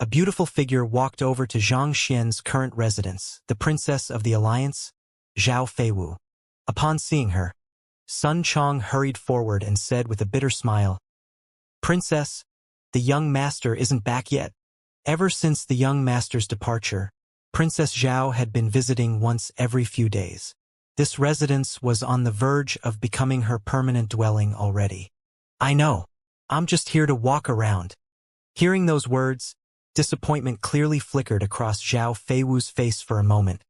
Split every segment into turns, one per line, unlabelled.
a beautiful figure walked over to Xianxia's current residence, the Princess of the Alliance, Zhao Feiwu. Upon seeing her, Sun Chong hurried forward and said with a bitter smile, "Princess, the young master isn't back yet." Ever since the young master's departure, Princess Zhao had been visiting once every few days. This residence was on the verge of becoming her permanent dwelling already. "I know. I'm just here to walk around." Hearing those words, disappointment clearly flickered across Zhao Feiwu's face for a moment,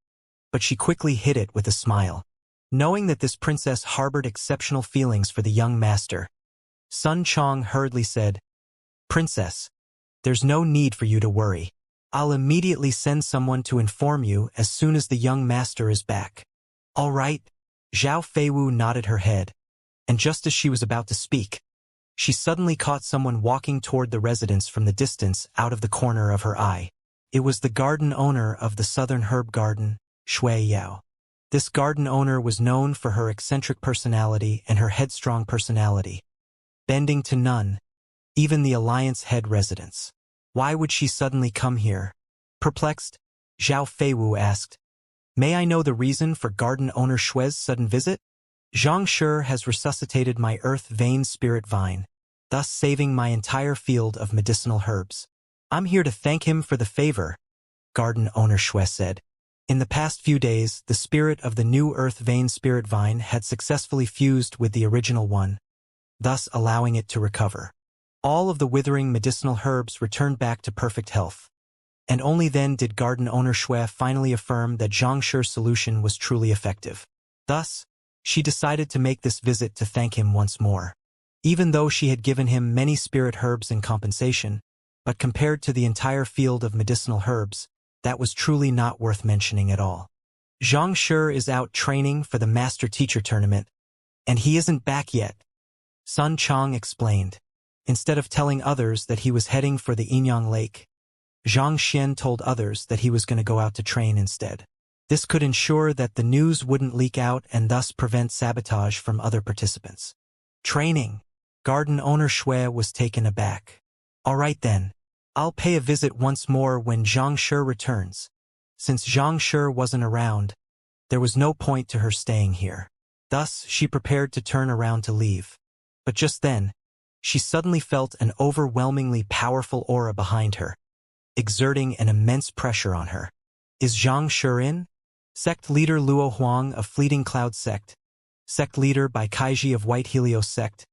but she quickly hid it with a smile. Knowing that this princess harbored exceptional feelings for the young master, Sun Chong hurriedly said, "Princess, there's no need for you to worry. I'll immediately send someone to inform you as soon as the young master is back." "All right." Zhao Feiwu nodded her head, and just as she was about to speak, she suddenly caught someone walking toward the residence from the distance out of the corner of her eye. It was the garden owner of the Southern Herb Garden, Shui Yao. This garden owner was known for her eccentric personality and her headstrong personality, bending to none, even the Alliance head residents. Why would she suddenly come here? Perplexed, Zhao Feiwu asked, "May I know the reason for garden owner Shui's sudden visit?" "Xianxia has resuscitated my earth vein spirit vine, thus saving my entire field of medicinal herbs. I'm here to thank him for the favor," garden owner Shui said. In the past few days, the spirit of the new earth vein spirit vine had successfully fused with the original one, thus allowing it to recover. All of the withering medicinal herbs returned back to perfect health. And only then did garden owner Shui finally affirm that Xianxia's solution was truly effective. Thus, she decided to make this visit to thank him once more. Even though she had given him many spirit herbs in compensation, but compared to the entire field of medicinal herbs, that was truly not worth mentioning at all. "Xianxia is out training for the Master-Teacher tournament, and he isn't back yet," Sun Chong explained. Instead of telling others that he was heading for the Inyang Lake, Zhang Xian told others that he was going to go out to train instead. This could ensure that the news wouldn't leak out and thus prevent sabotage from other participants. "Training?" Garden owner Shui was taken aback. "All right then. I'll pay a visit once more when Xianxia returns." Since Xianxia wasn't around, there was no point to her staying here. Thus, she prepared to turn around to leave. But just then, she suddenly felt an overwhelmingly powerful aura behind her, exerting an immense pressure on her. "Is Xianxia in?" Sect leader Luo Huang of Fleeting Cloud Sect, Sect leader Bai Kaiji of White Helios Sect,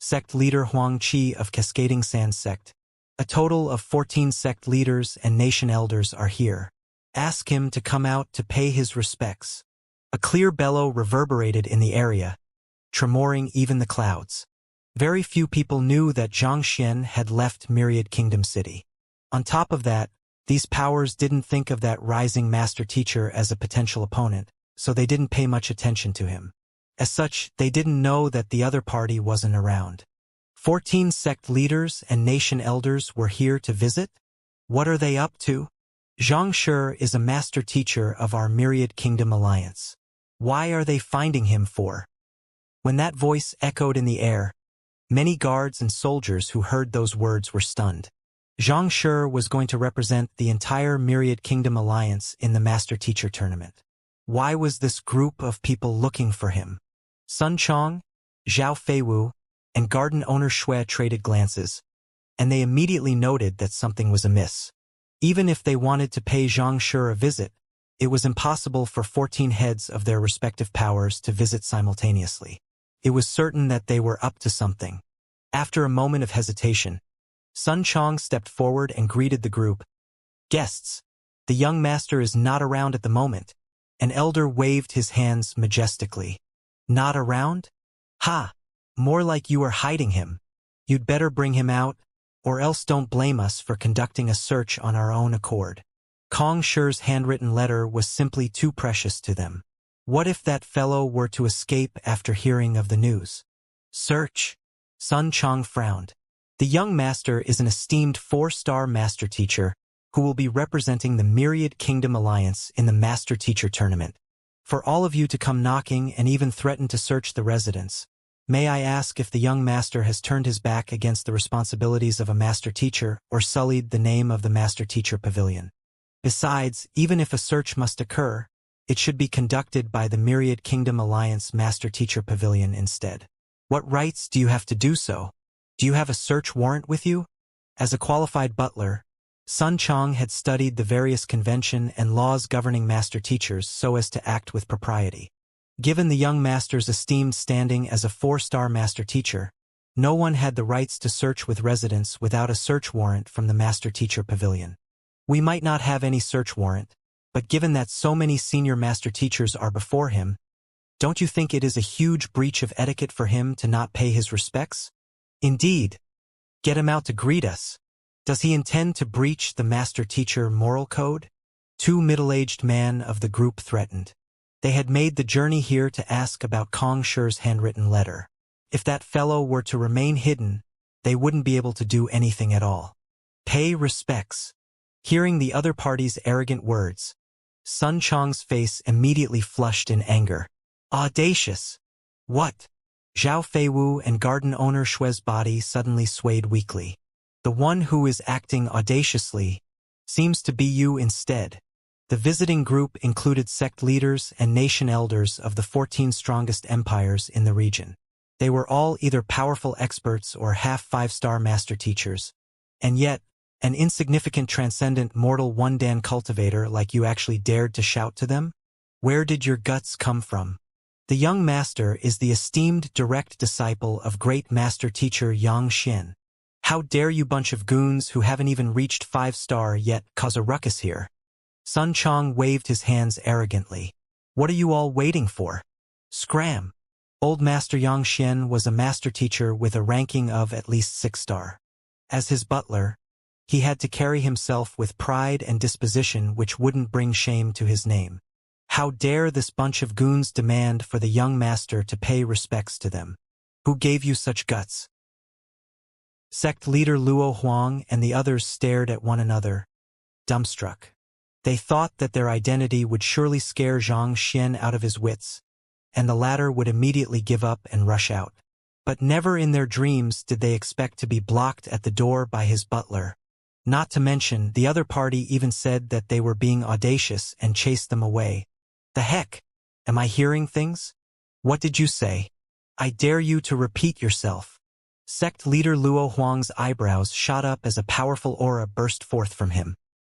Sect leader Huang Qi of Cascading Sand Sect. A total of 14 sect leaders and nation elders are here. Ask him to come out to pay his respects. A clear bellow reverberated in the area, tremoring even the clouds. Very few people knew that Zhang Xian had left Myriad Kingdom City. On top of that, these powers didn't think of that rising master teacher as a potential opponent, so they didn't pay much attention to him. As such, they didn't know that the other party wasn't around. 14 sect leaders and nation elders were here to visit? What are they up to? Xianxia is a master teacher of our Myriad Kingdom Alliance. Why are they finding him for? When that voice echoed in the air, many guards and soldiers who heard those words were stunned. Xianxia was going to represent the entire Myriad Kingdom Alliance in the Master Teacher Tournament. Why was this group of people looking for him? Sun Chong, Zhao Feiwu, and garden owner Shui traded glances, and they immediately noted that something was amiss. Even if they wanted to pay Xianxia a visit, it was impossible for 14 heads of their respective powers to visit simultaneously. It was certain that they were up to something. After a moment of hesitation, Sun Chong stepped forward and greeted the group. "Guests, the young master is not around at the moment." An elder waved his hands majestically. "Not around? Ha! More like you are hiding him. You'd better bring him out, or else don't blame us for conducting a search on our own accord." Kong Shi's handwritten letter was simply too precious to them. What if that fellow were to escape after hearing of the news? "Search?" Sun Chong frowned. The young master is an esteemed 4-star master teacher who will be representing the Myriad Kingdom Alliance in the Master Teacher Tournament. For all of you to come knocking and even threaten to search the residence, May I ask if the young master has turned his back against the responsibilities of a master teacher or sullied the name of the master teacher pavilion? Besides, even if a search must occur, it should be conducted by the Myriad Kingdom Alliance Master Teacher Pavilion instead. What rights do you have to do so? Do you have a search warrant with you? As a qualified butler, Sun Chong had studied the various convention and laws governing master teachers so as to act with propriety. Given the young master's esteemed standing as a 4-star master teacher, no one had the rights to search with residence without a search warrant from the master teacher pavilion. We might not have any search warrant, but given that so many senior master teachers are before him, don't you think it is a huge breach of etiquette for him to not pay his respects? Indeed. Get him out to greet us. Does he intend to breach the master teacher moral code? 2 middle-aged men of the group threatened. They had made the journey here to ask about Kong Shi's handwritten letter. If that fellow were to remain hidden, they wouldn't be able to do anything at all. Pay respects. Hearing the other party's arrogant words, Sun Chong's face immediately flushed in anger. Audacious! What? Zhao Feiwu and garden owner Shui's body suddenly swayed weakly. The one who is acting audaciously seems to be you instead. The visiting group included sect leaders and nation elders of the 14 strongest empires in the region. They were all either powerful experts or half 5-star master teachers. And yet, an insignificant transcendent mortal one-dan cultivator like you actually dared to shout to them? Where did your guts come from? The young master is the esteemed direct disciple of great master teacher Xianxia. How dare you bunch of goons who haven't even reached 5-star yet cause a ruckus here? Sun Chong waved his hands arrogantly. What are you all waiting for? Scram! Old Master Xianxia was a master teacher with a ranking of at least 6-star. As his butler, he had to carry himself with pride and disposition which wouldn't bring shame to his name. How dare this bunch of goons demand for the young master to pay respects to them? Who gave you such guts? Sect leader Luo Huang and the others stared at one another, dumbstruck. They thought that their identity would surely scare Xianxia out of his wits, and the latter would immediately give up and rush out. But never in their dreams did they expect to be blocked at the door by his butler. Not to mention, the other party even said that they were being audacious and chased them away. The heck? Am I hearing things? What did you say? I dare you to repeat yourself. Sect leader Luo Huang's eyebrows shot up as a powerful aura burst forth from him.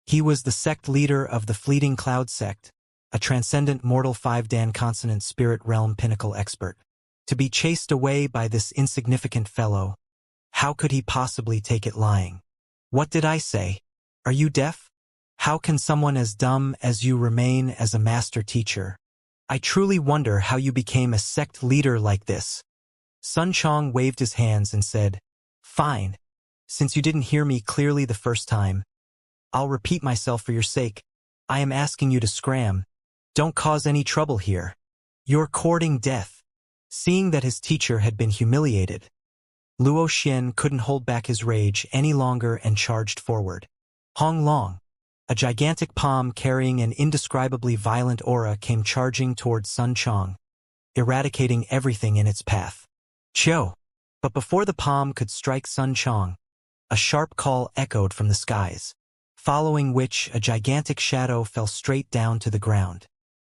He was the sect leader of the Fleeting Cloud sect, a transcendent mortal 5-dan consonant spirit realm pinnacle expert. To be chased away by this insignificant fellow, how could he possibly take it lying? What did I say? Are you deaf? How can someone as dumb as you remain as a master teacher? I truly wonder how you became a sect leader like this. Sun Chong waved his hands and said, Fine. Since you didn't hear me clearly the first time, I'll repeat myself for your sake. I am asking you to scram. Don't cause any trouble here. You're courting death. Seeing that his teacher had been humiliated, Luo Xian couldn't hold back his rage any longer and charged forward. Hong Long, a gigantic palm carrying an indescribably violent aura, came charging towards Sun Chong, eradicating everything in its path. Cho! But before the palm could strike Sun Chong, a sharp call echoed from the skies, following which a gigantic shadow fell straight down to the ground.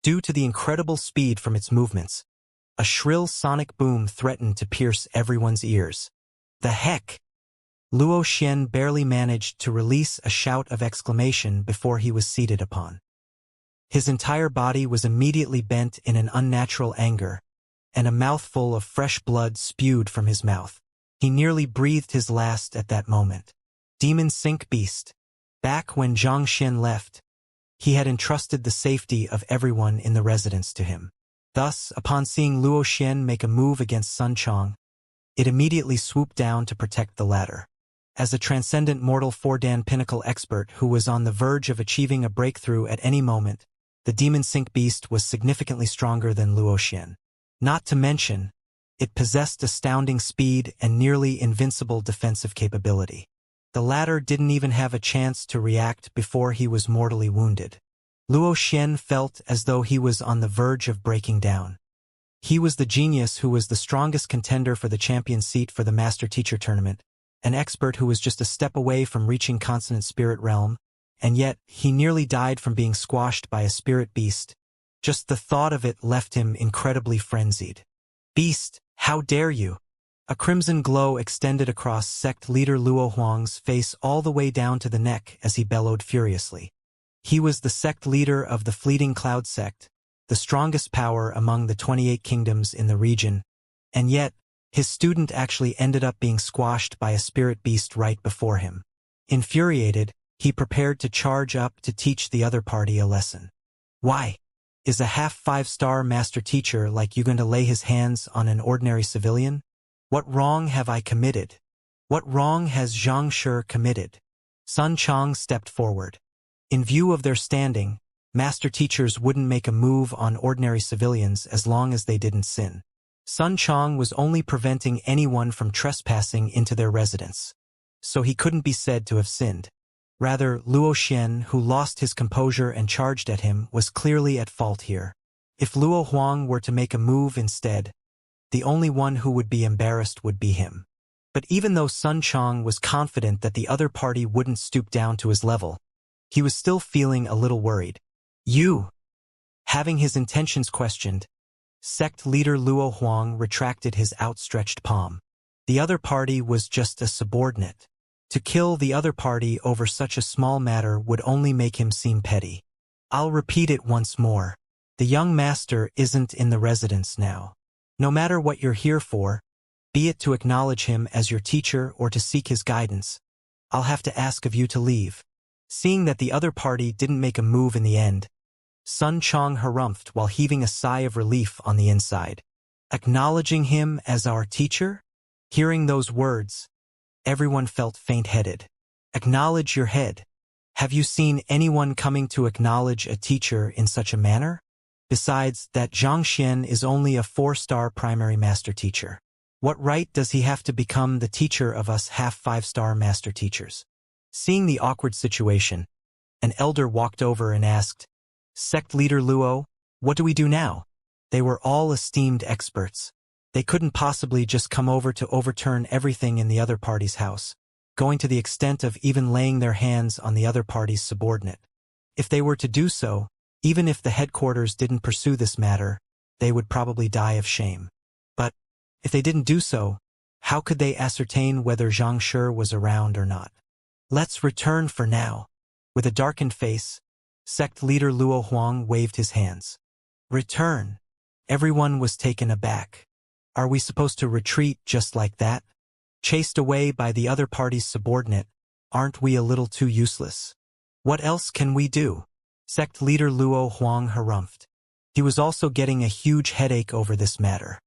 Due to the incredible speed from its movements, a shrill sonic boom threatened to pierce everyone's ears. The heck? Luo Xian barely managed to release a shout of exclamation before he was seated upon. His entire body was immediately bent in an unnatural anger, and a mouthful of fresh blood spewed from his mouth. He nearly breathed his last at that moment. Demon Sink Beast. Back when Xianxia left, he had entrusted the safety of everyone in the residence to him. Thus, upon seeing Luo Xian make a move against Sun Chong, it immediately swooped down to protect the latter. As a transcendent mortal 4-dan pinnacle expert who was on the verge of achieving a breakthrough at any moment, the Demon Sink Beast was significantly stronger than Luo Xian. Not to mention, it possessed astounding speed and nearly invincible defensive capability. The latter didn't even have a chance to react before he was mortally wounded. Luo Xian felt as though he was on the verge of breaking down. He was the genius who was the strongest contender for the champion seat for the Master Teacher tournament, an expert who was just a step away from reaching consonant spirit realm, and yet he nearly died from being squashed by a spirit beast. Just the thought of it left him incredibly frenzied. Beast, how dare you! A crimson glow extended across sect leader Luo Huang's face all the way down to the neck as he bellowed furiously. He was the sect leader of the Fleeting Cloud sect, the strongest power among the 28 kingdoms in the region, and yet, his student actually ended up being squashed by a spirit beast right before him. Infuriated, he prepared to charge up to teach the other party a lesson. Why? Is a half 5-star master teacher like you going to lay his hands on an ordinary civilian? What wrong have I committed? What wrong has Xianxia committed? Sun Chang stepped forward. In view of their standing, master teachers wouldn't make a move on ordinary civilians as long as they didn't sin. Sun Chang was only preventing anyone from trespassing into their residence, so he couldn't be said to have sinned. Rather, Luo Xian, who lost his composure and charged at him, was clearly at fault here. If Luo Huang were to make a move instead, the only one who would be embarrassed would be him. But even though Sun Chang was confident that the other party wouldn't stoop down to his level, he was still feeling a little worried. You! Having his intentions questioned, sect leader Luo Huang retracted his outstretched palm. The other party was just a subordinate. To kill the other party over such a small matter would only make him seem petty. I'll repeat it once more. The young master isn't in the residence now. No matter what you're here for, be it to acknowledge him as your teacher or to seek his guidance, I'll have to ask of you to leave. Seeing that the other party didn't make a move in the end, Sun Chang harumphed while heaving a sigh of relief on the inside. Acknowledging him as our teacher? Hearing those words, everyone felt faint-headed. Acknowledge your head. Have you seen anyone coming to acknowledge a teacher in such a manner? Besides, that Xianxia is only a 4-star primary master teacher. What right does he have to become the teacher of us half 5-star master teachers? Seeing the awkward situation, an elder walked over and asked, Sect leader Luo, what do we do now? They were all esteemed experts. They couldn't possibly just come over to overturn everything in the other party's house, going to the extent of even laying their hands on the other party's subordinate. If they were to do so, even if the headquarters didn't pursue this matter, they would probably die of shame. But if they didn't do so, how could they ascertain whether Xianxia was around or not? Let's return for now. With a darkened face, sect leader Luo Huang waved his hands. Return. Everyone was taken aback. Are we supposed to retreat just like that? Chased away by the other party's subordinate, aren't we a little too useless? What else can we do? Sect leader Luo Huang harumphed. He was also getting a huge headache over this matter.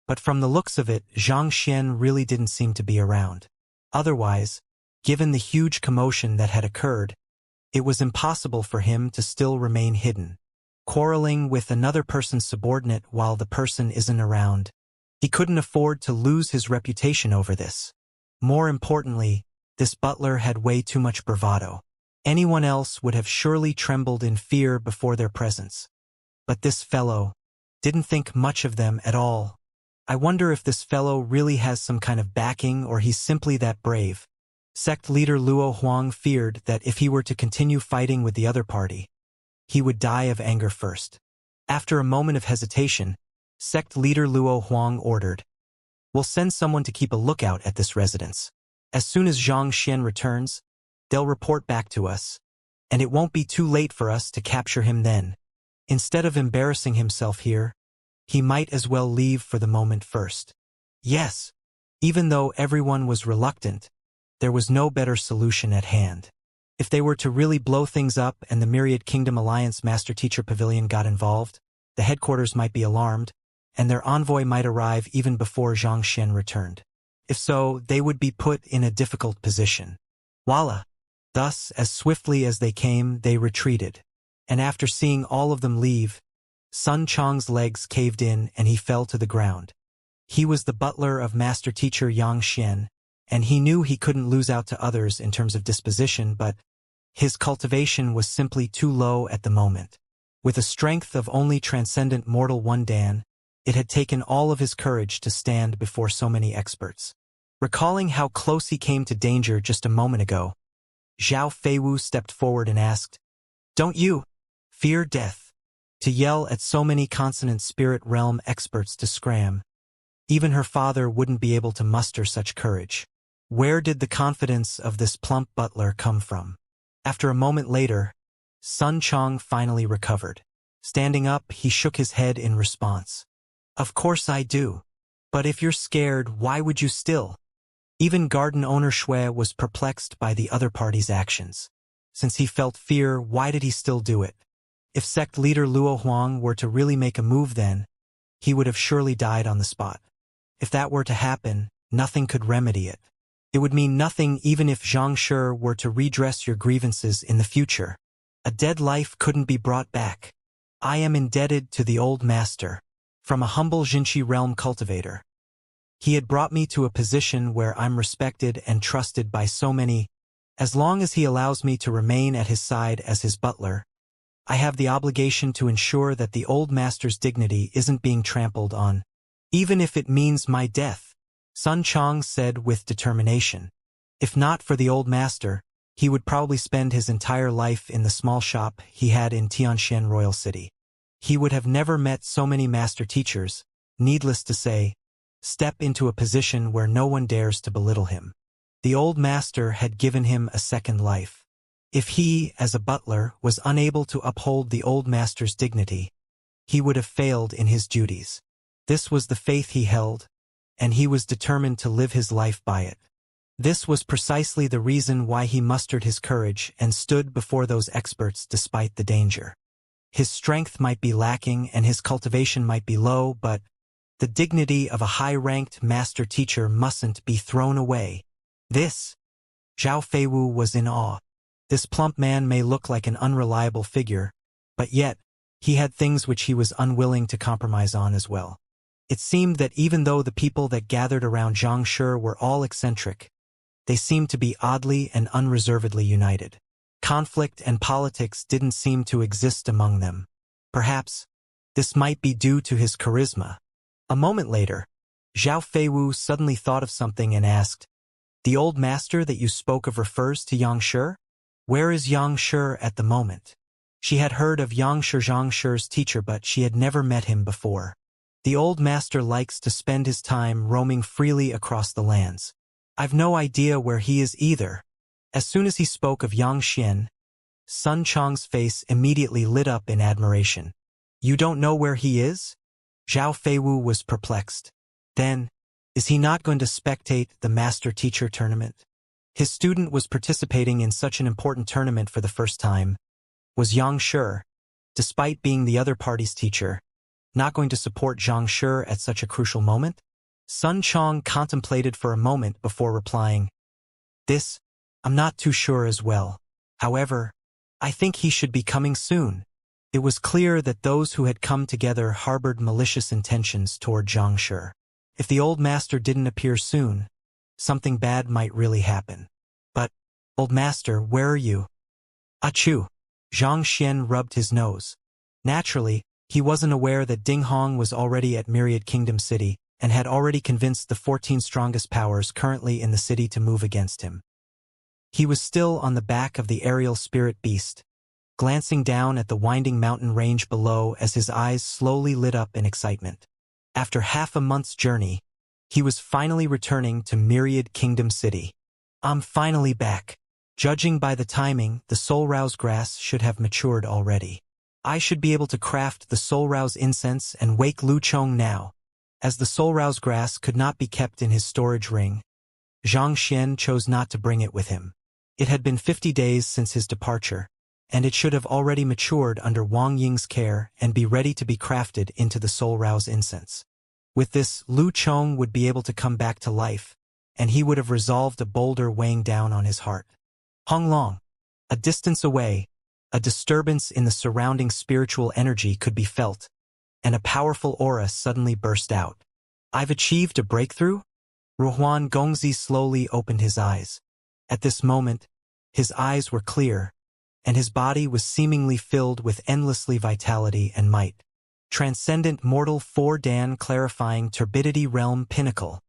But from the looks of it, Xianxia really didn't seem to be around. Otherwise, given the huge commotion that had occurred, it was impossible for him to still remain hidden. Quarreling with another person's subordinate while the person isn't around. He couldn't afford to lose his reputation over this. More importantly, this butler had way too much bravado. Anyone else would have surely trembled in fear before their presence. But this fellow didn't think much of them at all. I wonder if this fellow really has some kind of backing or he's simply that brave. Sect leader Luo Huang feared that if he were to continue fighting with the other party, he would die of anger first. After a moment of hesitation, sect leader Luo Huang ordered, We'll send someone to keep a lookout at this residence. As soon as Xianxia returns, they'll report back to us, and it won't be too late for us to capture him then. Instead of embarrassing himself here, he might as well leave for the moment first. Yes, even though everyone was reluctant, there was no better solution at hand. If they were to really blow things up and the Myriad Kingdom Alliance Master Teacher Pavilion got involved, the headquarters might be alarmed, and their envoy might arrive even before Xianxia returned. If so, they would be put in a difficult position. Voila! Thus, as swiftly as they came, they retreated. And after seeing all of them leave, Sun Chang's legs caved in and he fell to the ground. He was the butler of Master Teacher Xianxia, and he knew he couldn't lose out to others in terms of disposition, but his cultivation was simply too low at the moment. With a strength of only transcendent mortal 1 Dan, It had taken all of his courage to stand before so many experts. Recalling how close he came to danger just a moment ago, Zhao Feiwu stepped forward and asked, "Don't you fear death?" To yell at so many consonant spirit realm experts to scram. Even her father wouldn't be able to muster such courage. Where did the confidence of this plump butler come from? After a moment later, Sun Chong finally recovered. Standing up, he shook his head in response. "Of course I do. But if you're scared, why would you still?" Even garden owner Shui was perplexed by the other party's actions. Since he felt fear, why did he still do it? If sect leader Luo Huang were to really make a move then, he would have surely died on the spot. If that were to happen, nothing could remedy it. It would mean nothing even if Xianxia were to redress your grievances in the future. A dead life couldn't be brought back. I am indebted to the old master. From a humble Jinchi realm cultivator. He had brought me to a position where I'm respected and trusted by so many. As long as he allows me to remain at his side as his butler, I have the obligation to ensure that the old master's dignity isn't being trampled on, even if it means my death, Sun Chong said with determination. If not for the old master, he would probably spend his entire life in the small shop he had in Tianxian Royal City. He would have never met so many master teachers, needless to say, step into a position where no one dares to belittle him. The old master had given him a second life. If he, as a butler, was unable to uphold the old master's dignity, he would have failed in his duties. This was the faith he held, and he was determined to live his life by it. This was precisely the reason why he mustered his courage and stood before those experts despite the danger. His strength might be lacking and his cultivation might be low, but the dignity of a high-ranked master teacher mustn't be thrown away. This, Zhao Feiwu was in awe. This plump man may look like an unreliable figure, but yet, he had things which he was unwilling to compromise on as well. It seemed that even though the people that gathered around Xianxia were all eccentric, they seemed to be oddly and unreservedly united. Conflict and politics didn't seem to exist among them. Perhaps, this might be due to his charisma. A moment later, Zhao Feiwu suddenly thought of something and asked, "The old master that you spoke of refers to Xianxia? Where is Xianxia at the moment?" She had heard of Xianxia's teacher, but she had never met him before. The old master likes to spend his time roaming freely across the lands. I've no idea where he is either. As soon as he spoke of Xianxia, Sun Chong's face immediately lit up in admiration. You don't know where he is? Zhao Feiwu was perplexed. Then, is he not going to spectate the master-teacher tournament? His student was participating in such an important tournament for the first time. Was Xianxia, despite being the other party's teacher, not going to support Xianxia at such a crucial moment? Sun Chong contemplated for a moment before replying, "This, I'm not too sure as well. However, I think he should be coming soon." It was clear that those who had come together harbored malicious intentions toward Xianxia. If the old master didn't appear soon, something bad might really happen. But, old master, where are you? Achoo! Xianxia rubbed his nose. Naturally, he wasn't aware that Ding Hong was already at Myriad Kingdom City and had already convinced the 14 strongest powers currently in the city to move against him. He was still on the back of the aerial spirit beast, glancing down at the winding mountain range below as his eyes slowly lit up in excitement. After half a month's journey, he was finally returning to Myriad Kingdom City. I'm finally back. Judging by the timing, the Soul Rouse grass should have matured already. I should be able to craft the Soul Rouse incense and wake Lu Chong now. As the Soul Rouse grass could not be kept in his storage ring, Xianxia chose not to bring it with him. It had been 50 days since his departure, and it should have already matured under Wang Ying's care and be ready to be crafted into the Soul Rouse incense. With this, Lu Chong would be able to come back to life, and he would have resolved a boulder weighing down on his heart. Hong Long. A distance away, a disturbance in the surrounding spiritual energy could be felt, and a powerful aura suddenly burst out. I've achieved a breakthrough? Ruhuan Gongzi slowly opened his eyes. At this moment, his eyes were clear, and his body was seemingly filled with endlessly vitality and might. Transcendent Mortal 4 Dan Clarifying Turbidity Realm Pinnacle.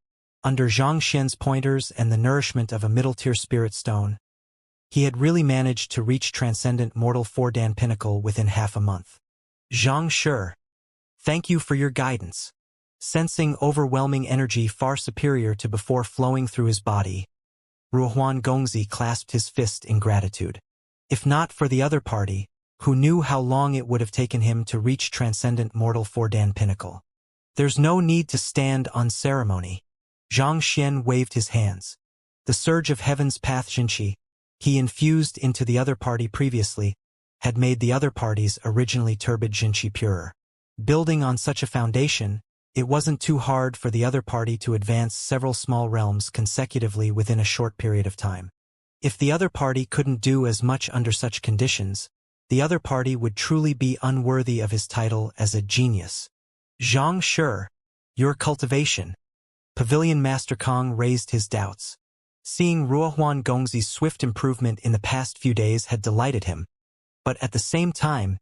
Under Xianxia's pointers and the nourishment of a middle-tier spirit stone, he had really managed to reach Transcendent Mortal 4 Dan Pinnacle within half a month. Xianxia, thank you for your guidance. Sensing overwhelming energy far superior to before flowing through his body, Ruohuan Gongzi clasped his fist in gratitude. If not for the other party, who knew how long it would have taken him to reach Transcendent Mortal 4 Dan Pinnacle. There's no need to stand on ceremony. Xianxia waved his hands. The surge of heaven's path Xianxia he infused into the other party previously had made the other party's originally turbid Xianxia purer. Building on such a foundation, it wasn't too hard for the other party to advance several small realms consecutively within a short period of time. If the other party couldn't do as much under such conditions, the other party would truly be unworthy of his title as a genius. Xianxia, your cultivation. Pavilion Master Kong raised his doubts. Seeing Ruohuan Gongzi's swift improvement in the past few days had delighted him, but at the same time,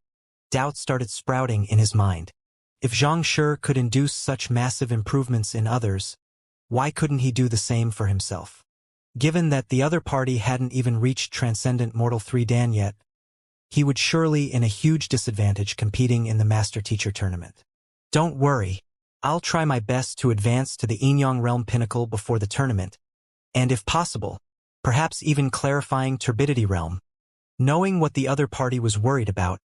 doubts started sprouting in his mind. If Xianxia could induce such massive improvements in others, why couldn't he do the same for himself? Given that the other party hadn't even reached Transcendent Mortal 3 Dan yet, he would surely in a huge disadvantage competing in the Master-Teacher tournament. Don't worry, I'll try my best to advance to the Inyang Realm Pinnacle before the tournament, and if possible, perhaps even clarifying Turbidity Realm. Knowing what the other party was worried about,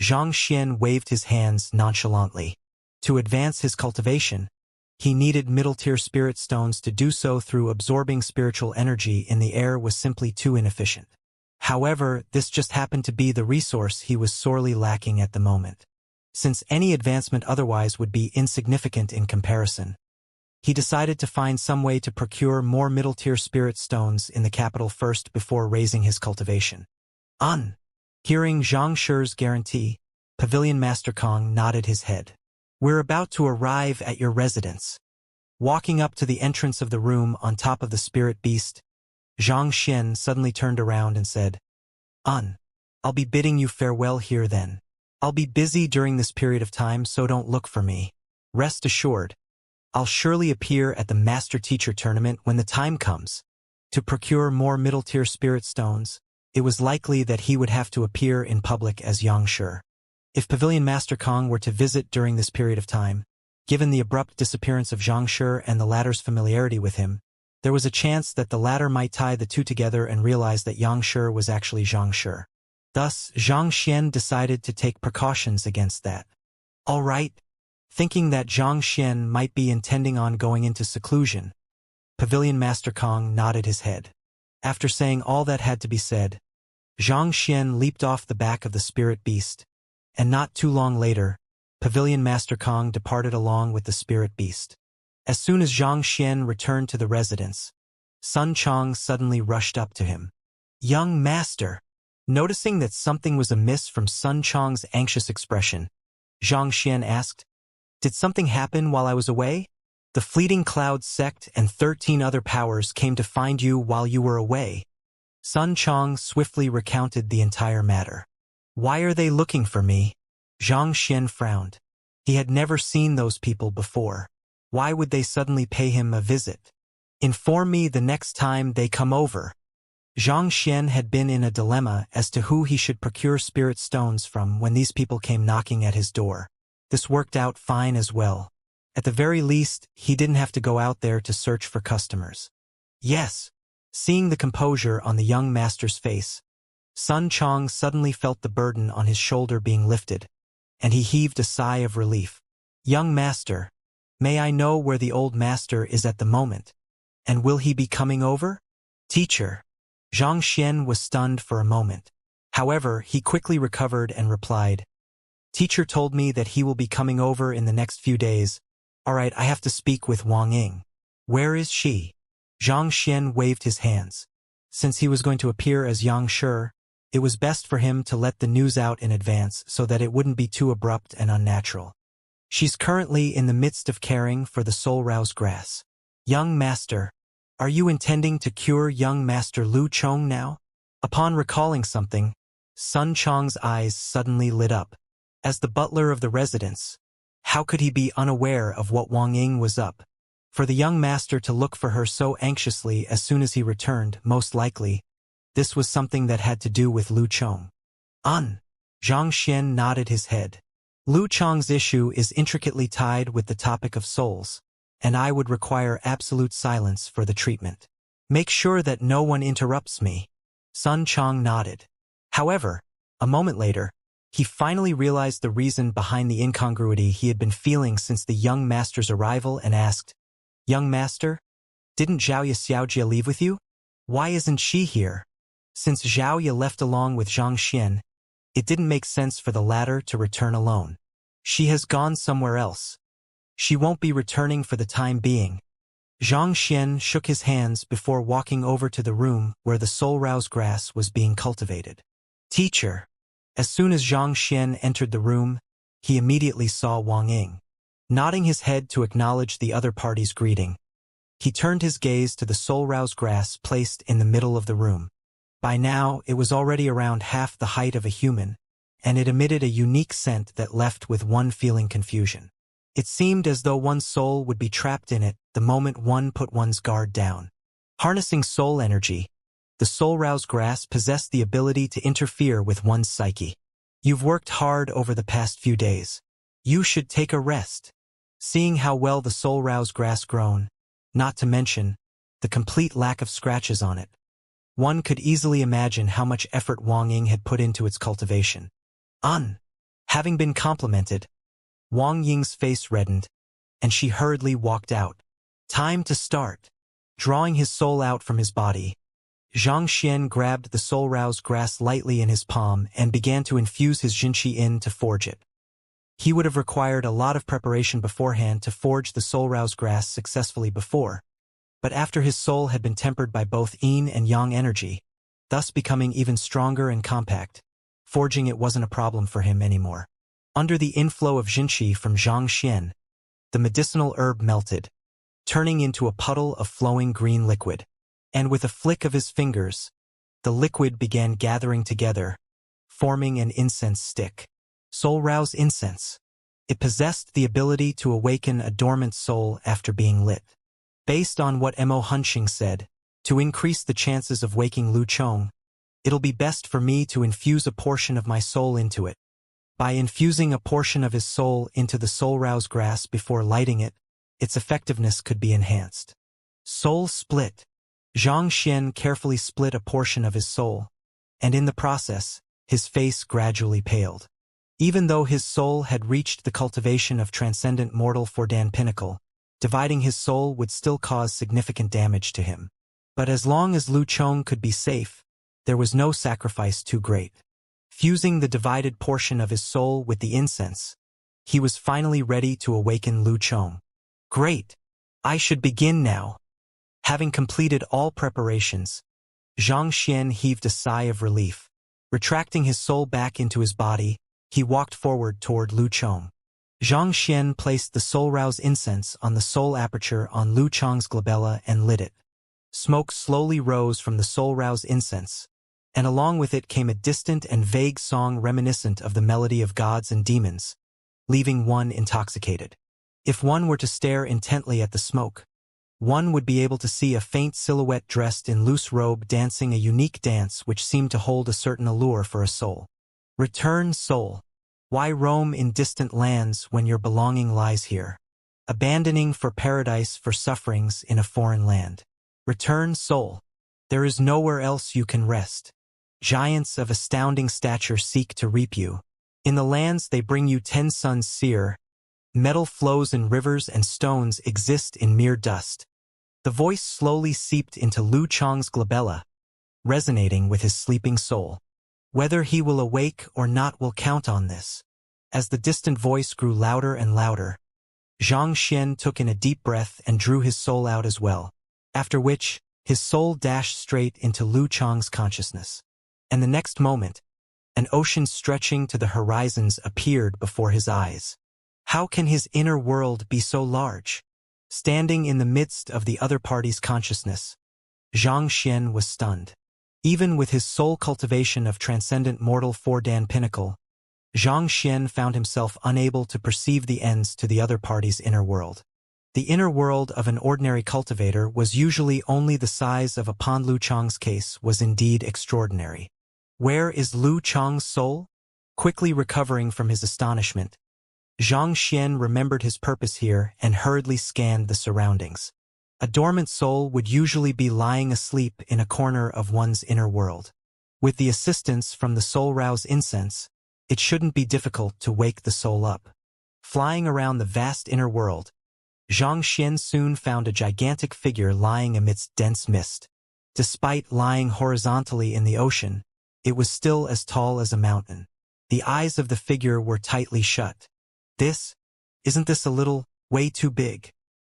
Xianxia waved his hands nonchalantly. To advance his cultivation, he needed middle-tier spirit stones. To do so through absorbing spiritual energy in the air was simply too inefficient. However, this just happened to be the resource he was sorely lacking at the moment. Since any advancement otherwise would be insignificant in comparison, he decided to find some way to procure more middle-tier spirit stones in the capital first before raising his cultivation. Hearing Xianxia's guarantee, Pavilion Master Kong nodded his head. We're about to arrive at your residence. Walking up to the entrance of the room on top of the spirit beast, Xianxia suddenly turned around and said, I'll be bidding you farewell here then. I'll be busy during this period of time, so don't look for me. Rest assured, I'll surely appear at the Master-Teacher tournament when the time comes. To procure more middle-tier spirit stones, it was likely that he would have to appear in public as Xianxia. If Pavilion Master Kong were to visit during this period of time, given the abrupt disappearance of Xianxia and the latter's familiarity with him, there was a chance that the latter might tie the two together and realize that Xianxia was actually Xianxia. Thus, Xianxia decided to take precautions against that. All right. Thinking that Xianxia might be intending on going into seclusion, Pavilion Master Kong nodded his head. After saying all that had to be said, Xianxia leaped off the back of the spirit beast, and not too long later, Pavilion Master Kong departed along with the spirit beast. As soon as Xianxia returned to the residence, Sun Chong suddenly rushed up to him. Young Master! Noticing that something was amiss from Sun Chong's anxious expression, Xianxia asked, Did something happen while I was away? The fleeting Cloud sect and 13 other powers came to find you while you were away. Sun Chong swiftly recounted the entire matter. Why are they looking for me? Xianxia frowned. He had never seen those people before. Why would they suddenly pay him a visit? Inform me the next time they come over. Xianxia had been in a dilemma as to who he should procure spirit stones from when these people came knocking at his door. This worked out fine as well. At the very least, he didn't have to go out there to search for customers. Yes. Seeing the composure on the young master's face, Sun Chong suddenly felt the burden on his shoulder being lifted, and he heaved a sigh of relief. Young master, may I know where the old master is at the moment? And will he be coming over? Teacher. Xianxia was stunned for a moment. However, he quickly recovered and replied, Teacher told me that he will be coming over in the next few days. All right, I have to speak with Wang Ying. Where is she? Xianxia waved his hands. Since he was going to appear as Xianxia, it was best for him to let the news out in advance so that it wouldn't be too abrupt and unnatural. She's currently in the midst of caring for the soul-roused grass. Young Master, are you intending to cure young Master Lu Chong now? Upon recalling something, Sun Chong's eyes suddenly lit up. As the butler of the residence, How could he be unaware of what Wang Ying was up? For the young master to look for her so anxiously as soon as he returned, most likely, this was something that had to do with Lu Chong. Zhang Xian nodded his head. Lu Chong's issue is intricately tied with the topic of souls, and I would require absolute silence for the treatment. Make sure that no one interrupts me. Sun Chong nodded. However, a moment later, he finally realized the reason behind the incongruity he had been feeling since the young master's arrival and asked, "Young master, didn't Xiaojia leave with you? Why isn't she here?" Since Xiaoya left along with Zhang Xian, it didn't make sense for the latter to return alone. She has gone somewhere else. She won't be returning for the time being. Zhang Xian shook his hands before walking over to the room where the soul rouse grass was being cultivated. Teacher. As soon as Zhang Xian entered the room, he immediately saw Wang Ying. Nodding his head to acknowledge the other party's greeting, he turned his gaze to the soul rouse grass placed in the middle of the room. By now, it was already around half the height of a human, and it emitted a unique scent that left with one feeling confusion. It seemed as though one's soul would be trapped in it the moment one put one's guard down. Harnessing soul energy, the soul rouse grass possessed the ability to interfere with one's psyche. You've worked hard over the past few days. You should take a rest. Seeing how well the soul rouse grass grown, not to mention the complete lack of scratches on it, one could easily imagine how much effort Wang Ying had put into its cultivation. Having been complimented, Wang Ying's face reddened, and she hurriedly walked out. Time to start. Drawing his soul out from his body, Zhang Xian grabbed the soul rouse grass lightly in his palm and began to infuse his jinqi in to forge it. He would have required a lot of preparation beforehand to forge the soul rouse grass successfully before, but after his soul had been tempered by both yin and yang energy, thus becoming even stronger and compact, forging it wasn't a problem for him anymore. Under the inflow of jinqi from Zhang Xian, the medicinal herb melted, turning into a puddle of flowing green liquid. And with a flick of his fingers, the liquid began gathering together, forming an incense stick. Soul rouse incense. It possessed the ability to awaken a dormant soul after being lit. Based on what Mo Hunqing said, to increase the chances of waking Lu Chong, it'll be best for me to infuse a portion of my soul into it. By infusing a portion of his soul into the soul rouse grass before lighting it, its effectiveness could be enhanced. Soul split. Zhang Xian carefully split a portion of his soul, and in the process, his face gradually paled. Even though his soul had reached the cultivation of transcendent mortal Fordan pinnacle, dividing his soul would still cause significant damage to him. But as long as Lu Chong could be safe, there was no sacrifice too great. Fusing the divided portion of his soul with the incense, he was finally ready to awaken Lu Chong. Great! I should begin now. Having completed all preparations, Zhang Xian heaved a sigh of relief. Retracting his soul back into his body, he walked forward toward Lu Chong. Zhang Xian placed the soul rouse incense on the soul aperture on Lu Chong's glabella and lit it. Smoke slowly rose from the soul rouse incense, and along with it came a distant and vague song reminiscent of the melody of gods and demons, leaving one intoxicated. If one were to stare intently at the smoke, one would be able to see a faint silhouette dressed in loose robe dancing a unique dance which seemed to hold a certain allure for a soul. Return, soul. Why roam in distant lands when your belonging lies here? Abandoning for paradise for sufferings in a foreign land. Return, soul. There is nowhere else you can rest. Giants of astounding stature seek to reap you. In the lands they bring you 10 suns sear. Metal flows in rivers and stones exist in mere dust. The voice slowly seeped into Lu Chong's glabella, resonating with his sleeping soul. Whether he will awake or not will count on this. As the distant voice grew louder and louder, Zhang Xian took in a deep breath and drew his soul out as well, after which, his soul dashed straight into Lu Chong's consciousness. And the next moment, an ocean stretching to the horizons appeared before his eyes. How can his inner world be so large? Standing in the midst of the other party's consciousness, Zhang Xian was stunned. Even with his soul cultivation of transcendent mortal Fordan pinnacle, Xianxia found himself unable to perceive the ends to the other party's inner world. The inner world of an ordinary cultivator was usually only the size of a pond. Lu Chang's case was indeed extraordinary. Where is Lu Chang's soul? Quickly recovering from his astonishment, Xianxia remembered his purpose here and hurriedly scanned the surroundings. A dormant soul would usually be lying asleep in a corner of one's inner world. With the assistance from the soul-rouse incense, it shouldn't be difficult to wake the soul up. Flying around the vast inner world, Xianxia soon found a gigantic figure lying amidst dense mist. Despite lying horizontally in the ocean, it was still as tall as a mountain. The eyes of the figure were tightly shut. Isn't this a little, way too big?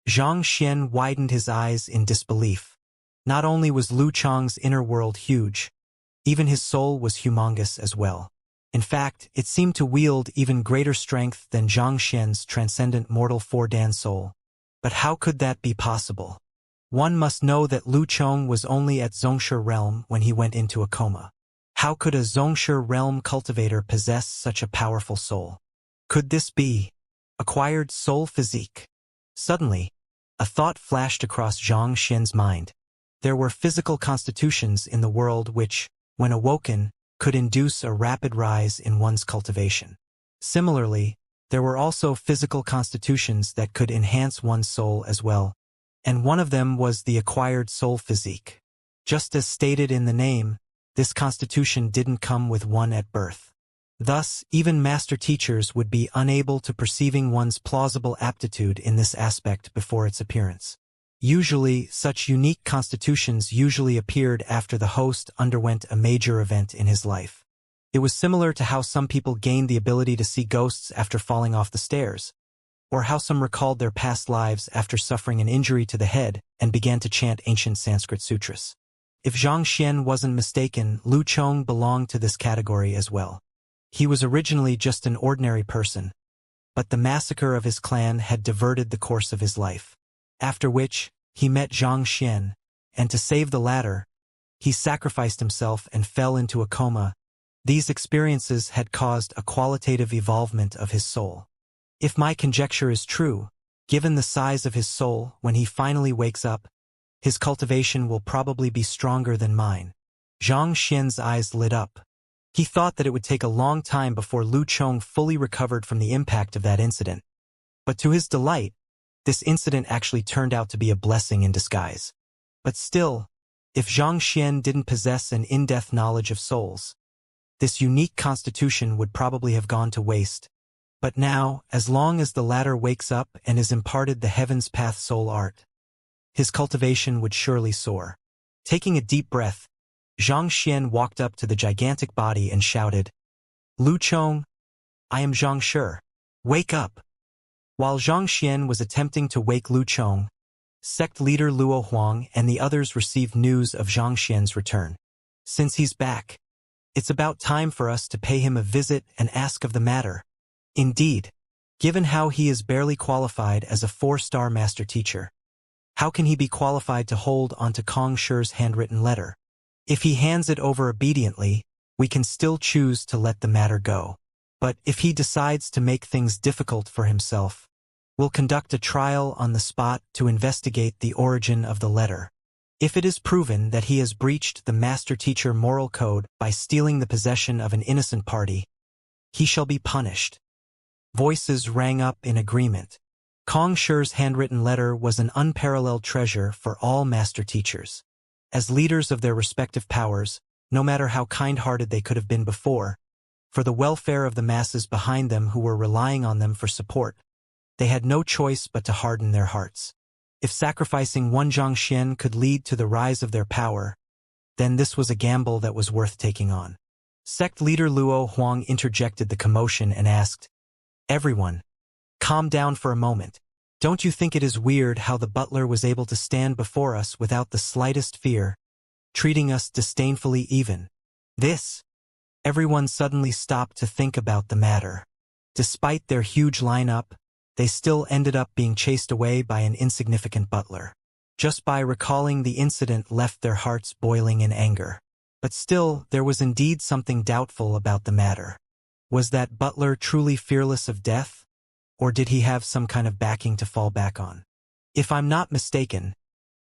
Xianxia widened his eyes in disbelief. Not only was Lu Chang's inner world huge, even his soul was humongous as well. In fact, it seemed to wield even greater strength than Xianxia's transcendent mortal four-dan soul. But how could that be possible? One must know that Lu Chang was only at Xianxia realm when he went into a coma. How could a Xianxia realm cultivator possess such a powerful soul? Could this be acquired soul physique? Suddenly, a thought flashed across Xianxia's mind. There were physical constitutions in the world which, when awoken, could induce a rapid rise in one's cultivation. Similarly, there were also physical constitutions that could enhance one's soul as well, and one of them was the acquired soul physique. Just as stated in the name, this constitution didn't come with one at birth. Thus, even master teachers would be unable to perceiving one's plausible aptitude in this aspect before its appearance. Usually, such unique constitutions usually appeared after the host underwent a major event in his life. It was similar to how some people gained the ability to see ghosts after falling off the stairs, or how some recalled their past lives after suffering an injury to the head and began to chant ancient Sanskrit sutras. If Xianxia wasn't mistaken, Lu Chang belonged to this category as well. He was originally just an ordinary person, but the massacre of his clan had diverted the course of his life. After which, he met Xianxia, and to save the latter, he sacrificed himself and fell into a coma. These experiences had caused a qualitative evolvement of his soul. If my conjecture is true, given the size of his soul, when he finally wakes up, his cultivation will probably be stronger than mine. Xianxia's eyes lit up. He thought that it would take a long time before Lu Chang fully recovered from the impact of that incident. But to his delight, this incident actually turned out to be a blessing in disguise. But still, if Xianxia didn't possess an in-depth knowledge of souls, this unique constitution would probably have gone to waste. But now, as long as the latter wakes up and is imparted the heaven's path soul art, his cultivation would surely soar. Taking a deep breath, Xianxia walked up to the gigantic body and shouted, "Lu Chang, I am Xianxia. Wake up!" While Xianxia was attempting to wake Lu Chang, sect leader Luo Huang and the others received news of Xianxia's return. Since he's back, it's about time for us to pay him a visit and ask of the matter. Indeed, given how he is barely qualified as a 4-star master teacher, how can he be qualified to hold onto Kong Shi's handwritten letter? If he hands it over obediently, we can still choose to let the matter go. But if he decides to make things difficult for himself, we'll conduct a trial on the spot to investigate the origin of the letter. If it is proven that he has breached the master-teacher moral code by stealing the possession of an innocent party, he shall be punished. Voices rang up in agreement. Kong Shi's handwritten letter was an unparalleled treasure for all master teachers. As leaders of their respective powers, no matter how kind-hearted they could have been before, for the welfare of the masses behind them who were relying on them for support, they had no choice but to harden their hearts. If sacrificing one Xianxia could lead to the rise of their power, then this was a gamble that was worth taking on. Sect leader Luo Huang interjected the commotion and asked, "Everyone, calm down for a moment. Don't you think it is weird how the butler was able to stand before us without the slightest fear, treating us disdainfully even? Everyone suddenly stopped to think about the matter. Despite their huge lineup, they still ended up being chased away by an insignificant butler. Just by recalling the incident left their hearts boiling in anger. But still, there was indeed something doubtful about the matter. Was that butler truly fearless of death? Or did he have some kind of backing to fall back on? If I'm not mistaken,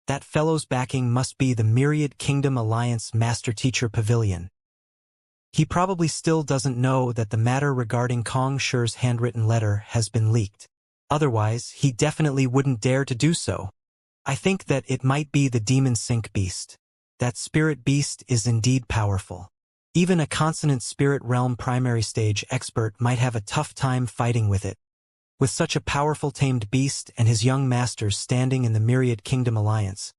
that fellow's backing must be the Myriad Kingdom Alliance Master Teacher Pavilion. He probably still doesn't know that the matter regarding Kong Shi's handwritten letter has been leaked. Otherwise, he definitely wouldn't dare to do so. I think that it might be the demon sync beast. That spirit beast is indeed powerful. Even a consonant spirit realm primary stage expert might have a tough time fighting with it. With such a powerful tamed beast and his young masters standing in the Myriad Kingdom Alliance,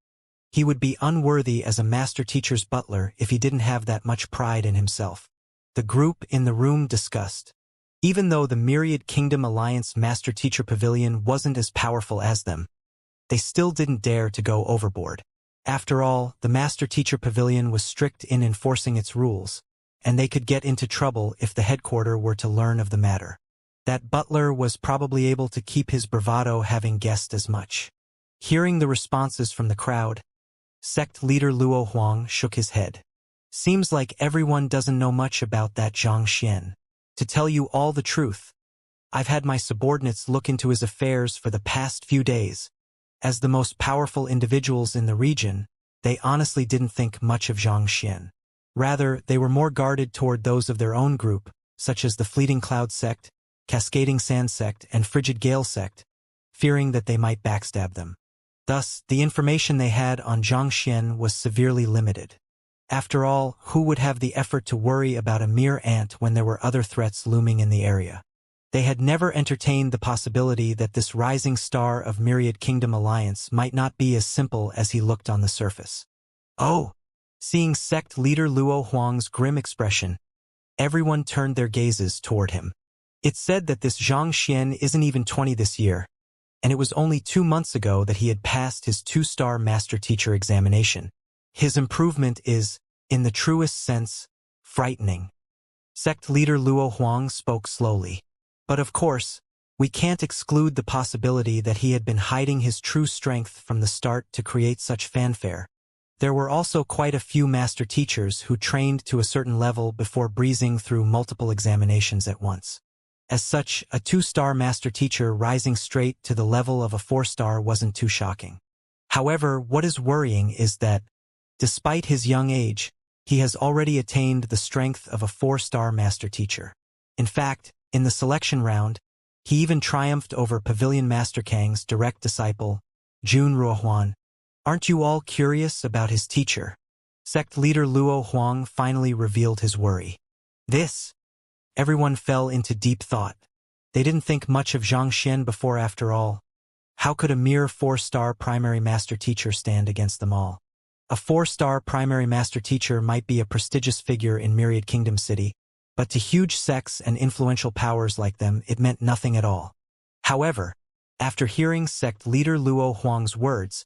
he would be unworthy as a master teacher's butler if he didn't have that much pride in himself. The group in the room discussed. Even though the Myriad Kingdom Alliance Master Teacher Pavilion wasn't as powerful as them, they still didn't dare to go overboard. After all, the Master Teacher Pavilion was strict in enforcing its rules, and they could get into trouble if the headquarters were to learn of the matter. That butler was probably able to keep his bravado, having guessed as much. Hearing the responses from the crowd, sect leader Luo Huang shook his head. Seems like everyone doesn't know much about that Xianxia. To tell you all the truth, I've had my subordinates look into his affairs for the past few days. As the most powerful individuals in the region, they honestly didn't think much of Xianxia. Rather, they were more guarded toward those of their own group, such as the Fleeting Cloud sect, Cascading Sand sect, and Frigid Gale sect, fearing that they might backstab them. Thus, the information they had on Xianxia was severely limited. After all, who would have the effort to worry about a mere ant when there were other threats looming in the area? They had never entertained the possibility that this rising star of Myriad Kingdom Alliance might not be as simple as he looked on the surface. Oh! Seeing sect leader Luo Huang's grim expression, everyone turned their gazes toward him. It's said that this Xianxia isn't even 20 this year, and it was only 2 months ago that he had passed his 2-star Master Teacher examination. His improvement is, in the truest sense, frightening. Sect leader Luo Huang spoke slowly. But of course, we can't exclude the possibility that he had been hiding his true strength from the start to create such fanfare. There were also quite a few master teachers who trained to a certain level before breezing through multiple examinations at once. As such, a 2-star master teacher rising straight to the level of a 4-star wasn't too shocking. However, what is worrying is that, despite his young age, he has already attained the strength of a 4-star master teacher. In fact, in the selection round, he even triumphed over Pavilion Master Kang's direct disciple, Jun Ruohuan. Aren't you all curious about his teacher? Sect leader Luo Huang finally revealed his worry. Everyone fell into deep thought. They didn't think much of Xianxia before, after all. How could a mere 4-star primary master teacher stand against them all? A 4-star primary master teacher might be a prestigious figure in Myriad Kingdom City, but to huge sects and influential powers like them, it meant nothing at all. However, after hearing sect leader Luo Huang's words,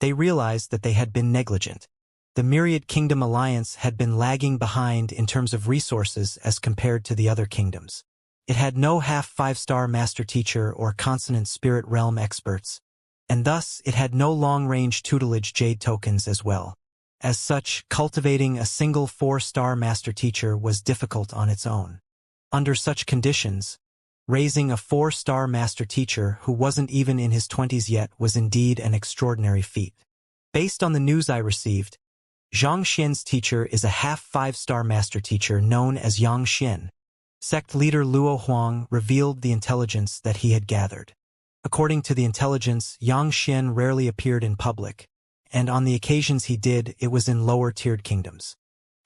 they realized that they had been negligent. The Myriad Kingdom Alliance had been lagging behind in terms of resources as compared to the other kingdoms. It had no half 5-star master teacher or consonant spirit realm experts, and thus it had no long-range tutelage jade tokens as well. As such, cultivating a single 4-star master teacher was difficult on its own. Under such conditions, raising a 4-star master teacher who wasn't even in his 20s yet was indeed an extraordinary feat. Based on the news I received, Xianxia's teacher is a half 5-star master teacher known as Xianxia. Sect leader Luo Huang revealed the intelligence that he had gathered. According to the intelligence, Xianxia rarely appeared in public, and on the occasions he did, it was in lower-tiered kingdoms.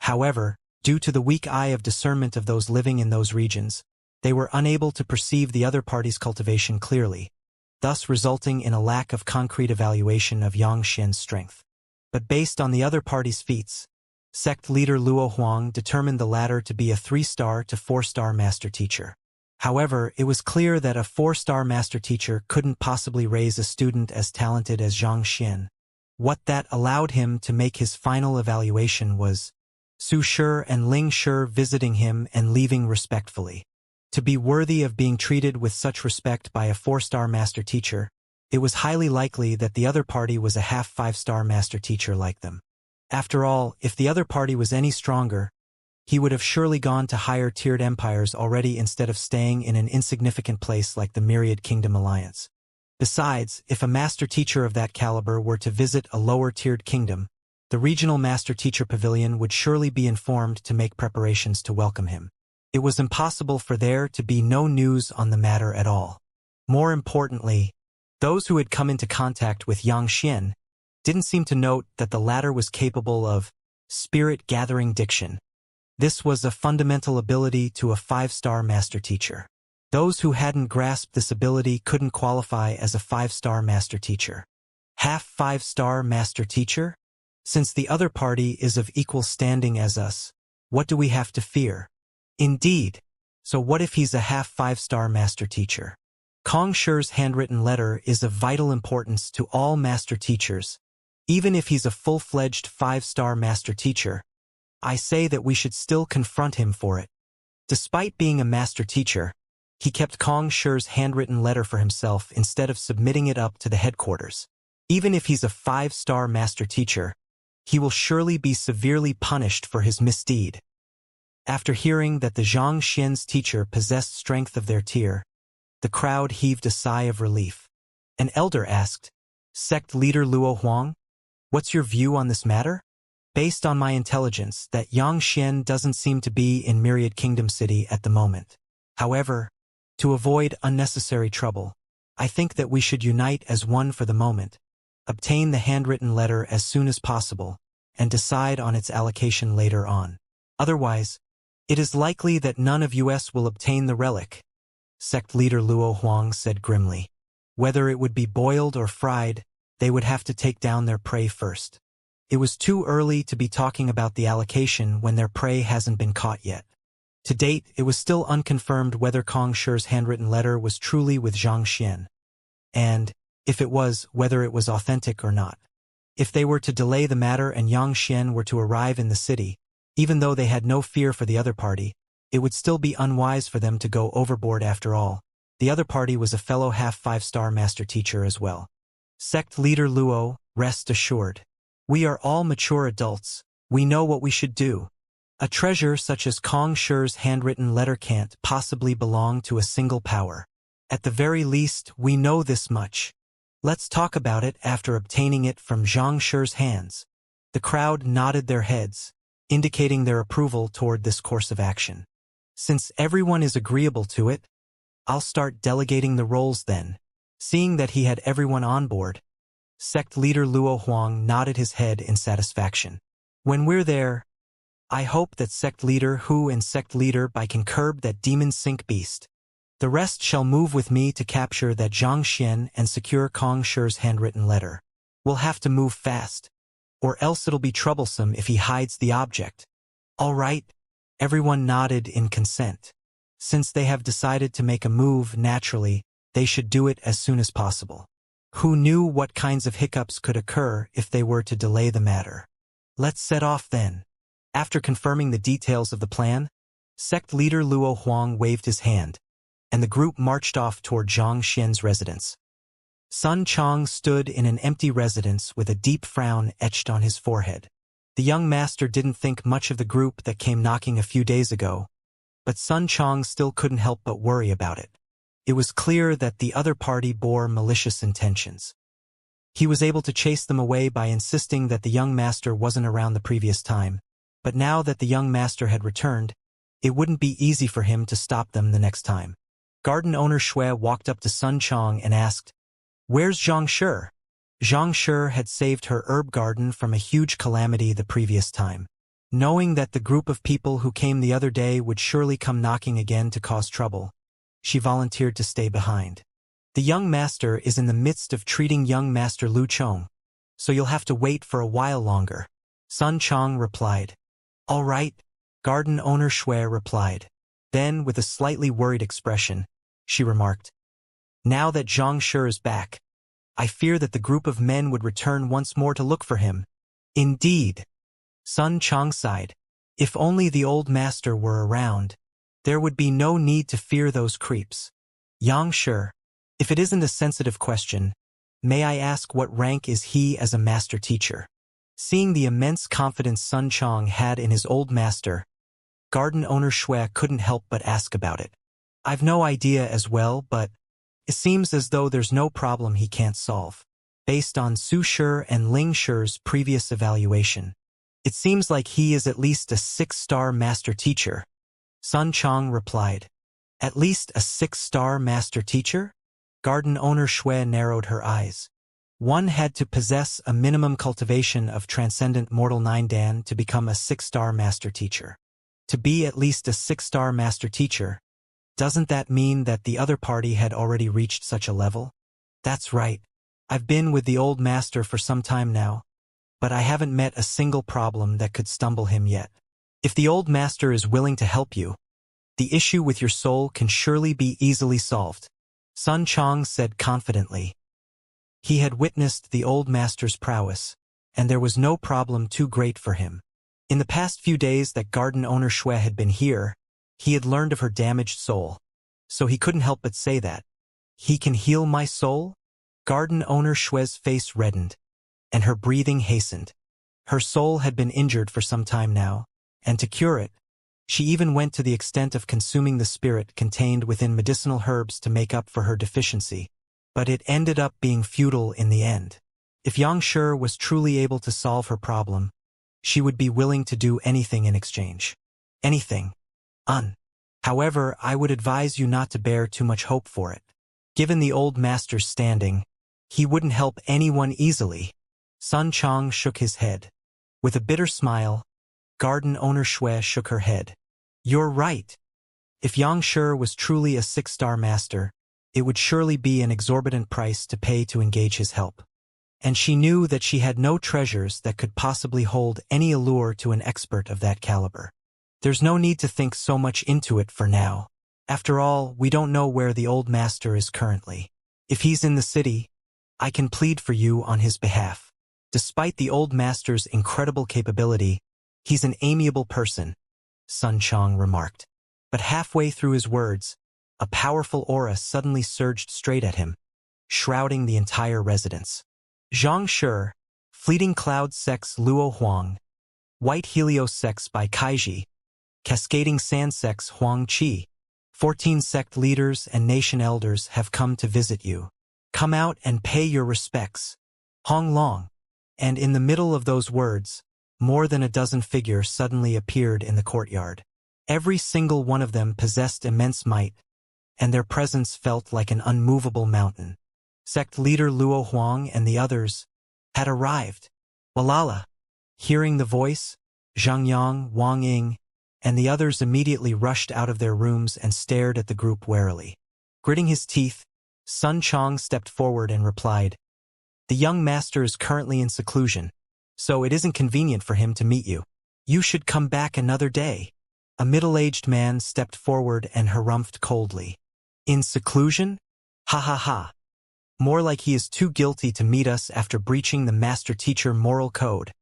However, due to the weak eye of discernment of those living in those regions, they were unable to perceive the other party's cultivation clearly, thus resulting in a lack of concrete evaluation of Xianxia's strength. But based on the other party's feats, sect leader Luo Huang determined the latter to be a 3-star to 4-star master teacher. However, it was clear that a 4-star master teacher couldn't possibly raise a student as talented as Xianxia. What that allowed him to make his final evaluation was Su Shi and Ling Shi visiting him and leaving respectfully. To be worthy of being treated with such respect by a 4-star master teacher, it was highly likely that the other party was a half 5-star master teacher like them. After all, if the other party was any stronger, he would have surely gone to higher-tiered empires already instead of staying in an insignificant place like the Myriad Kingdom Alliance. Besides, if a master teacher of that caliber were to visit a lower-tiered kingdom, the regional master teacher pavilion would surely be informed to make preparations to welcome him. It was impossible for there to be no news on the matter at all. More importantly, those who had come into contact with Xianxia didn't seem to note that the latter was capable of spirit-gathering diction. This was a fundamental ability to a 5-star master teacher. Those who hadn't grasped this ability couldn't qualify as a 5-star master teacher. Half 5-star master teacher? Since the other party is of equal standing as us, what do we have to fear? Indeed. So what if he's a half 5-star master teacher? Kong Shi's handwritten letter is of vital importance to all master teachers. Even if he's a full-fledged 5-star master teacher, I say that we should still confront him for it. Despite being a master teacher, he kept Kong Shi's handwritten letter for himself instead of submitting it up to the headquarters. Even if he's a 5-star master teacher, he will surely be severely punished for his misdeed. After hearing that the Xianxia's teacher possessed strength of their tier, the crowd heaved a sigh of relief. An elder asked, "Sect leader Luo Huang, what's your view on this matter?" Based on my intelligence, that Xianxia doesn't seem to be in Myriad Kingdom City at the moment. However, to avoid unnecessary trouble, I think that we should unite as one for the moment, obtain the handwritten letter as soon as possible, and decide on its allocation later on. Otherwise, it is likely that none of us will obtain the relic, Sect leader Luo Huang said grimly. Whether it would be boiled or fried, they would have to take down their prey first. It was too early to be talking about the allocation when their prey hasn't been caught yet. To date, it was still unconfirmed whether Kong Shi's handwritten letter was truly with Xianxia, and, if it was, whether it was authentic or not. If they were to delay the matter and Xianxia were to arrive in the city, even though they had no fear for the other party, it would still be unwise for them to go overboard after all. The other party was a fellow half 5-star master teacher as well. Sect leader Luo, rest assured. We are all mature adults. We know what we should do. A treasure such as Kong Shi's handwritten letter can't possibly belong to a single power. At the very least, we know this much. Let's talk about it after obtaining it from Zhang Shi's hands. The crowd nodded their heads, indicating their approval toward this course of action. Since everyone is agreeable to it, I'll start delegating the roles then. Seeing that he had everyone on board, Sect leader Luo Huang nodded his head in satisfaction. When we're there, I hope that Sect leader Hu and Sect leader Bai can curb that demon sink beast. The rest shall move with me to capture that Xianxia and secure Kong Shi's handwritten letter. We'll have to move fast, or else it'll be troublesome if he hides the object. All right, everyone nodded in consent. Since they have decided to make a move naturally, they should do it as soon as possible. Who knew what kinds of hiccups could occur if they were to delay the matter? Let's set off then. After confirming the details of the plan, Sect leader Luo Huang waved his hand, and the group marched off toward Zhang Xian's residence. Sun Chang stood in an empty residence with a deep frown etched on his forehead. The young master didn't think much of the group that came knocking a few days ago, but Sun Chang still couldn't help but worry about it. It was clear that the other party bore malicious intentions. He was able to chase them away by insisting that the young master wasn't around the previous time, but now that the young master had returned, it wouldn't be easy for him to stop them the next time. Garden owner Shui walked up to Sun Chang and asked, "Where's Zhang Shi?" Zhang Shi had saved her herb garden from a huge calamity the previous time. Knowing that the group of people who came the other day would surely come knocking again to cause trouble, she volunteered to stay behind. The young master is in the midst of treating young master Lu Chong, so you'll have to wait for a while longer, Sun Chang replied. All right, garden owner Shui replied. Then, with a slightly worried expression, she remarked, "Now that Zhang Shi is back, I fear that the group of men would return once more to look for him." Indeed, Sun Chang sighed. If only the old master were around, there would be no need to fear those creeps. Yang Shi, if it isn't a sensitive question, may I ask what rank is he as a master teacher? Seeing the immense confidence Sun Chang had in his old master, Garden owner Shui couldn't help but ask about it. I've no idea as well, but it seems as though there's no problem he can't solve. Based on Su Shi and Ling Shi's previous evaluation, it seems like he is at least a 6-star master teacher. Sun Chang replied. At least a 6-star master teacher? Garden owner Shui narrowed her eyes. One had to possess a minimum cultivation of transcendent mortal 9 Dan to become a 6-star master teacher. To be at least a 6-star master teacher, doesn't that mean that the other party had already reached such a level? That's right. I've been with the old master for some time now, but I haven't met a single problem that could stumble him yet. If the old master is willing to help you, the issue with your soul can surely be easily solved, Sun Chang said confidently. He had witnessed the old master's prowess, and there was no problem too great for him. In the past few days that garden owner Shui had been here, he had learned of her damaged soul, so he couldn't help but say that. He can heal my soul? Garden owner Shui's face reddened, and her breathing hastened. Her soul had been injured for some time now, and to cure it, she even went to the extent of consuming the spirit contained within medicinal herbs to make up for her deficiency. But it ended up being futile in the end. If Xianxia was truly able to solve her problem, she would be willing to do anything in exchange. Anything. However, I would advise you not to bear too much hope for it. Given the old master's standing, he wouldn't help anyone easily. Sun Chang shook his head. With a bitter smile, garden owner Shui shook her head. You're right. If Xianxia was truly a 6-star master, it would surely be an exorbitant price to pay to engage his help. And she knew that she had no treasures that could possibly hold any allure to an expert of that caliber. There's no need to think so much into it for now. After all, we don't know where the old master is currently. If he's in the city, I can plead for you on his behalf. Despite the old master's incredible capability, he's an amiable person, Sun Chang remarked. But halfway through his words, a powerful aura suddenly surged straight at him, shrouding the entire residence. Xianxia, Fleeting Cloud Sex Luo Huang, White Helios Sex by Kaiji, Cascading Sand Sex Huang Qi, 14 sect leaders and nation elders have come to visit you. Come out and pay your respects. Hong Long. And in the middle of those words, more than a dozen figures suddenly appeared in the courtyard. Every single one of them possessed immense might, and their presence felt like an unmovable mountain. Sect leader Luo Huang and the others had arrived. Walala. Hearing the voice, Zhang Yang, Wang Ying, and the others immediately rushed out of their rooms and stared at the group warily. Gritting his teeth, Sun Chang stepped forward and replied, The young master is currently in seclusion, so it isn't convenient for him to meet you. You should come back another day. A middle-aged man stepped forward and harumphed coldly. In seclusion? Ha ha ha. More like he is too guilty to meet us after breaching the master-teacher moral code.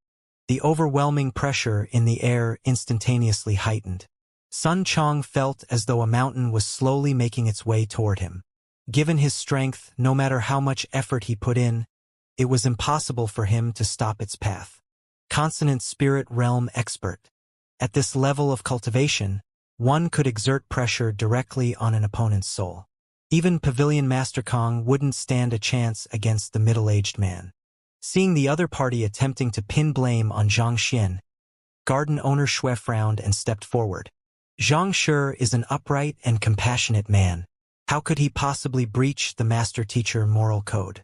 The overwhelming pressure in the air instantaneously heightened. Sun Chang felt as though a mountain was slowly making its way toward him. Given his strength, no matter how much effort he put in, it was impossible for him to stop its path. Consonant spirit realm expert. At this level of cultivation, one could exert pressure directly on an opponent's soul. Even Pavilion Master Kong wouldn't stand a chance against the middle-aged man. Seeing the other party attempting to pin blame on Zhang Xian, garden owner Shui frowned and stepped forward. Zhang Shi is an upright and compassionate man. How could he possibly breach the master-teacher moral code?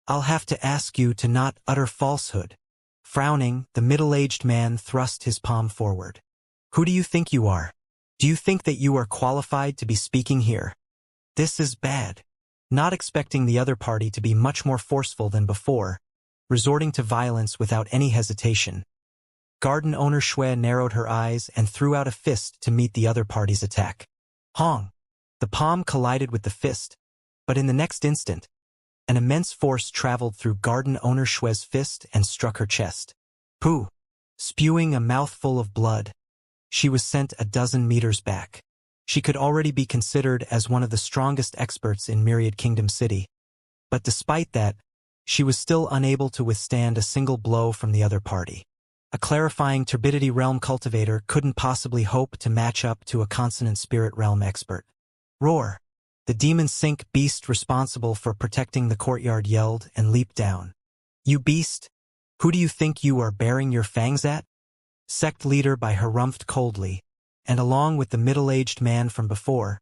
I'll have to ask you to not utter falsehood. Frowning, the middle-aged man thrust his palm forward. Who do you think you are? Do you think that you are qualified to be speaking here? This is bad. Not expecting the other party to be much more forceful than before, resorting to violence without any hesitation, garden owner Shui narrowed her eyes and threw out a fist to meet the other party's attack. Hong! The palm collided with the fist, but in the next instant, an immense force traveled through garden owner Shui's fist and struck her chest. Pooh! Spewing a mouthful of blood, she was sent a dozen meters back. She could already be considered as one of the strongest experts in Myriad Kingdom City, but despite that, she was still unable to withstand a single blow from the other party. A clarifying turbidity realm cultivator couldn't possibly hope to match up to a consonant spirit realm expert. Roar! The demon sync beast responsible for protecting the courtyard yelled and leaped down. You beast! Who do you think you are baring your fangs at? Sect leader by harumphed coldly, and along with the middle-aged man from before,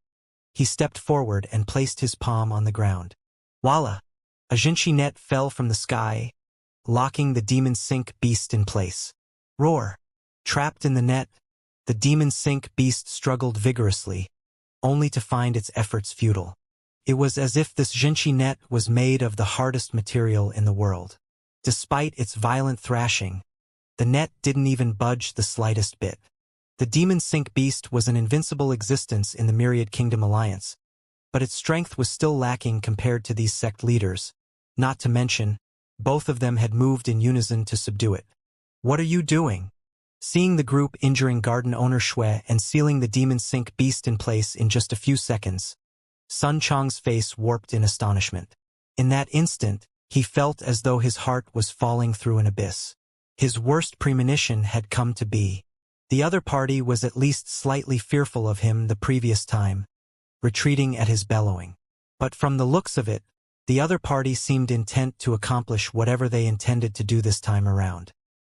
he stepped forward and placed his palm on the ground. Voila! A Xianxia net fell from the sky, locking the demon sync beast in place. Roar! Trapped in the net, the demon sync beast struggled vigorously, only to find its efforts futile. It was as if this Xianxia net was made of the hardest material in the world. Despite its violent thrashing, the net didn't even budge the slightest bit. The demon sync beast was an invincible existence in the Myriad Kingdom Alliance, but its strength was still lacking compared to these sect leaders, not to mention, both of them had moved in unison to subdue it. What are you doing? Seeing the group injuring garden owner Shui and sealing the demon sync beast in place in just a few seconds, Sun Chang's face warped in astonishment. In that instant, he felt as though his heart was falling through an abyss. His worst premonition had come to be. The other party was at least slightly fearful of him the previous time, retreating at his bellowing. But from the looks of it, the other party seemed intent to accomplish whatever they intended to do this time around.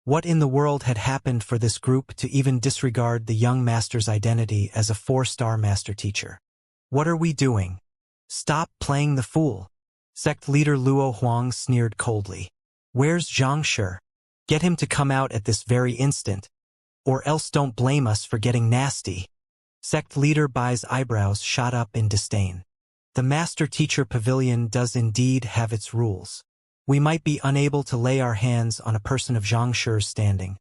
What in the world had happened for this group to even disregard the young master's identity as a 4-star master teacher? What are we doing? Stop playing the fool. Sect leader Luo Huang sneered coldly. Where's Xianxia? Get him to come out at this very instant, or else don't blame us for getting nasty. Sect leader Bai's eyebrows shot up in disdain. The master teacher pavilion does indeed have its rules. We might be unable to lay our hands on a person of Xianxia's standing.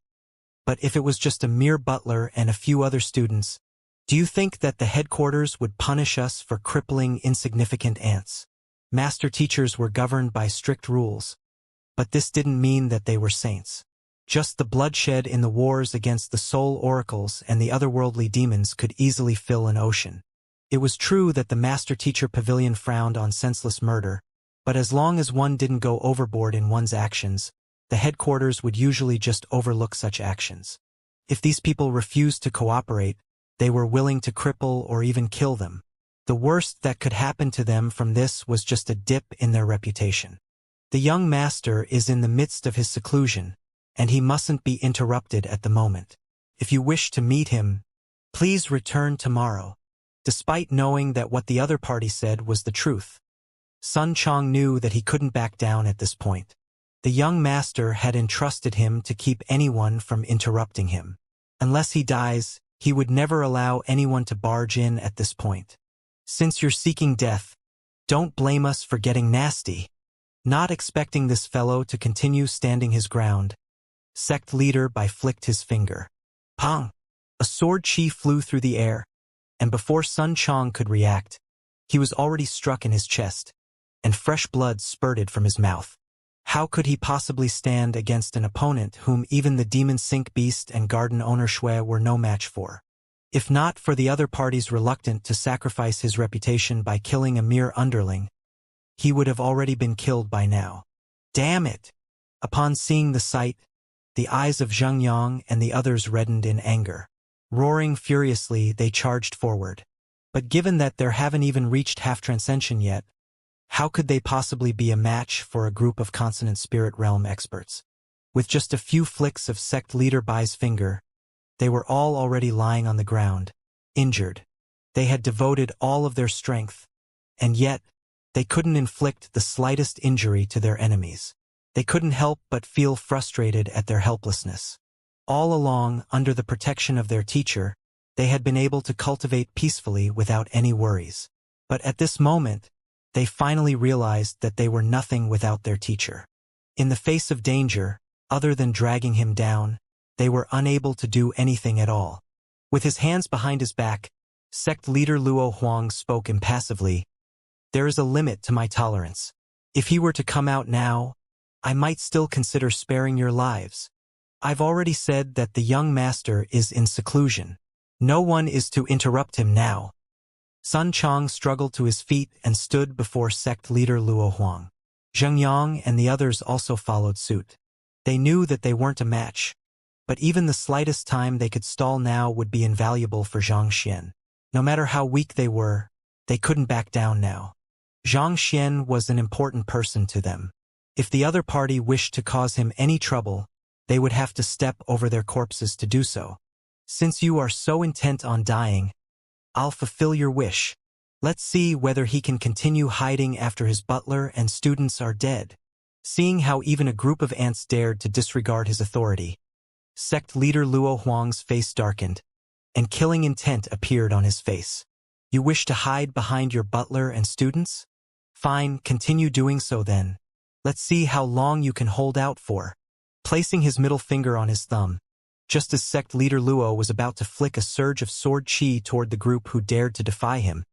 But if it was just a mere butler and a few other students, do you think that the headquarters would punish us for crippling insignificant ants? Master teachers were governed by strict rules, but this didn't mean that they were saints. Just the bloodshed in the wars against the soul oracles and the otherworldly demons could easily fill an ocean. It was true that the master teacher pavilion frowned on senseless murder, but as long as one didn't go overboard in one's actions, the headquarters would usually just overlook such actions. If these people refused to cooperate, they were willing to cripple or even kill them. The worst that could happen to them from this was just a dip in their reputation. The young master is in the midst of his seclusion, and he mustn't be interrupted at the moment. If you wish to meet him, please return tomorrow. Despite knowing that what the other party said was the truth, Sun Chang knew that he couldn't back down at this point. The young master had entrusted him to keep anyone from interrupting him. Unless he dies, he would never allow anyone to barge in at this point. Since you're seeking death, don't blame us for getting nasty. Not expecting this fellow to continue standing his ground, sect leader Bai flicked his finger. Pong! A sword chi flew through the air, and before Sun Chang could react, he was already struck in his chest, and fresh blood spurted from his mouth. How could he possibly stand against an opponent whom even the demon sink beast and garden owner Shui were no match for? If not for the other parties reluctant to sacrifice his reputation by killing a mere underling, he would have already been killed by now. Damn it! Upon seeing the sight, the eyes of Zheng Yang and the others reddened in anger. Roaring furiously, they charged forward. But given that they haven't even reached half-transcension yet, how could they possibly be a match for a group of consonant spirit realm experts? With just a few flicks of sect leader Bai's finger, they were all already lying on the ground, injured. They had devoted all of their strength, and yet, they couldn't inflict the slightest injury to their enemies. They couldn't help but feel frustrated at their helplessness. All along, under the protection of their teacher, they had been able to cultivate peacefully without any worries. But at this moment, they finally realized that they were nothing without their teacher. In the face of danger, other than dragging him down, they were unable to do anything at all. With his hands behind his back, sect leader Luo Huang spoke impassively. There is a limit to my tolerance. If he were to come out now, I might still consider sparing your lives. I've already said that the young master is in seclusion. No one is to interrupt him now. Sun Chang struggled to his feet and stood before sect leader Luo Huang. Zheng Yang and the others also followed suit. They knew that they weren't a match, but even the slightest time they could stall now would be invaluable for Xianxia. No matter how weak they were, they couldn't back down now. Xianxia was an important person to them. If the other party wished to cause him any trouble, they would have to step over their corpses to do so. Since you are so intent on dying, I'll fulfill your wish. Let's see whether he can continue hiding after his butler and students are dead. Seeing how even a group of ants dared to disregard his authority, sect leader Luo Huang's face darkened, and killing intent appeared on his face. You wish to hide behind your butler and students? Fine, continue doing so then. Let's see how long you can hold out for. Placing his middle finger on his thumb, just as sect leader Luo was about to flick a surge of sword chi toward the group who dared to defy him,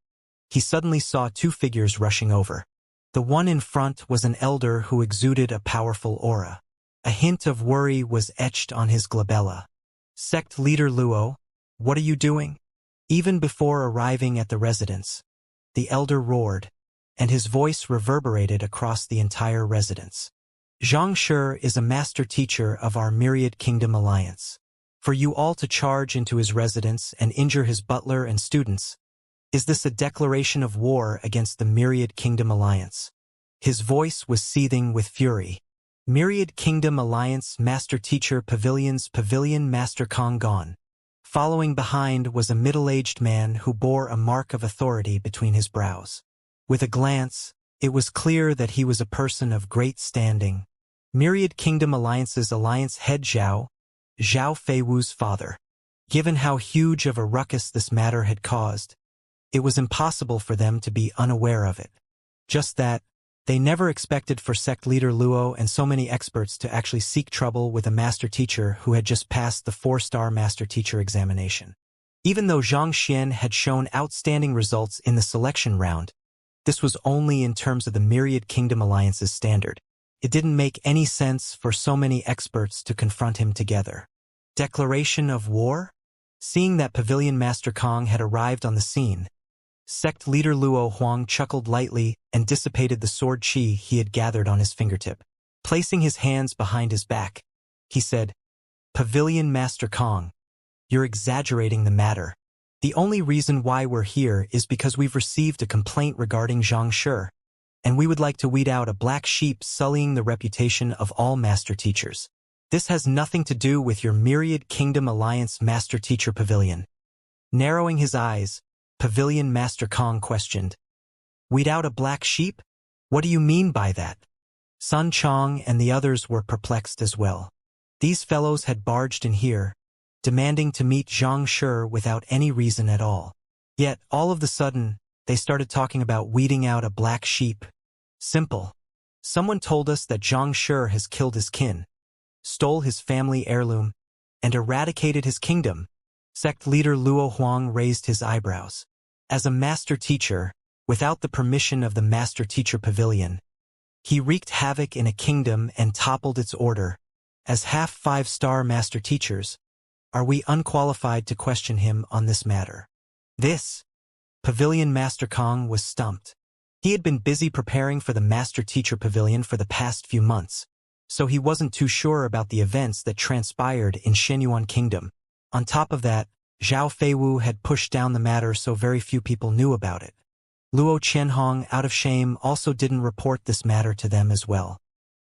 he suddenly saw two figures rushing over. The one in front was an elder who exuded a powerful aura. A hint of worry was etched on his glabella. Sect leader Luo, what are you doing? Even before arriving at the residence, the elder roared, and his voice reverberated across the entire residence. Xianxia is a master teacher of our Myriad Kingdom Alliance. For you all to charge into his residence and injure his butler and students, is this a declaration of war against the Myriad Kingdom Alliance? His voice was seething with fury. Myriad Kingdom Alliance Master Teacher Pavilion's Pavilion Master Kong gone. Following behind was a middle-aged man who bore a mark of authority between his brows. With a glance, it was clear that he was a person of great standing. Myriad Kingdom Alliance's alliance head Zhao Feiwu's father. Given how huge of a ruckus this matter had caused, it was impossible for them to be unaware of it. Just that, they never expected for sect leader Luo and so many experts to actually seek trouble with a master teacher who had just passed the 4-star master teacher examination. Even though Xianxia had shown outstanding results in the selection round, this was only in terms of the Myriad Kingdom Alliance's standard. It didn't make any sense for so many experts to confront him together. Declaration of war? Seeing that Pavilion Master Kong had arrived on the scene, sect leader Luo Huang chuckled lightly and dissipated the sword chi he had gathered on his fingertip. Placing his hands behind his back, he said, Pavilion Master Kong, you're exaggerating the matter. The only reason why we're here is because we've received a complaint regarding Xianxia, and we would like to weed out a black sheep sullying the reputation of all master teachers. This has nothing to do with your Myriad Kingdom Alliance Master Teacher Pavilion. Narrowing his eyes, Pavilion Master Kong questioned, Weed out a black sheep? What do you mean by that? Sun Chong and the others were perplexed as well. These fellows had barged in here, demanding to meet Xianxia without any reason at all. Yet, all of a sudden, they started talking about weeding out a black sheep. Simple. Someone told us that Xianxia has killed his kin, stole his family heirloom, and eradicated his kingdom. Sect leader Luo Huang raised his eyebrows. As a master teacher, without the permission of the Master Teacher Pavilion, he wreaked havoc in a kingdom and toppled its order. As half 5-star master teachers, are we unqualified to question him on this matter? This Pavilion Master Kong was stumped. He had been busy preparing for the Master Teacher Pavilion for the past few months, so he wasn't too sure about the events that transpired in Shenyuan Kingdom. On top of that, Zhao Feiwu had pushed down the matter so very few people knew about it. Luo Qianhong, out of shame, also didn't report this matter to them as well.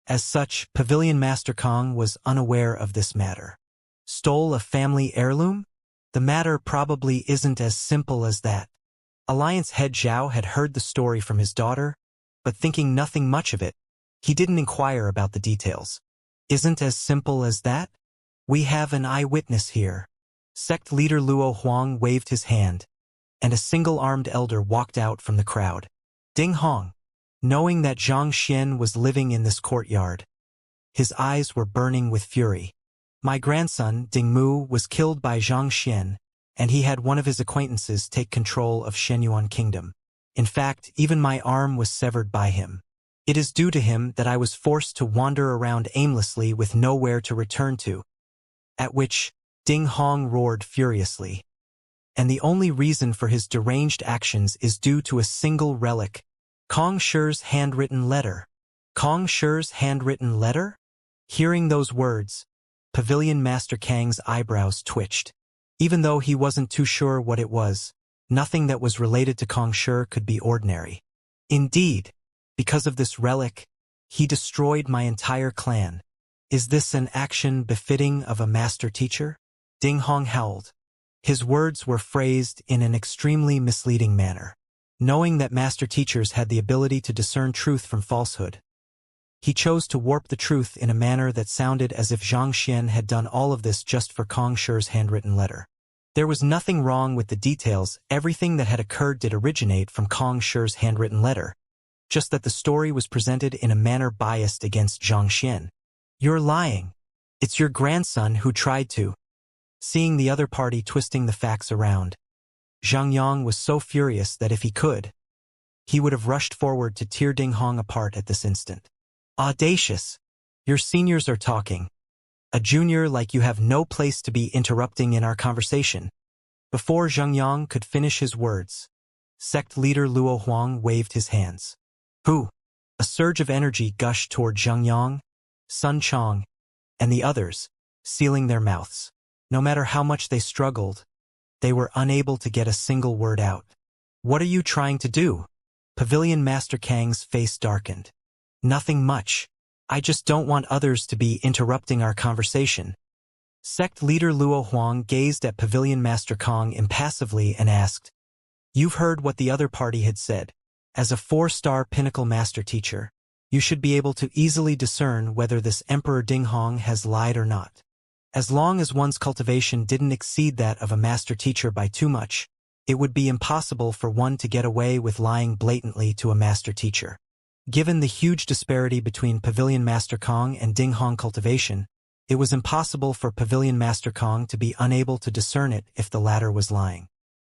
As such, Pavilion Master Kong was unaware of this matter. Stole a family heirloom? The matter probably isn't as simple as that. Alliance head Zhao had heard the story from his daughter, but thinking nothing much of it, he didn't inquire about the details. Isn't as simple as that? We have an eyewitness here. Sect leader Luo Huang waved his hand, and a single-armed elder walked out from the crowd. Ding Hong, knowing that Xianxia was living in this courtyard, his eyes were burning with fury. My grandson, Ding Mu, was killed by Xianxia, and he had one of his acquaintances take control of Shenyuan Kingdom. In fact, even my arm was severed by him. It is due to him that I was forced to wander around aimlessly with nowhere to return to. At which, Ding Hong roared furiously. And the only reason for his deranged actions is due to a single relic, Kong Shi's handwritten letter. Kong Shi's handwritten letter? Hearing those words, Pavilion Master Kang's eyebrows twitched. Even though he wasn't too sure what it was, nothing that was related to Kong Shi could be ordinary. Indeed, because of this relic, he destroyed my entire clan. Is this an action befitting of a master teacher? Ding Hong howled. His words were phrased in an extremely misleading manner. Knowing that master teachers had the ability to discern truth from falsehood, he chose to warp the truth in a manner that sounded as if Xianxia had done all of this just for Kong Shi's handwritten letter. There was nothing wrong with the details. Everything that had occurred did originate from Kong Shi's handwritten letter, just that the story was presented in a manner biased against Xianxia. You're lying. It's your grandson who tried to. Seeing the other party twisting the facts around, Zhang Yang was so furious that if he could, he would have rushed forward to tear Ding Hong apart at this instant. Audacious! Your seniors are talking. A junior like you have no place to be interrupting in our conversation. Before Zhang Yang could finish his words, sect leader Luo Huang waved his hands. Who? A surge of energy gushed toward Zhang Yang, Sun Chong, and the others, sealing their mouths. No matter how much they struggled, they were unable to get a single word out. What are you trying to do? Pavilion Master Kang's face darkened. Nothing much. I just don't want others to be interrupting our conversation. Sect leader Luo Huang gazed at Pavilion Master Kang impassively and asked, You've heard what the other party had said. As a 4-star pinnacle master teacher, you should be able to easily discern whether this Emperor Ding Hong has lied or not. As long as one's cultivation didn't exceed that of a master teacher by too much, it would be impossible for one to get away with lying blatantly to a master teacher. Given the huge disparity between Pavilion Master Kang and Ding Hong cultivation, it was impossible for Pavilion Master Kang to be unable to discern it if the latter was lying.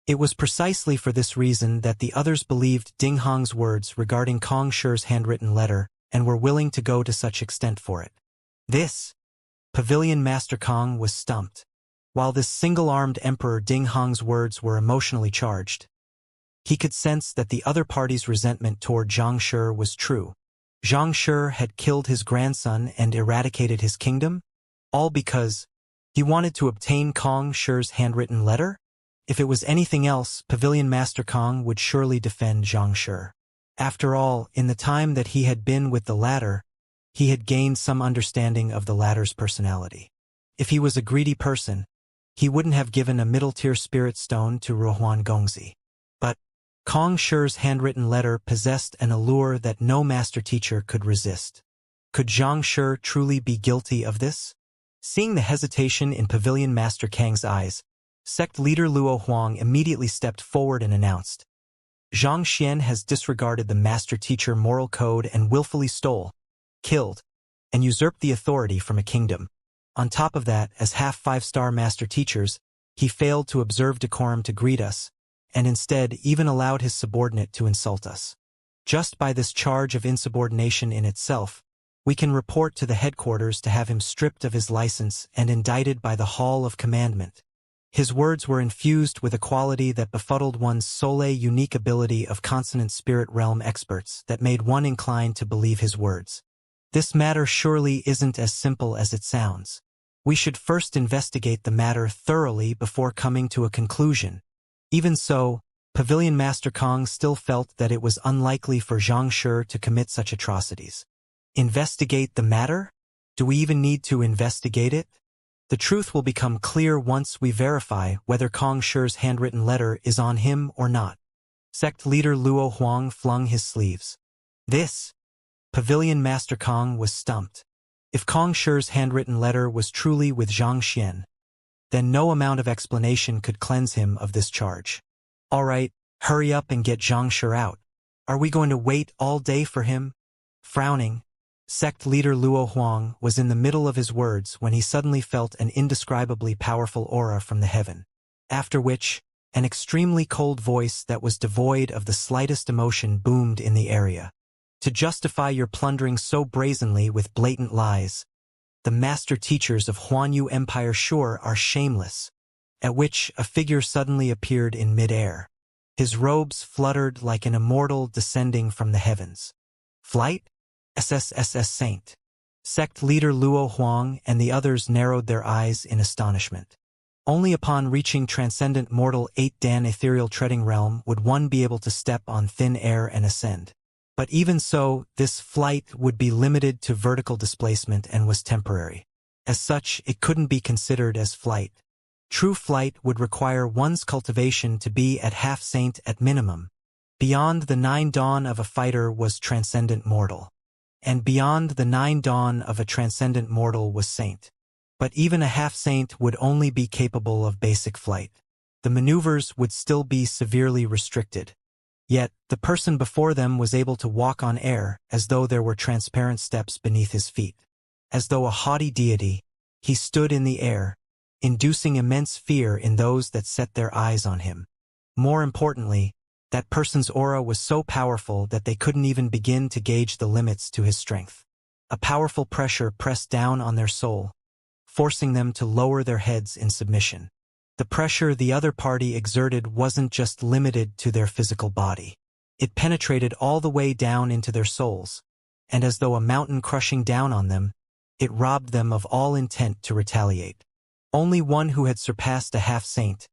It was precisely for this reason that the others believed Ding Hong's words regarding Kong Shi's handwritten letter and were willing to go to such extent for it. This Pavilion Master Kang was stumped. While this single-armed Emperor Ding Hong's words were emotionally charged, he could sense that the other party's resentment toward Zhang Shi was true. Zhang Shi had killed his grandson and eradicated his kingdom, all because he wanted to obtain Kong Shi's handwritten letter? If it was anything else, Pavilion Master Kang would surely defend Zhang Shi. After all, in the time that he had been with the latter, he had gained some understanding of the latter's personality. If he was a greedy person, he wouldn't have given a middle-tier spirit stone to Ruohuan Gongzi. But Kong Shi's handwritten letter possessed an allure that no master teacher could resist. Could Zhang Shi truly be guilty of this? Seeing the hesitation in Pavilion Master Kang's eyes, sect leader Luo Huang immediately stepped forward and announced, Xianxia has disregarded the master teacher moral code and willfully stole, killed, and usurped the authority from a kingdom. On top of that, as half 5-star master teachers, he failed to observe decorum to greet us, and instead even allowed his subordinate to insult us. Just by this charge of insubordination in itself, we can report to the headquarters to have him stripped of his license and indicted by the Hall of Commandment. His words were infused with a quality that befuddled one's sole unique ability of consonant spirit realm experts that made one inclined to believe his words. This matter surely isn't as simple as it sounds. We should first investigate the matter thoroughly before coming to a conclusion. Even so, Pavilion Master Kang still felt that it was unlikely for Zhang Shi to commit such atrocities. Investigate the matter? Do we even need to investigate it? The truth will become clear once we verify whether Kong Shi's handwritten letter is on him or not. Sect leader Luo Huang flung his sleeves. This Pavilion Master Kang was stumped. If Kong Shi's handwritten letter was truly with Xianxia, then no amount of explanation could cleanse him of this charge. All right, hurry up and get Zhang Shi out. Are we going to wait all day for him? Frowning, sect leader Luo Huang was in the middle of his words when he suddenly felt an indescribably powerful aura from the heaven. After which, an extremely cold voice that was devoid of the slightest emotion boomed in the area. To justify your plundering so brazenly with blatant lies, the master teachers of Huanyu Empire sure are shameless. At which a figure suddenly appeared in mid-air. His robes fluttered like an immortal descending from the heavens. Flight? SSSS Saint. Sect leader Luo Huang and the others narrowed their eyes in astonishment. Only upon reaching transcendent mortal 8 Dan ethereal treading realm would one be able to step on thin air and ascend. But even so, this flight would be limited to vertical displacement and was temporary. As such, it couldn't be considered as flight. True flight would require one's cultivation to be at half-saint at minimum. Beyond the 9 dawn of a fighter was transcendent mortal. And beyond the 9 dawn of a transcendent mortal was saint. But even a half-saint would only be capable of basic flight. The maneuvers would still be severely restricted. Yet, the person before them was able to walk on air as though there were transparent steps beneath his feet. As though a haughty deity, he stood in the air, inducing immense fear in those that set their eyes on him. More importantly, that person's aura was so powerful that they couldn't even begin to gauge the limits to his strength. A powerful pressure pressed down on their soul, forcing them to lower their heads in submission. The pressure the other party exerted wasn't just limited to their physical body. It penetrated all the way down into their souls, and as though a mountain crushing down on them, it robbed them of all intent to retaliate. Only one who had surpassed a half-saint,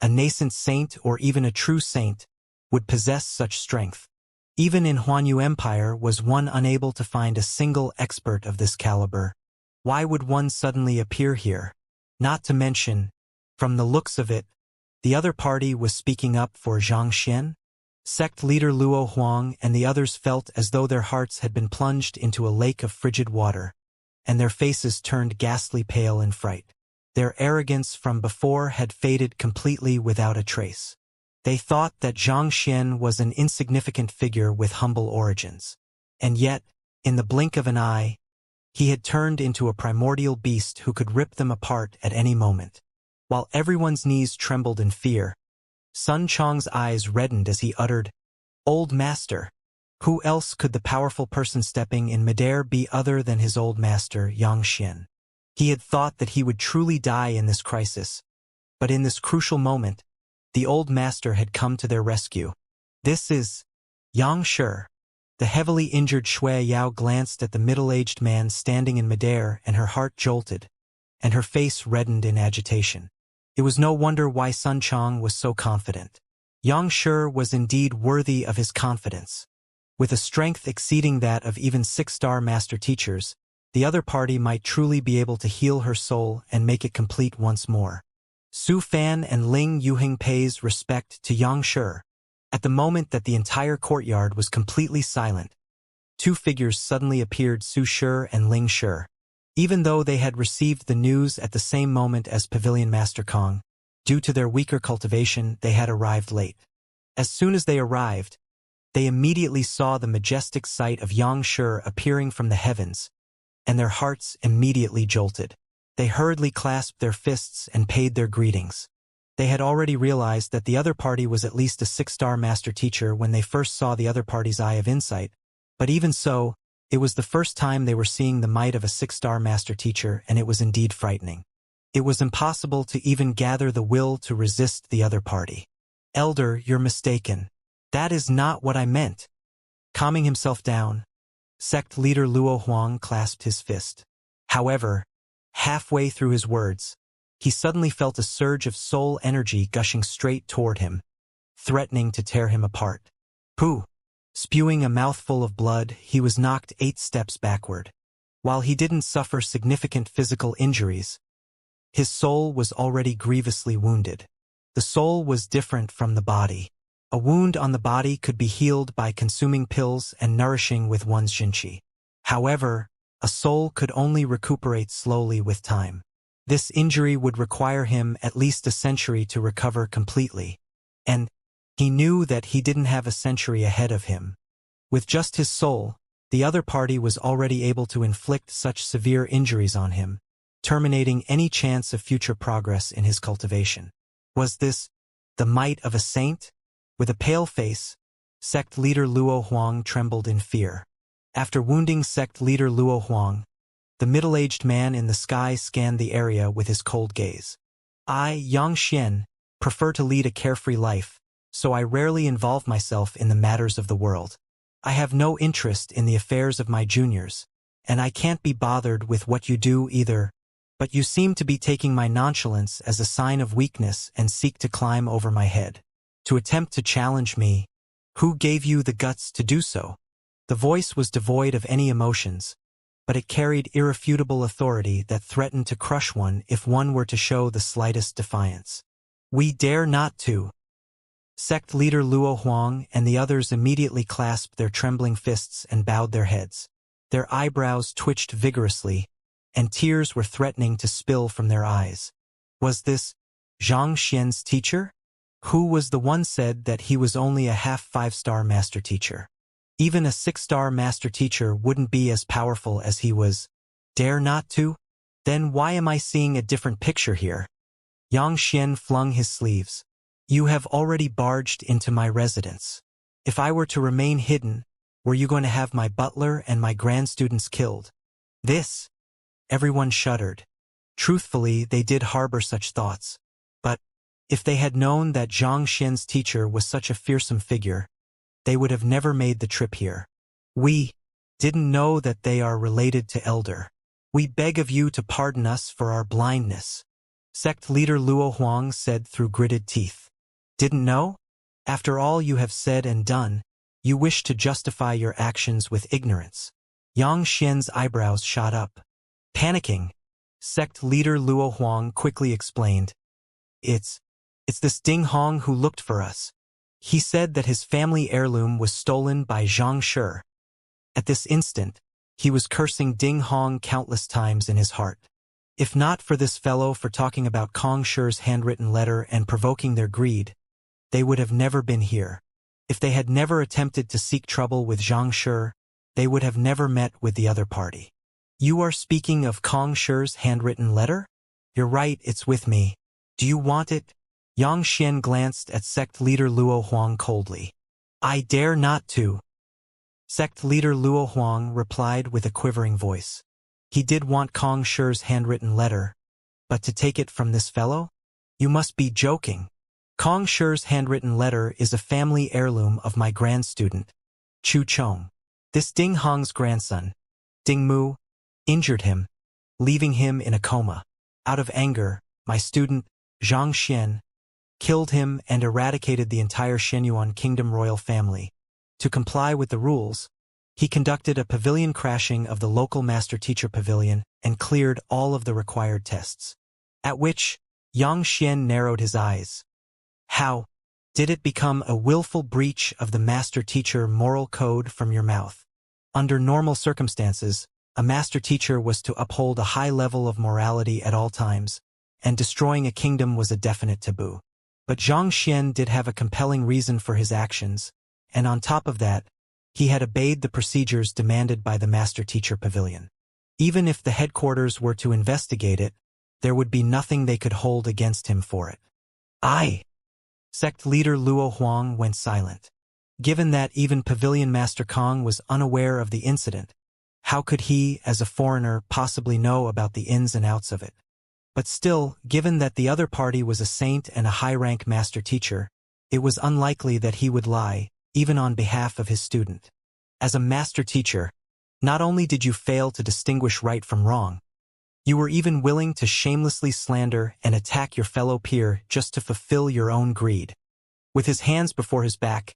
a nascent saint or even a true saint, would possess such strength. Even in Huanyu Empire was one unable to find a single expert of this caliber. Why would one suddenly appear here? Not to mention, from the looks of it, the other party was speaking up for Xianxia? Sect leader Luo Huang and the others felt as though their hearts had been plunged into a lake of frigid water, and their faces turned ghastly pale in fright. Their arrogance from before had faded completely without a trace. They thought that Xianxia was an insignificant figure with humble origins. And yet, in the blink of an eye, he had turned into a primordial beast who could rip them apart at any moment. While everyone's knees trembled in fear, Sun Chong's eyes reddened as he uttered, "Old Master." Who else could the powerful person stepping in midair be other than his old master, Xianxia? He had thought that he would truly die in this crisis, but in this crucial moment, the old master had come to their rescue. "This is Xianxia." The heavily injured Shui Yao glanced at the middle-aged man standing in midair, and her heart jolted, and her face reddened in agitation. It was no wonder why Sun Chong was so confident. Xianxia was indeed worthy of his confidence. With a strength exceeding that of even 6-star master teachers, the other party might truly be able to heal her soul and make it complete once more. Su Fan and Ling Yuhing pays respect to Xianxia. At the moment that the entire courtyard was completely silent, 2 figures suddenly appeared: Su Shi and Ling Shi. Even though they had received the news at the same moment as Pavilion Master Kong, due to their weaker cultivation, they had arrived late. As soon as they arrived, they immediately saw the majestic sight of Xianxia appearing from the heavens, and their hearts immediately jolted. They hurriedly clasped their fists and paid their greetings. They had already realized that the other party was at least a 6-star master teacher when they first saw the other party's eye of insight, but even so, it was the first time they were seeing the might of a 6-star master teacher, and it was indeed frightening. It was impossible to even gather the will to resist the other party. "Elder, you're mistaken. That is not what I meant." Calming himself down, sect leader Luo Huang clasped his fist. However, halfway through his words, he suddenly felt a surge of soul energy gushing straight toward him, threatening to tear him apart. Pooh! Spewing a mouthful of blood, he was knocked 8 steps backward. While he didn't suffer significant physical injuries, his soul was already grievously wounded. The soul was different from the body. A wound on the body could be healed by consuming pills and nourishing with one's xinqi. However, a soul could only recuperate slowly with time. This injury would require him at least a century to recover completely, and he knew that he didn't have a century ahead of him. With just his soul, the other party was already able to inflict such severe injuries on him, terminating any chance of future progress in his cultivation. Was this the might of a saint? With a pale face, sect leader Luo Huang trembled in fear. After wounding sect leader Luo Huang, the middle-aged man in the sky scanned the area with his cold gaze. "I, Xianxia, prefer to lead a carefree life, so I rarely involve myself in the matters of the world. I have no interest in the affairs of my juniors, and I can't be bothered with what you do either, but you seem to be taking my nonchalance as a sign of weakness and seek to climb over my head. To attempt to challenge me. Who gave you the guts to do so? The voice was devoid of any emotions, but it carried irrefutable authority that threatened to crush one if one were to show the slightest defiance. We dare not to. Sect leader Luo Huang and the others immediately clasped their trembling fists and bowed their heads. Their eyebrows twitched vigorously, and tears were threatening to spill from their eyes. Was this Xianxia's teacher? Who was the one said that he was only a half five-star master teacher? Even a six-star master teacher wouldn't be as powerful as he was. Dare not to? Then why am I seeing a different picture here? Xianxia flung his sleeves. You have already barged into my residence. If I were to remain hidden, were you going to have my butler and my grand students killed? This? Everyone shuddered. Truthfully, they did harbor such thoughts. But if they had known that Xianxia's teacher was such a fearsome figure, they would have never made the trip here. We didn't know that they are related to Elder. We beg of you to pardon us for our blindness. Sect leader Luo Huang said through gritted teeth. Didn't know? After all you have said and done, you wish to justify your actions with ignorance. Xianxia's eyebrows shot up. Panicking, sect leader Luo Huang quickly explained. It's this Ding Hong who looked for us. He said that his family heirloom was stolen by Zhang Shi. At this instant, he was cursing Ding Hong countless times in his heart. If not for this fellow for talking about Kong Shi's handwritten letter and provoking their greed, they would have never been here. If they had never attempted to seek trouble with Zhang Shi, they would have never met with the other party. You are speaking of Kong Shi's handwritten letter? You're right, it's with me. Do you want it? Xianxia glanced at sect leader Luo Huang coldly. I dare not to. Sect leader Luo Huang replied with a quivering voice. He did want Kong Shi's handwritten letter, but to take it from this fellow? You must be joking. Kong Shi's handwritten letter is a family heirloom of my grand student, Chu Chong. This Ding Hong's grandson, Ding Mu, injured him, leaving him in a coma. Out of anger, my student, Zhang Xian, killed him and eradicated the entire Shenyuan kingdom royal family. To comply with the rules, he conducted a pavilion crashing of the local master-teacher pavilion and cleared all of the required tests. At which, Xianxia narrowed his eyes. How did it become a willful breach of the master-teacher moral code from your mouth? Under normal circumstances, a master-teacher was to uphold a high level of morality at all times, and destroying a kingdom was a definite taboo. But Zhang Xian did have a compelling reason for his actions, and on top of that, he had obeyed the procedures demanded by the master-teacher pavilion. Even if the headquarters were to investigate it, there would be nothing they could hold against him for it. Sect leader Luo Huang went silent. Given that even Pavilion Master Kong was unaware of the incident, how could he, as a foreigner, possibly know about the ins and outs of it? But still, given that the other party was a saint and a high-rank master teacher, it was unlikely that he would lie, even on behalf of his student. As a master teacher, not only did you fail to distinguish right from wrong, you were even willing to shamelessly slander and attack your fellow peer just to fulfill your own greed. With his hands before his back,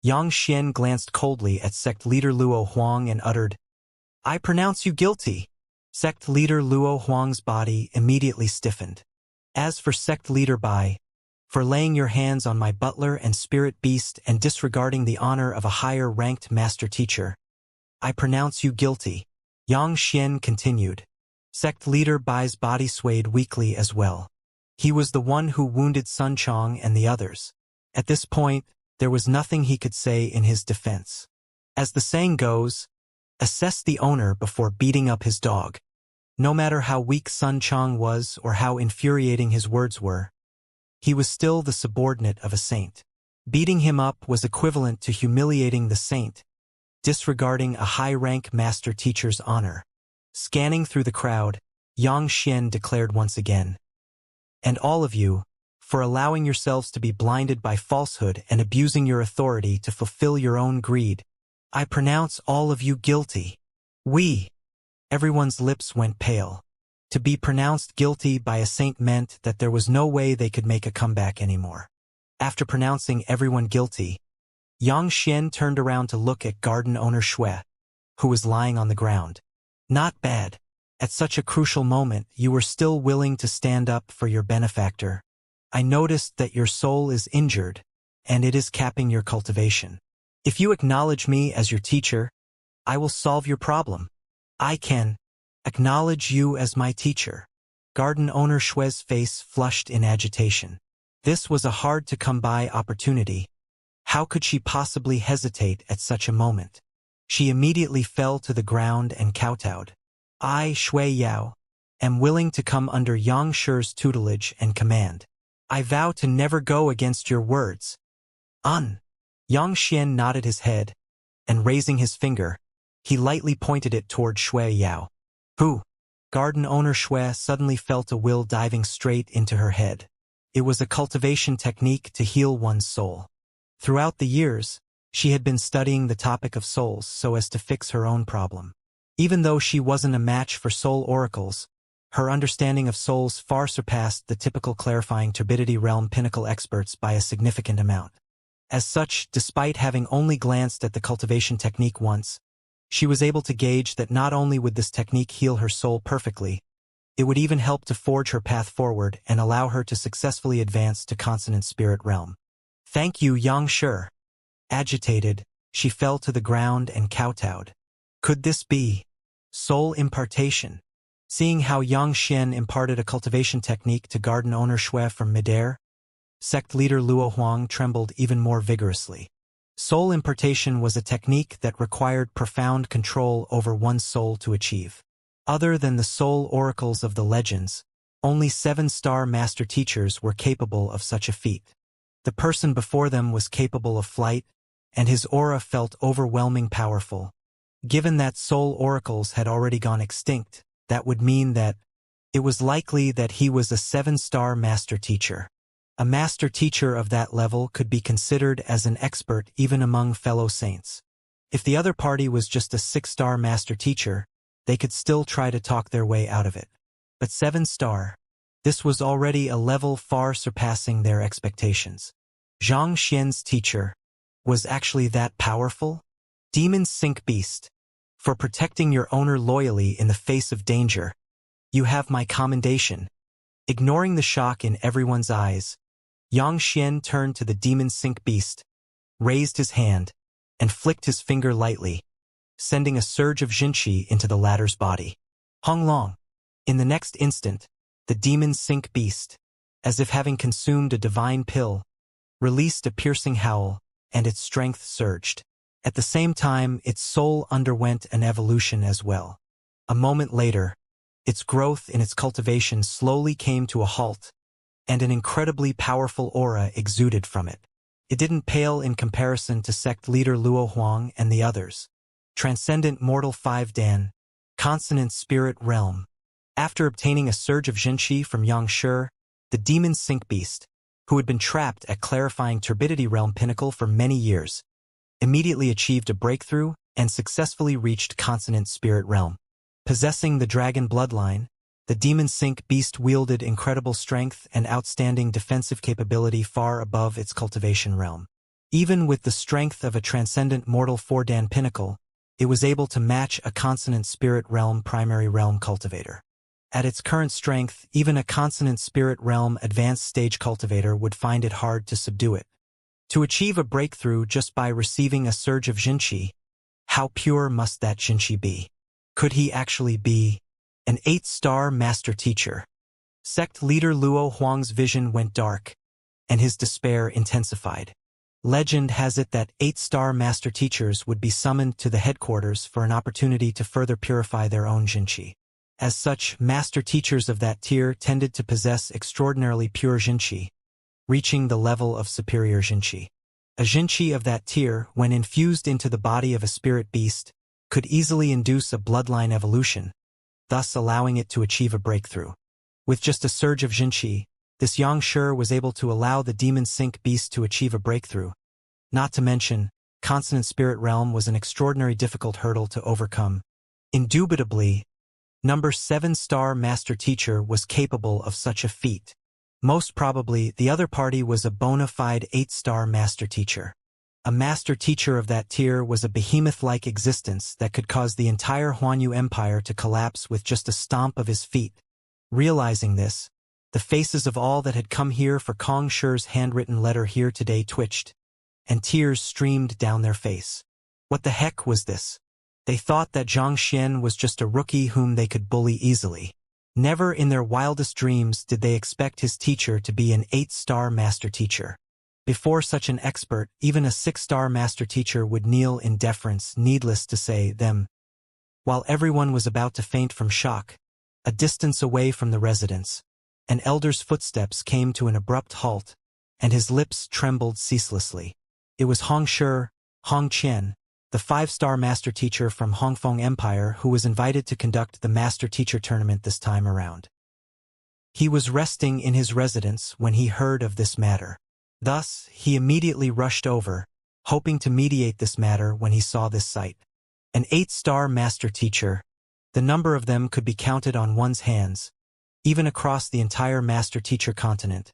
Xianxia glanced coldly at sect leader Luo Huang and uttered, I pronounce you guilty. Sect leader Luo Huang's body immediately stiffened. As for sect leader Bai, for laying your hands on my butler and spirit beast and disregarding the honor of a higher-ranked master teacher, I pronounce you guilty. Xianxia continued. Sect leader Bai's body swayed weakly as well. He was the one who wounded Sun Chong and the others. At this point, there was nothing he could say in his defense. As the saying goes, assess the owner before beating up his dog. No matter how weak Sun Chong was or how infuriating his words were, he was still the subordinate of a saint. Beating him up was equivalent to humiliating the saint, disregarding a high-rank master teacher's honor. Scanning through the crowd, Xianxia declared once again, and all of you, for allowing yourselves to be blinded by falsehood and abusing your authority to fulfill your own greed, I pronounce all of you guilty. We Everyone's lips went pale. To be pronounced guilty by a saint meant that there was no way they could make a comeback anymore. After pronouncing everyone guilty, Xianxia turned around to look at garden owner Shui, who was lying on the ground. Not bad. At such a crucial moment, you were still willing to stand up for your benefactor. I noticed that your soul is injured, and it is capping your cultivation. If you acknowledge me as your teacher, I will solve your problem. I can acknowledge you as my teacher. Garden owner Shui's face flushed in agitation. This was a hard-to-come-by opportunity. How could she possibly hesitate at such a moment? She immediately fell to the ground and kowtowed. I, Shui Yao, am willing to come under Xianxia's tutelage and command. I vow to never go against your words. Xianxia nodded his head, and raising his finger, he lightly pointed it toward Shui Yao. Who? Garden owner Shui suddenly felt a will diving straight into her head. It was a cultivation technique to heal one's soul. Throughout the years, she had been studying the topic of souls so as to fix her own problem. Even though she wasn't a match for soul oracles, her understanding of souls far surpassed the typical clarifying turbidity realm pinnacle experts by a significant amount. As such, despite having only glanced at the cultivation technique once, she was able to gauge that not only would this technique heal her soul perfectly, it would even help to forge her path forward and allow her to successfully advance to consonant spirit realm. Thank you, Xianxia. Agitated, she fell to the ground and kowtowed. Could this be soul impartation? Seeing how Xianxia imparted a cultivation technique to garden owner Shui from midair, sect leader Luo Huang trembled even more vigorously. Soul impartation was a technique that required profound control over one's soul to achieve. Other than the soul oracles of the legends, only 7-star master teachers were capable of such a feat. The person before them was capable of flight, and his aura felt overwhelming powerful. Given that soul oracles had already gone extinct, that would mean that it was likely that he was a 7-star master teacher. A master teacher of that level could be considered as an expert even among fellow saints. If the other party was just a 6-star master teacher, they could still try to talk their way out of it. But 7-star, this was already a level far surpassing their expectations. Xianxia's teacher was actually that powerful? Demon Sink Beast. For protecting your owner loyally in the face of danger, you have my commendation. Ignoring the shock in everyone's eyes, Xianxia turned to the Demon Sink Beast, raised his hand, and flicked his finger lightly, sending a surge of Jinqi into the latter's body. Hong Long. In the next instant, the Demon Sink Beast, as if having consumed a divine pill, released a piercing howl, and its strength surged. At the same time, its soul underwent an evolution as well. A moment later, its growth in its cultivation slowly came to a halt, and an incredibly powerful aura exuded from it. It didn't pale in comparison to sect leader Luo Huang and the others. Transcendent Mortal 5 Dan, Consonant Spirit Realm. After obtaining a surge of Jinqi from Xianxia, the Demon Sink Beast, who had been trapped at clarifying turbidity realm pinnacle for many years, immediately achieved a breakthrough and successfully reached consonant spirit realm. Possessing the dragon bloodline, the Demon Sink Beast wielded incredible strength and outstanding defensive capability far above its cultivation realm. Even with the strength of a transcendent mortal 4 Dan pinnacle, it was able to match a consonant spirit realm primary realm cultivator. At its current strength, even a consonant spirit realm advanced stage cultivator would find it hard to subdue it. To achieve a breakthrough just by receiving a surge of Jinqi, how pure must that Jinqi be? Could he actually be an 8-star master teacher? Sect leader Luo Huang's vision went dark, and his despair intensified. Legend has it that 8-star master teachers would be summoned to the headquarters for an opportunity to further purify their own Jinqi. As such, master teachers of that tier tended to possess extraordinarily pure Jinqi, reaching the level of superior Jinqi. A Jinqi of that tier, when infused into the body of a spirit beast, could easily induce a bloodline evolution, thus allowing it to achieve a breakthrough. With just a surge of Jinqi, this Xianxia was able to allow the Demon Sink Beast to achieve a breakthrough. Not to mention, consonant spirit realm was an extraordinary difficult hurdle to overcome. Indubitably, Number 7-star master teacher was capable of such a feat. Most probably, the other party was a bona fide 8-star master teacher. A master teacher of that tier was a behemoth-like existence that could cause the entire Huanyu Empire to collapse with just a stomp of his feet. Realizing this, the faces of all that had come here for Kong Shi's handwritten letter here today twitched, and tears streamed down their face. What the heck was this? They thought that Xianxia was just a rookie whom they could bully easily. Never in their wildest dreams did they expect his teacher to be an 8-star master teacher. Before such an expert, even a 6-star master teacher would kneel in deference, needless to say, them. While everyone was about to faint from shock, a distance away from the residence, an elder's footsteps came to an abrupt halt, and his lips trembled ceaselessly. It was Hongshi, Hong Qian, the 5-star master teacher from Hongfeng Empire who was invited to conduct the master teacher tournament this time around. He was resting in his residence when he heard of this matter. Thus, he immediately rushed over, hoping to mediate this matter when he saw this sight. An 8-star master teacher, the number of them could be counted on one's hands, even across the entire master teacher continent,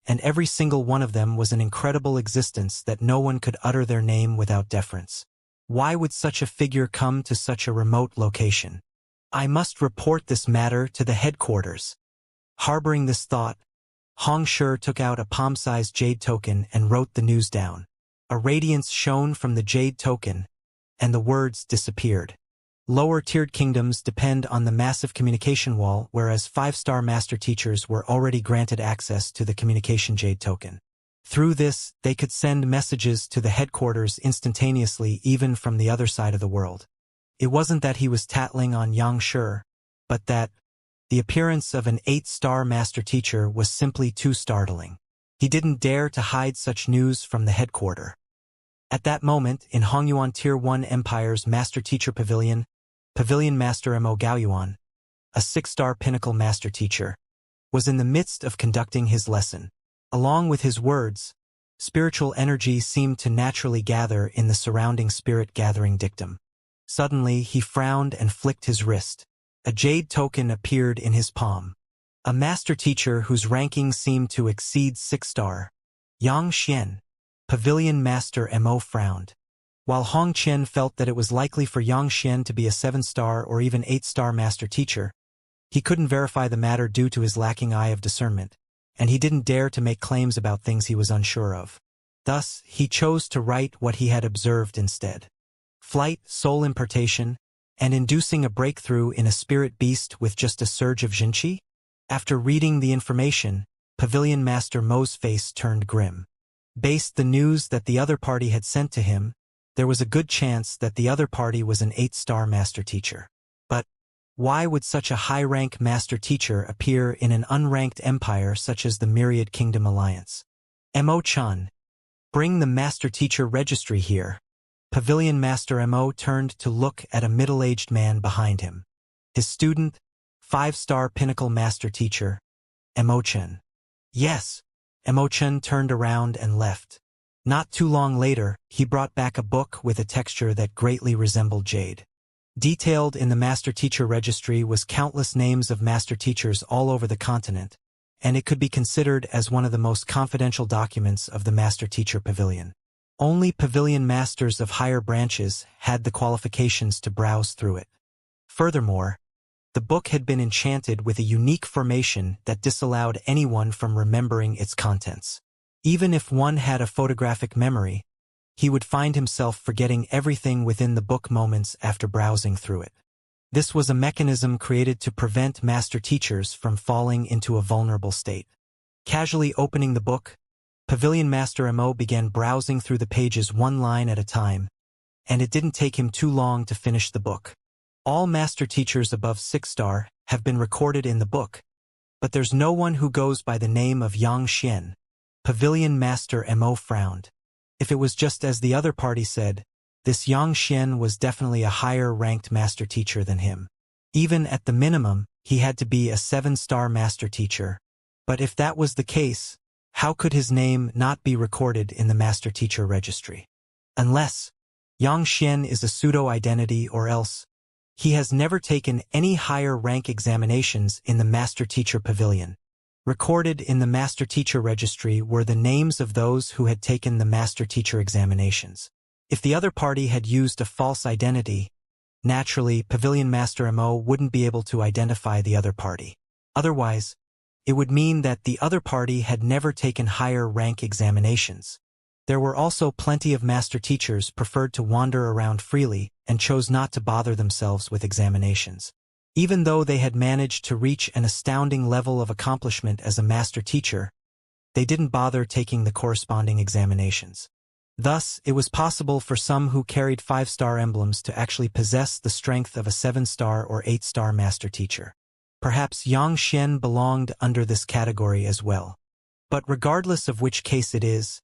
and every single one of them was an incredible existence that no one could utter their name without deference. Why would such a figure come to such a remote location? I must report this matter to the headquarters. Harboring this thought, Hongshi took out a palm-sized jade token and wrote the news down. A radiance shone from the jade token, and the words disappeared. Lower-tiered kingdoms depend on the massive communication wall, whereas 5-star master teachers were already granted access to the communication jade token. Through this, they could send messages to the headquarters instantaneously even from the other side of the world. It wasn't that he was tattling on Xianxia, but that the appearance of an 8-star master teacher was simply too startling. He didn't dare to hide such news from the headquarters. At that moment, in Hongyuan Tier 1 Empire's Master Teacher Pavilion, Pavilion Master Mo Gaoyuan, a 6-star pinnacle master teacher, was in the midst of conducting his lesson. Along with his words, spiritual energy seemed to naturally gather in the surrounding spirit-gathering dictum. Suddenly, he frowned and flicked his wrist. A jade token appeared in his palm. A master teacher whose ranking seemed to exceed 6-star. Xianxia. Pavilion Master Mo frowned. While Hong Qian felt that it was likely for Xianxia to be a 7-star or even 8-star master teacher, he couldn't verify the matter due to his lacking eye of discernment, and he didn't dare to make claims about things he was unsure of. Thus, he chose to write what he had observed instead. Flight, soul impartation, and inducing a breakthrough in a spirit beast with just a surge of Jinqi? After reading the information, Pavilion Master Mo's face turned grim. Based the news that the other party had sent to him, there was a good chance that the other party was an 8-star master teacher. But why would such a high-rank master teacher appear in an unranked empire such as the Myriad Kingdom Alliance? Mo-chan, bring the master teacher registry here. Pavilion Master Mo turned to look at a middle-aged man behind him. His student, 5-star pinnacle master teacher, Mo-chan. Yes. Mo-chan turned around and left. Not too long later, he brought back a book with a texture that greatly resembled jade. Detailed in the master teacher registry was countless names of master teachers all over the continent, and it could be considered as one of the most confidential documents of the master teacher pavilion. Only pavilion masters of higher branches had the qualifications to browse through it. Furthermore, the book had been enchanted with a unique formation that disallowed anyone from remembering its contents. Even if one had a photographic memory, he would find himself forgetting everything within the book moments after browsing through it. This was a mechanism created to prevent master teachers from falling into a vulnerable state. Casually opening the book, Pavilion Master Mo began browsing through the pages one line at a time, and it didn't take him too long to finish the book. All master teachers above 6-star have been recorded in the book, but there's no one who goes by the name of Xianxia. Pavilion Master Mo frowned. If it was just as the other party said, this Xianxia was definitely a higher-ranked master teacher than him. Even at the minimum, he had to be a 7-star master teacher. But if that was the case, how could his name not be recorded in the master teacher registry? Unless Xianxia is a pseudo-identity, or else He has never taken any higher rank examinations in the Master Teacher Pavilion. Recorded in the Master Teacher Registry were the names of those who had taken the Master Teacher examinations. If the other party had used a false identity, naturally, Pavilion Master Mo wouldn't be able to identify the other party. Otherwise, it would mean that the other party had never taken higher rank examinations. There were also plenty of master teachers preferred to wander around freely and chose not to bother themselves with examinations. Even though they had managed to reach an astounding level of accomplishment as a master teacher, they didn't bother taking the corresponding examinations. Thus, it was possible for some who carried 5-star emblems to actually possess the strength of a 7-star or 8-star master teacher. Perhaps Xianxia belonged under this category as well. But regardless of which case it is,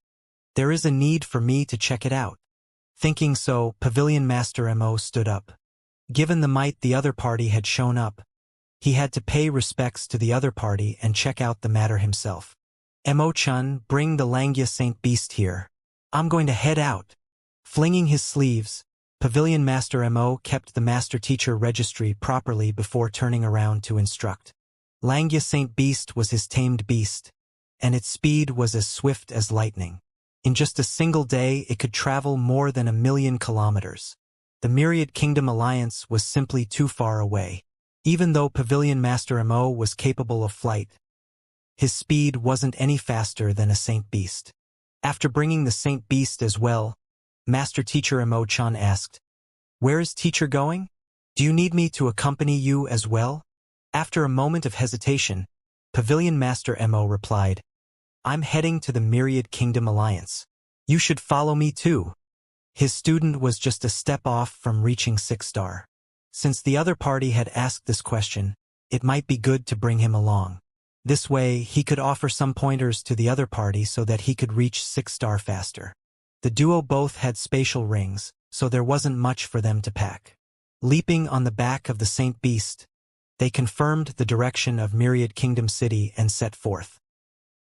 there is a need for me to check it out. Thinking so, Pavilion Master Mo stood up. Given the might the other party had shown up, he had to pay respects to the other party and check out the matter himself. Mo-chun, bring the Xianxia Saint Beast here. I'm going to head out. Flinging his sleeves, Pavilion Master Mo kept the Master Teacher Registry properly before turning around to instruct. Xianxia Saint Beast was his tamed beast, and its speed was as swift as lightning. In just a single day, it could travel more than 1,000,000 kilometers. The Myriad Kingdom Alliance was simply too far away. Even though Pavilion Master Mo was capable of flight, his speed wasn't any faster than a Saint Beast. After bringing the Saint Beast as well, Master Teacher Mo-chan asked, "Where is Teacher going? Do you need me to accompany you as well?" After a moment of hesitation, Pavilion Master Mo replied, "I'm heading to the Myriad Kingdom Alliance. You should follow me too." His student was just a step off from reaching 6-star. Since the other party had asked this question, it might be good to bring him along. This way, he could offer some pointers to the other party so that he could reach 6-star faster. The duo both had spatial rings, so there wasn't much for them to pack. Leaping on the back of the Saint Beast, they confirmed the direction of Myriad Kingdom City and set forth.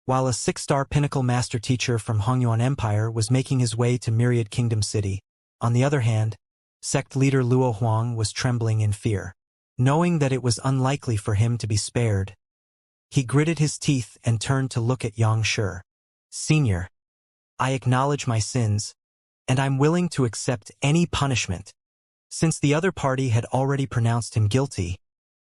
While a 6-star pinnacle master teacher from Hongyuan Empire was making his way to Myriad Kingdom City, on the other hand, sect leader Luo Huang was trembling in fear. Knowing that it was unlikely for him to be spared, he gritted his teeth and turned to look at Xianxia. "Senior, I acknowledge my sins, and I'm willing to accept any punishment." Since the other party had already pronounced him guilty,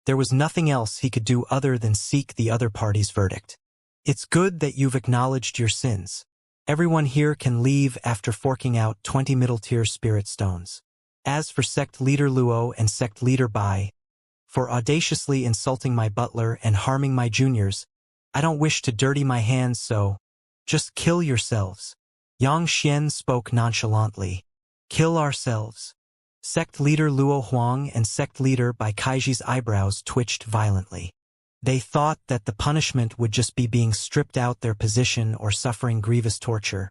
there was nothing else he could do other than seek the other party's verdict. "It's good that you've acknowledged your sins. Everyone here can leave after forking out 20 middle-tier spirit stones. As for sect leader Luo and sect leader Bai, for audaciously insulting my butler and harming my juniors, I don't wish to dirty my hands, so just kill yourselves." Xianxia spoke nonchalantly. "Kill ourselves?" Sect leader Luo Huang and sect leader Bai Kaiji's eyebrows twitched violently. They thought that the punishment would just be being stripped out their position or suffering grievous torture.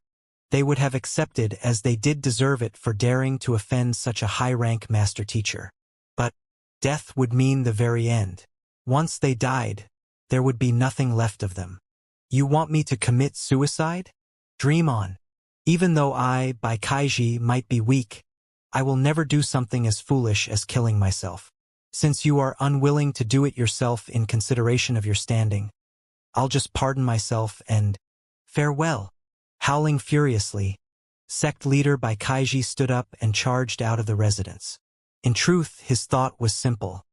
They would have accepted as they did deserve it for daring to offend such a high-rank master teacher. But death would mean the very end. Once they died, there would be nothing left of them. "You want me to commit suicide? Dream on. Even though I, Bai Kaiji, might be weak, I will never do something as foolish as killing myself. Since you are unwilling to do it yourself in consideration of your standing, I'll just pardon myself and farewell." Howling furiously, sect leader Bai Kaiji stood up and charged out of the residence. In truth, his thought was simple.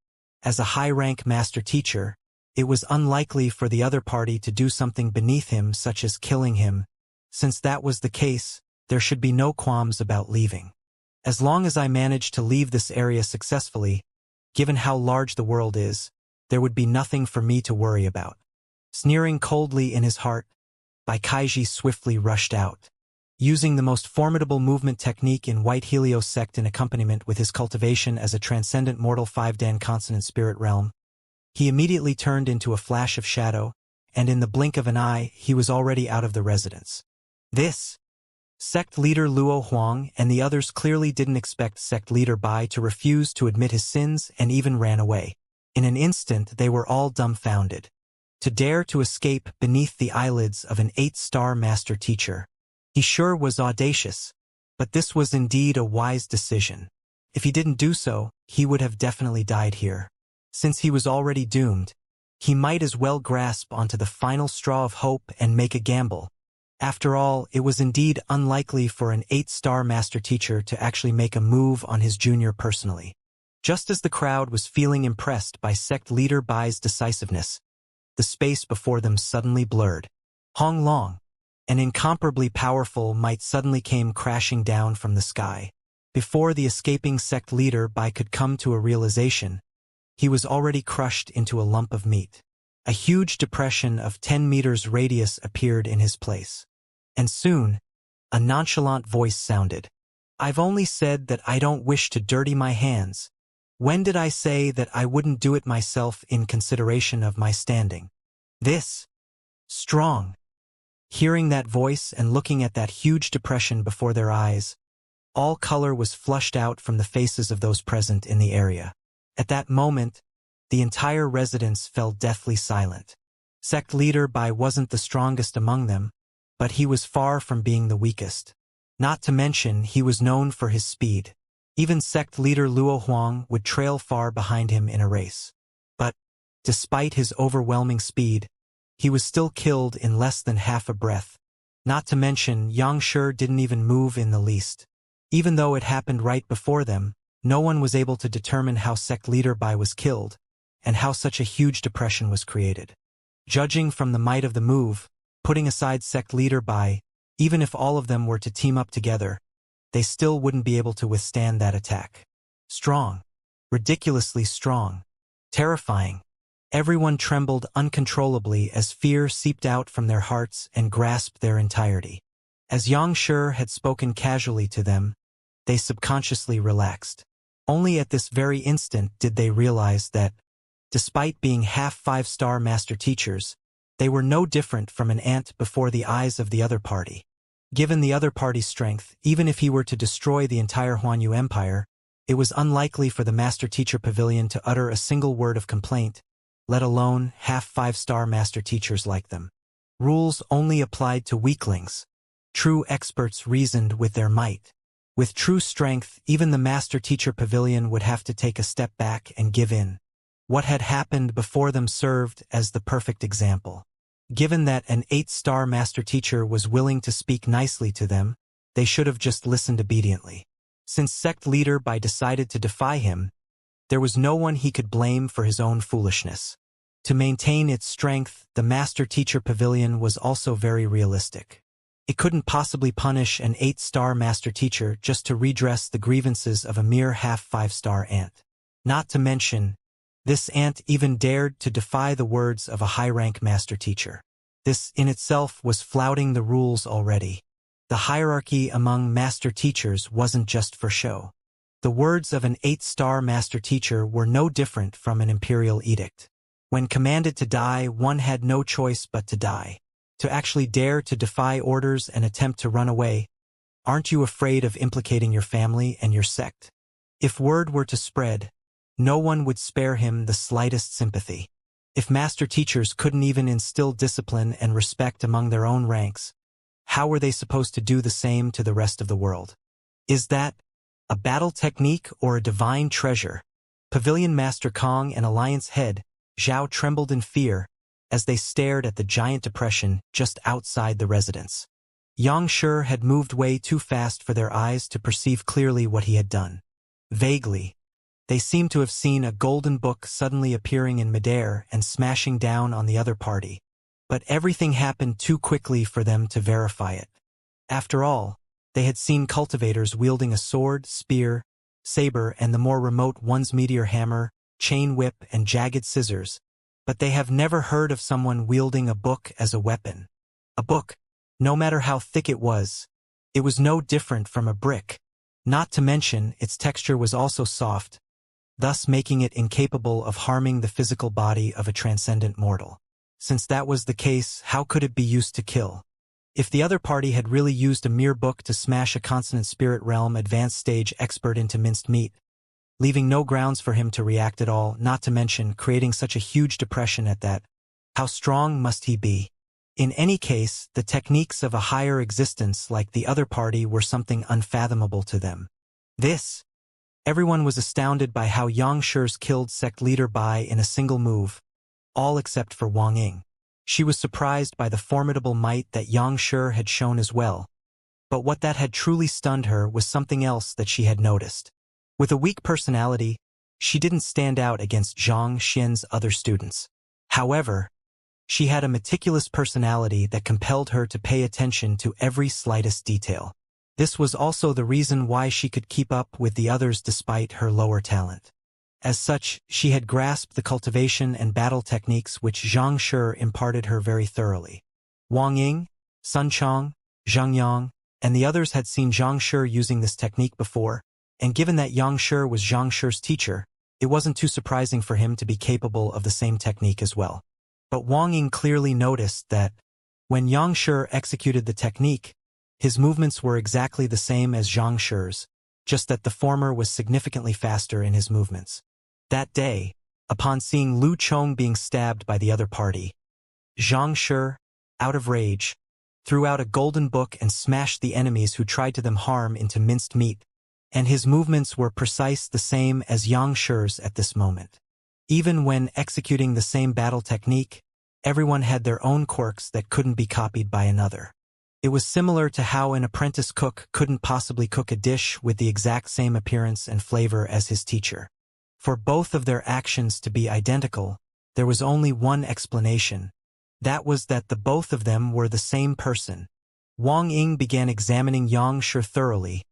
As a high-rank master teacher, it was unlikely for the other party to do something beneath him, such as killing him. Since that was the case, there should be no qualms about leaving. As long as I manage to leave this area successfully, given how large the world is, there would be nothing for me to worry about. Sneering coldly in his heart, Bai Kaiji swiftly rushed out. Using the most formidable movement technique in White Helios sect in accompaniment with his cultivation as a transcendent mortal 5-dan consonant spirit realm, he immediately turned into a flash of shadow, and in the blink of an eye, he was already out of the residence. This sect leader Luo Huang and the others clearly didn't expect sect leader Bai to refuse to admit his sins and even ran away. In an instant, they were all dumbfounded. To dare to escape beneath the eyelids of an 8-star master teacher. He sure was audacious, but this was indeed a wise decision. If he didn't do so, he would have definitely died here. Since he was already doomed, he might as well grasp onto the final straw of hope and make a gamble. After all, it was indeed unlikely for an 8-star master teacher to actually make a move on his junior personally. Just as the crowd was feeling impressed by sect leader Bai's decisiveness, the space before them suddenly blurred. Hong Long, an incomparably powerful might suddenly came crashing down from the sky. Before the escaping sect leader Bai could come to a realization, he was already crushed into a lump of meat. A huge depression of 10 meters radius appeared in his place. And soon, a nonchalant voice sounded. "I've only said that I don't wish to dirty my hands. When did I say that I wouldn't do it myself in consideration of my standing? This strong." Hearing that voice and looking at that huge depression before their eyes, all color was flushed out from the faces of those present in the area. At that moment, the entire residence fell deathly silent. Sect leader Bai wasn't the strongest among them, but he was far from being the weakest. Not to mention, he was known for his speed. Even sect leader Luo Huang would trail far behind him in a race. But, despite his overwhelming speed, he was still killed in less than half a breath. Not to mention, Xianxia didn't even move in the least. Even though it happened right before them, no one was able to determine how sect leader Bai was killed, and how such a huge depression was created. Judging from the might of the move, putting aside sect leader Bai, even if all of them were to team up together, they still wouldn't be able to withstand that attack. Strong. Ridiculously strong. Terrifying. Everyone trembled uncontrollably as fear seeped out from their hearts and grasped their entirety. As Xianxia had spoken casually to them, they subconsciously relaxed. Only at this very instant did they realize that, despite being half 5-star master teachers, they were no different from an ant before the eyes of the other party. Given the other party's strength, even if he were to destroy the entire Huanyu Empire, it was unlikely for the Master Teacher Pavilion to utter a single word of complaint, let alone half 5-star master teachers like them. Rules only applied to weaklings. True experts reasoned with their might. With true strength, even the Master Teacher Pavilion would have to take a step back and give in. What had happened before them served as the perfect example. Given that an 8-star master teacher was willing to speak nicely to them, they should have just listened obediently. Since sect leader Bai decided to defy him, there was no one he could blame for his own foolishness. To maintain its strength, the Master Teacher Pavilion was also very realistic. It couldn't possibly punish an 8-star master teacher just to redress the grievances of a mere half 5-star ant. Not to mention, this ant even dared to defy the words of a high-rank master teacher. This in itself was flouting the rules already. The hierarchy among master teachers wasn't just for show. The words of an 8-star master teacher were no different from an imperial edict. When commanded to die, one had no choice but to die. To actually dare to defy orders and attempt to run away, aren't you afraid of implicating your family and your sect? If word were to spread, no one would spare him the slightest sympathy. If master teachers couldn't even instill discipline and respect among their own ranks, how were they supposed to do the same to the rest of the world? Is that a battle technique or a divine treasure? Pavilion Master Kong and Alliance Head Zhao trembled in fear as they stared at the giant depression just outside the residence. Xianxia had moved way too fast for their eyes to perceive clearly what he had done. Vaguely, they seemed to have seen a golden book suddenly appearing in midair and smashing down on the other party. But everything happened too quickly for them to verify it. After all, they had seen cultivators wielding a sword, spear, saber, and the more remote one's meteor hammer, chain whip, and jagged scissors, but they have never heard of someone wielding a book as a weapon. A book, no matter how thick it was no different from a brick. Not to mention, its texture was also soft, thus making it incapable of harming the physical body of a transcendent mortal. Since that was the case, how could it be used to kill? If the other party had really used a mere book to smash a consonant spirit realm advanced stage expert into minced meat, leaving no grounds for him to react at all, not to mention creating such a huge depression at that, how strong must he be? In any case, the techniques of a higher existence like the other party were something unfathomable to them. This Everyone was astounded by how Xianxia's killed sect leader Bai in a single move, all except for Wang Ying. She was surprised by the formidable might that Xianxia had shown as well, but what that had truly stunned her was something else that she had noticed. With a weak personality, she didn't stand out against Zhang Xian's other students. However, she had a meticulous personality that compelled her to pay attention to every slightest detail. This was also the reason why she could keep up with the others despite her lower talent. As such, she had grasped the cultivation and battle techniques which Xianxia imparted her very thoroughly. Wang Ying, Sun Chong, Zhang Yang, and the others had seen Xianxia using this technique before, and given that Xianxia was Xianxia's teacher, it wasn't too surprising for him to be capable of the same technique as well. But Wang Ying clearly noticed that, when Xianxia executed the technique, his movements were exactly the same as Xianxia's, just that the former was significantly faster in his movements. That day, upon seeing Lu Chong being stabbed by the other party, Xianxia, out of rage, threw out a golden book and smashed the enemies who tried to them harm into minced meat, and his movements were precise the same as Xianxia's at this moment. Even when executing the same battle technique, everyone had their own quirks that couldn't be copied by another. It was similar to how an apprentice cook couldn't possibly cook a dish with the exact same appearance and flavor as his teacher. For both of their actions to be identical, there was only one explanation. That was that the both of them were the same person. Wang Ying began examining Xianxia thoroughly,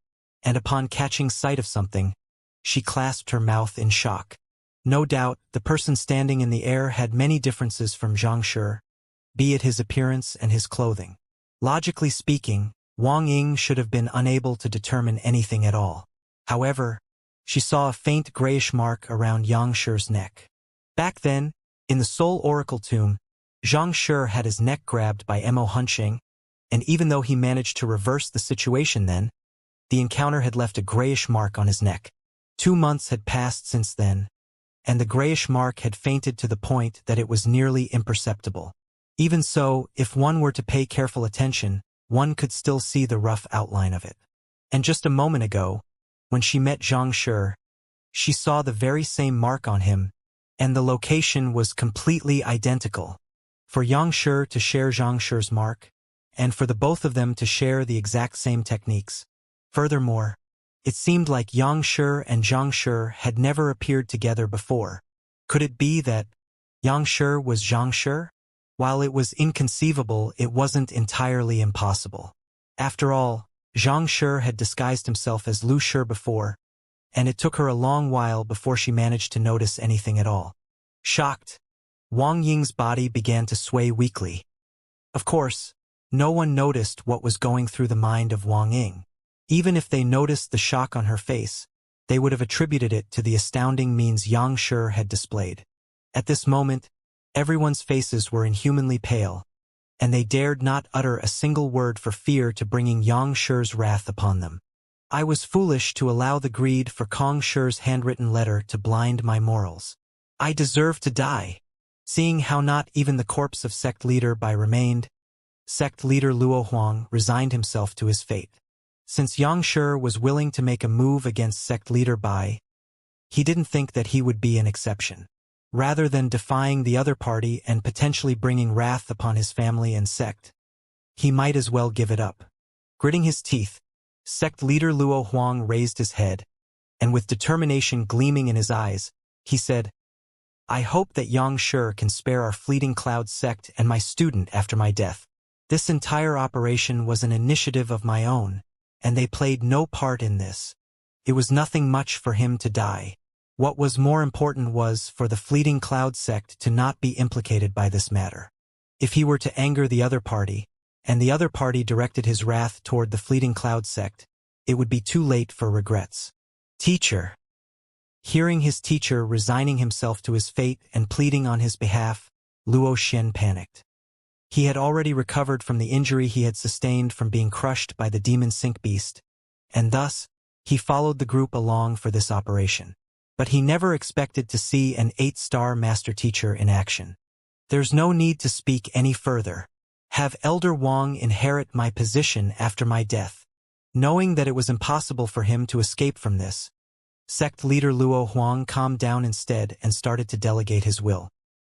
and upon catching sight of something, she clasped her mouth in shock. No doubt, the person standing in the air had many differences from Xianxia, be it his appearance and his clothing. Logically speaking, Wang Ying should have been unable to determine anything at all. However, she saw a faint grayish mark around Xianxia's neck. Back then, in the Soul Oracle tomb, Xianxia had his neck grabbed by Mo Hunqing, and even though he managed to reverse the situation then, the encounter had left a grayish mark on his neck. 2 months had passed since then, and the grayish mark had fainted to the point that it was nearly imperceptible. Even so, if one were to pay careful attention, one could still see the rough outline of it. And just a moment ago, when she met Xianxia, she saw the very same mark on him, and the location was completely identical. For Xianxia to share Xianxia's mark, and for the both of them to share the exact same techniques. Furthermore, it seemed like Xianxia and Xianxia had never appeared together before. Could it be that Xianxia was Xianxia? While it was inconceivable, it wasn't entirely impossible. After all, Xianxia had disguised himself as Lu Shi before, and it took her a long while before she managed to notice anything at all. Shocked, Wang Ying's body began to sway weakly. Of course, no one noticed what was going through the mind of Wang Ying. Even if they noticed the shock on her face, they would have attributed it to the astounding means Xianxia had displayed. At this moment, everyone's faces were inhumanly pale, and they dared not utter a single word for fear to bringing Xianxia's wrath upon them. I was foolish to allow the greed for Kong Shi's handwritten letter to blind my morals. I deserve to die. Seeing how not even the corpse of sect leader Bai remained, sect leader Luo Huang resigned himself to his fate. Since Xianxia was willing to make a move against sect leader Bai, he didn't think that he would be an exception. Rather than defying the other party and potentially bringing wrath upon his family and sect, he might as well give it up. Gritting his teeth, sect leader Luo Huang raised his head, and with determination gleaming in his eyes, he said, "I hope that Xianxia can spare our fleeting cloud sect and my student after my death. This entire operation was an initiative of my own, and they played no part in this. It was nothing much for him to die. What was more important was for the fleeting cloud sect to not be implicated by this matter. If he were to anger the other party, and the other party directed his wrath toward the fleeting cloud sect, it would be too late for regrets." Teacher. Hearing his teacher resigning himself to his fate and pleading on his behalf, Luo Xian panicked. He had already recovered from the injury he had sustained from being crushed by the demon sink beast, and thus, he followed the group along for this operation. But he never expected to see an 8-star master teacher in action. "There's no need to speak any further. Have Elder Wang inherit my position after my death." Knowing that it was impossible for him to escape from this, Sect leader Luo Huang calmed down instead and started to delegate his will.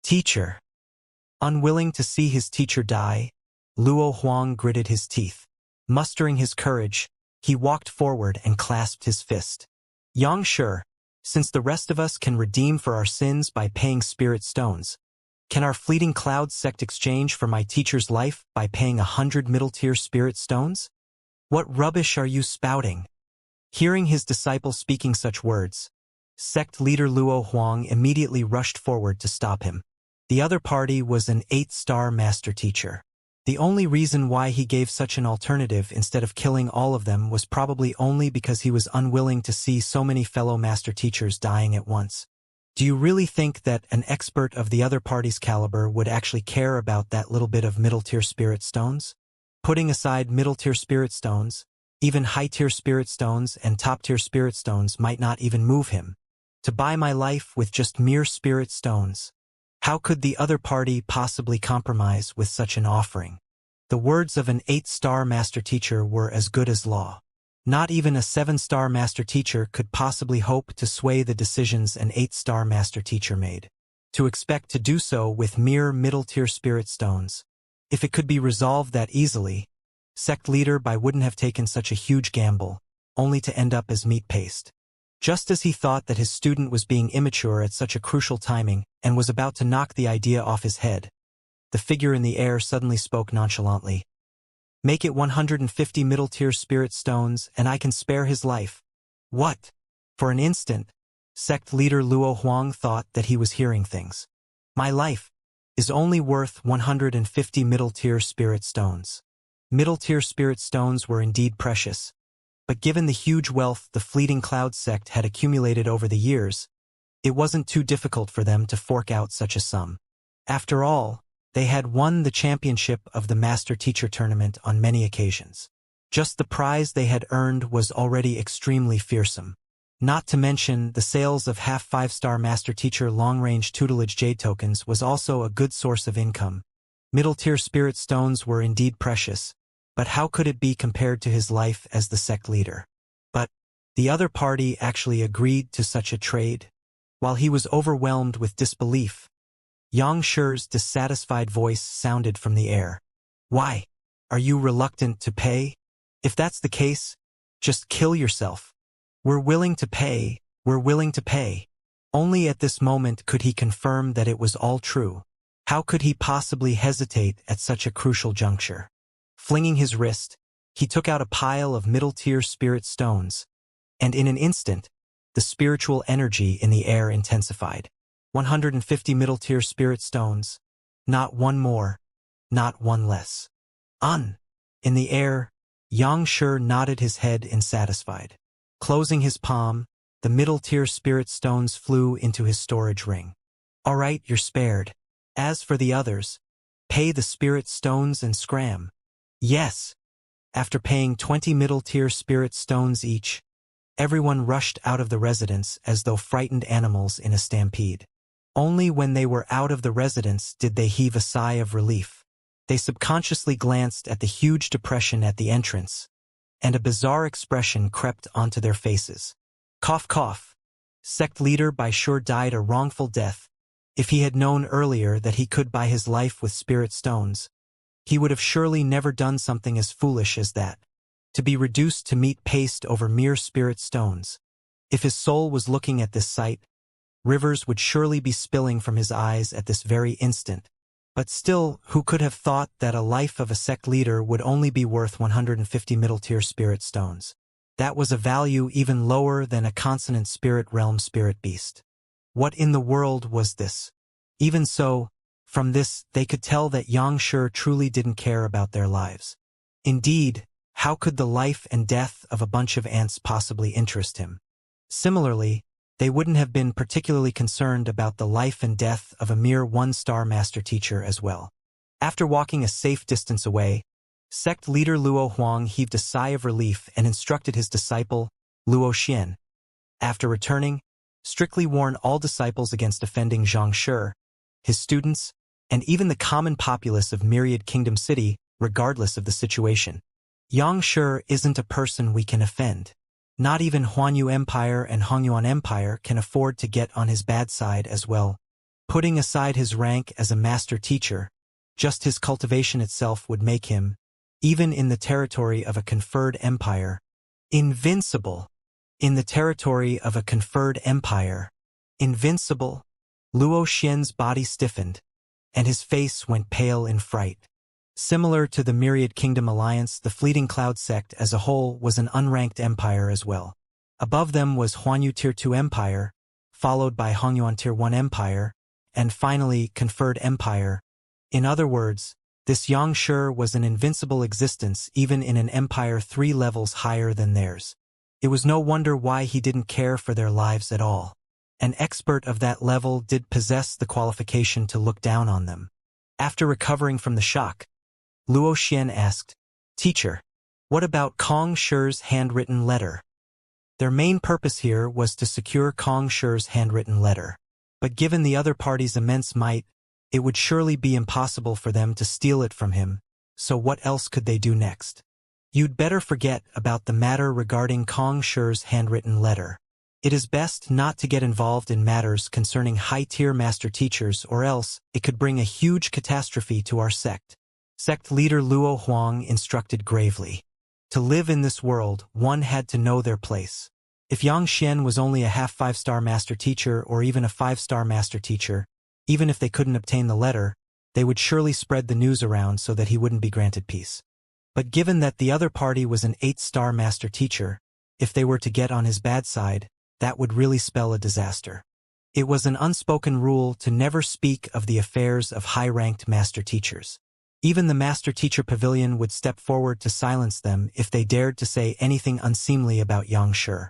Teacher. Unwilling to see his teacher die, Luo Huang gritted his teeth. Mustering his courage, he walked forward and clasped his fist. Xianxia, since the rest of us can redeem for our sins by paying spirit stones, can our fleeting cloud sect exchange for my teacher's life by paying 100 middle-tier spirit stones? What rubbish are you spouting? Hearing his disciple speaking such words, sect leader Luo Huang immediately rushed forward to stop him. The other party was an 8-star master teacher. The only reason why he gave such an alternative instead of killing all of them was probably only because he was unwilling to see so many fellow master teachers dying at once. Do you really think that an expert of the other party's caliber would actually care about that little bit of middle-tier spirit stones? Putting aside middle-tier spirit stones, even high-tier spirit stones and top-tier spirit stones might not even move him. To buy my life with just mere spirit stones. How could the other party possibly compromise with such an offering? The words of an 8-star master teacher were as good as law. Not even a 7-star master teacher could possibly hope to sway the decisions an 8-star master teacher made. To expect to do so with mere middle-tier spirit stones. If it could be resolved that easily, sect leader Bai wouldn't have taken such a huge gamble, only to end up as meat paste. Just as he thought that his student was being immature at such a crucial timing and was about to knock the idea off his head, the figure in the air suddenly spoke nonchalantly. Make it 150 middle-tier spirit stones and I can spare his life. What? For an instant, sect leader Luo Huang thought that he was hearing things. My life is only worth 150 middle-tier spirit stones. Middle-tier spirit stones were indeed precious. But given the huge wealth the fleeting cloud sect had accumulated over the years, it wasn't too difficult for them to fork out such a sum. After all, they had won the championship of the Master Teacher Tournament on many occasions. Just the prize they had earned was already extremely fearsome. Not to mention, the sales of half 5-star Master Teacher long-range tutelage jade tokens was also a good source of income. Middle-tier spirit stones were indeed precious, but how could it be compared to his life as the sect leader? But the other party actually agreed to such a trade. While he was overwhelmed with disbelief, Xianxia's dissatisfied voice sounded from the air. Why? Are you reluctant to pay? If that's the case, just kill yourself. We're willing to pay, we're willing to pay. Only at this moment could he confirm that it was all true. How could he possibly hesitate at such a crucial juncture? Flinging his wrist, he took out a pile of middle-tier spirit stones, and in an instant, the spiritual energy in the air intensified. 150 middle-tier spirit stones. Not one more, not one less. In the air, Xianxia nodded his head in satisfied. Closing his palm, the middle-tier spirit stones flew into his storage ring. All right, you're spared. As for the others, pay the spirit stones and scram. Yes. After paying 20 middle-tier spirit stones each, everyone rushed out of the residence as though frightened animals in a stampede. Only when they were out of the residence did they heave a sigh of relief. They subconsciously glanced at the huge depression at the entrance, and a bizarre expression crept onto their faces. Cough cough. Sect leader Bai sure died a wrongful death. If he had known earlier that he could buy his life with spirit stones, he would have surely never done something as foolish as that. To be reduced to meat paste over mere spirit stones. If his soul was looking at this sight, rivers would surely be spilling from his eyes at this very instant. But still, who could have thought that a life of a sect leader would only be worth 150 middle-tier spirit stones? That was a value even lower than a consonant spirit realm spirit beast. What in the world was this? Even so, from this, they could tell that Xianxia truly didn't care about their lives. Indeed, how could the life and death of a bunch of ants possibly interest him? Similarly, they wouldn't have been particularly concerned about the life and death of a mere 1-star master teacher as well. After walking a safe distance away, sect leader Luo Huang heaved a sigh of relief and instructed his disciple, Luo Xian. After returning, strictly warn all disciples against offending Xianxia, his students, and even the common populace of Myriad Kingdom City, regardless of the situation. Xianxia isn't a person we can offend. Not even Huanyu Empire and Hongyuan Empire can afford to get on his bad side as well. Putting aside his rank as a master teacher, just his cultivation itself would make him, even in the territory of a conferred empire, invincible. In the territory of a conferred empire, invincible. Luo Xian's body stiffened, and his face went pale in fright. Similar to the Myriad Kingdom Alliance, the Fleeting Cloud sect as a whole was an unranked empire as well. Above them was Huanyu Tier 2 Empire, followed by Hongyuan Tier 1 Empire, and finally Conferred Empire. In other words, this Xianxia was an invincible existence even in an empire 3 levels higher than theirs. It was no wonder why he didn't care for their lives at all. An expert of that level did possess the qualification to look down on them. After recovering from the shock, Luo Xian asked, "Teacher, what about Kong Shi's handwritten letter?" Their main purpose here was to secure Kong Shi's handwritten letter. But given the other party's immense might, it would surely be impossible for them to steal it from him, so what else could they do next? You'd better forget about the matter regarding Kong Shi's handwritten letter. It is best not to get involved in matters concerning high-tier master teachers, or else it could bring a huge catastrophe to our sect. Sect leader Luo Huang instructed gravely. To live in this world, one had to know their place. If Yang Xian was only a half 5-star master teacher or even a 5-star master teacher, even if they couldn't obtain the letter, they would surely spread the news around so that he wouldn't be granted peace. But given that the other party was an 8-star master teacher, if they were to get on his bad side, that would really spell a disaster. It was an unspoken rule to never speak of the affairs of high-ranked master teachers. Even the Master Teacher Pavilion would step forward to silence them if they dared to say anything unseemly about Xianxia.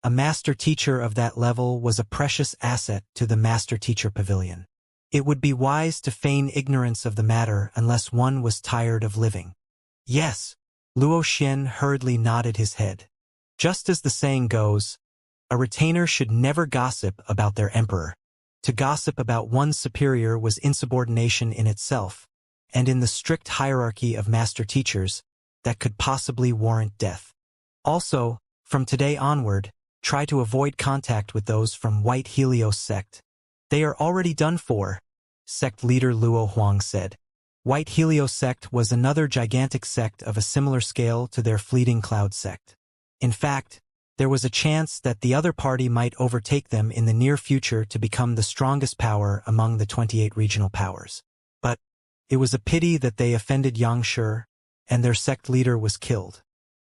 A Master Teacher of that level was a precious asset to the Master Teacher Pavilion. It would be wise to feign ignorance of the matter unless one was tired of living. Yes, Luo Xian hurriedly nodded his head. Just as the saying goes, a retainer should never gossip about their emperor. To gossip about one's superior was insubordination in itself, and in the strict hierarchy of master teachers, that could possibly warrant death. Also, from today onward, try to avoid contact with those from White Helios sect. They are already done for, sect leader Luo Huang said. White Helios sect was another gigantic sect of a similar scale to their Fleeting Cloud sect. In fact, there was a chance that the other party might overtake them in the near future to become the strongest power among the 28 regional powers. But it was a pity that they offended Xianxia, and their sect leader was killed.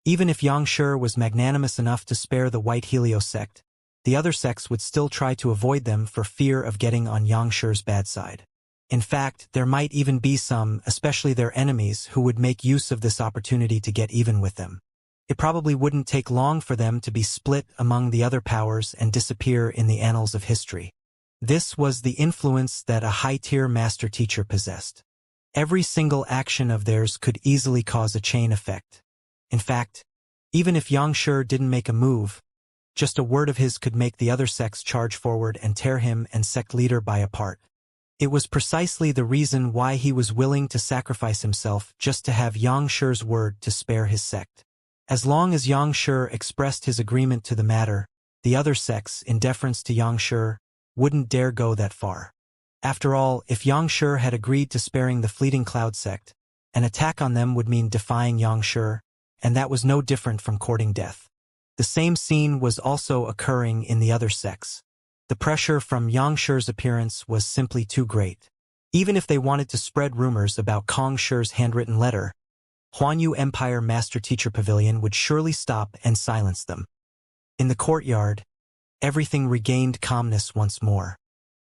Even if Xianxia was magnanimous enough to spare the White Helios sect, the other sects would still try to avoid them for fear of getting on Xianxia's bad side. In fact, there might even be some, especially their enemies, who would make use of this opportunity to get even with them. It probably wouldn't take long for them to be split among the other powers and disappear in the annals of history. This was the influence that a high-tier master teacher possessed. Every single action of theirs could easily cause a chain effect. In fact, even if Xianxia didn't make a move, just a word of his could make the other sects charge forward and tear him and sect leader by apart. It was precisely the reason why he was willing to sacrifice himself just to have Xianxia's word to spare his sect. As long as Xianxia expressed his agreement to the matter, the other sects, in deference to Xianxia, wouldn't dare go that far. After all, if Xianxia had agreed to sparing the Fleeting Cloud sect, an attack on them would mean defying Xianxia, and that was no different from courting death. The same scene was also occurring in the other sects. The pressure from Xianxia's appearance was simply too great. Even if they wanted to spread rumors about Kong Shi's handwritten letter, Huanyu Empire Master Teacher Pavilion would surely stop and silence them. In the courtyard, everything regained calmness once more.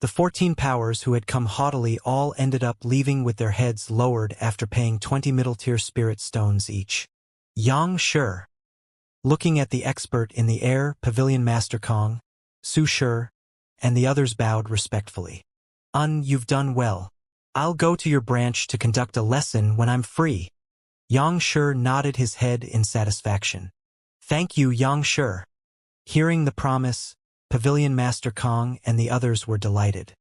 The 14 powers who had come haughtily all ended up leaving with their heads lowered after paying 20 middle-tier spirit stones each. Xianxia. Looking at the expert in the air, Pavilion Master Kong, Su Shi, and the others bowed respectfully. You've done well. I'll go to your branch to conduct a lesson when I'm free. Xianxia nodded his head in satisfaction. Thank you, Xianxia. Hearing the promise, Pavilion Master Kong and the others were delighted.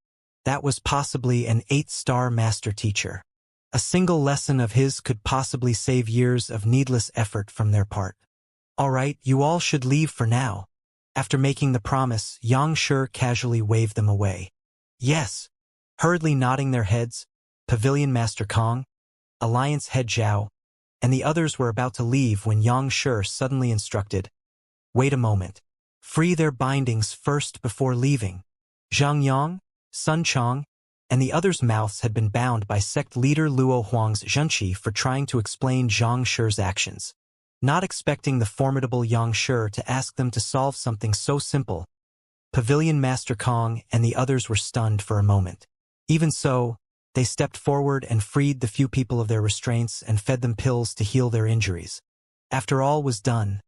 That was possibly an 8-star master teacher. A single lesson of his could possibly save years of needless effort from their part. All right, you all should leave for now. After making the promise, Xianxia casually waved them away. Yes. Hurriedly nodding their heads, Pavilion Master Kong, Alliance Head Zhao, and the others were about to leave when Xianxia suddenly instructed, "Wait a moment. Free their bindings first before leaving." Zhang Yang, Sun Chong, and the others' mouths had been bound by sect leader Luo Huang's Zhenqi for trying to explain Xiangshi's actions. Not expecting the formidable Xianxia to ask them to solve something so simple, Pavilion Master Kong and the others were stunned for a moment. Even so, they stepped forward and freed the few people of their restraints and fed them pills to heal their injuries. After all was done,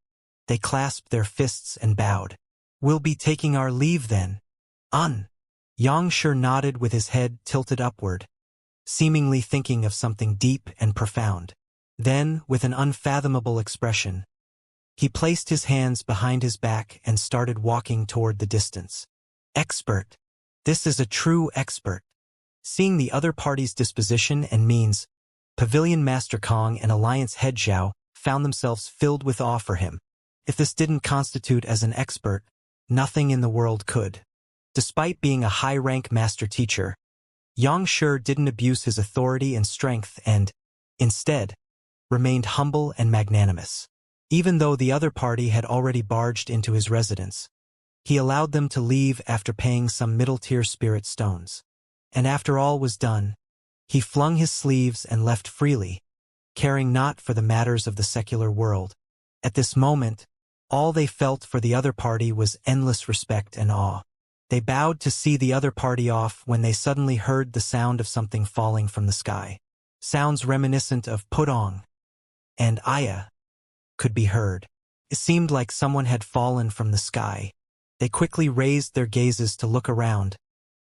they clasped their fists and bowed. "We'll be taking our leave then." Xianxia nodded with his head tilted upward, seemingly thinking of something deep and profound. Then, with an unfathomable expression, he placed his hands behind his back and started walking toward the distance. Expert. This is a true expert. Seeing the other party's disposition and means, Pavilion Master Kong and Alliance Head Zhao found themselves filled with awe for him. If this didn't constitute as an expert, nothing in the world could. Despite being a high-rank master teacher, Xianxia didn't abuse his authority and strength and, instead, remained humble and magnanimous. Even though the other party had already barged into his residence, he allowed them to leave after paying some middle-tier spirit stones. And after all was done, he flung his sleeves and left freely, caring not for the matters of the secular world. At this moment, all they felt for the other party was endless respect and awe. They bowed to see the other party off when they suddenly heard the sound of something falling from the sky. Sounds reminiscent of Pudong and Aya could be heard. It seemed like someone had fallen from the sky. They quickly raised their gazes to look around,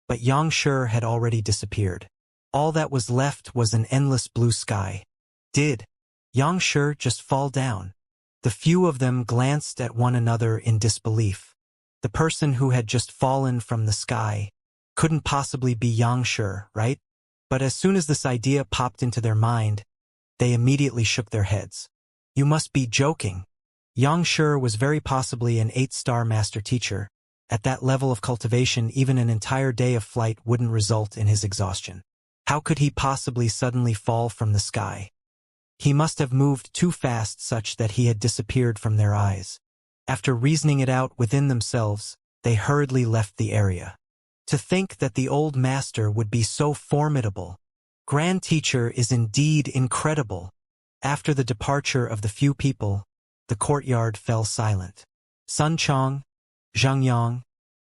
but Xianxia had already disappeared. All that was left was an endless blue sky. Did Xianxia just fall down? The few of them glanced at one another in disbelief. The person who had just fallen from the sky couldn't possibly be Xianxia, right? But as soon as this idea popped into their mind, they immediately shook their heads. You must be joking. Xianxia was very possibly an 8-star master teacher. At that level of cultivation, even an entire day of flight wouldn't result in his exhaustion. How could he possibly suddenly fall from the sky? He must have moved too fast such that he had disappeared from their eyes. After reasoning it out within themselves, they hurriedly left the area. To think that the old master would be so formidable. Grand Teacher is indeed incredible. After the departure of the few people, the courtyard fell silent. Sun Chong, Zhang Yang,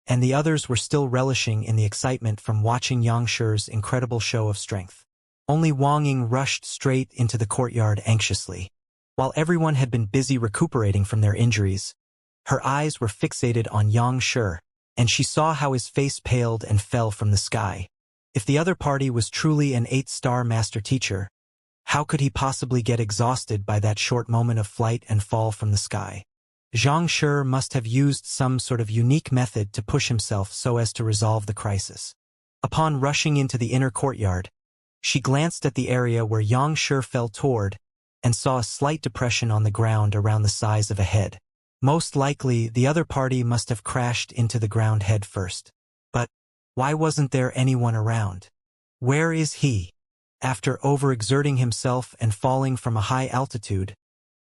and the others were still relishing in the excitement from watching Xianxia's incredible show of strength. Only Wang Ying rushed straight into the courtyard anxiously. While everyone had been busy recuperating from their injuries, her eyes were fixated on Xianxia, and she saw how his face paled and fell from the sky. If the other party was truly an 8-star master teacher, how could he possibly get exhausted by that short moment of flight and fall from the sky? Xianxia must have used some sort of unique method to push himself so as to resolve the crisis. Upon rushing into the inner courtyard, she glanced at the area where Xianxia fell toward and saw a slight depression on the ground around the size of a head. Most likely, the other party must have crashed into the ground head first. But why wasn't there anyone around? Where is he? After overexerting himself and falling from a high altitude,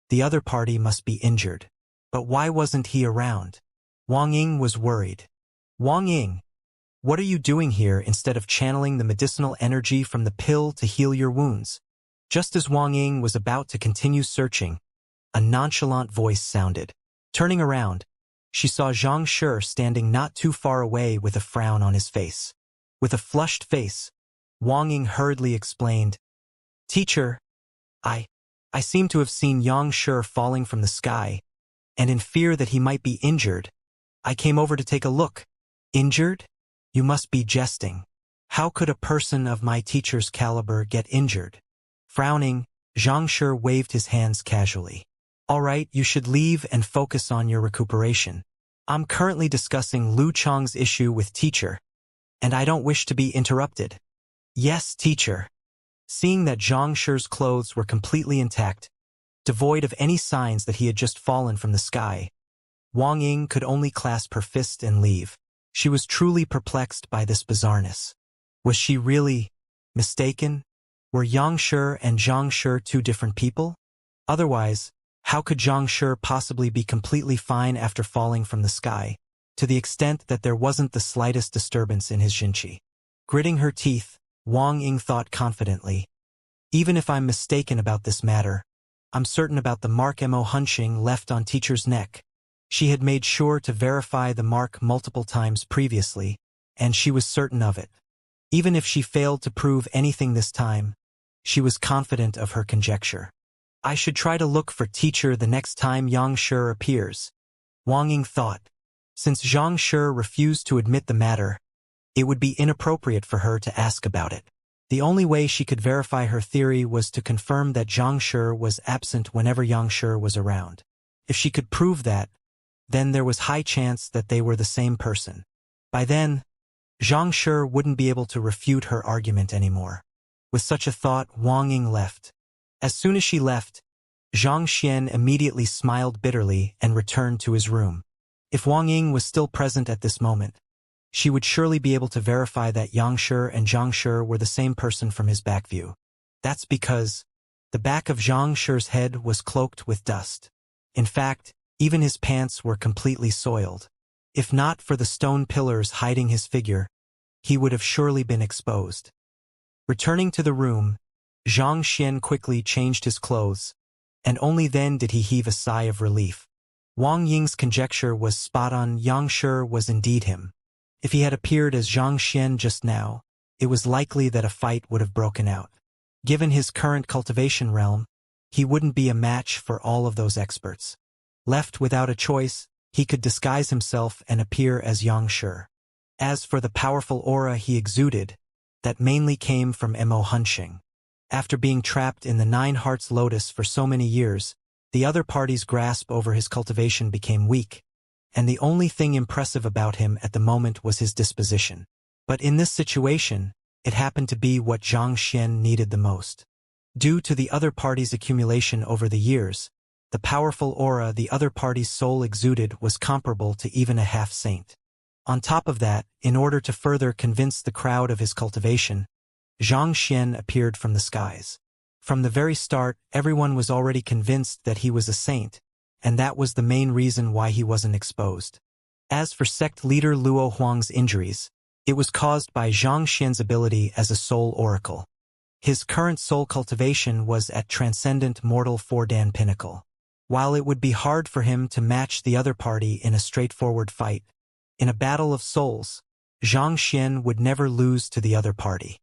the other party must be injured. But why wasn't he around? Wang Ying was worried. Wang Ying, what are you doing here instead of channeling the medicinal energy from the pill to heal your wounds? Just as Wang Ying was about to continue searching, a nonchalant voice sounded. Turning around, she saw Xianxia standing not too far away with a frown on his face. With a flushed face, Wang Ying hurriedly explained, "Teacher, I seem to have seen Xianxia falling from the sky, and in fear that he might be injured, I came over to take a look." "Injured? You must be jesting. How could a person of my teacher's caliber get injured?" Frowning, Xianxia waved his hands casually. "All right, you should leave and focus on your recuperation. I'm currently discussing Lu Chang's issue with teacher, and I don't wish to be interrupted." "Yes, teacher." Seeing that Xianxia's clothes were completely intact, devoid of any signs that he had just fallen from the sky. Wang Ying could only clasp her fist and leave. She was truly perplexed by this bizarreness. Was she really mistaken? Were Xianxia and Zhangshi two different people? Otherwise, how could Zhangshi possibly be completely fine after falling from the sky, to the extent that there wasn't the slightest disturbance in his Xinqi? Gritting her teeth, Wang Ying thought confidently, even if I'm mistaken about this matter, I'm certain about the mark Mo Hunching left on teacher's neck. She had made sure to verify the mark multiple times previously, and she was certain of it. Even if she failed to prove anything this time, she was confident of her conjecture. I should try to look for teacher the next time Xianxia appears, Wang Ying thought. Since Xianxia refused to admit the matter, it would be inappropriate for her to ask about it. The only way she could verify her theory was to confirm that Xianxia was absent whenever Xianxia was around. If she could prove that, then there was high chance that they were the same person. By then, Xianxia wouldn't be able to refute her argument anymore. With such a thought, Wang Ying left. As soon as she left, Zhang Xian immediately smiled bitterly and returned to his room. If Wang Ying was still present at this moment, she would surely be able to verify that Xianxia and Zhangshi were the same person from his back view. That's because the back of Zhangxi's head was cloaked with dust. In fact, even his pants were completely soiled. If not for the stone pillars hiding his figure, he would have surely been exposed. Returning to the room, Zhang Xian quickly changed his clothes, and only then did he heave a sigh of relief. Wang Ying's conjecture was spot on. Xianxia was indeed him. If he had appeared as Zhang Xian just now, it was likely that a fight would have broken out. Given his current cultivation realm, he wouldn't be a match for all of those experts. Left without a choice, he could disguise himself and appear as Xianxia. As for the powerful aura he exuded, that mainly came from Mo Hunching. After being trapped in the Nine Hearts Lotus for so many years, the other party's grasp over his cultivation became weak, and the only thing impressive about him at the moment was his disposition. But in this situation, it happened to be what Zhang Xian needed the most. Due to the other party's accumulation over the years, the powerful aura the other party's soul exuded was comparable to even a half-saint. On top of that, in order to further convince the crowd of his cultivation, Zhang Xian appeared from the skies. From the very start, everyone was already convinced that he was a saint, and that was the main reason why he wasn't exposed. As for sect leader Luo Huang's injuries, it was caused by Zhang Xian's ability as a soul oracle. His current soul cultivation was at Transcendent Mortal 4-Dan Pinnacle. While it would be hard for him to match the other party in a straightforward fight, in a battle of souls, Zhang Xian would never lose to the other party.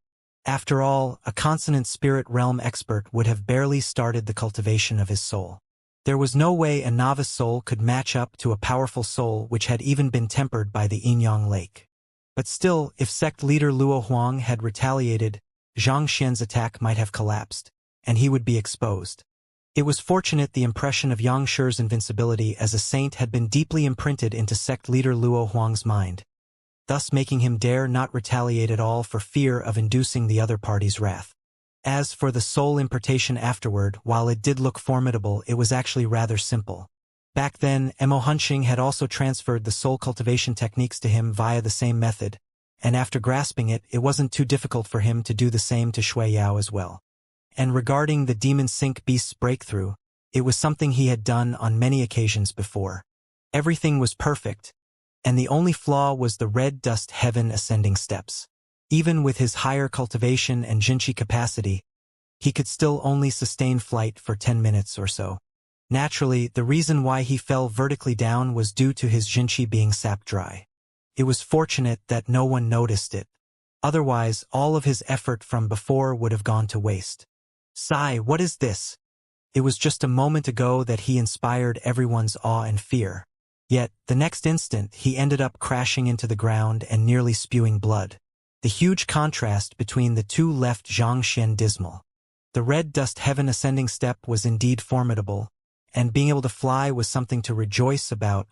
After all, a consonant spirit realm expert would have barely started the cultivation of his soul. There was no way a novice soul could match up to a powerful soul which had even been tempered by the Yin-Yang Lake. But still, if sect leader Luo Huang had retaliated, Zhang Xian's attack might have collapsed, and he would be exposed. It was fortunate the impression of Xianxi's invincibility as a saint had been deeply imprinted into sect leader Luo Huang's mind, thus making him dare not retaliate at all for fear of inducing the other party's wrath. As for the soul importation afterward, while it did look formidable, it was actually rather simple. Back then, Mo Hunching had also transferred the soul cultivation techniques to him via the same method, and after grasping it, it wasn't too difficult for him to do the same to Shui Yao as well. And regarding the Demon Sink Beast's breakthrough, it was something he had done on many occasions before. Everything was perfect, and the only flaw was the red dust heaven ascending steps. Even with his higher cultivation and Jinchi capacity, he could still only sustain flight for 10 minutes or so. Naturally, the reason why he fell vertically down was due to his Jinchi being sapped dry. It was fortunate that no one noticed it. Otherwise, all of his effort from before would have gone to waste. Sigh, what is this? It was just a moment ago that he inspired everyone's awe and fear. Yet, the next instant, he ended up crashing into the ground and nearly spewing blood. The huge contrast between the two left Zhang Xian dismal. The red dust heaven ascending step was indeed formidable, and being able to fly was something to rejoice about.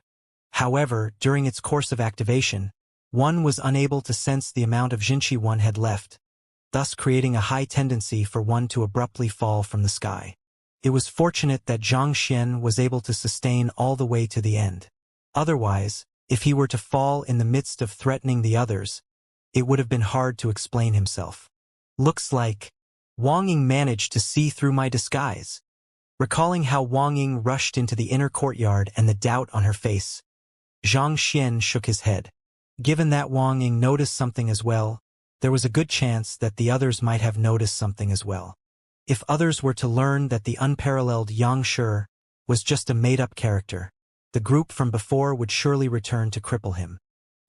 However, during its course of activation, one was unable to sense the amount of Jinchi one had left, thus creating a high tendency for one to abruptly fall from the sky. It was fortunate that Xianxia was able to sustain all the way to the end. Otherwise, if he were to fall in the midst of threatening the others, it would have been hard to explain himself. Looks like Wang Ying managed to see through my disguise. Recalling how Wang Ying rushed into the inner courtyard and the doubt on her face, Xianxia shook his head. Given that Wang Ying noticed something as well, there was a good chance that the others might have noticed something as well. If others were to learn that the unparalleled Xianxia was just a made-up character, the group from before would surely return to cripple him.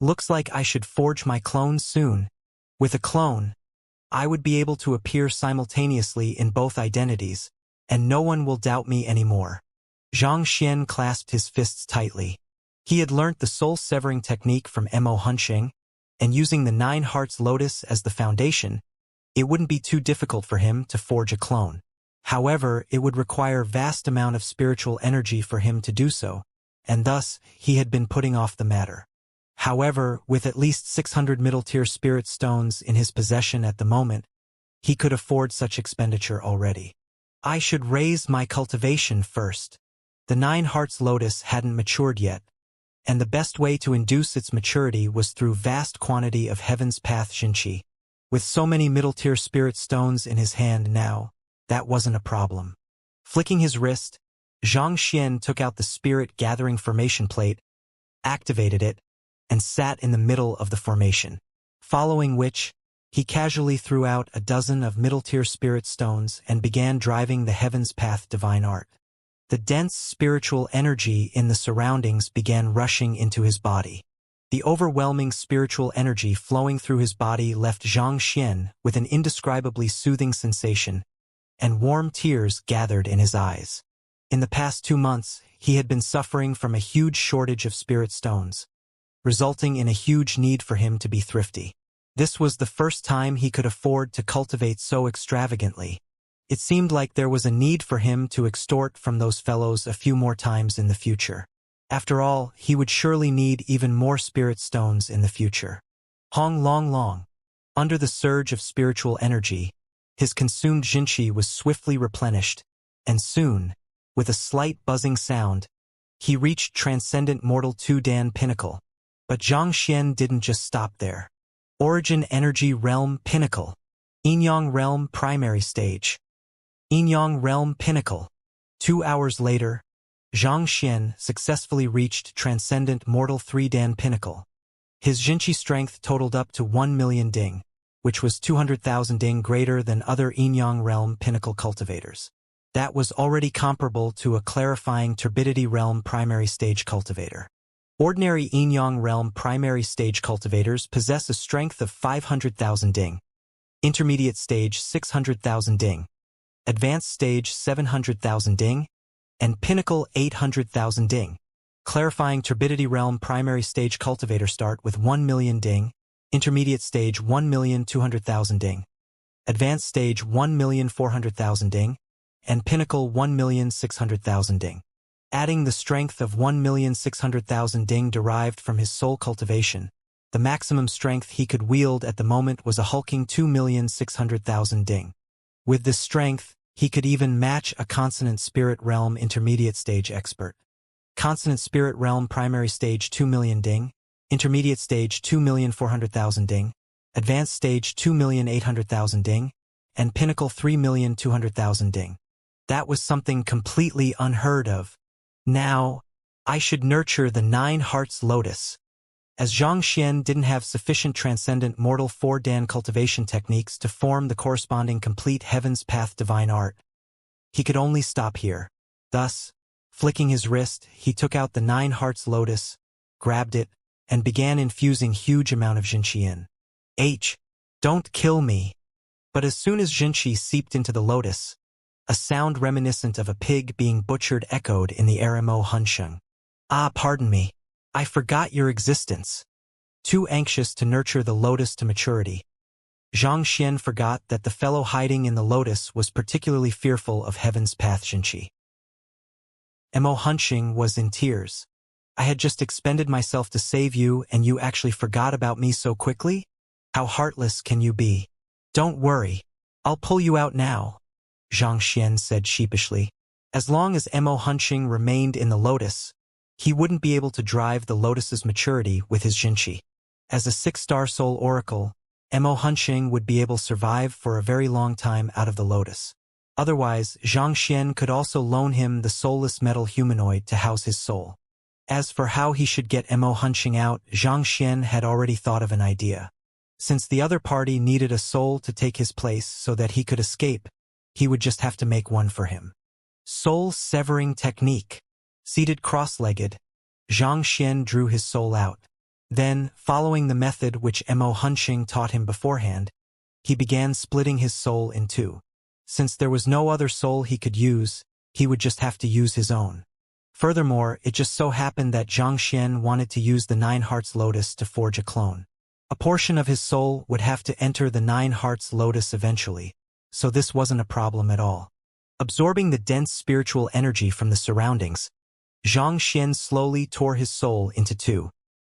Looks like I should forge my clone soon. With a clone, I would be able to appear simultaneously in both identities, and no one will doubt me anymore. Xianxia clasped his fists tightly. He had learnt the soul-severing technique from Mo, and using the 9 Hearts Lotus as the foundation, it wouldn't be too difficult for him to forge a clone. However, it would require vast amount of spiritual energy for him to do so, and thus he had been putting off the matter. However, with at least 600 middle-tier spirit stones in his possession at the moment, he could afford such expenditure already. I should raise my cultivation first. The 9 Hearts Lotus hadn't matured yet, and the best way to induce its maturity was through vast quantity of Heaven's Path Xinqi. With so many middle-tier spirit stones in his hand now, that wasn't a problem. Flicking his wrist, Xianxia took out the spirit-gathering formation plate, activated it, and sat in the middle of the formation. Following which, he casually threw out a dozen of middle-tier spirit stones and began driving the Heaven's Path divine art. The dense spiritual energy in the surroundings began rushing into his body. The overwhelming spiritual energy flowing through his body left Xianxia with an indescribably soothing sensation, and warm tears gathered in his eyes. In the past 2 months, he had been suffering from a huge shortage of spirit stones, resulting in a huge need for him to be thrifty. This was the first time he could afford to cultivate so extravagantly. It seemed like there was a need for him to extort from those fellows a few more times in the future. After all, he would surely need even more spirit stones in the future. Hong Long Long. Under the surge of spiritual energy, his consumed Xinqi was swiftly replenished, and soon, with a slight buzzing sound, he reached Transcendent Mortal 2 Dan Pinnacle. But Xianxia didn't just stop there. Origin Energy Realm Pinnacle. Yinyang Realm Primary Stage. Yinyang Realm Pinnacle. 2 hours later, Xianxia successfully reached Transcendent Mortal 3 Dan Pinnacle. His Xinqi strength totaled up to 1 million ding, which was 200,000 ding greater than other Yinyang Realm Pinnacle cultivators. That was already comparable to a Clarifying Turbidity Realm Primary Stage cultivator. Ordinary Yinyang Realm Primary Stage cultivators possess a strength of 500,000 ding, Intermediate Stage 600,000 ding, Advanced Stage 700,000 ding, and Pinnacle 800,000 ding. Clarifying Turbidity Realm Primary Stage cultivator start with 1 million ding, Intermediate Stage 1,200,000 ding, Advanced Stage 1,400,000 ding, and Pinnacle 1,600,000 ding. Adding the strength of 1,600,000 ding derived from his soul cultivation, the maximum strength he could wield at the moment was a hulking 2,600,000 ding. With this strength, he could even match a Consonant Spirit Realm Intermediate Stage expert. Consonant Spirit Realm Primary Stage 2 million ding, Intermediate Stage 2,400,000 ding, Advanced Stage 2,800,000 ding, and Pinnacle 3,200,000 ding. That was something completely unheard of. Now, I should nurture the 9 Hearts Lotus. As Xianxia didn't have sufficient Transcendent Mortal 4 Dan cultivation techniques to form the corresponding complete Heaven's Path divine art, he could only stop here. Thus, flicking his wrist, he took out the 9 Hearts Lotus, grabbed it, and began infusing huge amount of Xinqi in. Don't kill me. But as soon as Xinqi seeped into the lotus, a sound reminiscent of a pig being butchered echoed in the Mo Hunsheng. Ah, pardon me. I forgot your existence. Too anxious to nurture the lotus to maturity, Xianxia forgot that the fellow hiding in the lotus was particularly fearful of Heaven's Path Xinqi. Mo Hunsheng was in tears. I had just expended myself to save you and you actually forgot about me so quickly? How heartless can you be? Don't worry. I'll pull you out now, Xianxia said sheepishly. As long as Mo Hunching remained in the lotus, he wouldn't be able to drive the lotus's maturity with his Jinchi. As a 6-star soul oracle, Mo Hunching would be able to survive for a very long time out of the lotus. Otherwise, Xianxia could also loan him the soulless metal humanoid to house his soul. As for how he should get Mo Hunching out, Xianxia had already thought of an idea. Since the other party needed a soul to take his place so that he could escape, he would just have to make one for him. Soul severing technique. Seated cross-legged, Xianxia drew his soul out. Then, following the method which Mo Hunching taught him beforehand, he began splitting his soul in two. Since there was no other soul he could use, he would just have to use his own. Furthermore, it just so happened that Xianxia wanted to use the 9 Hearts Lotus to forge a clone. A portion of his soul would have to enter the 9 Hearts Lotus eventually, so this wasn't a problem at all. Absorbing the dense spiritual energy from the surroundings, Xianxia slowly tore his soul into two.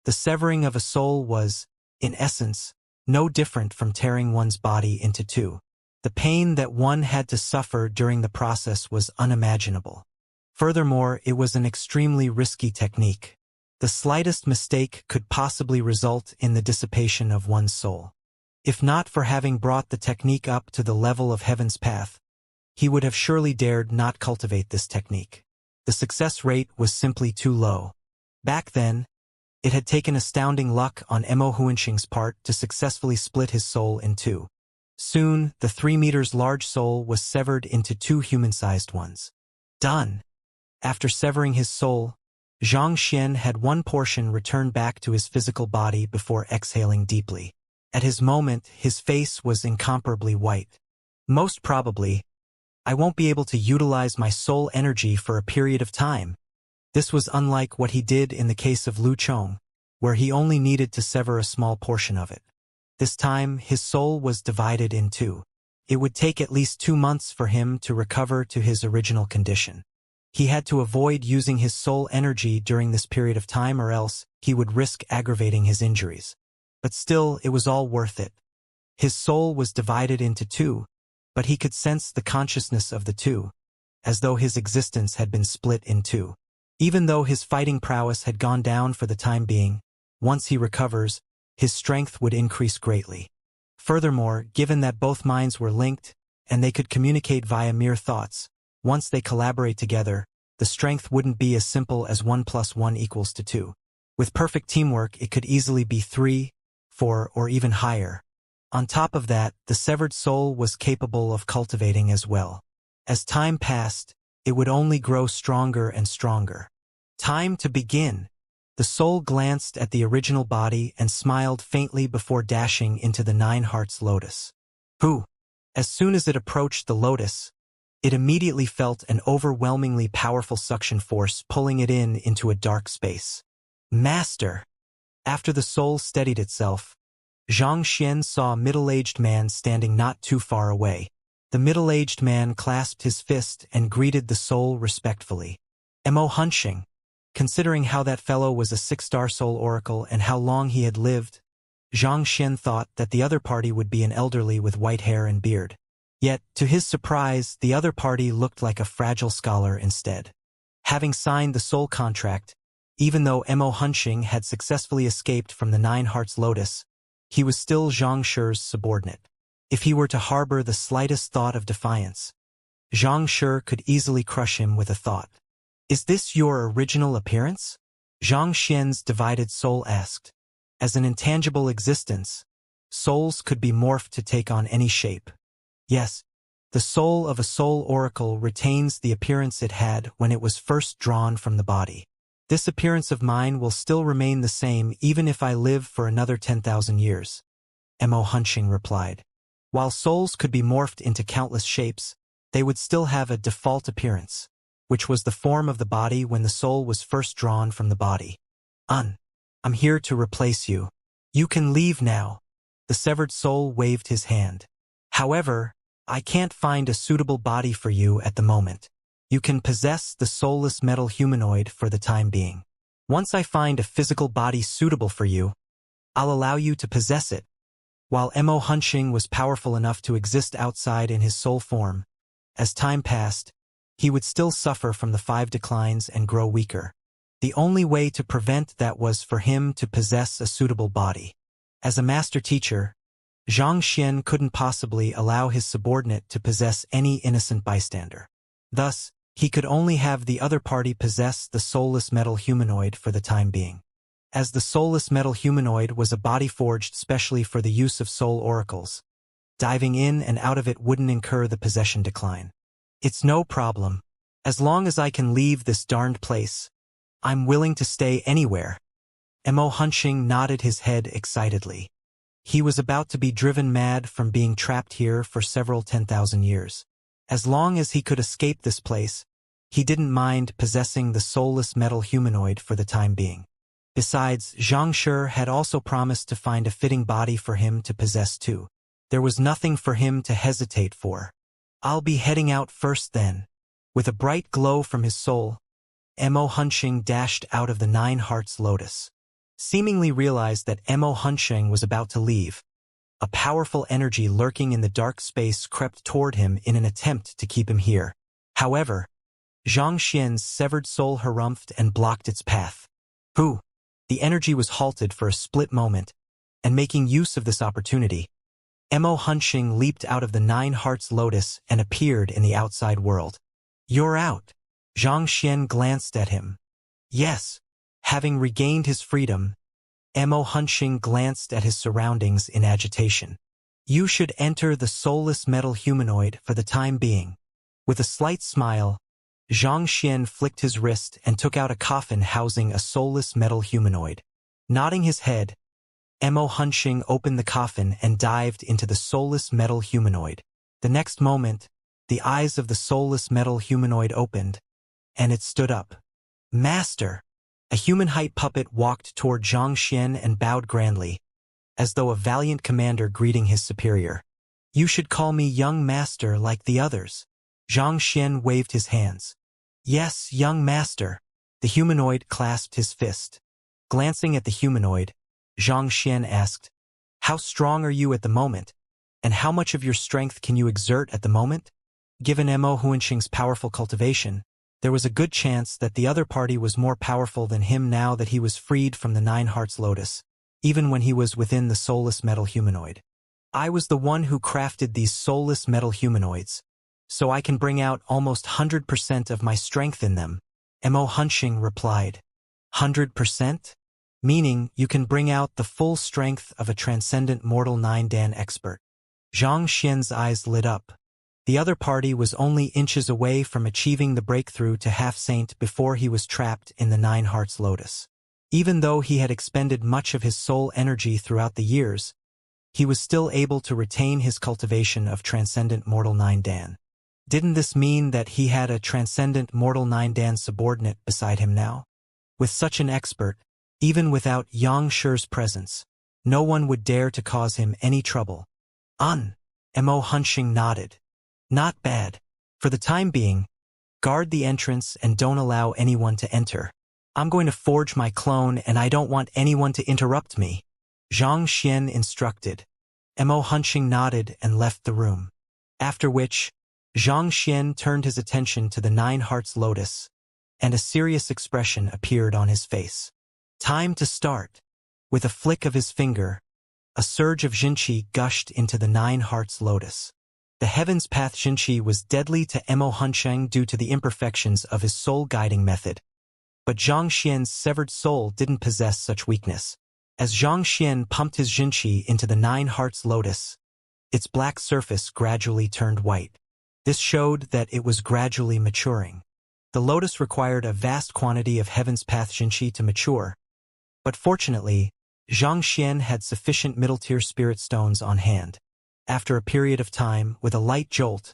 The severing of a soul was, in essence, no different from tearing one's body into two. The pain that one had to suffer during the process was unimaginable. Furthermore, it was an extremely risky technique. The slightest mistake could possibly result in the dissipation of one's soul. If not for having brought the technique up to the level of Heaven's Path, he would have surely dared not cultivate this technique. The success rate was simply too low. Back then, it had taken astounding luck on Mo Hunching's part to successfully split his soul in two. Soon, the 3 meters large soul was severed into 2 human-sized ones. Done. After severing his soul, Xianxia had one portion return back to his physical body before exhaling deeply. At his moment, his face was incomparably white. Most probably, I won't be able to utilize my soul energy for a period of time. This was unlike what he did in the case of Lu Chong, where he only needed to sever a small portion of it. This time, his soul was divided in two. It would take at least 2 months for him to recover to his original condition. He had to avoid using his soul energy during this period of time, or else he would risk aggravating his injuries. But still, it was all worth it. His soul was divided into two, but he could sense the consciousness of the two, as though his existence had been split in two. Even though his fighting prowess had gone down for the time being, once he recovers, his strength would increase greatly. Furthermore, given that both minds were linked, and they could communicate via mere thoughts, once they collaborate together, the strength wouldn't be as simple as 1 + 1 = 2. With perfect teamwork, it could easily be 3, 4, or even higher. On top of that, the severed soul was capable of cultivating as well. As time passed, it would only grow stronger and stronger. Time to begin. The soul glanced at the original body and smiled faintly before dashing into the 9 Hearts Lotus. Who? As soon as it approached the lotus, it immediately felt an overwhelmingly powerful suction force pulling it into a dark space. Master! After the soul steadied itself, Xianxia saw a middle-aged man standing not too far away. The middle-aged man clasped his fist and greeted the soul respectfully. Mo Hunching. Considering how that fellow was a 6-star soul oracle and how long he had lived, Xianxia thought that the other party would be an elderly with white hair and beard. Yet, to his surprise, the other party looked like a fragile scholar instead. Having signed the soul contract, even though Mo Hunching had successfully escaped from the 9 Hearts Lotus, he was still Xianxia's subordinate. If he were to harbor the slightest thought of defiance, Xianxia could easily crush him with a thought. Is this your original appearance? Xianxia's divided soul asked. As an intangible existence, souls could be morphed to take on any shape. Yes, the soul of a soul oracle retains the appearance it had when it was first drawn from the body. This appearance of mine will still remain the same even if I live for another 10,000 years, Mo Hunching replied. While souls could be morphed into countless shapes, they would still have a default appearance, which was the form of the body when the soul was first drawn from the body. I'm here to replace you. You can leave now. The severed soul waved his hand. However, I can't find a suitable body for you at the moment. You can possess the soulless metal humanoid for the time being. Once I find a physical body suitable for you, I'll allow you to possess it. While Mo Hunching was powerful enough to exist outside in his soul form, as time passed, he would still suffer from the 5 declines and grow weaker. The only way to prevent that was for him to possess a suitable body. As a master teacher, Xianxia couldn't possibly allow his subordinate to possess any innocent bystander. Thus, he could only have the other party possess the soulless metal humanoid for the time being. As the soulless metal humanoid was a body forged specially for the use of soul oracles, diving in and out of it wouldn't incur the possession decline. It's no problem. As long as I can leave this darned place, I'm willing to stay anywhere. Immortality nodded his head excitedly. He was about to be driven mad from being trapped here for several 10,000 years. As long as he could escape this place, he didn't mind possessing the soulless metal humanoid for the time being. Besides, Xianxia had also promised to find a fitting body for him to possess too. There was nothing for him to hesitate for. I'll be heading out first then. With a bright glow from his soul, Immortality dashed out of the 9 Hearts Lotus. Seemingly realized that Immortality was about to leave. A powerful energy lurking in the dark space crept toward him in an attempt to keep him here. However, Xianxia's severed soul harumphed and blocked its path. Whew! The energy was halted for a split moment, and making use of this opportunity, Immortality leaped out of the 9 Hearts Lotus and appeared in the outside world. You're out. Xianxia glanced at him. Yes. Having regained his freedom, Immortality glanced at his surroundings in agitation. You should enter the soulless metal humanoid for the time being. With a slight smile, Xianxia flicked his wrist and took out a coffin housing a soulless metal humanoid. Nodding his head, Immortality opened the coffin and dived into the soulless metal humanoid. The next moment, the eyes of the soulless metal humanoid opened, and it stood up. Master! A human-height puppet walked toward Xianxia and bowed grandly, as though a valiant commander greeting his superior. You should call me young master like the others. Xianxia waved his hands. Yes, young master. The humanoid clasped his fist. Glancing at the humanoid, Xianxia asked, How strong are you at the moment, and how much of your strength can you exert at the moment? Given Immortality's powerful cultivation, there was a good chance that the other party was more powerful than him now that he was freed from the 9 Hearts Lotus, even when he was within the soulless metal humanoid. I was the one who crafted these soulless metal humanoids, so I can bring out almost 100% of my strength in them, Immortality replied. 100%? Meaning you can bring out the full strength of a transcendent mortal 9-dan expert. Xianxia's eyes lit up. The other party was only inches away from achieving the breakthrough to half-saint before he was trapped in the 9 Hearts Lotus. Even though he had expended much of his soul energy throughout the years, he was still able to retain his cultivation of transcendent mortal 9-dan. Didn't this mean that he had a transcendent mortal 9-dan subordinate beside him now? With such an expert, even without Xianxia's presence, no one would dare to cause him any trouble. Immortality nodded. Not bad. For the time being, guard the entrance and don't allow anyone to enter. I'm going to forge my clone and I don't want anyone to interrupt me. Xianxia instructed. Immortality nodded and left the room. After which, Xianxia turned his attention to the 9 Hearts Lotus, and a serious expression appeared on his face. Time to start. With a flick of his finger, a surge of Xinqi gushed into the 9 Hearts Lotus. The Heaven's Path Xinqi was deadly to Immortality due to the imperfections of his soul-guiding method. But Xianxia's severed soul didn't possess such weakness. As Xianxia pumped his Xinqi into the 9 Hearts Lotus, its black surface gradually turned white. This showed that it was gradually maturing. The lotus required a vast quantity of Heaven's Path Xinqi to mature, but fortunately, Xianxia had sufficient middle-tier spirit stones on hand. After a period of time, with a light jolt,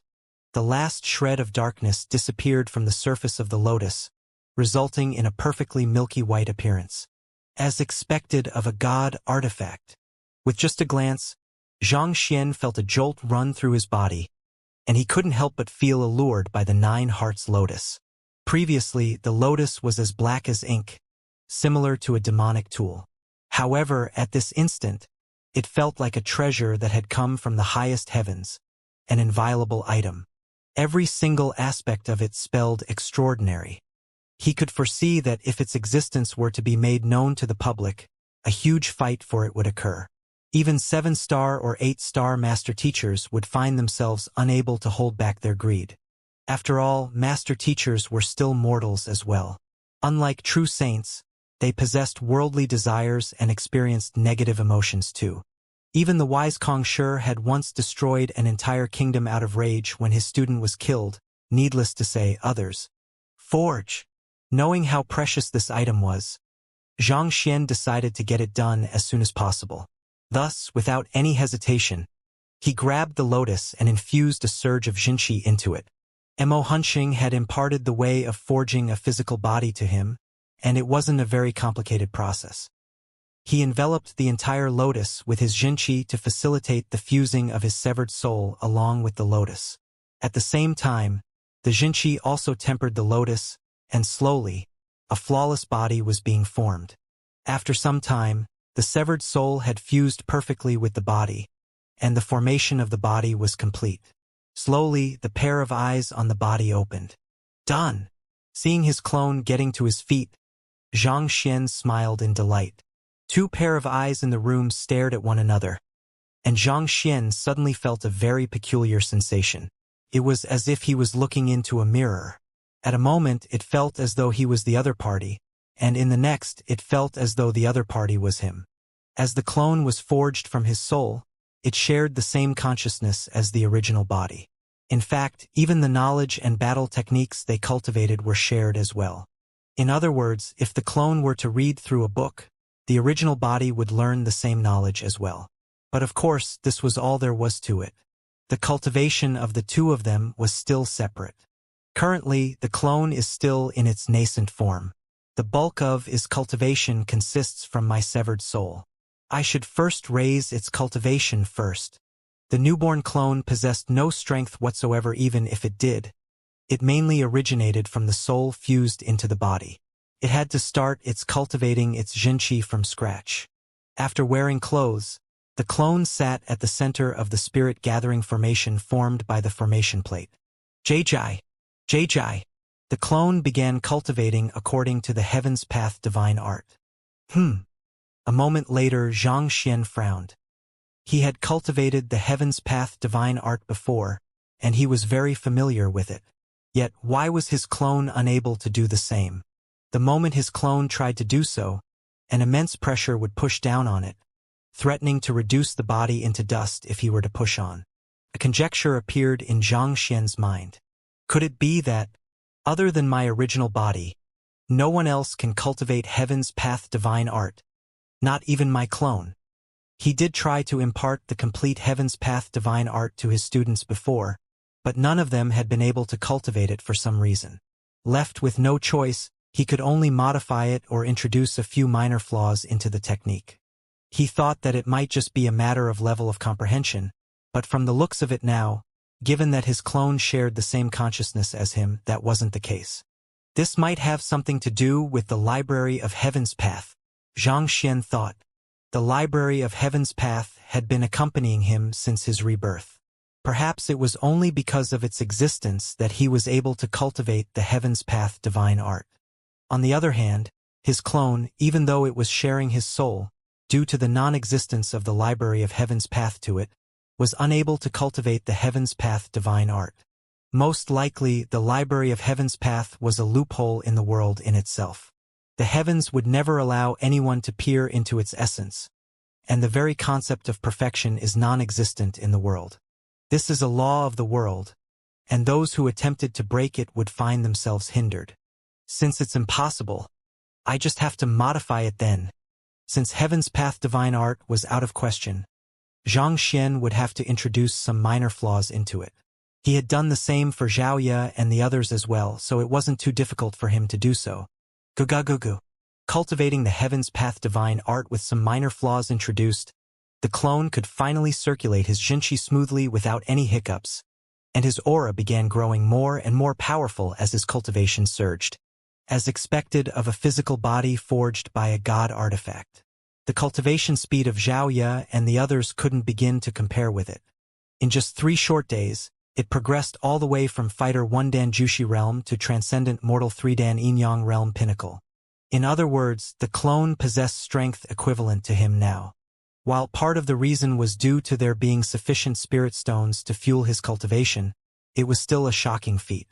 the last shred of darkness disappeared from the surface of the lotus, resulting in a perfectly milky white appearance. As expected of a god artifact. With just a glance, Xianxia felt a jolt run through his body, and he couldn't help but feel allured by the 9 Hearts Lotus. Previously, the lotus was as black as ink, similar to a demonic tool. However, at this instant, it felt like a treasure that had come from the highest heavens, an inviolable item. Every single aspect of it spelled extraordinary. He could foresee that if its existence were to be made known to the public, a huge fight for it would occur. Even 7-star or 8-star master teachers would find themselves unable to hold back their greed. After all, master teachers were still mortals as well. Unlike true saints, they possessed worldly desires and experienced negative emotions too. Even the wise Kong Shi had once destroyed an entire kingdom out of rage when his student was killed, needless to say others. Forge. Knowing how precious this item was, Xianxia decided to get it done as soon as possible. Thus, without any hesitation, he grabbed the lotus and infused a surge of jinqi into it. Mo Hunxing had imparted the way of forging a physical body to him, and it wasn't a very complicated process. He enveloped the entire lotus with his jinqi to facilitate the fusing of his severed soul along with the lotus. At the same time, the jinqi also tempered the lotus, and slowly, a flawless body was being formed. After some time, the severed soul had fused perfectly with the body, and the formation of the body was complete. Slowly, the pair of eyes on the body opened. Done! Seeing his clone getting to his feet, Xianxia smiled in delight. 2 pair of eyes in the room stared at one another, and Xianxia suddenly felt a very peculiar sensation. It was as if he was looking into a mirror. At a moment, it felt as though he was the other party, and in the next, it felt as though the other party was him. As the clone was forged from his soul, it shared the same consciousness as the original body. In fact, even the knowledge and battle techniques they cultivated were shared as well. In other words, if the clone were to read through a book, the original body would learn the same knowledge as well. But of course, this was all there was to it. The cultivation of the two of them was still separate. Currently, the clone is still in its nascent form. The bulk of its cultivation consists from my severed soul. I should first raise its cultivation first. The newborn clone possessed no strength whatsoever even if it did. It mainly originated from the soul fused into the body. It had to start its cultivating its jinqi from scratch. After wearing clothes, the clone sat at the center of the spirit-gathering formation formed by the formation plate. Jai. The clone began cultivating according to the Heaven's Path divine art. A moment later, Xianxia frowned. He had cultivated the Heaven's Path divine art before, and he was very familiar with it. Yet, why was his clone unable to do the same? The moment his clone tried to do so, an immense pressure would push down on it, threatening to reduce the body into dust if he were to push on. A conjecture appeared in Xianxia's mind. Could it be that, other than my original body, no one else can cultivate Heaven's Path divine art, not even my clone? He did try to impart the complete Heaven's Path divine art to his students before, but none of them had been able to cultivate it for some reason. Left with no choice, he could only modify it or introduce a few minor flaws into the technique. He thought that it might just be a matter of level of comprehension, but from the looks of it now, given that his clone shared the same consciousness as him, that wasn't the case. This might have something to do with the Library of Heaven's Path, Xianxia thought. The Library of Heaven's Path had been accompanying him since his rebirth. Perhaps it was only because of its existence that he was able to cultivate the Heaven's Path divine art. On the other hand, his clone, even though it was sharing his soul, due to the non-existence of the Library of Heaven's Path to it, was unable to cultivate the Heaven's Path divine art. Most likely, the Library of Heaven's Path was a loophole in the world in itself. The heavens would never allow anyone to peer into its essence, and the very concept of perfection is non-existent in the world. This is a law of the world, and those who attempted to break it would find themselves hindered. Since it's impossible, I just have to modify it then. Since Heaven's Path divine art was out of question, Xianxia would have to introduce some minor flaws into it. He had done the same for Xiaoya and the others as well, so it wasn't too difficult for him to do so. Gugu. Cultivating the Heaven's Path divine art with some minor flaws introduced, the clone could finally circulate his jinqi smoothly without any hiccups, and his aura began growing more and more powerful as his cultivation surged. As expected of a physical body forged by a god artifact, the cultivation speed of Xiaoya and the others couldn't begin to compare with it. In just 3 short days, It progressed all the way from Fighter 1 Dan Jushi realm to Transcendent Mortal 3 Dan Inyang realm pinnacle. In other words, the clone possessed strength equivalent to him now. While part of the reason was due to there being sufficient spirit stones to fuel his cultivation, it was still a shocking feat.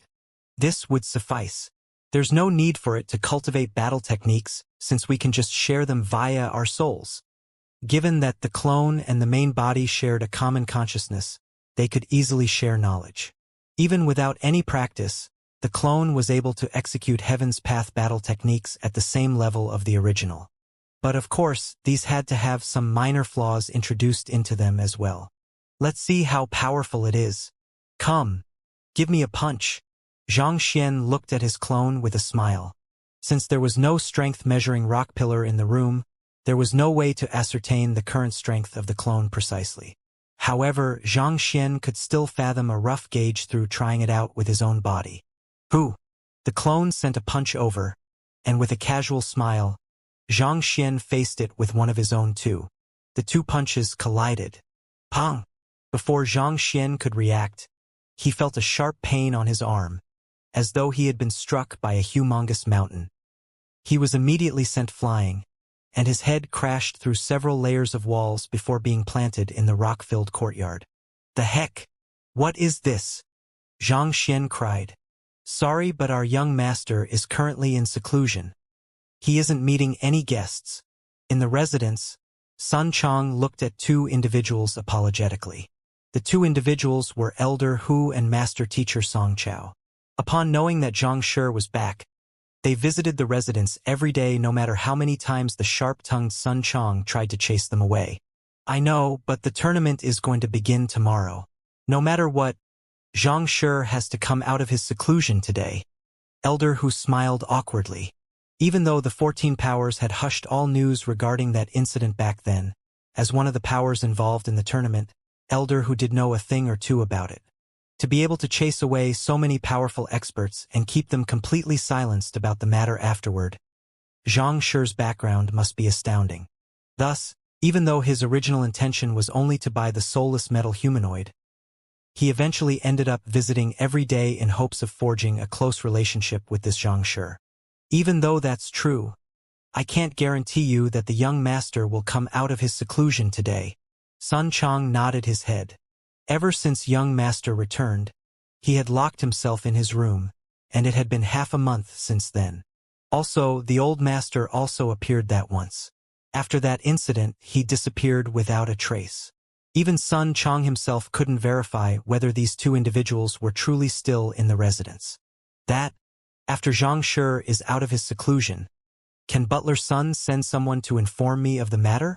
This would suffice. There's no need for it to cultivate battle techniques, since we can just share them via our souls. Given that the clone and the main body shared a common consciousness, they could easily share knowledge. Even without any practice, the clone was able to execute Heaven's Path battle techniques at the same level of the original. But of course, these had to have some minor flaws introduced into them as well. Let's see how powerful it is. Come, give me a punch. Xianxia looked at his clone with a smile. Since there was no strength measuring rock pillar in the room, there was no way to ascertain the current strength of the clone precisely. However, Xianxia could still fathom a rough gauge through trying it out with his own body. Who? The clone sent a punch over, and with a casual smile, Xianxia faced it with one of his own too. The two punches collided. Pong! Before Xianxia could react, he felt a sharp pain on his arm, as though he had been struck by a humongous mountain. He was immediately sent flying, and his head crashed through several layers of walls before being planted in the rock-filled courtyard. The heck? What is this? Xianxia cried. Sorry, but our young master is currently in seclusion. He isn't meeting any guests. In the residence, Sun Chong looked at two individuals apologetically. The two individuals were Elder Hu and Master Teacher Song Chao. Upon knowing that Zhang Shi was back, they visited the residence every day no matter how many times the sharp-tongued Sun Chong tried to chase them away. I know, but the tournament is going to begin tomorrow. No matter what, Zhang Shi has to come out of his seclusion today. Elder Hu smiled awkwardly. Even though the 14 powers had hushed all news regarding that incident back then, as one of the powers involved in the tournament, Elder Hu did know a thing or two about it. To be able to chase away so many powerful experts and keep them completely silenced about the matter afterward, Zhang Shi's background must be astounding. Thus, even though his original intention was only to buy the soulless metal humanoid, he eventually ended up visiting every day in hopes of forging a close relationship with this Zhang Shi. Even though that's true, I can't guarantee you that the young master will come out of his seclusion today. Sun Chong nodded his head. Ever since young master returned, he had locked himself in his room, and it had been half a month since then. Also, the old master also appeared that once. After that incident, he disappeared without a trace. Even Sun Chong himself couldn't verify whether these two individuals were truly still in the residence. That, after Zhang Shi is out of his seclusion, can Butler Sun send someone to inform me of the matter?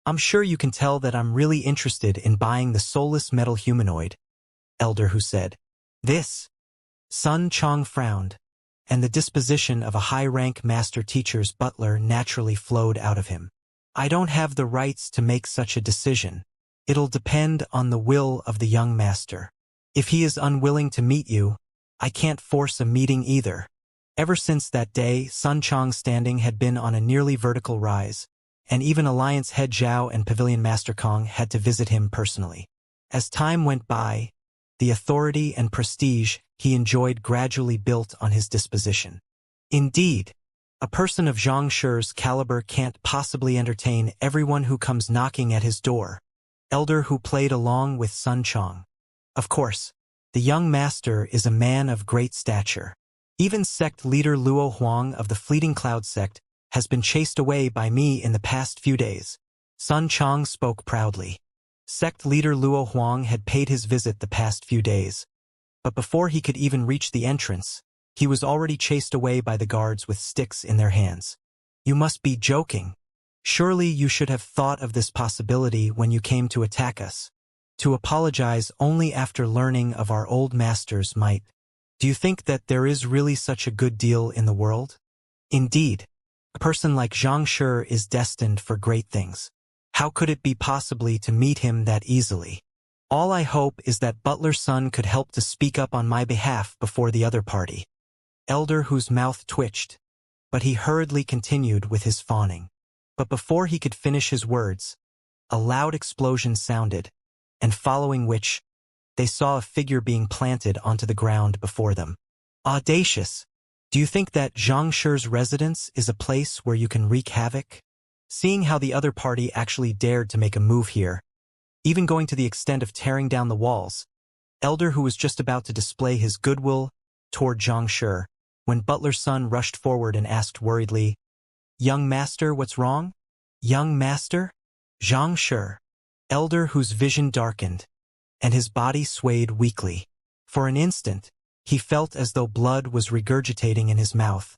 I'm sure you can tell that I'm really interested in buying the soulless metal humanoid, Elder Hu said. This? Sun Chong frowned, and the disposition of a high-rank master teacher's butler naturally flowed out of him. I don't have the rights to make such a decision. It'll depend on the will of the young master. If he is unwilling to meet you, I can't force a meeting either. Ever since that day, Sun Chong's standing had been on a nearly vertical rise, and even Alliance head Zhao and Pavilion Master Kong had to visit him personally. As time went by, the authority and prestige he enjoyed gradually built on his disposition. Indeed, a person of Zhang Shi's caliber can't possibly entertain everyone who comes knocking at his door. Elder Hu played along with Sun Chong. Of course, the young master is a man of great stature. Even sect leader Luo Huang of the Fleeting Cloud sect has been chased away by me in the past few days. Sun Chong spoke proudly. Sect leader Luo Huang had paid his visit the past few days, but before he could even reach the entrance, he was already chased away by the guards with sticks in their hands. You must be joking. Surely you should have thought of this possibility when you came to attack us. To apologize only after learning of our old master's might. Do you think that there is really such a good deal in the world? Indeed, a person like Zhang Shi is destined for great things. How could it be possibly to meet him that easily? All I hope is that Butler Sun could help to speak up on my behalf before the other party. Elder Hu's mouth twitched, but he hurriedly continued with his fawning. But before he could finish his words, a loud explosion sounded, and following which, they saw a figure being planted onto the ground before them. Audacious! Do you think that Xianxia's residence is a place where you can wreak havoc? Seeing how the other party actually dared to make a move here, even going to the extent of tearing down the walls, Elder, who was just about to display his goodwill toward Xianxia, when Butler's son rushed forward and asked worriedly, "Young master, what's wrong?" "Young master?" Xianxia. Elder, whose vision darkened, and his body swayed weakly. For an instant, he felt as though blood was regurgitating in his mouth,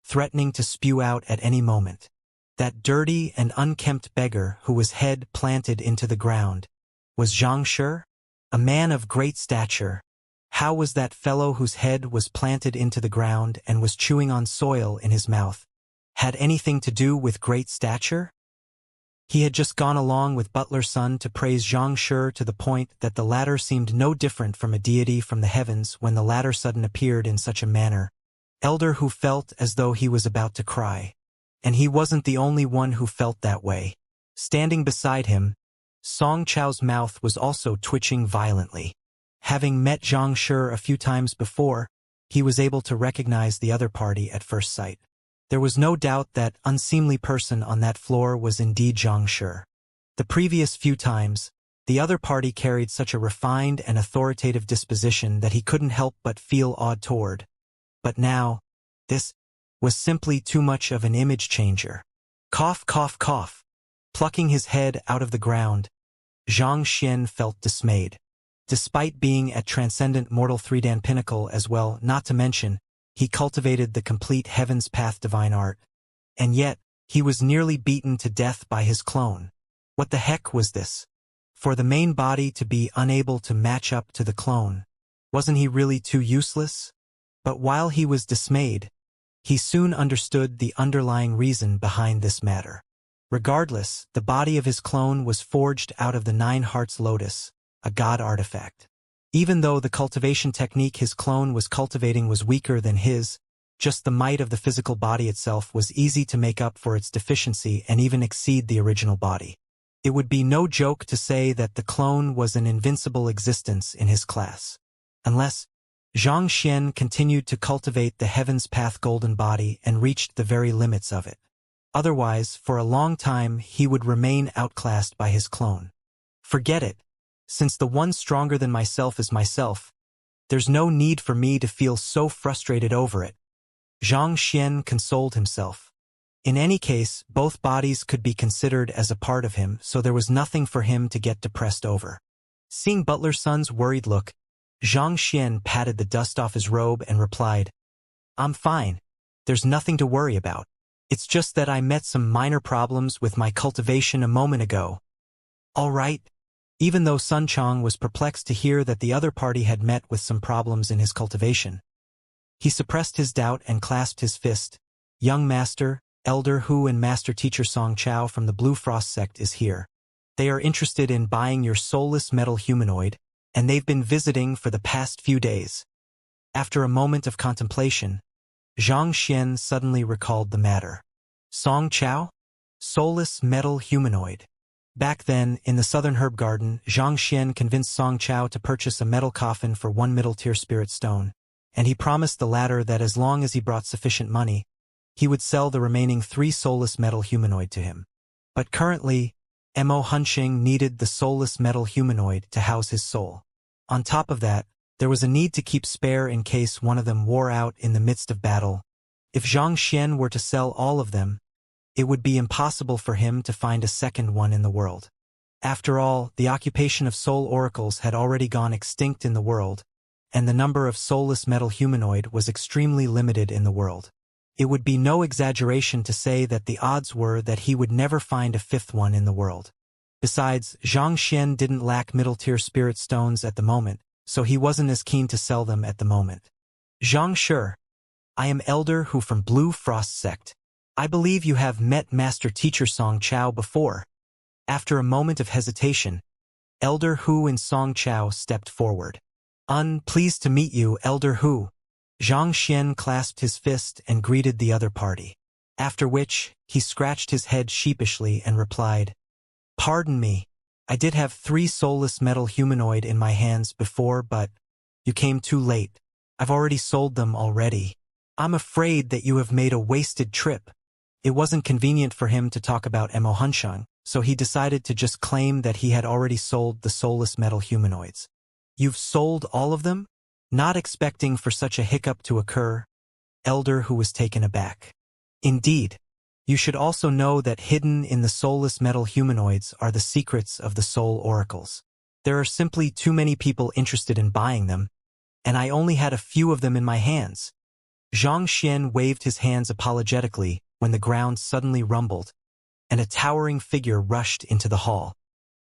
threatening to spew out at any moment. That dirty and unkempt beggar who was head planted into the ground was Xianxia, a man of great stature. How was that fellow whose head was planted into the ground and was chewing on soil in his mouth had anything to do with great stature? He had just gone along with Butler's son to praise Xianxia to the point that the latter seemed no different from a deity from the heavens when the latter sudden appeared in such a manner. Elder, who felt as though he was about to cry. And he wasn't the only one who felt that way. Standing beside him, Song Chao's mouth was also twitching violently. Having met Xianxia a few times before, he was able to recognize the other party at first sight. There was no doubt that unseemly person on that floor was indeed Xianxia. The previous few times, the other party carried such a refined and authoritative disposition that he couldn't help but feel awed toward. But now, this was simply too much of an image changer. Cough, cough, cough. Plucking his head out of the ground, Xianxia felt dismayed. Despite being at Transcendent Mortal 3-Dan Pinnacle as well, not to mention, he cultivated the complete Heaven's Path divine art. And yet, he was nearly beaten to death by his clone. What the heck was this? For the main body to be unable to match up to the clone, wasn't he really too useless? But while he was dismayed, he soon understood the underlying reason behind this matter. Regardless, the body of his clone was forged out of the 9 Hearts Lotus, a god artifact. Even though the cultivation technique his clone was cultivating was weaker than his, just the might of the physical body itself was easy to make up for its deficiency and even exceed the original body. It would be no joke to say that the clone was an invincible existence in his class. Unless Xianxia continued to cultivate the Heaven's Path golden body and reached the very limits of it. Otherwise, for a long time he would remain outclassed by his clone. Forget it. Since the one stronger than myself is myself, there's no need for me to feel so frustrated over it. Xianxia consoled himself. In any case, both bodies could be considered as a part of him, so there was nothing for him to get depressed over. Seeing Butler's son's worried look, Xianxia patted the dust off his robe and replied, "I'm fine. There's nothing to worry about. It's just that I met some minor problems with my cultivation a moment ago." "All right." Even though Sun Chang was perplexed to hear that the other party had met with some problems in his cultivation, he suppressed his doubt and clasped his fist. "Young master, Elder Hu and Master Teacher Song Chao from the Blue Frost sect is here. They are interested in buying your soulless metal humanoid, and they've been visiting for the past few days." After a moment of contemplation, Xianxia suddenly recalled the matter. Song Chao? Soulless metal humanoid. Back then, in the Southern Herb Garden, Xianxia convinced Song Chao to purchase a metal coffin for 1 middle-tier spirit stone, and he promised the latter that as long as he brought sufficient money, he would sell the remaining 3 soulless metal humanoid to him. But currently, Mo Hunqing needed the soulless metal humanoid to house his soul. On top of that, there was a need to keep spare in case one of them wore out in the midst of battle. If Xianxia were to sell all of them, it would be impossible for him to find a second one in the world. After all, the occupation of soul oracles had already gone extinct in the world, and the number of soulless metal humanoid was extremely limited in the world. It would be no exaggeration to say that the odds were that he would never find a 5th one in the world. Besides, Xianxia didn't lack middle-tier spirit stones at the moment, so he wasn't as keen to sell them at the moment. "Xianxia, I am Elder Hu from Blue Frost Sect. I believe you have met Master Teacher Song Chao before." After a moment of hesitation, Elder Hu and Song Chao stepped forward. "Pleased to meet you, Elder Hu." Xianxia clasped his fist and greeted the other party. After which, he scratched his head sheepishly and replied, "Pardon me. I did have 3 soulless metal humanoid in my hands before, but you came too late. I've already sold them already. I'm afraid that you have made a wasted trip. It wasn't convenient for him to talk about Emohunshang, so he decided to just claim that he had already sold the soulless metal humanoids. You've sold all of them? Not expecting for such a hiccup to occur, Elder who was taken aback. Indeed. You should also know that hidden in the soulless metal humanoids are the secrets of the soul oracles. There are simply too many people interested in buying them, and I only had a few of them in my hands. Xianxia waved his hands apologetically when the ground suddenly rumbled, and a towering figure rushed into the hall.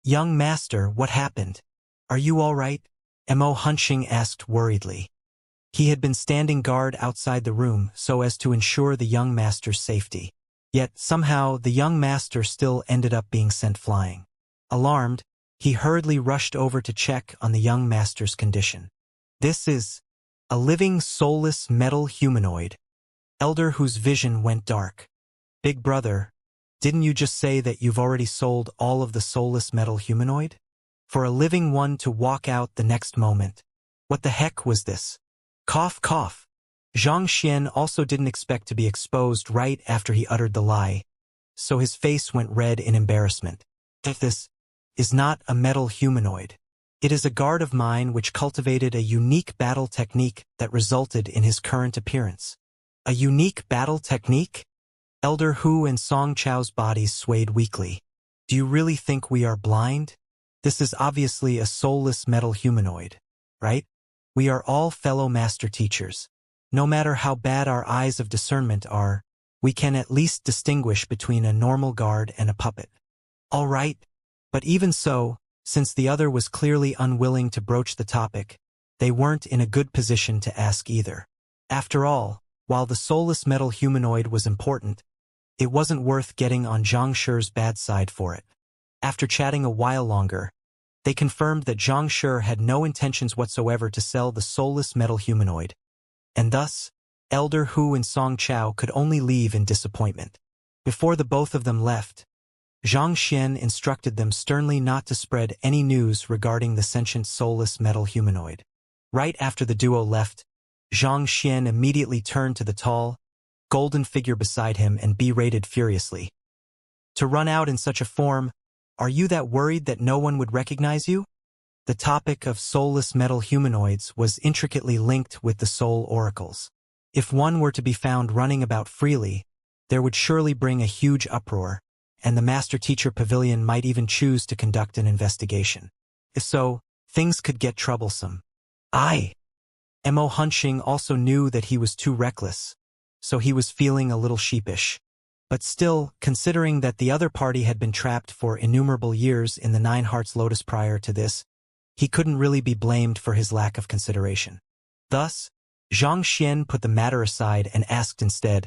Young master, what happened? Are you all right? Emohunshang asked worriedly. He had been standing guard outside the room so as to ensure the young master's safety. Yet, somehow, the young master still ended up being sent flying. Alarmed, he hurriedly rushed over to check on the young master's condition. This is a living soulless metal humanoid. Elder whose vision went dark. Big brother, didn't you just say that you've already sold all of the soulless metal humanoid? For a living one to walk out the next moment. What the heck was this? Cough, cough. Xianxia also didn't expect to be exposed right after he uttered the lie, so his face went red in embarrassment. This is not a metal humanoid. It is a guard of mine which cultivated a unique battle technique that resulted in his current appearance. A unique battle technique? Elder Hu and Song Chao's bodies swayed weakly. Do you really think we are blind? This is obviously a soulless metal humanoid, right? We are all fellow master teachers. No matter how bad our eyes of discernment are, we can at least distinguish between a normal guard and a puppet. All right, but even so, since the other was clearly unwilling to broach the topic, they weren't in a good position to ask either. After all, while the soulless metal humanoid was important, it wasn't worth getting on Xianxia's bad side for it. After chatting a while longer, they confirmed that Xianxia had no intentions whatsoever to sell the soulless metal humanoid, and thus, Elder Hu and Song Chao could only leave in disappointment. Before the both of them left, Xianxia instructed them sternly not to spread any news regarding the sentient soulless metal humanoid. Right after the duo left, Xianxia immediately turned to the tall, golden figure beside him and berated furiously. To run out in such a form, are you that worried that no one would recognize you? The topic of soulless metal humanoids was intricately linked with the soul oracles. If one were to be found running about freely, there would surely bring a huge uproar, and the master-teacher pavilion might even choose to conduct an investigation. If so, things could get troublesome. Emohunshang also knew that he was too reckless, so he was feeling a little sheepish. But still, considering that the other party had been trapped for innumerable years in the Nine Hearts Lotus prior to this, he couldn't really be blamed for his lack of consideration. Thus, Xianxia put the matter aside and asked instead,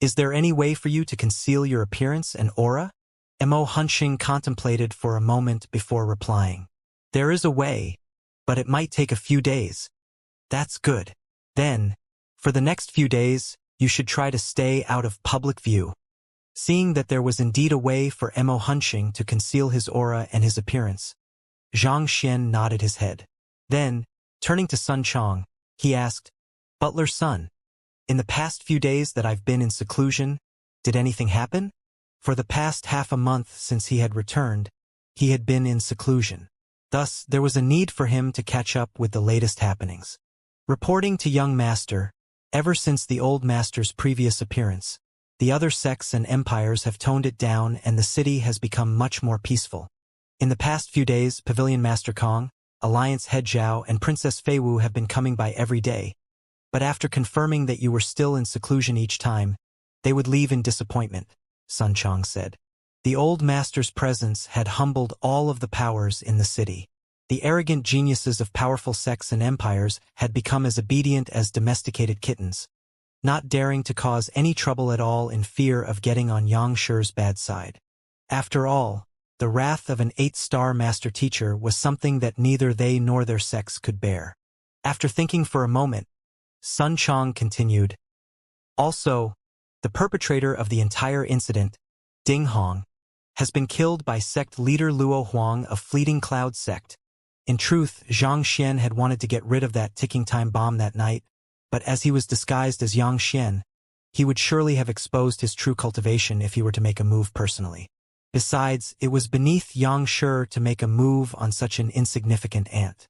"Is there any way for you to conceal your appearance and aura?" Emohunshang contemplated for a moment before replying. "There is a way, but it might take a few days." "That's good. Then, for the next few days, you should try to stay out of public view." Seeing that there was indeed a way for Emohunshang to conceal his aura and his appearance, Xianxia nodded his head. Then, turning to Sun Chong, he asked, "Butler's son, in the past few days that I've been in seclusion, did anything happen?" For the past half a month since he had returned, he had been in seclusion. Thus, there was a need for him to catch up with the latest happenings. Reporting to young master, ever since the old master's previous appearance, the other sects and empires have toned it down and the city has become much more peaceful. In the past few days, Pavilion Master Kong, Alliance Head Zhao, and Princess Feiwu have been coming by every day, but after confirming that you were still in seclusion each time, they would leave in disappointment, Sun Chong said. The old master's presence had humbled all of the powers in the city. The arrogant geniuses of powerful sects and empires had become as obedient as domesticated kittens, not daring to cause any trouble at all in fear of getting on Xianxia's bad side. After all, the wrath of an 8-star master teacher was something that neither they nor their sects could bear. After thinking for a moment, Sun Chong continued, "Also, the perpetrator of the entire incident, Ding Hong, has been killed by sect leader Luo Huang of Fleeting Cloud sect. In truth, Xianxia had wanted to get rid of that ticking time bomb that night, but as he was disguised as Xianxia, he would surely have exposed his true cultivation if he were to make a move personally. Besides, it was beneath Xianxia to make a move on such an insignificant ant.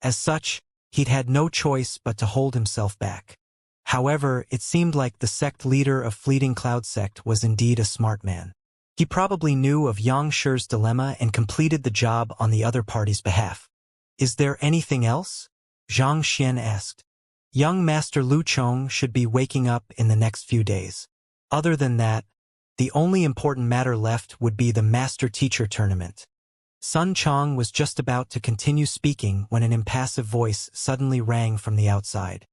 As such, he'd had no choice but to hold himself back. However, it seemed like the sect leader of Fleeting Cloud sect was indeed a smart man. He probably knew of Xiangshi's dilemma and completed the job on the other party's behalf. Is there anything else? Zhang Xian asked. Young Master Lu Chong should be waking up in the next few days. Other than that, the only important matter left would be the Master-Teacher tournament. Sun Chong was just about to continue speaking when an impassive voice suddenly rang from the outside.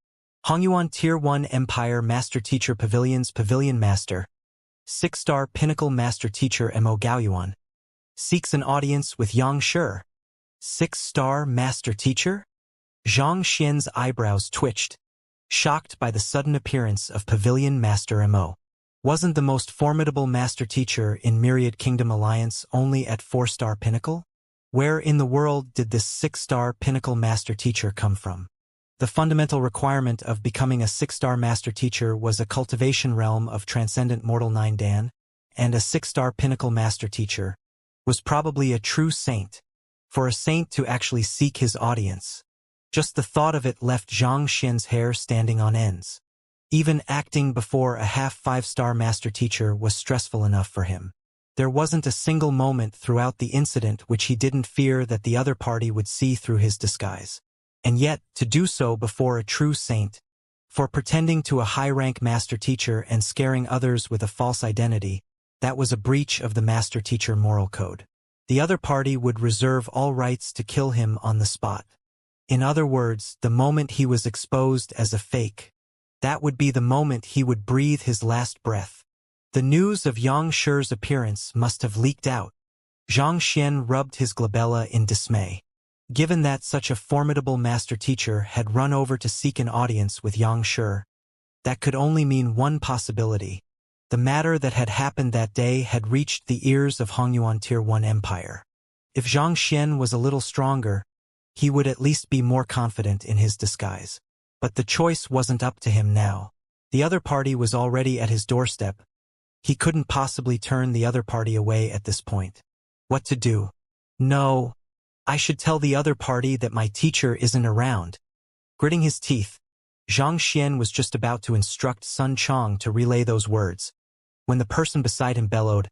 Hongyuan Tier 1 Empire Master-Teacher Pavilion's Pavilion Master, 6-star Pinnacle Master-Teacher Mo Gaoyuan, seeks an audience with Yang Shi. 6-star Master-Teacher? Zhang Xian's eyebrows twitched, shocked by the sudden appearance of Pavilion Master Mo. Wasn't the most formidable Master-Teacher in Myriad Kingdom Alliance only at 4-star Pinnacle? Where in the world did this 6-star Pinnacle Master-Teacher come from? The fundamental requirement of becoming a 6-star Master-Teacher was a cultivation realm of transcendent mortal 9 Dan, and a 6-star Pinnacle Master-Teacher was probably a true saint. For a saint to actually seek his audience, just the thought of it left Zhang Xian's hair standing on ends. Even acting before a half 5-star Master-Teacher was stressful enough for him. There wasn't a single moment throughout the incident which he didn't fear that the other party would see through his disguise. And yet, to do so before a true saint, for pretending to a high-rank Master-Teacher and scaring others with a false identity, that was a breach of the Master-Teacher moral code. The other party would reserve all rights to kill him on the spot. In other words, the moment he was exposed as a fake, that would be the moment he would breathe his last breath. The news of Yang Shi's appearance must have leaked out. Zhang Xian rubbed his glabella in dismay. Given that such a formidable Master-Teacher had run over to seek an audience with Yang Shi, that could only mean one possibility. The matter that had happened that day had reached the ears of Hongyuan Tier 1 Empire. If Zhang Xian was a little stronger, he would at least be more confident in his disguise. But the choice wasn't up to him now. The other party was already at his doorstep. He couldn't possibly turn the other party away at this point. What to do? No, I should tell the other party that my teacher isn't around. Gritting his teeth, Zhang Xian was just about to instruct Sun Chong to relay those words, when the person beside him bellowed,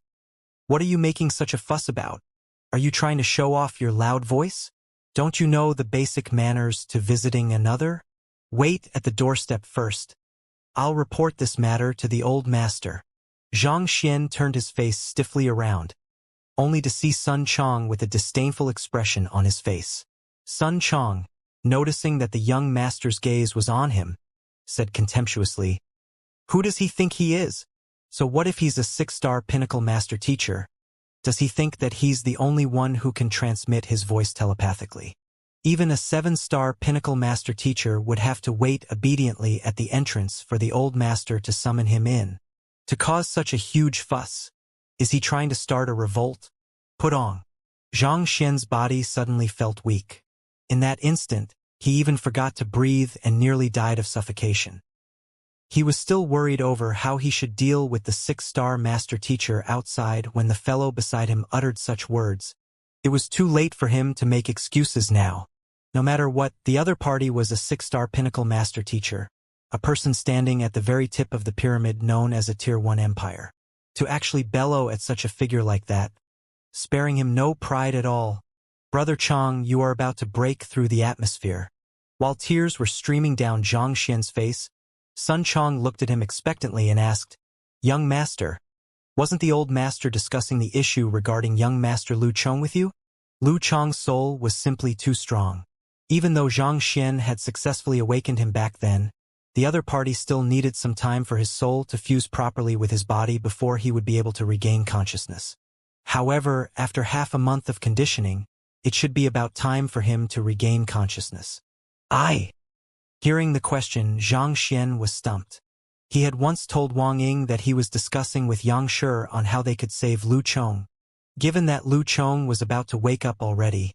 "What are you making such a fuss about? Are you trying to show off your loud voice? Don't you know the basic manners to visiting another? Wait at the doorstep first. I'll report this matter to the old master." Zhang Xian turned his face stiffly around, only to see Sun Chong with a disdainful expression on his face. Sun Chong, noticing that the young master's gaze was on him, said contemptuously, "Who does he think he is? So what if he's a 6-star Pinnacle Master-Teacher? Does he think that he's the only one who can transmit his voice telepathically? Even a 7-star Pinnacle Master-Teacher would have to wait obediently at the entrance for the old master to summon him in. To cause such a huge fuss, is he trying to start a revolt? Put on." Zhang Xian's body suddenly felt weak. In that instant, he even forgot to breathe and nearly died of suffocation. He was still worried over how he should deal with the 6-star Master-Teacher outside when the fellow beside him uttered such words. It was too late for him to make excuses now. No matter what, the other party was a 6-star Pinnacle Master-Teacher, a person standing at the very tip of the pyramid known as a Tier 1 empire. To actually bellow at such a figure like that, sparing him no pride at all. "Brother Chong, you are about to break through the atmosphere." While tears were streaming down Zhang Xian's face, Sun Chong looked at him expectantly and asked, "Young master, wasn't the old master discussing the issue regarding young master Lu Chong with you?" Lu Chong's soul was simply too strong. Even though Zhang Xian had successfully awakened him back then, the other party still needed some time for his soul to fuse properly with his body before he would be able to regain consciousness. However, after half a month of conditioning, it should be about time for him to regain consciousness. Hearing the question, Zhang Xian was stumped. He had once told Wang Ying that he was discussing with Yang Shi on how they could save Lu Chong, Given that Lu Chong was about to wake up already,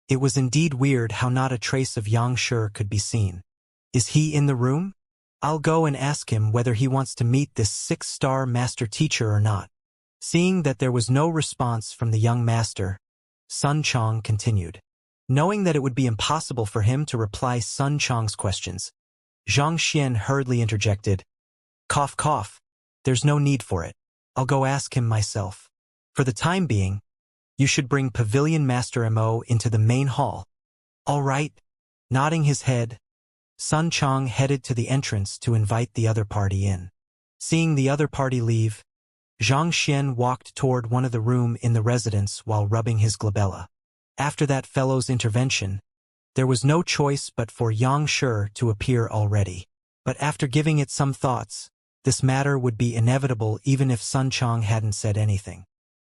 it was indeed weird how not a trace of Xianxia could be seen. Is he in the room? I'll go and ask him whether he wants to meet this 6-star master teacher or not. Seeing that there was no response from the young master, Sun Chong continued. Knowing that it would be impossible for him to reply Sun Chong's questions, Zhang Xian hurriedly interjected, "Cough, cough. There's no need for it. I'll go ask him myself. For the time being, you should bring Pavilion Master Mo into the main hall." "All right." Nodding his head, Sun Chong headed to the entrance to invite the other party in. Seeing the other party leave, Zhang Xian walked toward one of the rooms in the residence while rubbing his glabella. After that fellow's intervention, there was no choice but for Xianxia to appear already. But after giving it some thoughts, this matter would be inevitable even if Sun Chong hadn't said anything.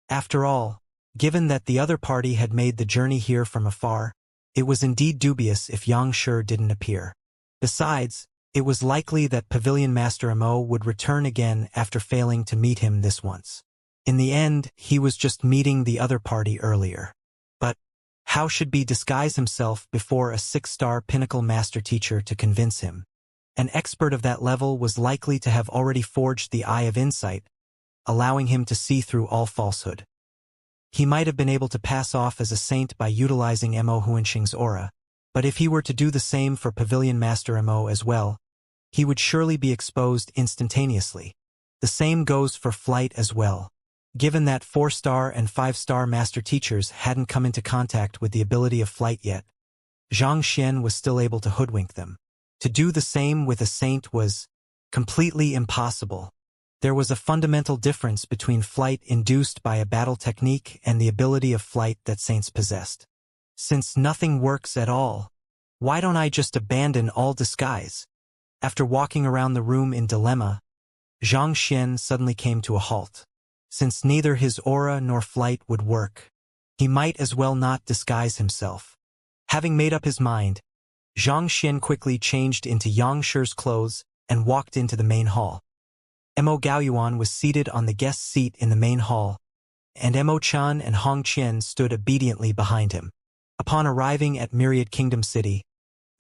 After all, given that the other party had made the journey here from afar, it was indeed dubious if Xianxia didn't appear. Besides, it was likely that Pavilion Master Mo would return again after failing to meet him this once. In the end, he was just meeting the other party earlier. But how should he disguise himself before a 6-star pinnacle master teacher to convince him? An expert of that level was likely to have already forged the Eye of Insight, allowing him to see through all falsehood. He might have been able to pass off as a saint by utilizing Mo Huanxing's aura, but if he were to do the same for Pavilion Master Mo as well, he would surely be exposed instantaneously. The same goes for flight as well. Given that 4-star and 5-star master teachers hadn't come into contact with the ability of flight yet, Zhang Xian was still able to hoodwink them. To do the same with a saint was completely impossible. There was a fundamental difference between flight induced by a battle technique and the ability of flight that saints possessed. Since nothing works at all, why don't I just abandon all disguise? After walking around the room in dilemma, Zhang Xian suddenly came to a halt. Since neither his aura nor flight would work, he might as well not disguise himself. Having made up his mind, Zhang Xian quickly changed into Yangxi's clothes and walked into the main hall. Mo Gaoyuan was seated on the guest seat in the main hall, and Mo Chan and Hong Qian stood obediently behind him. Upon arriving at Myriad Kingdom City,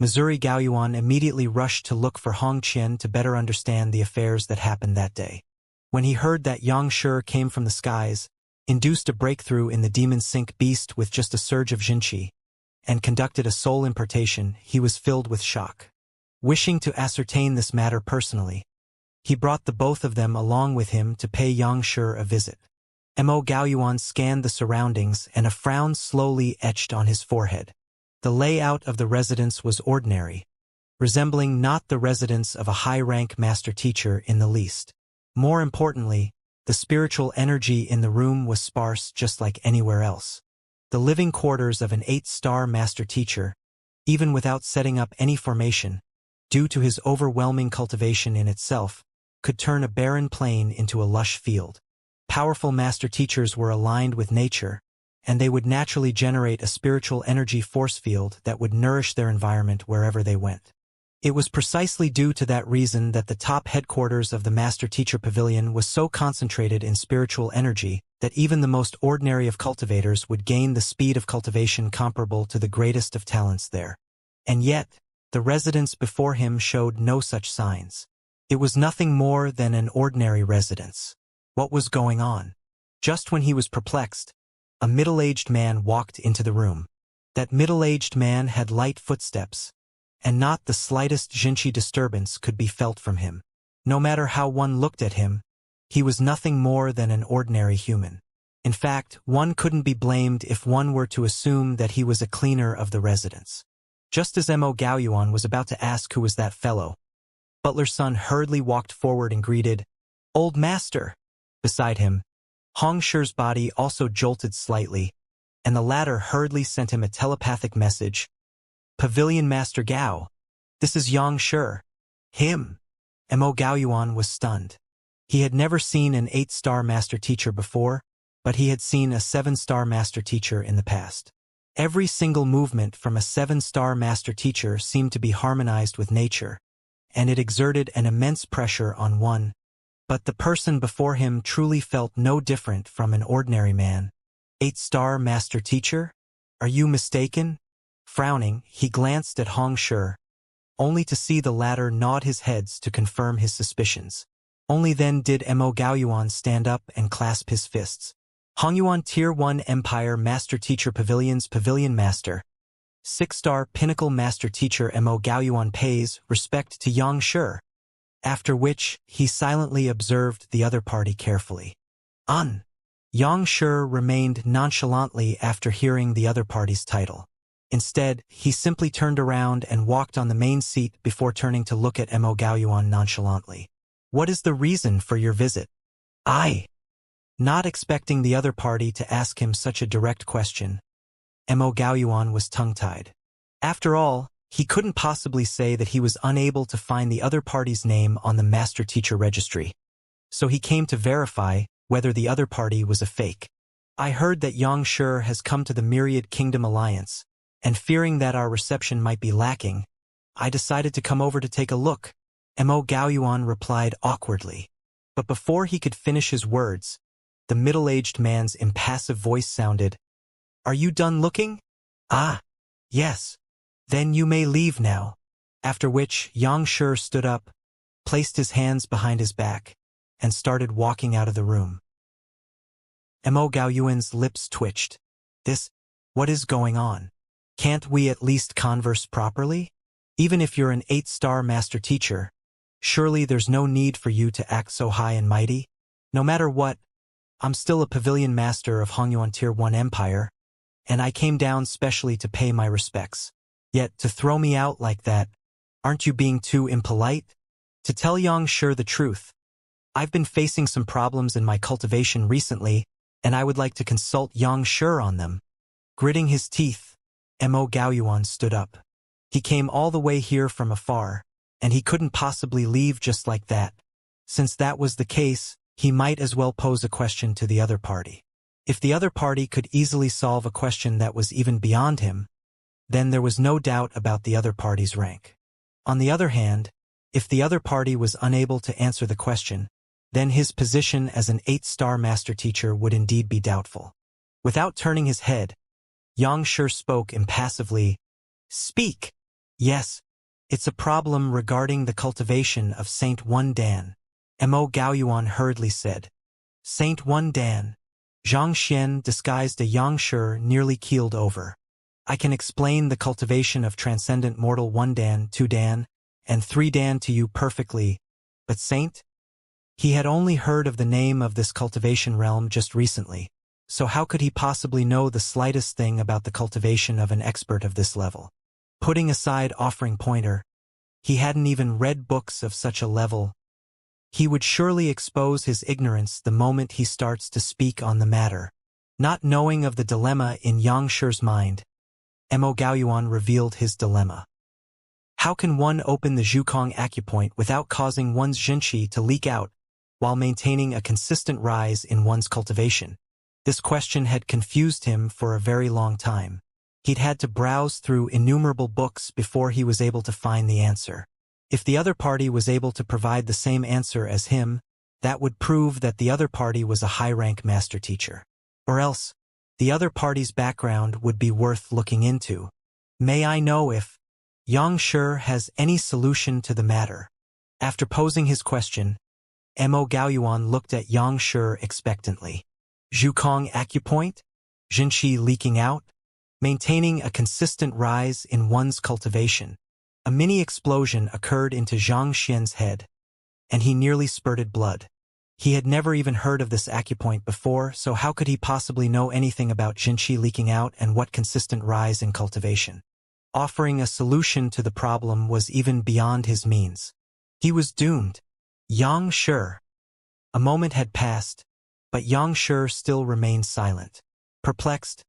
Missouri Gaoyuan immediately rushed to look for Hong Qian to better understand the affairs that happened that day. When he heard that Xianxia came from the skies, induced a breakthrough in the demon sync beast with just a surge of Jinqi, and conducted a soul importation, he was filled with shock. Wishing to ascertain this matter personally, he brought the both of them along with him to pay Xianxia a visit. Mo Gaoyuan scanned the surroundings and a frown slowly etched on his forehead. The layout of the residence was ordinary, resembling not the residence of a high-rank master teacher in the least. More importantly, the spiritual energy in the room was sparse just like anywhere else. The living quarters of an 8-star master teacher, even without setting up any formation, due to his overwhelming cultivation in itself, could turn a barren plain into a lush field. Powerful master teachers were aligned with nature, and they would naturally generate a spiritual energy force field that would nourish their environment wherever they went. It was precisely due to that reason that the top headquarters of the Master Teacher Pavilion was so concentrated in spiritual energy that even the most ordinary of cultivators would gain the speed of cultivation comparable to the greatest of talents there. And yet, the residence before him showed no such signs. It was nothing more than an ordinary residence. What was going on? Just when he was perplexed, a middle-aged man walked into the room. That middle-aged man had light footsteps, and not the slightest Jinqi disturbance could be felt from him. No matter how one looked at him, he was nothing more than an ordinary human. In fact, one couldn't be blamed if one were to assume that he was a cleaner of the residence. Just as Mo Gaoyuan was about to ask who was that fellow, Butler's son hurriedly walked forward and greeted, "Old Master." Beside him, Hong Shi's body also jolted slightly, and the latter hurriedly sent him a telepathic message. "Pavilion Master Gao. This is Xianxia." Him? Mo Gaoyuan was stunned. He had never seen an 8-star master teacher before, but he had seen a 7-star master teacher in the past. Every single movement from a 7-star master teacher seemed to be harmonized with nature, and it exerted an immense pressure on one. But the person before him truly felt no different from an ordinary man. 8-star master teacher? Are you mistaken? Frowning, he glanced at Hong Shi, only to see the latter nod his heads to confirm his suspicions. Only then did Mo Gaoyuan stand up and clasp his fists. Hongyuan Tier 1 Empire Master Teacher Pavilion's Pavilion Master. 6-star Pinnacle Master Teacher Mo Gaoyuan pays respect to Xianxia, after which he silently observed the other party carefully. Xianxia remained nonchalantly after hearing the other party's title. Instead, he simply turned around and walked on the main seat before turning to look at Mo Gaoyuan nonchalantly. What is the reason for your visit? Not expecting the other party to ask him such a direct question, Mo Gaoyuan was tongue-tied. After all, he couldn't possibly say that he was unable to find the other party's name on the Master Teacher Registry. So he came to verify whether the other party was a fake. I heard that Xianxia has come to the Myriad Kingdom Alliance, and fearing that our reception might be lacking, I decided to come over to take a look, Mo Gaoyuan replied awkwardly. But before he could finish his words, the middle-aged man's impassive voice sounded, "Are you done looking?" Yes. Then you may leave now. After which, Xianxia stood up, placed his hands behind his back, and started walking out of the room. Mo Gaoyuan's lips twitched. What is going on? Can't we at least converse properly? Even if you're an 8-star master teacher, surely there's no need for you to act so high and mighty. No matter what, I'm still a pavilion master of Hongyuan Tier 1 Empire, and I came down specially to pay my respects. Yet, to throw me out like that, aren't you being too impolite? To tell Xianxia the truth, I've been facing some problems in my cultivation recently, and I would like to consult Xianxia on them. Gritting his teeth, Mo Gaoyuan stood up. He came all the way here from afar, and he couldn't possibly leave just like that. Since that was the case, he might as well pose a question to the other party. If the other party could easily solve a question that was even beyond him, then there was no doubt about the other party's rank. On the other hand, if the other party was unable to answer the question, then his position as an 8-star master teacher would indeed be doubtful. Without turning his head, Xianxia spoke impassively. Speak! Yes, it's a problem regarding the cultivation of Saint One Dan. Mo Gaoyuan hurriedly said. Saint One Dan. Zhang Xian, disguised a Xianxia, nearly keeled over. I can explain the cultivation of transcendent mortal 1 Dan, 2 Dan, and 3 Dan to you perfectly, but Saint? He had only heard of the name of this cultivation realm just recently, so how could he possibly know the slightest thing about the cultivation of an expert of this level? Putting aside offering pointer, he hadn't even read books of such a level. He would surely expose his ignorance the moment he starts to speak on the matter. Not knowing of the dilemma in Xianxia's mind, Mo Gaoyuan revealed his dilemma. How can one open the Zhukong acupoint without causing one's Jinqi to leak out, while maintaining a consistent rise in one's cultivation? This question had confused him for a very long time. He'd had to browse through innumerable books before he was able to find the answer. If the other party was able to provide the same answer as him, that would prove that the other party was a high-rank master teacher. Or else, the other party's background would be worth looking into. May I know if Xianxia has any solution to the matter? After posing his question, Mo Gaoyuan looked at Xianxia expectantly. Zhukong acupoint? Jinqi leaking out? Maintaining a consistent rise in one's cultivation. A mini explosion occurred into Zhang Xian's head, and he nearly spurted blood. He had never even heard of this acupoint before, so how could he possibly know anything about Jinqi leaking out and what consistent rise in cultivation? Offering a solution to the problem was even beyond his means. He was doomed. Xianxia. A moment had passed, but Xianxia still remained silent. Perplexed,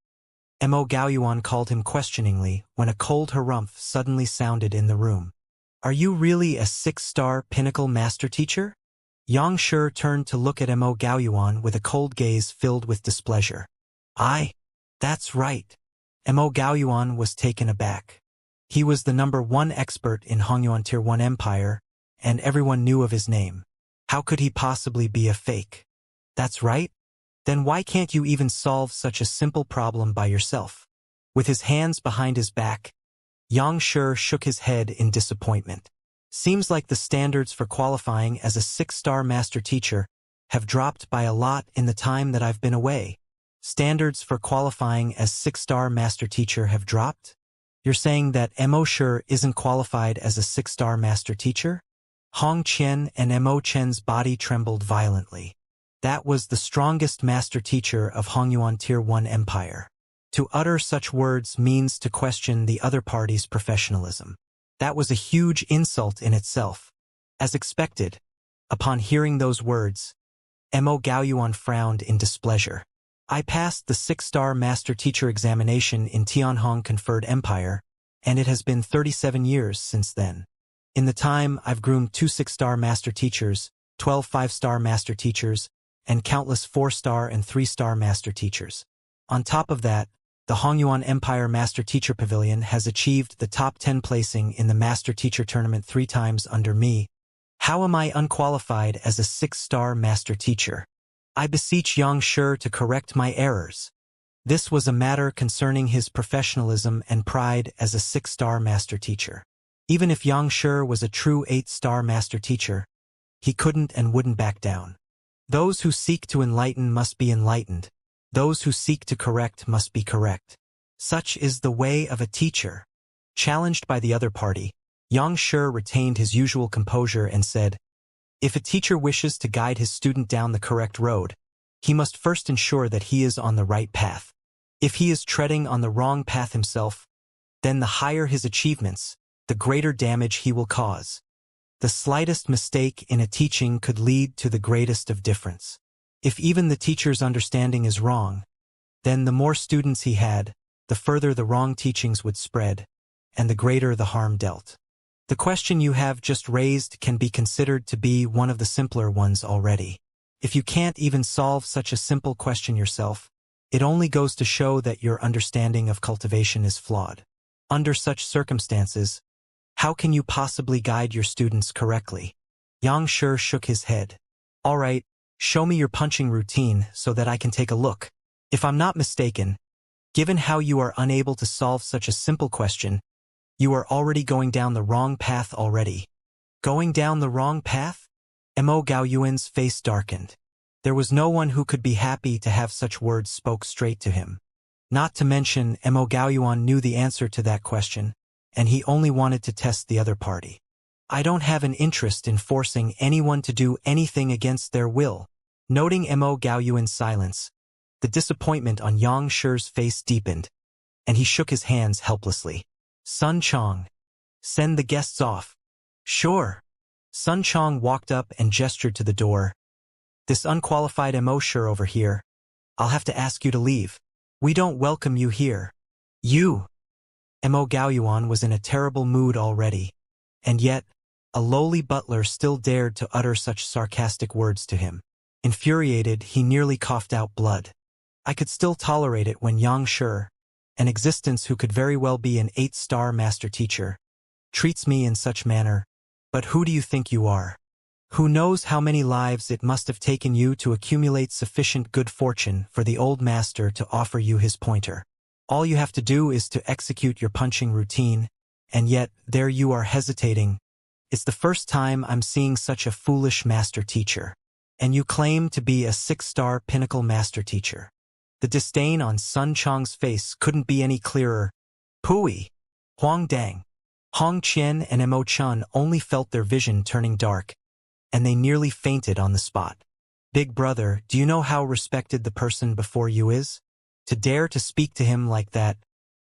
Mo Gaoyuan called him questioningly when a cold harumph suddenly sounded in the room. Are you really a 6-star pinnacle master teacher? Xianxia turned to look at Mo Gaoyuan with a cold gaze filled with displeasure. That's right. Mo Gaoyuan was taken aback. He was the #1 expert in Hongyuan Tier 1 Empire, and everyone knew of his name. How could he possibly be a fake? That's right. Then why can't you even solve such a simple problem by yourself? With his hands behind his back, Xianxia shook his head in disappointment. Seems like the standards for qualifying as a 6-star master teacher have dropped by a lot in the time that I've been away. Standards for qualifying as 6-star master teacher have dropped? You're saying that Mo Shi isn't qualified as a 6-star master teacher? Hong Qian and Mo Chen's body trembled violently. That was the strongest master teacher of Hongyuan Tier 1 Empire. To utter such words means to question the other party's professionalism. That was a huge insult in itself. As expected, upon hearing those words, Mo Gaoyuan frowned in displeasure. I passed the 6-star master teacher examination in Tianhong Conferred Empire, and it has been 37 years since then. In the time, I've groomed 2 6-star master teachers, 12 5-star master teachers, and countless 4-star and 3-star master teachers. On top of that, the Hongyuan Empire Master Teacher Pavilion has achieved the top 10 placing in the Master Teacher Tournament 3 times under me. How am I unqualified as a 6-star master teacher? I beseech Xianxia to correct my errors. This was a matter concerning his professionalism and pride as a 6-star master teacher. Even if Xianxia was a true 8-star master teacher, he couldn't and wouldn't back down. Those who seek to enlighten must be enlightened. Those who seek to correct must be correct. Such is the way of a teacher. Challenged by the other party, Xianxia retained his usual composure and said, if a teacher wishes to guide his student down the correct road, he must first ensure that he is on the right path. If he is treading on the wrong path himself, then the higher his achievements, the greater damage he will cause. The slightest mistake in a teaching could lead to the greatest of difference. If even the teacher's understanding is wrong, then the more students he had, the further the wrong teachings would spread, and the greater the harm dealt. The question you have just raised can be considered to be one of the simpler ones already. If you can't even solve such a simple question yourself, it only goes to show that your understanding of cultivation is flawed. Under such circumstances, how can you possibly guide your students correctly? Xianxia shook his head. All right, show me your punching routine so that I can take a look. If I'm not mistaken, given how you are unable to solve such a simple question, you are already going down the wrong path already. Going down the wrong path? Mo Gaoyuan's face darkened. There was no one who could be happy to have such words spoke straight to him. Not to mention, Mo Gaoyuan knew the answer to that question, and he only wanted to test the other party. I don't have an interest in forcing anyone to do anything against their will. Noting Mo Gaoyuan's silence, the disappointment on Xianxia's face deepened, and he shook his hands helplessly. Sun Chong, send the guests off. Sure. Sun Chong walked up and gestured to the door. This unqualified Mo Shi over here, I'll have to ask you to leave. We don't welcome you here. You. Mo Gaoyuan was in a terrible mood already, and yet, a lowly butler still dared to utter such sarcastic words to him. Infuriated, he nearly coughed out blood. I could still tolerate it when Xianxia, an existence who could very well be an 8-star master teacher, treats me in such manner. But who do you think you are? Who knows how many lives it must have taken you to accumulate sufficient good fortune for the old master to offer you his pointer? All you have to do is to execute your punching routine, and yet there you are hesitating. It's the first time I'm seeing such a foolish master teacher. And you claim to be a 6-star pinnacle master teacher. The disdain on Sun Chong's face couldn't be any clearer. Pui, Huang Dang, Hong Qian and Mo Chun only felt their vision turning dark, and they nearly fainted on the spot. Big brother, do you know how respected the person before you is? To dare to speak to him like that,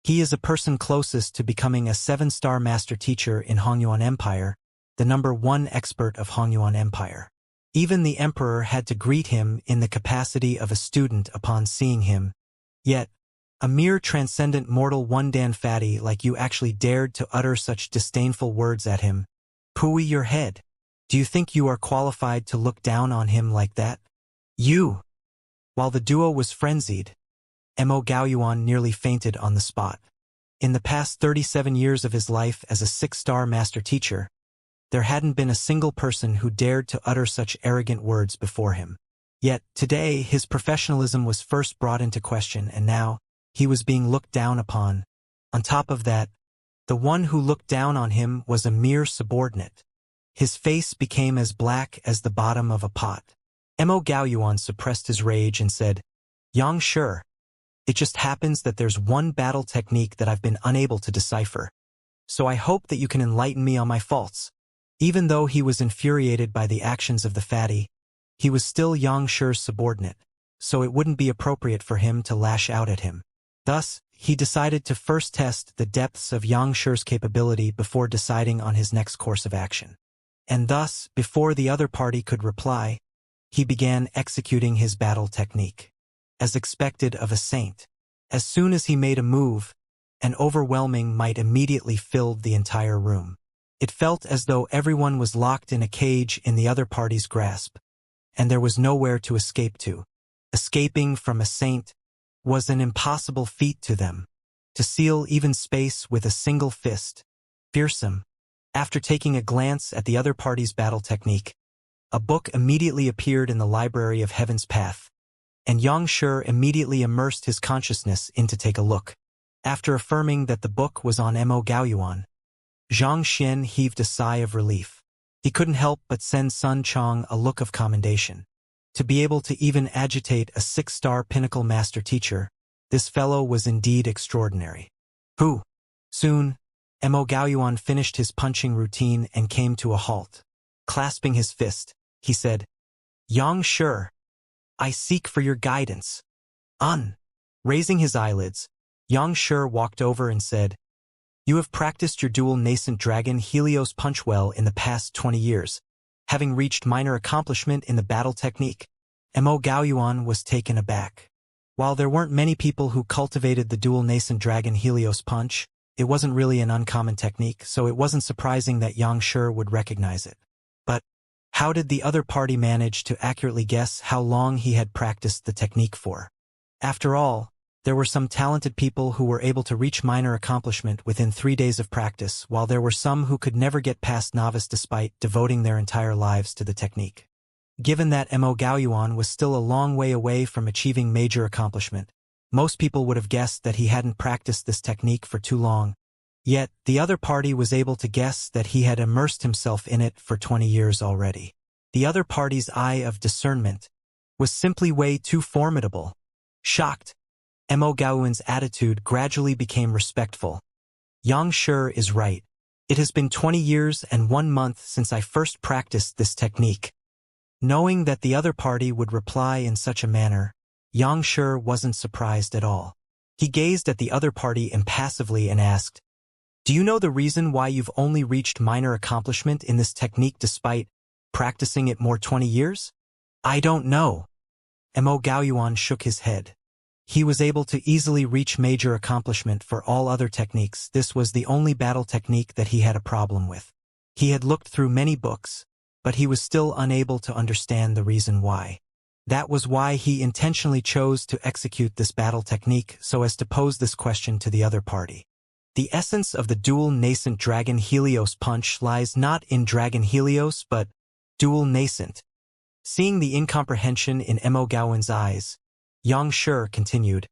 he is a person closest to becoming a 7-star master teacher in Hongyuan Empire, the #1 expert of Hongyuan Empire. Even the emperor had to greet him in the capacity of a student upon seeing him. Yet, a mere transcendent mortal one-dan fatty like you actually dared to utter such disdainful words at him. Pui your head. Do you think you are qualified to look down on him like that? You! While the duo was frenzied, Mo Gaoyuan nearly fainted on the spot. In the past 37 years of his life as a 6-star master teacher, there hadn't been a single person who dared to utter such arrogant words before him. Yet, today, his professionalism was first brought into question, and now, he was being looked down upon. On top of that, the one who looked down on him was a mere subordinate. His face became as black as the bottom of a pot. Mo Gaoyuan suppressed his rage and said, Xianxia, it just happens that there's one battle technique that I've been unable to decipher. So I hope that you can enlighten me on my faults. Even though he was infuriated by the actions of the fatty, he was still Xianxia's subordinate, so it wouldn't be appropriate for him to lash out at him. Thus, he decided to first test the depths of Xianxia's capability before deciding on his next course of action. And thus, before the other party could reply, he began executing his battle technique. As expected of a saint, as soon as he made a move, an overwhelming might immediately filled the entire room. It felt as though everyone was locked in a cage in the other party's grasp, and there was nowhere to escape to. Escaping from a saint was an impossible feat to them. To seal even space with a single fist. Fearsome. After taking a glance at the other party's battle technique, a book immediately appeared in the library of Heaven's Path, and Xianxia immediately immersed his consciousness in to take a look. After affirming that the book was on Mo Gaoyuan, Xianxia heaved a sigh of relief. He couldn't help but send Sun Chong a look of commendation. To be able to even agitate a 6-star pinnacle master teacher, this fellow was indeed extraordinary. Who? Soon, Mo Gaoyuan finished his punching routine and came to a halt. Clasping his fist, he said, Xianxia, I seek for your guidance. Raising his eyelids, Xianxia walked over and said, You have practiced your dual nascent dragon Helios punch well in the past 20 years, having reached minor accomplishment in the battle technique. Mo Gaoyuan was taken aback. While there weren't many people who cultivated the dual nascent dragon Helios punch, it wasn't really an uncommon technique, so it wasn't surprising that Xianxia would recognize it. But how did the other party manage to accurately guess how long he had practiced the technique for? After all, there were some talented people who were able to reach minor accomplishment within 3 days of practice, while there were some who could never get past novice despite devoting their entire lives to the technique. Given that Mo Gaoyuan was still a long way away from achieving major accomplishment, most people would have guessed that he hadn't practiced this technique for too long. Yet, the other party was able to guess that he had immersed himself in it for 20 years already. The other party's eye of discernment was simply way too formidable. Shocked, Mo Gaoyuan's attitude gradually became respectful. Xianxia is right. It has been 20 years and 1 month since I first practiced this technique. Knowing that the other party would reply in such a manner, Xianxia wasn't surprised at all. He gazed at the other party impassively and asked, Do you know the reason why you've only reached minor accomplishment in this technique despite practicing it more 20 years? I don't know. Mo Gaoyuan shook his head. He was able to easily reach major accomplishment for all other techniques. This was the only battle technique that he had a problem with. He had looked through many books, but he was still unable to understand the reason why. That was why he intentionally chose to execute this battle technique so as to pose this question to the other party. The essence of the dual nascent dragon Helios punch lies not in dragon Helios but dual nascent. Seeing the incomprehension in Mo Gaoyuan's eyes, Xianxia continued,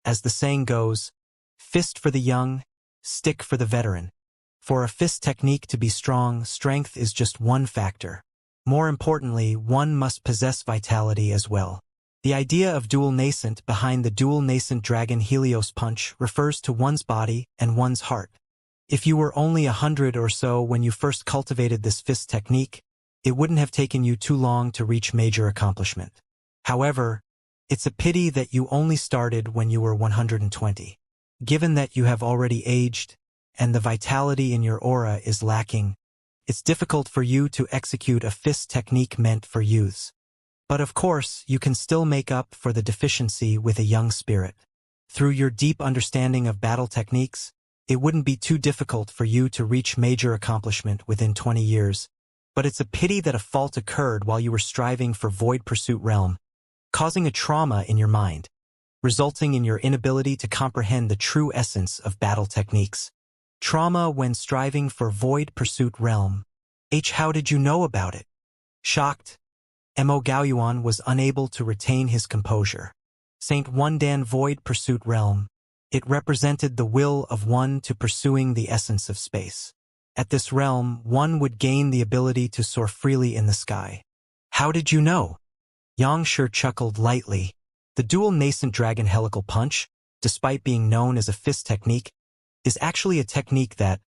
As the saying goes, fist for the young, stick for the veteran. For a fist technique to be strong, strength is just one factor. More importantly, one must possess vitality as well. The idea of dual nascent behind the dual nascent dragon Helios punch refers to one's body and one's heart. If you were only 100 or so when you first cultivated this fist technique, it wouldn't have taken you too long to reach major accomplishment. However, it's a pity that you only started when you were 120. Given that you have already aged, and the vitality in your aura is lacking, it's difficult for you to execute a fist technique meant for youths. But of course, you can still make up for the deficiency with a young spirit. Through your deep understanding of battle techniques, it wouldn't be too difficult for you to reach major accomplishment within 20 years. But it's a pity that a fault occurred while you were striving for Void Pursuit Realm, causing a trauma in your mind, resulting in your inability to comprehend the true essence of battle techniques. Trauma when striving for Void Pursuit Realm. How did you know about it? Shocked, Mo Gaoyuan was unable to retain his composure. Saint Wundan Void Pursuit Realm. It represented the will of one to pursuing the essence of space. At this realm, one would gain the ability to soar freely in the sky. How did you know? Xianxia chuckled lightly. The dual nascent dragon helical punch, despite being known as a fist technique, is actually a technique that,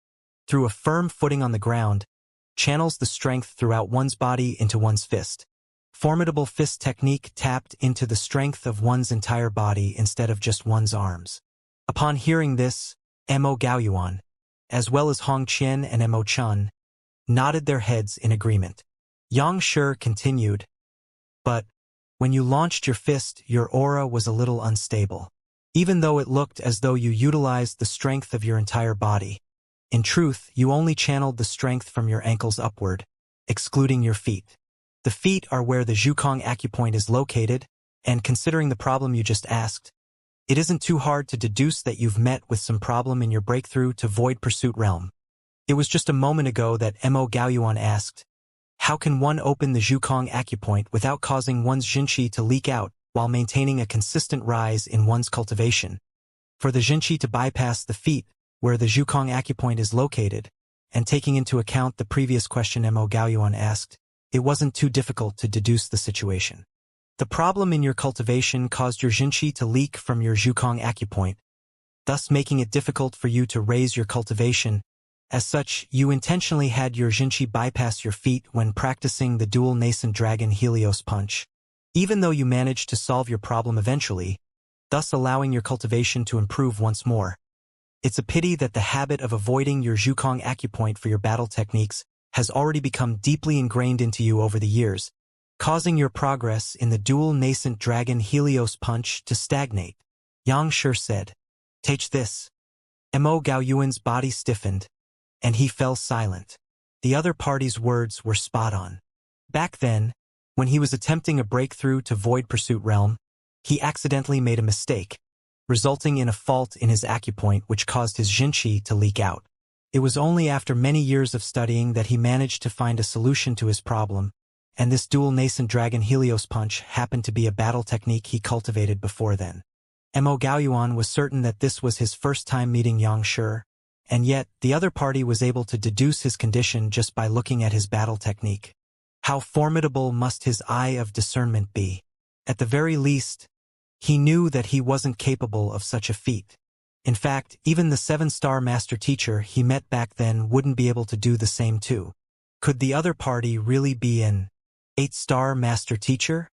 through a firm footing on the ground, channels the strength throughout one's body into one's fist. Formidable fist technique tapped into the strength of one's entire body instead of just one's arms. Upon hearing this, Mo Gaoyuan, as well as Hong Qian and Mo Chun, nodded their heads in agreement. Xianxia continued, but when you launched your fist, your aura was a little unstable. Even though it looked as though you utilized the strength of your entire body, in truth, you only channeled the strength from your ankles upward, excluding your feet. The feet are where the Zhukong acupoint is located, and considering the problem you just asked, it isn't too hard to deduce that you've met with some problem in your breakthrough to Void Pursuit Realm. It was just a moment ago that Mo Gaoyuan asked, how can one open the Zhukong acupoint without causing one's Jinqi to leak out while maintaining a consistent rise in one's cultivation? For the Jinqi to bypass the feet, where the Zhukong acupoint is located, and taking into account the previous question Mo Gaoyuan asked, it wasn't too difficult to deduce the situation. The problem in your cultivation caused your Jinqi to leak from your Zhukong acupoint, thus making it difficult for you to raise your cultivation. As such, you intentionally had your Jinqi bypass your feet when practicing the dual nascent dragon Helios punch. Even though you managed to solve your problem eventually, thus allowing your cultivation to improve once more. It's a pity that the habit of avoiding your Zhukong acupoint for your battle techniques has already become deeply ingrained into you over the years, causing your progress in the dual nascent dragon Helios punch to stagnate. Xianxia said, "Take this." Mo Gaoyuan's body stiffened, and he fell silent. The other party's words were spot on. Back then, when he was attempting a breakthrough to Void Pursuit Realm, he accidentally made a mistake, resulting in a fault in his acupoint which caused his Jinqi to leak out. It was only after many years of studying that he managed to find a solution to his problem, and this dual nascent dragon Helios punch happened to be a battle technique he cultivated before then. Mo Gaoyuan was certain that this was his first time meeting Xianxia, and yet the other party was able to deduce his condition just by looking at his battle technique. How formidable must his eye of discernment be? At the very least, he knew that he wasn't capable of such a feat. In fact, even the 7-star master teacher he met back then wouldn't be able to do the same too. Could the other party really be an 8-star master teacher?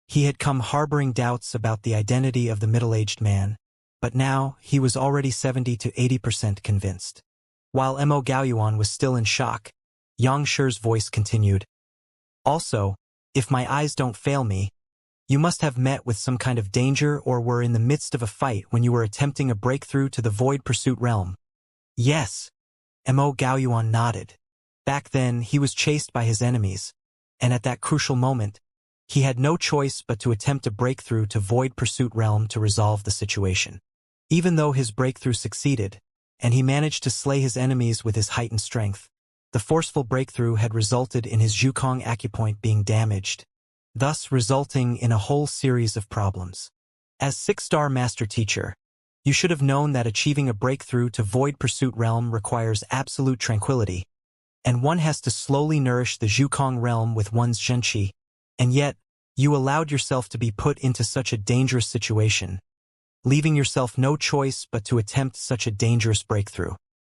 He had come harboring doubts about the identity of the middle-aged man, but now he was already 70 to 80% convinced. While Mo Gaoyuan was still in shock, Xianxia's voice continued, "Also, if my eyes don't fail me, you must have met with some kind of danger or were in the midst of a fight when you were attempting a breakthrough to the Void Pursuit Realm." "Yes." Mo Gaoyuan nodded. Back then, he was chased by his enemies, and at that crucial moment, he had no choice but to attempt a breakthrough to Void Pursuit Realm to resolve the situation. Even though his breakthrough succeeded, and he managed to slay his enemies with his heightened strength, the forceful breakthrough had resulted in his Zhukong acupoint being damaged, thus resulting in a whole series of problems. As 6-star master teacher, you should have known that achieving a breakthrough to Void Pursuit Realm requires absolute tranquility, and one has to slowly nourish the Zhukong realm with one's Jinqi, and yet, you allowed yourself to be put into such a dangerous situation, leaving yourself no choice but to attempt such a dangerous breakthrough.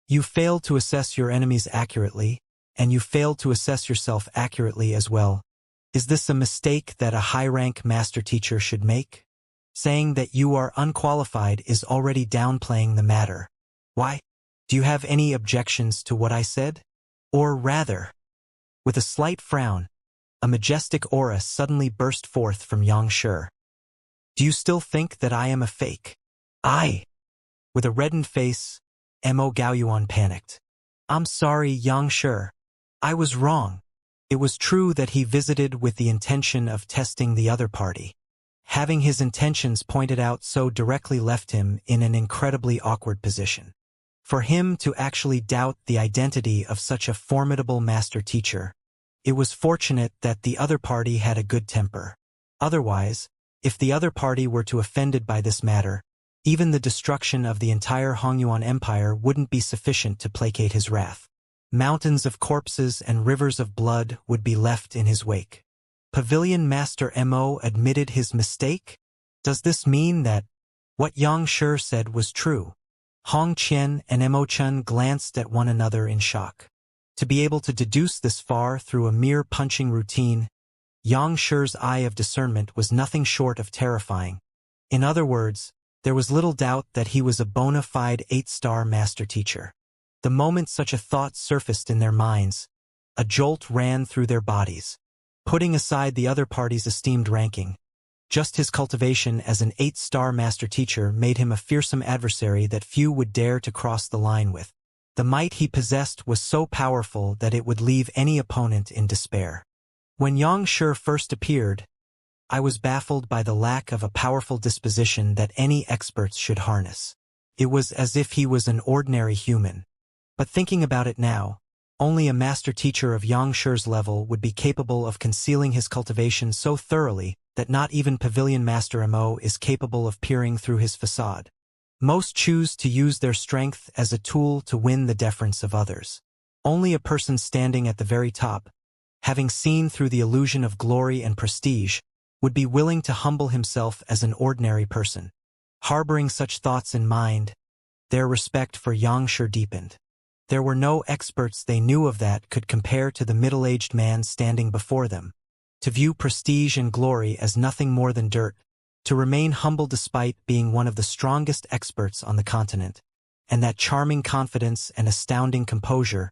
You failed to assess your enemies accurately, and you failed to assess yourself accurately as well. Is this a mistake that a high-rank master teacher should make? Saying that you are unqualified is already downplaying the matter. Why? Do you have any objections to what I said? Or rather, with a slight frown, a majestic aura suddenly burst forth from Xianxia. "Do you still think that I am a fake?" With a reddened face, Mo Gaoyuan panicked. "I'm sorry, Xianxia. I was wrong." It was true that he visited with the intention of testing the other party. Having his intentions pointed out so directly left him in an incredibly awkward position. For him to actually doubt the identity of such a formidable master teacher, It was fortunate that the other party had a good temper. Otherwise, if the other party were to offended by this matter, even the destruction of the entire Hongyuan Empire wouldn't be sufficient to placate his wrath. Mountains of corpses and rivers of blood would be left in his wake. Pavilion Master Mo admitted his mistake? Does this mean that what Xianxia said was true? Hong Qian and Mo Chun glanced at one another in shock. To be able to deduce this far through a mere punching routine, Xiangshi's eye of discernment was nothing short of terrifying. In other words, there was little doubt that he was a bona fide 8-star master teacher. The moment such a thought surfaced in their minds, a jolt ran through their bodies. Putting aside the other party's esteemed ranking, just his cultivation as an 8-star master teacher made him a fearsome adversary that few would dare to cross the line with. The might he possessed was so powerful that it would leave any opponent in despair. When Xianxia first appeared, I was baffled by the lack of a powerful disposition that any experts should harness. It was as if he was an ordinary human. But thinking about it now, only a master teacher of Xiangshi's level would be capable of concealing his cultivation so thoroughly that not even Pavilion Master Mo is capable of peering through his facade. Most choose to use their strength as a tool to win the deference of others. Only a person standing at the very top, having seen through the illusion of glory and prestige, would be willing to humble himself as an ordinary person. Harboring such thoughts in mind, their respect for Xianxia deepened. There were no experts they knew of that could compare to the middle-aged man standing before them. To view prestige and glory as nothing more than dirt, to remain humble despite being one of the strongest experts on the continent, and that charming confidence and astounding composure,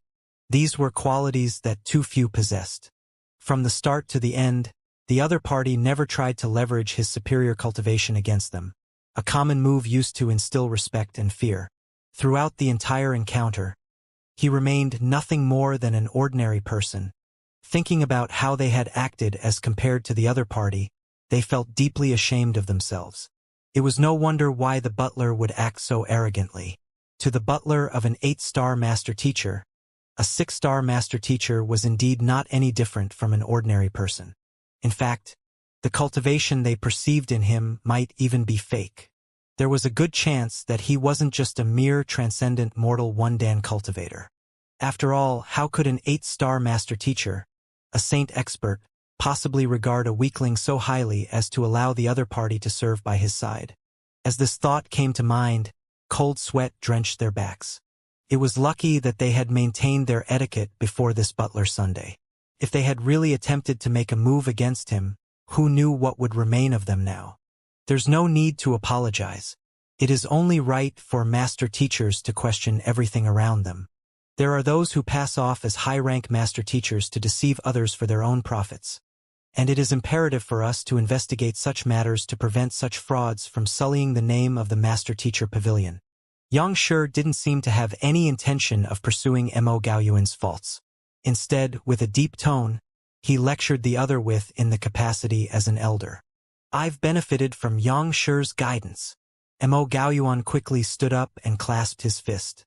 these were qualities that too few possessed. From the start to the end, the other party never tried to leverage his superior cultivation against them, a common move used to instill respect and fear. Throughout the entire encounter, he remained nothing more than an ordinary person. Thinking about how they had acted as compared to the other party, they felt deeply ashamed of themselves. It was no wonder why the butler would act so arrogantly. To the butler of an 8-star master teacher, a 6-star master teacher was indeed not any different from an ordinary person. In fact, the cultivation they perceived in him might even be fake. There was a good chance that he wasn't just a mere transcendent mortal one-dan cultivator. After all, how could an 8-star master teacher, a saint expert, possibly regard a weakling so highly as to allow the other party to serve by his side? As this thought came to mind, cold sweat drenched their backs. It was lucky that they had maintained their etiquette before this butler Sunday. If they had really attempted to make a move against him, who knew what would remain of them now? There's no need to apologize. It is only right for master teachers to question everything around them. There are those who pass off as high-rank master teachers to deceive others for their own profits. And it is imperative for us to investigate such matters to prevent such frauds from sullying the name of the master teacher pavilion. Xianxia didn't seem to have any intention of pursuing Mo Gaoyuan's faults. Instead, with a deep tone, he lectured the other in the capacity as an elder. I've benefited from Xianxia's guidance. Mo Gaoyuan quickly stood up and clasped his fist.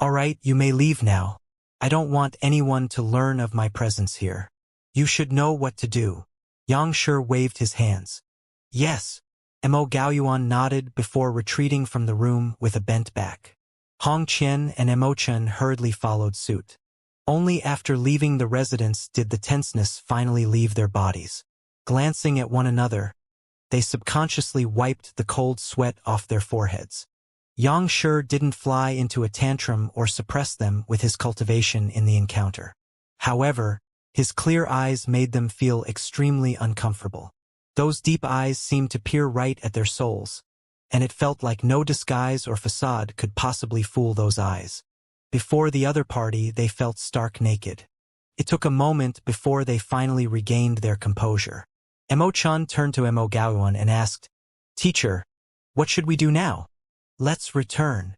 All right, you may leave now. I don't want anyone to learn of my presence here. You should know what to do. Xianxia waved his hands. Yes. Mo Gaoyuan nodded before retreating from the room with a bent back. Hong Qian and Mo Chun hurriedly followed suit. Only after leaving the residence did the tenseness finally leave their bodies. Glancing at one another, they subconsciously wiped the cold sweat off their foreheads. Xianxia didn't fly into a tantrum or suppress them with his cultivation in the encounter. However, his clear eyes made them feel extremely uncomfortable. Those deep eyes seemed to peer right at their souls, and it felt like no disguise or facade could possibly fool those eyes. Before the other party, they felt stark naked. It took a moment before they finally regained their composure. Mo Chun turned to Mo Gaoyuan and asked, "Teacher, what should we do now?" "Let's return."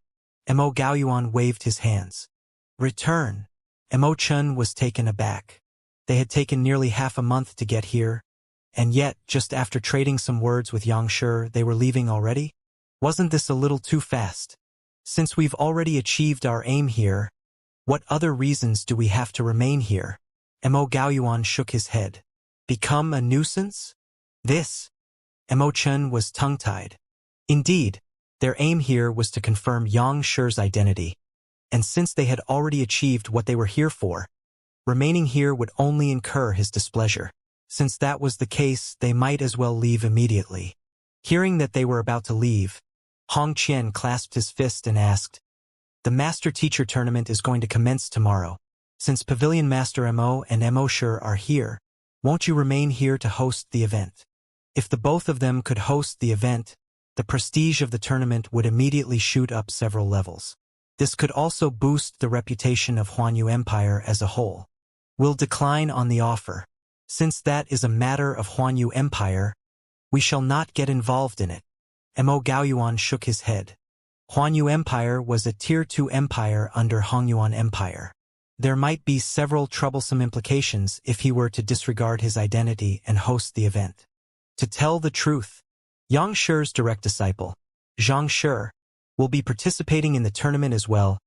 Mo Gaoyuan waved his hands. "Return?" Mo Chun was taken aback. They had taken nearly half a month to get here, and yet, just after trading some words with Xianxia, they were leaving already? Wasn't this a little too fast? Since we've already achieved our aim here, what other reasons do we have to remain here? Mo Gaoyuan shook his head. Become a nuisance? This? Mo Chen was tongue-tied. Indeed, their aim here was to confirm Yang Shi's identity, and since they had already achieved what they were here for, remaining here would only incur his displeasure. Since that was the case, they might as well leave immediately. Hearing that they were about to leave, Hong Qian clasped his fist and asked, "The Master-Teacher tournament is going to commence tomorrow. Since Pavilion Master Mo and Mo Shi are here, won't you remain here to host the event?" If the both of them could host the event, the prestige of the tournament would immediately shoot up several levels. This could also boost the reputation of Huanyu Empire as a whole. We'll decline on the offer. Since that is a matter of Huanyu Empire, we shall not get involved in it. Mo Gaoyuan shook his head. Huanyu Empire was a Tier 2 empire under Hongyuan Empire. There might be several troublesome implications if he were to disregard his identity and host the event. To tell the truth, Yang Shi's direct disciple, Xianxia, will be participating in the tournament as well,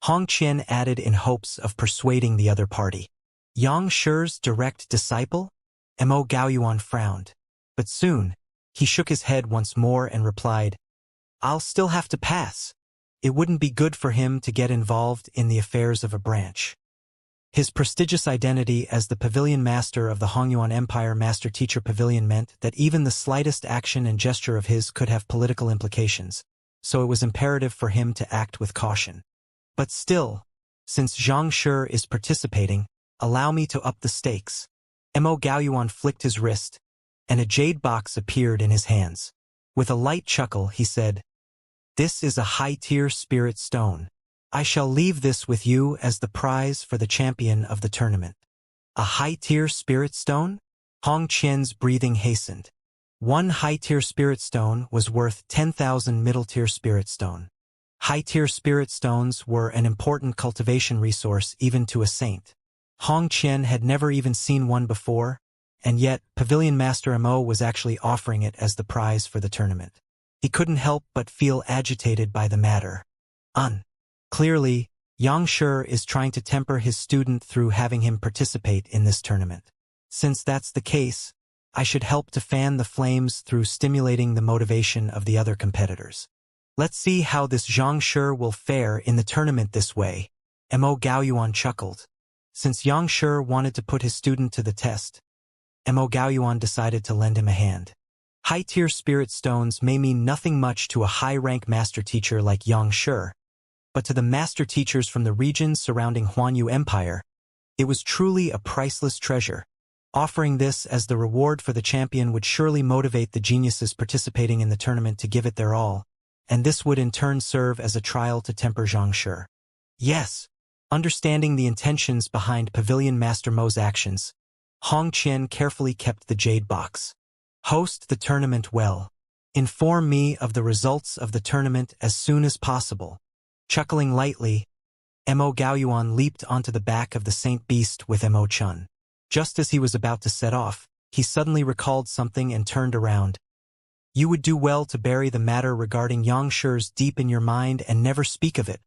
Hong Qian added in hopes of persuading the other party. Yang Shi's direct disciple? Mo Gaoyuan frowned. But soon, he shook his head once more and replied, "I'll still have to pass. It wouldn't be good for him to get involved in the affairs of a branch." His prestigious identity as the Pavilion Master of the Hongyuan Empire Master-Teacher Pavilion meant that even the slightest action and gesture of his could have political implications, so it was imperative for him to act with caution. But still, since Zhang Shi is participating, allow me to up the stakes. Mo Gaoyuan flicked his wrist, and a jade box appeared in his hands. With a light chuckle, he said, "This is a high-tier spirit stone. I shall leave this with you as the prize for the champion of the tournament." A high-tier spirit stone? Hong Qian's breathing hastened. One high-tier spirit stone was worth 10,000 middle-tier spirit stone. High-tier spirit stones were an important cultivation resource even to a saint. Hong Qian had never even seen one before, and yet Pavilion Master Mo was actually offering it as the prize for the tournament. He couldn't help but feel agitated by the matter. Clearly, Yang Shi is trying to temper his student through having him participate in this tournament. Since that's the case, I should help to fan the flames through stimulating the motivation of the other competitors. Let's see how this Zhang Shi will fare in the tournament this way. Mo Gaoyuan chuckled. Since Yang Shi wanted to put his student to the test, Mo Gaoyuan decided to lend him a hand. High-tier spirit stones may mean nothing much to a high-rank master-teacher like Yang Shi, but to the master-teachers from the regions surrounding Huanyu Empire, it was truly a priceless treasure. Offering this as the reward for the champion would surely motivate the geniuses participating in the tournament to give it their all, and this would in turn serve as a trial to temper Zhang Shi. Yes, understanding the intentions behind Pavilion Master Mo's actions, Hong Qian carefully kept the jade box. Host the tournament well. Inform me of the results of the tournament as soon as possible. Chuckling lightly, Mo Gaoyuan leaped onto the back of the Saint Beast with Mo Chun. Just as he was about to set off, he suddenly recalled something and turned around. "You would do well to bury the matter regarding Yang Shi's deep in your mind and never speak of it.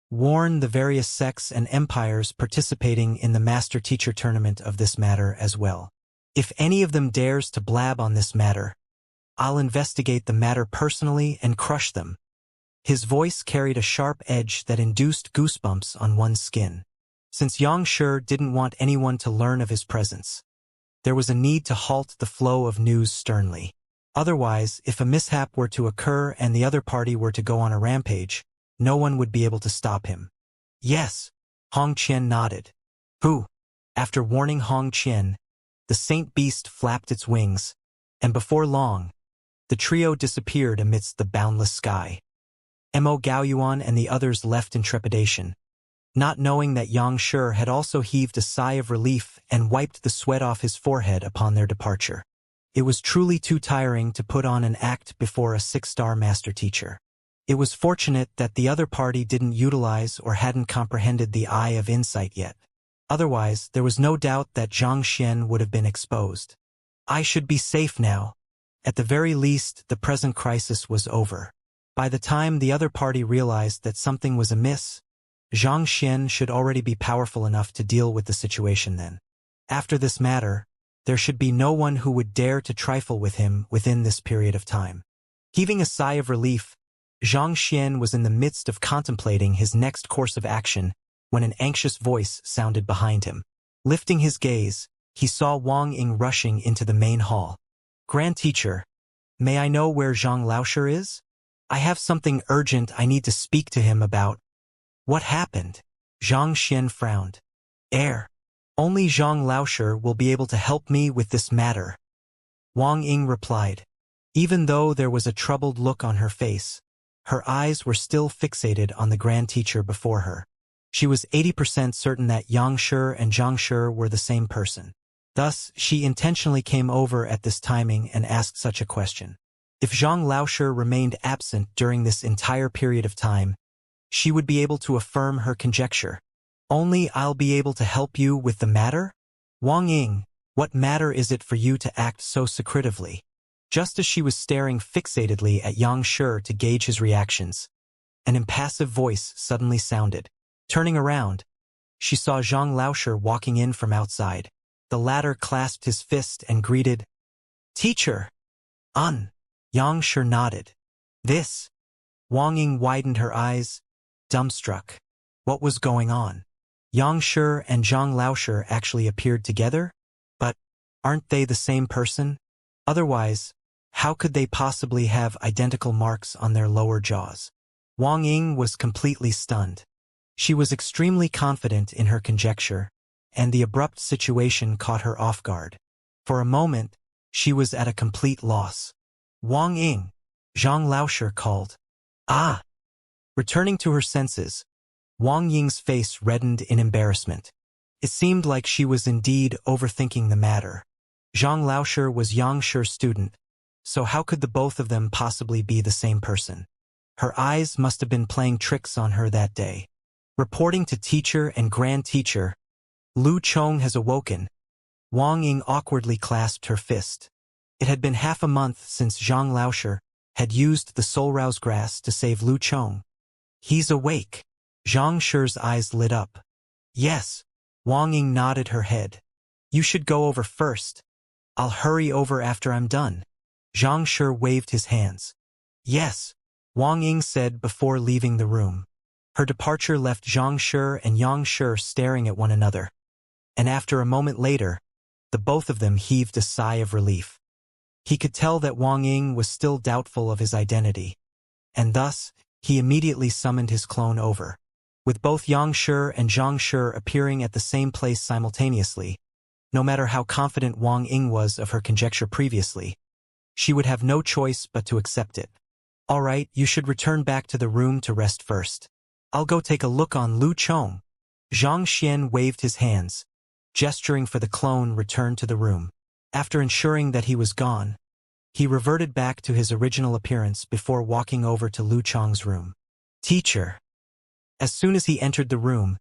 Warn the various sects and empires participating in the Master-Teacher tournament of this matter as well. If any of them dares to blab on this matter, I'll investigate the matter personally and crush them." His voice carried a sharp edge that induced goosebumps on one's skin. Since Yang Shi didn't want anyone to learn of his presence, there was a need to halt the flow of news sternly. Otherwise, if a mishap were to occur and the other party were to go on a rampage, no one would be able to stop him. "Yes," Hong Qian nodded. "Who?" After warning Hong Qian, the Saint Beast flapped its wings, and before long, the trio disappeared amidst the boundless sky. Mo Gaoyuan and the others left in trepidation, not knowing that Yang Shi had also heaved a sigh of relief and wiped the sweat off his forehead upon their departure. It was truly too tiring to put on an act before a 6-star master-teacher. It was fortunate that the other party didn't utilize or hadn't comprehended the Eye of Insight yet. Otherwise, there was no doubt that Zhang Xian would have been exposed. I should be safe now. At the very least, the present crisis was over. By the time the other party realized that something was amiss, Zhang Xian should already be powerful enough to deal with the situation then. After this matter, there should be no one who would dare to trifle with him within this period of time. Heaving a sigh of relief, Xianxia was in the midst of contemplating his next course of action when an anxious voice sounded behind him. Lifting his gaze, he saw Wang Ying rushing into the main hall. "Grand Teacher, may I know where Zhang Laoshe is? I have something urgent I need to speak to him about." "What happened?" Zhang Xian frowned. Only Zhang Laoshe will be able to help me with this matter," Wang Ying replied. Even though there was a troubled look on her face, her eyes were still fixated on the Grand Teacher before her. She was 80% certain that Xianxia and Zhangxia were the same person. Thus, she intentionally came over at this timing and asked such a question. If Zhang Laoshe remained absent during this entire period of time, she would be able to affirm her conjecture. "Only I'll be able to help you with the matter? Wang Ying, what matter is it for you to act so secretively?" Just as she was staring fixatedly at Xianxia to gauge his reactions, an impassive voice suddenly sounded. Turning around, she saw Zhang Laoshe walking in from outside. The latter clasped his fist and greeted, "Teacher!" Xianxia nodded. "This?" Wang Ying widened her eyes, dumbstruck. What was going on? Xianxia and Zhang Laoshe actually appeared together? But aren't they the same person? Otherwise, how could they possibly have identical marks on their lower jaws? Wang Ying was completely stunned. She was extremely confident in her conjecture, and the abrupt situation caught her off guard. For a moment, she was at a complete loss. "Wang Ying," Zhang Laoshe called. "Ah!" Returning to her senses, Wang Ying's face reddened in embarrassment. It seemed like she was indeed overthinking the matter. Zhang Laoshe was Xianxia's student, so how could the both of them possibly be the same person? Her eyes must have been playing tricks on her that day. Reporting to Teacher and Grand Teacher, "Lu Chong has awoken." Wang Ying awkwardly clasped her fist. It had been half a month since Zhang Laoshe had used the soul rouse grass to save Lu Chong. "He's awake." Xiangxia's eyes lit up. "Yes." Wang Ying nodded her head. "You should go over first. I'll hurry over after I'm done." Xianxia waved his hands. "Yes," Wang Ying said before leaving the room. Her departure left Xianxia and Xianxia staring at one another. And after a moment later, the both of them heaved a sigh of relief. He could tell that Wang Ying was still doubtful of his identity, and thus, he immediately summoned his clone over. With both Xianxia and Zhangxia appearing at the same place simultaneously, no matter how confident Wang Ying was of her conjecture previously, she would have no choice but to accept it. "All right, you should return back to the room to rest first. I'll go take a look on Lu Chong." Xianxia waved his hands, gesturing for the clone returned to the room. After ensuring that he was gone, he reverted back to his original appearance before walking over to Lu Chong's room. "Teacher." As soon as he entered the room,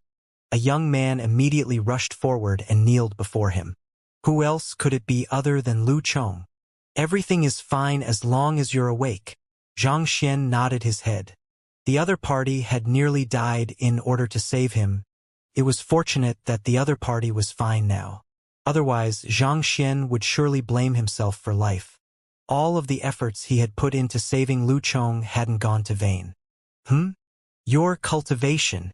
a young man immediately rushed forward and kneeled before him. Who else could it be other than Lu Chong? "Everything is fine as long as you're awake." Xianxia nodded his head. The other party had nearly died in order to save him. It was fortunate that the other party was fine now. Otherwise, Xianxia would surely blame himself for life. All of the efforts he had put into saving Lu Chong hadn't gone to vain. Your cultivation."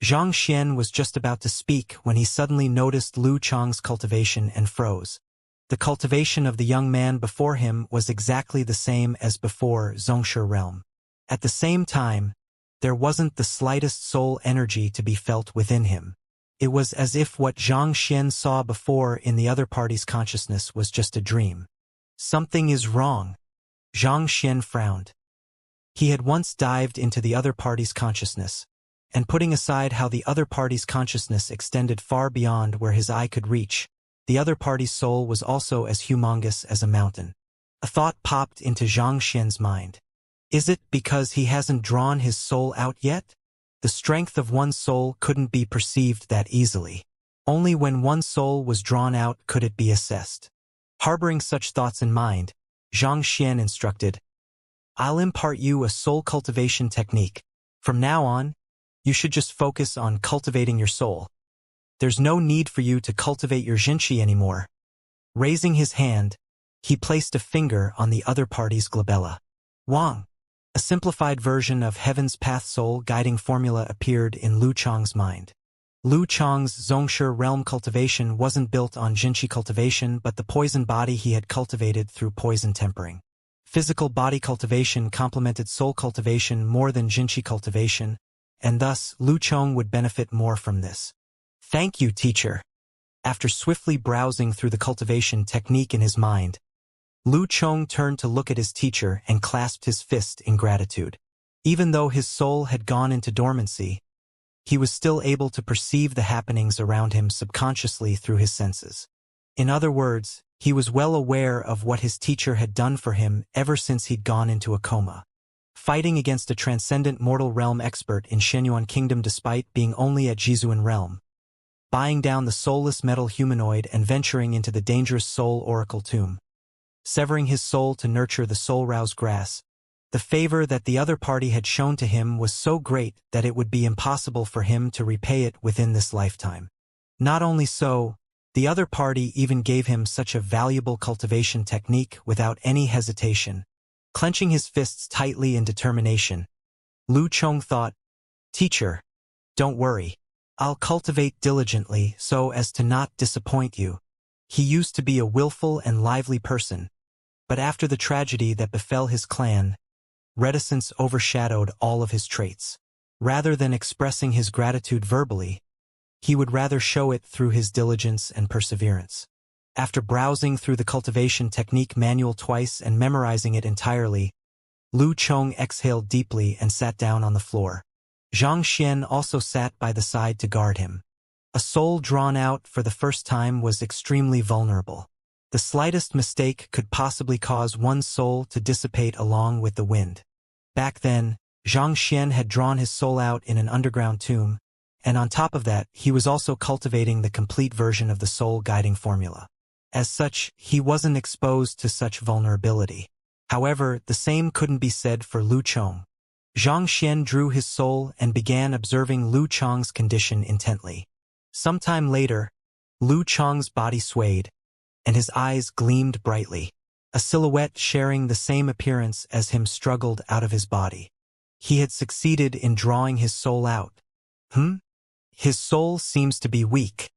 Xianxia was just about to speak when he suddenly noticed Lu Chong's cultivation and froze. The cultivation of the young man before him was exactly the same as before Zhongxia realm. At the same time, there wasn't the slightest soul energy to be felt within him. It was as if what Xianxia saw before in the other party's consciousness was just a dream. "Something is wrong." Xianxia frowned. He had once dived into the other party's consciousness, and putting aside how the other party's consciousness extended far beyond where his eye could reach, the other party's soul was also as humongous as a mountain. A thought popped into Xianxia's mind. Is it because he hasn't drawn his soul out yet? The strength of one soul couldn't be perceived that easily. Only when one soul was drawn out could it be assessed. Harboring such thoughts in mind, Xianxia instructed, "I'll impart you a soul cultivation technique. From now on, you should just focus on cultivating your soul." There's no need for you to cultivate your Xianxia anymore. Raising his hand, he placed a finger on the other party's glabella. Wang. A simplified version of Heaven's Path Soul guiding formula appeared in Lu Chong's mind. Lu Chong's Zhongshe realm cultivation wasn't built on Jinshi cultivation but the poison body he had cultivated through poison tempering. Physical body cultivation complemented soul cultivation more than Jinshi cultivation, and thus Lu Chong would benefit more from this. Thank you, teacher. After swiftly browsing through the cultivation technique in his mind, Lu Chong turned to look at his teacher and clasped his fist in gratitude. Even though his soul had gone into dormancy, he was still able to perceive the happenings around him subconsciously through his senses. In other words, he was well aware of what his teacher had done for him ever since he'd gone into a coma. Fighting against a transcendent mortal realm expert in Shenyuan Kingdom despite being only at Jizuan realm. Buying down the soulless metal humanoid and venturing into the dangerous soul oracle tomb. Severing his soul to nurture the soul-roused grass. The favor that the other party had shown to him was so great that it would be impossible for him to repay it within this lifetime. Not only so, the other party even gave him such a valuable cultivation technique without any hesitation. Clenching his fists tightly in determination, Lu Chong thought, "Teacher, don't worry. I'll cultivate diligently so as to not disappoint you." He used to be a willful and lively person, but after the tragedy that befell his clan, reticence overshadowed all of his traits. Rather than expressing his gratitude verbally, he would rather show it through his diligence and perseverance. After browsing through the cultivation technique manual twice and memorizing it entirely, Lu Chong exhaled deeply and sat down on the floor. Xianxia also sat by the side to guard him. A soul drawn out for the first time was extremely vulnerable. The slightest mistake could possibly cause one's soul to dissipate along with the wind. Back then, Xianxia had drawn his soul out in an underground tomb, and on top of that, he was also cultivating the complete version of the soul guiding formula. As such, he wasn't exposed to such vulnerability. However, the same couldn't be said for Lu Chong. Xianxia drew his soul and began observing Lu Chong's condition intently. Sometime later, Lu Chong's body swayed, and his eyes gleamed brightly. A silhouette sharing the same appearance as him struggled out of his body. He had succeeded in drawing his soul out. His soul seems to be weak.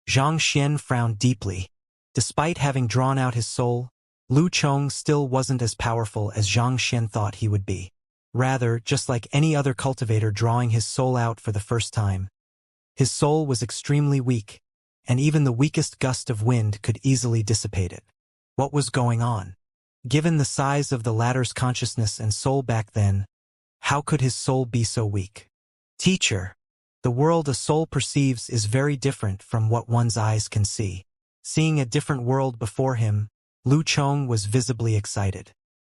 Xianxia frowned deeply. Despite having drawn out his soul, Lu Chong still wasn't as powerful as Xianxia thought he would be. Rather, just like any other cultivator drawing his soul out for the first time, his soul was extremely weak, and even the weakest gust of wind could easily dissipate it. What was going on? Given the size of the latter's consciousness and soul back then, how could his soul be so weak? Teacher, the world a soul perceives is very different from what one's eyes can see. Seeing a different world before him, Lu Chong was visibly excited.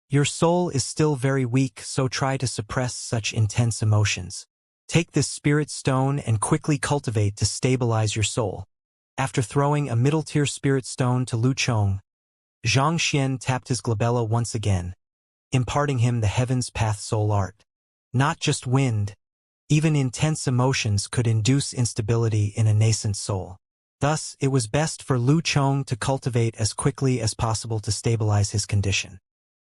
Your soul is still very weak, so try to suppress such intense emotions. Take this spirit stone and quickly cultivate to stabilize your soul. After throwing a middle-tier spirit stone to Lu Chong, Xianxia tapped his glabella once again, imparting him the Heaven's Path soul art. Not just wind, even intense emotions could induce instability in a nascent soul. Thus, it was best for Lu Chong to cultivate as quickly as possible to stabilize his condition.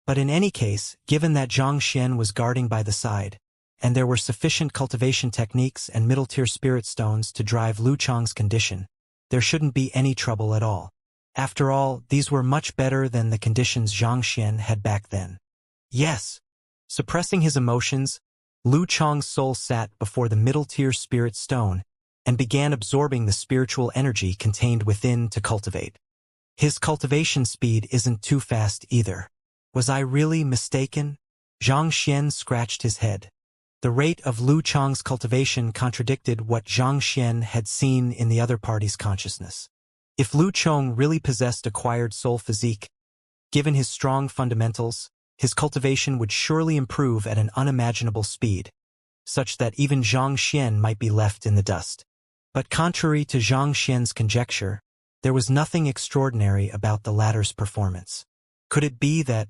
But in any case, given that Xianxia was guarding by the side, and there were sufficient cultivation techniques and middle-tier spirit stones to drive Lu Chong's condition, there shouldn't be any trouble at all. After all, these were much better than the conditions Xianxia had back then. Yes. Suppressing his emotions, Lu Chong's soul sat before the middle-tier spirit stone and began absorbing the spiritual energy contained within to cultivate. His cultivation speed isn't too fast either. Was I really mistaken? Xianxia scratched his head. The rate of Lu Chong's cultivation contradicted what Xianxia had seen in the other party's consciousness. If Lu Chong really possessed acquired soul physique, given his strong fundamentals, his cultivation would surely improve at an unimaginable speed, such that even Xianxia might be left in the dust. But contrary to Xianxia's conjecture, there was nothing extraordinary about the latter's performance. Could it be that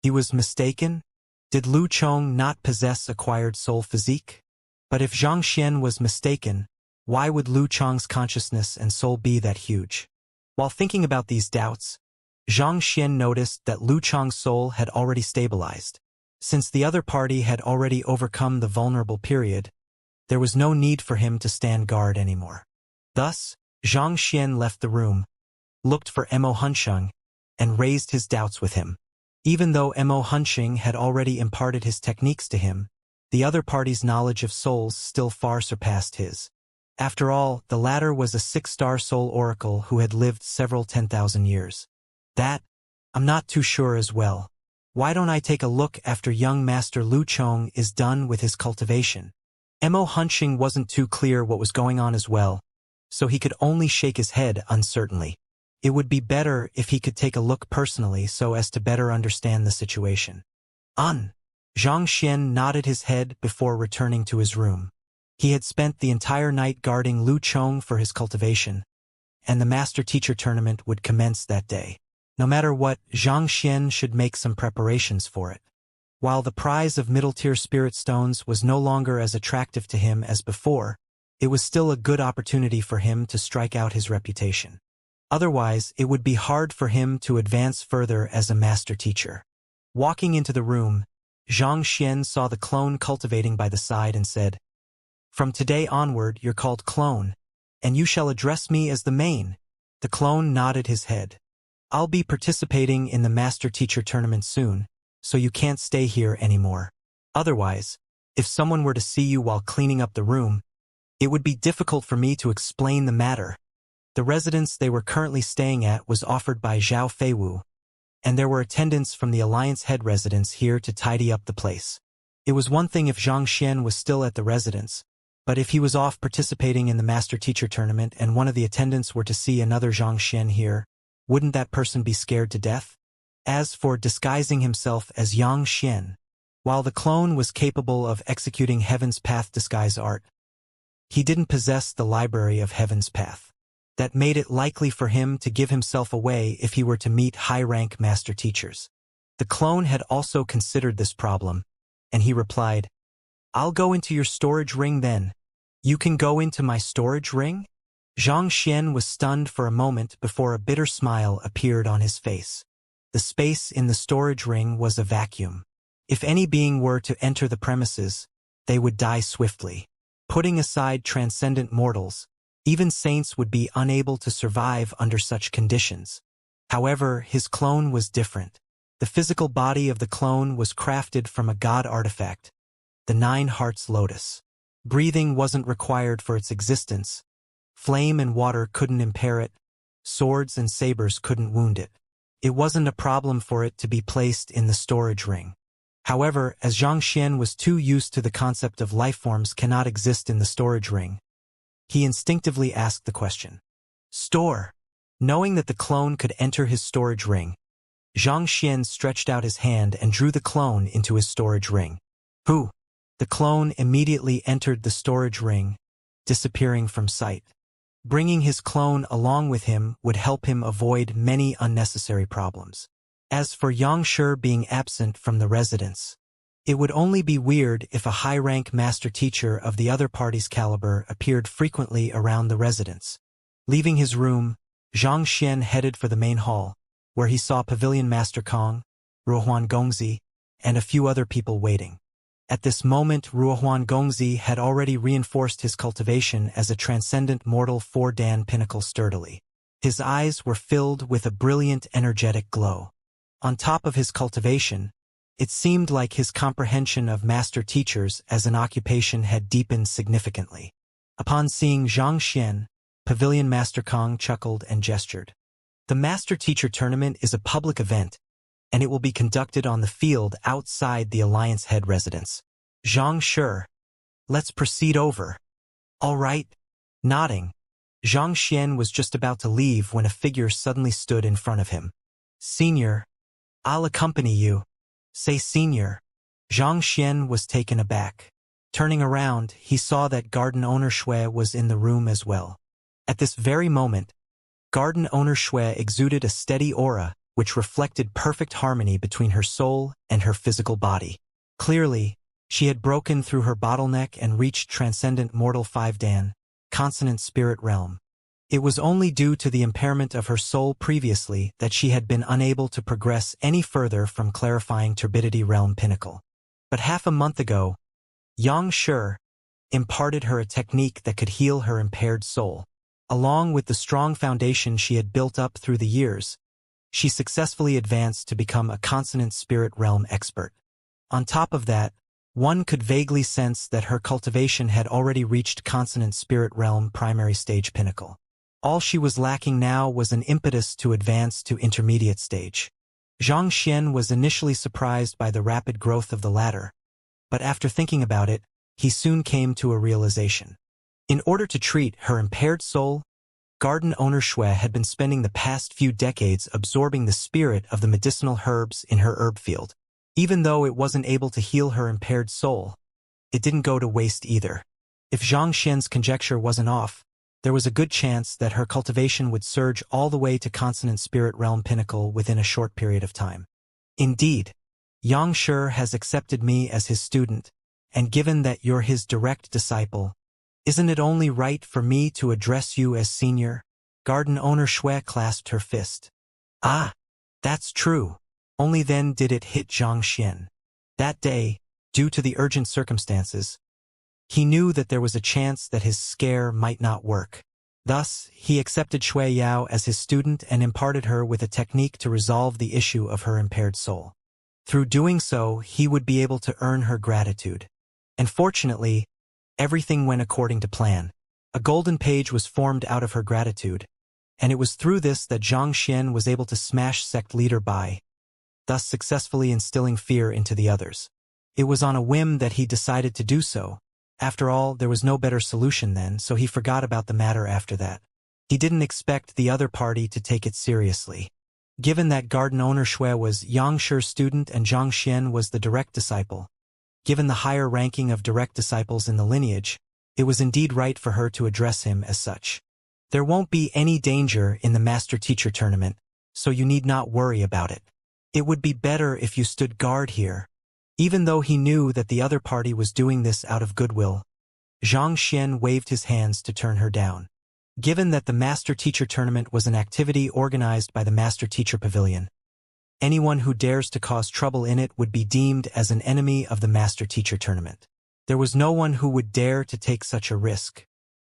he was mistaken? Did Lu Chong not possess acquired soul physique? But if Xianxia was mistaken, Why would Lu Chang's consciousness and soul be that huge? While thinking about these doubts, Xianxia noticed that Lu Chang's soul had already stabilized. Since the other party had already overcome the vulnerable period, there was no need for him to stand guard anymore. Thus, Xianxia left the room, looked for Mo Hunsheng, and raised his doubts with him. Even though Mo Hunsheng had already imparted his techniques to him, the other party's knowledge of souls still far surpassed his. After all, the latter was a 6-star soul oracle who had lived several 10,000 years. That, I'm not too sure as well. Why don't I take a look after young Master Lu Chong is done with his cultivation? Mo Hunsheng wasn't too clear what was going on as well, so he could only shake his head uncertainly. It would be better if he could take a look personally so as to better understand the situation. Xianxia nodded his head before returning to his room. He had spent the entire night guarding Lu Chong for his cultivation, and the master-teacher tournament would commence that day. No matter what, Xianxia should make some preparations for it. While the prize of middle-tier spirit stones was no longer as attractive to him as before, it was still a good opportunity for him to strike out his reputation. Otherwise, it would be hard for him to advance further as a master-teacher. Walking into the room, Xianxia saw the clone cultivating by the side and said, "From today onward you're called clone, and you shall address me as the main." The clone nodded his head. "I'll be participating in the master-teacher tournament soon, so you can't stay here anymore. Otherwise, if someone were to see you while cleaning up the room, it would be difficult for me to explain the matter." The residence they were currently staying at was offered by Zhao Feiwu, and there were attendants from the Alliance head residence here to tidy up the place. It was one thing if Xianxia was still at the residence, but if he was off participating in the master-teacher tournament and one of the attendants were to see another Xianxia here, wouldn't that person be scared to death? As for disguising himself as Xianxia, while the clone was capable of executing Heaven's Path disguise art, he didn't possess the library of Heaven's Path. That made it likely for him to give himself away if he were to meet high-rank master teachers. The clone had also considered this problem, and he replied, "I'll go into your storage ring then." "You can go into my storage ring?" Xianxia was stunned for a moment before a bitter smile appeared on his face. The space in the storage ring was a vacuum. If any being were to enter the premises, they would die swiftly. Putting aside transcendent mortals, even saints would be unable to survive under such conditions. However, his clone was different. The physical body of the clone was crafted from a god artifact, the 9 Hearts Lotus. Breathing wasn't required for its existence. Flame and water couldn't impair it. Swords and sabers couldn't wound it. It wasn't a problem for it to be placed in the storage ring. However, as Xianxia was too used to the concept of lifeforms cannot exist in the storage ring, he instinctively asked the question. "Store." Knowing that the clone could enter his storage ring, Xianxia stretched out his hand and drew the clone into his storage ring. "Who?" The clone immediately entered the storage ring, disappearing from sight. Bringing his clone along with him would help him avoid many unnecessary problems. As for Xianxia being absent from the residence, it would only be weird if a high-rank master teacher of the other party's caliber appeared frequently around the residence. Leaving his room, Xianxia headed for the main hall, where he saw Pavilion Master Kong, Ruohuan Gongzi, and a few other people waiting. At this moment, Ruohuan Gongzi had already reinforced his cultivation as a transcendent mortal 4-dan pinnacle sturdily. His eyes were filled with a brilliant, energetic glow. On top of his cultivation, it seemed like his comprehension of master teachers as an occupation had deepened significantly. Upon seeing Xianxia, Pavilion Master Kong chuckled and gestured. "The master teacher tournament is a public event, and it will be conducted on the field outside the Alliance head residence. Xianxia, let's proceed over." "All right." Nodding, Xianxia was just about to leave when a figure suddenly stood in front of him. "Senior, I'll accompany you." "Say senior." Xianxia was taken aback. Turning around, he saw that garden owner Shui was in the room as well. At this very moment, garden owner Shui exuded a steady aura which reflected perfect harmony between her soul and her physical body. Clearly, she had broken through her bottleneck and reached transcendent mortal 5-dan, consonant spirit realm. It was only due to the impairment of her soul previously that she had been unable to progress any further from clarifying turbidity realm pinnacle. But half a month ago, Xianxia imparted her a technique that could heal her impaired soul. Along with the strong foundation she had built up through the years, she successfully advanced to become a consonant spirit realm expert. On top of that, one could vaguely sense that her cultivation had already reached consonant spirit realm primary stage pinnacle. All she was lacking now was an impetus to advance to intermediate stage. Xianxia was initially surprised by the rapid growth of the latter, but after thinking about it, he soon came to a realization. In order to treat her impaired soul, garden owner Shui had been spending the past few decades absorbing the spirit of the medicinal herbs in her herb field. Even though it wasn't able to heal her impaired soul, it didn't go to waste either. If Xianxia's conjecture wasn't off, there was a good chance that her cultivation would surge all the way to consonant spirit realm pinnacle within a short period of time. Indeed, Xianxia has accepted me as his student, and given that you're his direct disciple, isn't it only right for me to address you as senior? Garden owner Shui clasped her fist. Ah, that's true. Only then did it hit Xianxia. That day, due to the urgent circumstances, he knew that there was a chance that his scare might not work. Thus, he accepted Shui Yao as his student and imparted her with a technique to resolve the issue of her impaired soul. Through doing so, he would be able to earn her gratitude. And fortunately, everything went according to plan. A golden page was formed out of her gratitude, and it was through this that Xianxia was able to smash sect leader Bai, thus successfully instilling fear into the others. It was on a whim that he decided to do so. After all, there was no better solution then, so he forgot about the matter after that. He didn't expect the other party to take it seriously. Given that garden owner Shui was Yangxi's student and Xianxia was the direct disciple, given the higher ranking of direct disciples in the lineage, it was indeed right for her to address him as such. There won't be any danger in the master-teacher tournament, so you need not worry about it. It would be better if you stood guard here. Even though he knew that the other party was doing this out of goodwill, Xianxia waved his hands to turn her down. Given that the Master-Teacher Tournament was an activity organized by the Master-Teacher Pavilion, anyone who dares to cause trouble in it would be deemed as an enemy of the Master-Teacher Tournament. There was no one who would dare to take such a risk.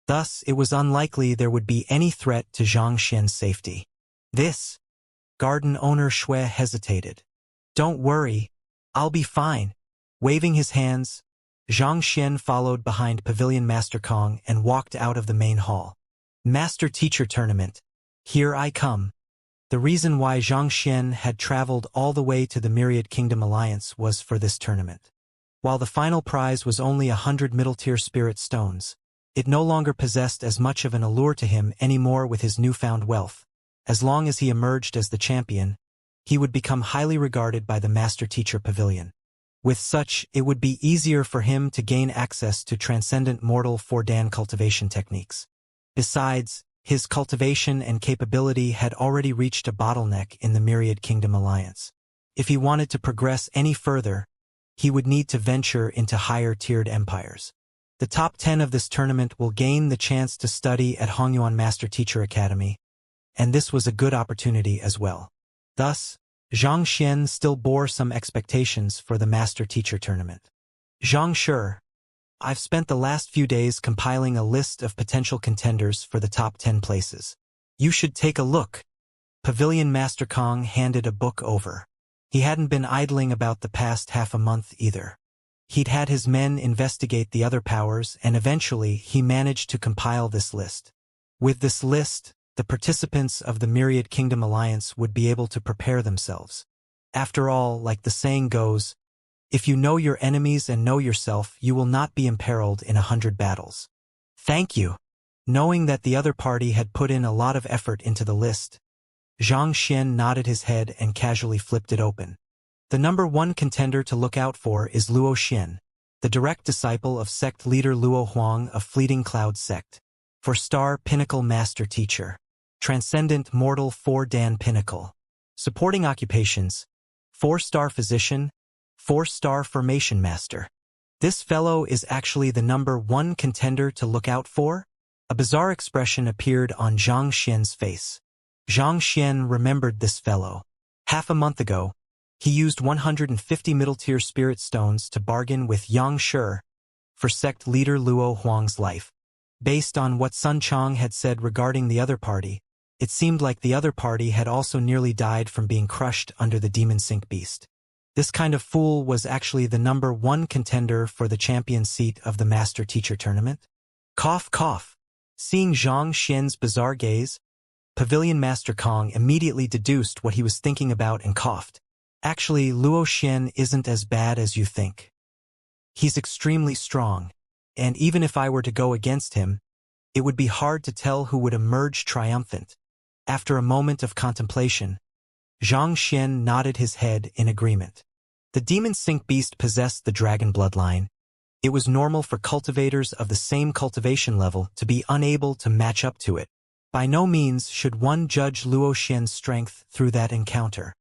Thus, it was unlikely there would be any threat to Xianxia's safety. This, garden owner Shui hesitated. Don't worry. I'll be fine. Waving his hands, Xianxia followed behind Pavilion Master Kong and walked out of the main hall. Master-Teacher Tournament. Here I come. The reason why Xianxia had traveled all the way to the Myriad Kingdom Alliance was for this tournament. While the final prize was only 100 middle-tier spirit stones, it no longer possessed as much of an allure to him anymore with his newfound wealth. As long as he emerged as the champion, he would become highly regarded by the Master-Teacher Pavilion. With such, it would be easier for him to gain access to transcendent mortal Fordan cultivation techniques. Besides, his cultivation and capability had already reached a bottleneck in the Myriad Kingdom Alliance. If he wanted to progress any further, he would need to venture into higher-tiered empires. The top 10 of this tournament will gain the chance to study at Hongyuan Master-Teacher Academy, and this was a good opportunity as well. Thus, Xianxia still bore some expectations for the Master-Teacher Tournament. Xianxia, I've spent the last few days compiling a list of potential contenders for the top 10 places. You should take a look. Pavilion Master Kong handed a book over. He hadn't been idling about the past half a month either. He'd had his men investigate the other powers, and eventually he managed to compile this list. With this list, the participants of the Myriad Kingdom Alliance would be able to prepare themselves. After all, like the saying goes, if you know your enemies and know yourself, you will not be imperiled in 100 battles. Thank you. Knowing that the other party had put in a lot of effort into the list, Xianxia nodded his head and casually flipped it open. The number 1 contender to look out for is Luo Xin, the direct disciple of sect leader Luo Huang of Fleeting Cloud Sect. 4-star Pinnacle Master Teacher. Transcendent Mortal 4-Dan Pinnacle. Supporting occupations: 4-star Physician, 4-star Formation Master. This fellow is actually the number 1 contender to look out for? A bizarre expression appeared on Zhang Xian's face. Zhang Xian remembered this fellow. Half a month ago, he used 150 middle-tier spirit stones to bargain with Yang Shi for sect leader Luo Huang's life. Based on what Sun Chang had said regarding the other party, it seemed like the other party had also nearly died from being crushed under the demon sink beast. This kind of fool was actually the #1 contender for the champion seat of the Master Teacher Tournament. Cough, cough. Seeing Zhang Xian's bizarre gaze, Pavilion Master Kong immediately deduced what he was thinking about and coughed. Actually, Luo Xian isn't as bad as you think. He's extremely strong, and even if I were to go against him, it would be hard to tell who would emerge triumphant. After a moment of contemplation, Zhang Xian nodded his head in agreement. The demon sink beast possessed the dragon bloodline. It was normal for cultivators of the same cultivation level to be unable to match up to it. By no means should one judge Luo Xian's strength through that encounter.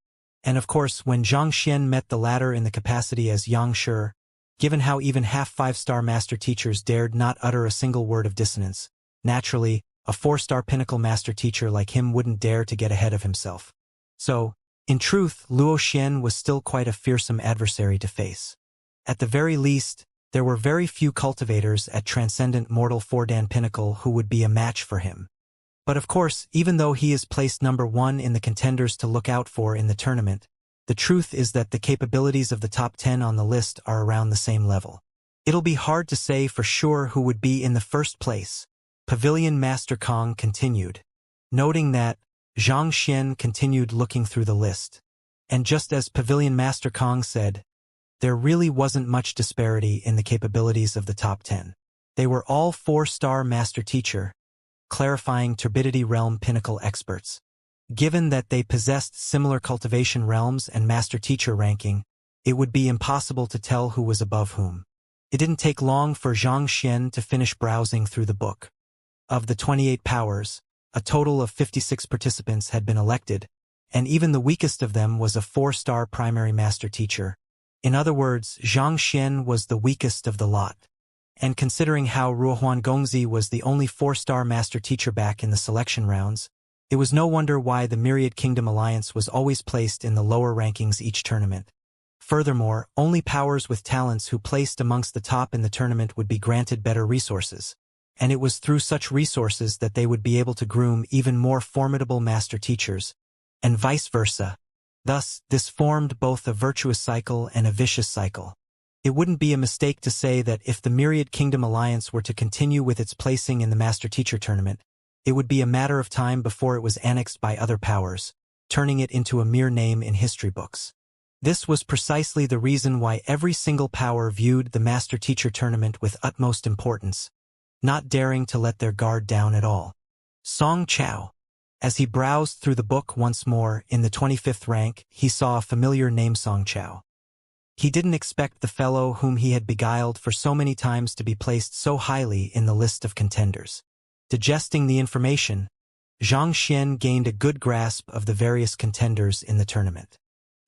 And of course, when Zhang Xian met the latter in the capacity as Yang Shi, given how even half 5-star master teachers dared not utter a single word of dissonance, naturally, a 4-star pinnacle master teacher like him wouldn't dare to get ahead of himself. So, in truth, Luo Xian was still quite a fearsome adversary to face. At the very least, there were very few cultivators at Transcendent Mortal 4-Dan Pinnacle who would be a match for him. But of course, even though he is placed #1 in the contenders to look out for in the tournament, the truth is that the capabilities of the top 10 on the list are around the same level. It'll be hard to say for sure who would be in the first place, Pavilion Master Kong continued, noting that Zhang Xian continued looking through the list. And just as Pavilion Master Kong said, there really wasn't much disparity in the capabilities of the top 10. They were all 4-star Master Teacher, clarifying Turbidity Realm Pinnacle experts. Given that they possessed similar cultivation realms and Master Teacher ranking, it would be impossible to tell who was above whom. It didn't take long for Zhang Xian to finish browsing through the book. Of the 28 powers, a total of 56 participants had been elected, and even the weakest of them was a 4-star primary Master Teacher. In other words, Zhang Xian was the weakest of the lot. And considering how Ruohuan Gongzi was the only 4-star Master Teacher back in the selection rounds, it was no wonder why the Myriad Kingdom Alliance was always placed in the lower rankings each tournament. Furthermore, only powers with talents who placed amongst the top in the tournament would be granted better resources, and it was through such resources that they would be able to groom even more formidable Master Teachers, and vice versa. Thus, this formed both a virtuous cycle and a vicious cycle. It wouldn't be a mistake to say that if the Myriad Kingdom Alliance were to continue with its placing in the Master Teacher Tournament, it would be a matter of time before it was annexed by other powers, turning it into a mere name in history books. This was precisely the reason why every single power viewed the Master Teacher Tournament with utmost importance, not daring to let their guard down at all. Song Chao. As he browsed through the book once more, in the 25th rank, he saw a familiar name, Song Chao. He didn't expect the fellow whom he had beguiled for so many times to be placed so highly in the list of contenders. Digesting the information, Zhang Xian gained a good grasp of the various contenders in the tournament.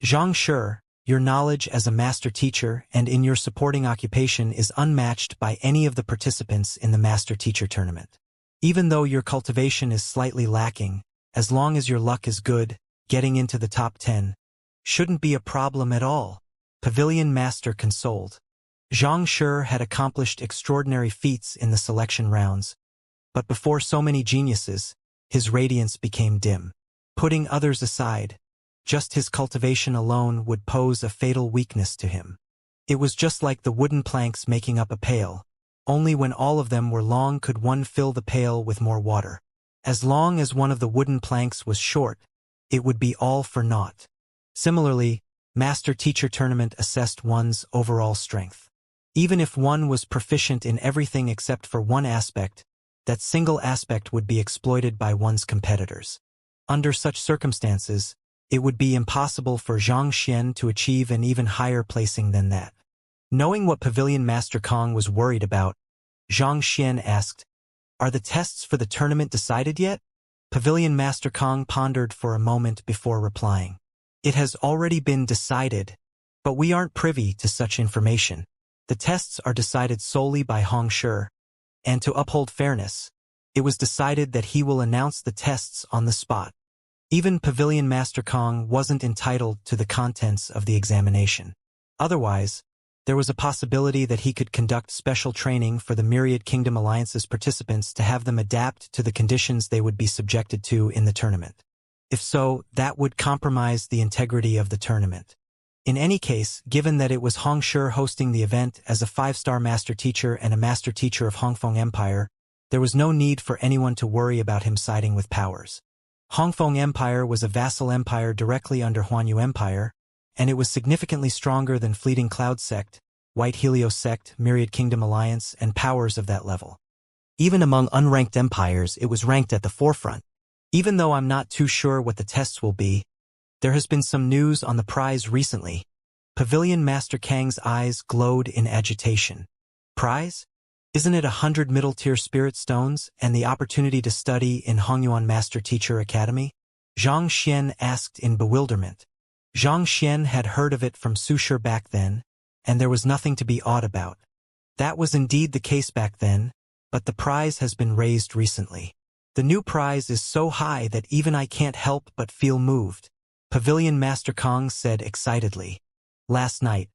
Zhang Shi, your knowledge as a Master Teacher and in your supporting occupation is unmatched by any of the participants in the Master Teacher Tournament. Even though your cultivation is slightly lacking, as long as your luck is good, getting into the top 10 shouldn't be a problem at all. Pavilion Master consoled. Zhang Shi had accomplished extraordinary feats in the selection rounds, but before so many geniuses, his radiance became dim. Putting others aside, just his cultivation alone would pose a fatal weakness to him. It was just like the wooden planks making up a pail. Only when all of them were long could one fill the pail with more water. As long as one of the wooden planks was short, it would be all for naught. Similarly, Master Teacher Tournament assessed one's overall strength. Even if one was proficient in everything except for one aspect, that single aspect would be exploited by one's competitors. Under such circumstances, it would be impossible for Zhang Xian to achieve an even higher placing than that. Knowing what Pavilion Master Kong was worried about, Zhang Xian asked, "Are the tests for the tournament decided yet?" Pavilion Master Kong pondered for a moment before replying. "It has already been decided, but we aren't privy to such information. The tests are decided solely by Hong Shi, and to uphold fairness, it was decided that he will announce the tests on the spot. Even Pavilion Master Kong wasn't entitled to the contents of the examination. Otherwise, there was a possibility that he could conduct special training for the Myriad Kingdom Alliance's participants to have them adapt to the conditions they would be subjected to in the tournament. If so, that would compromise the integrity of the tournament. In any case, given that it was Hong Shi hosting the event as a 5-star master teacher and a master teacher of Hongfeng Empire, there was no need for anyone to worry about him siding with powers. Hongfeng Empire was a vassal empire directly under Huanyu Empire, and it was significantly stronger than Fleeting Cloud Sect, White Helios Sect, Myriad Kingdom Alliance, and powers of that level. Even among unranked empires, it was ranked at the forefront. Even though I'm not too sure what the tests will be, there has been some news on the prize recently. Pavilion Master Kang's eyes glowed in agitation. Prize? Isn't it 100 middle-tier spirit stones and the opportunity to study in Hongyuan Master Teacher Academy? Xianxia asked in bewilderment. Xianxia had heard of it from Su Shi back then, and there was nothing to be awed about. That was indeed the case back then, but the prize has been raised recently. The new prize is so high that even I can't help but feel moved, Pavilion Master Kong said excitedly. Last night,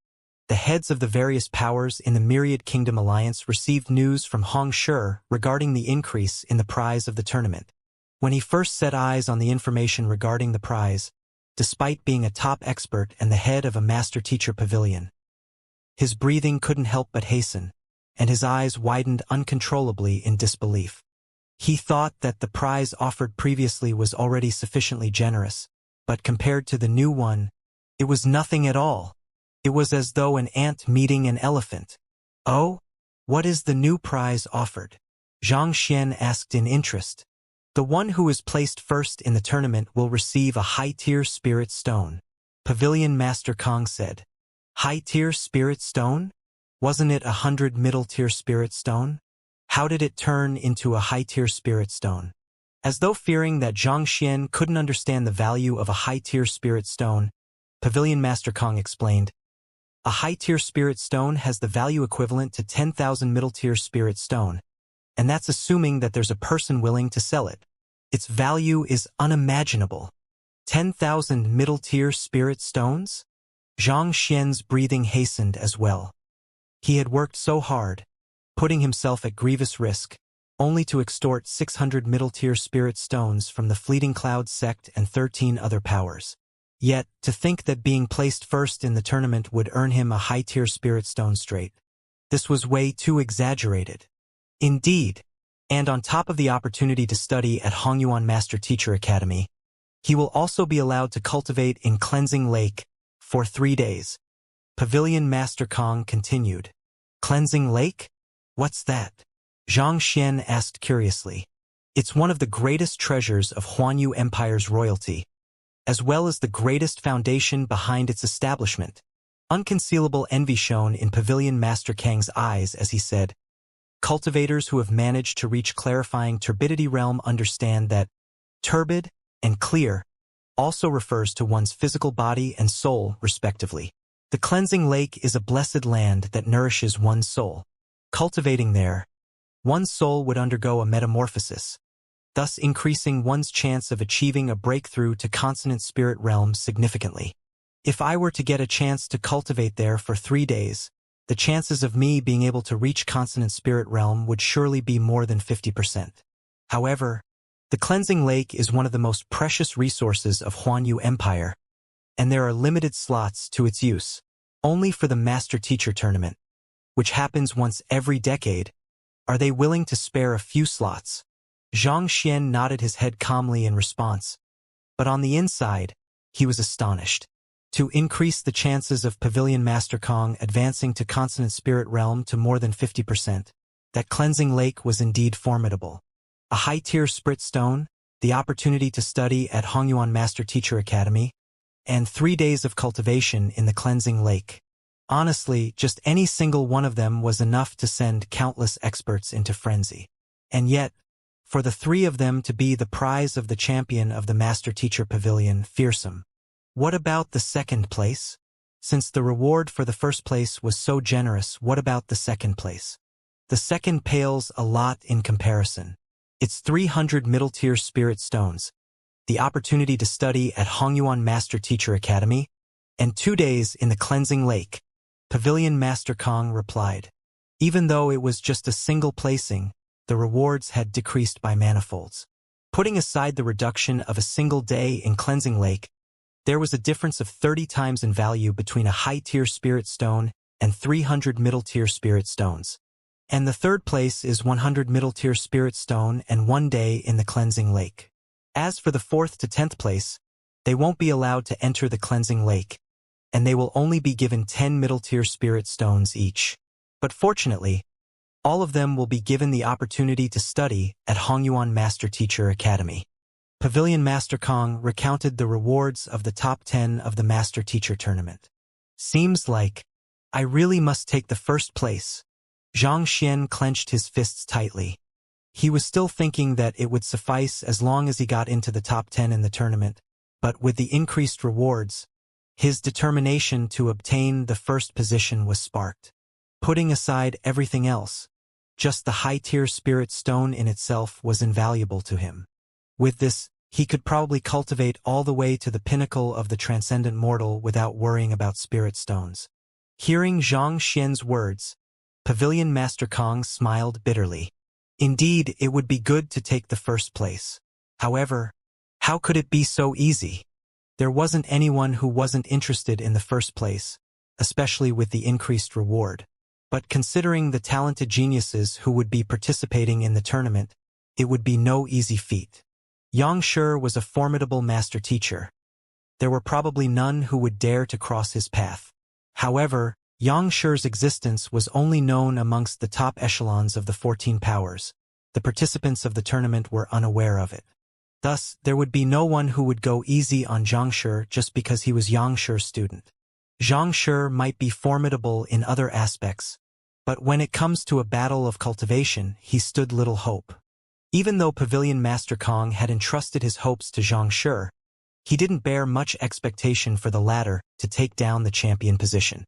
the heads of the various powers in the Myriad Kingdom Alliance received news from Hong Shi regarding the increase in the prize of the tournament. When he first set eyes on the information regarding the prize, despite being a top expert and the head of a master teacher pavilion, his breathing couldn't help but hasten, and his eyes widened uncontrollably in disbelief. He thought that the prize offered previously was already sufficiently generous, but compared to the new one, it was nothing at all. It was as though an ant meeting an elephant. Oh? What is the new prize offered? Xianxia asked in interest. The one who is placed first in the tournament will receive a high-tier spirit stone, Pavilion Master Kong said. High-tier spirit stone? Wasn't it 100 middle-tier spirit stone? How did it turn into a high-tier spirit stone? As though fearing that Xianxia couldn't understand the value of a high-tier spirit stone, Pavilion Master Kong explained, a high-tier spirit stone has the value equivalent to 10,000 middle-tier spirit stone, and that's assuming that there's a person willing to sell it. Its value is unimaginable. 10,000 middle-tier spirit stones? Xianxia's breathing hastened as well. He had worked so hard, putting himself at grievous risk, only to extort 600 middle-tier spirit stones from the Fleeting Cloud Sect and 13 other powers. Yet, to think that being placed first in the tournament would earn him a high-tier spirit stone straight. This was way too exaggerated. Indeed, and on top of the opportunity to study at Hongyuan Master Teacher Academy, he will also be allowed to cultivate in Cleansing Lake for 3 days. Pavilion Master Kong continued. Cleansing Lake? What's that? Xianxia asked curiously. It's one of the greatest treasures of Huanyu Empire's royalty, as well as the greatest foundation behind its establishment. Unconcealable envy shone in Pavilion Master Kang's eyes as he said, cultivators who have managed to reach clarifying turbidity realm understand that turbid and clear also refers to one's physical body and soul, respectively. The Cleansing Lake is a blessed land that nourishes one's soul. Cultivating there, one's soul would undergo a metamorphosis, thus increasing one's chance of achieving a breakthrough to consonant spirit realm significantly. If I were to get a chance to cultivate there for 3 days, the chances of me being able to reach consonant spirit realm would surely be more than 50%. However, the Cleansing Lake is one of the most precious resources of Huanyu Empire, and there are limited slots to its use. Only for the Master Teacher Tournament, which happens once every decade, are they willing to spare a few slots. Xianxia nodded his head calmly in response, but on the inside, he was astonished. To increase the chances of Pavilion Master Kong advancing to Consonant Spirit Realm to more than 50%, that Cleansing Lake was indeed formidable. A high-tier Sprit Stone, the opportunity to study at Hongyuan Master Teacher Academy, and 3 days of cultivation in the Cleansing Lake. Honestly, just any single one of them was enough to send countless experts into frenzy. And yet, for the 3 of them to be the prize of the champion of the Master Teacher Pavilion, fearsome. What about the second place? Since the reward for the first place was so generous, what about the second place? The second pales a lot in comparison. its 300 middle-tier spirit stones, the opportunity to study at Hongyuan Master Teacher Academy, and 2 days in the Cleansing Lake. Pavilion Master Kong replied. Even though it was just a single placing, the rewards had decreased by manifolds. Putting aside the reduction of a single day in Cleansing Lake, there was a difference of 30 times in value between a high-tier spirit stone and 300 middle-tier spirit stones. And the third place is 100 middle-tier spirit stone and 1 day in the Cleansing Lake. As for the 4th to 10th place, they won't be allowed to enter the Cleansing Lake, and they will only be given 10 middle-tier spirit stones each. But fortunately, all of them will be given the opportunity to study at Hongyuan Master Teacher Academy. Pavilion Master Kong recounted the rewards of the top 10 of the Master Teacher Tournament. Seems like I really must take the first place. Xianxia clenched his fists tightly. He was still thinking that it would suffice as long as he got into the top 10 in the tournament, but with the increased rewards, his determination to obtain the first position was sparked. Putting aside everything else, just the high-tier spirit stone in itself was invaluable to him. With this, he could probably cultivate all the way to the pinnacle of the transcendent mortal without worrying about spirit stones. Hearing Zhang Xian's words, Pavilion Master Kong smiled bitterly. Indeed, it would be good to take the first place. However, how could it be so easy? There wasn't anyone who wasn't interested in the first place, especially with the increased reward. But considering the talented geniuses who would be participating in the tournament, it would be no easy feat. Xianxia was a formidable master teacher. There were probably none who would dare to cross his path. However, Xianxia's existence was only known amongst the top echelons of the 14 powers. The participants of the tournament were unaware of it. Thus, there would be no one who would go easy on Xianxia just because he was Xianxia's student. Xianxia might be formidable in other aspects, but when it comes to a battle of cultivation, he stood little hope. Even though Pavilion Master Kong had entrusted his hopes to Xianxia, he didn't bear much expectation for the latter to take down the champion position.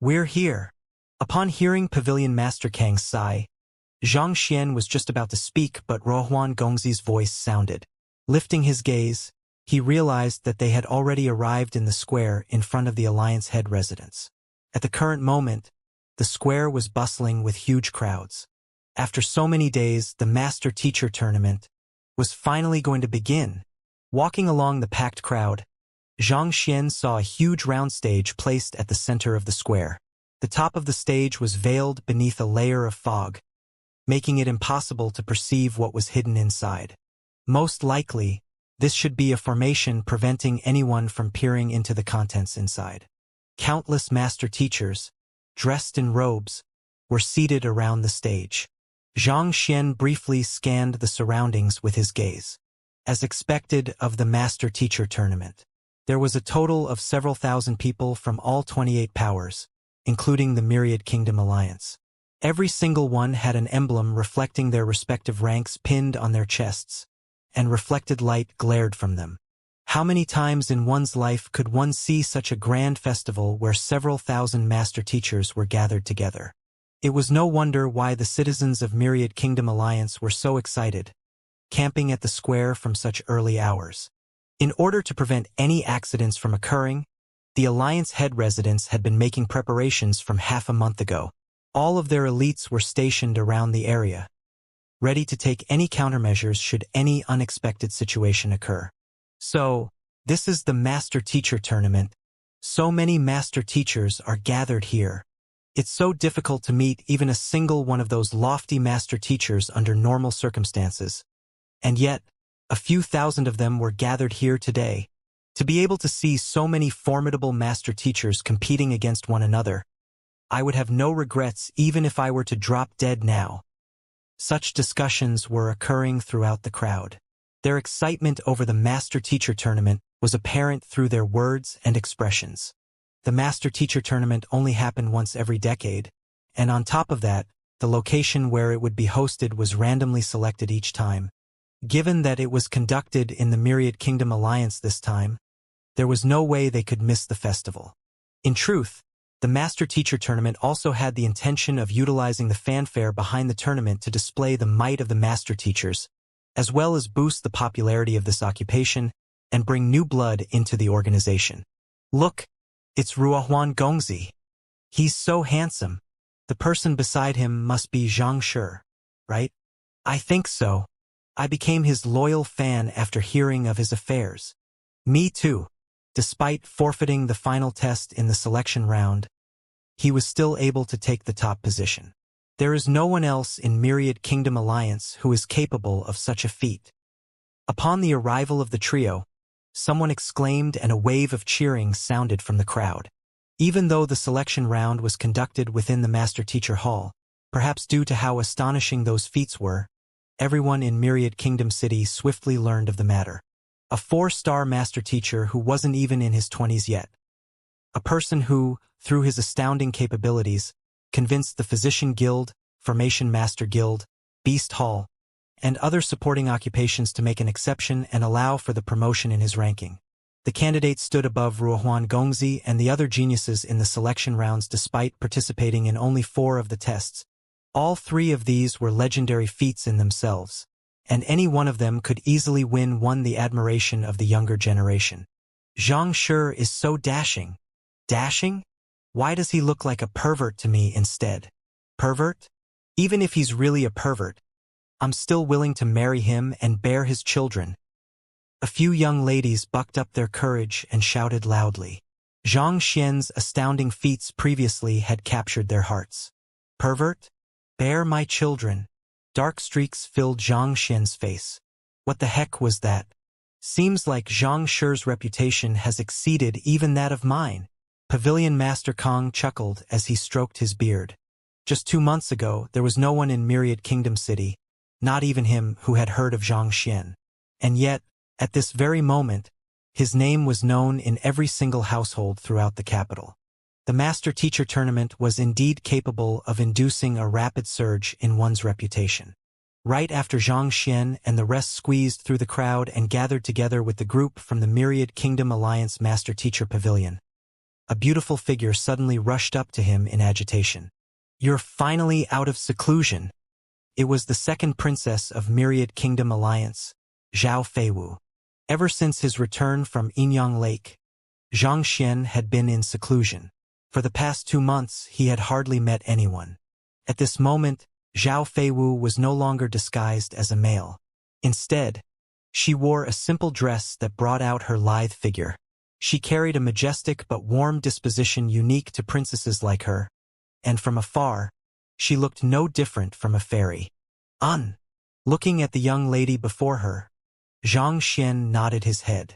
We're here. Upon hearing Pavilion Master Kang's sigh, Xianxia was just about to speak, but Rohuan Gongzi's voice sounded. Lifting his gaze, he realized that they had already arrived in the square in front of the Alliance head residence. At the current moment, the square was bustling with huge crowds. After so many days, the Master Teacher Tournament was finally going to begin. Walking along the packed crowd, Xianxia saw a huge round stage placed at the center of the square. The top of the stage was veiled beneath a layer of fog, making it impossible to perceive what was hidden inside. Most likely, this should be a formation preventing anyone from peering into the contents inside. Countless master teachers, dressed in robes, were seated around the stage. Xianxia briefly scanned the surroundings with his gaze. As expected of the Master Teacher Tournament, there was a total of several thousand people from all 28 powers, including the Myriad Kingdom Alliance. Every single one had an emblem reflecting their respective ranks pinned on their chests, and reflected light glared from them. How many times in one's life could one see such a grand festival where several thousand master teachers were gathered together? It was no wonder why the citizens of Myriad Kingdom Alliance were so excited, camping at the square from such early hours. In order to prevent any accidents from occurring, the Alliance head residents had been making preparations from half a month ago. All of their elites were stationed around the area, ready to take any countermeasures should any unexpected situation occur. So, this is the Master Teacher Tournament. So many master teachers are gathered here. It's so difficult to meet even a single one of those lofty master teachers under normal circumstances. And yet, a few thousand of them were gathered here today. To be able to see so many formidable master teachers competing against one another, I would have no regrets even if I were to drop dead now. Such discussions were occurring throughout the crowd. Their excitement over the Master Teacher Tournament was apparent through their words and expressions. The Master Teacher Tournament only happened once every decade, and on top of that, the location where it would be hosted was randomly selected each time. Given that it was conducted in the Myriad Kingdom Alliance this time, there was no way they could miss the festival. In truth, the Master Teacher Tournament also had the intention of utilizing the fanfare behind the tournament to display the might of the Master Teachers, as well as boost the popularity of this occupation and bring new blood into the organization. Look, it's Ruohuan Gongzi. He's so handsome. The person beside him must be Xianxia, right? I think so. I became his loyal fan after hearing of his affairs. Me too. Despite forfeiting the final test in the selection round, he was still able to take the top position. There is no one else in Myriad Kingdom Alliance who is capable of such a feat. Upon the arrival of the trio, someone exclaimed and a wave of cheering sounded from the crowd. Even though the selection round was conducted within the Master Teacher Hall, perhaps due to how astonishing those feats were, everyone in Myriad Kingdom City swiftly learned of the matter. A 4-star Master Teacher who wasn't even in his 20s yet. A person who, through his astounding capabilities, convinced the Physician Guild, Formation Master Guild, Beast Hall, and other supporting occupations to make an exception and allow for the promotion in his ranking. The candidate stood above Ruohuan Gongzi and the other geniuses in the selection rounds despite participating in only 4 of the tests. All 3 of these were legendary feats in themselves, and any one of them could easily won the admiration of the younger generation. Xianxia is so dashing. Dashing? Why does he look like a pervert to me instead? Pervert? Even if he's really a pervert, I'm still willing to marry him and bear his children. A few young ladies bucked up their courage and shouted loudly. Zhang Xian's astounding feats previously had captured their hearts. Pervert? Bear my children. Dark streaks filled Zhang Xian's face. What the heck was that? Seems like Zhang Shi's reputation has exceeded even that of mine. Pavilion Master Kong chuckled as he stroked his beard. Just 2 months ago, there was no one in Myriad Kingdom City, not even him, who had heard of Zhang Xian. And yet, at this very moment, his name was known in every single household throughout the capital. The Master Teacher Tournament was indeed capable of inducing a rapid surge in one's reputation. Right after Zhang Xian and the rest squeezed through the crowd and gathered together with the group from the Myriad Kingdom Alliance Master Teacher Pavilion, a beautiful figure suddenly rushed up to him in agitation. You're finally out of seclusion. It was the second princess of Myriad Kingdom Alliance, Zhao Feiwu. Ever since his return from Inyang Lake, Zhang Xian had been in seclusion. For the past 2 months, he had hardly met anyone. At this moment, Zhao Feiwu was no longer disguised as a male. Instead, she wore a simple dress that brought out her lithe figure. She carried a majestic but warm disposition unique to princesses like her, and from afar, she looked no different from a fairy. Looking at the young lady before her, Zhang Xian nodded his head.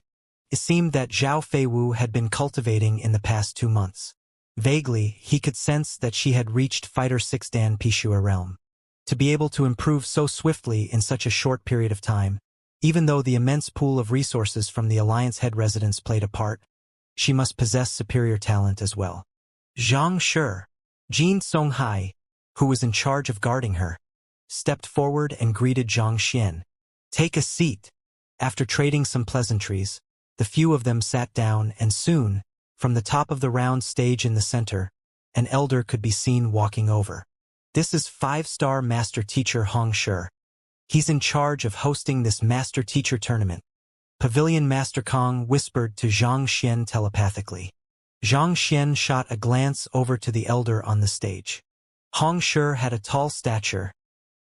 It seemed that Zhao Feiwu had been cultivating in the past 2 months. Vaguely, he could sense that she had reached Fighter 6 Dan Pishua realm. To be able to improve so swiftly in such a short period of time, even though the immense pool of resources from the Alliance head residence played a part, she must possess superior talent as well. Zhang Shi, Jin Songhai, who was in charge of guarding her, stepped forward and greeted Zhang Xian. Take a seat. After trading some pleasantries, the few of them sat down and soon, from the top of the round stage in the center, an elder could be seen walking over. This is 5-star Master Teacher Hong Shi. He's in charge of hosting this Master Teacher tournament. Pavilion Master Kong whispered to Zhang Xian telepathically. Zhang Xian shot a glance over to the elder on the stage. Hong Shi had a tall stature,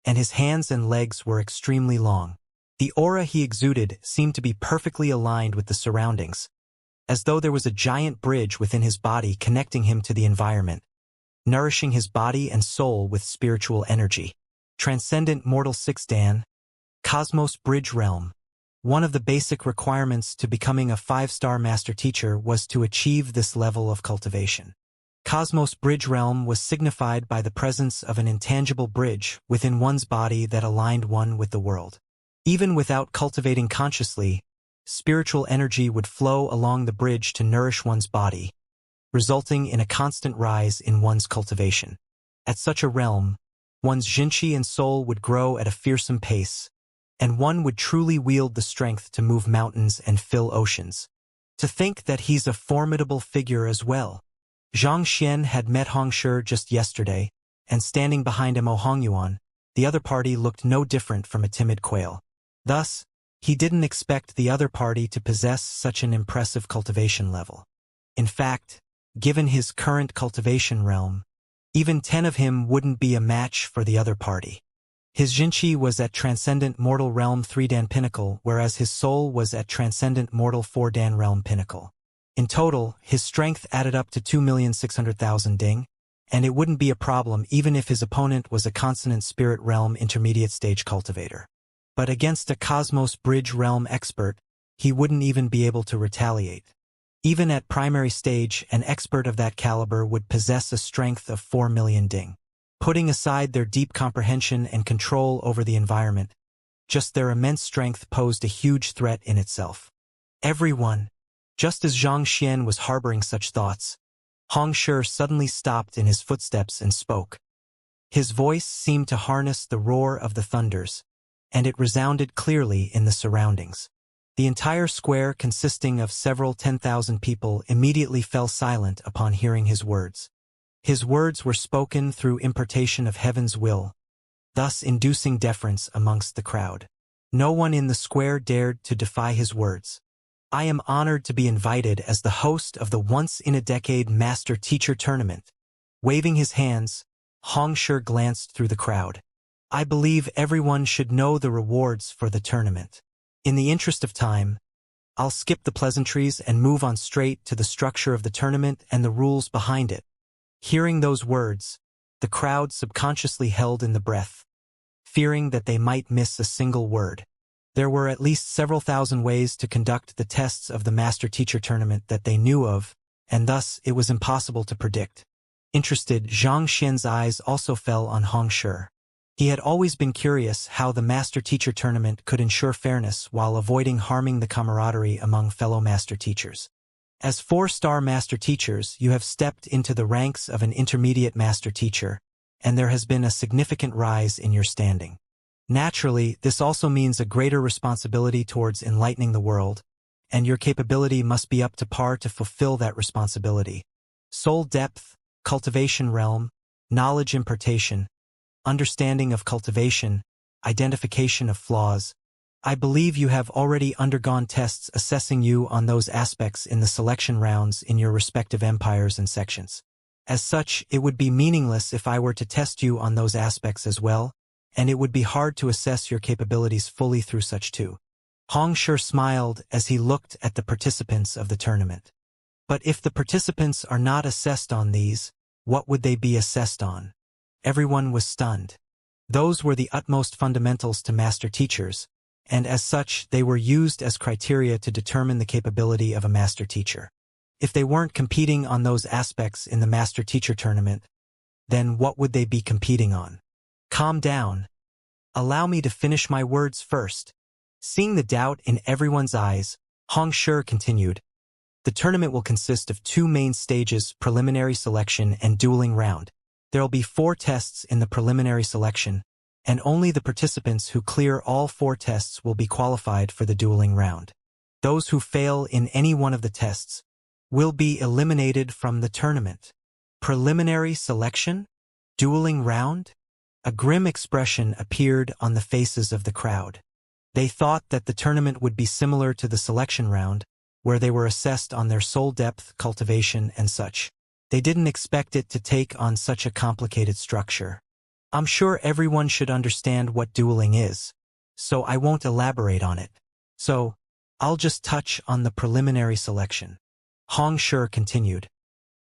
and his hands and legs were extremely long. The aura he exuded seemed to be perfectly aligned with the surroundings, as though there was a giant bridge within his body connecting him to the environment, nourishing his body and soul with spiritual energy. Transcendent Mortal 6 Dan, Cosmos Bridge Realm. One of the basic requirements to becoming a 5-star Master Teacher was to achieve this level of cultivation. Cosmos Bridge Realm was signified by the presence of an intangible bridge within one's body that aligned one with the world. Even without cultivating consciously, spiritual energy would flow along the bridge to nourish one's body, resulting in a constant rise in one's cultivation. At such a realm, one's jinqi and soul would grow at a fearsome pace, and one would truly wield the strength to move mountains and fill oceans. To think that he's a formidable figure as well. Zhang Xian had met Hong Shi just yesterday, and standing behind him Hong Yuan, the other party looked no different from a timid quail. Thus, he didn't expect the other party to possess such an impressive cultivation level. In fact, given his current cultivation realm, even 10 of him wouldn't be a match for the other party. His Xianxia was at Transcendent Mortal Realm 3 Dan Pinnacle, whereas his soul was at Transcendent Mortal 4 Dan Realm Pinnacle. In total, his strength added up to 2,600,000 ding, and it wouldn't be a problem even if his opponent was a Consonant Spirit Realm Intermediate Stage Cultivator. But against a Cosmos Bridge Realm expert, he wouldn't even be able to retaliate. Even at primary stage, an expert of that caliber would possess a strength of 4 million ding. Putting aside their deep comprehension and control over the environment, just their immense strength posed a huge threat in itself. Everyone, just as Xianxia was harboring such thoughts, Hongshi suddenly stopped in his footsteps and spoke. His voice seemed to harness the roar of the thunders, and it resounded clearly in the surroundings. The entire square, consisting of several 10,000 people, immediately fell silent upon hearing his words. His words were spoken through impartation of heaven's will, thus inducing deference amongst the crowd. No one in the square dared to defy his words. I am honored to be invited as the host of the once-in-a-decade Master-Teacher Tournament. Waving his hands, Hongshi glanced through the crowd. I believe everyone should know the rewards for the tournament. In the interest of time, I'll skip the pleasantries and move on straight to the structure of the tournament and the rules behind it. Hearing those words, the crowd subconsciously held in the breath, fearing that they might miss a single word. There were at least several thousand ways to conduct the tests of the Master-Teacher Tournament that they knew of, and thus it was impossible to predict. Interested, Xianxia's eyes also fell on Hongshi. He had always been curious how the Master-Teacher Tournament could ensure fairness while avoiding harming the camaraderie among fellow Master Teachers. As 4-star Master Teachers, you have stepped into the ranks of an intermediate Master Teacher, and there has been a significant rise in your standing. Naturally, this also means a greater responsibility towards enlightening the world, and your capability must be up to par to fulfill that responsibility. Soul depth, cultivation realm, knowledge impartation, understanding of cultivation, identification of flaws. I believe you have already undergone tests assessing you on those aspects in the selection rounds in your respective empires and sections. As such, it would be meaningless if I were to test you on those aspects as well, and it would be hard to assess your capabilities fully through such too. Hongshi smiled as he looked at the participants of the tournament. But if the participants are not assessed on these, what would they be assessed on? Everyone was stunned. Those were the utmost fundamentals to Master Teachers, and as such they were used as criteria to determine the capability of a Master Teacher. If they weren't competing on those aspects in the Master Teacher Tournament, then what would they be competing on? Calm down. Allow me to finish my words first. Seeing the doubt in everyone's eyes, Hongshi continued. The tournament will consist of 2 main stages, preliminary selection and dueling round. There'll be 4 tests in the preliminary selection, and only the participants who clear all 4 tests will be qualified for the dueling round. Those who fail in any one of the tests will be eliminated from the tournament. Preliminary selection? Dueling round? A grim expression appeared on the faces of the crowd. They thought that the tournament would be similar to the selection round, where they were assessed on their soul depth, cultivation, and such. They didn't expect it to take on such a complicated structure. I'm sure everyone should understand what dueling is, so I won't elaborate on it. So, I'll just touch on the preliminary selection. Hongshi continued.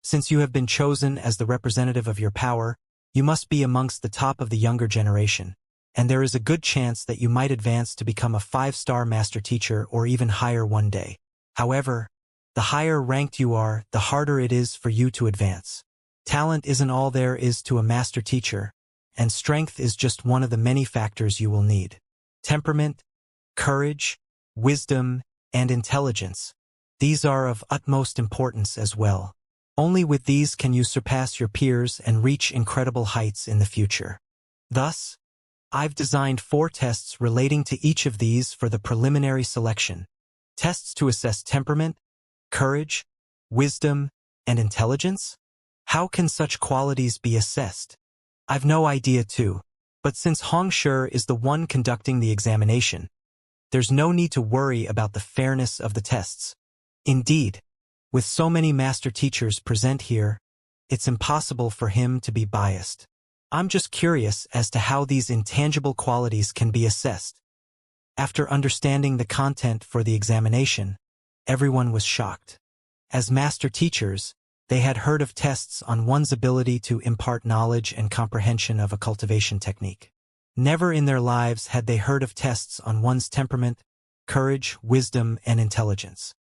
Since you have been chosen as the representative of your power, you must be amongst the top of the younger generation, and there is a good chance that you might advance to become a 5-star Master Teacher or even higher one day. However, the higher ranked you are, the harder it is for you to advance. Talent isn't all there is to a Master Teacher, and strength is just one of the many factors you will need. Temperament, courage, wisdom, and intelligence. These are of utmost importance as well. Only with these can you surpass your peers and reach incredible heights in the future. Thus, I've designed 4 tests relating to each of these for the preliminary selection. Tests to assess temperament, courage, wisdom, and intelligence? How can such qualities be assessed? I've no idea too, but since Hongshi is the one conducting the examination, There's no need to worry about the fairness of the tests. Indeed, with so many master teachers present here, it's impossible for him to be biased. I'm just curious as to how these intangible qualities can be assessed. After understanding the content for the examination, everyone was shocked. As master teachers, they had heard of tests on one's ability to impart knowledge and comprehension of a cultivation technique. Never in their lives had they heard of tests on one's temperament, courage, wisdom, and intelligence.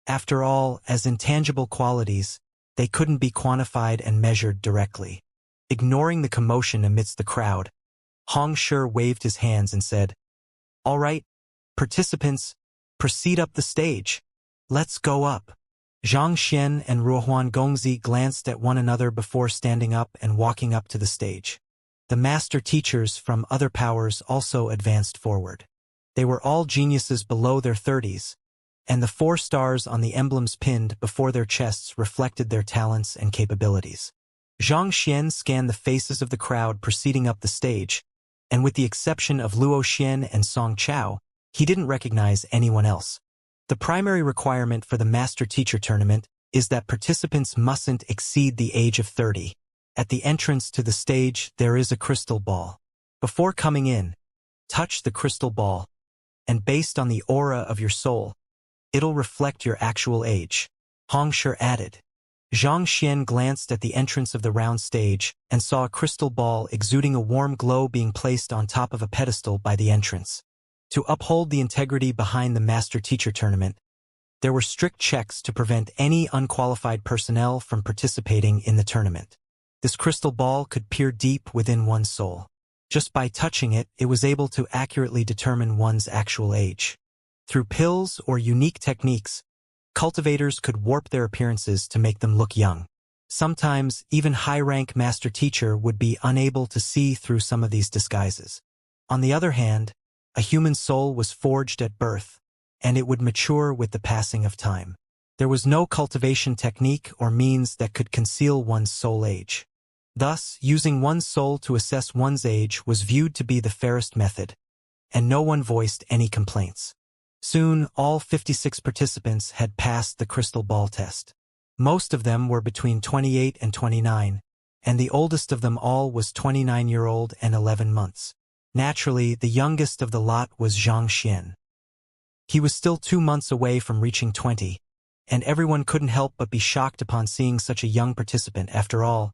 After all, as intangible qualities, they couldn't be quantified and measured directly. Ignoring the commotion amidst the crowd, Xianxia waved his hands and said, "All right, participants, proceed up the stage. Let's go up." Xianxia and Ruohuan Gongzi glanced at one another before standing up and walking up to the stage. The master teachers from other powers also advanced forward. They were all geniuses below their 30s, and the 4 stars on the emblems pinned before their chests reflected their talents and capabilities. Xianxia scanned the faces of the crowd proceeding up the stage, and with the exception of Luo Xian and Song Chao, he didn't recognize anyone else. The primary requirement for the Master Teacher Tournament is that participants mustn't exceed the age of 30. At the entrance to the stage, there is a crystal ball. Before coming in, touch the crystal ball, and based on the aura of your soul, it'll reflect your actual age, Xianxia added. Xianxia glanced at the entrance of the round stage and saw a crystal ball exuding a warm glow being placed on top of a pedestal by the entrance. To uphold the integrity behind the Master Teacher Tournament, there were strict checks to prevent any unqualified personnel from participating in the tournament. This crystal ball could peer deep within one's soul. Just by touching it, it was able to accurately determine one's actual age. Through pills or unique techniques, cultivators could warp their appearances to make them look young. Sometimes, even high-rank master teacher would be unable to see through some of these disguises. On the other hand, a human soul was forged at birth, and it would mature with the passing of time. There was no cultivation technique or means that could conceal one's soul age. Thus, using one's soul to assess one's age was viewed to be the fairest method, and no one voiced any complaints. Soon, all 56 participants had passed the crystal ball test. Most of them were between 28 and 29, and the oldest of them all was 29-year-old and 11 months. Naturally, the youngest of the lot was Xianxia. He was still 2 months away from reaching 20, and everyone couldn't help but be shocked upon seeing such a young participant. After all,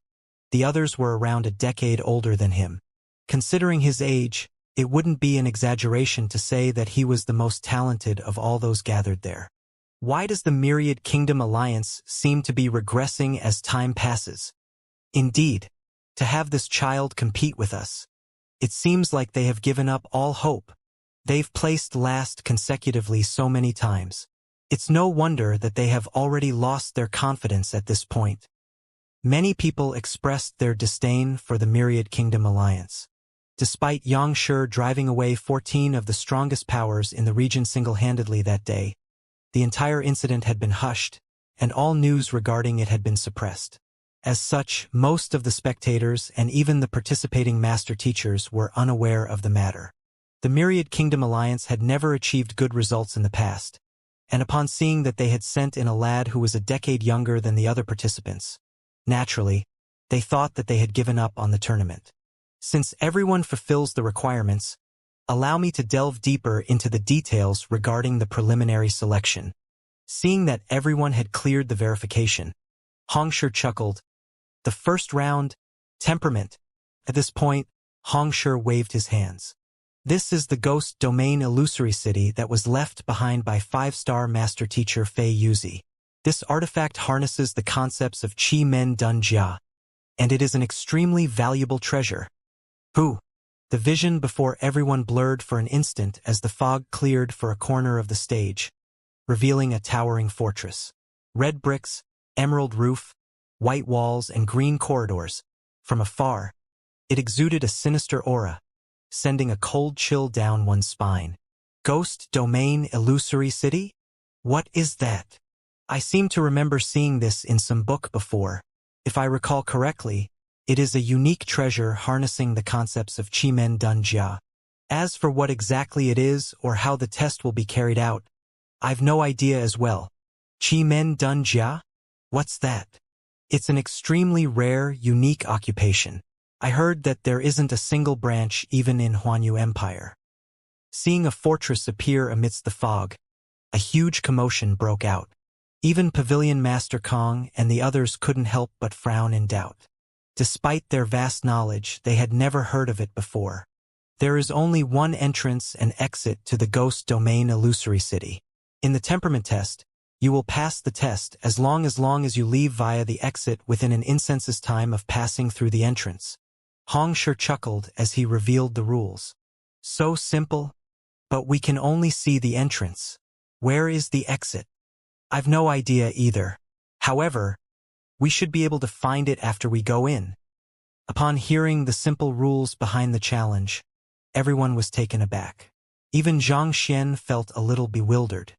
the others were around a decade older than him. Considering his age, it wouldn't be an exaggeration to say that he was the most talented of all those gathered there. Why does the Myriad Kingdom Alliance seem to be regressing as time passes? Indeed, to have this child compete with us, it seems like they have given up all hope. They've placed last consecutively so many times. It's no wonder that they have already lost their confidence at this point. Many people expressed their disdain for the Myriad Kingdom Alliance. Despite Xianxia driving away 14 of the strongest powers in the region single-handedly that day, the entire incident had been hushed, and all news regarding it had been suppressed. As such, most of the spectators and even the participating master teachers were unaware of the matter. The Myriad Kingdom Alliance had never achieved good results in the past, and upon seeing that they had sent in a lad who was a decade younger than the other participants, naturally, they thought that they had given up on the tournament. Since everyone fulfills the requirements, allow me to delve deeper into the details regarding the preliminary selection. Seeing that everyone had cleared the verification, Xianxia chuckled. The first round, temperament. At this point, Xianxia waved his hands. This is the ghost domain illusory city that was left behind by 5-star master teacher Fei Yuzi. This artifact harnesses the concepts of Qi Men Dun Jia, and it is an extremely valuable treasure. Who? The vision before everyone blurred for an instant as the fog cleared for a corner of the stage, revealing a towering fortress. Red bricks, emerald roof, white walls, and green corridors. From afar, it exuded a sinister aura, sending a cold chill down one's spine. Ghost Domain Illusory City? What is that? I seem to remember seeing this in some book before. If I recall correctly, it is a unique treasure harnessing the concepts of Qi Men Dun Jia. As for what exactly it is or how the test will be carried out, I've no idea as well. Qi Men Dun Jia? What's that? It's an extremely rare, unique occupation. I heard that there isn't a single branch even in Huanyu Empire. Seeing a fortress appear amidst the fog, a huge commotion broke out. Even Pavilion Master Kong and the others couldn't help but frown in doubt. Despite their vast knowledge, they had never heard of it before. There is only one entrance and exit to the Ghost Domain Illusory City. In the temperament test, you will pass the test as long as you leave via the exit within an incensus time of passing through the entrance. Hong Shi chuckled as he revealed the rules. So simple, but we can only see the entrance. Where is the exit? I've no idea either. However, we should be able to find it after we go in. Upon hearing the simple rules behind the challenge, everyone was taken aback. Even Xianxia felt a little bewildered.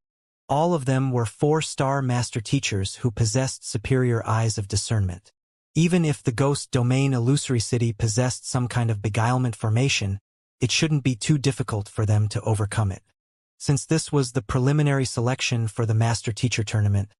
All of them were 4-star master teachers who possessed superior eyes of discernment. Even if the Ghost Domain Illusory City possessed some kind of beguilement formation, it shouldn't be too difficult for them to overcome it. Since this was the preliminary selection for the Master Teacher Tournament,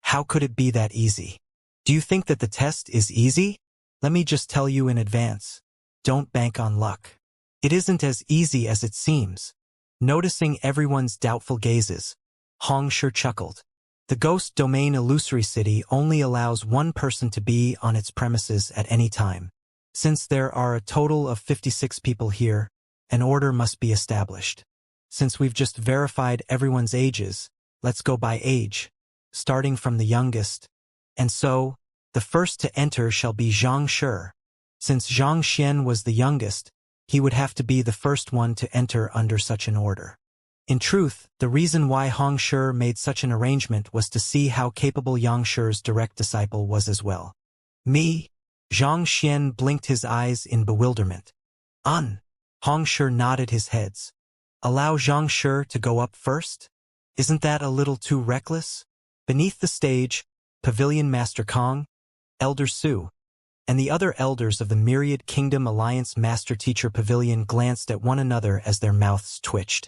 how could it be that easy? Do you think that the test is easy? Let me just tell you in advance, don't bank on luck. It isn't as easy as it seems. Noticing everyone's doubtful gazes, Hong Shi chuckled. The Ghost Domain Illusory City only allows one person to be on its premises at any time. Since there are a total of 56 people here, an order must be established. Since we've just verified everyone's ages, let's go by age, starting from the youngest. And so, the first to enter shall be Zhang Shi. Since Zhang Xian was the youngest, he would have to be the first one to enter under such an order. In truth, the reason why Hong Shi made such an arrangement was to see how capable Yang Shi's direct disciple was as well. Me? Zhang Xian blinked his eyes in bewilderment. Hong Shi nodded his heads. Allow Zhang Shi to go up first? Isn't that a little too reckless? Beneath the stage, Pavilion Master Kong, Elder Su, and the other elders of the Myriad Kingdom Alliance Master Teacher Pavilion glanced at one another as their mouths twitched.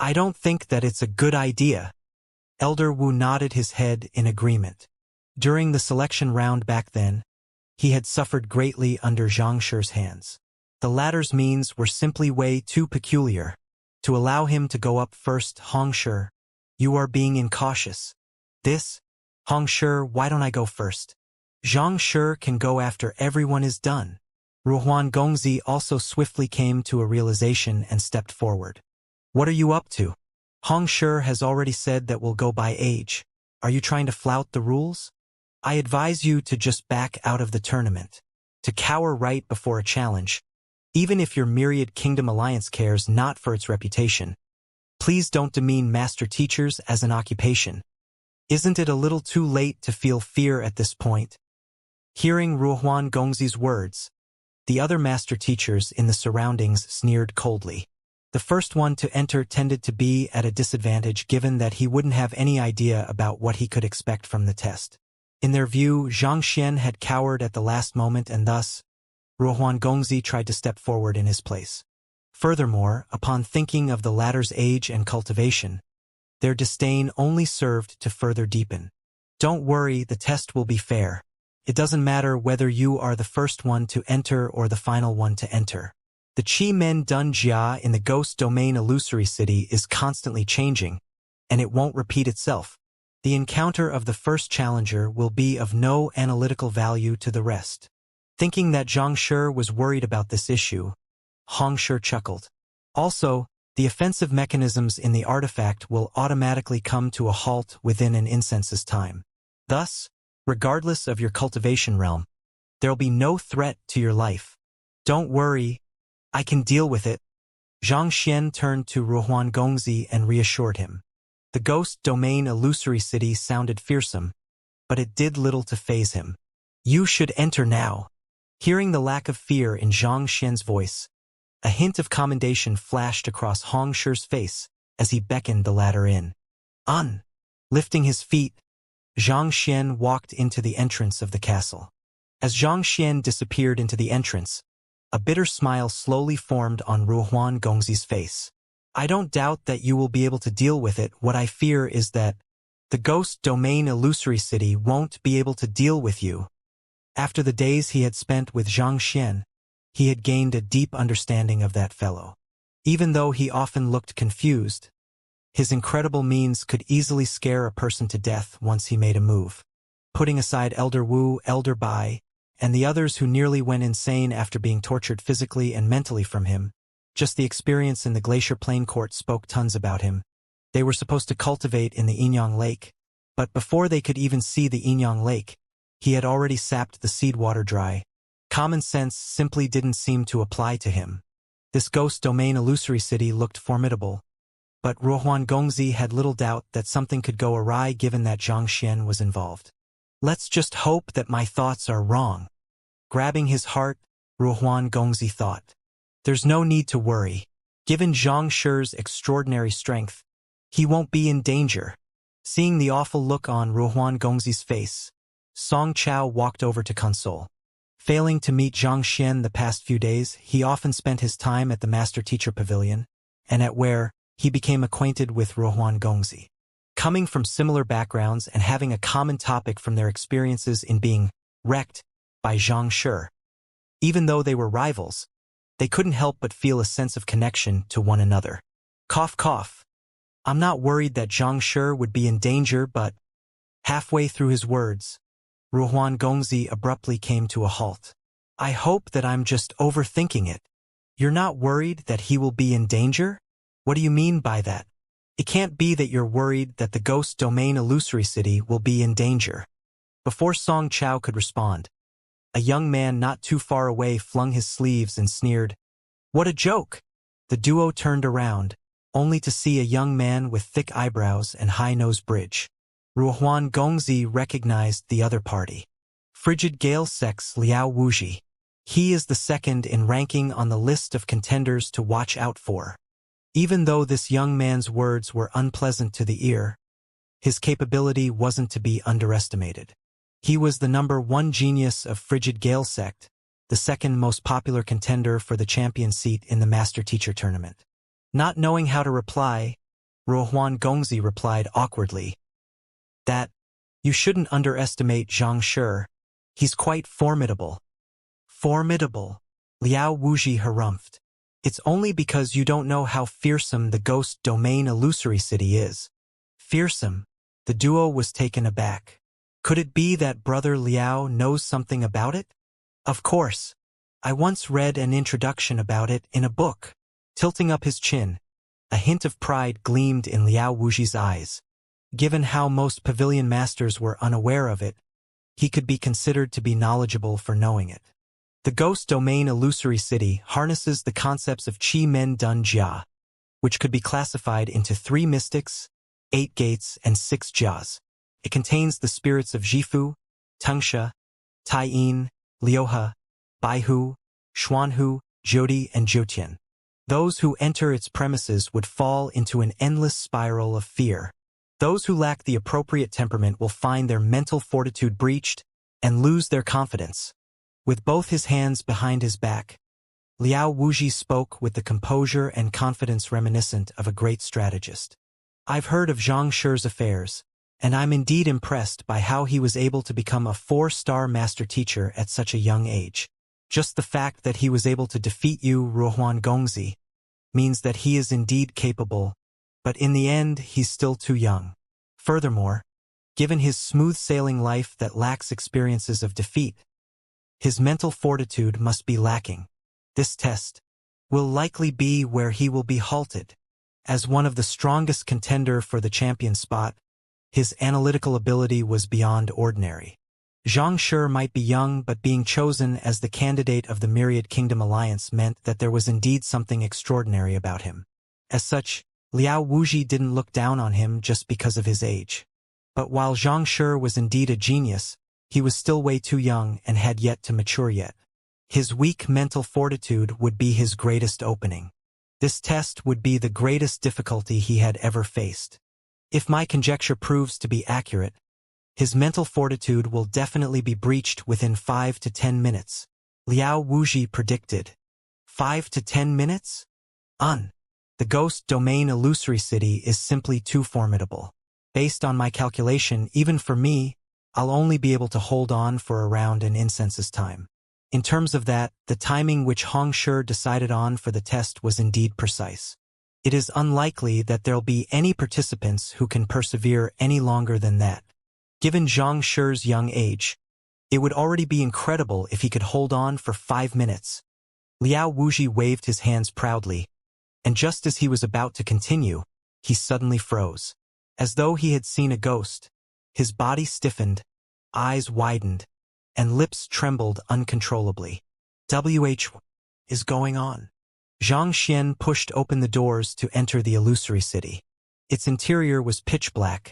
I don't think that it's a good idea. Elder Wu nodded his head in agreement. During the selection round back then, he had suffered greatly under Zhang Shi's hands. The latter's means were simply way too peculiar. To allow him to go up first, Hong Shi, you are being incautious. Hong Shi, why don't I go first? Zhang Shi can go after everyone is done. Ruhuan Gongzi also swiftly came to a realization and stepped forward. What are you up to? Hong Shi has already said that we'll go by age. Are you trying to flout the rules? I advise you to just back out of the tournament. To cower right before a challenge. Even if your Myriad Kingdom Alliance cares not for its reputation, please don't demean master teachers as an occupation. Isn't it a little too late to feel fear at this point? Hearing Ruhuan Gongzi's words, the other master teachers in the surroundings sneered coldly. The first one to enter tended to be at a disadvantage given that he wouldn't have any idea about what he could expect from the test. In their view, Zhang Xian had cowered at the last moment and thus, Ruhuan Gongzi tried to step forward in his place. Furthermore, upon thinking of the latter's age and cultivation, their disdain only served to further deepen. Don't worry, the test will be fair. It doesn't matter whether you are the first one to enter or the final one to enter. The Qi Men Dun Jia in the Ghost Domain Illusory City is constantly changing, and it won't repeat itself. The encounter of the first challenger will be of no analytical value to the rest. Thinking that Zhang Shi was worried about this issue, Hong Shi chuckled. Also, the offensive mechanisms in the artifact will automatically come to a halt within an incensus time. Thus, regardless of your cultivation realm, there'll be no threat to your life. Don't worry, I can deal with it. Zhang Xian turned to Ruhuan Gongzi and reassured him. The Ghost Domain Illusory City sounded fearsome, but it did little to faze him. You should enter now. Hearing the lack of fear in Zhang Xian's voice, a hint of commendation flashed across Hong Shi's face as he beckoned the latter in. Lifting his feet, Zhang Xian walked into the entrance of the castle. As Zhang Xian disappeared into the entrance, A bitter smile slowly formed on Ruohuan Gongzi's face. I don't doubt that you will be able to deal with it. What I fear is that the ghost domain illusory city won't be able to deal with you. After the days he had spent with Xianxia, he had gained a deep understanding of that fellow. Even though he often looked confused, his incredible means could easily scare a person to death once he made a move. Putting aside Elder Wu, Elder Bai, and the others who nearly went insane after being tortured physically and mentally from him, just the experience in the Glacier Plain Court spoke tons about him. They were supposed to cultivate in the Inyang Lake, but before they could even see the Inyang Lake, he had already sapped the seed water dry. Common sense simply didn't seem to apply to him. This ghost domain illusory city looked formidable, but Ruohuan Gongzi had little doubt that something could go awry given that Xianxia was involved. Let's just hope that my thoughts are wrong. Grabbing his heart, Ruohuan Gongzi thought. There's no need to worry. Given Xianxia's extraordinary strength, he won't be in danger. Seeing the awful look on Ruohuan Gongzi's face, Song Chao walked over to console. Failing to meet Xianxia the past few days, he often spent his time at the Master-Teacher Pavilion, and at where he became acquainted with Ruohuan Gongzi. Coming from similar backgrounds and having a common topic from their experiences in being wrecked by Xianxia. Even though they were rivals, they couldn't help but feel a sense of connection to one another. Cough cough. I'm not worried that Xianxia would be in danger, but halfway through his words, Ruohuan Gongzi abruptly came to a halt. I hope that I'm just overthinking it. You're not worried that he will be in danger? What do you mean by that? It can't be that you're worried that the ghost domain illusory city will be in danger. Before Song Chao could respond, a young man not too far away flung his sleeves and sneered. What a joke! The duo turned around, only to see a young man with thick eyebrows and high nose bridge. Ruohuan Gongzi recognized the other party. Frigid Gale Sex Liao Wuji. He is the second in ranking on the list of contenders to watch out for. Even though this young man's words were unpleasant to the ear, his capability wasn't to be underestimated. He was the #1 genius of Frigid Gale Sect, the second most popular contender for the champion seat in the Master-Teacher Tournament. Not knowing how to reply, Ruohuan Gongzi replied awkwardly. That, you shouldn't underestimate Xianxia. He's quite formidable. Formidable, Liao Wuji harumphed. It's only because you don't know how fearsome the ghost domain illusory city is. Fearsome? The duo was taken aback. Could it be that Brother Liao knows something about it? Of course. I once read an introduction about it in a book. Tilting up his chin, a hint of pride gleamed in Liao Wuji's eyes. Given how most pavilion masters were unaware of it, he could be considered to be knowledgeable for knowing it. The ghost domain illusory city harnesses the concepts of Qi Men Dun Jia, which could be classified into 3 mystics, 8 gates, and 6 jias. It contains the spirits of Jifu, Tengxia, Taiyin, Liuhe, Baihu, Xuanhu, Jiudi, and Jiutian. Those who enter its premises would fall into an endless spiral of fear. Those who lack the appropriate temperament will find their mental fortitude breached and lose their confidence. With both his hands behind his back, Liao Wuji spoke with the composure and confidence reminiscent of a great strategist. I've heard of Xianxia's affairs, and I'm indeed impressed by how he was able to become a 4-star master teacher at such a young age. Just the fact that he was able to defeat you, Ruohuan Gongzi, means that he is indeed capable, but in the end he's still too young. Furthermore, given his smooth-sailing life that lacks experiences of defeat, his mental fortitude must be lacking. This test will likely be where he will be halted. As one of the strongest contender for the champion spot, his analytical ability was beyond ordinary. Xianxia might be young, but being chosen as the candidate of the Myriad Kingdom Alliance meant that there was indeed something extraordinary about him. As such, Liao Wuji didn't look down on him just because of his age. But while Xianxia was indeed a genius, he was still way too young and had yet to mature yet. His weak mental fortitude would be his greatest opening. This test would be the greatest difficulty he had ever faced. If my conjecture proves to be accurate, his mental fortitude will definitely be breached within 5 to 10 minutes, Liao Wuji predicted. 5 to 10 minutes? The ghost domain illusory city is simply too formidable. Based on my calculation, even for me, I'll only be able to hold on for around an incense's time. In terms of that, the timing which Xianxia decided on for the test was indeed precise. It is unlikely that there'll be any participants who can persevere any longer than that. Given Xianxia's young age, it would already be incredible if he could hold on for 5 minutes. Liao Wuxi waved his hands proudly, and just as he was about to continue, he suddenly froze. As though he had seen a ghost, his body stiffened, eyes widened, and lips trembled uncontrollably. What is going on? Xianxia pushed open the doors to enter the illusory city. Its interior was pitch black,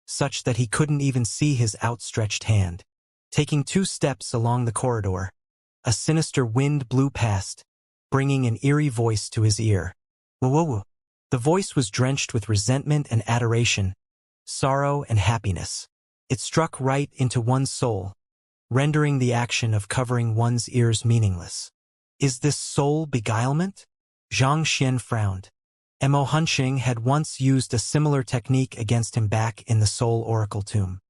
such that he couldn't even see his outstretched hand. Taking 2 steps along the corridor, a sinister wind blew past, bringing an eerie voice to his ear. Whoa. The voice was drenched with resentment and adoration, sorrow and happiness. It struck right into one's soul, rendering the action of covering one's ears meaningless. Is this soul beguilement? Xianxia frowned. Mo Hunqing had once used a similar technique against him back in the Soul Oracle Tomb.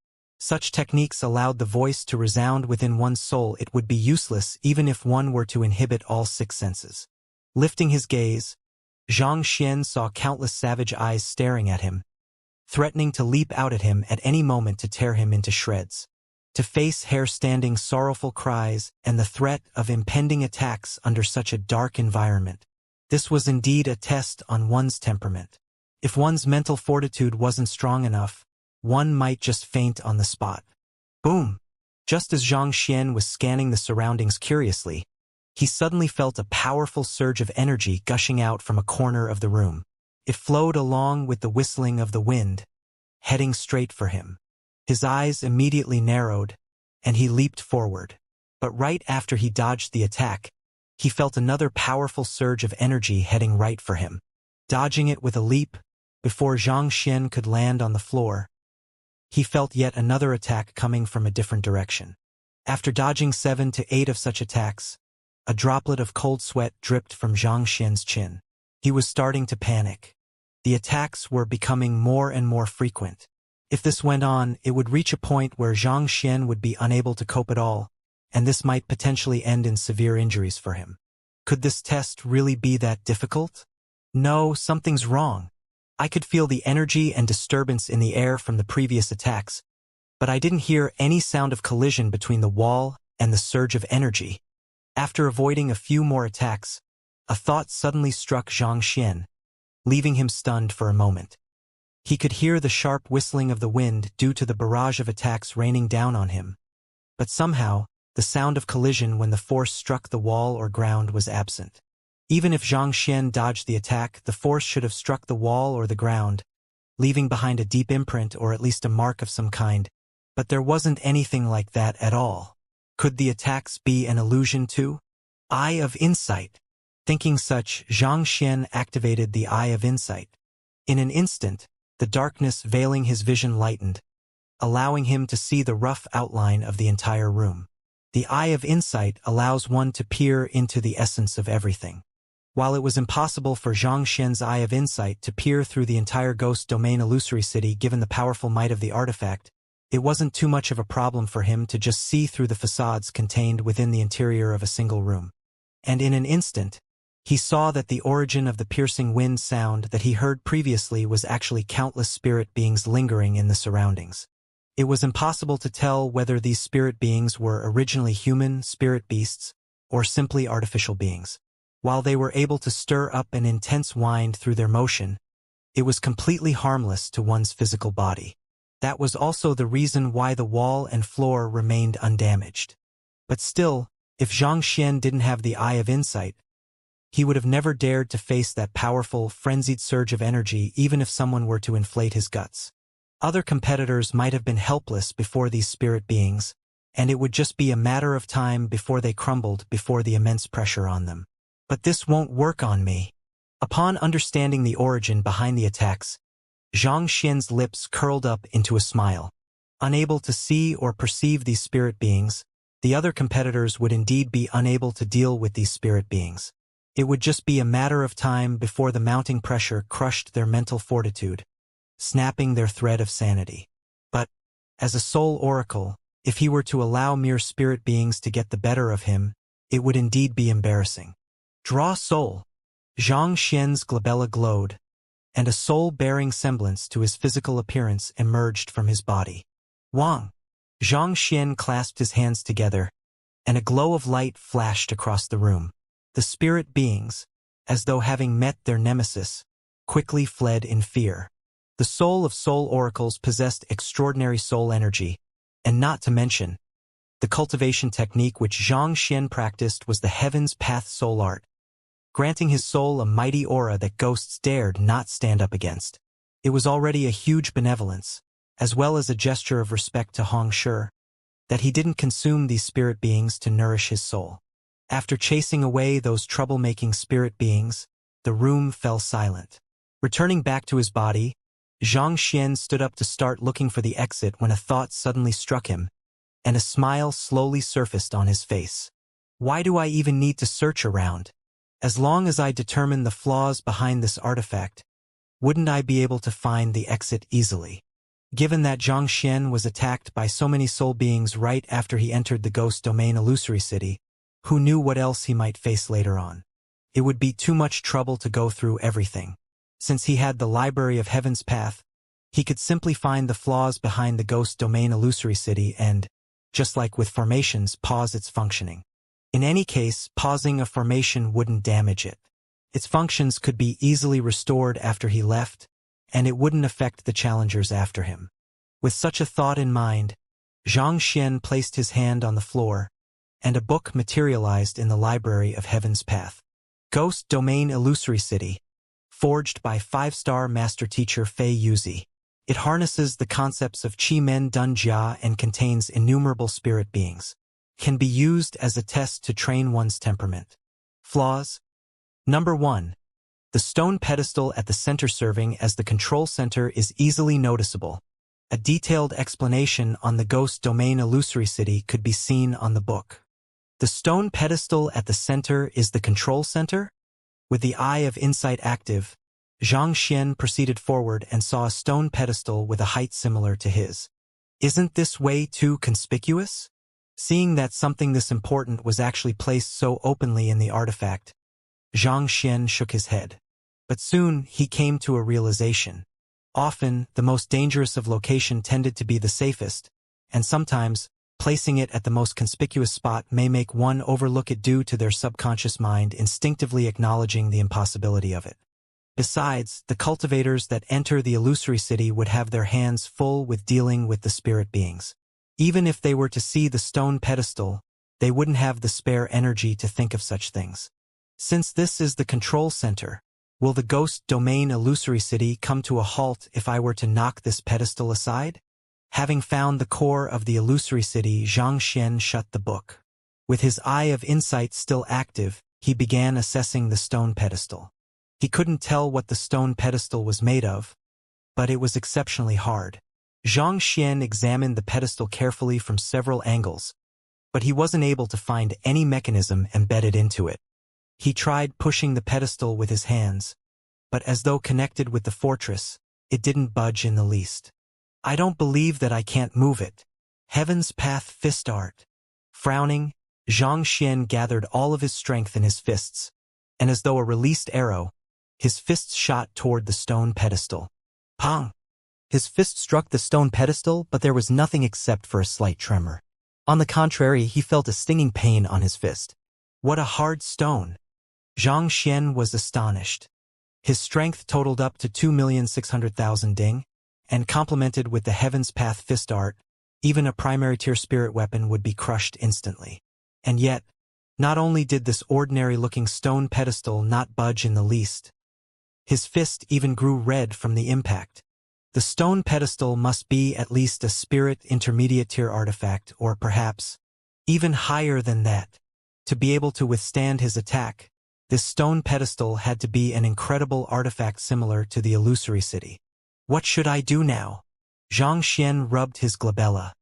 Such techniques allowed the voice to resound within one's soul. It would be useless even if one were to inhibit all 6 senses. Lifting his gaze, Xianxia saw countless savage eyes staring at him, threatening to leap out at him at any moment to tear him into shreds. To face hair-standing sorrowful cries and the threat of impending attacks under such a dark environment, this was indeed a test on one's temperament. If one's mental fortitude wasn't strong enough, one might just faint on the spot. Boom! Just as Xianxia was scanning the surroundings curiously, he suddenly felt a powerful surge of energy gushing out from a corner of the room. It flowed along with the whistling of the wind, heading straight for him. His eyes immediately narrowed, and he leaped forward. But right after he dodged the attack, he felt another powerful surge of energy heading right for him. Dodging it with a leap, before Xianxia could land on the floor, he felt yet another attack coming from a different direction. After dodging 7 to 8 of such attacks, a droplet of cold sweat dripped from Xianxia's chin. He was starting to panic. The attacks were becoming more and more frequent. If this went on, it would reach a point where Xianxia would be unable to cope at all, and this might potentially end in severe injuries for him. Could this test really be that difficult? No, something's wrong. I could feel the energy and disturbance in the air from the previous attacks, but I didn't hear any sound of collision between the wall and the surge of energy. After avoiding a few more attacks, a thought suddenly struck Xianxia, leaving him stunned for a moment. He could hear the sharp whistling of the wind due to the barrage of attacks raining down on him. But somehow, the sound of collision when the force struck the wall or ground was absent. Even if Xianxia dodged the attack, the force should have struck the wall or the ground, leaving behind a deep imprint or at least a mark of some kind. But there wasn't anything like that at all. Could the attacks be an illusion too? Eye of Insight. Thinking such, Xianxia activated the Eye of Insight. In an instant, the darkness veiling his vision lightened, allowing him to see the rough outline of the entire room. The Eye of Insight allows one to peer into the essence of everything. While it was impossible for Xianxia's Eye of Insight to peer through the entire ghost domain illusory city given the powerful might of the artifact, it wasn't too much of a problem for him to just see through the facades contained within the interior of a single room. And in an instant, he saw that the origin of the piercing wind sound that he heard previously was actually countless spirit beings lingering in the surroundings. It was impossible to tell whether these spirit beings were originally human spirit beasts or simply artificial beings. While they were able to stir up an intense wind through their motion, it was completely harmless to one's physical body. That was also the reason why the wall and floor remained undamaged. But still, if Xianxia didn't have the Eye of Insight, he would have never dared to face that powerful, frenzied surge of energy even if someone were to inflate his guts. Other competitors might have been helpless before these spirit beings, and it would just be a matter of time before they crumbled before the immense pressure on them. But this won't work on me. Upon understanding the origin behind the attacks, Xianxia's lips curled up into a smile. Unable to see or perceive these spirit beings, the other competitors would indeed be unable to deal with these spirit beings. It would just be a matter of time before the mounting pressure crushed their mental fortitude, snapping their thread of sanity. But, as a soul oracle, if he were to allow mere spirit beings to get the better of him, it would indeed be embarrassing. Draw soul. Xianxia's glabella glowed, and a soul-bearing semblance to his physical appearance emerged from his body. Wang. Xianxian clasped his hands together, and a glow of light flashed across the room. The spirit beings, as though having met their nemesis, quickly fled in fear. The soul of soul oracles possessed extraordinary soul energy, and not to mention, the cultivation technique which Xianxian practiced was the Heaven's Path soul art, granting his soul a mighty aura that ghosts dared not stand up against. It was already a huge benevolence, as well as a gesture of respect to Hong Shi, that he didn't consume these spirit beings to nourish his soul. After chasing away those troublemaking spirit beings, the room fell silent. Returning back to his body, Xianxian stood up to start looking for the exit when a thought suddenly struck him, and a smile slowly surfaced on his face. Why do I even need to search around? As long as I determine the flaws behind this artifact, wouldn't I be able to find the exit easily? Given that Xianxian was attacked by so many soul beings right after he entered the ghost domain illusory city, who knew what else he might face later on? It would be too much trouble to go through everything. Since he had the Library of Heaven's Path, he could simply find the flaws behind the ghost domain illusory city and, just like with formations, pause its functioning. In any case, pausing a formation wouldn't damage it. Its functions could be easily restored after he left, and it wouldn't affect the challengers after him. With such a thought in mind, Xianxian placed his hand on the floor, and a book materialized in the Library of Heaven's Path. Ghost Domain Illusory City, forged by 5-star master teacher Fei Yuzi. It harnesses the concepts of Qi Men Dun Jia and contains innumerable spirit beings. Can be used as a test to train one's temperament. Flaws. Number 1. The stone pedestal at the center serving as the control center is easily noticeable. A detailed explanation on the ghost domain illusory city could be seen on the book. The stone pedestal at the center is the control center? With the eye of insight active, Xianxian proceeded forward and saw a stone pedestal with a height similar to his. Isn't this way too conspicuous? Seeing that something this important was actually placed so openly in the artifact, Xianxian shook his head. But soon he came to a realization. Often, the most dangerous of location tended to be the safest, and sometimes, placing it at the most conspicuous spot may make one overlook it due to their subconscious mind instinctively acknowledging the impossibility of it. Besides, the cultivators that enter the illusory city would have their hands full with dealing with the spirit beings. Even if they were to see the stone pedestal, they wouldn't have the spare energy to think of such things. Since this is the control center, will the ghost domain illusory city come to a halt if I were to knock this pedestal aside? Having found the core of the illusory city, Xianxian shut the book. With his eye of insight still active, he began assessing the stone pedestal. He couldn't tell what the stone pedestal was made of, but it was exceptionally hard. Xianxian examined the pedestal carefully from several angles, but he wasn't able to find any mechanism embedded into it. He tried pushing the pedestal with his hands, but as though connected with the fortress, it didn't budge in the least. I don't believe that I can't move it. Heaven's Path fist art. Frowning, Xianxian gathered all of his strength in his fists, and as though a released arrow, his fists shot toward the stone pedestal. Pong! His fist struck the stone pedestal, but there was nothing except for a slight tremor. On the contrary, he felt a stinging pain on his fist. What a hard stone! Xianxian was astonished. His strength totaled up to 2,600,000 ding, and complemented with the Heaven's Path fist art, even a primary tier spirit weapon would be crushed instantly. And yet, not only did this ordinary-looking stone pedestal not budge in the least, his fist even grew red from the impact. The stone pedestal must be at least a spirit intermediate tier artifact, or perhaps even higher than that. To be able to withstand his attack, this stone pedestal had to be an incredible artifact similar to the illusory city. What should I do now? Xianxian rubbed his glabella.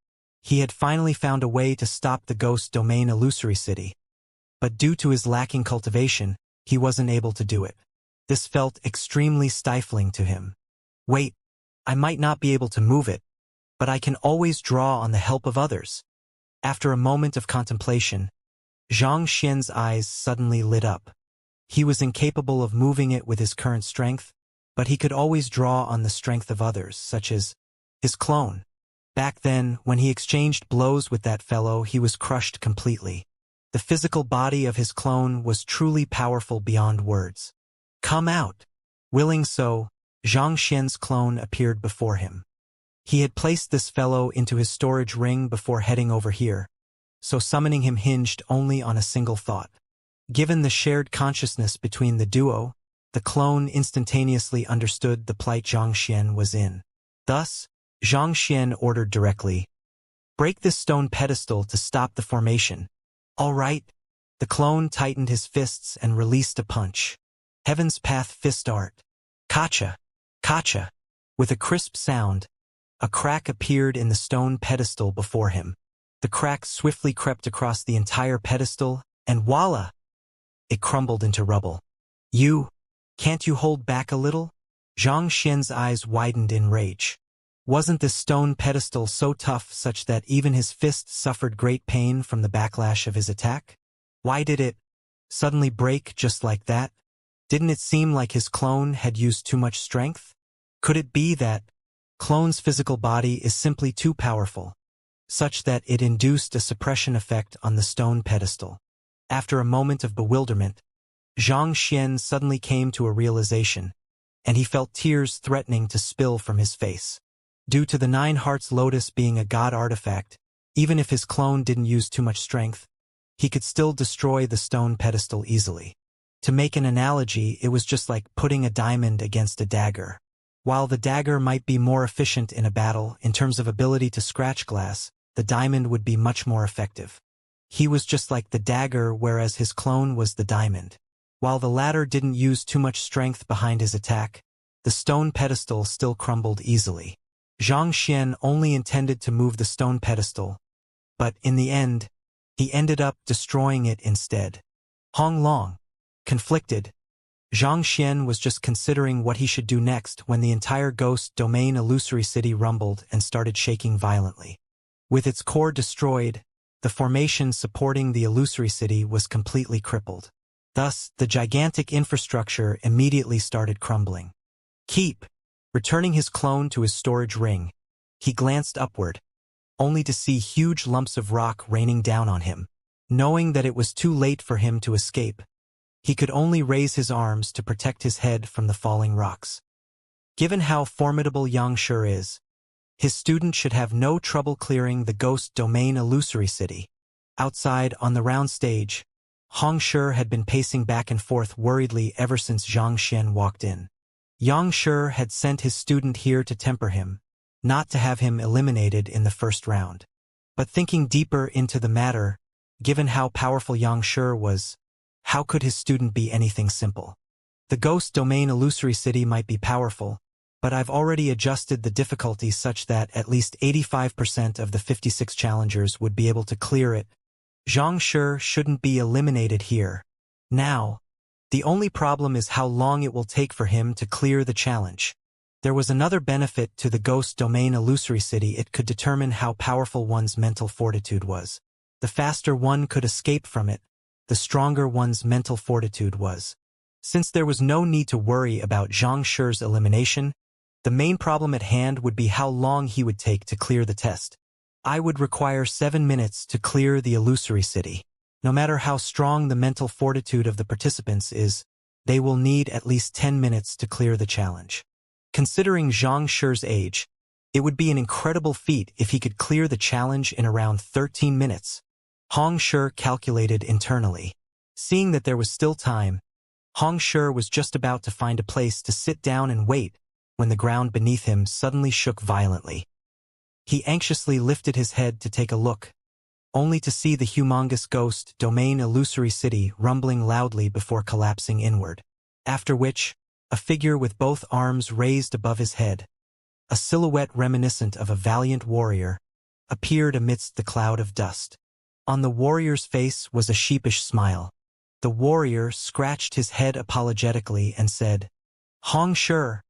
He had finally found a way to stop the ghost domain illusory city. But due to his lacking cultivation, he wasn't able to do it. This felt extremely stifling to him. Wait, I might not be able to move it, but I can always draw on the help of others. After a moment of contemplation, Xianxia's eyes suddenly lit up. He was incapable of moving it with his current strength, but he could always draw on the strength of others, such as his clone. Back then, when he exchanged blows with that fellow, he was crushed completely. The physical body of his clone was truly powerful beyond words. Come out. Willing so, Xianxia's clone appeared before him. He had placed this fellow into his storage ring before heading over here, so summoning him hinged only on a single thought. Given the shared consciousness between the duo, the clone instantaneously understood the plight Xianxia was in. Thus, Xianxia ordered directly, "Break this stone pedestal to stop the formation." "All right." The clone tightened his fists and released a punch. Heaven's Path fist art. Kacha! Kacha! With a crisp sound, a crack appeared in the stone pedestal before him. The crack swiftly crept across the entire pedestal, and voila! It crumbled into rubble. Can't you hold back a little?" Xianxia's eyes widened in rage. Wasn't this stone pedestal so tough such that even his fist suffered great pain from the backlash of his attack? Why did it suddenly break just like that? Didn't it seem like his clone had used too much strength? Could it be that clone's physical body is simply too powerful, such that it induced a suppression effect on the stone pedestal? After a moment of bewilderment, Xianxia suddenly came to a realization, and he felt tears threatening to spill from his face. Due to the Nine Hearts Lotus being a god artifact, even if his clone didn't use too much strength, he could still destroy the stone pedestal easily. To make an analogy, it was just like putting a diamond against a dagger. While the dagger might be more efficient in a battle in terms of ability to scratch glass, the diamond would be much more effective. He was just like the dagger, whereas his clone was the diamond. While the latter didn't use too much strength behind his attack, the stone pedestal still crumbled easily. Xianxia only intended to move the stone pedestal, but in the end, he ended up destroying it instead. Hong Long. Conflicted, Xianxia was just considering what he should do next when the entire ghost domain illusory city rumbled and started shaking violently. With its core destroyed, the formation supporting the illusory city was completely crippled. Thus, the gigantic infrastructure immediately started crumbling. Returning his clone to his storage ring, he glanced upward, only to see huge lumps of rock raining down on him. Knowing that it was too late for him to escape, he could only raise his arms to protect his head from the falling rocks. Given how formidable Xianxia is, his student should have no trouble clearing the ghost domain illusory city. Outside, on the round stage, Xianxia had been pacing back and forth worriedly ever since Xianxia walked in. Xianxia had sent his student here to temper him, not to have him eliminated in the first round. But thinking deeper into the matter, given how powerful Xianxia was, how could his student be anything simple? The ghost domain illusory city might be powerful, but I've already adjusted the difficulty such that at least 85% of the 56 challengers would be able to clear it. Xianxia shouldn't be eliminated here. Now, the only problem is how long it will take for him to clear the challenge. There was another benefit to the ghost domain illusory city: it could determine how powerful one's mental fortitude was. The faster one could escape from it, the stronger one's mental fortitude was. Since there was no need to worry about Xianxia's elimination, the main problem at hand would be how long he would take to clear the test. I would require 7 minutes to clear the illusory city. No matter how strong the mental fortitude of the participants is, they will need at least 10 minutes to clear the challenge. Considering Xianxia's age, it would be an incredible feat if he could clear the challenge in around 13 minutes. Xianxia calculated internally. Seeing that there was still time, Xianxia was just about to find a place to sit down and wait when the ground beneath him suddenly shook violently. He anxiously lifted his head to take a look, only to see the humongous ghost domain illusory city rumbling loudly before collapsing inward. After which, a figure with both arms raised above his head, a silhouette reminiscent of a valiant warrior, appeared amidst the cloud of dust. On the warrior's face was a sheepish smile. The warrior scratched his head apologetically and said, Hong Shi,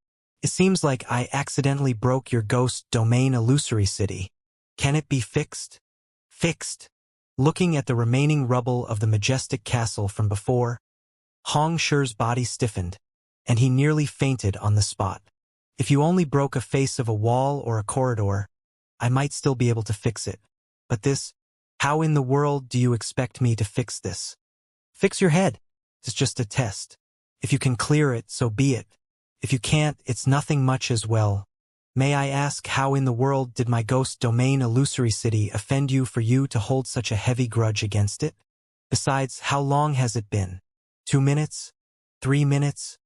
it seems like I accidentally broke your ghost domain illusory city. Can it be fixed? Fixed. Looking at the remaining rubble of the majestic castle from before, Hong Shi's body stiffened, and he nearly fainted on the spot. If you only broke a face of a wall or a corridor, I might still be able to fix it. But this, how in the world do you expect me to fix this? Fix your head. It's just a test. If you can clear it, so be it. If you can't, it's nothing much as well. May I ask how in the world did my ghost domain illusory city offend you for you to hold such a heavy grudge against it? Besides, how long has it been? 2 minutes? 3 minutes?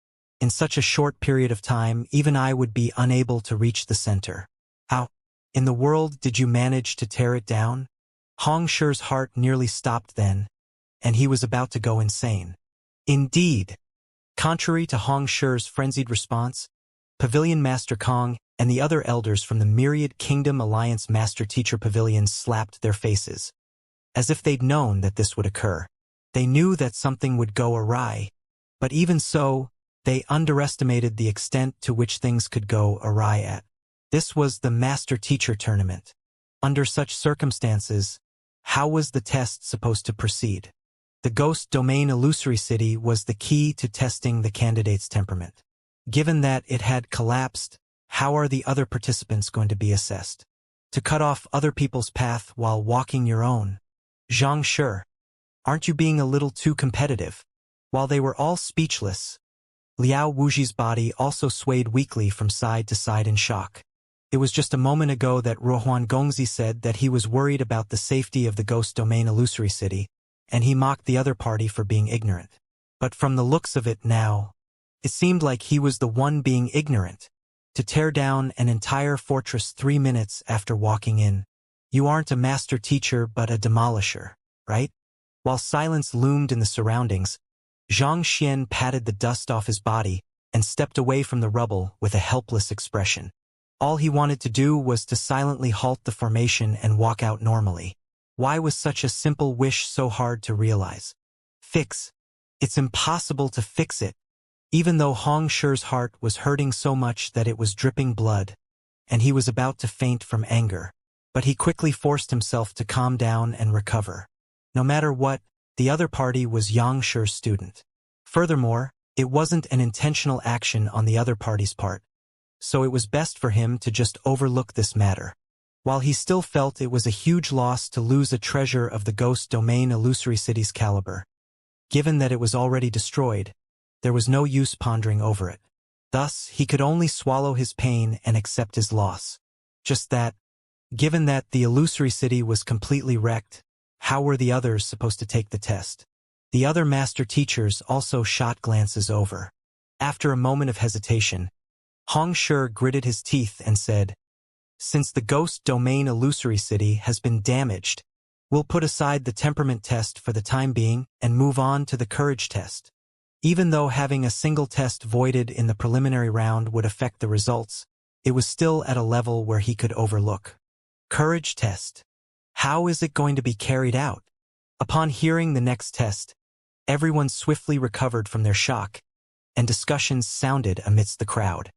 In such a short period of time, even I would be unable to reach the center. How in the world did you manage to tear it down? Hong Shi's heart nearly stopped then, and he was about to go insane. Indeed. Contrary to Hong Shi's frenzied response, Pavilion Master Kong and the other elders from the Myriad Kingdom Alliance Master Teacher Pavilions slapped their faces, as if they'd known that this would occur. They knew that something would go awry, but even so, they underestimated the extent to which things could go awry at. This was the Master Teacher Tournament. Under such circumstances, how was the test supposed to proceed? The Ghost Domain Illusory City was the key to testing the candidate's temperament. Given that it had collapsed, how are the other participants going to be assessed? To cut off other people's path while walking your own? Xianxia, aren't you being a little too competitive? While they were all speechless, Liao Wuxi's body also swayed weakly from side to side in shock. It was just a moment ago that Ruohuan Gongzi said that he was worried about the safety of the Ghost Domain Illusory City, and he mocked the other party for being ignorant. But from the looks of it now, it seemed like he was the one being ignorant. To tear down an entire fortress 3 minutes after walking in. You aren't a master teacher but a demolisher, right? While silence loomed in the surroundings, Xianxia patted the dust off his body and stepped away from the rubble with a helpless expression. All he wanted to do was to silently halt the formation and walk out normally. Why was such a simple wish so hard to realize? Fix. It's impossible to fix it. Even though Hong Shi's heart was hurting so much that it was dripping blood, and he was about to faint from anger, but he quickly forced himself to calm down and recover. No matter what, the other party was Yang Shi's student. Furthermore, it wasn't an intentional action on the other party's part, so it was best for him to just overlook this matter. While he still felt it was a huge loss to lose a treasure of the Ghost Domain Illusory City's caliber, given that it was already destroyed, there was no use pondering over it. Thus, he could only swallow his pain and accept his loss. Just that, given that the illusory city was completely wrecked, how were the others supposed to take the test? The other master teachers also shot glances over. After a moment of hesitation, Hong Shi gritted his teeth and said, Since the Ghost Domain Illusory City has been damaged, we'll put aside the temperament test for the time being and move on to the courage test. Even though having a single test voided in the preliminary round would affect the results, it was still at a level where he could overlook. Courage test. How is it going to be carried out? Upon hearing the next test, everyone swiftly recovered from their shock, and discussions sounded amidst the crowd.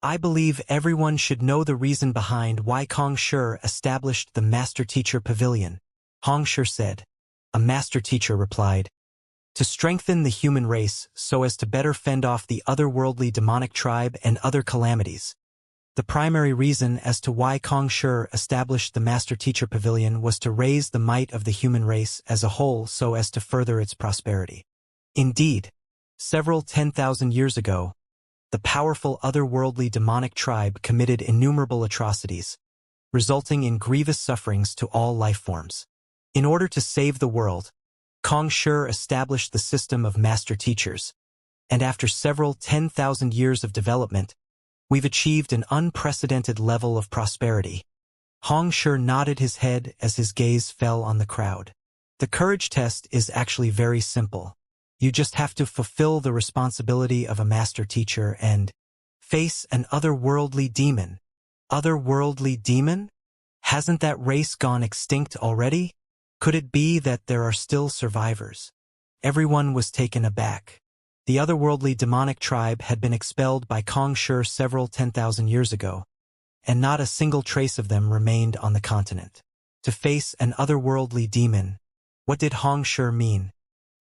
I believe everyone should know the reason behind why Hong Shi established the Master Teacher Pavilion, Hong Shi said. A Master Teacher replied, to strengthen the human race so as to better fend off the otherworldly demonic tribe and other calamities. The primary reason as to why Hong Shi established the Master Teacher Pavilion was to raise the might of the human race as a whole so as to further its prosperity. Indeed, several 10,000 years ago, the powerful otherworldly demonic tribe committed innumerable atrocities, resulting in grievous sufferings to all life forms. In order to save the world, Hong Shi established the system of master teachers, and after several 10,000 years of development, we've achieved an unprecedented level of prosperity. Hong Shi nodded his head as his gaze fell on the crowd. The courage test is actually very simple. You just have to fulfill the responsibility of a master teacher and face an otherworldly demon. Otherworldly demon? Hasn't that race gone extinct already? Could it be that there are still survivors? Everyone was taken aback. The otherworldly demonic tribe had been expelled by Kong Shi several 10,000 years ago, and not a single trace of them remained on the continent. To face an otherworldly demon, what did Hong Shi mean?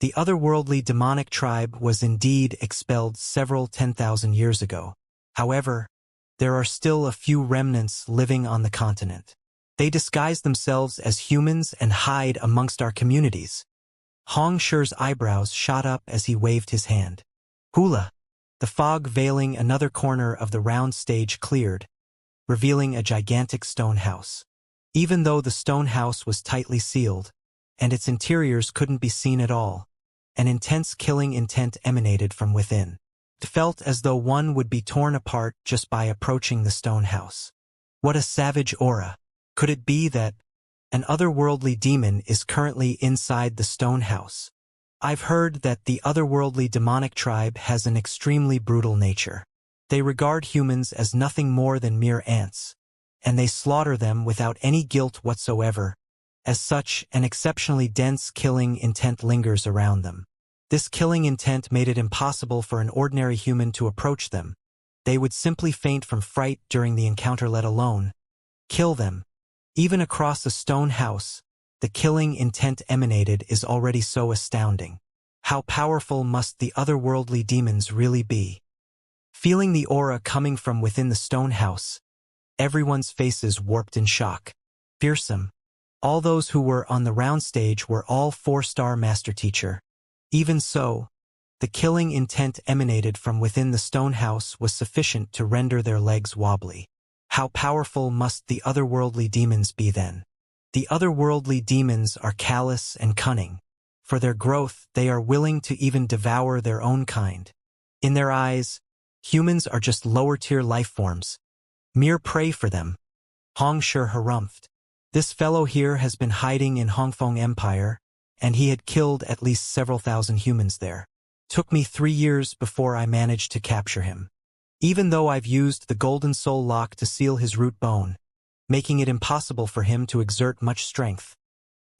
The otherworldly demonic tribe was indeed expelled several 10,000 years ago. However, there are still a few remnants living on the continent. They disguise themselves as humans and hide amongst our communities. Hong Shi's eyebrows shot up as he waved his hand. Hula! The fog veiling another corner of the round stage cleared, revealing a gigantic stone house. Even though the stone house was tightly sealed, and its interiors couldn't be seen at all, an intense killing intent emanated from within. It felt as though one would be torn apart just by approaching the stone house. What a savage aura! Could it be that an otherworldly demon is currently inside the stone house? I've heard that the otherworldly demonic tribe has an extremely brutal nature. They regard humans as nothing more than mere ants, and they slaughter them without any guilt whatsoever. As such, an exceptionally dense killing intent lingers around them. This killing intent made it impossible for an ordinary human to approach them. They would simply faint from fright during the encounter, let alone kill them. Even across a stone house, the killing intent emanated is already so astounding. How powerful must the otherworldly demons really be? Feeling the aura coming from within the stone house, everyone's faces warped in shock. Fearsome. All those who were on the round stage were all 4-star master teacher. Even so, the killing intent emanated from within the stone house was sufficient to render their legs wobbly. How powerful must the otherworldly demons be then? The otherworldly demons are callous and cunning. For their growth, they are willing to even devour their own kind. In their eyes, humans are just lower-tier life forms, mere prey for them. Hong Shi harumphed. This fellow here has been hiding in Hongfeng Empire, and he had killed at least several thousand humans there. Took me 3 years before I managed to capture him. Even though I've used the Golden Soul Lock to seal his root bone, making it impossible for him to exert much strength,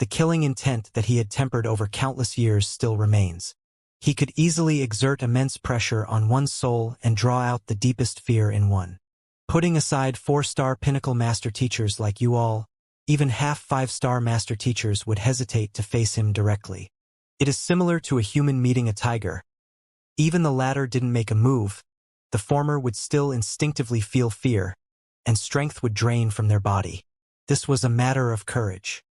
the killing intent that he had tempered over countless years still remains. He could easily exert immense pressure on one's soul and draw out the deepest fear in one. Putting aside 4-star pinnacle master teachers like you all, even half 5-star master teachers would hesitate to face him directly. It is similar to a human meeting a tiger. Even the latter didn't make a move, the former would still instinctively feel fear, and strength would drain from their body. This was a matter of courage.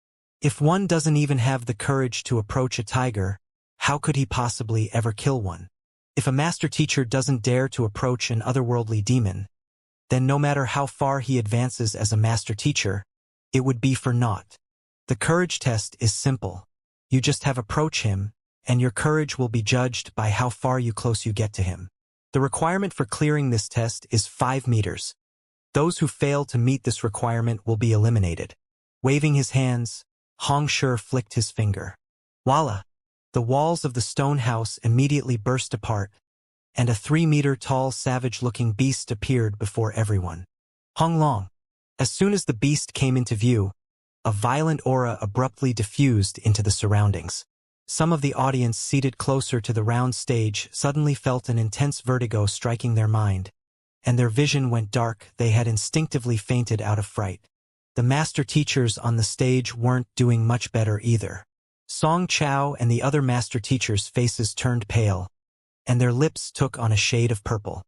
If one doesn't even have the courage to approach a tiger, how could he possibly ever kill one? If a master teacher doesn't dare to approach an otherworldly demon, then no matter how far he advances as a master teacher, it would be for naught. The courage test is simple. You just have approach him, and your courage will be judged by how far close you get to him. The requirement for clearing this test is 5 meters. Those who fail to meet this requirement will be eliminated. Waving his hands, Hong Shi flicked his finger. Voila! The walls of the stone house immediately burst apart, and a 3-meter-tall savage-looking beast appeared before everyone. Hong Long. As soon as the beast came into view, a violent aura abruptly diffused into the surroundings. Some of the audience seated closer to the round stage suddenly felt an intense vertigo striking their mind, and their vision went dark. They had instinctively fainted out of fright. The master teachers on the stage weren't doing much better either. Song Chao and the other master teachers' faces turned pale, and their lips took on a shade of purple.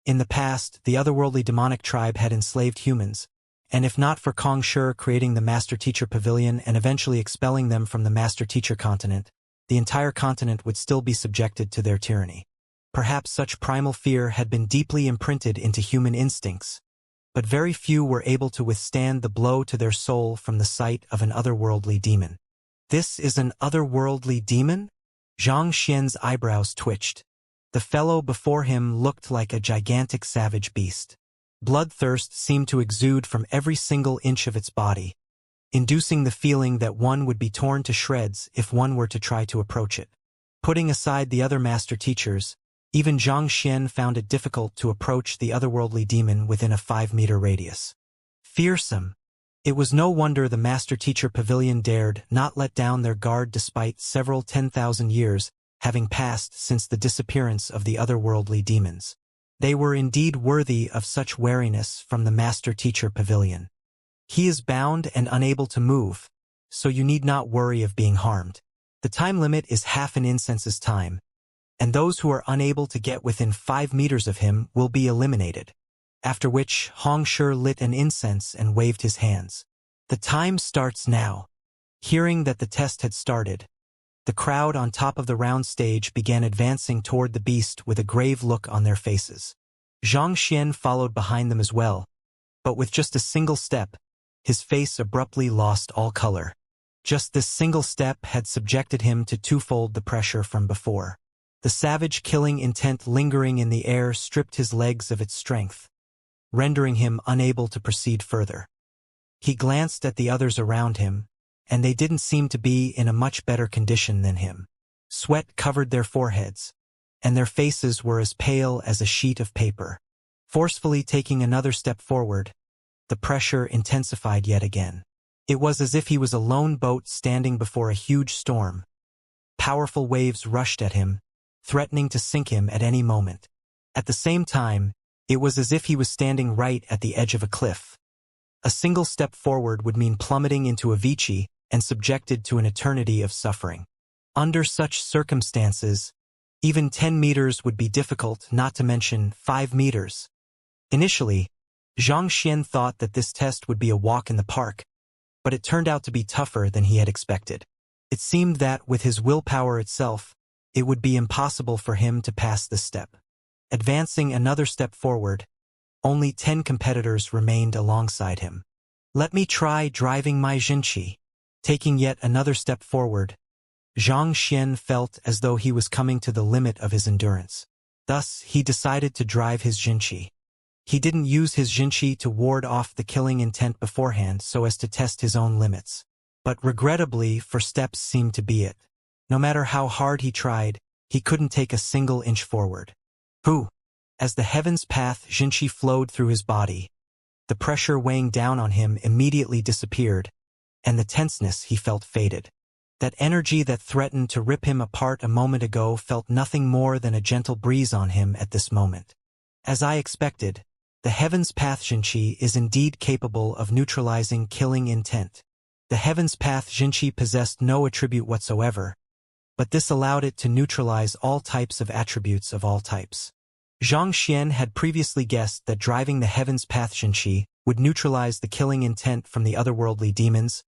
In the past, the otherworldly demonic tribe had enslaved humans, and if not for Kong Shi creating the master teacher pavilion and eventually expelling them from the master teacher continent, the entire continent would still be subjected to their tyranny. Perhaps such primal fear had been deeply imprinted into human instincts, but very few were able to withstand the blow to their soul from the sight of an otherworldly demon. This is an otherworldly demon? Xianxia's eyebrows twitched. The fellow before him looked like a gigantic savage beast. Bloodthirst seemed to exude from every single inch of its body, inducing the feeling that one would be torn to shreds if one were to try to approach it. Putting aside the other master teachers, even Xianxia found it difficult to approach the otherworldly demon within a 5-meter radius. Fearsome. It was no wonder the master teacher pavilion dared not let down their guard despite several 10,000 years having passed since the disappearance of the otherworldly demons. They were indeed worthy of such wariness from the Master-Teacher Pavilion. He is bound and unable to move, so you need not worry of being harmed. The time limit is half an incense's time, and those who are unable to get within 5 meters of him will be eliminated. After which, Xianxia lit an incense and waved his hands. The time starts now. Hearing that the test had started, the crowd on top of the round stage began advancing toward the beast with a grave look on their faces. Xianxia followed behind them as well, but with just a single step, his face abruptly lost all color. Just this single step had subjected him to twofold the pressure from before. The savage killing intent lingering in the air stripped his legs of its strength, rendering him unable to proceed further. He glanced at the others around him, and they didn't seem to be in a much better condition than him. Sweat covered their foreheads, and their faces were as pale as a sheet of paper. Forcefully taking another step forward, the pressure intensified yet again. It was as if he was a lone boat standing before a huge storm. Powerful waves rushed at him, threatening to sink him at any moment. At the same time, it was as if he was standing right at the edge of a cliff. A single step forward would mean plummeting into Avicii and subjected to an eternity of suffering. Under such circumstances, even 10 meters would be difficult, not to mention 5 meters. Initially, Xianxia thought that this test would be a walk in the park, but it turned out to be tougher than he had expected. It seemed that, with his willpower itself, it would be impossible for him to pass this step. Advancing another step forward, only 10 competitors remained alongside him. Let me try driving my Xianxia. Taking yet another step forward, Xianxia felt as though he was coming to the limit of his endurance. Thus, he decided to drive his Xianxia. He didn't use his Xianxia to ward off the killing intent beforehand so as to test his own limits. But regrettably, for steps seemed to be it. No matter how hard he tried, he couldn't take a single inch forward. As the heaven's path Xianxia flowed through his body, the pressure weighing down on him immediately disappeared, and the tenseness he felt faded. That energy that threatened to rip him apart a moment ago felt nothing more than a gentle breeze on him at this moment. As I expected, the heaven's path Xianxia is indeed capable of neutralizing killing intent. The heaven's path Xianxia possessed no attribute whatsoever, but this allowed it to neutralize all types of attributes of all types. Xianxia had previously guessed that driving the heaven's path Xianxia would neutralize the killing intent from the otherworldly demons,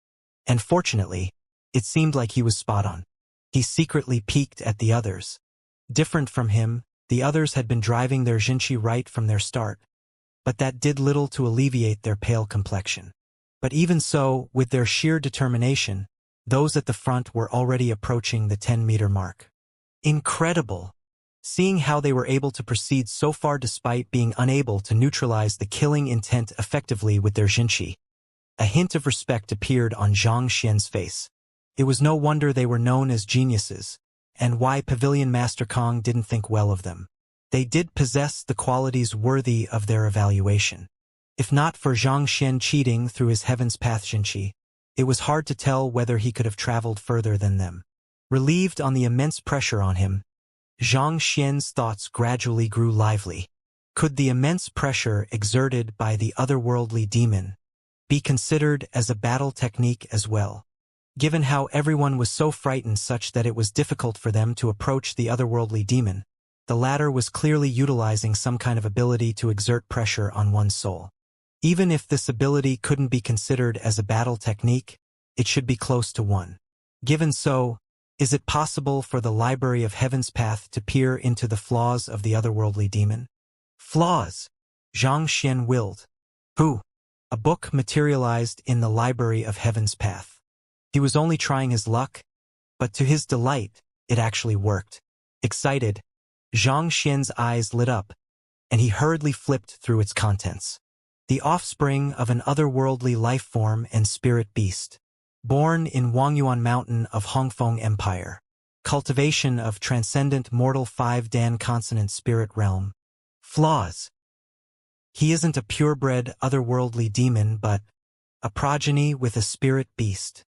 and fortunately, it seemed like he was spot on. He secretly peeked at the others. Different from him, the others had been driving their Xianxia right from their start, but that did little to alleviate their pale complexion. But even so, with their sheer determination, those at the front were already approaching the 10-meter mark. Incredible! Seeing how they were able to proceed so far despite being unable to neutralize the killing intent effectively with their Xianxia. A hint of respect appeared on Xianxia's face. It was no wonder they were known as geniuses, and why Pavilion Master Kong didn't think well of them. They did possess the qualities worthy of their evaluation. If not for Xianxia cheating through his heaven's path Xianxia, it was hard to tell whether he could have traveled further than them. Relieved on the immense pressure on him, Xianxia's thoughts gradually grew lively. Could the immense pressure exerted by the otherworldly demon be considered as a battle technique as well? Given how everyone was so frightened such that it was difficult for them to approach the otherworldly demon, the latter was clearly utilizing some kind of ability to exert pressure on one's soul. Even if this ability couldn't be considered as a battle technique, it should be close to one. Given so, is it possible for the Library of Heaven's Path to peer into the flaws of the otherworldly demon? Flaws! Xianxia willed. A book materialized in the Library of Heaven's Path. He was only trying his luck, but to his delight, it actually worked. Excited, Xianxia's eyes lit up, and he hurriedly flipped through its contents. The offspring of an otherworldly life form and spirit beast. Born in Wangyuan Mountain of Hongfeng Empire. Cultivation of transcendent mortal 5-dan consonant spirit realm. Flaws. He isn't a purebred otherworldly demon but a progeny with a spirit beast.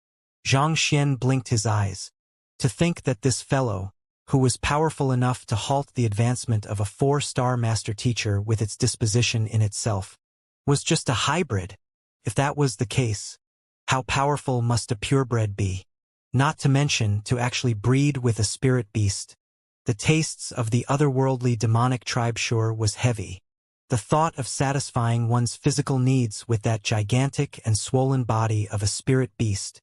Xianxia blinked his eyes. To think that this fellow, who was powerful enough to halt the advancement of a 4-star master teacher with its disposition in itself, was just a hybrid. If that was the case, how powerful must a purebred be? Not to mention to actually breed with a spirit beast. The tastes of the otherworldly demonic tribe sure was heavy. The thought of satisfying one's physical needs with that gigantic and swollen body of a spirit beast.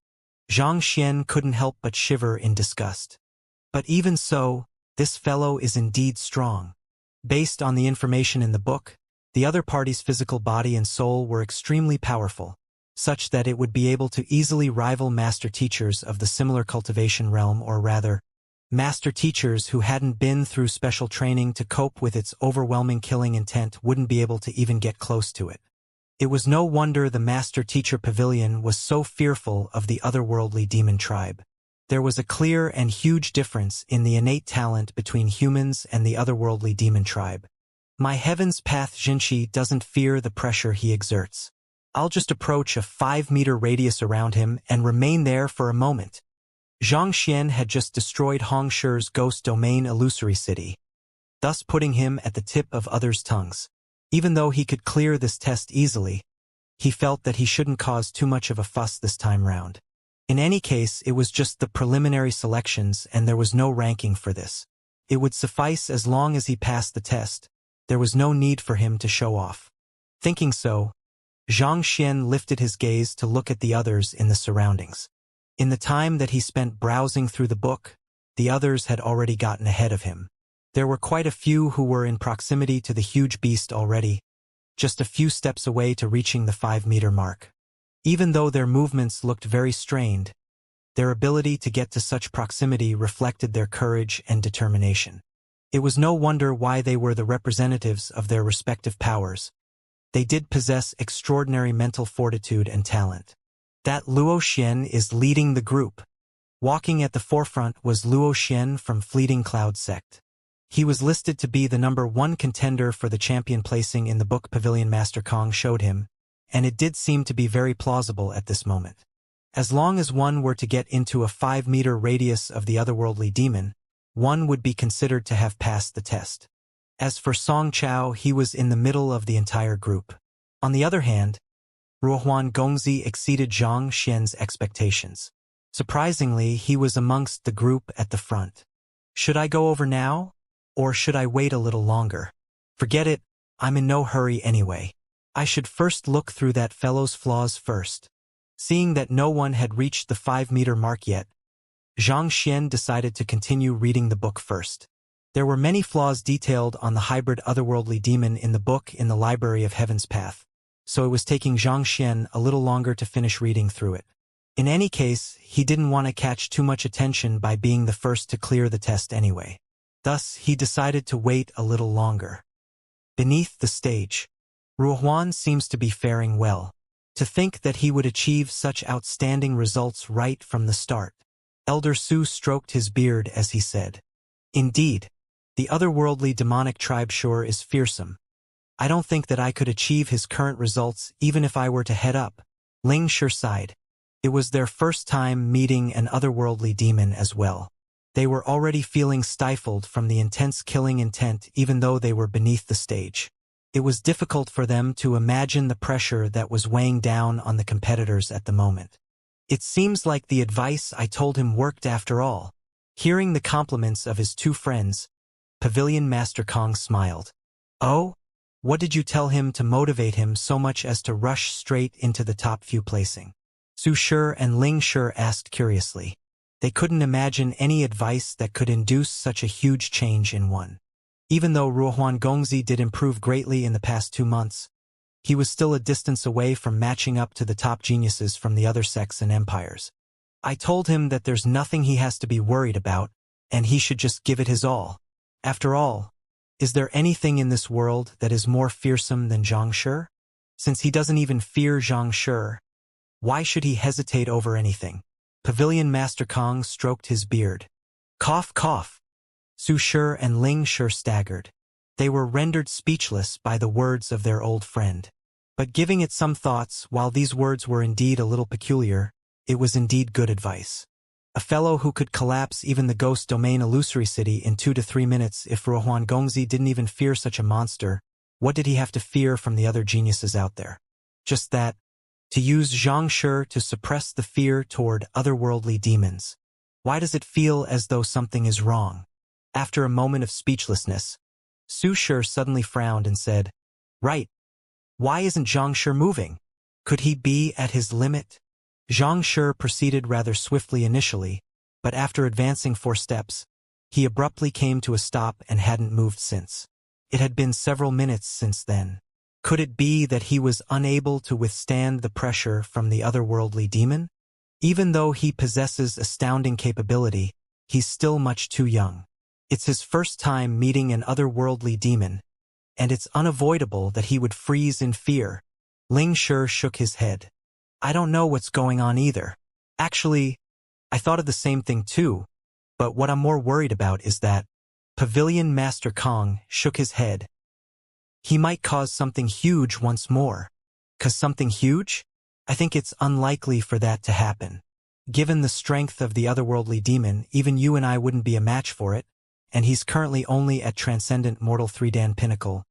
Xianxia couldn't help but shiver in disgust. But even so, this fellow is indeed strong. Based on the information in the book, the other party's physical body and soul were extremely powerful, such that it would be able to easily rival master teachers of the similar cultivation realm, or rather, master teachers who hadn't been through special training to cope with its overwhelming killing intent wouldn't be able to even get close to it. It was no wonder the master teacher pavilion was so fearful of the otherworldly demon tribe. There was a clear and huge difference in the innate talent between humans and the otherworldly demon tribe. My heaven's path Xianxia doesn't fear the pressure he exerts. I'll just approach a 5-meter radius around him and remain there for a moment. Xianxia had just destroyed Hongshi's ghost domain illusory city, thus putting him at the tip of others' tongues. Even though he could clear this test easily, he felt that he shouldn't cause too much of a fuss this time round. In any case, it was just the preliminary selections and there was no ranking for this. It would suffice as long as he passed the test. There was no need for him to show off. Thinking so, Xianxia lifted his gaze to look at the others in the surroundings. In the time that he spent browsing through the book, the others had already gotten ahead of him. There were quite a few who were in proximity to the huge beast already, just a few steps away to reaching the 5-meter mark. Even though their movements looked very strained, their ability to get to such proximity reflected their courage and determination. It was no wonder why they were the representatives of their respective powers. They did possess extraordinary mental fortitude and talent. That Luo Xian is leading the group. Walking at the forefront was Luo Xian from Fleeting Cloud Sect. He was listed to be the #1 contender for the champion placing in the book Pavilion Master Kong showed him, and it did seem to be very plausible at this moment. As long as one were to get into a 5-meter radius of the otherworldly demon, one would be considered to have passed the test. As for Song Chao, he was in the middle of the entire group. On the other hand, Ruohuan Gongzi exceeded Zhang Xian's expectations. Surprisingly, he was amongst the group at the front. Should I go over now? Or should I wait a little longer? Forget it, I'm in no hurry anyway. I should first look through that fellow's flaws first. Seeing that no one had reached the 5-meter mark yet, Xianxia decided to continue reading the book first. There were many flaws detailed on the hybrid otherworldly demon in the book in the Library of Heaven's Path, so it was taking Xianxia a little longer to finish reading through it. In any case, he didn't want to catch too much attention by being the first to clear the test anyway. Thus, he decided to wait a little longer. Beneath the stage, Ruohuan seems to be faring well. To think that he would achieve such outstanding results right from the start. Elder Su stroked his beard as he said, "Indeed, the otherworldly demonic tribe sure is fearsome. I don't think that I could achieve his current results even if I were to head up." Ling Shi sighed. It was their first time meeting an otherworldly demon as well. They were already feeling stifled from the intense killing intent even though they were beneath the stage. It was difficult for them to imagine the pressure that was weighing down on the competitors at the moment. It seems like the advice I told him worked after all. Hearing the compliments of his two friends, Pavilion Master Kong smiled. Oh? What did you tell him to motivate him so much as to rush straight into the top few placing? Su Shi and Ling Shi asked curiously. They couldn't imagine any advice that could induce such a huge change in one. Even though Ruohuan Gongzi did improve greatly in the past 2 months, he was still a distance away from matching up to the top geniuses from the other sects and empires. I told him that there's nothing he has to be worried about, and he should just give it his all. After all, is there anything in this world that is more fearsome than Zhang Shi? Since he doesn't even fear Zhang Shi, why should he hesitate over anything? Pavilion Master Kong stroked his beard. Cough, cough. Su Shi and Ling Shi staggered. They were rendered speechless by the words of their old friend. But giving it some thoughts, while these words were indeed a little peculiar, it was indeed good advice. A fellow who could collapse even the ghost domain illusory city in 2 to 3 minutes. If Ruohuan Gongzi didn't even fear such a monster, what did he have to fear from the other geniuses out there? Just that, to use Xianxia to suppress the fear toward otherworldly demons. Why does it feel as though something is wrong? After a moment of speechlessness, Su Shi suddenly frowned and said, "Right. Why isn't Xianxia moving? Could he be at his limit?" Xianxia proceeded rather swiftly initially, but after advancing 4 steps, he abruptly came to a stop and hadn't moved since. It had been several minutes since then. Could it be that he was unable to withstand the pressure from the otherworldly demon? Even though he possesses astounding capability, he's still much too young. It's his first time meeting an otherworldly demon, and it's unavoidable that he would freeze in fear. Ling Shi shook his head. "I don't know what's going on either. Actually, I thought of the same thing too, but what I'm more worried about is that..." Pavilion Master Kong shook his head. "He might cause something huge once more." "'Cause something huge? I think it's unlikely for that to happen. Given the strength of the otherworldly demon, even you and I wouldn't be a match for it, and he's currently only at Transcendent Mortal 3 Dan Pinnacle.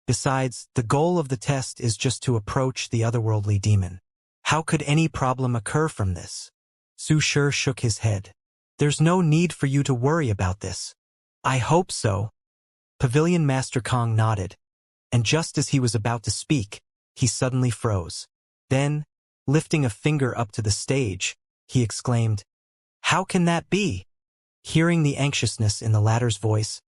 Besides, the goal of the test is just to approach the otherworldly demon. How could any problem occur from this?" Su Shi shook his head. "There's no need for you to worry about this." "I hope so." Pavilion Master Kong nodded, and just as he was about to speak, he suddenly froze. Then, lifting a finger up to the stage, he exclaimed, "How can that be?" Hearing the anxiousness in the latter's voice,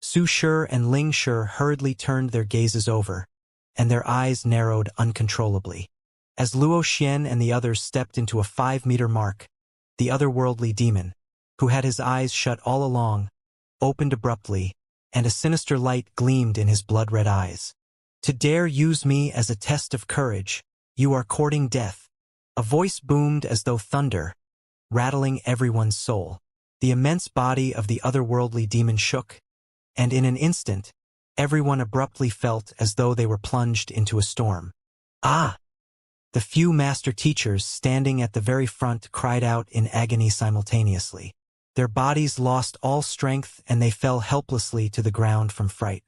Su Shi and Ling Shi hurriedly turned their gazes over, and their eyes narrowed uncontrollably. As Luo Xian and the others stepped into a 5-meter mark, the otherworldly demon, who had his eyes shut all along, opened abruptly, and a sinister light gleamed in his blood-red eyes. "To dare use me as a test of courage, you are courting death." A voice boomed as though thunder, rattling everyone's soul. The immense body of the otherworldly demon shook, and in an instant, everyone abruptly felt as though they were plunged into a storm. "Ah!" The few master teachers standing at the very front cried out in agony simultaneously. Their bodies lost all strength and they fell helplessly to the ground from fright.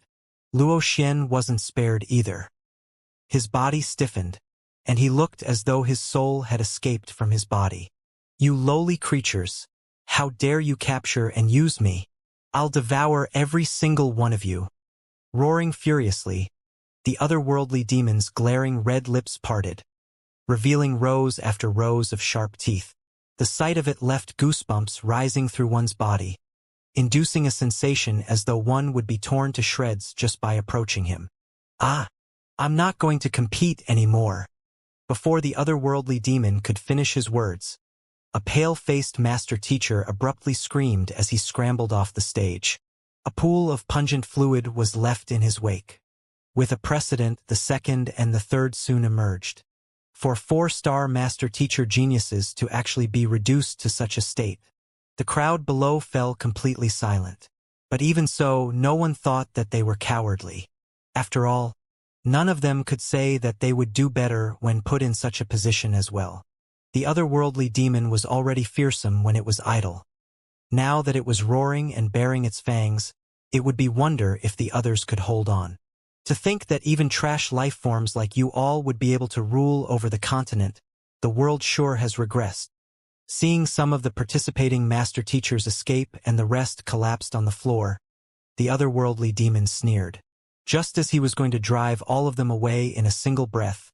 Luo Xian wasn't spared either. His body stiffened, and he looked as though his soul had escaped from his body. "You lowly creatures, how dare you capture and use me? I'll devour every single one of you." Roaring furiously, the otherworldly demon's glaring red lips parted, revealing rows after rows of sharp teeth. The sight of it left goosebumps rising through one's body, inducing a sensation as though one would be torn to shreds just by approaching him. "Ah! I'm not going to compete anymore." Before the otherworldly demon could finish his words, a pale-faced master teacher abruptly screamed as he scrambled off the stage. A pool of pungent fluid was left in his wake. With a precedent, the second and the third soon emerged. For 4-star master teacher geniuses to actually be reduced to such a state, the crowd below fell completely silent. But even so, no one thought that they were cowardly. After all, none of them could say that they would do better when put in such a position as well. The otherworldly demon was already fearsome when it was idle. Now that it was roaring and baring its fangs, it would be wonder if the others could hold on. To think that even trash life forms like you all would be able to rule over the continent, the world sure has regressed. Seeing some of the participating master teachers escape and the rest collapsed on the floor, the otherworldly demon sneered. Just as he was going to drive all of them away in a single breath,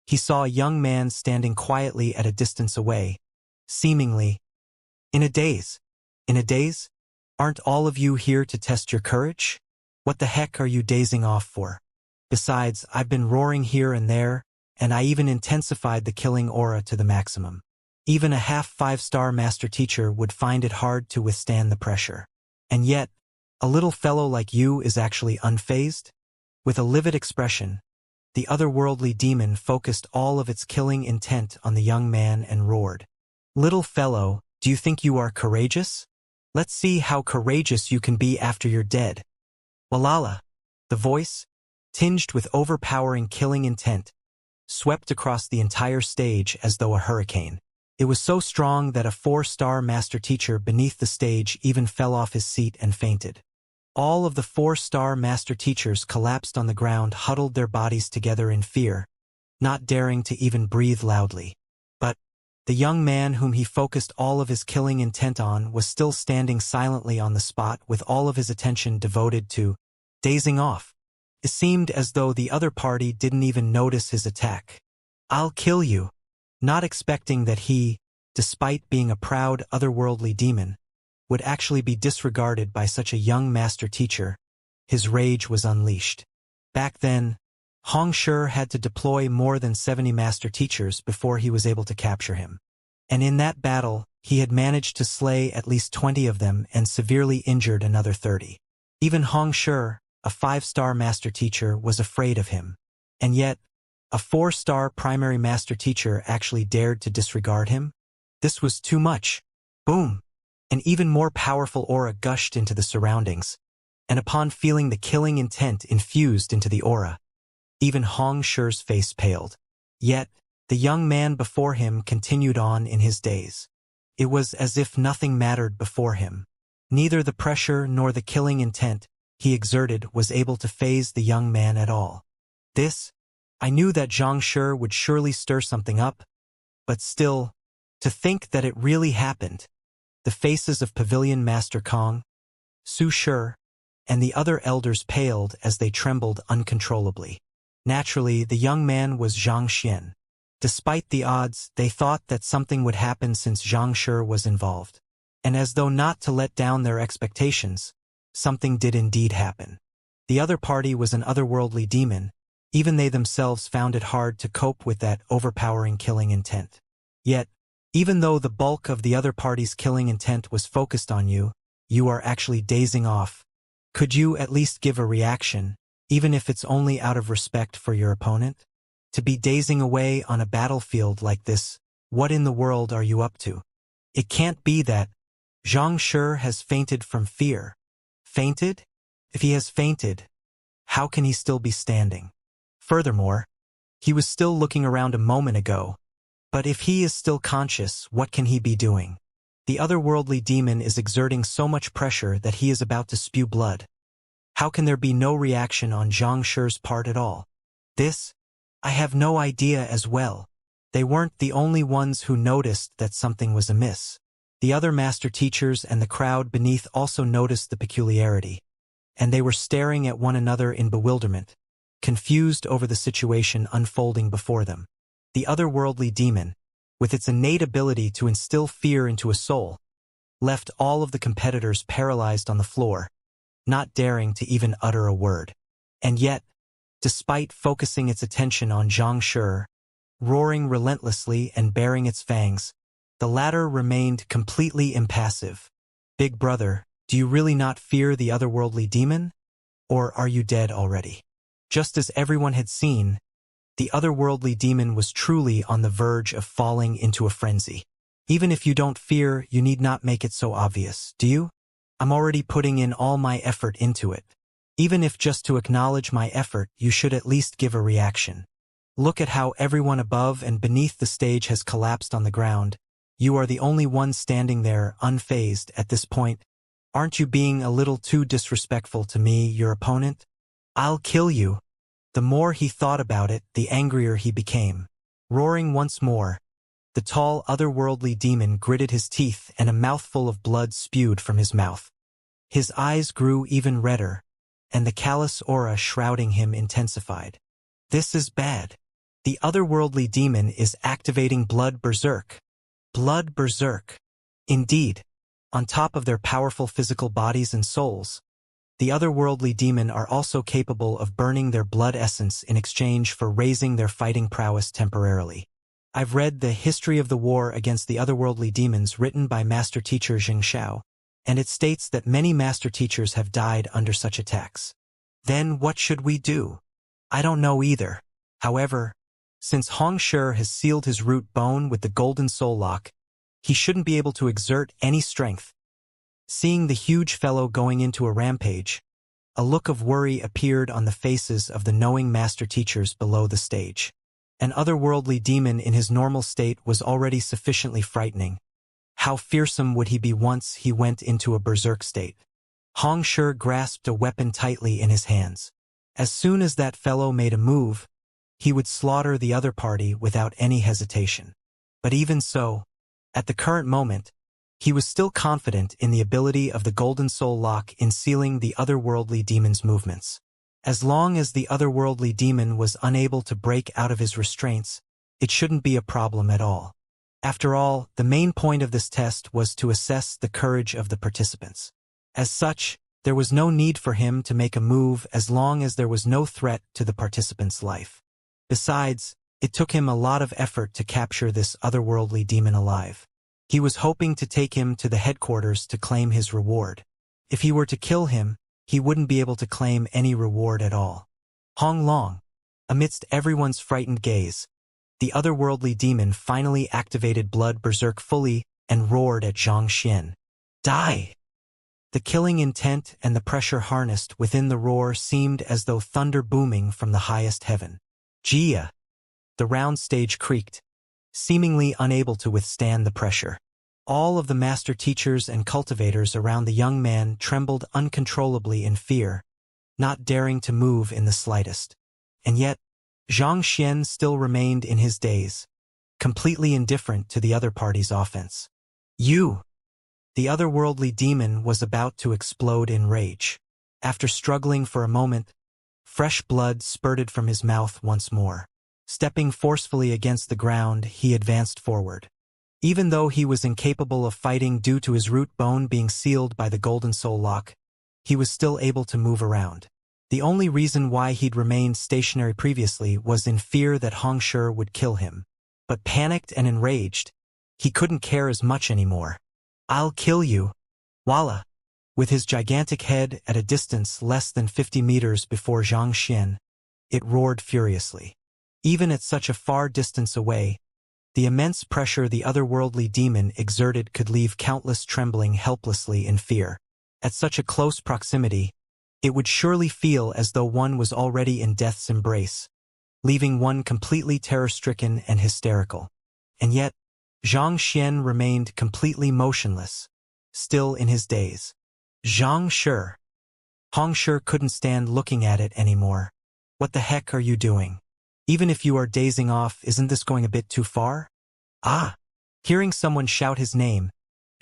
he saw a young man standing quietly at a distance away, seemingly in a daze. "In a daze? Aren't all of you here to test your courage? What the heck are you dazing off for? Besides, I've been roaring here and there, and I even intensified the killing aura to the maximum. Even a half 5-star master teacher would find it hard to withstand the pressure. And yet, a little fellow like you is actually unfazed?" With a livid expression, the otherworldly demon focused all of its killing intent on the young man and roared, "Little fellow, do you think you are courageous? Let's see how courageous you can be after you're dead." Walala! The voice, tinged with overpowering killing intent, swept across the entire stage as though a hurricane. It was so strong that a 4-star master teacher beneath the stage even fell off his seat and fainted. All of the 4-star master teachers collapsed on the ground, huddled their bodies together in fear, not daring to even breathe loudly. But the young man whom he focused all of his killing intent on was still standing silently on the spot with all of his attention devoted to dazing off. It seemed as though the other party didn't even notice his attack. "I'll kill you," not expecting that he, despite being a proud otherworldly demon, would actually be disregarded by such a young master teacher. His rage was unleashed. Back then, Xianxia had to deploy more than 70 master teachers before he was able to capture him. And in that battle, he had managed to slay at least 20 of them and severely injured another 30. Even Xianxia, a 5-star master teacher, was afraid of him. And yet, a 4-star primary master teacher actually dared to disregard him? This was too much. Boom! An even more powerful aura gushed into the surroundings, and upon feeling the killing intent infused into the aura, even Xia's face paled. Yet, the young man before him continued on in his daze. It was as if nothing mattered before him. Neither the pressure nor the killing intent he exerted was able to faze the young man at all. I knew that Xianxia would surely stir something up, but still, to think that it really happened. The faces of Pavilion Master Kong, Su Shi, and the other elders paled as they trembled uncontrollably. Naturally, the young man was Xianxia. Despite the odds, they thought that something would happen since Xianxia was involved. And as though not to let down their expectations, something did indeed happen. The other party was an otherworldly demon. Even they themselves found it hard to cope with that overpowering killing intent. Yet, even though the bulk of the other party's killing intent was focused on you, you are actually dazing off. Could you at least give a reaction, even if it's only out of respect for your opponent? To be dazing away on a battlefield like this, what in the world are you up to? It can't be that Xianxia has fainted from fear. Fainted? If he has fainted, how can he still be standing? Furthermore, he was still looking around a moment ago. But if he is still conscious, what can he be doing? The otherworldly demon is exerting so much pressure that he is about to spew blood. How can there be no reaction on Xiangshi's part at all? I have no idea as well. They weren't the only ones who noticed that something was amiss. The other master teachers and the crowd beneath also noticed the peculiarity, and they were staring at one another in bewilderment, confused over the situation unfolding before them. The otherworldly demon, with its innate ability to instill fear into a soul, left all of the competitors paralyzed on the floor, not daring to even utter a word. And yet, despite focusing its attention on Xianxia, roaring relentlessly and baring its fangs, the latter remained completely impassive. "Big brother, do you really not fear the otherworldly demon? Or are you dead already?" Just as everyone had seen, the otherworldly demon was truly on the verge of falling into a frenzy. Even if you don't fear, you need not make it so obvious, do you? I'm already putting in all my effort into it. Even if just to acknowledge my effort, you should at least give a reaction. Look at how everyone above and beneath the stage has collapsed on the ground. You are the only one standing there, unfazed at this point. Aren't you being a little too disrespectful to me, your opponent? I'll kill you. The more he thought about it, the angrier he became. Roaring once more, the tall otherworldly demon gritted his teeth and a mouthful of blood spewed from his mouth. His eyes grew even redder, and the callous aura shrouding him intensified. This is bad. The otherworldly demon is activating Blood Berserk. Blood Berserk. Indeed, on top of their powerful physical bodies and souls, the otherworldly demon are also capable of burning their blood essence in exchange for raising their fighting prowess temporarily. I've read the History of the War Against the Otherworldly Demons written by Master Teacher Xianxia, and it states that many Master Teachers have died under such attacks. Then what should we do? I don't know either. However, since Xianxia has sealed his root bone with the Golden Soul Lock, he shouldn't be able to exert any strength. Seeing the huge fellow going into a rampage, a look of worry appeared on the faces of the knowing Master Teachers below the stage. An otherworldly demon in his normal state was already sufficiently frightening. How fearsome would he be once he went into a berserk state? Hong Shi grasped a weapon tightly in his hands. As soon as that fellow made a move, he would slaughter the other party without any hesitation. But even so, at the current moment, he was still confident in the ability of the Golden Soul Lock in sealing the otherworldly demon's movements. As long as the otherworldly demon was unable to break out of his restraints, it shouldn't be a problem at all. After all, the main point of this test was to assess the courage of the participants. As such, there was no need for him to make a move as long as there was no threat to the participant's life. Besides, it took him a lot of effort to capture this otherworldly demon alive. He was hoping to take him to the headquarters to claim his reward. If he were to kill him, he wouldn't be able to claim any reward at all. Hong Long. Amidst everyone's frightened gaze, the otherworldly demon finally activated Blood Berserk fully and roared at Xianxia. Die! The killing intent and the pressure harnessed within the roar seemed as though thunder booming from the highest heaven. Jia! The round stage creaked, seemingly unable to withstand the pressure. All of the master teachers and cultivators around the young man trembled uncontrollably in fear, not daring to move in the slightest. And yet, Xianxia still remained in his daze, completely indifferent to the other party's offense. You! The otherworldly demon was about to explode in rage. After struggling for a moment, fresh blood spurted from his mouth once more. Stepping forcefully against the ground, he advanced forward. Even though he was incapable of fighting due to his root bone being sealed by the Golden Soul Lock, he was still able to move around. The only reason why he'd remained stationary previously was in fear that Hong Shi would kill him. But panicked and enraged, he couldn't care as much anymore. I'll kill you, Walla! With his gigantic head at a distance less than 50 meters before Xianxia, it roared furiously. Even at such a far distance away, the immense pressure the otherworldly demon exerted could leave countless trembling helplessly in fear. At such a close proximity, it would surely feel as though one was already in death's embrace, leaving one completely terror-stricken and hysterical. And yet, Xianxia remained completely motionless, still in his daze. Zhang Shi. Hong Shi couldn't stand looking at it anymore. What the heck are you doing? Even if you are dazing off, isn't this going a bit too far? Ah! Hearing someone shout his name,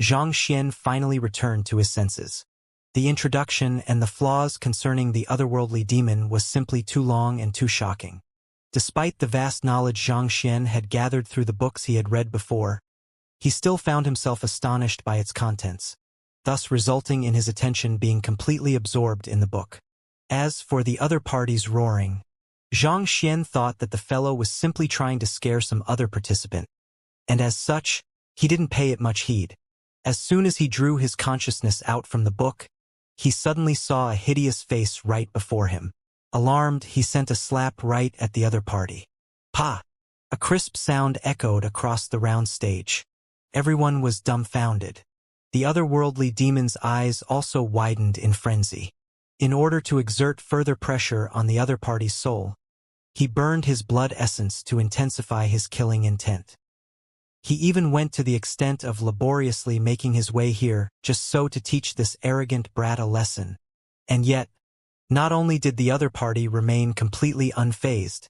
Xianxia finally returned to his senses. The introduction and the flaws concerning the otherworldly demon was simply too long and too shocking. Despite the vast knowledge Xianxia had gathered through the books he had read before, he still found himself astonished by its contents, thus resulting in his attention being completely absorbed in the book. As for the other party's roaring, Xianxia thought that the fellow was simply trying to scare some other participant, and as such, he didn't pay it much heed. As soon as he drew his consciousness out from the book, he suddenly saw a hideous face right before him. Alarmed, he sent a slap right at the other party. Pa! A crisp sound echoed across the round stage. Everyone was dumbfounded. The otherworldly demon's eyes also widened in frenzy. In order to exert further pressure on the other party's soul, he burned his blood essence to intensify his killing intent. He even went to the extent of laboriously making his way here just so to teach this arrogant brat a lesson. And yet, not only did the other party remain completely unfazed,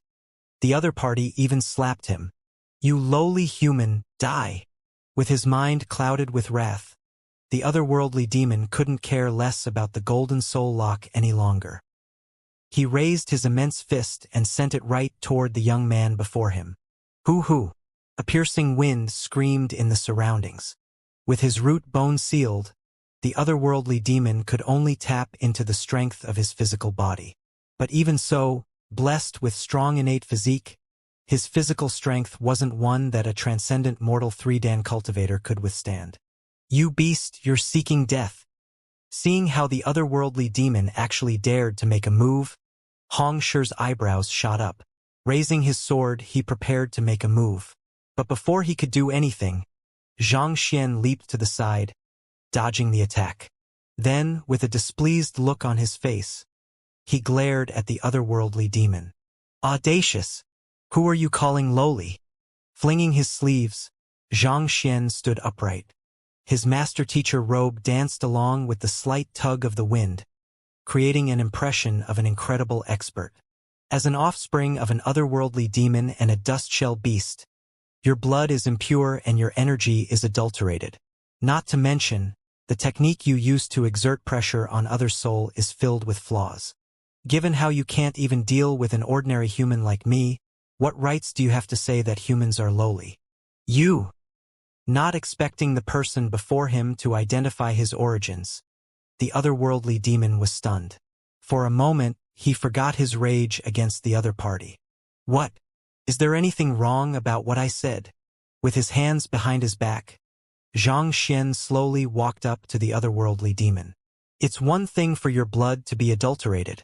the other party even slapped him. You lowly human, die! With his mind clouded with wrath, the otherworldly demon couldn't care less about the Golden Soul Lock any longer. He raised his immense fist and sent it right toward the young man before him. Hoo-hoo! A piercing wind screamed in the surroundings. With his root bone sealed, the otherworldly demon could only tap into the strength of his physical body. But even so, blessed with strong innate physique, his physical strength wasn't one that a transcendent mortal 3-dan cultivator could withstand. You beast, you're seeking death. Seeing how the otherworldly demon actually dared to make a move, Hong Shi's eyebrows shot up. Raising his sword, he prepared to make a move. But before he could do anything, Xianxia leaped to the side, dodging the attack. Then, with a displeased look on his face, he glared at the otherworldly demon. Audacious! Who are you calling lowly? Flinging his sleeves, Xianxia stood upright. His master-teacher robe danced along with the slight tug of the wind, creating an impression of an incredible expert. As an offspring of an otherworldly demon and a dust-shell beast, your blood is impure and your energy is adulterated. Not to mention, the technique you use to exert pressure on others' soul is filled with flaws. Given how you can't even deal with an ordinary human like me, what rights do you have to say that humans are lowly? You! Not expecting the person before him to identify his origins, the otherworldly demon was stunned. For a moment, he forgot his rage against the other party. What? Is there anything wrong about what I said? With his hands behind his back, Xianxia slowly walked up to the otherworldly demon. It's one thing for your blood to be adulterated,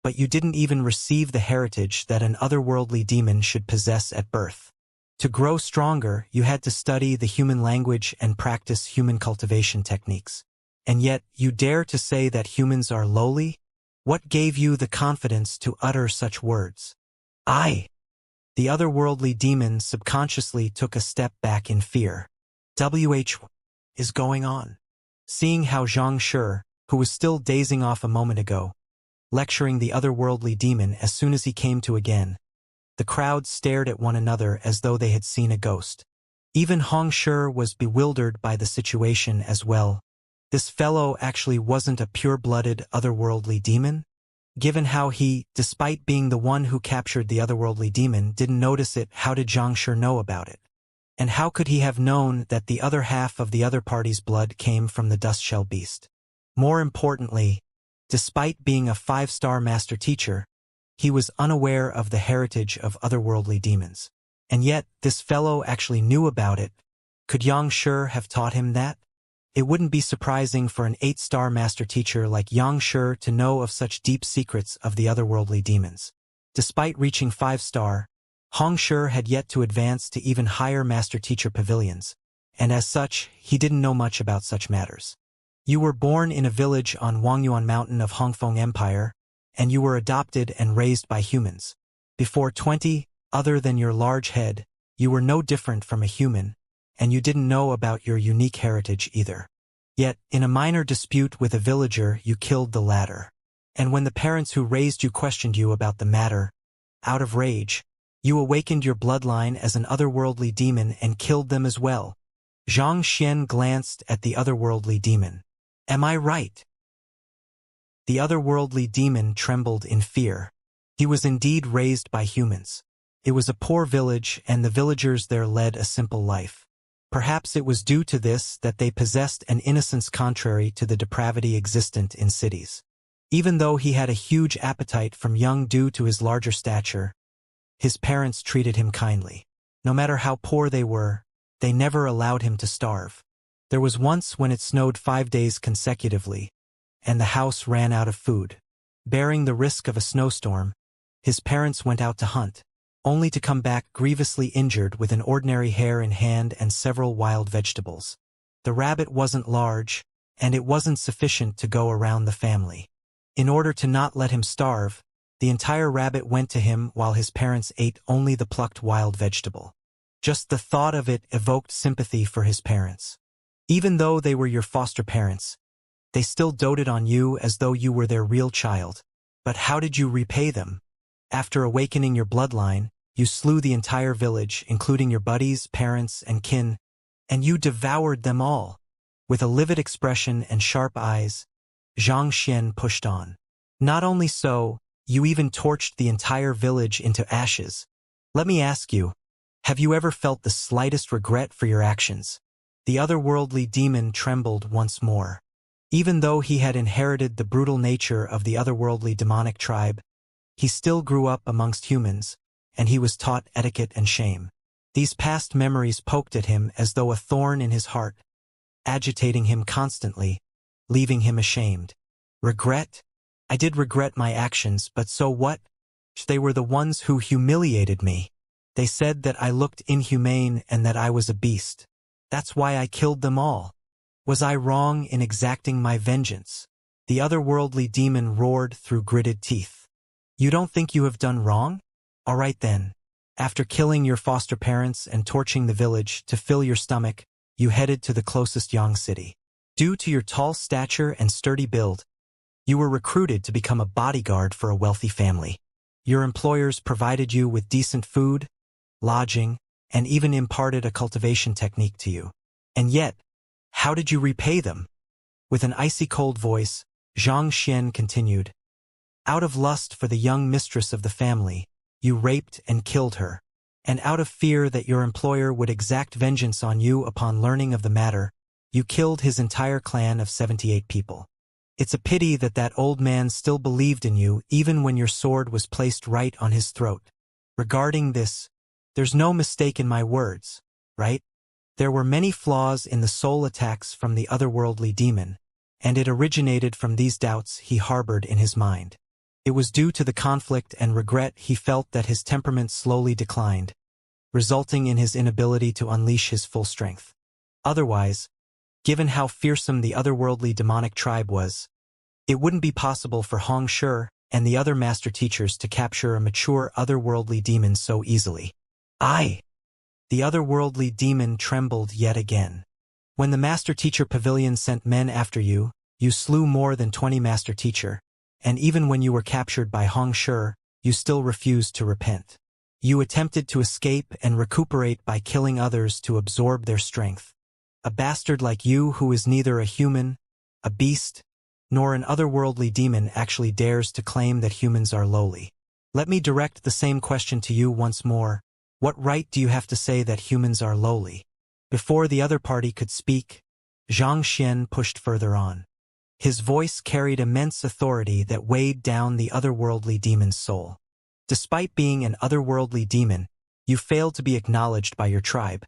but you didn't even receive the heritage that an otherworldly demon should possess at birth. To grow stronger, you had to study the human language and practice human cultivation techniques. And yet, you dare to say that humans are lowly? What gave you the confidence to utter such words? I! The otherworldly demon subconsciously took a step back in fear. What is going on? Seeing how Xianxia, who was still dazing off a moment ago, lecturing the otherworldly demon as soon as he came to again, the crowd stared at one another as though they had seen a ghost. Even Xianxia was bewildered by the situation as well. This fellow actually wasn't a pure-blooded otherworldly demon? Given how he, despite being the one who captured the otherworldly demon, didn't notice it, how did Xianxia know about it? And how could he have known that the other half of the other party's blood came from the dust-shell beast? More importantly, despite being a 5-star master teacher, he was unaware of the heritage of otherworldly demons. And yet, this fellow actually knew about it. Could Xianxia have taught him that? It wouldn't be surprising for an 8-star master teacher like Xianxia to know of such deep secrets of the otherworldly demons. Despite reaching 5-star, Xianxia had yet to advance to even higher master teacher pavilions, and as such, he didn't know much about such matters. You were born in a village on Wangyuan Mountain of Hongfeng Empire, and you were adopted and raised by humans. Before 20, other than your large head, you were no different from a human, and you didn't know about your unique heritage either. Yet, in a minor dispute with a villager, you killed the latter. And when the parents who raised you questioned you about the matter, out of rage, you awakened your bloodline as an otherworldly demon and killed them as well. Xianxia glanced at the otherworldly demon. Am I right? The otherworldly demon trembled in fear. He was indeed raised by humans. It was a poor village, and the villagers there led a simple life. Perhaps it was due to this that they possessed an innocence contrary to the depravity existent in cities. Even though he had a huge appetite from young due to his larger stature, his parents treated him kindly. No matter how poor they were, they never allowed him to starve. There was once when it snowed 5 days consecutively, and the house ran out of food. Bearing the risk of a snowstorm, his parents went out to hunt, only to come back grievously injured with an ordinary hare in hand and several wild vegetables. The rabbit wasn't large, and it wasn't sufficient to go around the family. In order to not let him starve, the entire rabbit went to him while his parents ate only the plucked wild vegetable. Just the thought of it evoked sympathy for his parents. Even though they were your foster parents, they still doted on you as though you were their real child. But how did you repay them? After awakening your bloodline, you slew the entire village, including your buddies, parents, and kin, and you devoured them all. With a livid expression and sharp eyes, Xianxia pushed on. Not only so, you even torched the entire village into ashes. Let me ask you, have you ever felt the slightest regret for your actions? The otherworldly demon trembled once more. Even though he had inherited the brutal nature of the otherworldly demonic tribe, he still grew up amongst humans, and he was taught etiquette and shame. These past memories poked at him as though a thorn in his heart, agitating him constantly, leaving him ashamed. Regret? I did regret my actions, but so what? They were the ones who humiliated me. They said that I looked inhumane and that I was a beast. That's why I killed them all. Was I wrong in exacting my vengeance? The otherworldly demon roared through gritted teeth. You don't think you have done wrong? All right then. After killing your foster parents and torching the village to fill your stomach, you headed to the closest Yang city. Due to your tall stature and sturdy build, you were recruited to become a bodyguard for a wealthy family. Your employers provided you with decent food, lodging, and even imparted a cultivation technique to you. And yet, how did you repay them? With an icy cold voice, Xianxia continued, out of lust for the young mistress of the family, you raped and killed her. And out of fear that your employer would exact vengeance on you upon learning of the matter, you killed his entire clan of 78 people. It's a pity that that old man still believed in you even when your sword was placed right on his throat. Regarding this, there's no mistake in my words, right? There were many flaws in the soul attacks from the otherworldly demon, and it originated from these doubts he harbored in his mind. It was due to the conflict and regret he felt that his temperament slowly declined, resulting in his inability to unleash his full strength. Otherwise, given how fearsome the otherworldly demonic tribe was, it wouldn't be possible for Hong Shi and the other master teachers to capture a mature otherworldly demon so easily. The otherworldly demon trembled yet again. When the master teacher pavilion sent men after you, you slew more than 20 master teacher, and even when you were captured by Hong Shi, you still refused to repent. You attempted to escape and recuperate by killing others to absorb their strength. A bastard like you who is neither a human, a beast, nor an otherworldly demon actually dares to claim that humans are lowly. Let me direct the same question to you once more. What right do you have to say that humans are lowly? Before the other party could speak, Xianxia pushed further on. His voice carried immense authority that weighed down the otherworldly demon's soul. Despite being an otherworldly demon, you failed to be acknowledged by your tribe.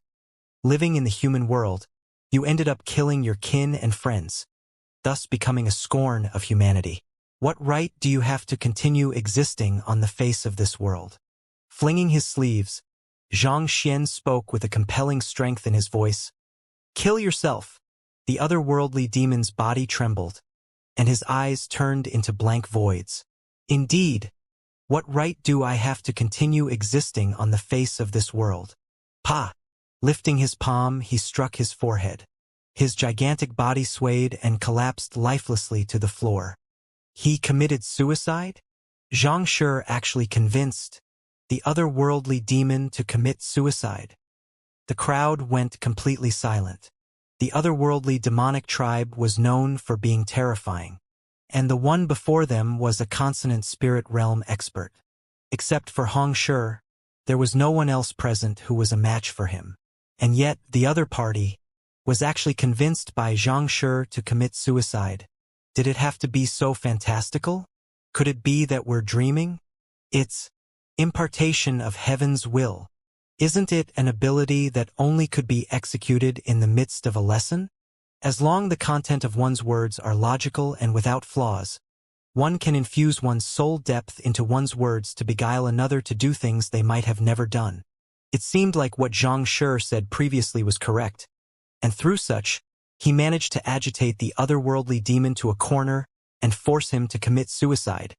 Living in the human world, you ended up killing your kin and friends, thus becoming a scorn of humanity. What right do you have to continue existing on the face of this world? Flinging his sleeves, Xianxia spoke with a compelling strength in his voice. Kill yourself. The otherworldly demon's body trembled, and his eyes turned into blank voids. Indeed, what right do I have to continue existing on the face of this world? Pa! Lifting his palm, he struck his forehead. His gigantic body swayed and collapsed lifelessly to the floor. He committed suicide? Zhang Shi actually convinced the otherworldly demon to commit suicide. The crowd went completely silent. The otherworldly demonic tribe was known for being terrifying, and the one before them was a consonant spirit realm expert. Except for Hong Shi, there was no one else present who was a match for him. And yet, the other party was actually convinced by Zhang Shi to commit suicide. Did it have to be so fantastical? Could it be that we're dreaming? It's impartation of heaven's will. Isn't it an ability that only could be executed in the midst of a lesson? As long as the content of one's words are logical and without flaws, one can infuse one's soul depth into one's words to beguile another to do things they might have never done. It seemed like what Zhang Shi said previously was correct, and through such, he managed to agitate the otherworldly demon to a corner and force him to commit suicide.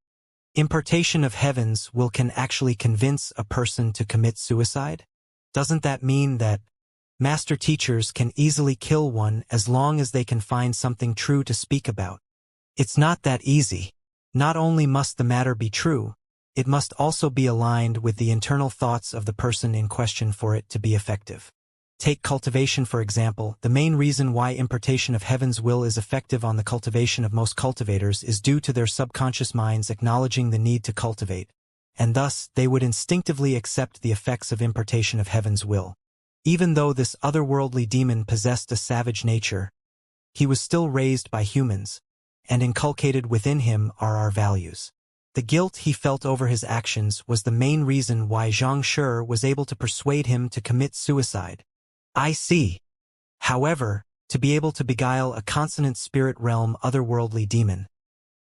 Impartation of heaven's will can actually convince a person to commit suicide? Doesn't that mean that master teachers can easily kill one as long as they can find something true to speak about? It's not that easy. Not only must the matter be true, it must also be aligned with the internal thoughts of the person in question for it to be effective. Take cultivation for example. The main reason why impartation of heaven's will is effective on the cultivation of most cultivators is due to their subconscious minds acknowledging the need to cultivate, and thus they would instinctively accept the effects of impartation of heaven's will. Even though this otherworldly demon possessed a savage nature, he was still raised by humans, and inculcated within him are our values. The guilt he felt over his actions was the main reason why Zhang Shi was able to persuade him to commit suicide. I see. However, to be able to beguile a consonant spirit realm otherworldly demon,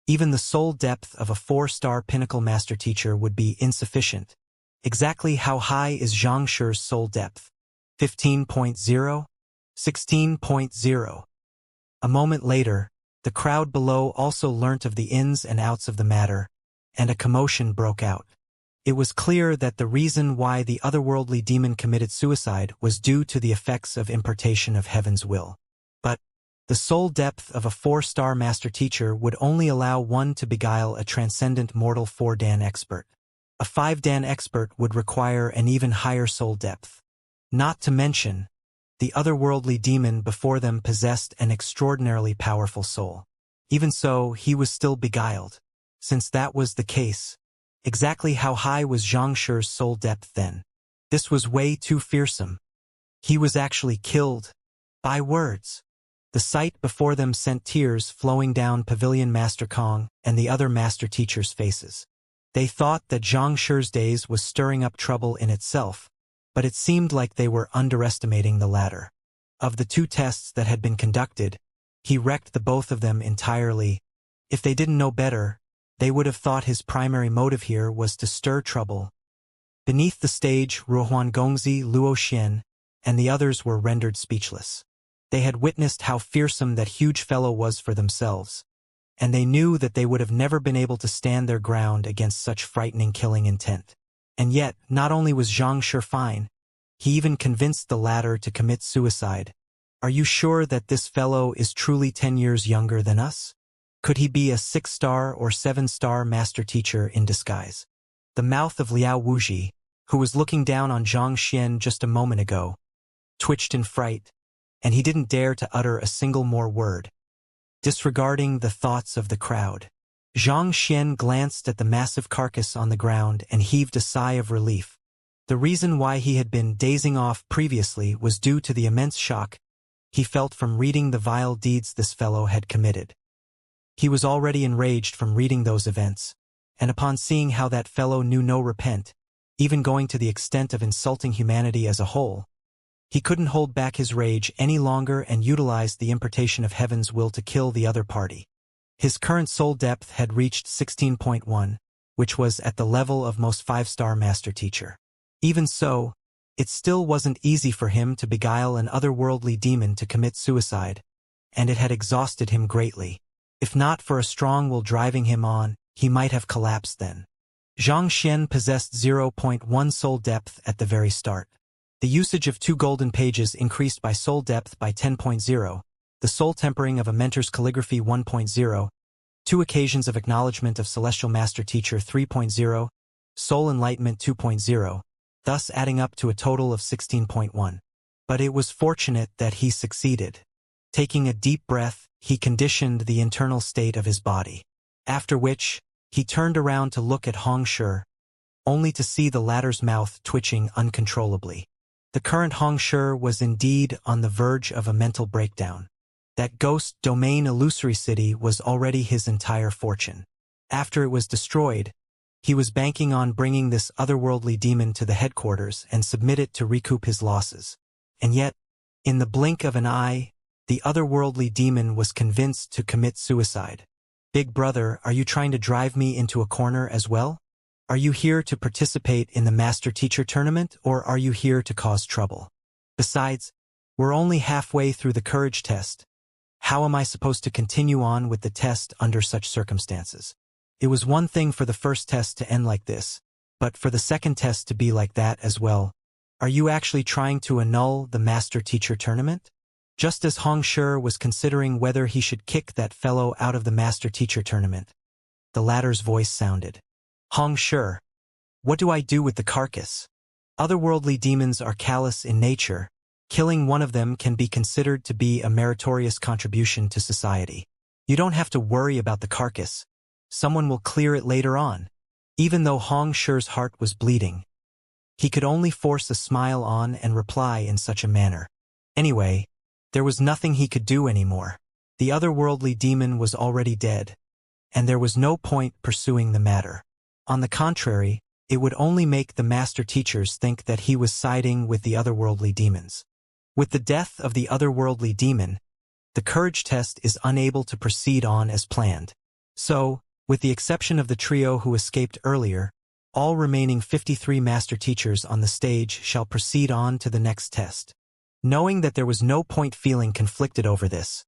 even the soul depth of a 4-star pinnacle master teacher would be insufficient. Exactly how high is Zhang Shi's soul depth? 15.0? 16.0? A moment later, the crowd below also learnt of the ins and outs of the matter, and a commotion broke out. It was clear that the reason why the otherworldly demon committed suicide was due to the effects of impartation of heaven's will. But the soul depth of a 4-star master teacher would only allow one to beguile a transcendent mortal 4-dan expert. A 5-dan expert would require an even higher soul depth. Not to mention, the otherworldly demon before them possessed an extraordinarily powerful soul. Even so, he was still beguiled. Since that was the case, exactly how high was Xianxia's soul depth then? This was way too fearsome. He was actually killed by words. The sight before them sent tears flowing down Pavilion Master Kong and the other master teachers' faces. They thought that Xianxia's days was stirring up trouble in itself, but it seemed like they were underestimating the latter. Of the 2 tests that had been conducted, he wrecked the both of them entirely. If they didn't know better, they would have thought his primary motive here was to stir trouble. Beneath the stage, Ruohuan Gongzi, Luo Xian, and the others were rendered speechless. They had witnessed how fearsome that huge fellow was for themselves, and they knew that they would have never been able to stand their ground against such frightening killing intent. And yet, not only was Xianxia fine, he even convinced the latter to commit suicide. Are you sure that this fellow is truly 10 years younger than us? Could he be a 6-star or 7-star master teacher in disguise? The mouth of Liao Wuji, who was looking down on Zhang Xian just a moment ago, twitched in fright, and he didn't dare to utter a single more word. Disregarding the thoughts of the crowd, Zhang Xian glanced at the massive carcass on the ground and heaved a sigh of relief. The reason why he had been dazing off previously was due to the immense shock he felt from reading the vile deeds this fellow had committed. He was already enraged from reading those events, and upon seeing how that fellow knew no repent, even going to the extent of insulting humanity as a whole, he couldn't hold back his rage any longer and utilized the impartation of heaven's will to kill the other party. His current soul depth had reached 16.1, which was at the level of most 5-star master teacher. Even so, it still wasn't easy for him to beguile an otherworldly demon to commit suicide, and it had exhausted him greatly. If not for a strong will driving him on, he might have collapsed then. Zhang Xian possessed 0.1 soul depth at the very start. The usage of 2 golden pages increased by soul depth by 10.0, the soul tempering of a mentor's calligraphy 1.0, 2 occasions of acknowledgement of celestial master teacher 3.0, soul enlightenment 2.0, thus adding up to a total of 16.1. But it was fortunate that he succeeded. Taking a deep breath, he conditioned the internal state of his body. After which, he turned around to look at Xianxia, only to see the latter's mouth twitching uncontrollably. The current Xianxia was indeed on the verge of a mental breakdown. That ghost domain illusory city was already his entire fortune. After it was destroyed, he was banking on bringing this otherworldly demon to the headquarters and submit it to recoup his losses. And yet, in the blink of an eye, the otherworldly demon was convinced to commit suicide. Big brother, are you trying to drive me into a corner as well? Are you here to participate in the master-teacher tournament, or are you here to cause trouble? Besides, we're only halfway through the courage test. How am I supposed to continue on with the test under such circumstances? It was one thing for the first test to end like this, but for the second test to be like that as well. Are you actually trying to annul the master-teacher tournament? Just as Xianxia was considering whether he should kick that fellow out of the master-teacher tournament, the latter's voice sounded. Xianxia, what do I do with the carcass? Otherworldly demons are callous in nature. Killing one of them can be considered to be a meritorious contribution to society. You don't have to worry about the carcass. Someone will clear it later on. Even though Xiangshi's heart was bleeding, he could only force a smile on and reply in such a manner. Anyway, there was nothing he could do anymore. The otherworldly demon was already dead, and there was no point pursuing the matter. On the contrary, it would only make the master teachers think that he was siding with the otherworldly demons. With the death of the otherworldly demon, the courage test is unable to proceed on as planned. So, with the exception of the trio who escaped earlier, all remaining 53 master teachers on the stage shall proceed on to the next test. Knowing that there was no point feeling conflicted over this,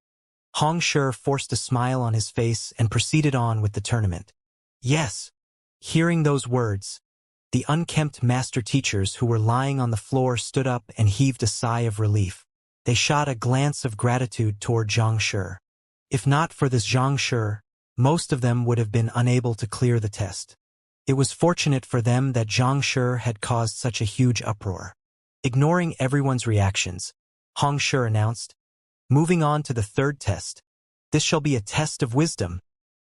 Xianxia forced a smile on his face and proceeded on with the tournament. Yes. Hearing those words, The unkempt master teachers who were lying on the floor stood up and heaved a sigh of relief. They shot a glance of gratitude toward Xianxia. If not for this Xianxia, most of them would have been unable to clear the test. It was fortunate for them that Xianxia had caused such a huge uproar. Ignoring everyone's reactions, Xianxia announced, "Moving on to the third test. This shall be a test of wisdom.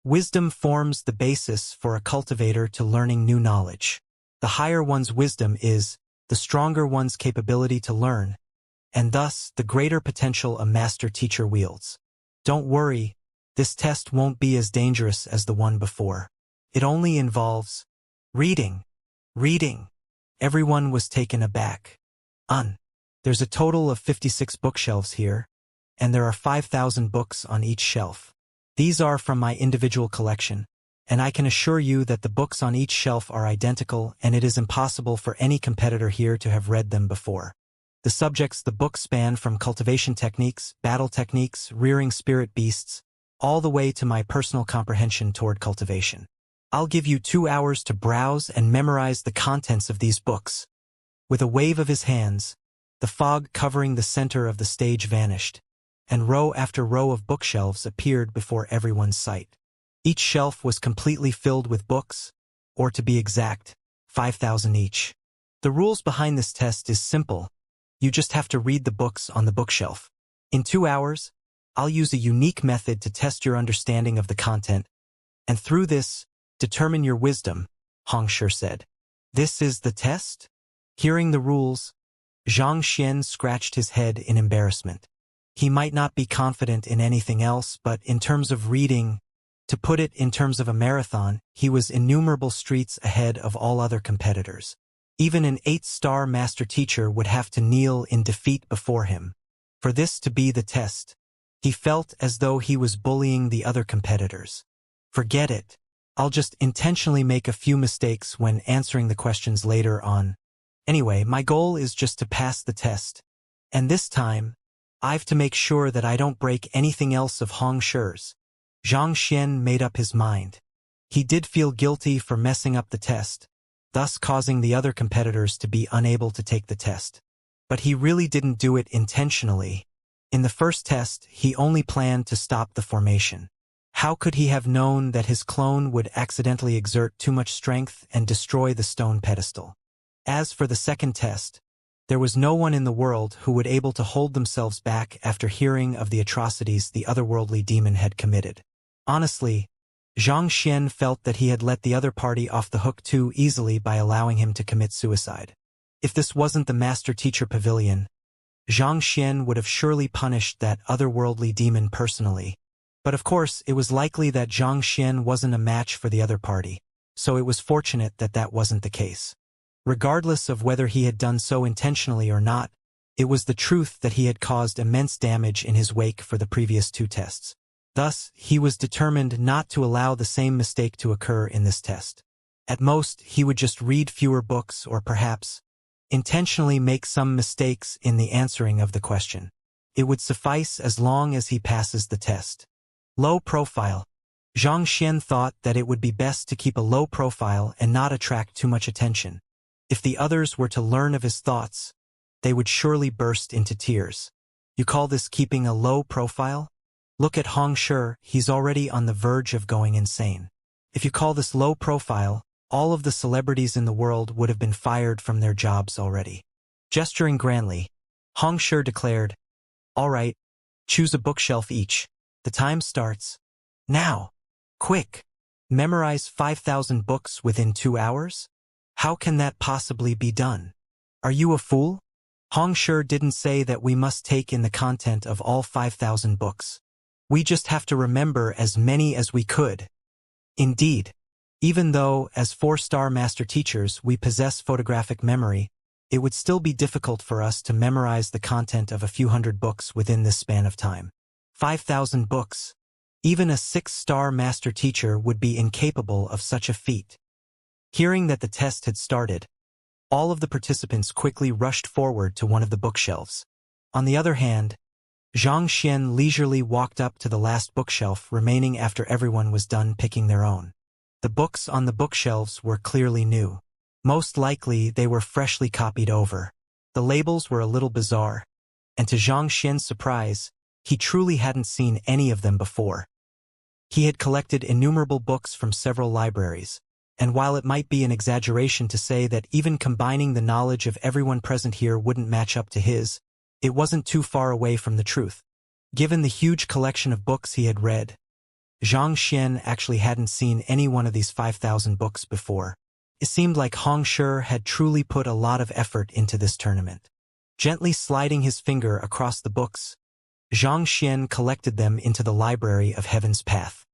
Wisdom forms the basis for a cultivator to learning new knowledge. The higher one's wisdom is, the stronger one's capability to learn, and thus the greater potential a master teacher wields. Don't worry, this test won't be as dangerous as the one before. It only involves reading. Reading." Everyone was taken aback. There's a total of 56 bookshelves here, and there are 5,000 books on each shelf. These are from my individual collection, and I can assure you that the books on each shelf are identical, and it is impossible for any competitor here to have read them before. The subjects the books span from cultivation techniques, battle techniques, rearing spirit beasts, all the way to my personal comprehension toward cultivation. I'll give you 2 hours to browse and memorize the contents of these books. With a wave of his hands, the fog covering the center of the stage vanished, and row after row of bookshelves appeared before everyone's sight. Each shelf was completely filled with books, or to be exact, 5,000 each. The rules behind this test is simple. You just have to read the books on the bookshelf. In 2 hours, I'll use a unique method to test your understanding of the content, and through this, determine your wisdom, Xianxia said. This is the test? Hearing the rules, Xianxia scratched his head in embarrassment. He might not be confident in anything else, but in terms of reading, to put it in terms of a marathon, he was innumerable streets ahead of all other competitors. Even an 8-star master teacher would have to kneel in defeat before him. For this to be the test, he felt as though he was bullying the other competitors. Forget it. I'll just intentionally make a few mistakes when answering the questions later on. Anyway, my goal is just to pass the test. And this time, I've to make sure that I don't break anything else of Xianxia's. Xianxia made up his mind. He did feel guilty for messing up the test, thus causing the other competitors to be unable to take the test. But he really didn't do it intentionally. In the first test, he only planned to stop the formation. How could he have known that his clone would accidentally exert too much strength and destroy the stone pedestal? As for the second test, there was no one in the world who would able to hold themselves back after hearing of the atrocities the otherworldly demon had committed. Honestly, Xianxia felt that he had let the other party off the hook too easily by allowing him to commit suicide. If this wasn't the Master Teacher Pavilion, Xianxia would have surely punished that otherworldly demon personally. But of course, it was likely that Xianxia wasn't a match for the other party, so it was fortunate that that wasn't the case. Regardless of whether he had done so intentionally or not, it was the truth that he had caused immense damage in his wake for the previous 2 tests. Thus, he was determined not to allow the same mistake to occur in this test. At most, he would just read fewer books or perhaps intentionally make some mistakes in the answering of the question. It would suffice as long as he passes the test. Low profile. Xianxia thought that it would be best to keep a low profile and not attract too much attention. If the others were to learn of his thoughts, they would surely burst into tears. You call this keeping a low profile? Look at Xianxia, he's already on the verge of going insane. If you call this low profile, all of the celebrities in the world would have been fired from their jobs already. Gesturing grandly, Xianxia declared, "All right, choose a bookshelf each. The time starts now. Quick! Memorize 5,000 books within 2 hours? How can that possibly be done? Are you a fool?" Xianxia didn't say that we must take in the content of all 5,000 books. We just have to remember as many as we could. Indeed, even though, as 4-star master teachers, we possess photographic memory, it would still be difficult for us to memorize the content of a few hundred books within this span of time. 5,000 books. Even a 6-star master teacher would be incapable of such a feat. Hearing that the test had started, all of the participants quickly rushed forward to one of the bookshelves. On the other hand, Xianxia leisurely walked up to the last bookshelf remaining after everyone was done picking their own. The books on the bookshelves were clearly new. Most likely they were freshly copied over. The labels were a little bizarre, and to Xianxia's surprise, he truly hadn't seen any of them before. He had collected innumerable books from several libraries, and while it might be an exaggeration to say that even combining the knowledge of everyone present here wouldn't match up to his, it wasn't too far away from the truth. Given the huge collection of books he had read, Xianxia actually hadn't seen any one of these 5,000 books before. It seemed like Hongshi had truly put a lot of effort into this tournament. Gently sliding his finger across the books, Xianxia collected them into the Library of Heaven's Path.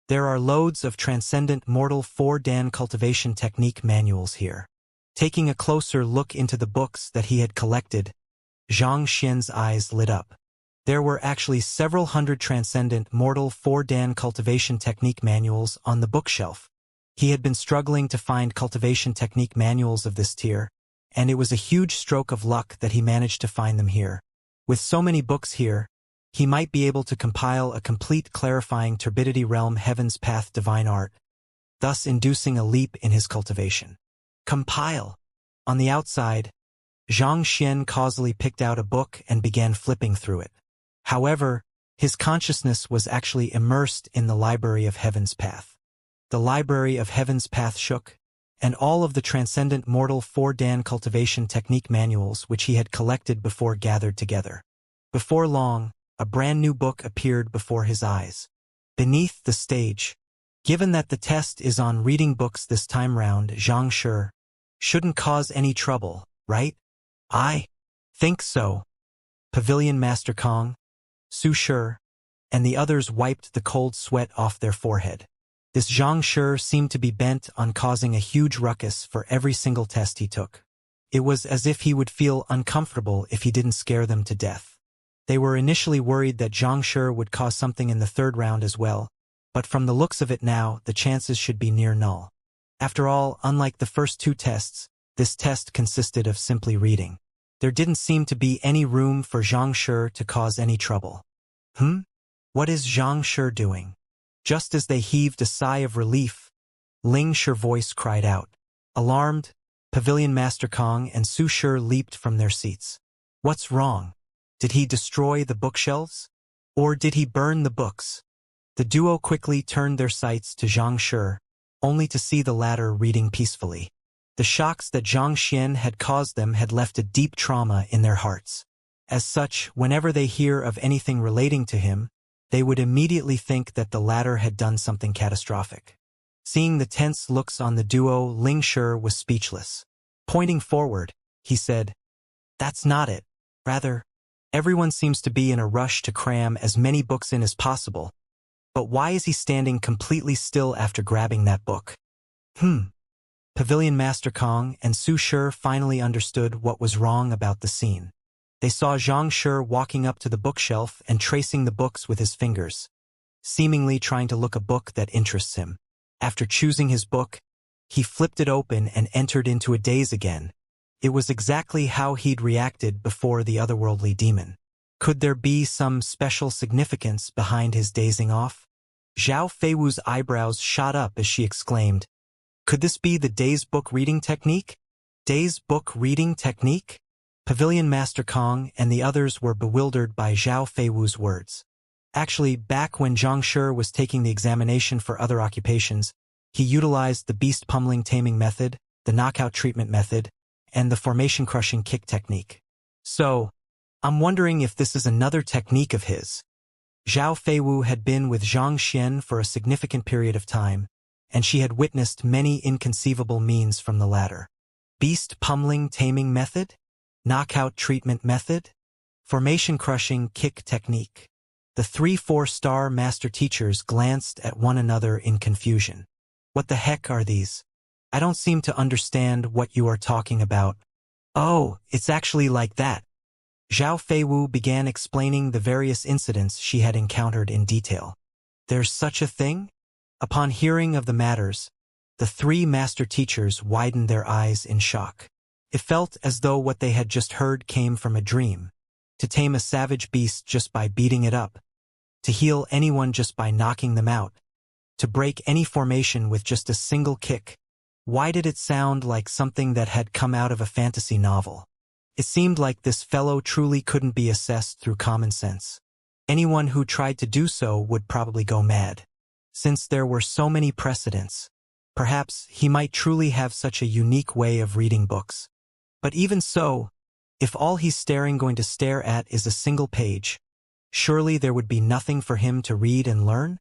There are loads of transcendent mortal 4-dan cultivation technique manuals here. Taking a closer look into the books that he had collected, Xianxia's eyes lit up. There were actually several hundred transcendent mortal 4-dan cultivation technique manuals on the bookshelf. He had been struggling to find cultivation technique manuals of this tier, and it was a huge stroke of luck that he managed to find them here. With so many books here, he might be able to compile a complete clarifying turbidity realm Heaven's Path divine art, thus inducing a leap in his cultivation. Compile. On the outside, Xianxia causally picked out a book and began flipping through it. However, his consciousness was actually immersed in the Library of Heaven's Path. The Library of Heaven's Path shook, and all of the transcendent mortal 4-dan cultivation technique manuals which he had collected before gathered together. Before long, a brand new book appeared before his eyes. Beneath the stage. Given that the test is on reading books this time round, Xianxia shouldn't cause any trouble, right? I think so. Pavilion Master Kong, Su Shi, and the others wiped the cold sweat off their forehead. This Xianxia seemed to be bent on causing a huge ruckus for every single test he took. It was as if he would feel uncomfortable if he didn't scare them to death. They were initially worried that Xianxia would cause something in the third round as well, but from the looks of it now, the chances should be near null. After all, unlike the first two tests, this test consisted of simply reading. There didn't seem to be any room for Xianxia to cause any trouble. What is Xianxia doing? Just as they heaved a sigh of relief, Ling Shi's voice cried out. Alarmed, Pavilion Master Kong and Su Shi leaped from their seats. What's wrong? Did he destroy the bookshelves? Or did he burn the books? The duo quickly turned their sights to Xianxia, only to see the latter reading peacefully. The shocks that Xianxia had caused them had left a deep trauma in their hearts. As such, whenever they hear of anything relating to him, they would immediately think that the latter had done something catastrophic. Seeing the tense looks on the duo, Ling Shi was speechless. Pointing forward, he said, "That's not it. Rather, everyone seems to be in a rush to cram as many books in as possible. But why is he standing completely still after grabbing that book?" Pavilion Master Kong and Su Shi finally understood what was wrong about the scene. They saw Xianxia walking up to the bookshelf and tracing the books with his fingers, seemingly trying to look a book that interests him. After choosing his book, he flipped it open and entered into a daze again. It was exactly how he'd reacted before the otherworldly demon. Could there be some special significance behind his dazing off? Zhao Feiwu's eyebrows shot up as she exclaimed, "Could this be the daze book reading technique? Daze book reading technique?" Pavilion Master Kong and the others were bewildered by Zhao Feiwu's words. Actually, back when Xianxia was taking the examination for other occupations, he utilized the beast pummeling taming method, the knockout treatment method, and the formation crushing kick technique. So, I'm wondering if this is another technique of his. Zhao Feiwu had been with Xianxia for a significant period of time, and she had witnessed many inconceivable means from the latter. Beast pummeling taming method? Knockout treatment method? Formation crushing kick technique. The 3 4-star master teachers glanced at one another in confusion. What the heck are these? I don't seem to understand what you are talking about. Oh, it's actually like that. Zhao Feiwu began explaining the various incidents she had encountered in detail. There's such a thing? Upon hearing of the matters, the 3 master teachers widened their eyes in shock. It felt as though what they had just heard came from a dream. To tame a savage beast just by beating it up. To heal anyone just by knocking them out. To break any formation with just a single kick. Why did it sound like something that had come out of a fantasy novel? It seemed like this fellow truly couldn't be assessed through common sense. Anyone who tried to do so would probably go mad. Since there were so many precedents, perhaps he might truly have such a unique way of reading books. But even so, if all he's going to stare at is a single page, surely there would be nothing for him to read and learn?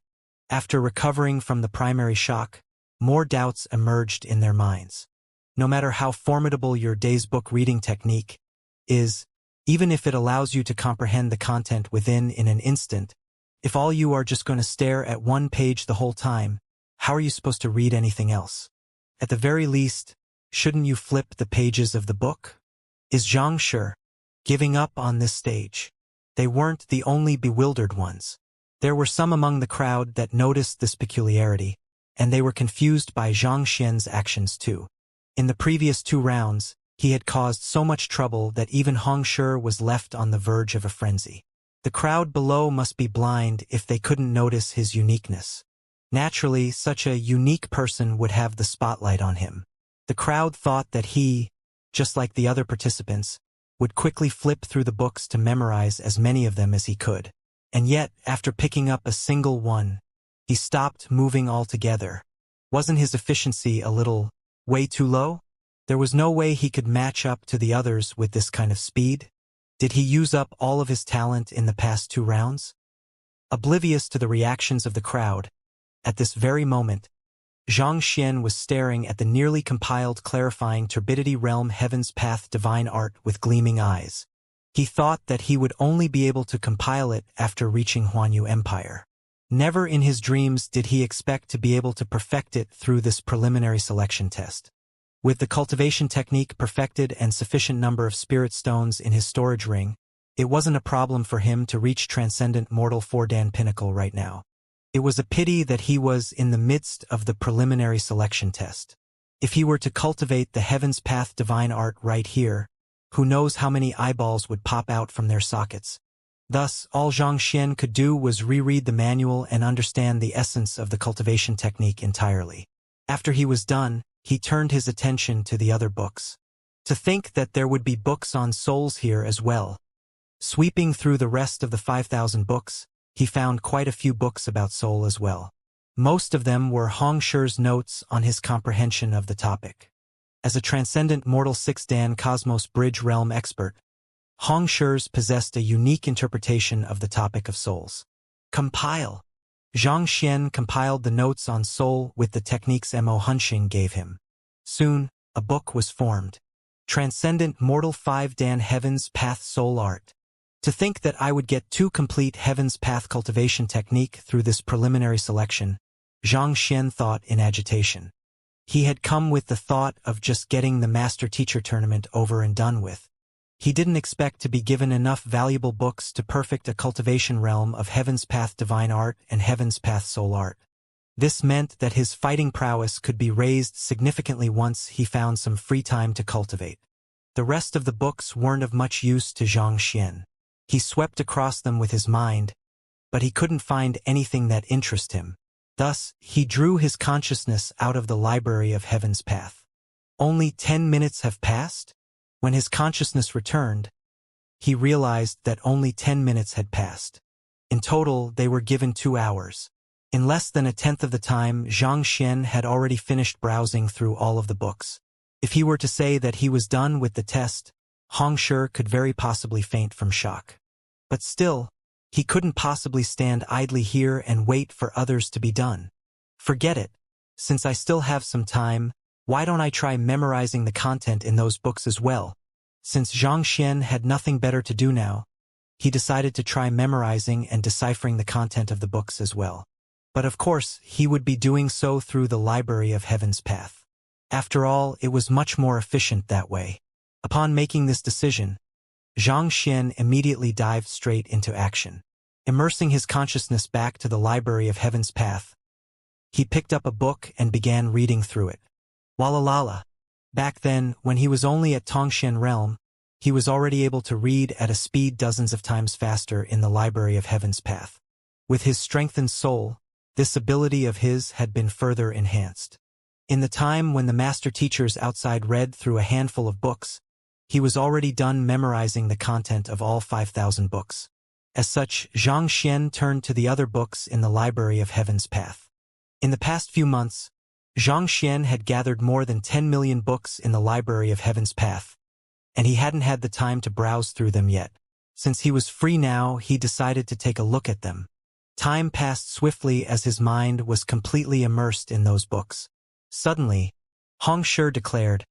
After recovering from the primary shock, more doubts emerged in their minds. No matter how formidable your day's book reading technique is, even if it allows you to comprehend the content within in an instant, if all you are just going to stare at one page the whole time, how are you supposed to read anything else? At the very least, shouldn't you flip the pages of the book? Is Xianxia giving up on this stage? They weren't the only bewildered ones. There were some among the crowd that noticed this peculiarity, and they were confused by Xianxia's actions too. In the previous 2 rounds, he had caused so much trouble that even Hongshi was left on the verge of a frenzy. The crowd below must be blind if they couldn't notice his uniqueness. Naturally, such a unique person would have the spotlight on him. The crowd thought that he, just like the other participants, would quickly flip through the books to memorize as many of them as he could. And yet, after picking up a single one, he stopped moving altogether. Wasn't his efficiency a little way too low? There was no way he could match up to the others with this kind of speed. Did he use up all of his talent in the past 2 rounds? Oblivious to the reactions of the crowd, at this very moment, Xianxia was staring at the nearly compiled clarifying turbidity realm Heaven's Path divine art with gleaming eyes. He thought that he would only be able to compile it after reaching Huanyu Empire. Never in his dreams did he expect to be able to perfect it through this preliminary selection test. With the cultivation technique perfected and sufficient number of spirit stones in his storage ring, it wasn't a problem for him to reach Transcendent Mortal 4-Dan Pinnacle right now. It was a pity that he was in the midst of the preliminary selection test. If he were to cultivate the Heaven's Path divine art right here, who knows how many eyeballs would pop out from their sockets. Thus, all Xianxia could do was reread the manual and understand the essence of the cultivation technique entirely. After he was done, he turned his attention to the other books. To think that there would be books on souls here as well. Sweeping through the rest of the 5,000 books, he found quite a few books about soul as well. Most of them were Hongshi's notes on his comprehension of the topic. As a transcendent mortal 6-Dan Cosmos Bridge Realm expert, Hongshi possessed a unique interpretation of the topic of souls. Compile. Xianxia compiled the notes on soul with the techniques Mo Hunxing gave him. Soon, a book was formed. Transcendent Mortal 5-Dan Heaven's Path Soul Art. To think that I would get 2 complete Heaven's Path cultivation technique through this preliminary selection, Xianxia thought in agitation. He had come with the thought of just getting the Master Teacher Tournament over and done with. He didn't expect to be given enough valuable books to perfect a cultivation realm of Heaven's Path Divine Art and Heaven's Path Soul Art. This meant that his fighting prowess could be raised significantly once he found some free time to cultivate. The rest of the books weren't of much use to Xianxia. He swept across them with his mind, but he couldn't find anything that interested him. Thus, he drew his consciousness out of the library of Heaven's Path. Only 10 minutes have passed? When his consciousness returned, he realized that only 10 minutes had passed. In total, they were given 2 hours. In less than a tenth of the time, Xianxia had already finished browsing through all of the books. If he were to say that he was done with the test, Hongshi could very possibly faint from shock. But still, he couldn't possibly stand idly here and wait for others to be done. Forget it. Since I still have some time, why don't I try memorizing the content in those books as well? Since Xianxia had nothing better to do now, he decided to try memorizing and deciphering the content of the books as well. But of course, he would be doing so through the library of Heaven's Path. After all, it was much more efficient that way. Upon making this decision, Xianxia immediately dived straight into action. Immersing his consciousness back to the library of Heaven's Path, he picked up a book and began reading through it. Walalala. Back then, when he was only at Tongxian Realm, he was already able to read at a speed dozens of times faster in the library of Heaven's Path. With his strengthened soul, this ability of his had been further enhanced. In the time when the master teachers outside read through a handful of books, he was already done memorizing the content of all 5,000 books. As such, Xianxia turned to the other books in the Library of Heaven's Path. In the past few months, Xianxia had gathered more than 10 million books in the Library of Heaven's Path, and he hadn't had the time to browse through them yet. Since he was free now, he decided to take a look at them. Time passed swiftly as his mind was completely immersed in those books. Suddenly, Xianxia declared,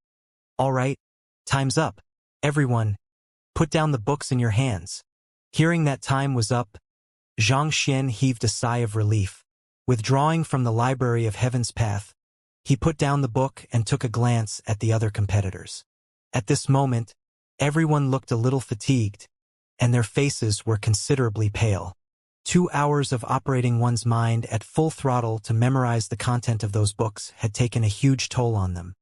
"All right, time's up. Everyone, put down the books in your hands." Hearing that time was up, Xianxia heaved a sigh of relief. Withdrawing from the Library of Heaven's Path, he put down the book and took a glance at the other competitors. At this moment, everyone looked a little fatigued, and their faces were considerably pale. 2 hours of operating one's mind at full throttle to memorize the content of those books had taken a huge toll on them.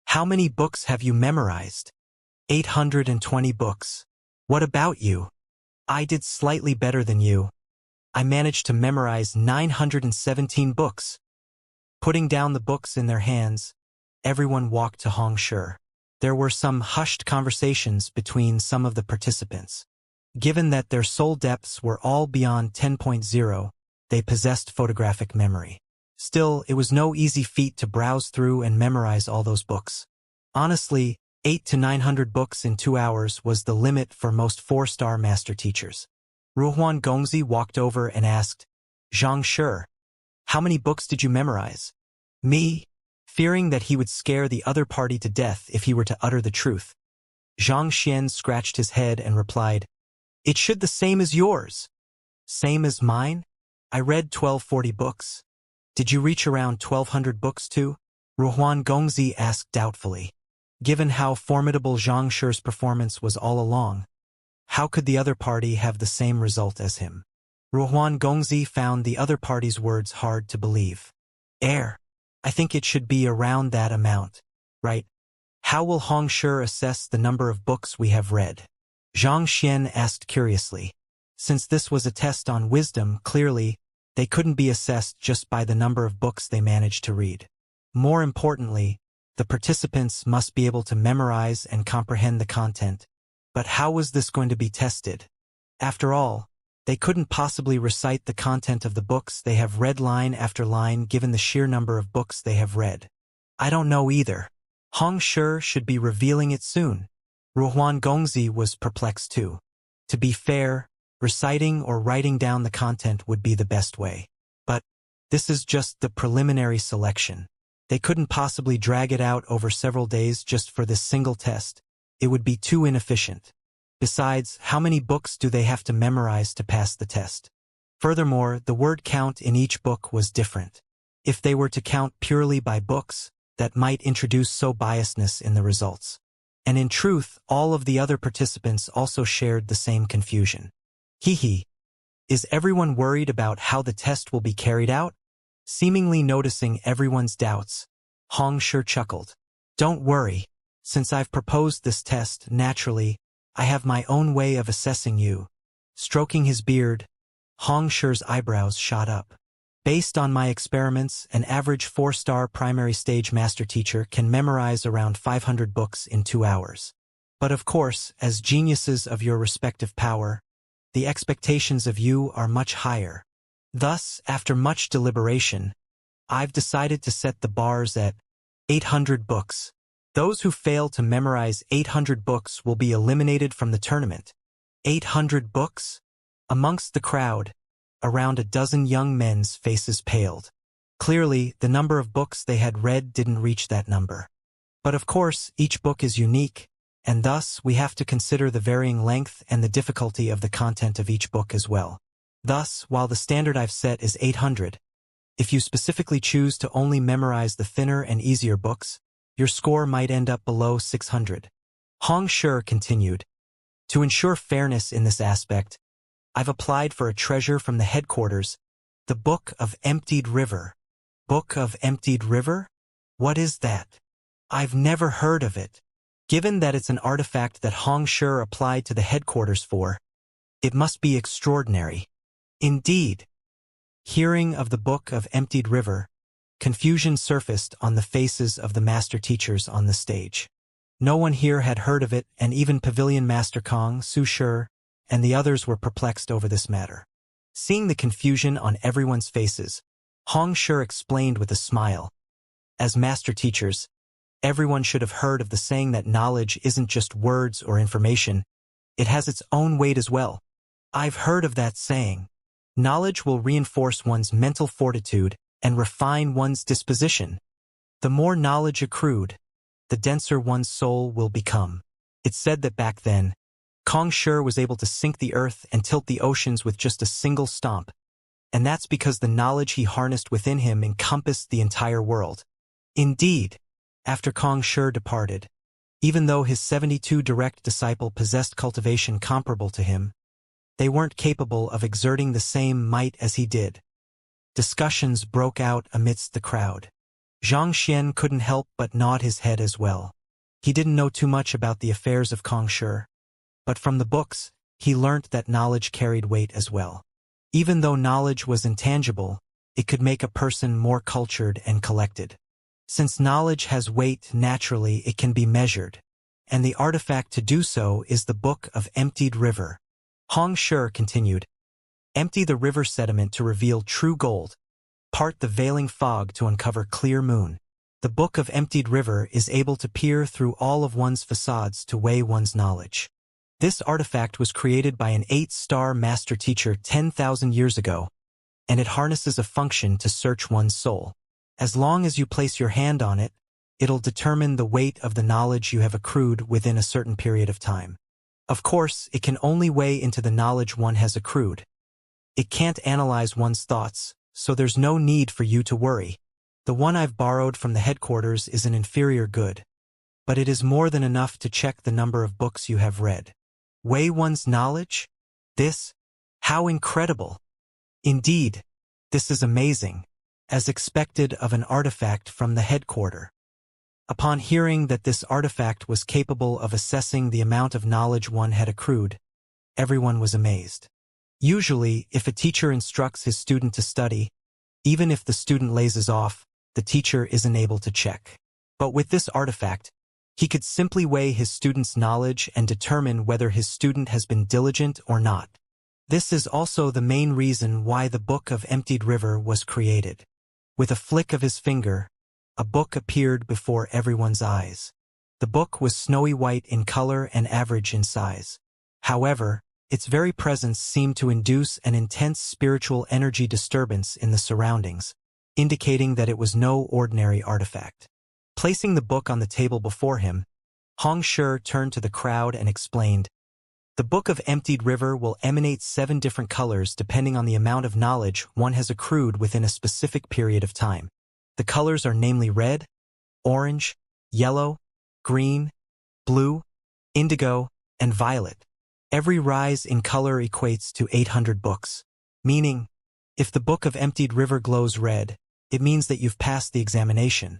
"How many books have you memorized?" 820 books. "What about you?" "I did slightly better than you. I managed to memorize 917 books." Putting down the books in their hands, everyone walked to Xianxia. There were some hushed conversations between some of the participants. Given that their soul depths were all beyond 10.0, they possessed photographic memory. Still, it was no easy feat to browse through and memorize all those books. Honestly, 800 to 900 books in 2 hours was the limit for most 4-star master teachers. Ruhuan Gongzi walked over and asked, "Xianxia, how many books did you memorize?" "Me?" Fearing that he would scare the other party to death if he were to utter the truth, Xianxia scratched his head and replied, "It should the same as yours." "Same as mine? I read 1240 books. Did you reach around 1200 books too?" Ruhuan Gongzi asked doubtfully. Given how formidable Xianxia's performance was all along, how could the other party have the same result as him? Ruhuan Gongzi found the other party's words hard to believe. I think it should be around that amount, right? How will Xianxia assess the number of books we have read?" Xianxia asked curiously. Since this was a test on wisdom, clearly, they couldn't be assessed just by the number of books they managed to read. More importantly, the participants must be able to memorize and comprehend the content. But how was this going to be tested? After all, they couldn't possibly recite the content of the books they have read line after line given the sheer number of books they have read. "I don't know either. Xianxia should be revealing it soon." Ruhuan Gongzi was perplexed too. To be fair, reciting or writing down the content would be the best way. But this is just the preliminary selection. They couldn't possibly drag it out over several days just for this single test. It would be too inefficient. Besides, how many books do they have to memorize to pass the test? Furthermore, the word count in each book was different. If they were to count purely by books, that might introduce biasness in the results. And in truth, all of the other participants also shared the same confusion. Hee. Is everyone worried about how the test will be carried out? Seemingly noticing everyone's doubts, Xianxia chuckled. "Don't worry. Since I've proposed this test, naturally, I have my own way of assessing you." Stroking his beard, Xianxia's eyebrows shot up. "Based on my experiments, an average 4-star primary stage master teacher can memorize around 500 books in 2 hours. But of course, as geniuses of your respective power, the expectations of you are much higher. Thus, after much deliberation, I've decided to set the bars at 800 books. Those who fail to memorize 800 books will be eliminated from the tournament." 800 books? Amongst the crowd, around a dozen young men's faces paled. Clearly, the number of books they had read didn't reach that number. But of course, each book is unique, and thus we have to consider the varying length and the difficulty of the content of each book as well. Thus, while the standard I've set is 800, if you specifically choose to only memorize the thinner and easier books, your score might end up below 600. Xianxia continued. "To ensure fairness in this aspect, I've applied for a treasure from the headquarters, the Book of Emptied River." Book of Emptied River? What is that? I've never heard of it. Given that it's an artifact that Xianxia applied to the headquarters for, it must be extraordinary. Indeed. Hearing of the Book of Emptied River, Confusion surfaced on the faces of the master teachers on the stage. No one here had heard of it, and even Pavilion Master Kong, Su Shi, and the others were perplexed over this matter. Seeing the confusion on everyone's faces, Hong Shi explained with a smile. As master teachers, everyone should have heard of the saying that knowledge isn't just words or information, it has its own weight as well. I've heard of that saying. Knowledge will reinforce one's mental fortitude and refine one's disposition. The more knowledge accrued, the denser one's soul will become. It's said that back then, Kong Shi was able to sink the earth and tilt the oceans with just a single stomp, and that's because the knowledge he harnessed within him encompassed the entire world. Indeed, after Kong Shi departed, even though his 72 direct disciple possessed cultivation comparable to him, they weren't capable of exerting the same might as he did. Discussions broke out amidst the crowd. Xianxia couldn't help but nod his head as well. He didn't know too much about the affairs of Kong Shi, but from the books, he learnt that knowledge carried weight as well. Even though knowledge was intangible, it could make a person more cultured and collected. Since knowledge has weight, naturally it can be measured, and the artifact to do so is the Book of Emptied River. Hong Shi continued, empty the river sediment to reveal true gold, part the veiling fog to uncover clear moon. The Book of Emptied River is able to peer through all of one's facades to weigh one's knowledge. This artifact was created by an 8-star master teacher 10,000 years ago, and it harnesses a function to search one's soul. As long as you place your hand on it, it'll determine the weight of the knowledge you have accrued within a certain period of time. Of course, it can only weigh into the knowledge one has accrued. It can't analyze one's thoughts, so there's no need for you to worry. The one I've borrowed from the headquarters is an inferior good, but it is more than enough to check the number of books you have read. Weigh one's knowledge? How incredible! Indeed, this is amazing, as expected of an artifact from the headquarters. Upon hearing that this artifact was capable of assessing the amount of knowledge one had accrued, everyone was amazed. Usually, if a teacher instructs his student to study, even if the student lazes off, the teacher isn't able to check. But with this artifact, he could simply weigh his student's knowledge and determine whether his student has been diligent or not. This is also the main reason why the Book of Emptied River was created. With a flick of his finger, a book appeared before everyone's eyes. The book was snowy white in color and average in size. However, its very presence seemed to induce an intense spiritual energy disturbance in the surroundings, indicating that it was no ordinary artifact. Placing the book on the table before him, Hong Shi turned to the crowd and explained, the Book of Emptied River will emanate 7 different colors depending on the amount of knowledge one has accrued within a specific period of time. The colors are namely red, orange, yellow, green, blue, indigo, and violet. Every rise in color equates to 800 books, meaning, if the Book of Emptied River glows red, it means that you've passed the examination.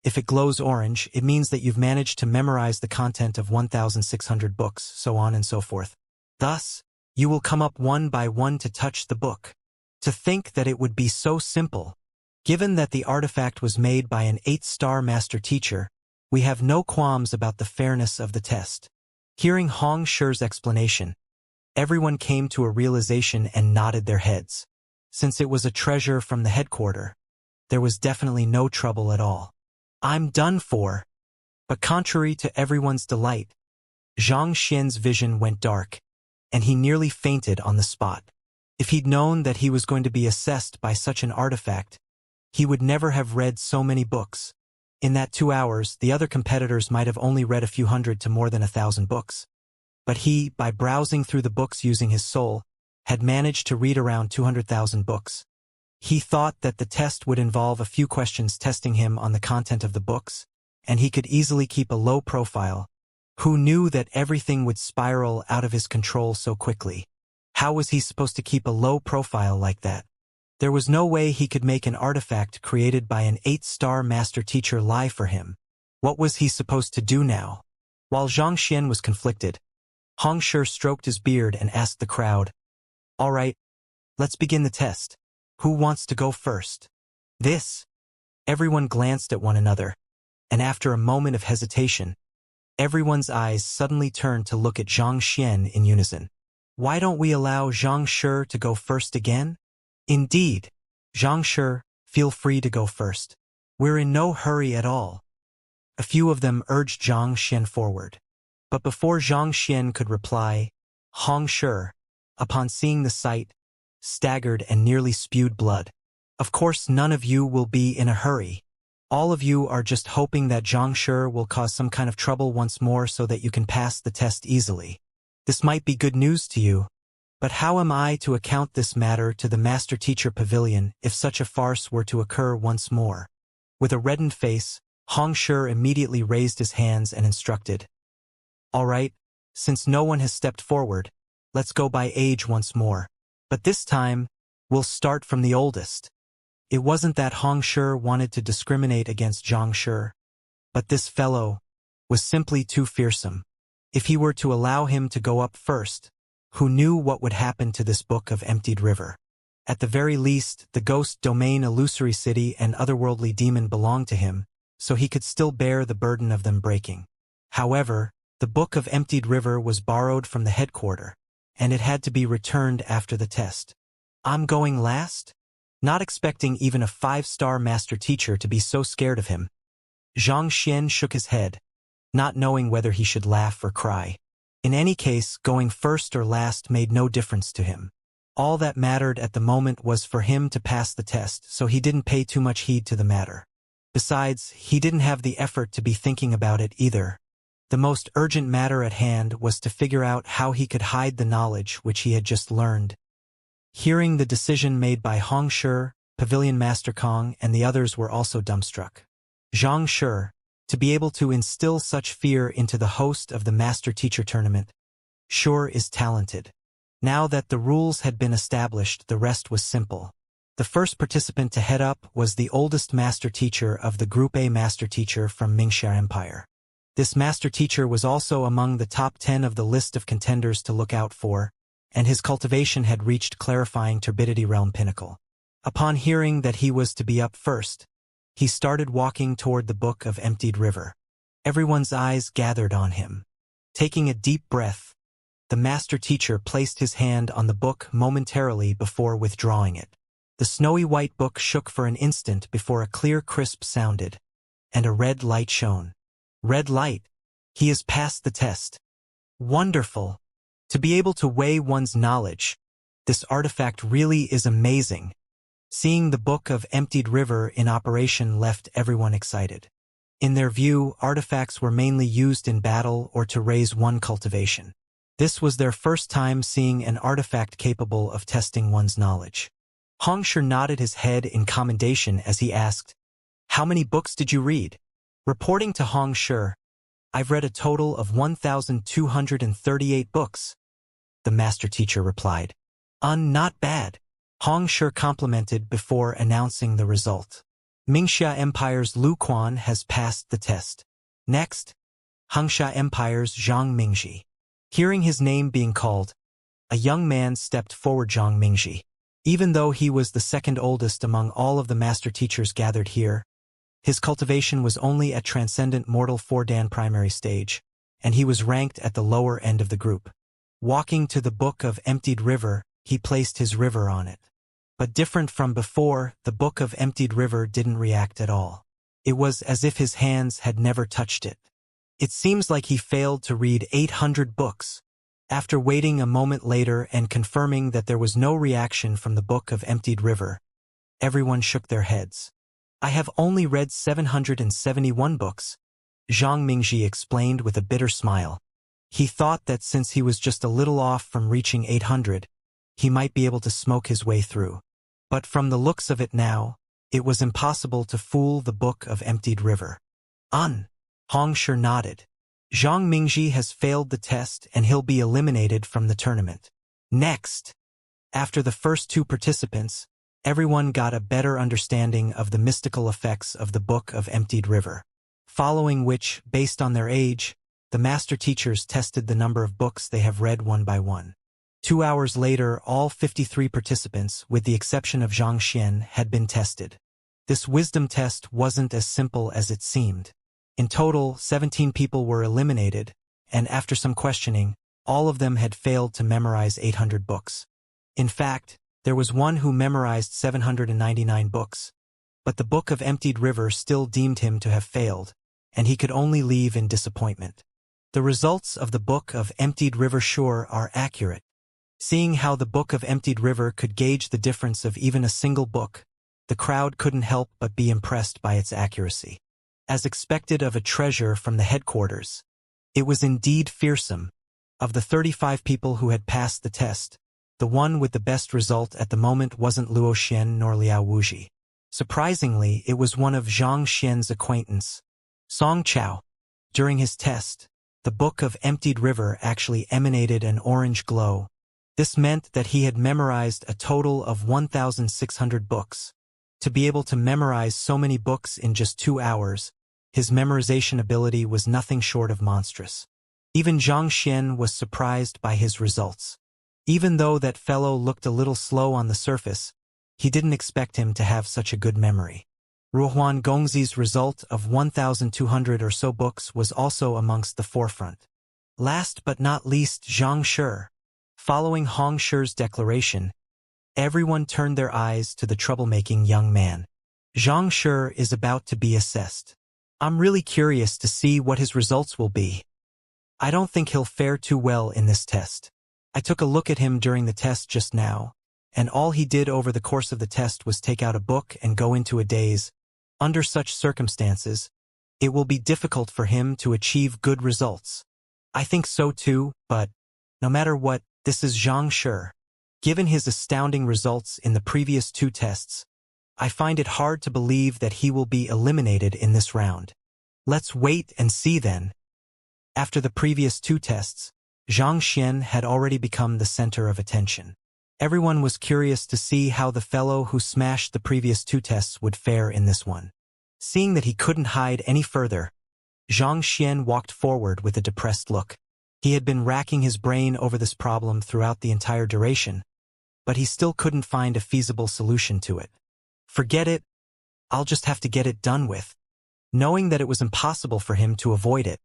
If it glows orange, it means that you've managed to memorize the content of 1,600 books, so on and so forth. Thus, you will come up one by one to touch the book. To think that it would be so simple. Given that the artifact was made by an 8-star master teacher, we have no qualms about the fairness of the test. Hearing Hong Shi's explanation, everyone came to a realization and nodded their heads. Since it was a treasure from the headquarters, there was definitely no trouble at all. I'm done for. But contrary to everyone's delight, Xianxia's vision went dark, and he nearly fainted on the spot. If he'd known that he was going to be assessed by such an artifact, he would never have read so many books. In that 2 hours, the other competitors might have only read a few hundred to more than 1,000 books. But he, by browsing through the books using his soul, had managed to read around 200,000 books. He thought that the test would involve a few questions testing him on the content of the books, and he could easily keep a low profile. Who knew that everything would spiral out of his control so quickly? How was he supposed to keep a low profile like that? There was no way he could make an artifact created by an 8-star master teacher lie for him. What was he supposed to do now? While Xianxia was conflicted, Hong Shi stroked his beard and asked the crowd, "All right, let's begin the test. Who wants to go first?" This Everyone glanced at one another, and after a moment of hesitation, everyone's eyes suddenly turned to look at Xianxia in unison. Why don't we allow Xianxia to go first again? Indeed, Xianxia, feel free to go first. We're in no hurry at all. A few of them urged Xianxia forward. But before Xianxia could reply, Hongxia, upon seeing the sight, staggered and nearly spewed blood. Of course none of you will be in a hurry. All of you are just hoping that Xianxia will cause some kind of trouble once more so that you can pass the test easily. This might be good news to you, but how am I to account this matter to the Master Teacher Pavilion if such a farce were to occur once more? With a reddened face, Hongxia immediately raised his hands and instructed. All right, since no one has stepped forward, let's go by age once more. But this time, we'll start from the oldest. It wasn't that Hongxia wanted to discriminate against Xianxia, but this fellow was simply too fearsome. If he were to allow him to go up first, who knew what would happen to this book of emptied river? At the very least, the ghost domain illusory city and otherworldly demon belonged to him, so he could still bear the burden of them breaking. However, the book of emptied river was borrowed from the headquarter, and it had to be returned after the test. I'm going last? Not expecting even a 5-star master teacher to be so scared of him. Xianxia shook his head, not knowing whether he should laugh or cry. In any case, going first or last made no difference to him. All that mattered at the moment was for him to pass the test, so he didn't pay too much heed to the matter. Besides, he didn't have the effort to be thinking about it either. The most urgent matter at hand was to figure out how he could hide the knowledge which he had just learned. Hearing the decision made by Hongxia, Pavilion Master Kong, and the others were also dumbstruck. Xianxia, to be able to instill such fear into the host of the Master Teacher Tournament, sure is talented. Now that the rules had been established, the rest was simple. The first participant to head up was the oldest Master Teacher of the Group A Master Teacher from Mingxia Empire. This Master Teacher was also among the top 10 of the list of contenders to look out for, and his cultivation had reached clarifying turbidity realm pinnacle. Upon hearing that he was to be up first, he started walking toward the book of emptied river. Everyone's eyes gathered on him. Taking a deep breath, the Master Teacher placed his hand on the book momentarily before withdrawing it. The snowy white book shook for an instant before a clear crisp sounded, and a red light shone. Red light. He has passed the test. Wonderful. To be able to weigh one's knowledge, this artifact really is amazing. Seeing the book of emptied river in operation left everyone excited. In their view, artifacts were mainly used in battle or to raise one cultivation. This was their first time seeing an artifact capable of testing one's knowledge. Hongxia nodded his head in commendation as he asked, "How many books did you read?" Reporting to Hongxia, "I've read a total of 1,238 books," the Master Teacher replied. Not bad," Hongxia complimented before announcing the result. Mingxia Empire's Lu Quan has passed the test. Next, Hongxia Empire's Zhang Mingji. Hearing his name being called, a young man stepped forward. Zhang Mingji. Even though he was the second oldest among all of the Master Teachers gathered here, his cultivation was only at Transcendent Mortal 4 Dan primary stage, and he was ranked at the lower end of the group. Walking to the book of emptied river, he placed his river on it. But different from before, the book of emptied river didn't react at all. It was as if his hands had never touched it. It seems like he failed to read 800 books. After waiting a moment later and confirming that there was no reaction from the book of emptied river, everyone shook their heads. "I have only read 771 books," Zhang Mingji explained with a bitter smile. He thought that since he was just a little off from reaching 800, he might be able to smoke his way through. But from the looks of it now, it was impossible to fool the book of emptied river. Hongxia nodded. Zhang Mingji has failed the test and he'll be eliminated from the tournament. Next, after the first two participants, everyone got a better understanding of the mystical effects of the book of emptied river. Following which, based on their age, the Master Teachers tested the number of books they have read one by one. 2 hours later, all 53 participants, with the exception of Xianxia, had been tested. This wisdom test wasn't as simple as it seemed. In total, 17 people were eliminated, and after some questioning, all of them had failed to memorize 800 books. In fact, there was one who memorized 799 books. But the Book of Emptied River still deemed him to have failed, and he could only leave in disappointment. The results of the Book of Emptied River sure are accurate. Seeing how the Book of Emptied River could gauge the difference of even a single book, the crowd couldn't help but be impressed by its accuracy. As expected of a treasure from the headquarters, it was indeed fearsome. Of the 35 people who had passed the test, the one with the best result at the moment wasn't Luo Xian nor Liao Wuji. Surprisingly, it was one of Zhang Xian's acquaintance, Song Chao. During his test, the Book of Emptied River actually emanated an orange glow. This meant that he had memorized a total of 1,600 books. To be able to memorize so many books in just 2 hours, his memorization ability was nothing short of monstrous. Even Zhang Xian was surprised by his results. Even though that fellow looked a little slow on the surface, he didn't expect him to have such a good memory. Ruohuan Gongzi's result of 1,200 or so books was also amongst the forefront. Last but not least, Zhang Shi. Following Hong Shi's declaration, everyone turned their eyes to the troublemaking young man. Zhang Shi is about to be assessed. I'm really curious to see what his results will be. I don't think he'll fare too well in this test. I took a look at him during the test just now, and all he did over the course of the test was take out a book and go into a daze. Under such circumstances, it will be difficult for him to achieve good results. I think so too, but no matter what, this is Zhang Shi. Given his astounding results in the previous 2 tests, I find it hard to believe that he will be eliminated in this round. Let's wait and see then. After the previous 2 tests, Zhang Xian had already become the center of attention. Everyone was curious to see how the fellow who smashed the previous 2 tests would fare in this one. Seeing that he couldn't hide any further, Zhang Xian walked forward with a depressed look. He had been racking his brain over this problem throughout the entire duration, but he still couldn't find a feasible solution to it. Forget it, I'll just have to get it done with. Knowing that it was impossible for him to avoid it,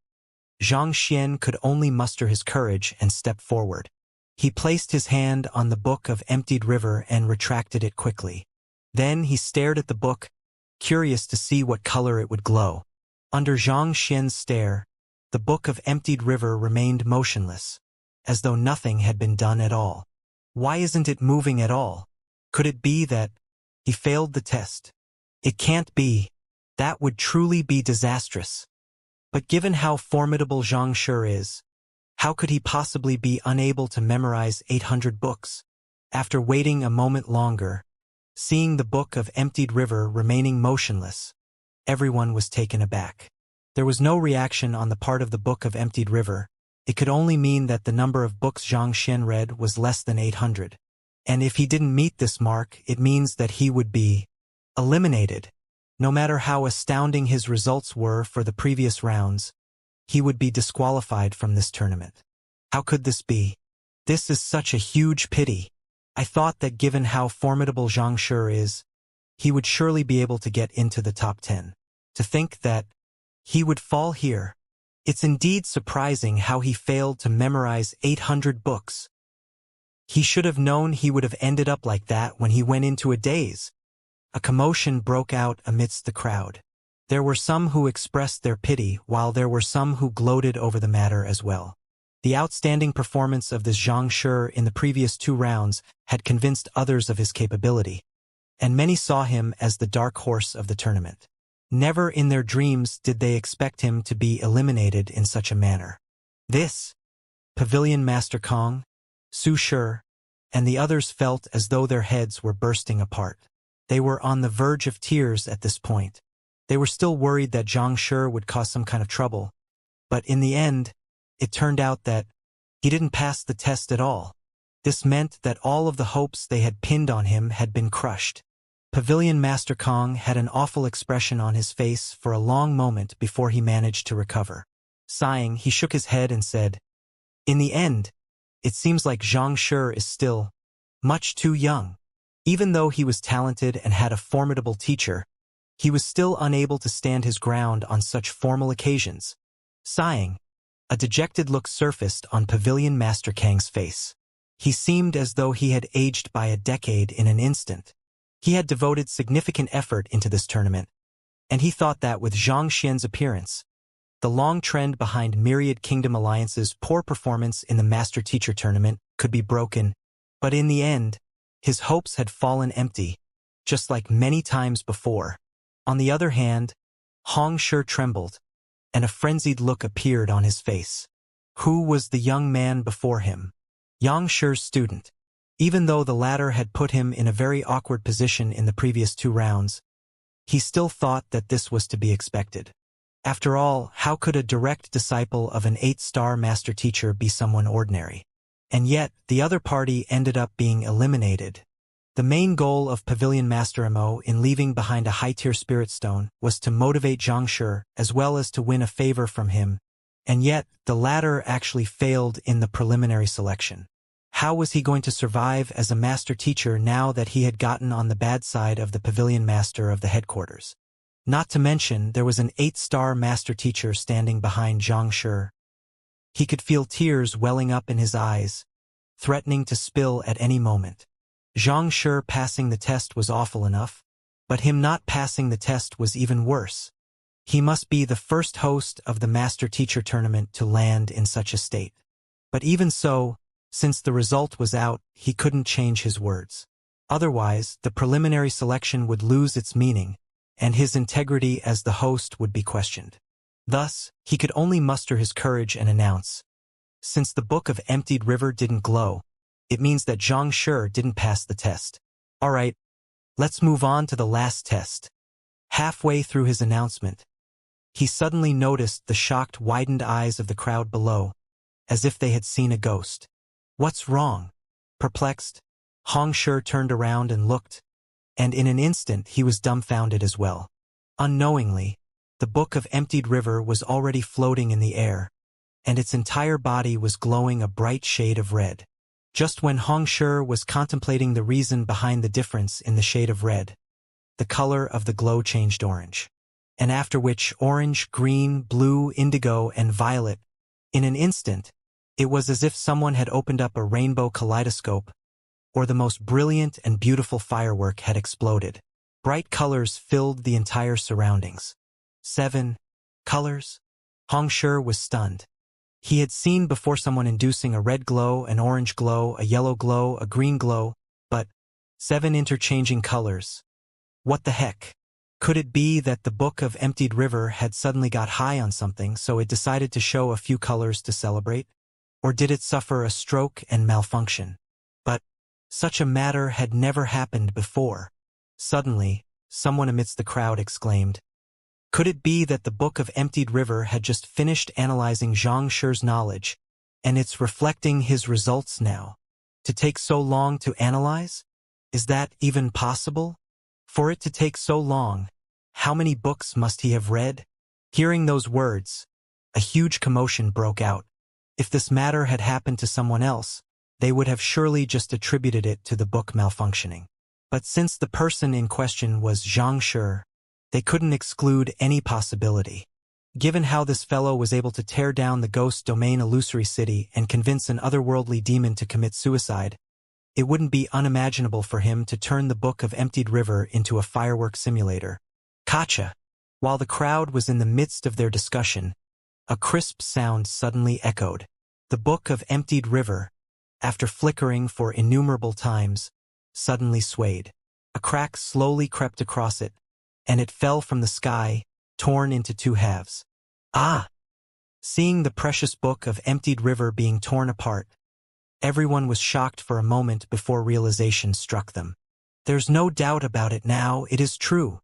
Zhang Xian could only muster his courage and step forward. He placed his hand on the Book of Emptied River and retracted it quickly. Then he stared at the book, curious to see what color it would glow. Under Zhang Xian's stare, the Book of Emptied River remained motionless, as though nothing had been done at all. Why isn't it moving at all? Could it be that he failed the test? It can't be. That would truly be disastrous. But given how formidable Zhang Shi is, how could he possibly be unable to memorize 800 books? After waiting a moment longer, seeing the Book of Emptied River remaining motionless, everyone was taken aback. There was no reaction on the part of the Book of Emptied River. It could only mean that the number of books Zhang Xian read was less than 800. And if he didn't meet this mark, it means that he would be eliminated. No matter how astounding his results were for the previous rounds, he would be disqualified from this tournament. How could this be? This is such a huge pity. I thought that given how formidable Zhang Shi is, he would surely be able to get into the top 10. To think that he would fall here. It's indeed surprising how he failed to memorize 800 books. He should have known he would have ended up like that when he went into a daze. A commotion broke out amidst the crowd. There were some who expressed their pity, while there were some who gloated over the matter as well. The outstanding performance of this Zhang Shi in the previous 2 rounds had convinced others of his capability, and many saw him as the dark horse of the tournament. Never in their dreams did they expect him to be eliminated in such a manner. This, Pavilion Master Kong, Su Shi, and the others felt as though their heads were bursting apart. They were on the verge of tears at this point. They were still worried that Zhang Shi would cause some kind of trouble, but in the end, it turned out that he didn't pass the test at all. This meant that all of the hopes they had pinned on him had been crushed. Pavilion Master Kong had an awful expression on his face for a long moment before he managed to recover. Sighing, he shook his head and said, "In the end, it seems like Zhang Shi is still much too young." Even though he was talented and had a formidable teacher, He was still unable to stand his ground on such formal occasions. Sighing, a dejected look surfaced on Pavilion Master Kang's face. He seemed as though he had aged by a decade in an instant. He had devoted significant effort into this tournament, and he thought that with Xianxia's appearance, the long trend behind Myriad Kingdom Alliance's poor performance in the Master-Teacher tournament could be broken, but in the end, his hopes had fallen empty, just like many times before. On the other hand, Hong Shi trembled, and a frenzied look appeared on his face. Who was the young man before him? Xianxia's student. Even though the latter had put him in a very awkward position in the previous 2 rounds, he still thought that this was to be expected. After all, how could a direct disciple of an 8-star master teacher be someone ordinary? And yet, the other party ended up being eliminated. The main goal of Pavilion Master Mo in leaving behind a high-tier spirit stone was to motivate Xianxia as well as to win a favor from him, and yet the latter actually failed in the preliminary selection. How was he going to survive as a master teacher now that he had gotten on the bad side of the Pavilion Master of the headquarters? Not to mention, there was an 8-star master teacher standing behind Xianxia. He could feel tears welling up in his eyes, threatening to spill at any moment. Xianxia passing the test was awful enough, but him not passing the test was even worse. He must be the first host of the Master-Teacher tournament to land in such a state. But even so, since the result was out, he couldn't change his words. Otherwise, the preliminary selection would lose its meaning, and his integrity as the host would be questioned. Thus, he could only muster his courage and announce, "Since the Book of Emptied River didn't glow, it means that Xianxia didn't pass the test. Alright, let's move on to the last test." Halfway through his announcement, he suddenly noticed the shocked, widened eyes of the crowd below, as if they had seen a ghost. "What's wrong?" Perplexed, Hong Shi turned around and looked, and in an instant he was dumbfounded as well. Unknowingly, the Book of Emptied River was already floating in the air, and its entire body was glowing a bright shade of red. Just when Hong Shi was contemplating the reason behind the difference in the shade of red, the color of the glow changed orange. And after which orange, green, blue, indigo, and violet, in an instant, it was as if someone had opened up a rainbow kaleidoscope, or the most brilliant and beautiful firework had exploded. Bright colors filled the entire surroundings. 7 colors? Hong Shi was stunned. He had seen before someone inducing a red glow, an orange glow, a yellow glow, a green glow, but 7 interchanging colors. What the heck? Could it be that the Book of Emptied River had suddenly got high on something, so it decided to show a few colors to celebrate? Or did it suffer a stroke and malfunction? But such a matter had never happened before. Suddenly, someone amidst the crowd exclaimed, "Could it be that the Book of Emptied River had just finished analyzing Xianxia's knowledge, and it's reflecting his results now? To take so long to analyze? Is that even possible? For it to take so long, how many books must he have read?" Hearing those words, a huge commotion broke out. If this matter had happened to someone else, they would have surely just attributed it to the book malfunctioning. But since the person in question was Xianxia, they couldn't exclude any possibility. Given how this fellow was able to tear down the ghost domain illusory city and convince an otherworldly demon to commit suicide, it wouldn't be unimaginable for him to turn the Book of Emptied River into a firework simulator. Gotcha! While the crowd was in the midst of their discussion, a crisp sound suddenly echoed. The Book of Emptied River, after flickering for innumerable times, suddenly swayed. A crack slowly crept across it, and it fell from the sky, torn into 2 halves. Ah! Seeing the precious Book of Emptied River being torn apart, everyone was shocked for a moment before realization struck them. There's no doubt about it now, it is true.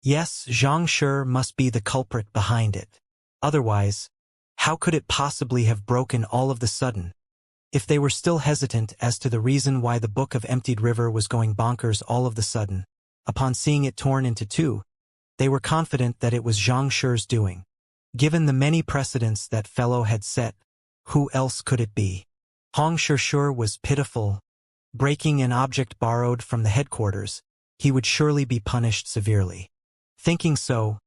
Yes, Xianxia must be the culprit behind it. Otherwise, how could it possibly have broken all of the sudden? If they were still hesitant as to the reason why the Book of Emptied River was going bonkers all of the sudden, upon seeing it torn into 2, they were confident that it was Xianxia's doing. Given the many precedents that fellow had set, who else could it be? Hong Shi was pitiful. Breaking an object borrowed from the headquarters, he would surely be punished severely. Thinking so,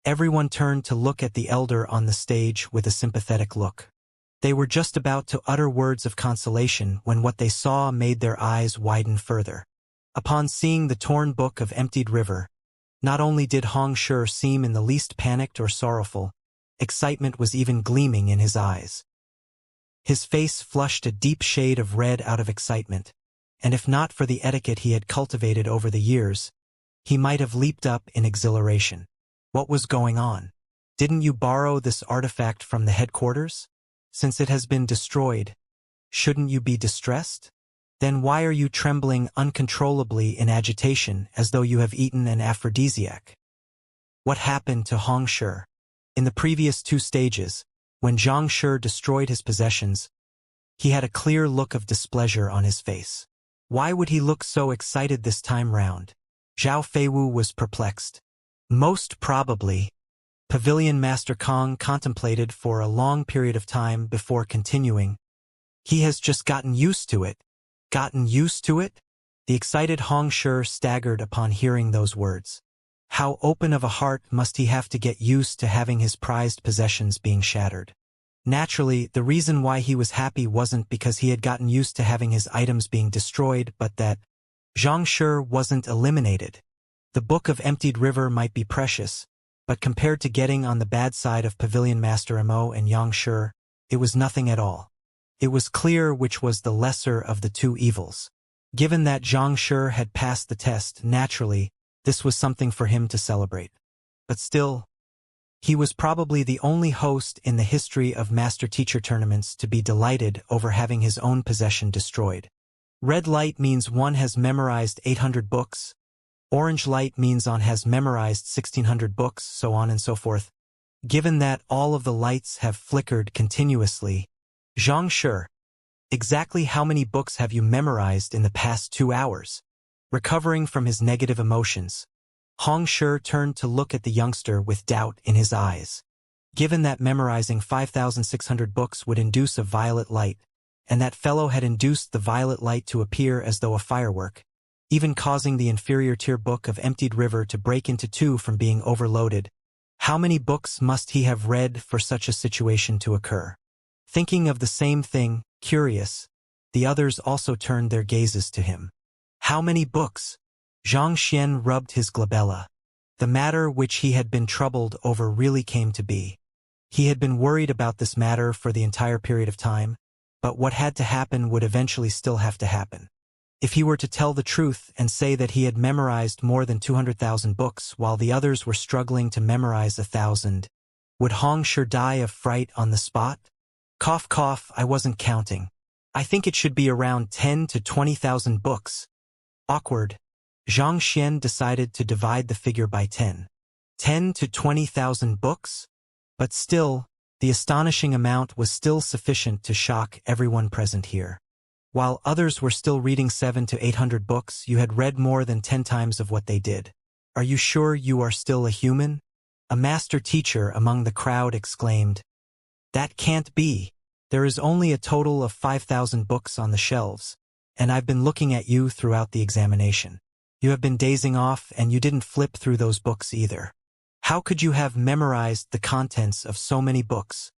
everyone turned to look at the elder on the stage with a sympathetic look. They were just about to utter words of consolation when what they saw made their eyes widen further. Upon seeing the torn book of emptied river, not only did Hong Shi seem in the least panicked or sorrowful, excitement was even gleaming in his eyes. His face flushed a deep shade of red out of excitement, and if not for the etiquette he had cultivated over the years, he might have leaped up in exhilaration. What was going on? Didn't you borrow this artifact from the headquarters? Since it has been destroyed, shouldn't you be distressed? Then why are you trembling uncontrollably in agitation as though you have eaten an aphrodisiac? What happened to Hong Shi? In the previous 2 stages, when Zhang Shi destroyed his possessions, he had a clear look of displeasure on his face. Why would he look so excited this time round? Zhao Feiwu was perplexed. Most probably, Pavilion Master Kong contemplated for a long period of time before continuing. He has just gotten used to it. Gotten used to it? The excited Hong Shi staggered upon hearing those words. How open of a heart must he have to get used to having his prized possessions being shattered? Naturally, the reason why he was happy wasn't because he had gotten used to having his items being destroyed, but that Zhang Shi wasn't eliminated. The Book of Emptied River might be precious, but compared to getting on the bad side of Pavilion Master Mo and Yang Shi, it was nothing at all. It was clear which was the lesser of the 2 evils. Given that Zhang Shi had passed the test, naturally, this was something for him to celebrate. But still, he was probably the only host in the history of master-teacher tournaments to be delighted over having his own possession destroyed. Red light means one has memorized 800 books. Orange light means one has memorized 1600 books, so on and so forth. Given that all of the lights have flickered continuously, Zhang Shi, exactly how many books have you memorized in the past 2 hours? Recovering from his negative emotions, Hong Shi turned to look at the youngster with doubt in his eyes. Given that memorizing 5,600 books would induce a violet light, and that fellow had induced the violet light to appear as though a firework, even causing the inferior tier Book of Emptied River to break into 2 from being overloaded, how many books must he have read for such a situation to occur? Thinking of the same thing, curious, the others also turned their gazes to him. How many books? Zhang Xian rubbed his glabella. The matter which he had been troubled over really came to be. He had been worried about this matter for the entire period of time, but what had to happen would eventually still have to happen. If he were to tell the truth and say that he had memorized more than 200,000 books while the others were struggling to memorize 1,000, would Hong Shi die of fright on the spot? Cough cough, I wasn't counting. I think it should be around 10 to 20,000 books. Awkward. Zhang Xian decided to divide the figure by 10. 10 to 20,000 books? But still, the astonishing amount was still sufficient to shock everyone present here. While others were still reading 700 to 800 books, you had read more than 10 times of what they did. Are you sure you are still a human? A master teacher among the crowd exclaimed. That can't be. There is only a total of 5,000 books on the shelves, and I've been looking at you throughout the examination. You have been dazing off and you didn't flip through those books either. How could you have memorized the contents of so many books?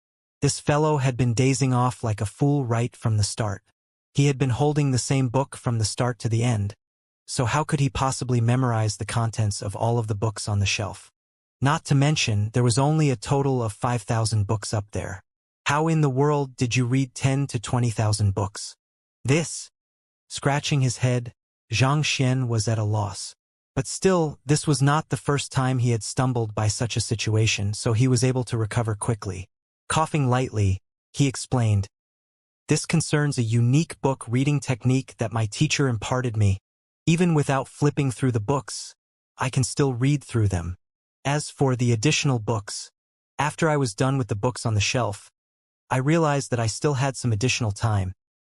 This fellow had been dazing off like a fool right from the start. He had been holding the same book from the start to the end, so how could he possibly memorize the contents of all of the books on the shelf? Not to mention, there was only a total of 5,000 books up there. How in the world did you read 10 to 20,000 books? This? Scratching his head, Zhang Xian was at a loss. But still, this was not the first time he had stumbled by such a situation, so he was able to recover quickly. Coughing lightly, he explained, This concerns a unique book reading technique that my teacher imparted me. Even without flipping through the books, I can still read through them. As for the additional books, after I was done with the books on the shelf, I realized that I still had some additional time,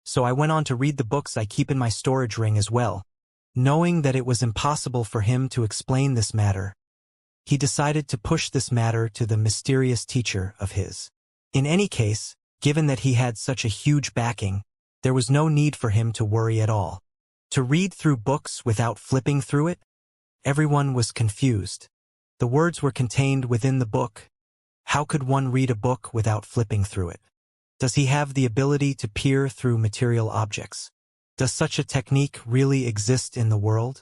so I went on to read the books I keep in my storage ring as well. Knowing that it was impossible for him to explain this matter, he decided to push this matter to the mysterious teacher of his. In any case, given that he had such a huge backing, there was no need for him to worry at all. To read through books without flipping through it? Everyone was confused. The words were contained within the book. How could one read a book without flipping through it? Does he have the ability to peer through material objects? Does such a technique really exist in the world?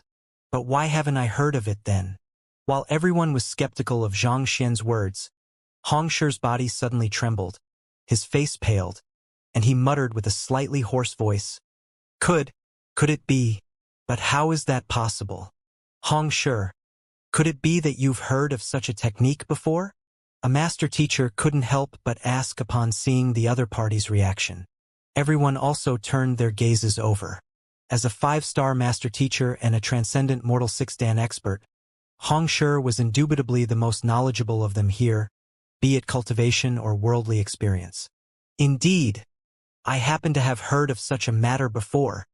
But why haven't I heard of it then? While everyone was skeptical of Xianxia's words, Hongshi's body suddenly trembled, his face paled, and he muttered with a slightly hoarse voice, Could it be? But how is that possible? Hongshi, could it be that you've heard of such a technique before? A master teacher couldn't help but ask upon seeing the other party's reaction. Everyone also turned their gazes over. As a 5-star master teacher and a transcendent mortal 6-dan expert, Hongshi was indubitably the most knowledgeable of them here, be it cultivation or worldly experience. Indeed, I happen to have heard of such a matter before.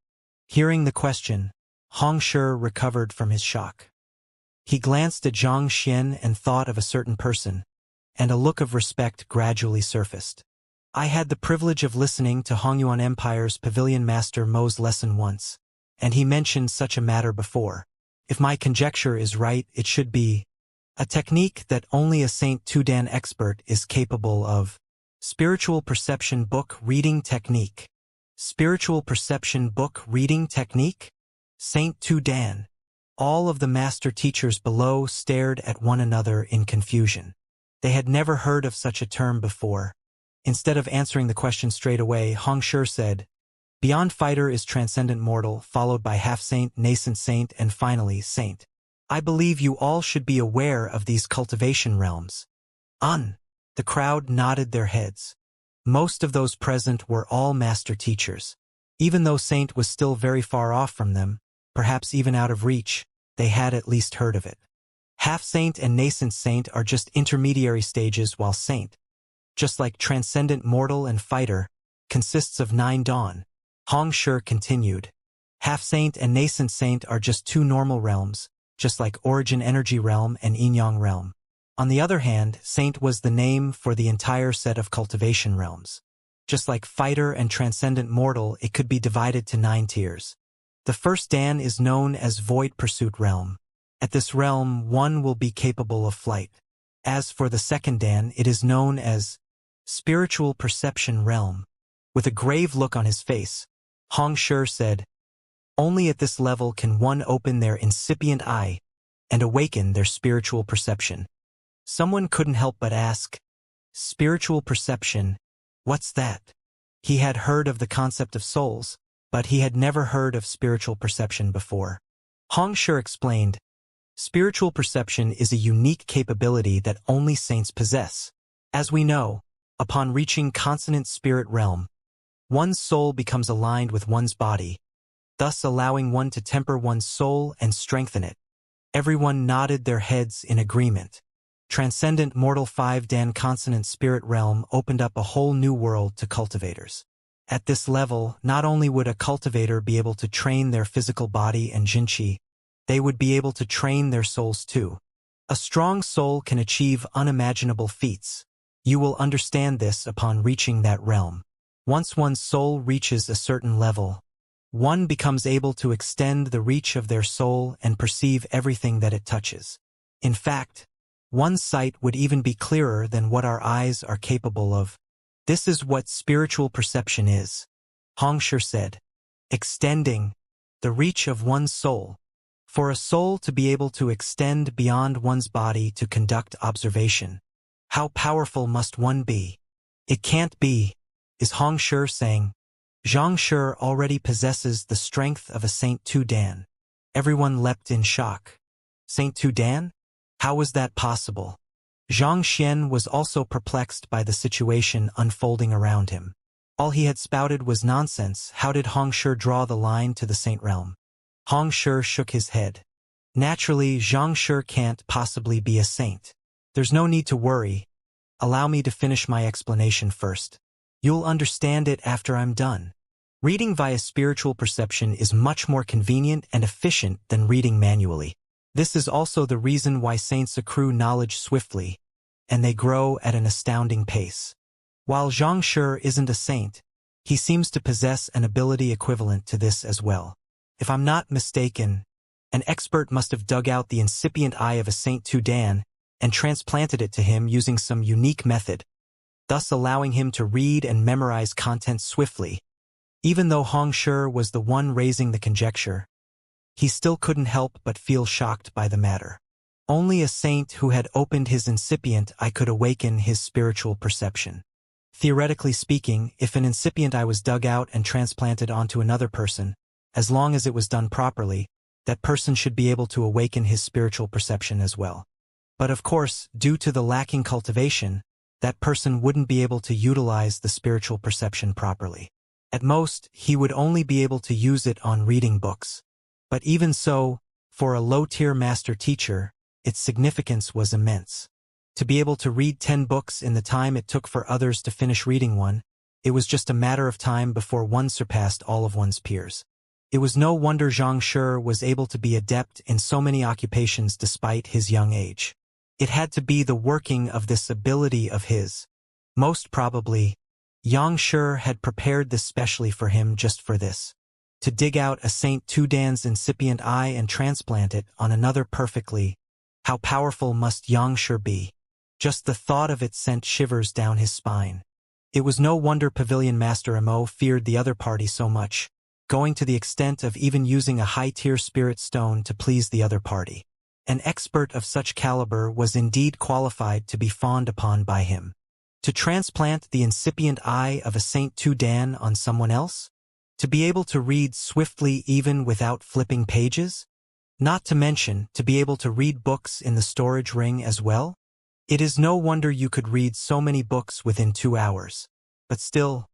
Hearing the question, Hongshi recovered from his shock. He glanced at Xianxia and thought of a certain person, and a look of respect gradually surfaced. I had the privilege of listening to Hongyuan Empire's Pavilion Master Mo's lesson once, and he mentioned such a matter before. If my conjecture is right, it should be a technique that only a Saint 2-dan expert is capable of. Spiritual Perception Book Reading Technique. Spiritual Perception Book Reading Technique? Saint 2-dan. All of the master teachers below stared at one another in confusion. They had never heard of such a term before. Instead of answering the question straight away, Hongshi said, Beyond Fighter is Transcendent Mortal, followed by Half-Saint, Nascent Saint, and finally Saint. I believe you all should be aware of these cultivation realms. The crowd nodded their heads. Most of those present were all master teachers. Even though Saint was still very far off from them, perhaps even out of reach, they had at least heard of it. Half-Saint and Nascent Saint are just intermediary stages, while Saint, just like Transcendent Mortal and Fighter, consists of 9 dawn. Hongshi continued. Half-Saint and Nascent Saint are just 2 normal realms, just like Origin Energy Realm and Yin-Yang Realm. On the other hand, Saint was the name for the entire set of cultivation realms. Just like Fighter and Transcendent Mortal, it could be divided to 9 tiers. The first dan is known as Void Pursuit Realm. At this realm, one will be capable of flight. As for the second dan, it is known as Spiritual Perception Realm. With a grave look on his face, Hongshi said, Only at this level can one open their incipient eye and awaken their spiritual perception. Someone couldn't help but ask, Spiritual perception, what's that? He had heard of the concept of souls, but he had never heard of spiritual perception before. Hongshi explained, Spiritual perception is a unique capability that only saints possess. As we know, upon reaching consonant spirit realm, one's soul becomes aligned with one's body, thus allowing one to temper one's soul and strengthen it. Everyone nodded their heads in agreement. Transcendent Mortal 5-dan consonant spirit realm opened up a whole new world to cultivators. At this level, not only would a cultivator be able to train their physical body and jinqi, they would be able to train their souls too. A strong soul can achieve unimaginable feats. You will understand this upon reaching that realm. Once one's soul reaches a certain level, one becomes able to extend the reach of their soul and perceive everything that it touches. In fact, one's sight would even be clearer than what our eyes are capable of. This is what spiritual perception is, Hongshi said. Extending the reach of one's soul. For a soul to be able to extend beyond one's body to conduct observation, how powerful must one be? It can't be, is Hongshi saying. Xianxia already possesses the strength of a Saint 2-dan. Everyone leapt in shock. Saint 2-dan? How was that possible? Xianxia was also perplexed by the situation unfolding around him. All he had spouted was nonsense. How did Hongshi draw the line to the Saint realm? Hongshi shook his head. Naturally, Xianxia can't possibly be a saint. There's no need to worry. Allow me to finish my explanation first. You'll understand it after I'm done. Reading via spiritual perception is much more convenient and efficient than reading manually. This is also the reason why saints accrue knowledge swiftly, and they grow at an astounding pace. While Xianxia isn't a saint, he seems to possess an ability equivalent to this as well. If I'm not mistaken, an expert must have dug out the incipient eye of a Saint 2-dan and transplanted it to him using some unique method, thus allowing him to read and memorize content swiftly. Even though Hongshi was the one raising the conjecture, he still couldn't help but feel shocked by the matter. Only a saint who had opened his incipient eye could awaken his spiritual perception. Theoretically speaking, if an incipient eye was dug out and transplanted onto another person, as long as it was done properly, that person should be able to awaken his spiritual perception as well. But of course, due to the lacking cultivation, that person wouldn't be able to utilize the spiritual perception properly. At most, he would only be able to use it on reading books. But even so, for a low-tier master teacher, its significance was immense. To be able to read 10 books in the time it took for others to finish reading one, it was just a matter of time before one surpassed all of one's peers. It was no wonder Xianxia was able to be adept in so many occupations despite his young age. It had to be the working of this ability of his. Most probably, Xianxia had prepared this specially for him just for this. To dig out a Saint Tudan's incipient eye and transplant it on another perfectly, how powerful must Xianxia be? Just the thought of it sent shivers down his spine. It was no wonder Pavilion Master Mo feared the other party so much, going to the extent of even using a high-tier spirit stone to please the other party. An expert of such caliber was indeed qualified to be fawned upon by him. To transplant the incipient eye of a Saint Tudan on someone else? To be able to read swiftly even without flipping pages? Not to mention, to be able to read books in the storage ring as well? It is no wonder you could read so many books within 2 hours. But still,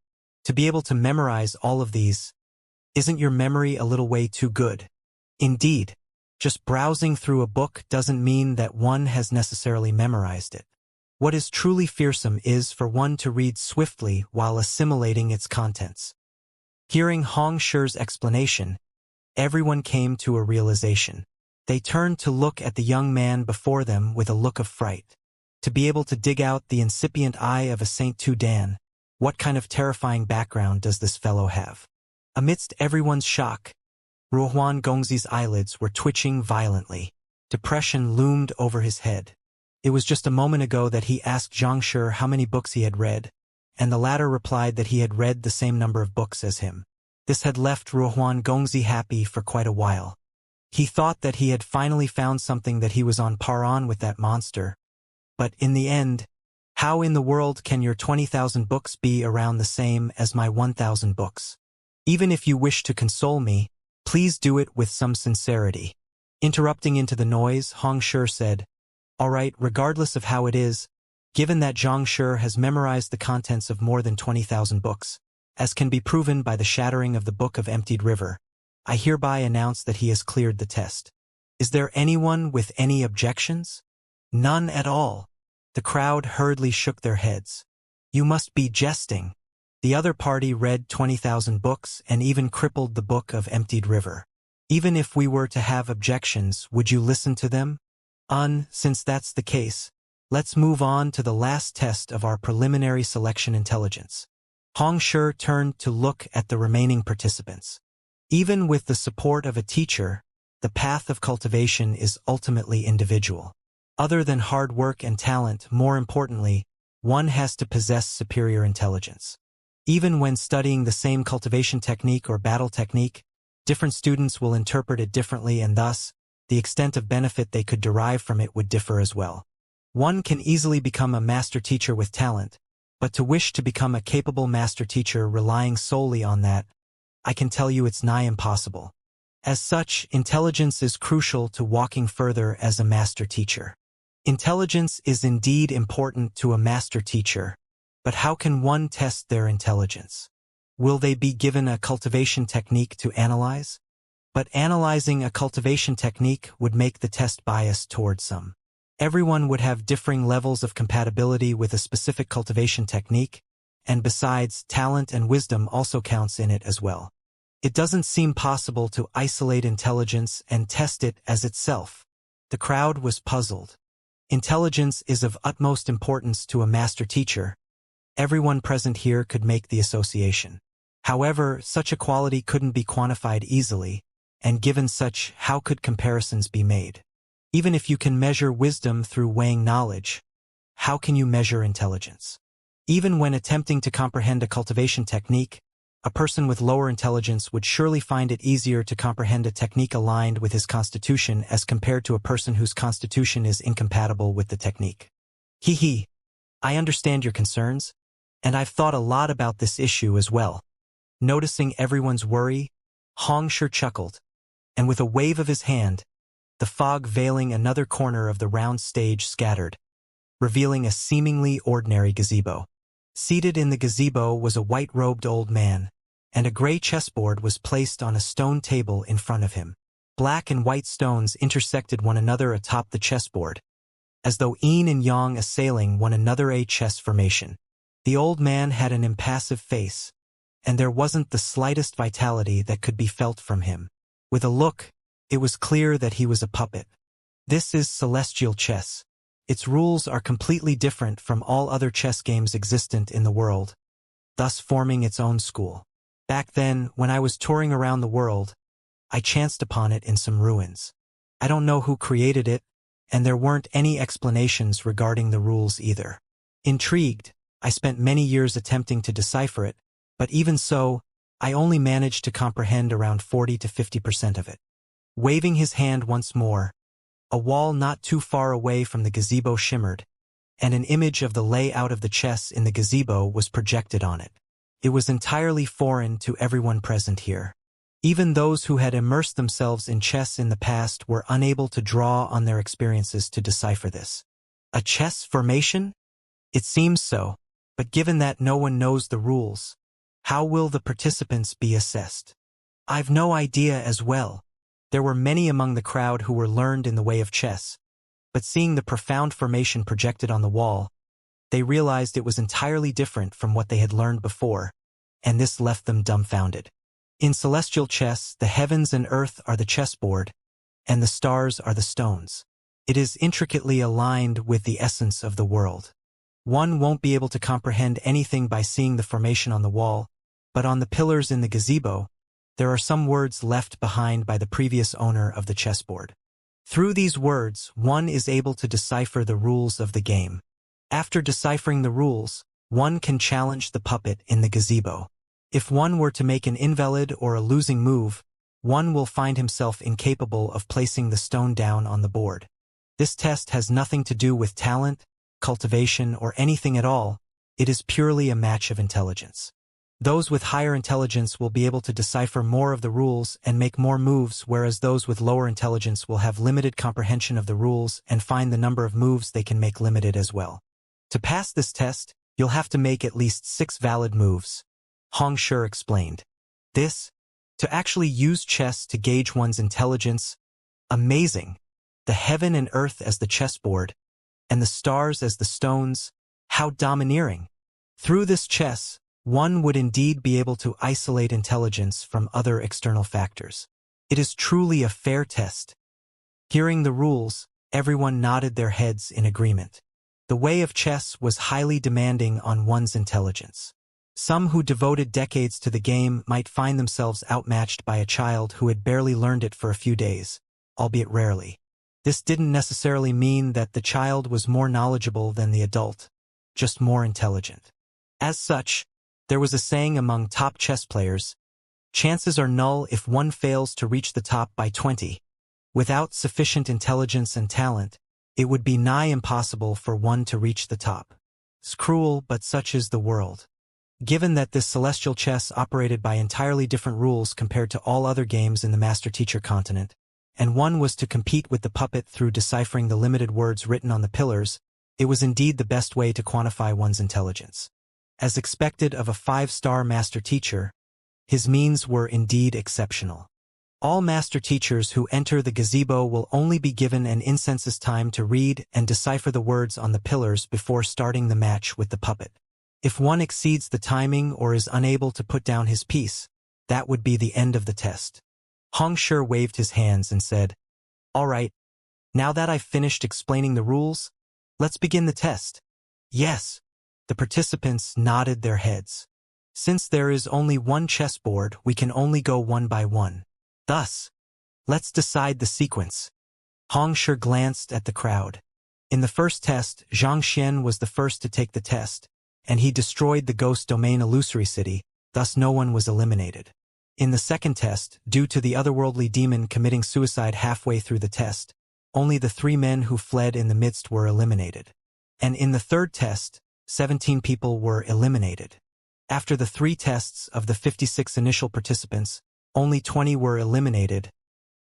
to be able to memorize all of these, isn't your memory a little way too good? Indeed, just browsing through a book doesn't mean that one has necessarily memorized it. What is truly fearsome is for one to read swiftly while assimilating its contents. Hearing Hongshi's explanation, everyone came to a realization. They turned to look at the young man before them with a look of fright. To be able to dig out the incipient eye of a Saint Tudan, what kind of terrifying background does this fellow have? Amidst everyone's shock, Ruohuan Gongzi's eyelids were twitching violently. Depression loomed over his head. It was just a moment ago that he asked Xianxia how many books he had read, and the latter replied that he had read the same number of books as him. This had left Ruohuan Gongzi happy for quite a while. He thought that he had finally found something that he was on par on with that monster. But in the end, how in the world can your 20,000 books be around the same as my 1,000 books? Even if you wish to console me, please do it with some sincerity. Interrupting into the noise, Hongshi said, "All right, regardless of how it is, given that Xianxia has memorized the contents of more than 20,000 books, as can be proven by the shattering of the Book of Emptied River, I hereby announce that he has cleared the test. Is there anyone with any objections?" None at all. The crowd hurriedly shook their heads. You must be jesting. The other party read 20,000 books and even crippled the Book of Emptied River. Even if we were to have objections, would you listen to them? Since that's the case, let's move on to the last test of our preliminary selection intelligence. Hongshi turned to look at the remaining participants. Even with the support of a teacher, the path of cultivation is ultimately individual. Other than hard work and talent, more importantly, one has to possess superior intelligence. Even when studying the same cultivation technique or battle technique, different students will interpret it differently, and thus, the extent of benefit they could derive from it would differ as well. One can easily become a master teacher with talent, but to wish to become a capable master teacher relying solely on that, I can tell you it's nigh impossible. As such, intelligence is crucial to walking further as a master teacher. Intelligence is indeed important to a master teacher, but how can one test their intelligence? Will they be given a cultivation technique to analyze? But analyzing a cultivation technique would make the test biased towards some. Everyone would have differing levels of compatibility with a specific cultivation technique, and besides, talent and wisdom also counts in it as well. It doesn't seem possible to isolate intelligence and test it as itself. The crowd was puzzled. Intelligence is of utmost importance to a master teacher. Everyone present here could make the association. However, such a quality couldn't be quantified easily, and given such, how could comparisons be made? Even if you can measure wisdom through weighing knowledge, how can you measure intelligence? Even when attempting to comprehend a cultivation technique, a person with lower intelligence would surely find it easier to comprehend a technique aligned with his constitution as compared to a person whose constitution is incompatible with the technique. Hee, I understand your concerns, and I've thought a lot about this issue as well. Noticing everyone's worry, Xianxia chuckled, and with a wave of his hand, the fog veiling another corner of the round stage scattered, revealing a seemingly ordinary gazebo. Seated in the gazebo was a white-robed old man, and a gray chessboard was placed on a stone table in front of him. Black and white stones intersected one another atop the chessboard, as though yin and yang assailing one another a chess formation. The old man had an impassive face, and there wasn't the slightest vitality that could be felt from him. With a look, it was clear that he was a puppet. This is celestial chess. Its rules are completely different from all other chess games existent in the world, thus forming its own school. Back then, when I was touring around the world, I chanced upon it in some ruins. I don't know who created it, and there weren't any explanations regarding the rules either. Intrigued, I spent many years attempting to decipher it, but even so, I only managed to comprehend around 40 to 50% of it. Waving his hand once more, a wall not too far away from the gazebo shimmered, and an image of the layout of the chess in the gazebo was projected on it. It was entirely foreign to everyone present here. Even those who had immersed themselves in chess in the past were unable to draw on their experiences to decipher this. A chess formation? It seems so, but given that no one knows the rules, how will the participants be assessed? I've no idea as well. There were many among the crowd who were learned in the way of chess, but seeing the profound formation projected on the wall, they realized it was entirely different from what they had learned before, and this left them dumbfounded. In celestial chess, the heavens and earth are the chessboard, and the stars are the stones. It is intricately aligned with the essence of the world. One won't be able to comprehend anything by seeing the formation on the wall, but on the pillars in the gazebo, there are some words left behind by the previous owner of the chessboard. Through these words, one is able to decipher the rules of the game. After deciphering the rules, one can challenge the puppet in the gazebo. If one were to make an invalid or a losing move, one will find himself incapable of placing the stone down on the board. This test has nothing to do with talent, cultivation, or anything at all. It is purely a match of intelligence. Those with higher intelligence will be able to decipher more of the rules and make more moves, whereas those with lower intelligence will have limited comprehension of the rules and find the number of moves they can make limited as well. To pass this test, you'll have to make at least 6 valid moves, Xianxia explained. To actually use chess to gauge one's intelligence, amazing. The heaven and earth as the chessboard, and the stars as the stones, how domineering. Through this chess, one would indeed be able to isolate intelligence from other external factors. It is truly a fair test. Hearing the rules, everyone nodded their heads in agreement. The way of chess was highly demanding on one's intelligence. Some who devoted decades to the game might find themselves outmatched by a child who had barely learned it for a few days, albeit rarely. This didn't necessarily mean that the child was more knowledgeable than the adult, just more intelligent. As such, there was a saying among top chess players, chances are null if one fails to reach the top by 20. Without sufficient intelligence and talent, it would be nigh impossible for one to reach the top. It's cruel, but such is the world. Given that this celestial chess operated by entirely different rules compared to all other games in the master-teacher continent, and one was to compete with the puppet through deciphering the limited words written on the pillars, it was indeed the best way to quantify one's intelligence. As expected of a 5-star master-teacher, his means were indeed exceptional. All master-teachers who enter the gazebo will only be given an incensus time to read and decipher the words on the pillars before starting the match with the puppet. If one exceeds the timing or is unable to put down his piece, that would be the end of the test. Xianxia waved his hands and said, "All right, now that I've finished explaining the rules, let's begin the test." "Yes." The participants nodded their heads. "Since there is only one chessboard, we can only go one by one. Thus, let's decide the sequence." Hongshi glanced at the crowd. In the first test, Xianxia was the first to take the test, and he destroyed the ghost domain illusory city, thus no one was eliminated. In the second test, due to the otherworldly demon committing suicide halfway through the test, only the 3 men who fled in the midst were eliminated. And in the third test, 17 people were eliminated. After the 3 tests of the 56 initial participants, only 20 were eliminated,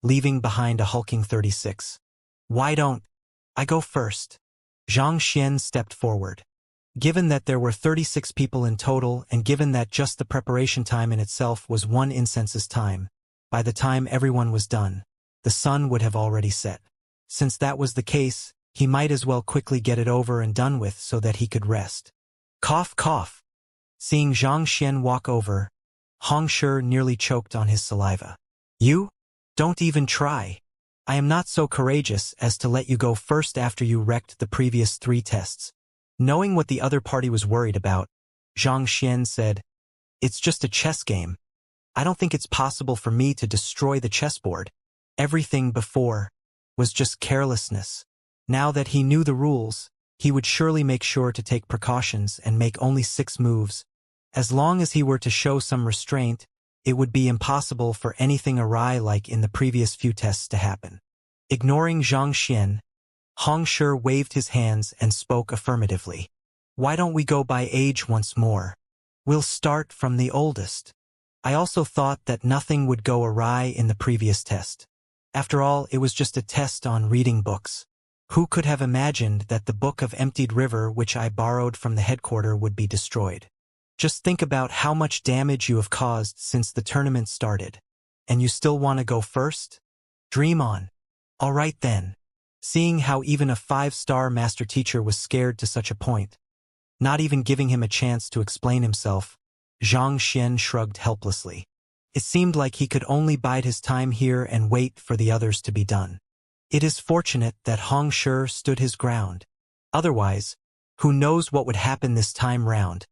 leaving behind a hulking 36. Why don't I go first? Xianxia stepped forward. Given that there were 36 people in total and given that just the preparation time in itself was 1 incense's time, by the time everyone was done, the sun would have already set. Since that was the case, he might as well quickly get it over and done with so that he could rest. Cough, cough. Seeing Xianxia walk over, Hongshi nearly choked on his saliva. You? Don't even try. I am not so courageous as to let you go first after you wrecked the previous 3 tests. Knowing what the other party was worried about, Xianxia said, "It's just a chess game. I don't think it's possible for me to destroy the chessboard. Everything before was just carelessness. Now that he knew the rules, he would surely make sure to take precautions and make only 6 moves. As long as he were to show some restraint, it would be impossible for anything awry like in the previous few tests to happen." Ignoring Xianxia, Hongshi waved his hands and spoke affirmatively. "Why don't we go by age once more? We'll start from the oldest. I also thought that nothing would go awry in the previous test. After all, it was just a test on reading books. Who could have imagined that the Book of Emptied River which I borrowed from the headquarters would be destroyed? Just think about how much damage you have caused since the tournament started. And you still want to go first? Dream on. All right then." Seeing how even a 5-star master teacher was scared to such a point, not even giving him a chance to explain himself, Xianxia shrugged helplessly. It seemed like he could only bide his time here and wait for the others to be done. It is fortunate that Hongshi stood his ground. Otherwise, who knows what would happen this time round.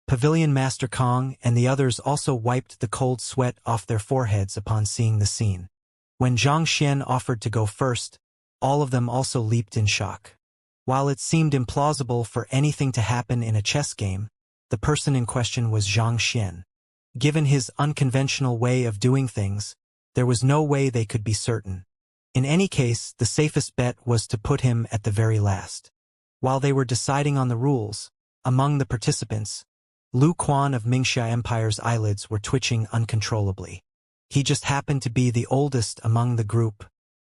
Pavilion Master Kong and the others also wiped the cold sweat off their foreheads upon seeing the scene. When Xianxia offered to go first, all of them also leaped in shock. While it seemed implausible for anything to happen in a chess game, the person in question was Xianxia. Given his unconventional way of doing things, there was no way they could be certain. In any case, the safest bet was to put him at the very last. While they were deciding on the rules, among the participants, Lu Quan of Mingxia Empire's eyelids were twitching uncontrollably. He just happened to be the oldest among the group.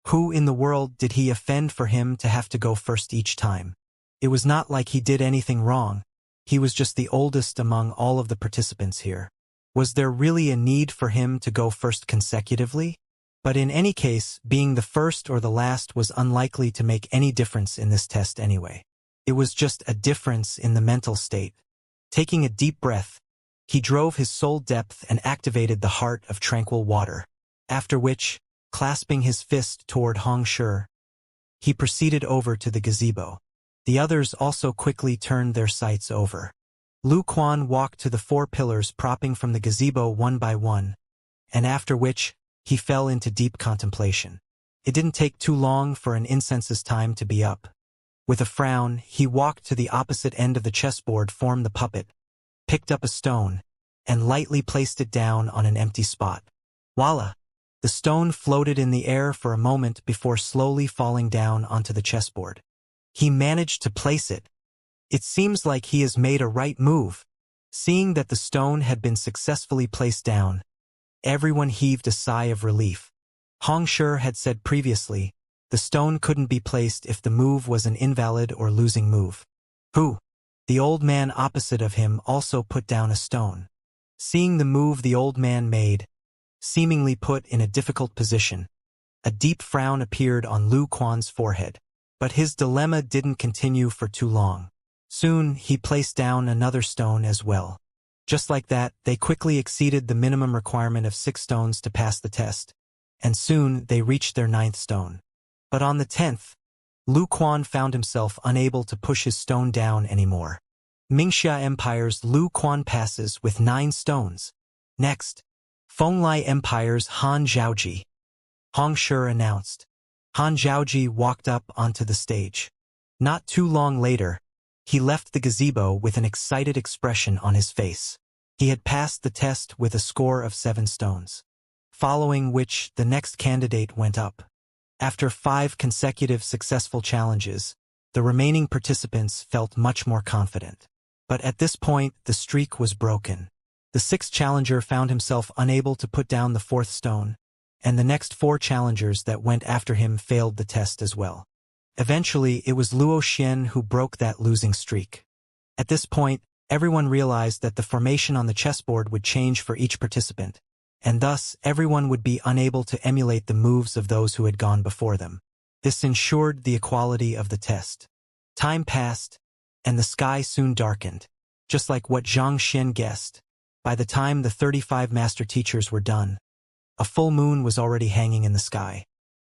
Who in the world did he offend for him to have to go first each time? It was not like he did anything wrong. He was just the oldest among all of the participants here. Was there really a need for him to go first consecutively? But in any case, being the first or the last was unlikely to make any difference in this test anyway. It was just a difference in the mental state. Taking a deep breath, he drove his soul depth and activated the heart of tranquil water, after which, clasping his fist toward Hongshi, he proceeded over to the gazebo. The others also quickly turned their sights over. Lu Quan walked to the 4 pillars propping from the gazebo one by one, and after which, he fell into deep contemplation. It didn't take too long for an incense's time to be up. With a frown, he walked to the opposite end of the chessboard, formed the puppet, picked up a stone, and lightly placed it down on an empty spot. Voila! The stone floated in the air for a moment before slowly falling down onto the chessboard. He managed to place it. It seems like he has made a right move. Seeing that the stone had been successfully placed down, everyone heaved a sigh of relief. Hongshi had said previously, the stone couldn't be placed if the move was an invalid or losing move. Who? The old man opposite of him also put down a stone. Seeing the move the old man made, seemingly put in a difficult position, a deep frown appeared on Lu Quan's forehead. But his dilemma didn't continue for too long. Soon, he placed down another stone as well. Just like that, they quickly exceeded the minimum requirement of 6 stones to pass the test, and soon they reached their 9th stone. But on the 10th, Lu Quan found himself unable to push his stone down anymore. Mingxia Empire's Lu Quan passes with 9 stones. Next, Fenglai Empire's Han Zhaoji. Hongshi announced. Han Zhaoji walked up onto the stage. Not too long later, he left the gazebo with an excited expression on his face. He had passed the test with a score of 7 stones. Following which, the next candidate went up. After 5 consecutive successful challenges, the remaining participants felt much more confident. But at this point, the streak was broken. The 6th challenger found himself unable to put down the 4th stone, and the next 4 challengers that went after him failed the test as well. Eventually, it was Luo Xian who broke that losing streak. At this point, everyone realized that the formation on the chessboard would change for each participant, and thus everyone would be unable to emulate the moves of those who had gone before them. This ensured the equality of the test. Time passed, and the sky soon darkened, just like what Xianxia guessed. By the time the 35 master teachers were done, a full moon was already hanging in the sky.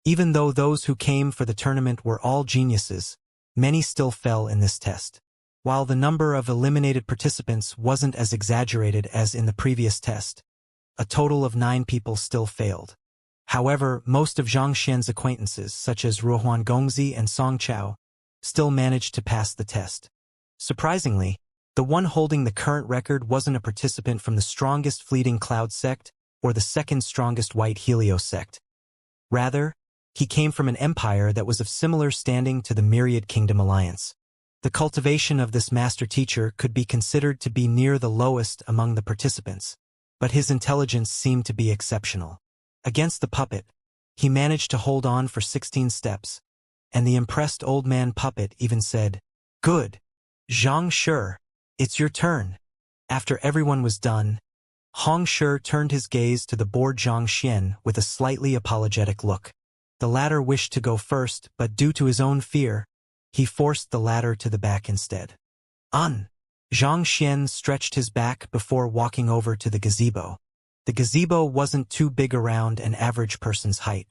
Even though those who came for the tournament were all geniuses, many still fell in this test. While the number of eliminated participants wasn't as exaggerated as in the previous test, a total of 9 people still failed. However, most of Zhang Xian's acquaintances, such as Ruohuan Gongzi and Song Chao, still managed to pass the test. Surprisingly, the one holding the current record wasn't a participant from the strongest fleeting cloud sect or the second strongest white Helios sect. Rather, he came from an empire that was of similar standing to the Myriad Kingdom Alliance. The cultivation of this master teacher could be considered to be near the lowest among the participants, but his intelligence seemed to be exceptional. Against the puppet, he managed to hold on for 16 steps, and the impressed old man puppet even said, "Good, Zhang Shi, it's your turn." After everyone was done, Hong Shi turned his gaze to the bored Zhang Xian with a slightly apologetic look. The latter wished to go first, but due to his own fear, he forced the latter to the back instead. Zhang Xian stretched his back before walking over to the gazebo. The gazebo wasn't too big, around an average person's height.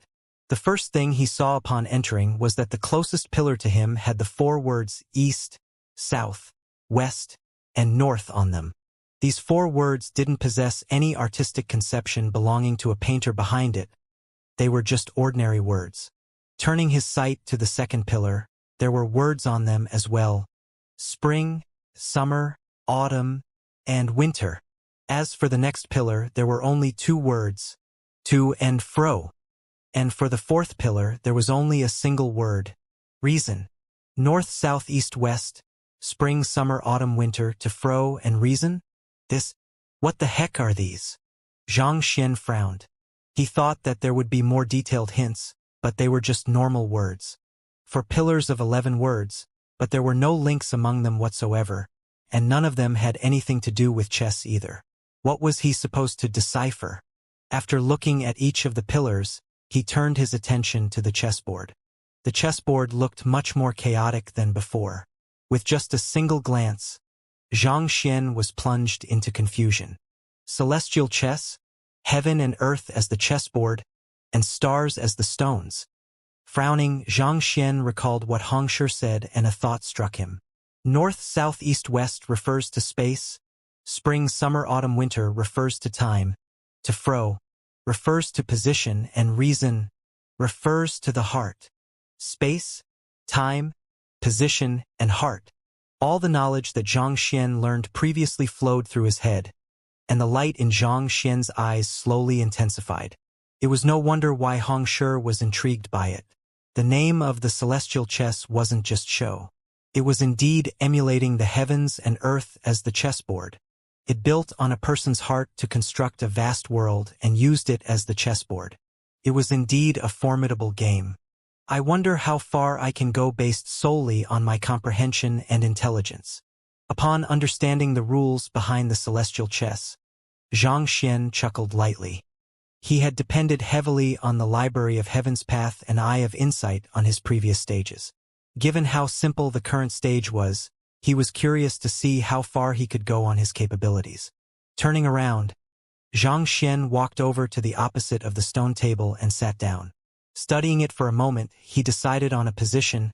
The first thing he saw upon entering was that the closest pillar to him had the 4 words East, South, West, and North on them. These 4 words didn't possess any artistic conception belonging to a painter behind it. They were just ordinary words. Turning his sight to the second pillar, there were words on them as well: spring, summer, autumn, and winter. As for the next pillar, there were only 2 words: to and fro. And for the 4th pillar, there was only a single word: reason. North, south, east, west, spring, summer, autumn, winter, to, fro, and reason? What the heck are these? Zhang Xian frowned. He thought that there would be more detailed hints, but they were just normal words. For pillars of 11 words, but there were no links among them whatsoever, and none of them had anything to do with chess either. What was he supposed to decipher? After looking at each of the pillars, he turned his attention to the chessboard. The chessboard looked much more chaotic than before. With just a single glance, Zhang Xian was plunged into confusion. Celestial chess? Heaven and earth as the chessboard, and stars as the stones. Frowning, Zhang Xian recalled what Hong Shi said, and a thought struck him. North, south, east, west refers to space. Spring, summer, autumn, winter refers to time. To fro refers to position, and reason refers to the heart. Space, time, position, and heart. All the knowledge that Zhang Xian learned previously flowed through his head, and the light in Zhang Xian's eyes slowly intensified. It was no wonder why Hong Shi was intrigued by it. The name of the celestial chess wasn't just show. It was indeed emulating the heavens and earth as the chessboard. It built on a person's heart to construct a vast world and used it as the chessboard. It was indeed a formidable game. I wonder how far I can go based solely on my comprehension and intelligence. Upon understanding the rules behind the celestial chess, Zhang Xian chuckled lightly. He had depended heavily on the Library of Heaven's Path and Eye of Insight on his previous stages. Given how simple the current stage was, he was curious to see how far he could go on his capabilities. Turning around, Zhang Xian walked over to the opposite of the stone table and sat down. Studying it for a moment, he decided on a position,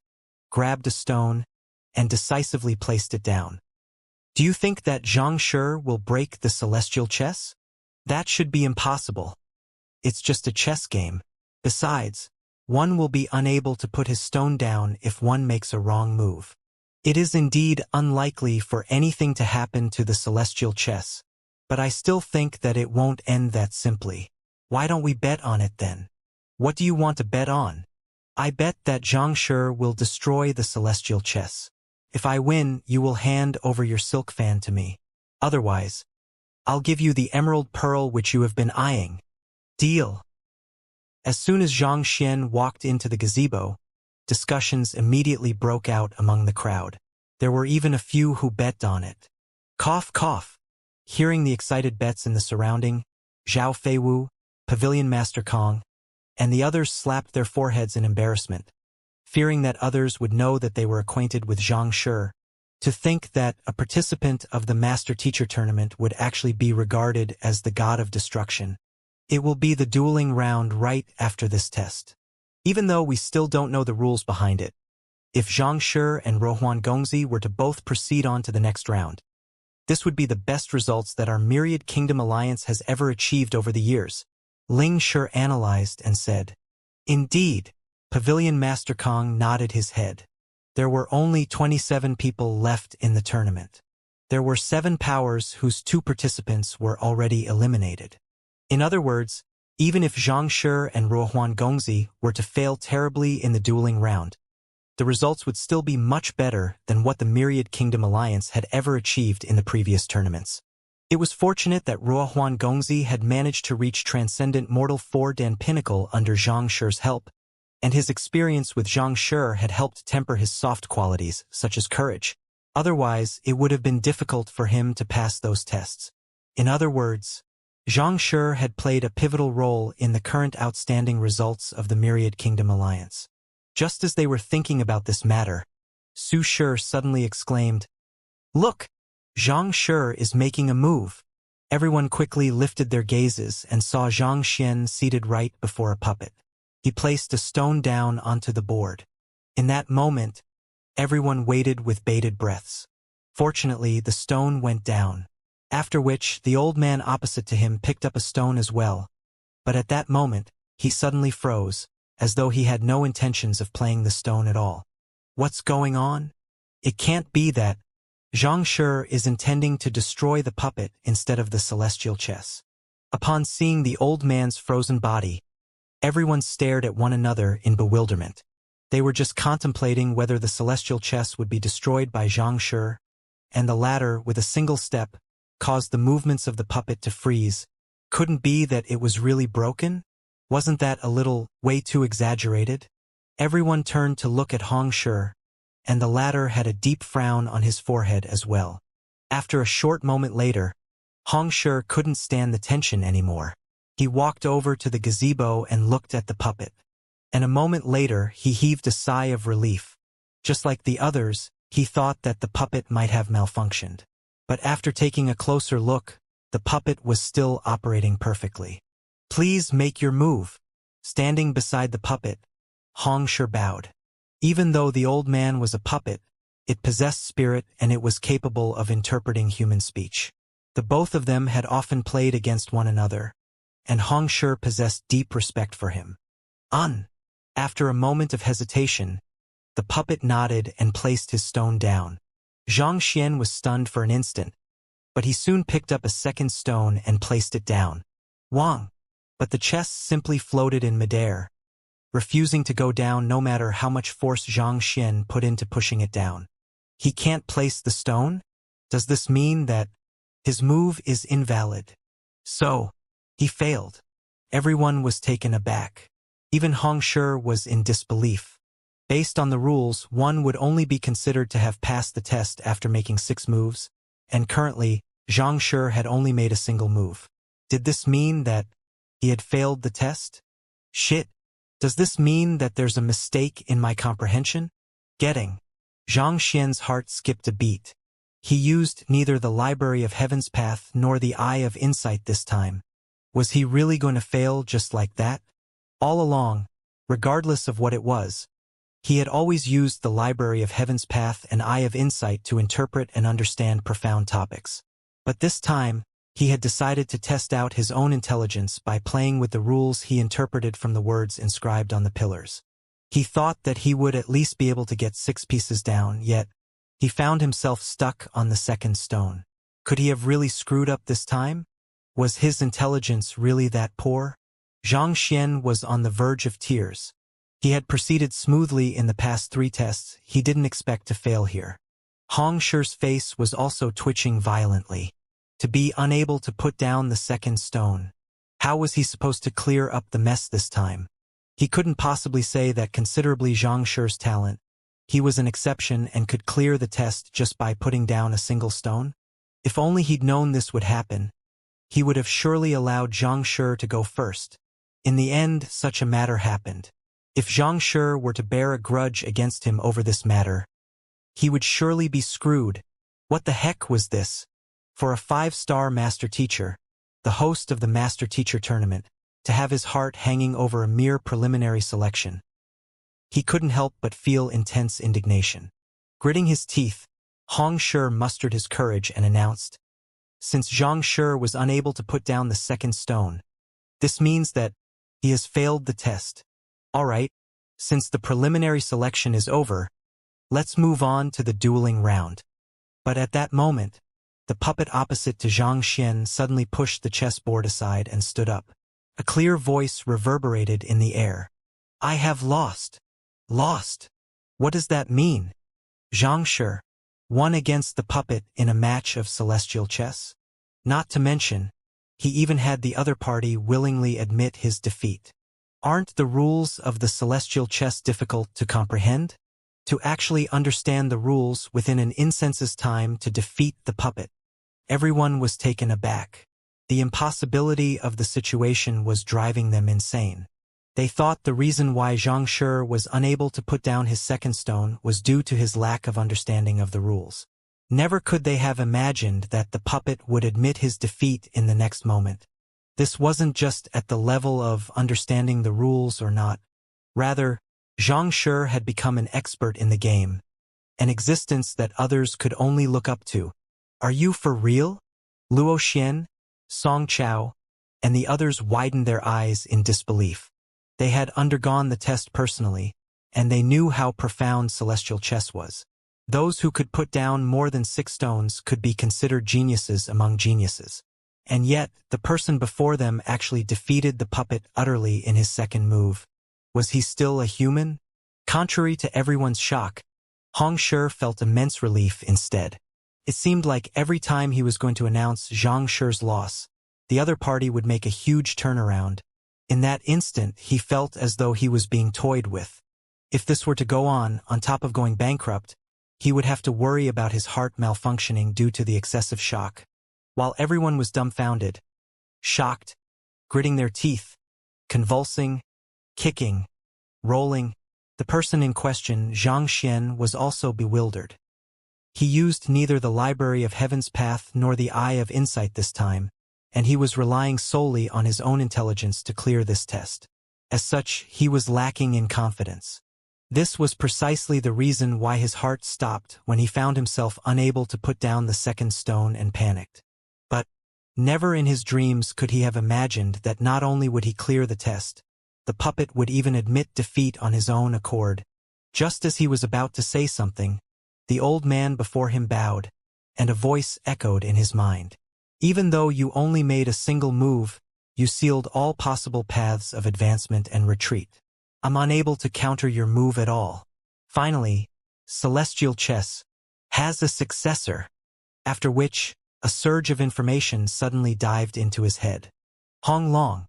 grabbed a stone, and decisively placed it down. Do you think that Zhang Shi will break the celestial chess? That should be impossible. It's just a chess game. Besides, one will be unable to put his stone down if one makes a wrong move. It is indeed unlikely for anything to happen to the celestial chess, but I still think that it won't end that simply. Why don't we bet on it then? What do you want to bet on? I bet that Xianxia will destroy the celestial chess. If I win, you will hand over your silk fan to me. Otherwise, I'll give you the emerald pearl which you have been eyeing. Deal. As soon as Xianxia walked into the gazebo, discussions immediately broke out among the crowd. There were even a few who bet on it. Cough, cough. Hearing the excited bets in the surrounding, Zhao Feiwu, Pavilion Master Kong, and the others slapped their foreheads in embarrassment, fearing that others would know that they were acquainted with Xianxia. To think that a participant of the Master-Teacher tournament would actually be regarded as the god of destruction. It will be the dueling round right after this test. Even though we still don't know the rules behind it, if Xianxia and Rohuan Gongzi were to both proceed on to the next round, this would be the best results that our Myriad Kingdom Alliance has ever achieved over the years. Ling Shi analyzed and said, "Indeed." Pavilion Master Kong nodded his head. There were only 27 people left in the tournament. There were 7 powers whose 2 participants were already eliminated. In other words, even if Xianxia and Rohuan Gongzi were to fail terribly in the dueling round, the results would still be much better than what the Myriad Kingdom Alliance had ever achieved in the previous tournaments. It was fortunate that Rohuan Gongzi had managed to reach Transcendent Mortal 4 Dan Pinnacle under Xianxia's help, and his experience with Xianxia had helped temper his soft qualities, such as courage. Otherwise, it would have been difficult for him to pass those tests. In other words, Xianxia had played a pivotal role in the current outstanding results of the Myriad Kingdom Alliance. Just as they were thinking about this matter, Su Shi suddenly exclaimed, "Look! Xianxia is making a move." Everyone quickly lifted their gazes and saw Xianxia seated right before a puppet. He placed a stone down onto the board. In that moment, everyone waited with bated breaths. Fortunately, the stone went down, after which the old man opposite to him picked up a stone as well. But at that moment, he suddenly froze, as though he had no intentions of playing the stone at all. What's going on? It can't be that Xianxia is intending to destroy the puppet instead of the celestial chess. Upon seeing the old man's frozen body, everyone stared at one another in bewilderment. They were just contemplating whether the celestial chess would be destroyed by Xianxia, and the latter, with a single step, caused the movements of the puppet to freeze. Couldn't be that it was really broken? Wasn't that a little, way too exaggerated? Everyone turned to look at Xianxia, and the latter had a deep frown on his forehead as well. After a short moment later, Xianxia couldn't stand the tension anymore. He walked over to the gazebo and looked at the puppet. And a moment later, he heaved a sigh of relief. Just like the others, he thought that the puppet might have malfunctioned. But after taking a closer look, the puppet was still operating perfectly. "Please make your move." Standing beside the puppet, Xianxia bowed. Even though the old man was a puppet, it possessed spirit and it was capable of interpreting human speech. The both of them had often played against one another, and Xianxia possessed deep respect for him. After a moment of hesitation, the puppet nodded and placed his stone down. Xianxia was stunned for an instant, but he soon picked up a second stone and placed it down. Wang! But the chest simply floated in midair, refusing to go down no matter how much force Xianxia put into pushing it down. He can't place the stone? Does this mean that his move is invalid? So, he failed. Everyone was taken aback. Even Xianxia was in disbelief. Based on the rules, one would only be considered to have passed the test after making 6 moves, and currently, Xianxia had only made a single move. Did this mean that he had failed the test? Shit. Does this mean that there's a mistake in my comprehension? Xianxia's heart skipped a beat. He used neither the Library of Heaven's Path nor the Eye of Insight this time. Was he really going to fail just like that? All along, regardless of what it was, he had always used the Library of Heaven's Path and Eye of Insight to interpret and understand profound topics. But this time, He had decided to test out his own intelligence by playing with the rules he interpreted from the words inscribed on the pillars. He thought that he would at least be able to get 6 pieces down, yet he found himself stuck on the second stone. Could he have really screwed up this time? Was his intelligence really that poor? Xianxia was on the verge of tears. He had proceeded smoothly in the past 3 tests. He didn't expect to fail here. Hong Shi's face was also twitching violently. To be unable to put down the second stone. How was he supposed to clear up the mess this time? He couldn't possibly say that considerably Xianxia's talent. He was an exception and could clear the test just by putting down a single stone. If only he'd known this would happen, he would have surely allowed Xianxia to go first. In the end, such a matter happened. If Xianxia were to bear a grudge against him over this matter, he would surely be screwed. What the heck was this? For a 5-star master teacher, the host of the master teacher tournament, to have his heart hanging over a mere preliminary selection. He couldn't help but feel intense indignation. Gritting his teeth, Hong Shi mustered his courage and announced, "Since Xianxia was unable to put down the second stone, this means that he has failed the test. All right, since the preliminary selection is over, let's move on to the dueling round." But at that moment, the puppet opposite to Xianxia suddenly pushed the chessboard aside and stood up. A clear voice reverberated in the air. "I have lost. Lost. What does that mean? Xianxia won against the puppet in a match of celestial chess? Not to mention, he even had the other party willingly admit his defeat. Aren't the rules of the celestial chess difficult to comprehend? To actually understand the rules within an instant's time to defeat the puppet?" Everyone was taken aback. The impossibility of the situation was driving them insane. They thought the reason why Xianxia was unable to put down his second stone was due to his lack of understanding of the rules. Never could they have imagined that the puppet would admit his defeat in the next moment. This wasn't just at the level of understanding the rules or not. Rather, Xianxia had become an expert in the game, an existence that others could only look up to. "Are you for real?" Luo Xian, Song Chao, and the others widened their eyes in disbelief. They had undergone the test personally, and they knew how profound celestial chess was. Those who could put down more than 6 stones could be considered geniuses among geniuses. And yet, the person before them actually defeated the puppet utterly in his second move. Was he still a human? Contrary to everyone's shock, Hong Shi felt immense relief instead. It seemed like every time he was going to announce Xianxia's loss, the other party would make a huge turnaround. In that instant, he felt as though he was being toyed with. If this were to go on top of going bankrupt, he would have to worry about his heart malfunctioning due to the excessive shock. While everyone was dumbfounded, shocked, gritting their teeth, convulsing, kicking, rolling, the person in question, Xianxia, was also bewildered. He used neither the Library of Heaven's Path nor the Eye of Insight this time, and he was relying solely on his own intelligence to clear this test. As such, he was lacking in confidence. This was precisely the reason why his heart stopped when he found himself unable to put down the second stone and panicked. But never in his dreams could he have imagined that not only would he clear the test, the puppet would even admit defeat on his own accord. Just as he was about to say something, the old man before him bowed, and a voice echoed in his mind. "Even though you only made a single move, you sealed all possible paths of advancement and retreat. I'm unable to counter your move at all. Finally, celestial chess has a successor." After which, a surge of information suddenly dived into his head. Hong Long.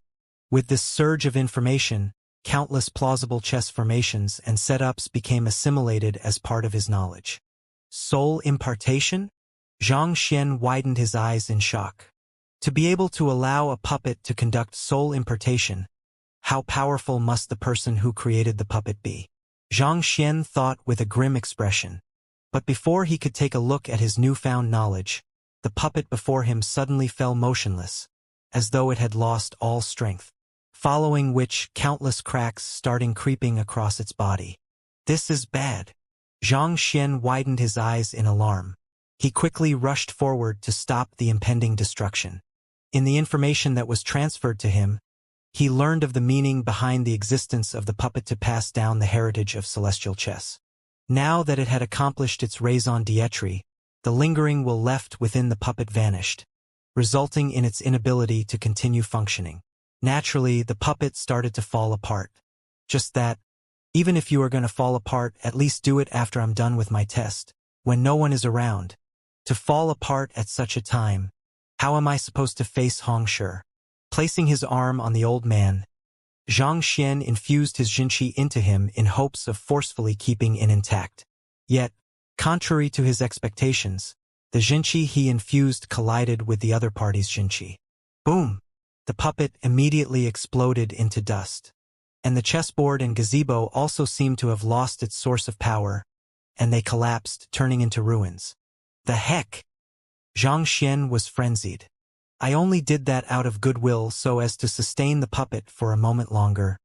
With this surge of information, countless plausible chess formations and setups became assimilated as part of his knowledge. Soul impartation? Xianxia widened his eyes in shock. To be able to allow a puppet to conduct soul impartation, how powerful must the person who created the puppet be? Xianxia thought with a grim expression. But before he could take a look at his newfound knowledge, the puppet before him suddenly fell motionless, as though it had lost all strength, following which countless cracks started creeping across its body. "This is bad." Xianxia widened his eyes in alarm. He quickly rushed forward to stop the impending destruction. In the information that was transferred to him, he learned of the meaning behind the existence of the puppet to pass down the heritage of celestial chess. Now that it had accomplished its raison d'etre, the lingering will left within the puppet vanished, resulting in its inability to continue functioning. Naturally, the puppet started to fall apart. Just that, even if you are going to fall apart, at least do it after I'm done with my test, when no one is around. To fall apart at such a time, how am I supposed to face Xianxia? Placing his arm on the old man, Xianxia infused his jinqi into him in hopes of forcefully keeping it intact. Yet, contrary to his expectations, the jinqi he infused collided with the other party's jinqi. Boom! The puppet immediately exploded into dust. And the chessboard and gazebo also seemed to have lost its source of power, and they collapsed, turning into ruins. The heck? Xianxia was frenzied. I only did that out of goodwill so as to sustain the puppet for a moment longer.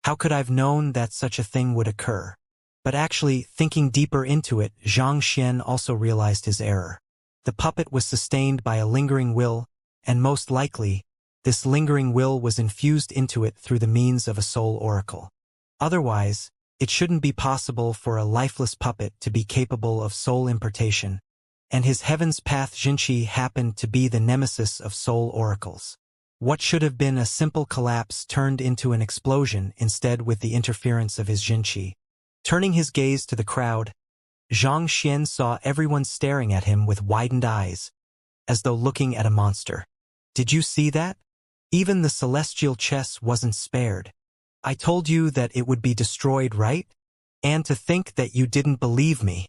How could I've known that such a thing would occur? But actually, thinking deeper into it, Xianxia also realized his error. The puppet was sustained by a lingering will, and most likely, this lingering will was infused into it through the means of a soul oracle. Otherwise, it shouldn't be possible for a lifeless puppet to be capable of soul impartation, and his Heaven's Path jinqi happened to be the nemesis of soul oracles. What should have been a simple collapse turned into an explosion instead with the interference of his jinqi. Turning his gaze to the crowd, Xianxia saw everyone staring at him with widened eyes, as though looking at a monster. Did you see that? Even the celestial chess wasn't spared. I told you that it would be destroyed, right? And to think that you didn't believe me.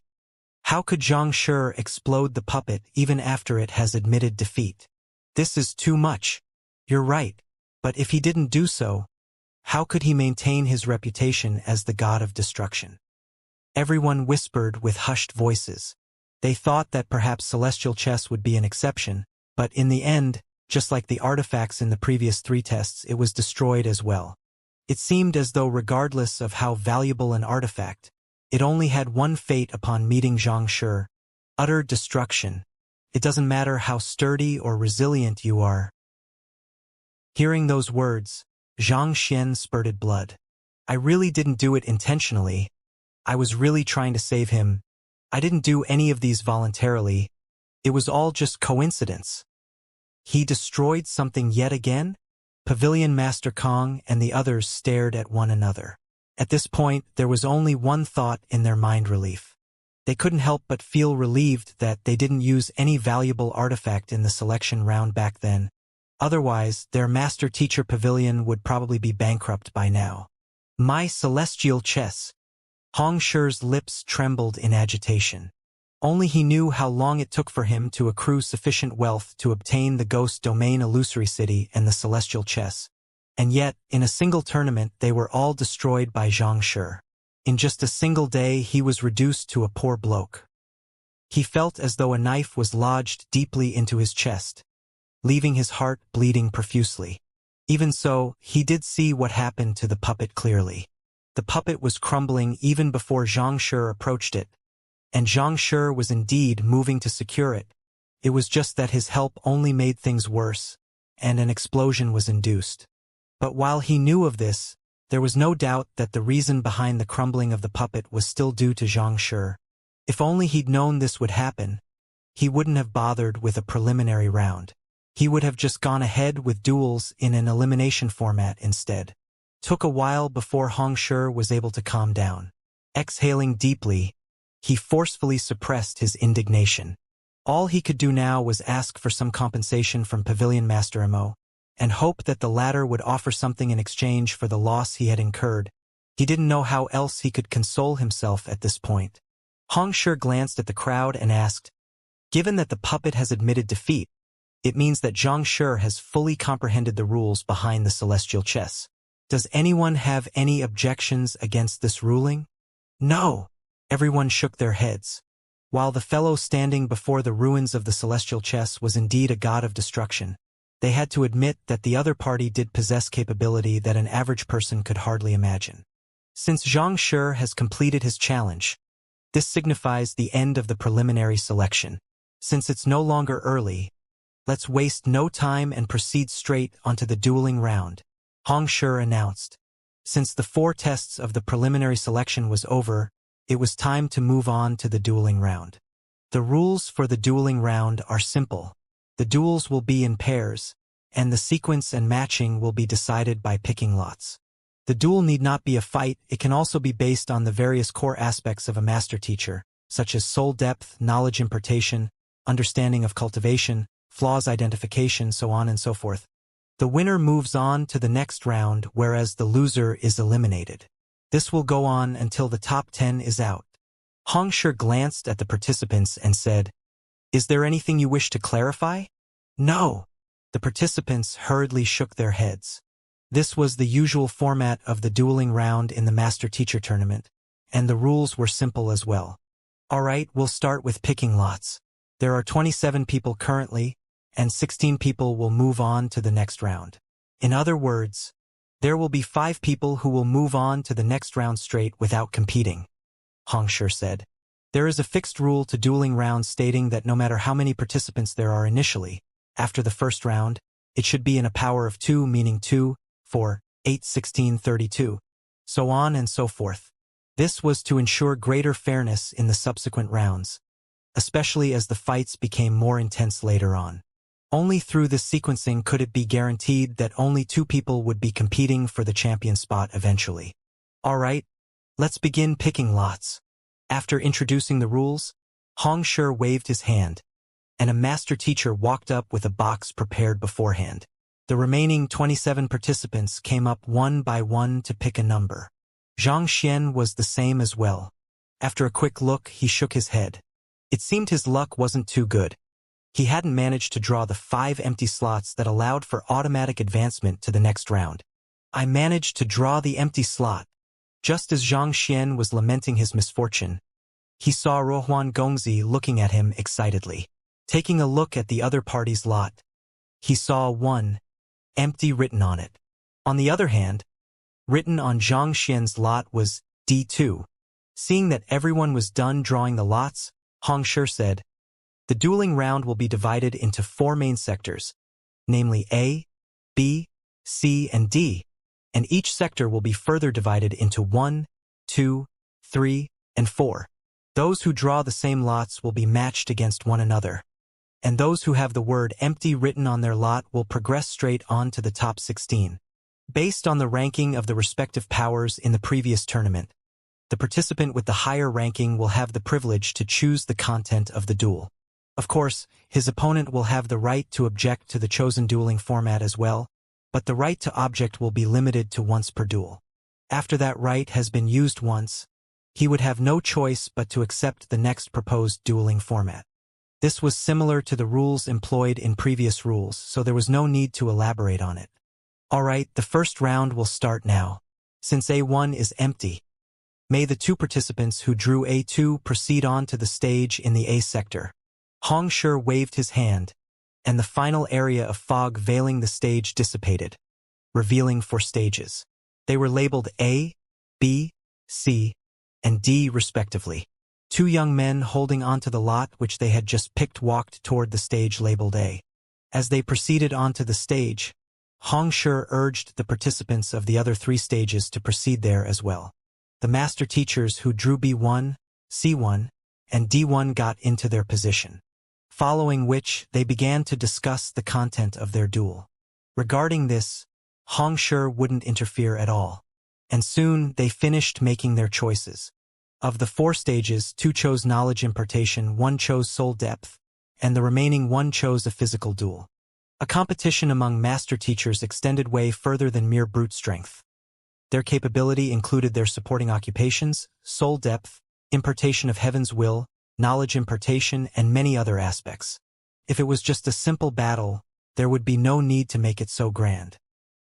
How could Xianxia explode the puppet even after it has admitted defeat? This is too much. You're right, but if he didn't do so, how could he maintain his reputation as the god of destruction? Everyone whispered with hushed voices. They thought that perhaps celestial chess would be an exception, but in the end, just like the artifacts in the previous 3 tests, it was destroyed as well. It seemed as though regardless of how valuable an artifact, it only had one fate upon meeting Xianxia: utter destruction. It doesn't matter how sturdy or resilient you are. Hearing those words, Xianxia spurted blood. I really didn't do it intentionally. I was really trying to save him. I didn't do any of these voluntarily. It was all just coincidence. He destroyed something yet again? Pavilion Master Kong and the others stared at one another. At this point, there was only one thought in their mind: relief. They couldn't help but feel relieved that they didn't use any valuable artifact in the selection round back then. Otherwise, their master-teacher pavilion would probably be bankrupt by now. My celestial chess! Xianxia's lips trembled in agitation. Only he knew how long it took for him to accrue sufficient wealth to obtain the Ghost Domain Illusory City and the celestial chess. And yet, in a single tournament, they were all destroyed by Xianxia. In just a single day, he was reduced to a poor bloke. He felt as though a knife was lodged deeply into his chest, leaving his heart bleeding profusely. Even so, he did see what happened to the puppet clearly. The puppet was crumbling even before Xianxia approached it, and Xianxia was indeed moving to secure it. It was just that his help only made things worse, and an explosion was induced. But while he knew of this, there was no doubt that the reason behind the crumbling of the puppet was still due to Xianxia. If only he'd known this would happen, he wouldn't have bothered with a preliminary round. He would have just gone ahead with duels in an elimination format instead. Took a while before Xianxia was able to calm down. Exhaling deeply, he forcefully suppressed his indignation. All he could do now was ask for some compensation from Pavilion Master Imo, and hope that the latter would offer something in exchange for the loss he had incurred. He didn't know how else he could console himself at this point. Xianxia glanced at the crowd and asked, "Given that the puppet has admitted defeat, it means that Xianxia has fully comprehended the rules behind the celestial chess. Does anyone have any objections against this ruling?" "No!" Everyone shook their heads. While the fellow standing before the ruins of the celestial chess was indeed a god of destruction, they had to admit that the other party did possess capability that an average person could hardly imagine. Since Xianxia has completed his challenge, this signifies the end of the preliminary selection. Since it's no longer early, Let's waste no time and proceed straight onto the dueling round, Xianxia announced. Since the 4 tests of the preliminary selection was over, it was time to move on to the dueling round. The rules for the dueling round are simple. The duels will be in pairs, and the sequence and matching will be decided by picking lots. The duel need not be a fight, it can also be based on the various core aspects of a master teacher, such as soul depth, knowledge impartation, understanding of cultivation, flaws identification, so on and so forth. The winner moves on to the next round, whereas the loser is eliminated. This will go on until the top 10 is out. Xianxia glanced at the participants and said, "Is there anything you wish to clarify?" "No." The participants hurriedly shook their heads. This was the usual format of the dueling round in the Master Teacher Tournament, and the rules were simple as well. Alright, we'll start with picking lots. There are 27 people currently, and 16 people will move on to the next round. In other words, there will be 5 people who will move on to the next round straight without competing, Xianxia said. There is a fixed rule to dueling rounds stating that no matter how many participants there are initially, after the first round, it should be in a power of 2, meaning 2, 4, 8, 16, 32, so on and so forth. This was to ensure greater fairness in the subsequent rounds, especially as the fights became more intense later on. Only through this sequencing could it be guaranteed that only 2 people would be competing for the champion spot eventually. Alright, let's begin picking lots. After introducing the rules, Xianxia waved his hand, and a master teacher walked up with a box prepared beforehand. The remaining 27 participants came up one by one to pick a number. Xianxia was the same as well. After a quick look, he shook his head. It seemed his luck wasn't too good. He hadn't managed to draw the 5 empty slots that allowed for automatic advancement to the next round. I managed to draw the empty slot. Just as Xianxia was lamenting his misfortune, he saw Rohuan Gongzi looking at him excitedly. Taking a look at the other party's lot, he saw 1, empty written on it. On the other hand, written on Xianxia's lot was D2. Seeing that everyone was done drawing the lots, Xianxia said, "The dueling round will be divided into 4 main sectors, namely A, B, C, and D, and each sector will be further divided into 1, 2, 3, and 4. Those who draw the same lots will be matched against one another, and those who have the word empty written on their lot will progress straight on to the top 16. Based on the ranking of the respective powers in the previous tournament, the participant with the higher ranking will have the privilege to choose the content of the duel. Of course, his opponent will have the right to object to the chosen dueling format as well, but the right to object will be limited to once per duel. After that right has been used once, he would have no choice but to accept the next proposed dueling format. This was similar to the rules employed in previous rules, so there was no need to elaborate on it. Alright, the first round will start now. Since A1 is empty, may the 2 participants who drew A2 proceed on to the stage in the A sector. Xianxia waved his hand, and the final area of fog veiling the stage dissipated, revealing 4 stages. They were labeled A, B, C, and D respectively. 2 young men holding onto the lot which they had just picked walked toward the stage labeled A. As they proceeded onto the stage, Xianxia urged the participants of the other 3 stages to proceed there as well. The master teachers who drew B1, C1, and D1 got into their position, following which they began to discuss the content of their duel. Regarding this, Xianxia wouldn't interfere at all, and soon they finished making their choices. Of the 4 stages, 2 chose knowledge impartation, 1 chose soul depth, and the remaining 1 chose a physical duel. A competition among master teachers extended way further than mere brute strength. Their capability included their supporting occupations, soul depth, impartation of heaven's will, knowledge impartation, and many other aspects. If it was just a simple battle, there would be no need to make it so grand.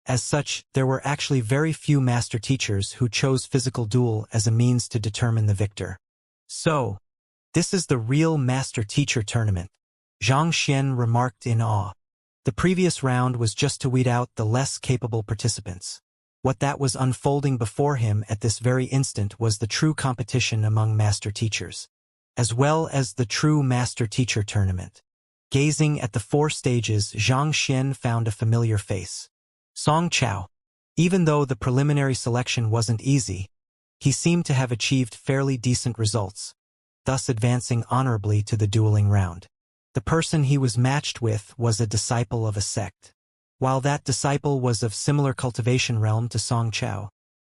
As such, there were actually very few master teachers who chose physical duel as a means to determine the victor. So, this is the real master teacher tournament, Xianxia remarked in awe. The previous round was just to weed out the less capable participants. What that was unfolding before him at this very instant was the true competition among master teachers, as well as the true master teacher tournament. Gazing at the 4 stages, Xianxia found a familiar face. Song Chao. Even though the preliminary selection wasn't easy, he seemed to have achieved fairly decent results, thus advancing honorably to the dueling round. The person he was matched with was a disciple of a sect. While that disciple was of similar cultivation realm to Song Chao,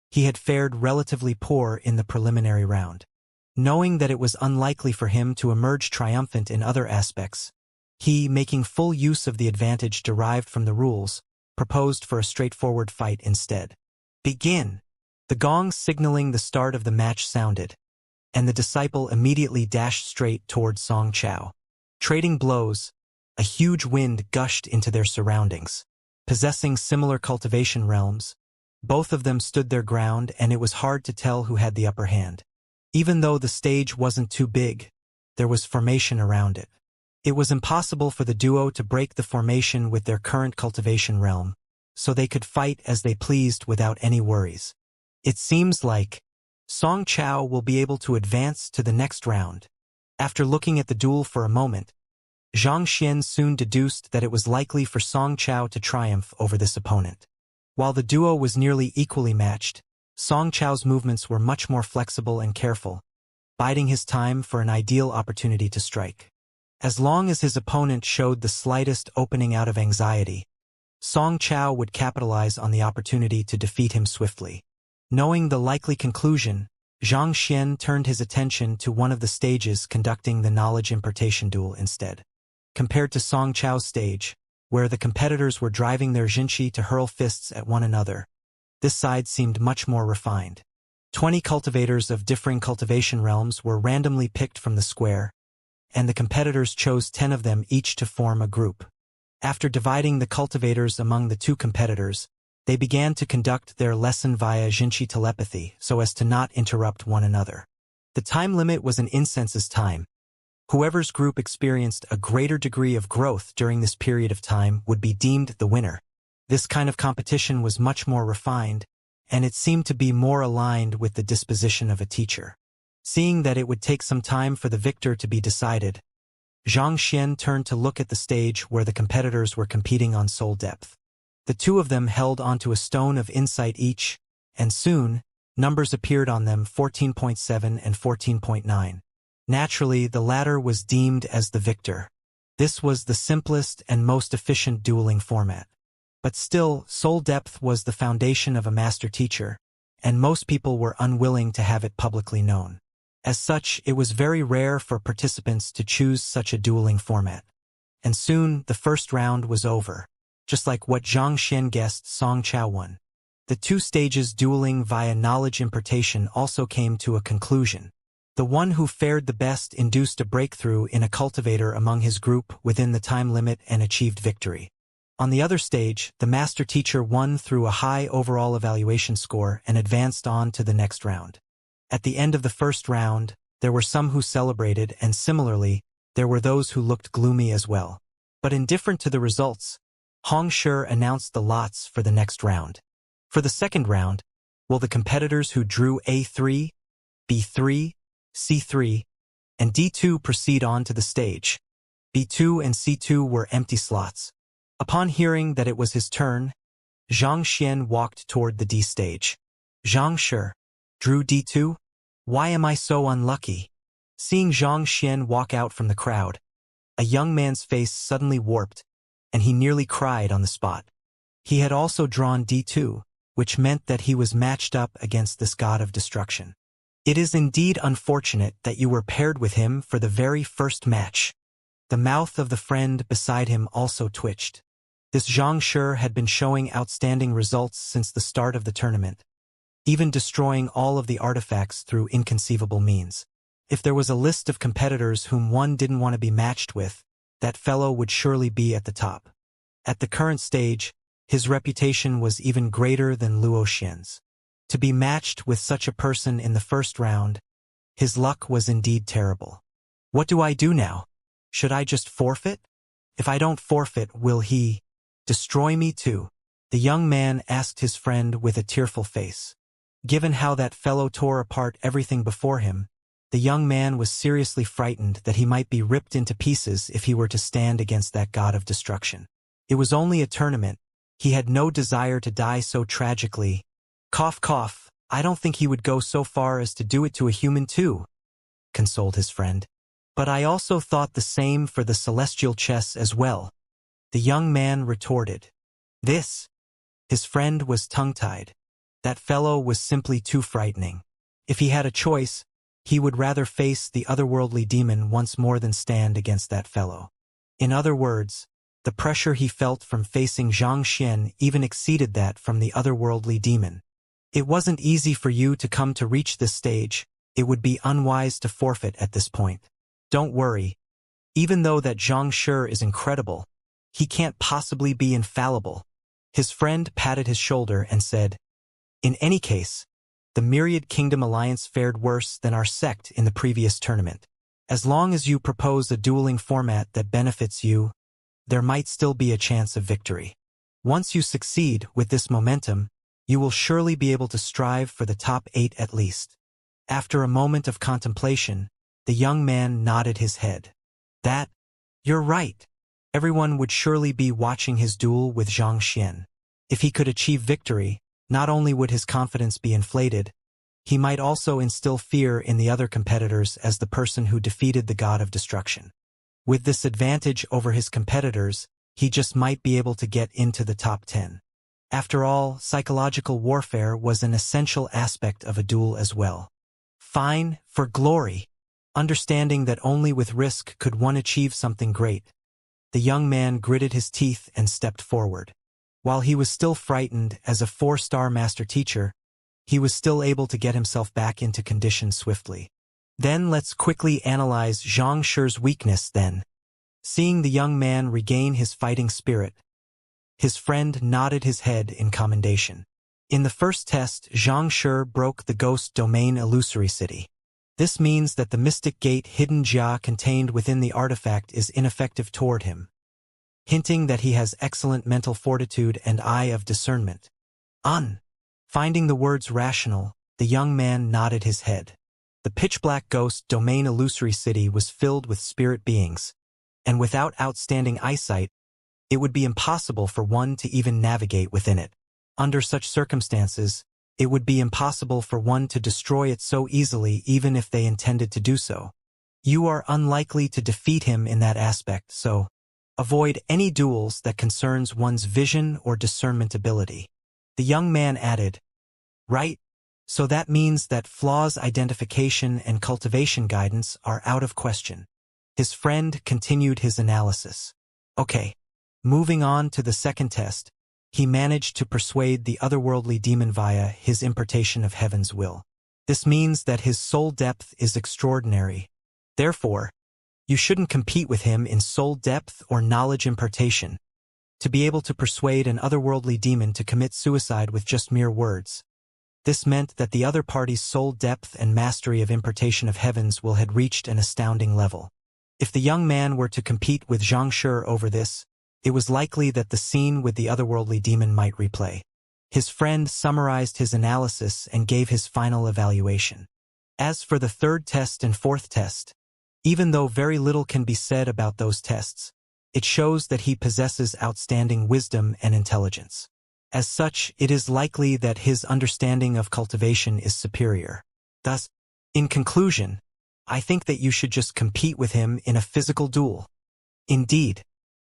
he had fared relatively poor in the preliminary round. Knowing that it was unlikely for him to emerge triumphant in other aspects, he, making full use of the advantage derived from the rules, proposed for a straightforward fight instead. Begin! The gong signaling the start of the match sounded, and the disciple immediately dashed straight toward Song Chao. Trading blows, a huge wind gushed into their surroundings. Possessing similar cultivation realms, both of them stood their ground, and it was hard to tell who had the upper hand. Even though the stage wasn't too big, there was formation around it. It was impossible for the duo to break the formation with their current cultivation realm, so they could fight as they pleased without any worries. It seems like Song Chao will be able to advance to the next round. After looking at the duel for a moment, Xianxia soon deduced that it was likely for Song Chao to triumph over this opponent. While the duo was nearly equally matched, Song Chao's movements were much more flexible and careful, biding his time for an ideal opportunity to strike. As long as his opponent showed the slightest opening out of anxiety, Song Chao would capitalize on the opportunity to defeat him swiftly. Knowing the likely conclusion, Xianxia turned his attention to one of the stages conducting the knowledge impartation duel instead. Compared to Song Chao's stage, where the competitors were driving their jinshi to hurl fists at one another, this side seemed much more refined. 20 cultivators of differing cultivation realms were randomly picked from the square, and the competitors chose 10 of them each to form a group. After dividing the cultivators among the 2 competitors, they began to conduct their lesson via jinshi telepathy so as to not interrupt one another. The time limit was an incensus time. Whoever's group experienced a greater degree of growth during this period of time would be deemed the winner. This kind of competition was much more refined, and it seemed to be more aligned with the disposition of a teacher. Seeing that it would take some time for the victor to be decided, Xianxia turned to look at the stage where the competitors were competing on soul depth. The 2 of them held onto a stone of insight each, and soon, numbers appeared on them: 14.7 and 14.9. Naturally, the latter was deemed as the victor. This was the simplest and most efficient dueling format. But still, soul depth was the foundation of a master teacher, and most people were unwilling to have it publicly known. As such, it was very rare for participants to choose such a dueling format. And soon, the first round was over. Just like what Xianxia guessed, Song Chao won. The 2 stages dueling via knowledge impartation also came to a conclusion. The one who fared the best induced a breakthrough in a cultivator among his group within the time limit and achieved victory. On the other stage, the master teacher won through a high overall evaluation score and advanced on to the next round. At the end of the first round, there were some who celebrated, and similarly, there were those who looked gloomy as well. But indifferent to the results, Hong Shi announced the lots for the next round. For the second round, will the competitors who drew A3, B3, C3, and D2 proceed on to the stage? B2 and C2 were empty slots. Upon hearing that it was his turn, Xianxia walked toward the D stage. Xianxia drew D2? Why am I so unlucky? Seeing Xianxia walk out from the crowd, a young man's face suddenly warped, and he nearly cried on the spot. He had also drawn D2, which meant that he was matched up against this god of destruction. It is indeed unfortunate that you were paired with him for the very first match. The mouth of the friend beside him also twitched. This Xianxia had been showing outstanding results since the start of the tournament, even destroying all of the artifacts through inconceivable means. If there was a list of competitors whom one didn't want to be matched with, that fellow would surely be at the top. At the current stage, his reputation was even greater than Luo Xian's. To be matched with such a person in the first round, his luck was indeed terrible. What do I do now? Should I just forfeit? If I don't forfeit, will he destroy me too? The young man asked his friend with a tearful face. Given how that fellow tore apart everything before him, The young man was seriously frightened that he might be ripped into pieces if he were to stand against that god of destruction. It was only a tournament. He had no desire to die so tragically. Cough, cough, I don't think he would go so far as to do it to a human too, consoled his friend. But I also thought the same for the celestial chess as well, the young man retorted. This? His friend was tongue-tied. That fellow was simply too frightening. If he had a choice, he would rather face the otherworldly demon once more than stand against that fellow. In other words, the pressure he felt from facing Xianxia even exceeded that from the otherworldly demon. It wasn't easy for you to come to reach this stage. It would be unwise to forfeit at this point. Don't worry. Even though that Xianxia is incredible, he can't possibly be infallible. His friend patted his shoulder and said, in any case, the Myriad Kingdom Alliance fared worse than our sect in the previous tournament. As long as you propose a dueling format that benefits you, there might still be a chance of victory. Once you succeed with this momentum, you will surely be able to strive for the top 8 at least. After a moment of contemplation, the young man nodded his head. You're right. Everyone would surely be watching his duel with Xianxia. If he could achieve victory, not only would his confidence be inflated, he might also instill fear in the other competitors as the person who defeated the god of destruction. With this advantage over his competitors, he just might be able to get into the top 10. After all, psychological warfare was an essential aspect of a duel as well. Fine, for glory. Understanding that only with risk could one achieve something great, the young man gritted his teeth and stepped forward. While he was still frightened as a 4-star master teacher, he was still able to get himself back into condition swiftly. Then let's quickly analyze Xianxia's weakness then. Seeing the young man regain his fighting spirit, his friend nodded his head in commendation. In the first test, Xianxia broke the ghost domain illusory city. This means that the mystic gate hidden Jia contained within the artifact is ineffective toward him, hinting that he has excellent mental fortitude and eye of discernment. Finding the words rational, the young man nodded his head. The pitch-black ghost domain illusory city was filled with spirit beings, and without outstanding eyesight, it would be impossible for one to even navigate within it. Under such circumstances, it would be impossible for one to destroy it so easily even if they intended to do so. You are unlikely to defeat him in that aspect, so avoid any duels that concerns one's vision or discernment ability. The young man added, right? So that means that flaws identification and cultivation guidance are out of question. His friend continued his analysis. Okay, moving on to the second test, he managed to persuade the otherworldly demon via his impartation of heaven's will. This means that his soul depth is extraordinary. Therefore, you shouldn't compete with him in soul depth or knowledge impartation. To be able to persuade an otherworldly demon to commit suicide with just mere words. This meant that the other party's soul depth and mastery of impartation of heavens will had reached an astounding level. If the young man were to compete with Xianxia over this, it was likely that the scene with the otherworldly demon might replay. His friend summarized his analysis and gave his final evaluation. As for the third test and fourth test, even though very little can be said about those tests, it shows that he possesses outstanding wisdom and intelligence. As such, it is likely that his understanding of cultivation is superior. Thus, in conclusion, I think that you should just compete with him in a physical duel. Indeed,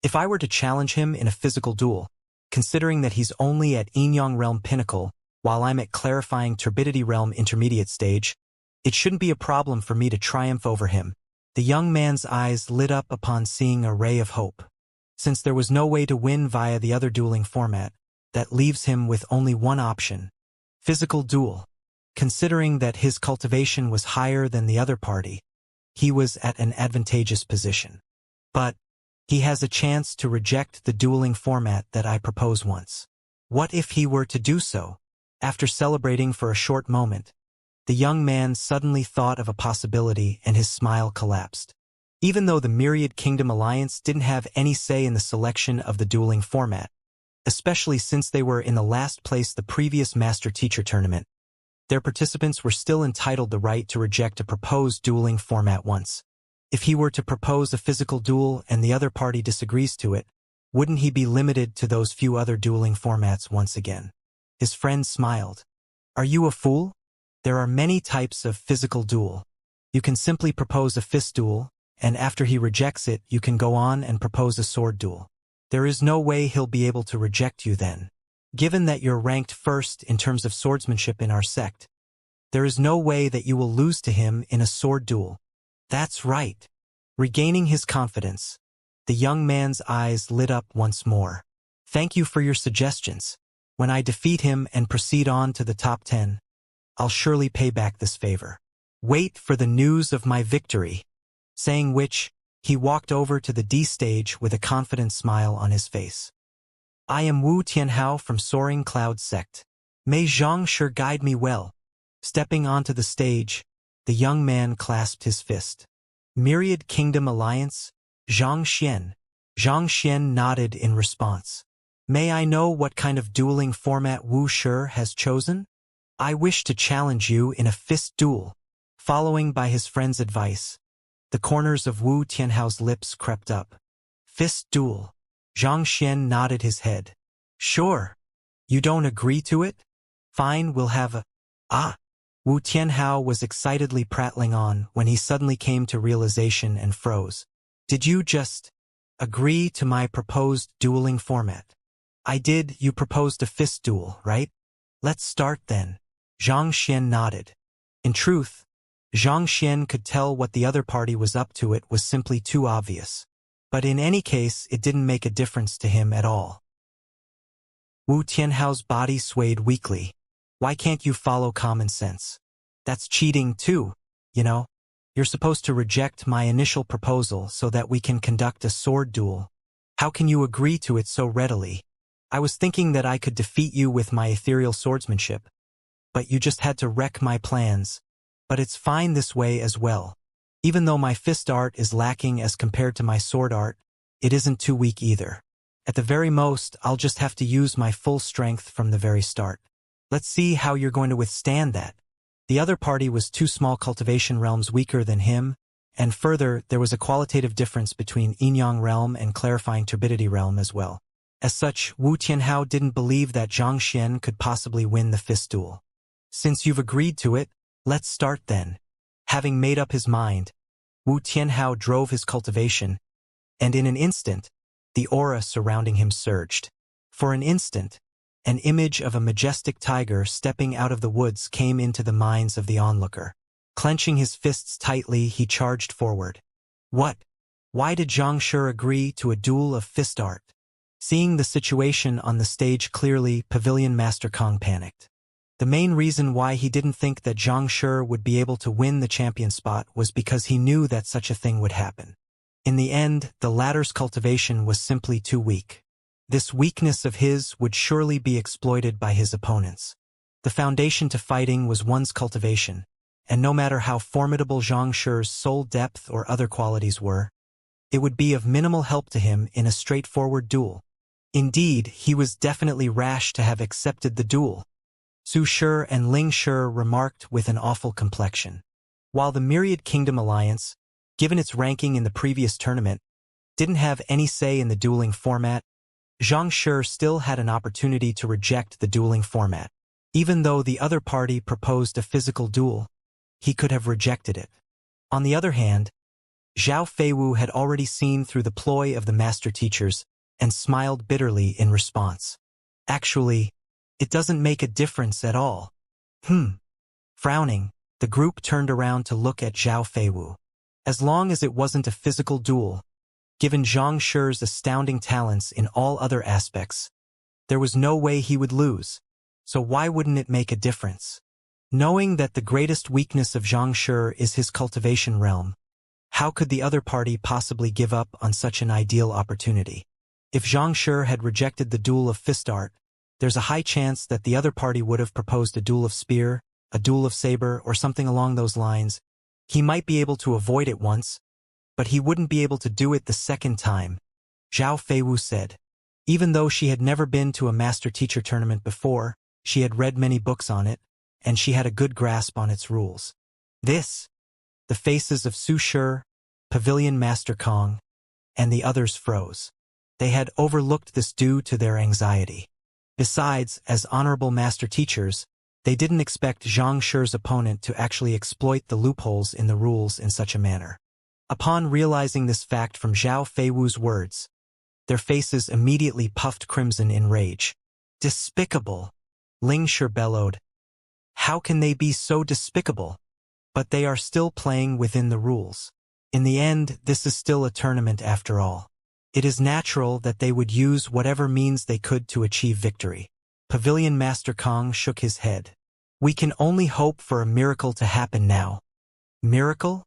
if I were to challenge him in a physical duel, considering that he's only at Yin-Yang Realm Pinnacle, while I'm at Clarifying Turbidity Realm Intermediate Stage, it shouldn't be a problem for me to triumph over him. The young man's eyes lit up upon seeing a ray of hope. Since there was no way to win via the other dueling format, that leaves him with only one option: physical duel. Considering that his cultivation was higher than the other party, he was at an advantageous position. But he has a chance to reject the dueling format that I proposed once. What if he were to do so? After celebrating for a short moment, the young man suddenly thought of a possibility and his smile collapsed. Even though the Myriad Kingdom Alliance didn't have any say in the selection of the dueling format, especially since they were in the last place the previous Master Teacher tournament, Their participants were still entitled the right to reject a proposed dueling format once. If he were to propose a physical duel and the other party disagrees to it, wouldn't he be limited to those few other dueling formats once again? His friend smiled. Are you a fool? There are many types of physical duel. You can simply propose a fist duel, and after he rejects it, you can go on and propose a sword duel. There is no way he'll be able to reject you then. Given that you're ranked first in terms of swordsmanship in our sect, there is no way that you will lose to him in a sword duel. That's right. Regaining his confidence, the young man's eyes lit up once more. Thank you for your suggestions. When I defeat him and proceed on to the top 10, I'll surely pay back this favor. Wait for the news of my victory. Saying which, he walked over to the D stage with a confident smile on his face. I am Wu Tianhao from Soaring Cloud Sect. May Xianxia guide me well. Stepping onto the stage, the young man clasped his fist. Myriad Kingdom Alliance, Xianxia. Xianxia nodded in response. May I know what kind of dueling format Wuxia has chosen? I wish to challenge you in a fist duel. Following by his friend's advice, the corners of Wu Tianhao's lips crept up. Fist duel. Xianxia nodded his head. Sure. You don't agree to it? Fine, we'll have a… Ah! Wu Tianhao was excitedly prattling on when he suddenly came to realization and froze. Did you just agree to my proposed dueling format? I did. You proposed a fist duel, right? Let's start then. Xianxia nodded. In truth, Xianxia could tell what the other party was up to. It was simply too obvious. But in any case, it didn't make a difference to him at all. Wu Tianhao's body swayed weakly. Why can't you follow common sense? That's cheating too, you know? You're supposed to reject my initial proposal so that we can conduct a sword duel. How can you agree to it so readily? I was thinking that I could defeat you with my ethereal swordsmanship, but you just had to wreck my plans. But it's fine this way as well. Even though my fist art is lacking as compared to my sword art, it isn't too weak either. At the very most, I'll just have to use my full strength from the very start. Let's see how you're going to withstand that. The other party was 2 small cultivation realms weaker than him, and further, there was a qualitative difference between Yinyang realm and clarifying turbidity realm as well. As such, Wu Tianhao didn't believe that Xianxia could possibly win the fist duel. Since you've agreed to it, let's start then. Having made up his mind, Wu Tianhao drove his cultivation, and in an instant, the aura surrounding him surged. For an instant, an image of a majestic tiger stepping out of the woods came into the minds of the onlooker. Clenching his fists tightly, he charged forward. What? Why did Xianxia agree to a duel of fist art? Seeing the situation on the stage clearly, Pavilion Master Kong panicked. The main reason why he didn't think that Xianxia would be able to win the champion spot was because he knew that such a thing would happen. In the end, the latter's cultivation was simply too weak. This weakness of his would surely be exploited by his opponents. The foundation to fighting was one's cultivation, and no matter how formidable Xianxia's soul depth or other qualities were, it would be of minimal help to him in a straightforward duel. Indeed, he was definitely rash to have accepted the duel. Su Shi and Ling Shi remarked with an awful complexion. While the Myriad Kingdom Alliance, given its ranking in the previous tournament, didn't have any say in the dueling format, Xianxia still had an opportunity to reject the dueling format. Even though the other party proposed a physical duel, he could have rejected it. On the other hand, Zhao Feiwu had already seen through the ploy of the master teachers and smiled bitterly in response. Actually, it doesn't make a difference at all. Frowning, the group turned around to look at Zhao Feiwu. As long as it wasn't a physical duel, given Xianxia's astounding talents in all other aspects, there was no way he would lose. So why wouldn't it make a difference? Knowing that the greatest weakness of Xianxia is his cultivation realm, how could the other party possibly give up on such an ideal opportunity? If Xianxia had rejected the duel of fist art, there's a high chance that the other party would have proposed a duel of spear, a duel of saber, or something along those lines. He might be able to avoid it once, but he wouldn't be able to do it the second time, Zhao Feiwu said. Even though she had never been to a master-teacher tournament before, she had read many books on it, and she had a good grasp on its rules. The faces of Su Shi, Pavilion Master Kong, and the others froze. They had overlooked this due to their anxiety. Besides, as honorable master teachers, they didn't expect Xianxia's opponent to actually exploit the loopholes in the rules in such a manner. Upon realizing this fact from Zhao Feiwu's words, their faces immediately puffed crimson in rage. Despicable! Ling Shi bellowed. How can they be so despicable? But they are still playing within the rules. In the end, this is still a tournament after all. It is natural that they would use whatever means they could to achieve victory. Pavilion Master Kong shook his head. We can only hope for a miracle to happen now. Miracle?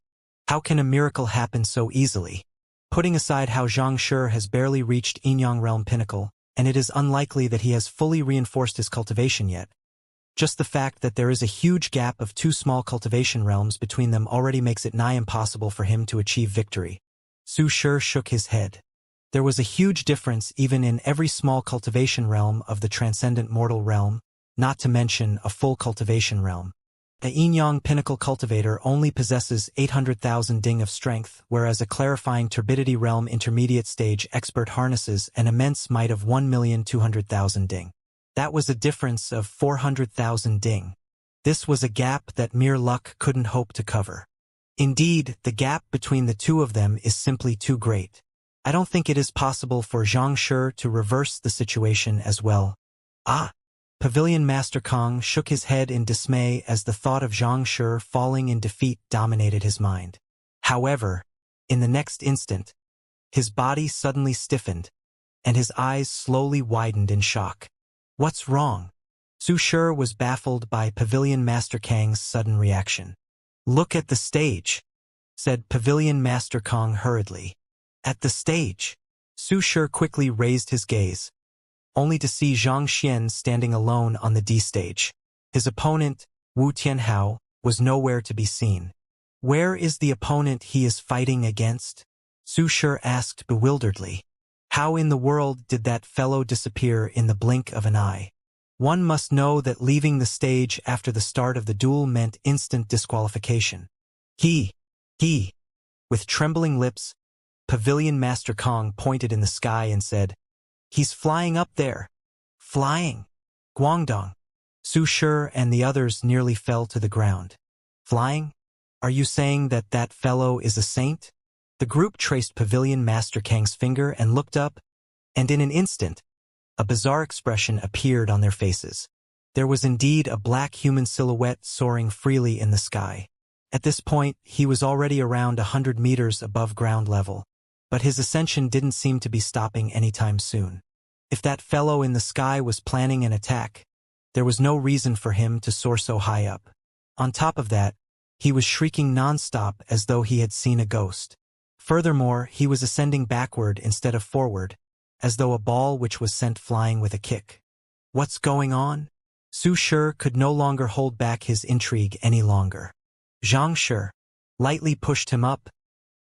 How can a miracle happen so easily? Putting aside how Xianxia has barely reached Yinyang Realm Pinnacle, and it is unlikely that he has fully reinforced his cultivation yet, just the fact that there is a huge gap of 2 small cultivation realms between them already makes it nigh impossible for him to achieve victory. Su Shi shook his head. There was a huge difference even in every small cultivation realm of the transcendent mortal realm, not to mention a full cultivation realm. A Yinyang Pinnacle cultivator only possesses 800,000 ding of strength, whereas a clarifying turbidity realm intermediate stage expert harnesses an immense might of 1,200,000 ding. That was a difference of 400,000 ding. This was a gap that mere luck couldn't hope to cover. Indeed, the gap between the two of them is simply too great. I don't think it is possible for Xianxia to reverse the situation as well. Ah! Pavilion Master Kong shook his head in dismay as the thought of Xianxia falling in defeat dominated his mind. However, in the next instant, his body suddenly stiffened, and his eyes slowly widened in shock. What's wrong? Su Shi was baffled by Pavilion Master Kang's sudden reaction. Look at the stage, said Pavilion Master Kong hurriedly. At the stage. Su Shi quickly raised his gaze, only to see Xianxia standing alone on the D stage. His opponent, Wu Tianhao, was nowhere to be seen. Where is the opponent he is fighting against? Su Shi asked bewilderedly. How in the world did that fellow disappear in the blink of an eye? One must know that leaving the stage after the start of the duel meant instant disqualification. With trembling lips, Pavilion Master Kong pointed in the sky and said, He's flying up there. Flying. Guangdong. Su Shi and the others nearly fell to the ground. Flying? Are you saying that that fellow is a saint? The group traced Pavilion Master Kang's finger and looked up, and in an instant, a bizarre expression appeared on their faces. There was indeed a black human silhouette soaring freely in the sky. At this point, he was already around 100 meters above ground level, but his ascension didn't seem to be stopping anytime soon. If that fellow in the sky was planning an attack, there was no reason for him to soar so high up. On top of that, he was shrieking non-stop as though he had seen a ghost. Furthermore, he was ascending backward instead of forward, as though a ball which was sent flying with a kick. What's going on? Su Shi could no longer hold back his intrigue any longer. Xianxia lightly pushed him up,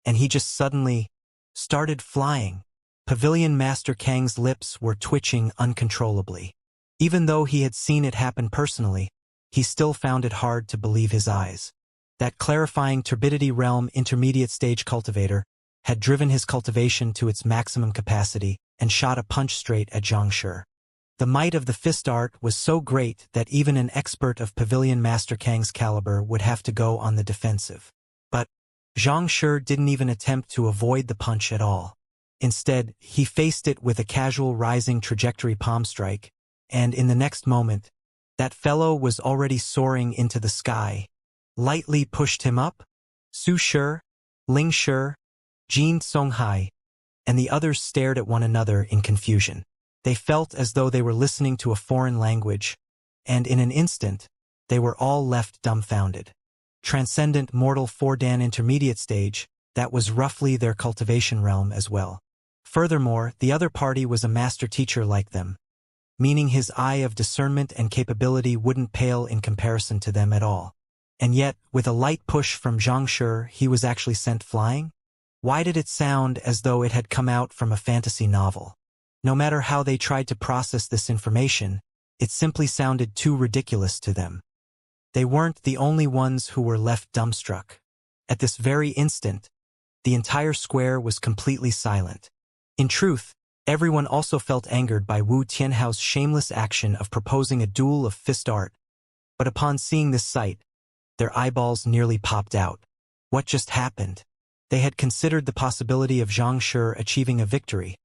and he just suddenly started flying. Pavilion Master Kang's lips were twitching uncontrollably. Even though he had seen it happen personally, he still found it hard to believe his eyes. That clarifying turbidity realm intermediate stage cultivator had driven his cultivation to its maximum capacity and shot a punch straight at Xianxia. The might of the fist art was so great that even an expert of Pavilion Master Kang's caliber would have to go on the defensive. But Xianxia didn't even attempt to avoid the punch at all. Instead, he faced it with a casual rising trajectory palm strike, and in the next moment, that fellow was already soaring into the sky. Lightly pushed him up? Su Shi, Ling Shi, Jin Songhai, and the others stared at one another in confusion. They felt as though they were listening to a foreign language, and in an instant, they were all left dumbfounded. Transcendent mortal 4-dan intermediate stage, that was roughly their cultivation realm as well. Furthermore, the other party was a master teacher like them, meaning his eye of discernment and capability wouldn't pale in comparison to them at all. And yet, with a light push from Xianxia, he was actually sent flying? Why did it sound as though it had come out from a fantasy novel? No matter how they tried to process this information, it simply sounded too ridiculous to them. They weren't the only ones who were left dumbstruck. At this very instant, the entire square was completely silent. In truth, everyone also felt angered by Wu Tianhao's shameless action of proposing a duel of fist art, but upon seeing this sight, their eyeballs nearly popped out. What just happened? They had considered the possibility of Xianxia achieving a victory,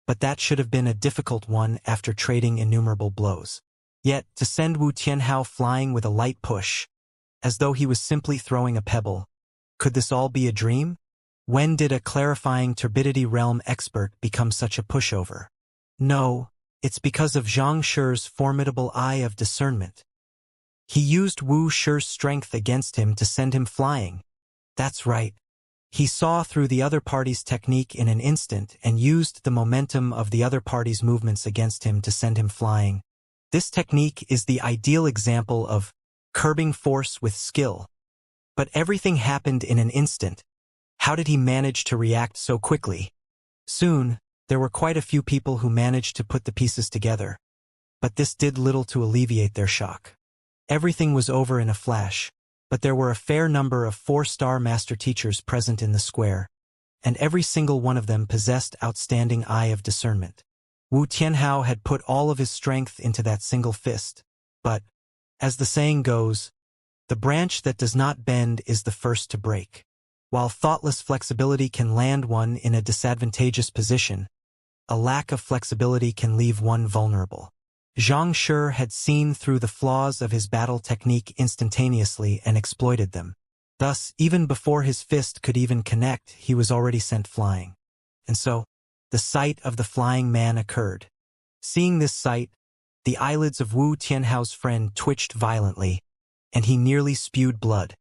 but that should have been a difficult one after trading innumerable blows. Yet, to send Wu Tianhao flying with a light push, as though he was simply throwing a pebble, could this all be a dream? When did a clarifying turbidity realm expert become such a pushover? No, it's because of Zhang Shi's formidable eye of discernment. He used Wu Shi's strength against him to send him flying. That's right. He saw through the other party's technique in an instant and used the momentum of the other party's movements against him to send him flying. This technique is the ideal example of curbing force with skill. But everything happened in an instant. How did he manage to react so quickly? Soon, there were quite a few people who managed to put the pieces together. But this did little to alleviate their shock. Everything was over in a flash, but there were a fair number of 4-star master teachers present in the square, and every single one of them possessed outstanding eye of discernment. Wu Tianhao had put all of his strength into that single fist, but, as the saying goes, the branch that does not bend is the first to break. While thoughtless flexibility can land one in a disadvantageous position, a lack of flexibility can leave one vulnerable. Zhang Shi had seen through the flaws of his battle technique instantaneously and exploited them. Thus, even before his fist could even connect, he was already sent flying. And so, the sight of the flying man occurred. Seeing this sight, the eyelids of Wu Tianhao's friend twitched violently, and he nearly spewed blood.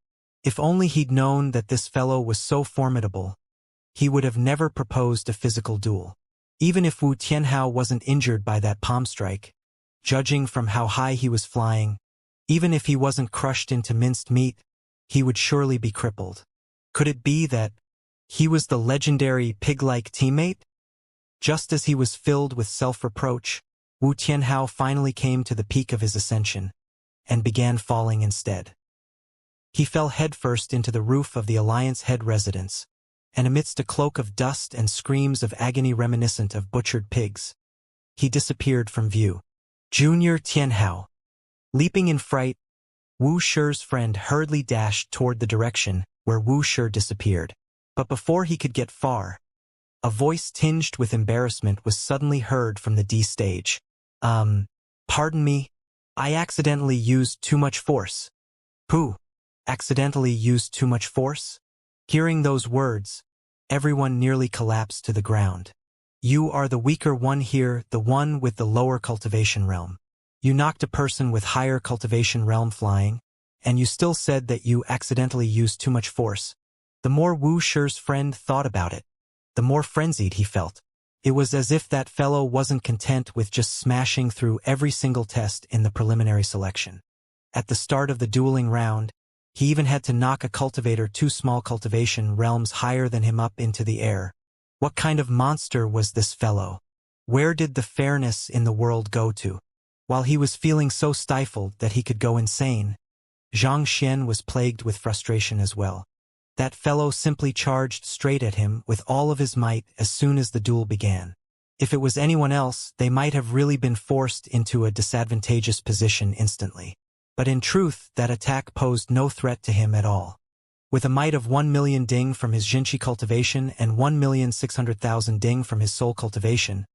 If only he'd known that this fellow was so formidable, he would have never proposed a physical duel. Even if Wu Tianhao wasn't injured by that palm strike, judging from how high he was flying, even if he wasn't crushed into minced meat, he would surely be crippled. Could it be that he was the legendary pig-like teammate? Just as he was filled with self-reproach, Wu Tianhao finally came to the peak of his ascension, and began falling instead. He fell headfirst into the roof of the Alliance head residence, and amidst a cloak of dust and screams of agony reminiscent of butchered pigs, he disappeared from view. Junior Tianhao. Leaping in fright, Wu Shi's friend hurriedly dashed toward the direction where Wu Shi disappeared. But before he could get far, a voice tinged with embarrassment was suddenly heard from the D stage. Pardon me, I accidentally used too much force. Pooh, accidentally used too much force? Hearing those words, everyone nearly collapsed to the ground. You are the weaker one here, the one with the lower cultivation realm. You knocked a person with higher cultivation realm flying, and you still said that you accidentally used too much force. The more Wu Shi's friend thought about it, the more frenzied he felt. It was as if that fellow wasn't content with just smashing through every single test in the preliminary selection. At the start of the dueling round, he even had to knock a cultivator 2 small cultivation realms higher than him up into the air. What kind of monster was this fellow? Where did the fairness in the world go to? While he was feeling so stifled that he could go insane, Xianxia was plagued with frustration as well. That fellow simply charged straight at him with all of his might as soon as the duel began. If it was anyone else, they might have really been forced into a disadvantageous position instantly. But in truth, that attack posed no threat to him at all. With a might of 1 million ding from his Jinchi cultivation and 1,600,000 ding from his soul cultivation,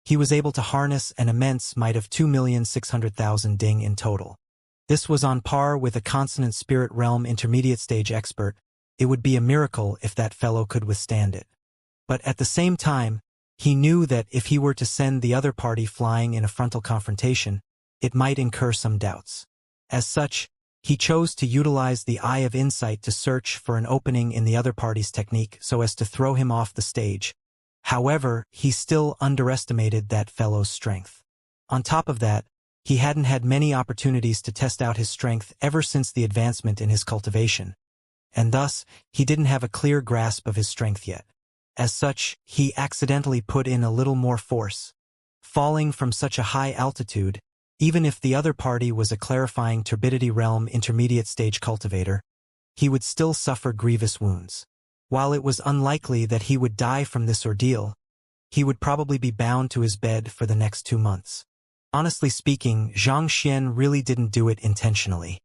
he was able to harness an immense might of 2,600,000 ding in total. This was on par with a consonant spirit realm intermediate stage expert. It would be a miracle if that fellow could withstand it. But at the same time, he knew that if he were to send the other party flying in a frontal confrontation, it might incur some doubts. As such, he chose to utilize the eye of insight to search for an opening in the other party's technique so as to throw him off the stage. However, he still underestimated that fellow's strength. On top of that, he hadn't had many opportunities to test out his strength ever since the advancement in his cultivation, and thus, he didn't have a clear grasp of his strength yet. As such, he accidentally put in a little more force. Falling from such a high altitude, Even if the other party was a clarifying turbidity realm intermediate stage cultivator, he would still suffer grievous wounds. While it was unlikely that he would die from this ordeal, he would probably be bound to his bed for the next 2 months. Honestly speaking, Xianxia really didn't do it intentionally.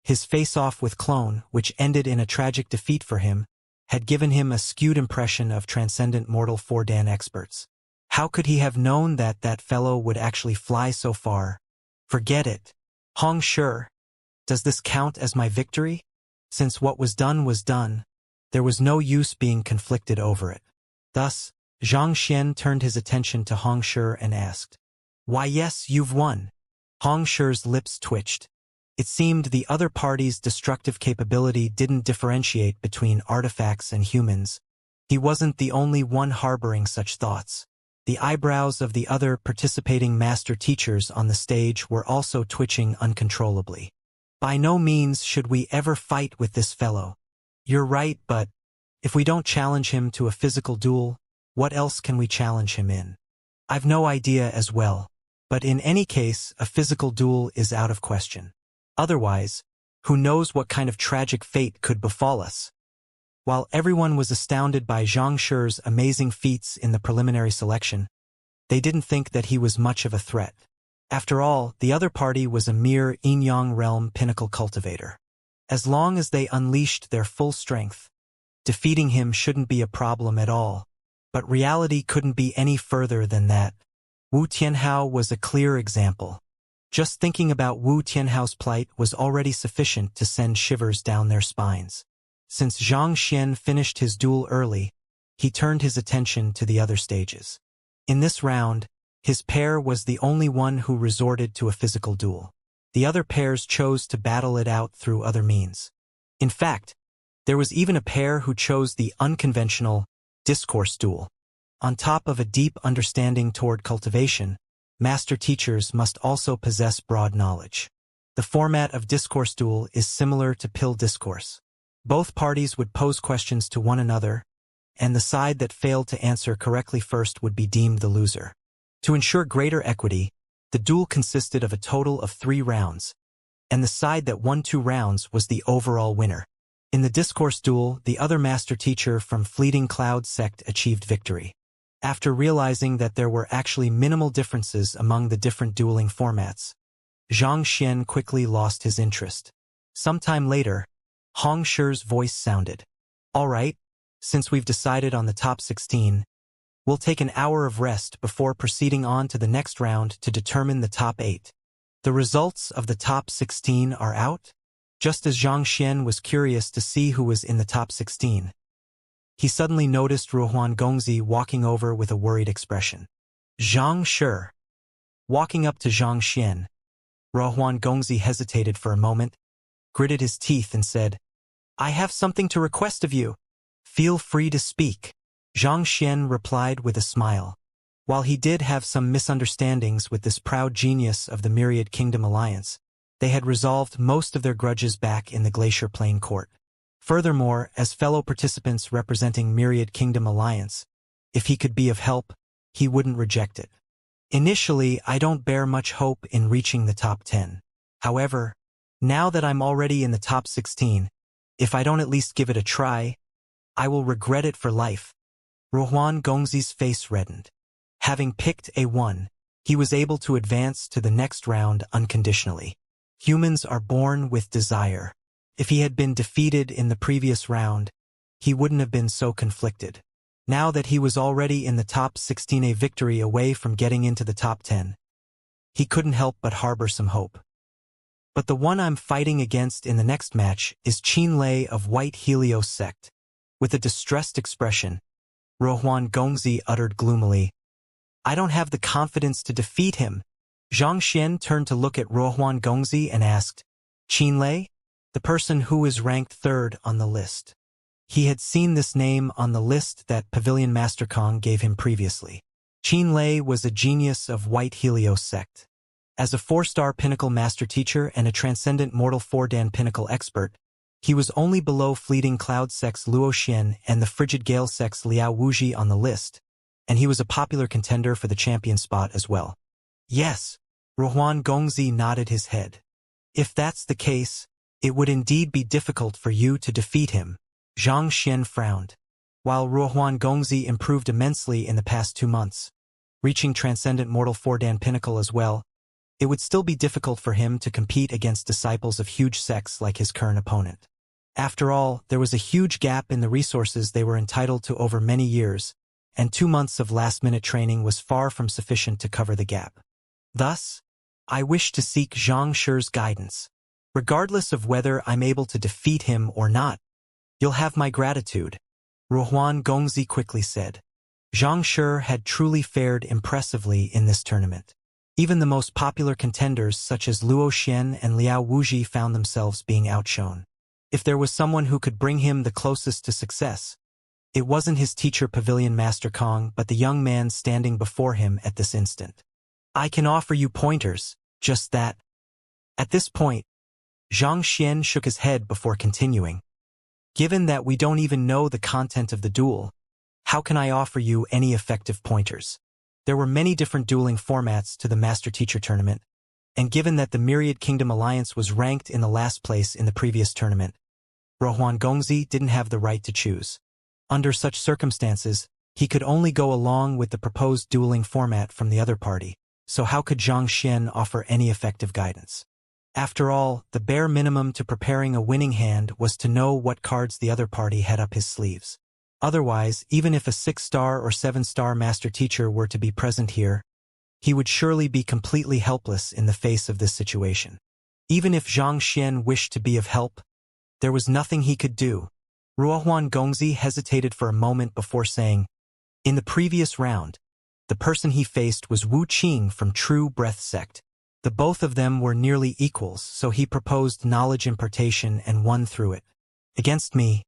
His face-off with Clone, which ended in a tragic defeat for him, had given him a skewed impression of transcendent mortal 4Dan experts. How could he have known that that fellow would actually fly so far? Forget it. Hong Shi, does this count as my victory? Since what was done, there was no use being conflicted over it. Thus, Xianxia turned his attention to Hong Shi and asked, "Why yes, you've won." Hong Shi's lips twitched. It seemed the other party's destructive capability didn't differentiate between artifacts and humans. He wasn't the only one harboring such thoughts. The eyebrows of the other participating master teachers on the stage were also twitching uncontrollably. By no means should we ever fight with this fellow. You're right, but if we don't challenge him to a physical duel, what else can we challenge him in? I've no idea as well, but in any case, a physical duel is out of question. Otherwise, who knows what kind of tragic fate could befall us? While everyone was astounded by Zhang Shi's amazing feats in the preliminary selection, they didn't think that he was much of a threat. After all, the other party was a mere yin-yang realm pinnacle cultivator. As long as they unleashed their full strength, defeating him shouldn't be a problem at all. But reality couldn't be any further than that. Wu Tianhao was a clear example. Just thinking about Wu Tianhao's plight was already sufficient to send shivers down their spines. Since Xianxia finished his duel early, he turned his attention to the other stages. In this round, his pair was the only one who resorted to a physical duel. The other pairs chose to battle it out through other means. In fact, there was even a pair who chose the unconventional discourse duel. On top of a deep understanding toward cultivation, master teachers must also possess broad knowledge. The format of discourse duel is similar to pill discourse. Both parties would pose questions to one another, and the side that failed to answer correctly first would be deemed the loser. To ensure greater equity, the duel consisted of a total of 3 rounds, and the side that won 2 rounds was the overall winner. In the discourse duel, the other master teacher from Fleeting Cloud sect achieved victory. After realizing that there were actually minimal differences among the different dueling formats, Xianxia quickly lost his interest. Sometime later, Hong Shi's voice sounded. "All right, since we've decided on the top 16, we'll take an hour of rest before proceeding on to the next round to determine the top 8. The results of the top 16 are out?" Just as Xianxia was curious to see who was in the top 16, he suddenly noticed Ruohuan Gongzi walking over with a worried expression. "Zhang Shi." Walking up to Xianxia, Ruohuan Gongzi hesitated for a moment, gritted his teeth and said, "I have something to request of you. Feel free to speak." Xianxia replied with a smile. While he did have some misunderstandings with this proud genius of the Myriad Kingdom Alliance, they had resolved most of their grudges back in the Glacier Plain Court. Furthermore, as fellow participants representing Myriad Kingdom Alliance, if he could be of help, he wouldn't reject it. "Initially, I don't bear much hope in reaching the top 10. However, now that I'm already in the top 16, if I don't at least give it a try, I will regret it for life." Ruohuan Gongzi's face reddened. Having picked A1, he was able to advance to the next round unconditionally. Humans are born with desire. If he had been defeated in the previous round, he wouldn't have been so conflicted. Now that he was already in the top 16, a victory away from getting into the top 10, he couldn't help but harbor some hope. "But the one I'm fighting against in the next match is Qinlei of White Helios sect." With a distressed expression, Ruohuan Gongzi uttered gloomily, "I don't have the confidence to defeat him." Xianxia turned to look at Ruohuan Gongzi and asked, "Qinlei?" "The person who is ranked 3rd on the list." He had seen this name on the list that Pavilion Master Kong gave him previously. Qinlei was a genius of White Helios sect. As a 4-star pinnacle master teacher and a transcendent mortal 4Dan pinnacle expert, he was only below Fleeting Cloud sect's Luo Xian and the Frigid Gale sect's Liao Wuji on the list, and he was a popular contender for the champion spot as well. Yes, Ruohuan Gongzi nodded his head. If that's the case, it would indeed be difficult for you to defeat him. Xianxia frowned. While Ruohuan Gongzi improved immensely in the past 2 months, reaching Transcendent Mortal 4-Dan Pinnacle as well, it would still be difficult for him to compete against disciples of huge sects like his current opponent. After all, there was a huge gap in the resources they were entitled to over many years, and 2 months of last-minute training was far from sufficient to cover the gap. Thus, I wish to seek Xianxia's guidance. Regardless of whether I'm able to defeat him or not, you'll have my gratitude, Ruohuan Gongzi quickly said. Xianxia had truly fared impressively in this tournament. Even the most popular contenders such as Luo Xian and Liao Wuji found themselves being outshone. If there was someone who could bring him the closest to success, it wasn't his teacher Pavilion Master Kong but the young man standing before him at this instant. I can offer you pointers, just that. At this point, Xianxia shook his head before continuing. Given that we don't even know the content of the duel, how can I offer you any effective pointers? There were many different dueling formats to the Master-Teacher tournament, and given that the Myriad Kingdom Alliance was ranked in the last place in the previous tournament, Ruohuan Gongzi didn't have the right to choose. Under such circumstances, he could only go along with the proposed dueling format from the other party, so how could Xianxia offer any effective guidance? After all, the bare minimum to preparing a winning hand was to know what cards the other party had up his sleeves. Otherwise, even if a 6-star or 7-star master teacher were to be present here, he would surely be completely helpless in the face of this situation. Even if Xianxia wished to be of help, there was nothing he could do. Ruohuan Gongzi hesitated for a moment before saying, in the previous round, the person he faced was Wu Qing from True Breath Sect. The both of them were nearly equals, so he proposed knowledge impartation and won through it. Against me,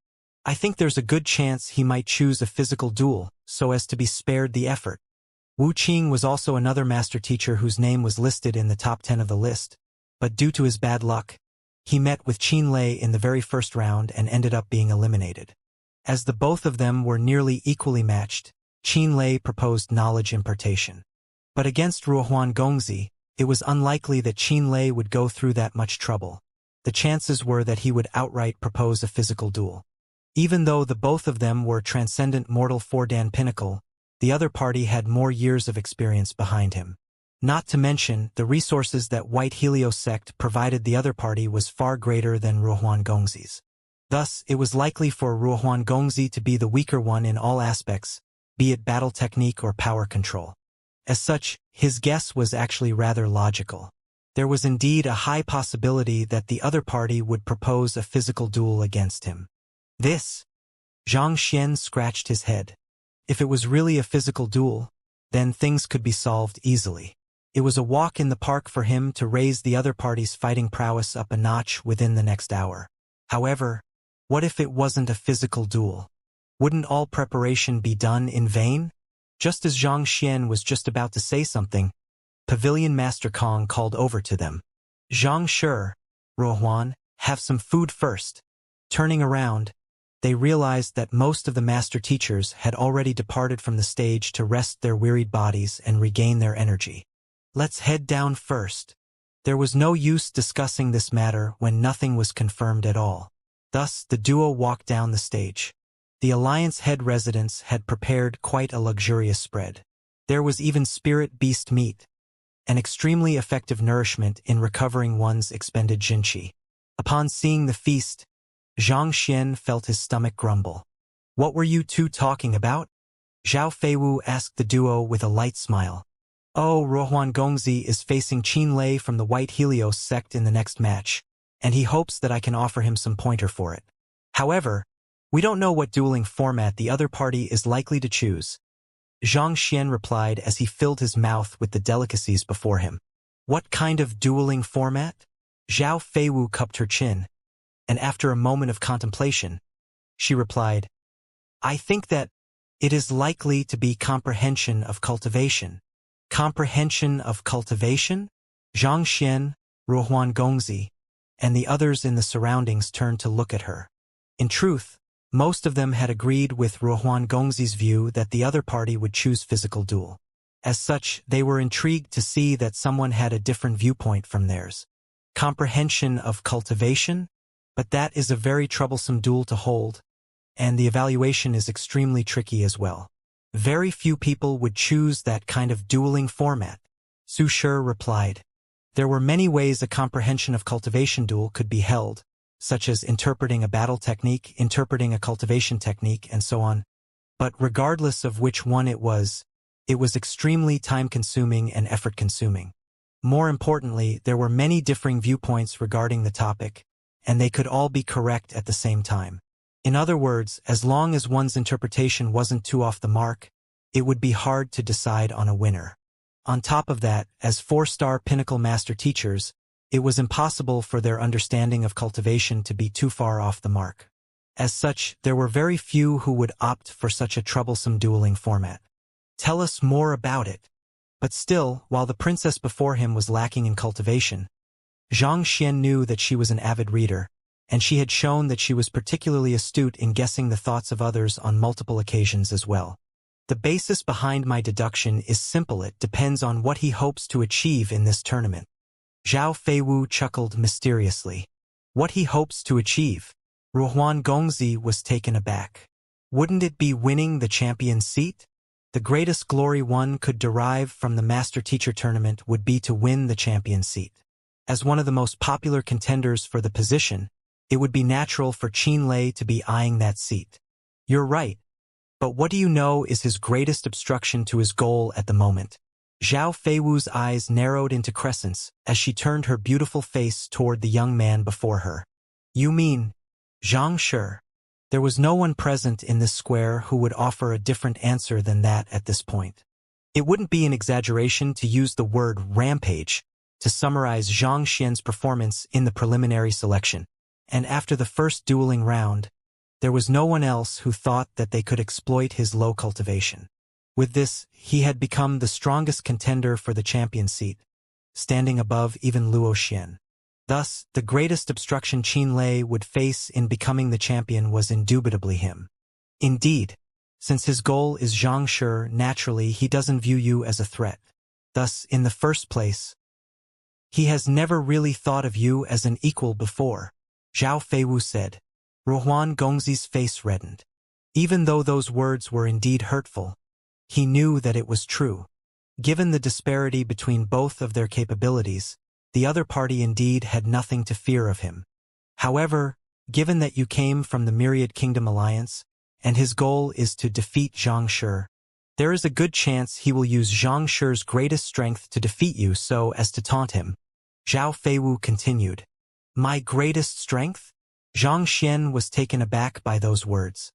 I think there's a good chance he might choose a physical duel, so as to be spared the effort. Wu Qing was also another master teacher whose name was listed in the top 10 of the list, but due to his bad luck, he met with Qin Lei in the very first round and ended up being eliminated. As the both of them were nearly equally matched, Qin Lei proposed knowledge impartation. But against Ruohuan Gongzi, it was unlikely that Qin Lei would go through that much trouble. The chances were that he would outright propose a physical duel. Even though the both of them were Transcendent Mortal 4-Dan Pinnacle, the other party had more years of experience behind him. Not to mention, the resources that White Helios sect provided the other party was far greater than Ruohuan Gongzi's. Thus, it was likely for Ruohuan Gongzi to be the weaker one in all aspects, be it battle technique or power control. As such, his guess was actually rather logical. There was indeed a high possibility that the other party would propose a physical duel against him. This? Xianxia scratched his head. If it was really a physical duel, then things could be solved easily. It was a walk in the park for him to raise the other party's fighting prowess up a notch within the next hour. However, what if it wasn't a physical duel? Wouldn't all preparation be done in vain? Just as Xianxia was just about to say something, Pavilion Master Kong called over to them. Xianxia, Ruohuan, have some food first. Turning around, they realized that most of the master teachers had already departed from the stage to rest their wearied bodies and regain their energy. Let's head down first. There was no use discussing this matter when nothing was confirmed at all. Thus, the duo walked down the stage. The Alliance head residence had prepared quite a luxurious spread. There was even spirit beast meat, an extremely effective nourishment in recovering one's expended jinqi. Upon seeing the feast, Xianxia felt his stomach grumble. What were you two talking about? Zhao Feiwu asked the duo with a light smile. Oh, Ruohuan Gongzi is facing Qin Lei from the White Helios sect in the next match, and he hopes that I can offer him some pointer for it. However, we don't know what dueling format the other party is likely to choose. Xianxia replied as he filled his mouth with the delicacies before him. What kind of dueling format? Zhao Feiwu cupped her chin, and after a moment of contemplation, she replied, I think that it is likely to be comprehension of cultivation. Comprehension of cultivation? Xianxia, Ruohuan Gongzi, and the others in the surroundings turned to look at her. In truth, most of them had agreed with Ruohuan Gongzi's view that the other party would choose physical duel. As such, they were intrigued to see that someone had a different viewpoint from theirs. Comprehension of cultivation? But that is a very troublesome duel to hold, and the evaluation is extremely tricky as well. Very few people would choose that kind of dueling format. Su Shi replied. There were many ways a comprehension of cultivation duel could be held, such as interpreting a battle technique, interpreting a cultivation technique, and so on. But regardless of which one it was extremely time-consuming and effort-consuming. More importantly, there were many differing viewpoints regarding the topic, and they could all be correct at the same time. In other words, as long as one's interpretation wasn't too off the mark, it would be hard to decide on a winner. On top of that, as 4-star pinnacle master teachers, it was impossible for their understanding of cultivation to be too far off the mark. As such, there were very few who would opt for such a troublesome dueling format. Tell us more about it. But still, while the princess before him was lacking in cultivation, Xianxia knew that she was an avid reader, and she had shown that she was particularly astute in guessing the thoughts of others on multiple occasions as well. The basis behind my deduction is simple. It depends on what he hopes to achieve in this tournament. Zhao Feiwu chuckled mysteriously. What he hopes to achieve? Ruhuan Gongzi was taken aback. Wouldn't it be winning the champion seat? The greatest glory one could derive from the master-teacher tournament would be to win the champion seat. As one of the most popular contenders for the position, it would be natural for Qin Lei to be eyeing that seat. You're right. But what do you know is his greatest obstruction to his goal at the moment? Zhao Feiwu's eyes narrowed into crescents as she turned her beautiful face toward the young man before her. You mean Zhang Shi? There was no one present in this square who would offer a different answer than that at this point. It wouldn't be an exaggeration to use the word rampage to summarize Zhang Xian's performance in the preliminary selection, and after the first dueling round, there was no one else who thought that they could exploit his low cultivation. With this, he had become the strongest contender for the champion seat, standing above even Luo Xian. Thus, the greatest obstruction Qin Lei would face in becoming the champion was indubitably him. Indeed, since his goal is Zhang Shi, naturally he doesn't view you as a threat. Thus, in the first place, he has never really thought of you as an equal before, Zhao Feiwu said. Ruhuan Gongzi's face reddened. Even though those words were indeed hurtful, he knew that it was true. Given the disparity between both of their capabilities, the other party indeed had nothing to fear of him. However, given that you came from the Myriad Kingdom Alliance, and his goal is to defeat Zhang Shi, there is a good chance he will use Zhang Shi's greatest strength to defeat you so as to taunt him. Zhao Feiwu continued. My greatest strength? Zhang Xian was taken aback by those words.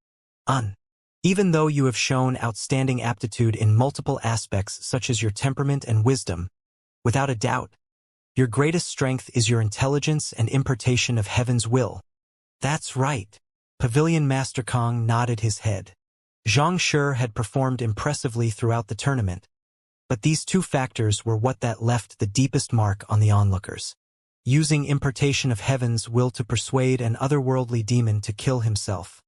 Even though you have shown outstanding aptitude in multiple aspects such as your temperament and wisdom, without a doubt, your greatest strength is your intelligence and impartation of heaven's will. That's right. Pavilion Master Kong nodded his head. Zhang Shi had performed impressively throughout the tournament, but these two factors were what that left the deepest mark on the onlookers. Using impartation of heaven's will to persuade an otherworldly demon to kill himself.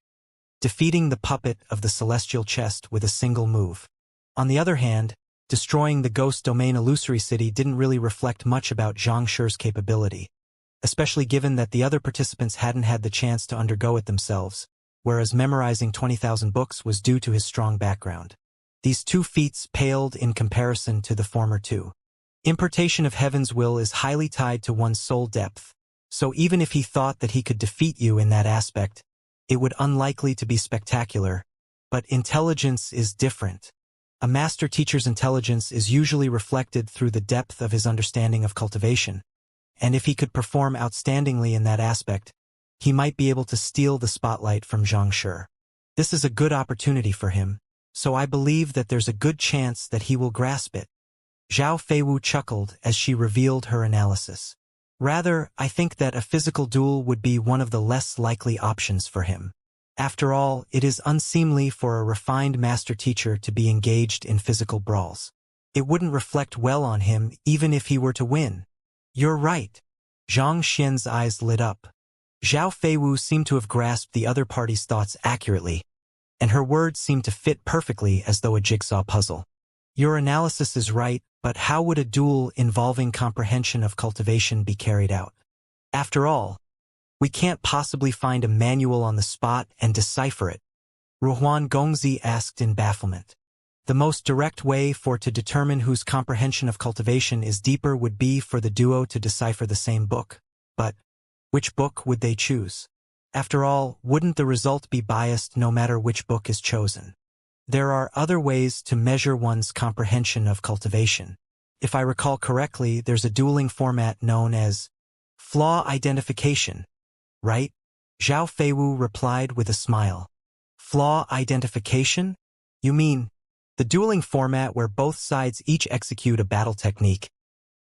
Defeating the puppet of the celestial chest with a single move. On the other hand, destroying the ghost domain illusory city didn't really reflect much about Zhang Shi's capability, especially given that the other participants hadn't had the chance to undergo it themselves, whereas memorizing 20,000 books was due to his strong background. These two feats paled in comparison to the former two. Impartation of heaven's will is highly tied to one's soul depth, so even if he thought that he could defeat you in that aspect, it would unlikely to be spectacular. But intelligence is different. A master teacher's intelligence is usually reflected through the depth of his understanding of cultivation, and if he could perform outstandingly in that aspect, he might be able to steal the spotlight from Zhang Shi. This is a good opportunity for him, so I believe that there's a good chance that he will grasp it. Zhao Feiwu chuckled as she revealed her analysis. Rather, I think that a physical duel would be one of the less likely options for him. After all, it is unseemly for a refined master teacher to be engaged in physical brawls. It wouldn't reflect well on him even if he were to win. You're right. Zhang Xian's eyes lit up. Zhao Feiwu seemed to have grasped the other party's thoughts accurately, and her words seemed to fit perfectly as though a jigsaw puzzle. Your analysis is right, but how would a duel involving comprehension of cultivation be carried out? After all, we can't possibly find a manual on the spot and decipher it, Ruhuan Gongzi asked in bafflement. The most direct way to determine whose comprehension of cultivation is deeper would be for the duo to decipher the same book. But which book would they choose? After all, wouldn't the result be biased no matter which book is chosen? There are other ways to measure one's comprehension of cultivation. If I recall correctly, there's a dueling format known as flaw identification, right? Zhao Feiwu replied with a smile. Flaw identification? You mean the dueling format where both sides each execute a battle technique,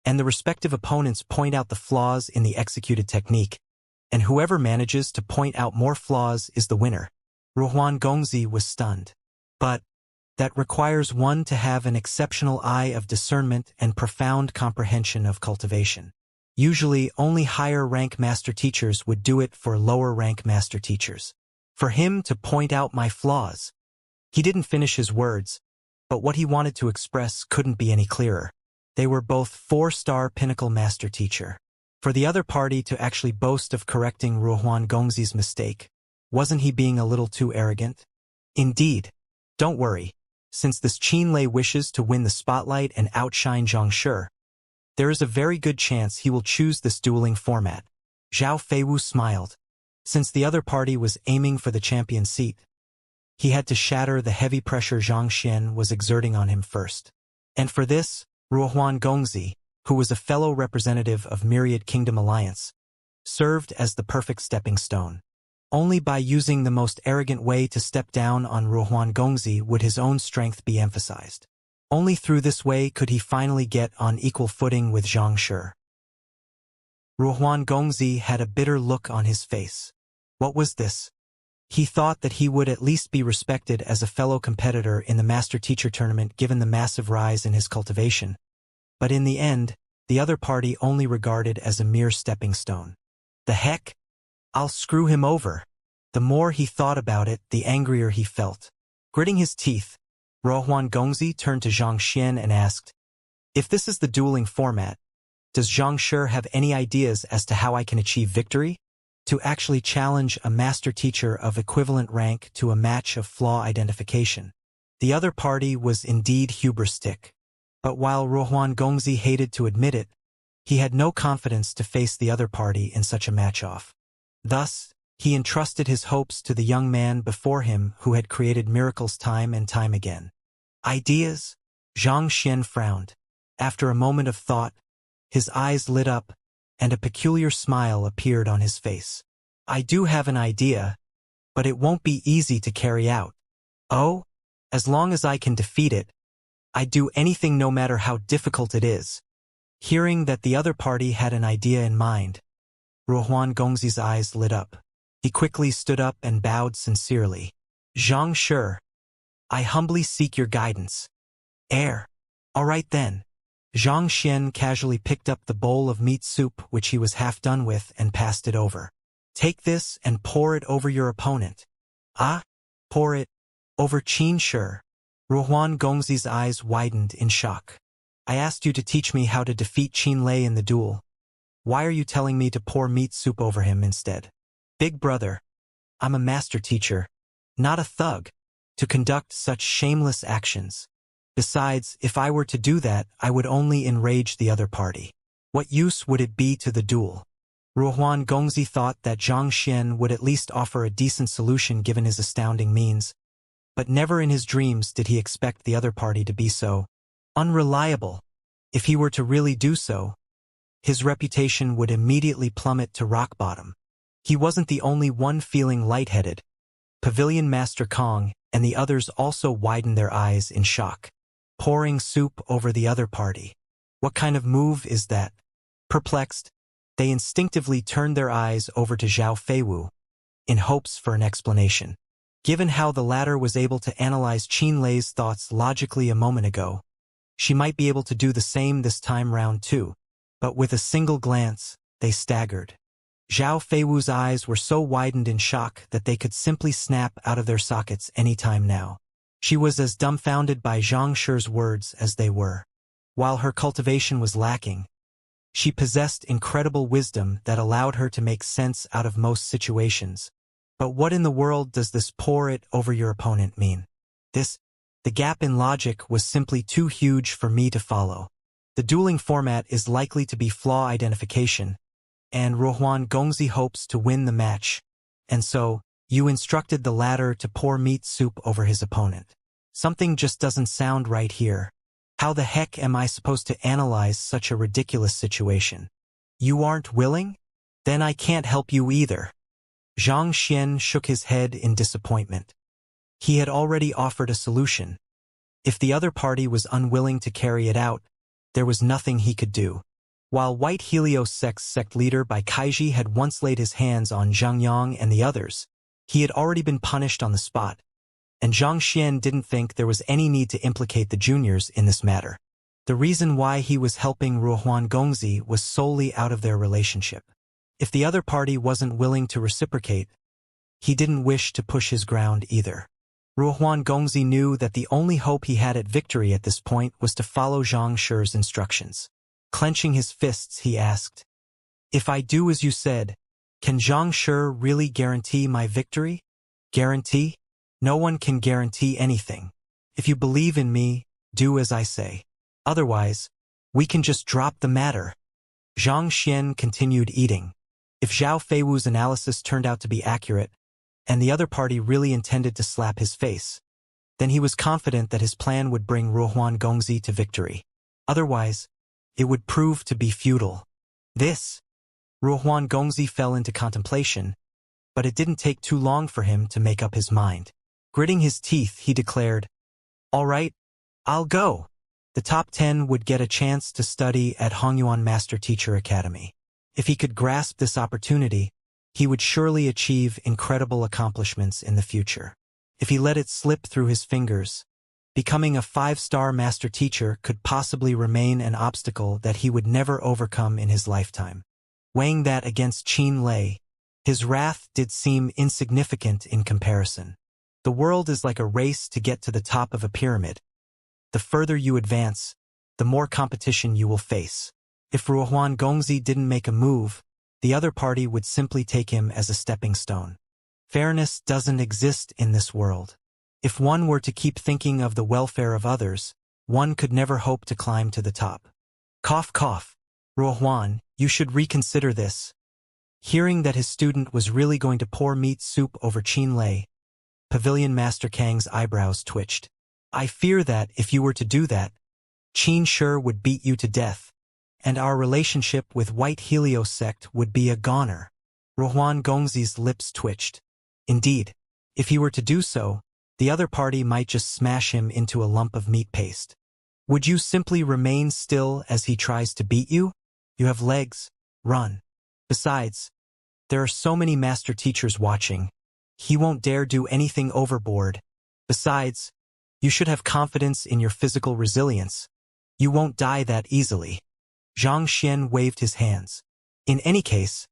and the respective opponents point out the flaws in the executed technique, and whoever manages to point out more flaws is the winner. Ruhuan Gongzi was stunned. But that requires one to have an exceptional eye of discernment and profound comprehension of cultivation. Usually, only higher-rank master teachers would do it for lower-rank master teachers. For him to point out my flaws. He didn't finish his words, but what he wanted to express couldn't be any clearer. They were both 4-star pinnacle master teacher. For the other party to actually boast of correcting Ruhuan Gongzi's mistake, wasn't he being a little too arrogant? Indeed. Don't worry, since this Qinlei wishes to win the spotlight and outshine Xianxia, there is a very good chance he will choose this dueling format. Zhao Feiwu smiled. Since the other party was aiming for the champion seat, he had to shatter the heavy pressure Xianxia was exerting on him first. And for this, Ruhuan Gongzi, who was a fellow representative of Myriad Kingdom Alliance, served as the perfect stepping stone. Only by using the most arrogant way to step down on Ruhuan Gongzi would his own strength be emphasized. Only through this way could he finally get on equal footing with Xianxia. Ruhuan Gongzi had a bitter look on his face. What was this? He thought that he would at least be respected as a fellow competitor in the Master-Teacher tournament given the massive rise in his cultivation. But in the end, the other party only regarded as a mere stepping stone. The heck? I'll screw him over. The more he thought about it, the angrier he felt. Gritting his teeth, Ruhuan Gongzi turned to Xianxia and asked, "If this is the dueling format, does Xianxia have any ideas as to how I can achieve victory? To actually challenge a master teacher of equivalent rank to a match of flaw identification." The other party was indeed hubristic. But while Ruhuan Gongzi hated to admit it, he had no confidence to face the other party in such a match-off. Thus, he entrusted his hopes to the young man before him who had created miracles time and time again. Ideas? Xianxia frowned. After a moment of thought, his eyes lit up, and a peculiar smile appeared on his face. I do have an idea, but it won't be easy to carry out. Oh? As long as I can defeat it, I'd do anything no matter how difficult it is. Hearing that the other party had an idea in mind, Ruhuan Gongzi's eyes lit up. He quickly stood up and bowed sincerely. Xianxia, I humbly seek your guidance. All right then. Xianxia casually picked up the bowl of meat soup which he was half done with and passed it over. Take this and pour it over your opponent. Ah? Pour it over Xianxia. Ruhuan Gongzi's eyes widened in shock. I asked you to teach me how to defeat Qinlei in the duel. Why are you telling me to pour meat soup over him instead? Big brother, I'm a master teacher, not a thug, to conduct such shameless actions. Besides, if I were to do that, I would only enrage the other party. What use would it be to the duel? Ruhuan Gongzi thought that Xianxia would at least offer a decent solution given his astounding means, but never in his dreams did he expect the other party to be so unreliable. If he were to really do so, his reputation would immediately plummet to rock bottom. He wasn't the only one feeling lightheaded. Pavilion Master Kong and the others also widened their eyes in shock. Pouring soup over the other party. What kind of move is that? Perplexed, they instinctively turned their eyes over to Zhao Feiwu, in hopes for an explanation. Given how the latter was able to analyze Qinlei's thoughts logically a moment ago, she might be able to do the same this time round too. But with a single glance, they staggered. Zhao Feiwu's eyes were so widened in shock that they could simply snap out of their sockets any time now. She was as dumbfounded by Xianxia's words as they were. While her cultivation was lacking, she possessed incredible wisdom that allowed her to make sense out of most situations. But what in the world does this pour it over your opponent mean? The gap in logic was simply too huge for me to follow. The dueling format is likely to be flaw identification, and Ruohuan Gongzi hopes to win the match. And so, you instructed the latter to pour meat soup over his opponent. Something just doesn't sound right here. How the heck am I supposed to analyze such a ridiculous situation? You aren't willing? Then I can't help you either. Xianxia shook his head in disappointment. He had already offered a solution. If the other party was unwilling to carry it out, there was nothing he could do. While White Helios sect leader Bai Kaiji had once laid his hands on Zhang Yang and the others, he had already been punished on the spot, and Xianxia didn't think there was any need to implicate the juniors in this matter. The reason why he was helping Ruohuan Gongzi was solely out of their relationship. If the other party wasn't willing to reciprocate, he didn't wish to push his ground either. Ruohuan Gongzi knew that the only hope he had at victory at this point was to follow Xianxia's instructions. Clenching his fists, he asked, "If I do as you said, can Xianxia really guarantee my victory?" "Guarantee? No one can guarantee anything. If you believe in me, do as I say. Otherwise, we can just drop the matter." Xianxia continued eating. If Zhao Feiwu's analysis turned out to be accurate, and the other party really intended to slap his face, then he was confident that his plan would bring Ruohuan Gongzi to victory. Otherwise, it would prove to be futile. Ruohuan Gongzi fell into contemplation, but it didn't take too long for him to make up his mind. Gritting his teeth, he declared, "All right, I'll go." The top 10 would get a chance to study at Hongyuan Master Teacher Academy. If he could grasp this opportunity, he would surely achieve incredible accomplishments in the future. If he let it slip through his fingers, becoming a 5-star master teacher could possibly remain an obstacle that he would never overcome in his lifetime. Weighing that against Qin Lei, his wrath did seem insignificant in comparison. The world is like a race to get to the top of a pyramid. The further you advance, the more competition you will face. If Ruohuan Gongzi didn't make a move, the other party would simply take him as a stepping stone. Fairness doesn't exist in this world. If one were to keep thinking of the welfare of others, one could never hope to climb to the top. Cough, cough. Ruohuan, you should reconsider this. Hearing that his student was really going to pour meat soup over Qin Lei, Pavilion Master Kang's eyebrows twitched. "I fear that if you were to do that, Qin Shi would beat you to death, and our relationship with White Helios sect would be a goner." Ruohuan Gongzi's lips twitched. Indeed, if he were to do so, the other party might just smash him into a lump of meat paste. "Would you simply remain still as he tries to beat you? You have legs, run. Besides, there are so many master teachers watching. He won't dare do anything overboard. Besides, you should have confidence in your physical resilience. You won't die that easily." Xianxia waved his hands. "In any case,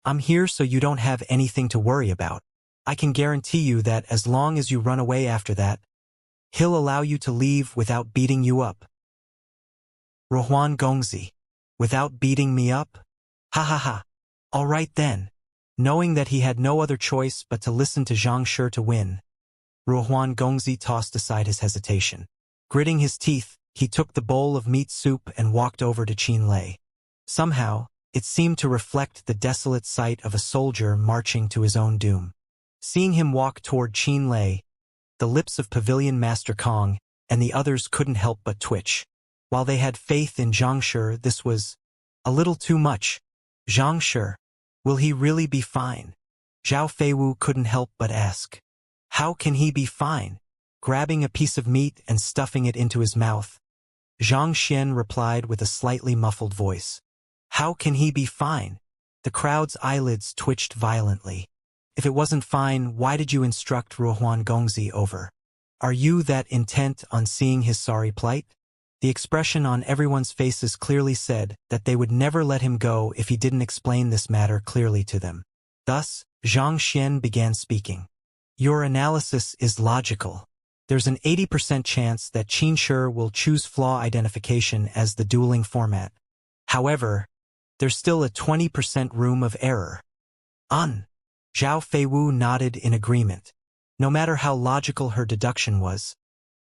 I'm here so you don't have anything to worry about. I can guarantee you that as long as you run away after that, he'll allow you to leave without beating you up." Ruohuan Gongzi, "Without beating me up? Ha ha ha. All right then." Knowing that he had no other choice but to listen to Xianxia to win, Ruohuan Gongzi tossed aside his hesitation. Gritting his teeth, he took the bowl of meat soup and walked over to Qin Lei. Somehow, it seemed to reflect the desolate sight of a soldier marching to his own doom. Seeing him walk toward Qin Lei, the lips of Pavilion Master Kong and the others couldn't help but twitch. While they had faith in Xianxia, this was a little too much. Xianxia, will he really be fine? Zhao Feiwu couldn't help but ask. How can he be fine? Grabbing a piece of meat and stuffing it into his mouth, Xianxia replied with a slightly muffled voice. How can he be fine? The crowd's eyelids twitched violently. If it wasn't fine, why did you instruct Ruohuan Gongzi over? Are you that intent on seeing his sorry plight? The expression on everyone's faces clearly said that they would never let him go if he didn't explain this matter clearly to them. Thus, Xianxia began speaking. Your analysis is logical. there's an 80% chance that Xianxia will choose flaw identification as the dueling format. However, there's still a 20% room of error. Zhao Feiwu nodded in agreement. No matter how logical her deduction was,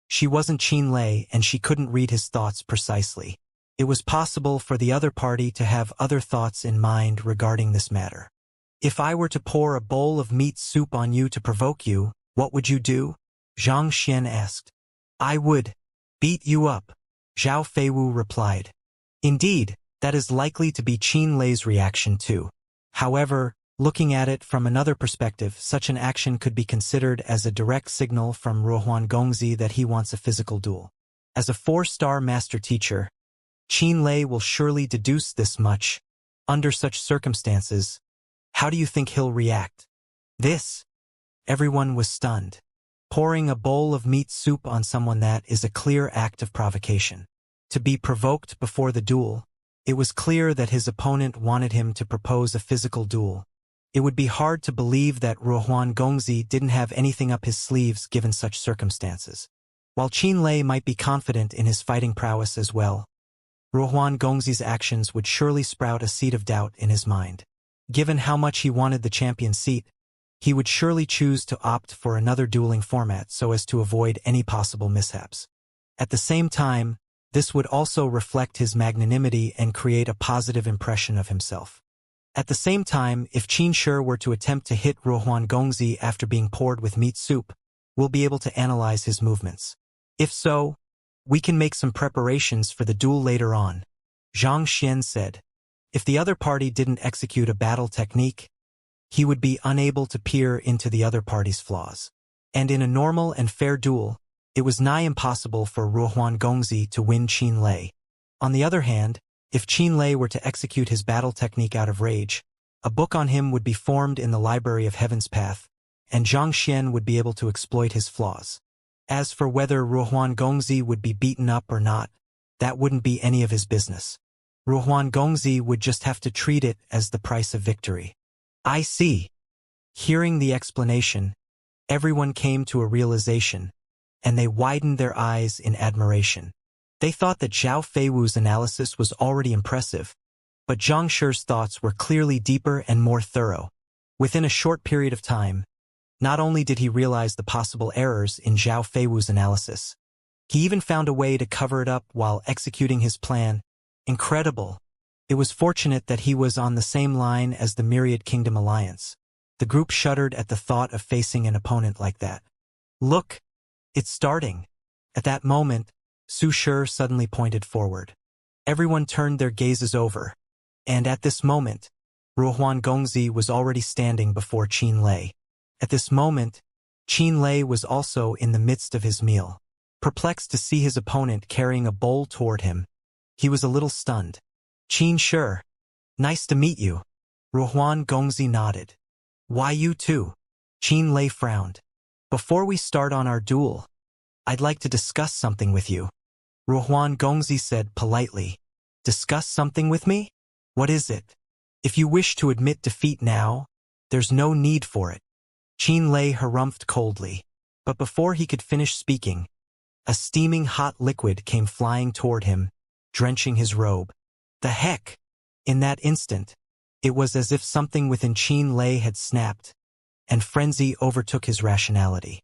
she wasn't Qin and she couldn't read his thoughts precisely. It was possible for the other party to have other thoughts in mind regarding this matter. If I were to pour a bowl of meat soup on you to provoke you, what would you do? Xianxia asked. I would beat you up, Zhao Feiwu replied. Indeed, that is likely to be Qin reaction too. However, looking at it from another perspective, such an action could be considered as a direct signal from Ruohuan Gongzi that he wants a physical duel. As a 4-star master teacher, Qin will surely deduce this much. Under such circumstances, how do you think he'll react? Everyone was stunned. Pouring a bowl of meat soup on someone, that is a clear act of provocation. To be provoked before the duel, it was clear that his opponent wanted him to propose a physical duel. It would be hard to believe that Ruohuan Gongzi didn't have anything up his sleeves given such circumstances. While Qin might be confident in his fighting prowess as well, Ruohuan Gongzi's actions would surely sprout a seed of doubt in his mind. Given how much he wanted the champion seat, he would surely choose to opt for another dueling format so as to avoid any possible mishaps. At the same time, this would also reflect his magnanimity and create a positive impression of himself. At the same time, if Xianxia were to attempt to hit Ruohuan Gongzi after being poured with meat soup, we'll be able to analyze his movements. If so, we can make some preparations for the duel later on, Xianxia said. If the other party didn't execute a battle technique, he would be unable to peer into the other party's flaws. And in a normal and fair duel, it was nigh impossible for Ruohuan Gongzi to win Qin. On the other hand, if Qin were to execute his battle technique out of rage, a book on him would be formed in the Library of Heaven's Path, and Xianxia would be able to exploit his flaws. As for whether Ruohuan Gongzi would be beaten up or not, that wouldn't be any of his business. Ruohuan Gongzi would just have to treat it as the price of victory. I see. Hearing the explanation, everyone came to a realization, and they widened their eyes in admiration. They thought that Zhao Feiwu's analysis was already impressive, but Xianxia's thoughts were clearly deeper and more thorough. Within a short period of time, not only did he realize the possible errors in Zhao Feiwu's analysis, he even found a way to cover it up while executing his plan. Incredible. It was fortunate that he was on the same line as the Myriad Kingdom Alliance. The group shuddered at the thought of facing an opponent like that. Look, it's starting. At that moment, Su Shi suddenly pointed forward. Everyone turned their gazes over, and at this moment, Ruohuan Gongzi was already standing before Qin. At this moment, Qin was also in the midst of his meal. Perplexed to see his opponent carrying a bowl toward him, he was a little stunned. Xianxia, nice to meet you. Ruohuan Gongzi nodded. Why you too? Qin frowned. Before we start on our duel, I'd like to discuss something with you. Ruohuan Gongzi said politely. Discuss something with me? What is it? If you wish to admit defeat now, there's no need for it. Qin harumphed coldly. But before he could finish speaking, a steaming hot liquid came flying toward him, drenching his robe. The heck! In that instant, it was as if something within Qin had snapped, and frenzy overtook his rationality.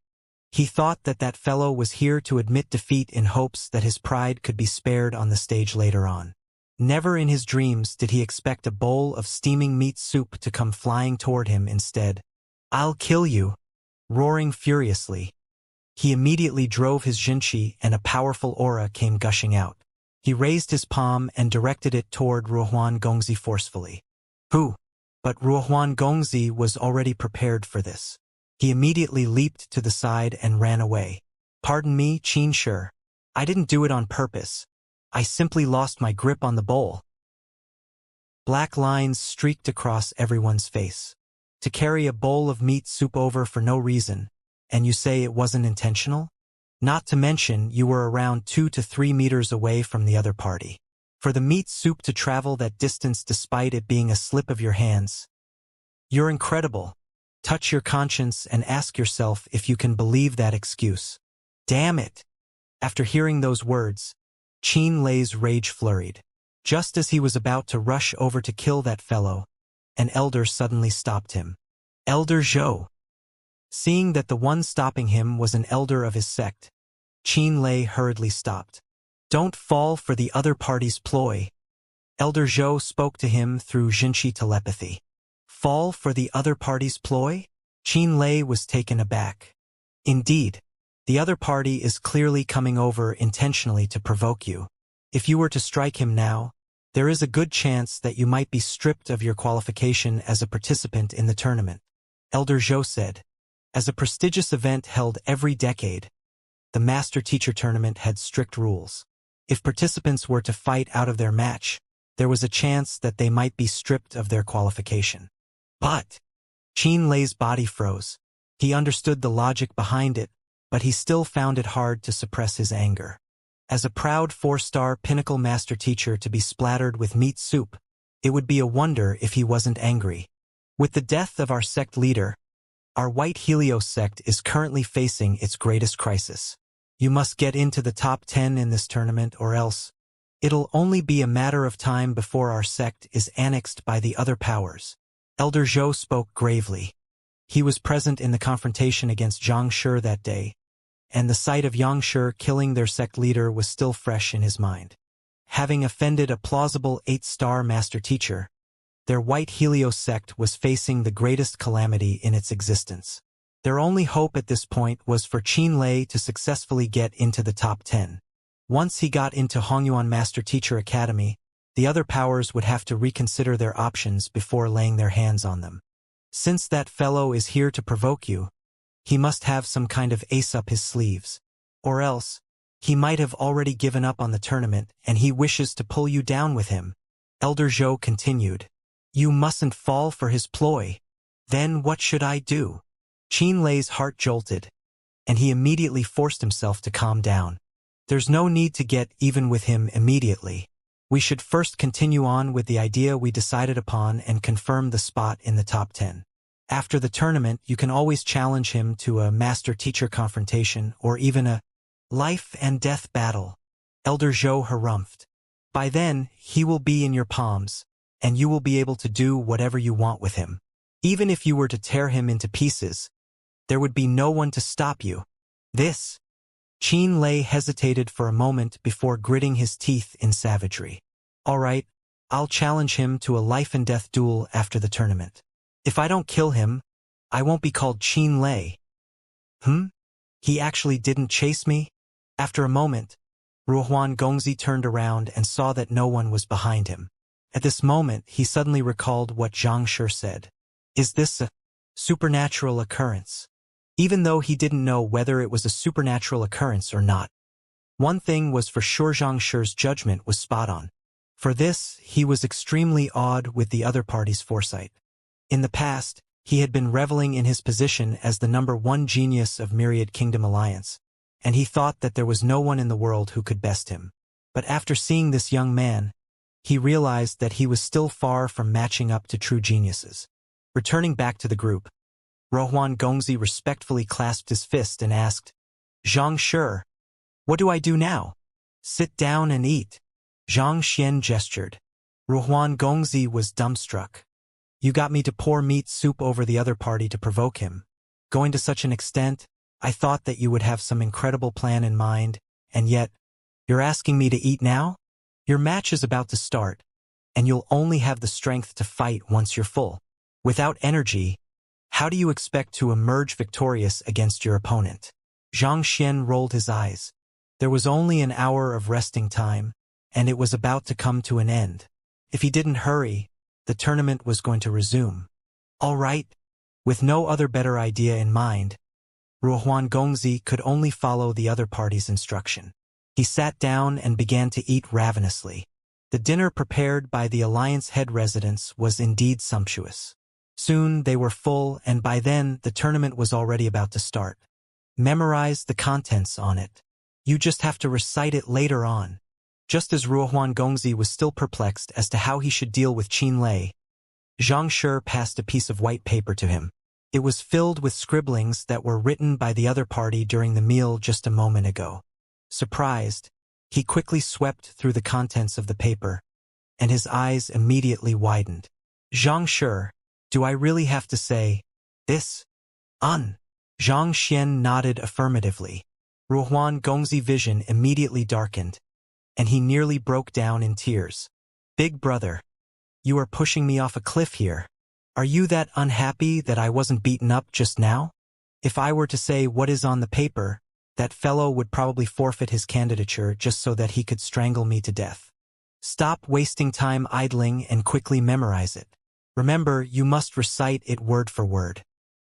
He thought that that fellow was here to admit defeat in hopes that his pride could be spared on the stage later on. Never in his dreams did he expect a bowl of steaming meat soup to come flying toward him instead. I'll kill you! Roaring furiously, he immediately drove his Jinqi and a powerful aura came gushing out. He raised his palm and directed it toward Ruohuan Gongzi forcefully. Who? But Ruohuan Gongzi was already prepared for this. He immediately leaped to the side and ran away. Pardon me, Xianxia. I didn't do it on purpose. I simply lost my grip on the bowl. Black lines streaked across everyone's face. To carry a bowl of meat soup over for no reason, and you say it wasn't intentional? Not to mention you were around 2 to 3 meters away from the other party. For the meat soup to travel that distance despite it being a slip of your hands. You're incredible. Touch your conscience and ask yourself if you can believe that excuse. Damn it! After hearing those words, Qin Lei's rage flurried. Just as he was about to rush over to kill that fellow, an elder suddenly stopped him. Elder Zhou. Seeing that the one stopping him was an elder of his sect, Qin Lei hurriedly stopped. Don't fall for the other party's ploy. Elder Zhou spoke to him through Xinshi telepathy. Fall for the other party's ploy? Qin Lei was taken aback. Indeed, the other party is clearly coming over intentionally to provoke you. If you were to strike him now, there is a good chance that you might be stripped of your qualification as a participant in the tournament. Elder Zhou said. As a prestigious event held every decade, the Master Teacher Tournament had strict rules. If participants were to fight out of their match, there was a chance that they might be stripped of their qualification. But Qin Lei's body froze. He understood the logic behind it, but he still found it hard to suppress his anger. As a proud 4-star pinnacle master teacher to be splattered with meat soup, it would be a wonder if he wasn't angry. With the death of our sect leader, our White Helios sect is currently facing its greatest crisis. You must get into the top 10 in this tournament or else it'll only be a matter of time before our sect is annexed by the other powers. Elder Zhou spoke gravely. He was present in the confrontation against Xianxia that day, and the sight of Xianxia killing their sect leader was still fresh in his mind. Having offended a plausible 8-star master teacher, their White Helios sect was facing the greatest calamity in its existence. Their only hope at this point was for Qin Lei to successfully get into the top 10. Once he got into Hongyuan Master Teacher Academy, the other powers would have to reconsider their options before laying their hands on them. Since that fellow is here to provoke you, he must have some kind of ace up his sleeves. Or else, he might have already given up on the tournament and he wishes to pull you down with him. Elder Zhou continued. You mustn't fall for his ploy. Then what should I do? Qin Lei's heart jolted, and he immediately forced himself to calm down. There's no need to get even with him immediately. We should first continue on with the idea we decided upon and confirm the spot in the top 10. After the tournament, you can always challenge him to a master-teacher confrontation or even a life-and-death battle. Elder Zhou harumphed. By then, he will be in your palms, and you will be able to do whatever you want with him. Even if you were to tear him into pieces, there would be no one to stop you. This. Qin Lei hesitated for a moment before gritting his teeth in savagery. All right, I'll challenge him to a life-and-death duel after the tournament. If I don't kill him, I won't be called Qin Lei. He actually didn't chase me? After a moment, Ruohuan Gongzi turned around and saw that no one was behind him. At this moment, he suddenly recalled what Xianxia said. Is this a supernatural occurrence? Even though he didn't know whether it was a supernatural occurrence or not. One thing was for sure, Xianxia's judgment was spot on. For this, he was extremely awed with the other party's foresight. In the past, he had been reveling in his position as the #1 genius of Myriad Kingdom Alliance, and he thought that there was no one in the world who could best him. But after seeing this young man, he realized that he was still far from matching up to true geniuses. Returning back to the group, Ruohuan Gongzi respectfully clasped his fist and asked, Xianxia, what do I do now? Sit down and eat. Zhang Xian gestured. Ruohuan Gongzi was dumbstruck. You got me to pour meat soup over the other party to provoke him. Going to such an extent, I thought that you would have some incredible plan in mind, and yet, you're asking me to eat now? Your match is about to start, and you'll only have the strength to fight once you're full. Without energy, how do you expect to emerge victorious against your opponent? Zhang Xian rolled his eyes. There was only an hour of resting time, and it was about to come to an end. If he didn't hurry, the tournament was going to resume. All right. With no other better idea in mind, Ruohuan Gongzi could only follow the other party's instruction. He sat down and began to eat ravenously. The dinner prepared by the Alliance head residents was indeed sumptuous. Soon they were full, and by then the tournament was already about to start. Memorize the contents on it. You just have to recite it later on. Just as Ruohuan Gongzi was still perplexed as to how he should deal with Qin Lei, Xianxia passed a piece of white paper to him. It was filled with scribblings that were written by the other party during the meal just a moment ago. Surprised, he quickly swept through the contents of the paper, and his eyes immediately widened. Xianxia, do I really have to say this? Zhang Xian nodded affirmatively. Ruohuan Gongzi's vision immediately darkened, and he nearly broke down in tears. Big brother, you are pushing me off a cliff here. Are you that unhappy that I wasn't beaten up just now? If I were to say what is on the paper, that fellow would probably forfeit his candidature just so that he could strangle me to death. Stop wasting time idling and quickly memorize it. Remember, you must recite it word for word.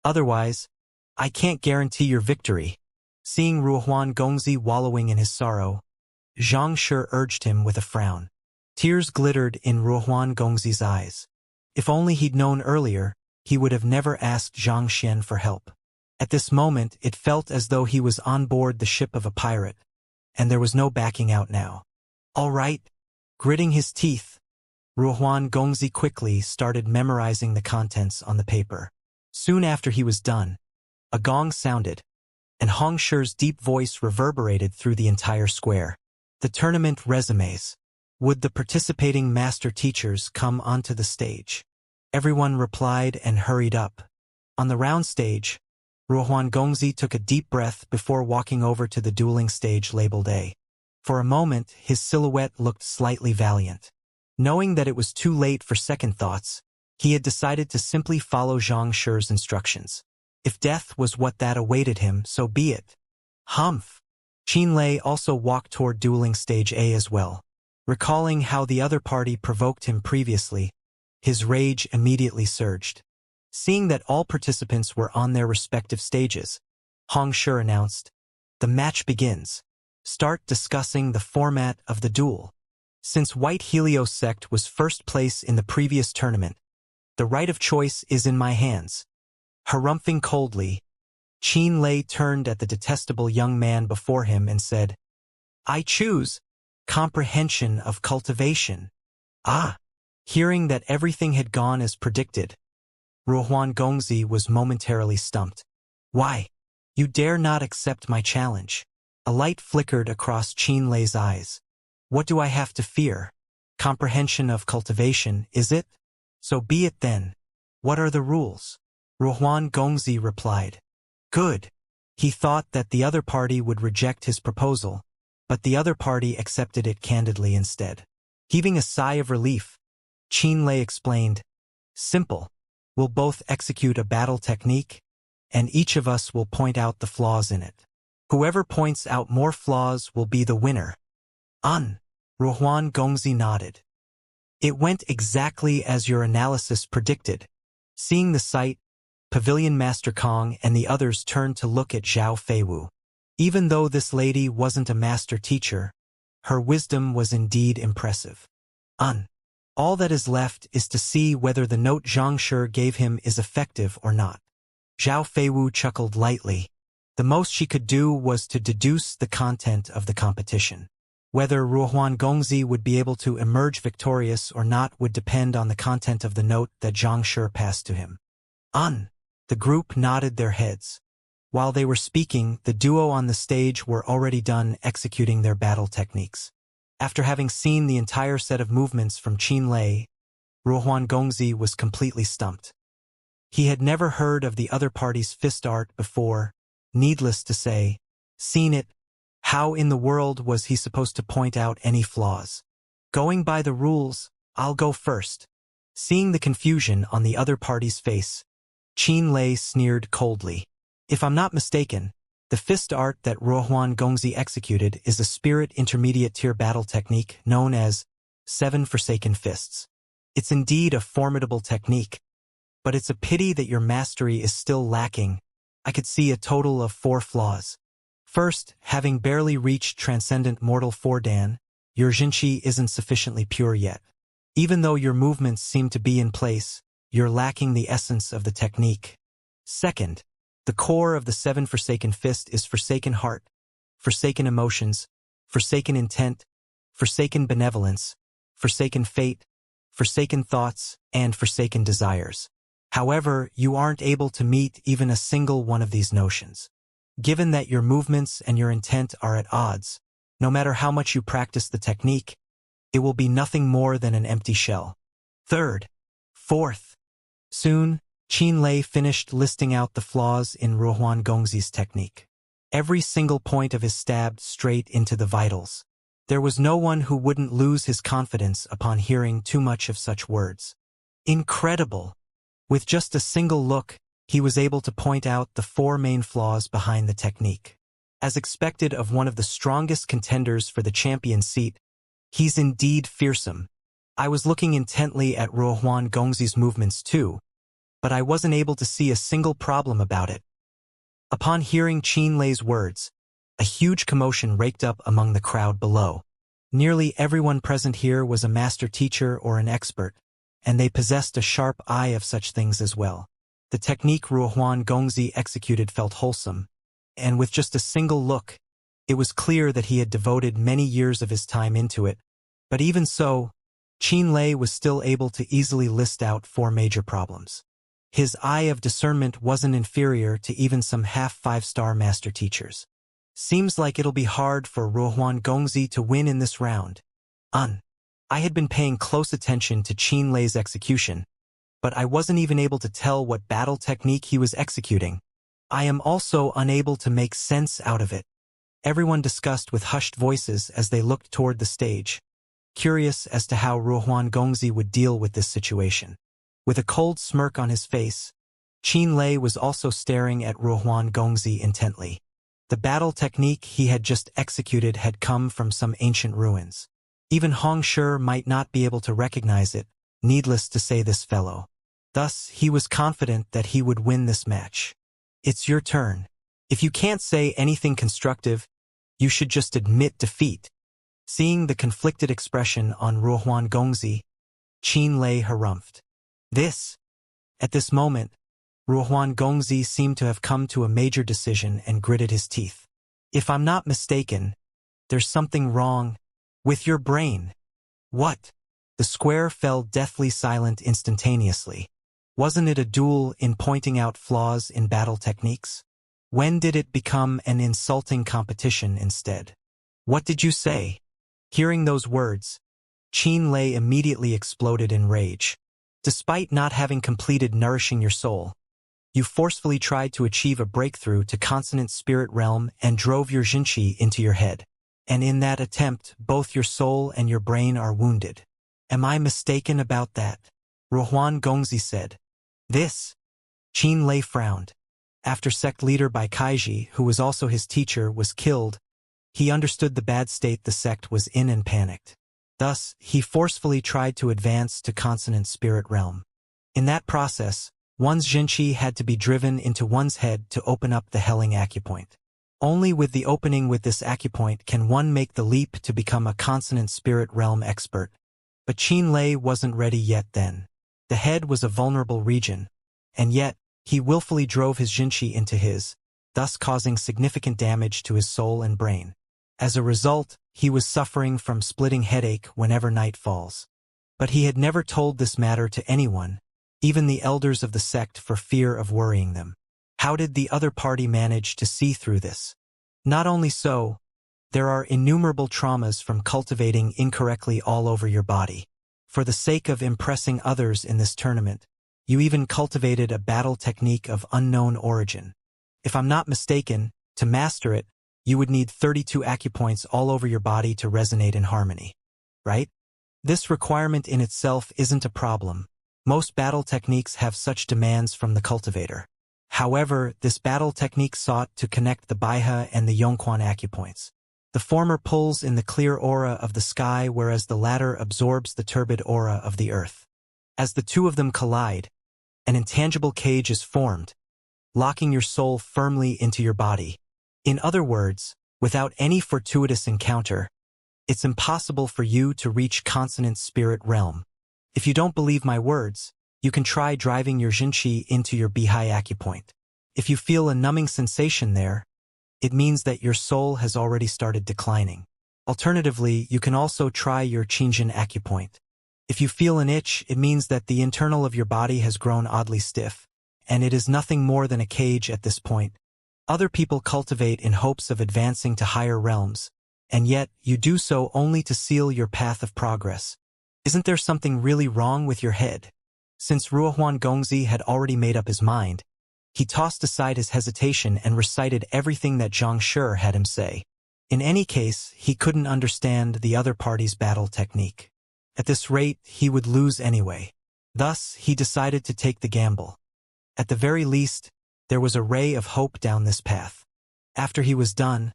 Otherwise, I can't guarantee your victory. Seeing Ruohuan Gongzi wallowing in his sorrow, Xianxia urged him with a frown. Tears glittered in Ruohuan Gongzi's eyes. If only he'd known earlier, he would have never asked Zhang Xian for help. At this moment, it felt as though he was on board the ship of a pirate, and there was no backing out now. All right. Gritting his teeth, Ruohuan Gongzi quickly started memorizing the contents on the paper. Soon after he was done, a gong sounded, and Hongshi's deep voice reverberated through the entire square. The tournament resumes. Would the participating master teachers come onto the stage? Everyone replied and hurried up. On the round stage, Ruohuan Gongzi took a deep breath before walking over to the dueling stage labeled A. For a moment, his silhouette looked slightly valiant. Knowing that it was too late for second thoughts, he had decided to simply follow Zhang Shi's instructions. If death was what that awaited him, so be it. Humph! Qinlei also walked toward dueling stage A as well. Recalling how the other party provoked him previously, his rage immediately surged. Seeing that all participants were on their respective stages, Hongshi announced, "The match begins. Start discussing the format of the duel." Since White Helios sect was first place in the previous tournament, the right of choice is in my hands. Harumphing coldly, Qinlei turned at the detestable young man before him and said, "I choose comprehension of cultivation." Hearing that everything had gone as predicted, Ruohuan Gongzi was momentarily stumped. "Why? You dare not accept my challenge?" A light flickered across Qinlei's eyes. "What do I have to fear? Comprehension of cultivation, is it? So be it then. What are the rules?" Ruohuan Gongzi replied. Good. He thought that the other party would reject his proposal, but the other party accepted it candidly instead. Heaving a sigh of relief, Qinlei explained, "Simple. We'll both execute a battle technique, and each of us will point out the flaws in it. Whoever points out more flaws will be the winner." Ruohuan Gongzi nodded. "It went exactly as your analysis predicted." Seeing the sight, Pavilion Master Kong and the others turned to look at Zhao Feiwu. Even though this lady wasn't a master teacher, her wisdom was indeed impressive. All that is left is to see whether the note Xianxia gave him is effective or not. Zhao Feiwu chuckled lightly. The most she could do was to deduce the content of the competition. Whether Ruohuan Gongzi would be able to emerge victorious or not would depend on the content of the note that Xianxia passed to him. The group nodded their heads. While they were speaking, the duo on the stage were already done executing their battle techniques. After having seen the entire set of movements from Qinlei, Ruohuan Gongzi was completely stumped. He had never heard of the other party's fist art before. Needless to say, seen it, how in the world was he supposed to point out any flaws? Going by the rules, I'll go first. Seeing the confusion on the other party's face, Qinlei sneered coldly. If I'm not mistaken, the fist art that Ruohuan Gongzi executed is a spirit intermediate tier battle technique known as 7 Forsaken Fists. It's indeed a formidable technique, but it's a pity that your mastery is still lacking. I could see a total of 4 flaws. First, having barely reached Transcendent Mortal Fordan, your Jinqi isn't sufficiently pure yet. Even though your movements seem to be in place, you're lacking the essence of the technique. Second, the core of the 7 Forsaken Fist is Forsaken Heart, Forsaken Emotions, Forsaken Intent, Forsaken Benevolence, Forsaken Fate, Forsaken Thoughts, and Forsaken Desires. However, you aren't able to meet even a single one of these notions. Given that your movements and your intent are at odds, no matter how much you practice the technique, it will be nothing more than an empty shell. Third. Fourth. Soon, Qin Lei finished listing out the flaws in Ruohuan Gongzi's technique. Every single point of his stabbed straight into the vitals. There was no one who wouldn't lose his confidence upon hearing too much of such words. Incredible! With just a single look, he was able to point out the 4 main flaws behind the technique. As expected of one of the strongest contenders for the champion seat, he's indeed fearsome. I was looking intently at Ruohuan Gongzi's movements too, but I wasn't able to see a single problem about it. Upon hearing Qin Lei's words, a huge commotion raked up among the crowd below. Nearly everyone present here was a master teacher or an expert, and they possessed a sharp eye of such things as well. The technique Ruohuan Gongzi executed felt wholesome, and with just a single look, it was clear that he had devoted many years of his time into it. But even so, Qin Lei was still able to easily list out 4 major problems. His eye of discernment wasn't inferior to even some half 5-star master teachers. Seems like it'll be hard for Ruohuan Gongzi to win in this round. I had been paying close attention to Qin Lei's execution, but I wasn't even able to tell what battle technique he was executing. I am also unable to make sense out of it. Everyone discussed with hushed voices as they looked toward the stage, curious as to how Ruohuan Gongzi would deal with this situation. With a cold smirk on his face, Qin Lei was also staring at Ruohuan Gongzi intently. The battle technique he had just executed had come from some ancient ruins. Even Hong Shi might not be able to recognize it, needless to say this fellow. Thus, he was confident that he would win this match. It's your turn. If you can't say anything constructive, you should just admit defeat. Seeing the conflicted expression on Ruohuan Gongzi, Qin Lei harumphed. At this moment, Ruohuan Gongzi seemed to have come to a major decision and gritted his teeth. If I'm not mistaken, there's something wrong with your brain. What? The square fell deathly silent instantaneously. Wasn't it a duel in pointing out flaws in battle techniques? When did it become an insulting competition instead? What did you say? Hearing those words, Qin Lei immediately exploded in rage. Despite not having completed nourishing your soul, you forcefully tried to achieve a breakthrough to consonant spirit realm and drove your Xianxia into your head. And in that attempt, both your soul and your brain are wounded. Am I mistaken about that? Ruohuan Gongzi said. Qin Lei frowned. After sect leader Bai Kaiji, who was also his teacher, was killed, he understood the bad state the sect was in and panicked. Thus, he forcefully tried to advance to consonant spirit realm. In that process, one's Xianxia had to be driven into one's head to open up the Helling acupoint. Only with the opening with this acupoint can one make the leap to become a consonant spirit realm expert. But Qin Lei wasn't ready yet then. The head was a vulnerable region, and yet, he willfully drove his Xianxia into his, thus causing significant damage to his soul and brain. As a result, he was suffering from splitting headache whenever night falls. But he had never told this matter to anyone, even the elders of the sect, for fear of worrying them. How did the other party manage to see through this? Not only so, there are innumerable traumas from cultivating incorrectly all over your body. For the sake of impressing others in this tournament, you even cultivated a battle technique of unknown origin. If I'm not mistaken, to master it, you would need 32 acupoints all over your body to resonate in harmony. Right? This requirement in itself isn't a problem. Most battle techniques have such demands from the cultivator. However, this battle technique sought to connect the Baihe and the Yongquan acupoints. The former pulls in the clear aura of the sky, whereas the latter absorbs the turbid aura of the earth. As the two of them collide, an intangible cage is formed, locking your soul firmly into your body. In other words, without any fortuitous encounter, it's impossible for you to reach consonant spirit realm. If you don't believe my words, you can try driving your Xianxia into your Bihai acupoint. If you feel a numbing sensation there, it means that your soul has already started declining. Alternatively, you can also try your Qingjin acupoint. If you feel an itch, it means that the internal of your body has grown oddly stiff, and it is nothing more than a cage at this point. Other people cultivate in hopes of advancing to higher realms, and yet you do so only to seal your path of progress. Isn't there something really wrong with your head? Since Ruohuan Gongzi had already made up his mind, he tossed aside his hesitation and recited everything that Xianxia had him say. In any case, he couldn't understand the other party's battle technique. At this rate, he would lose anyway. Thus, he decided to take the gamble. At the very least, there was a ray of hope down this path. After he was done,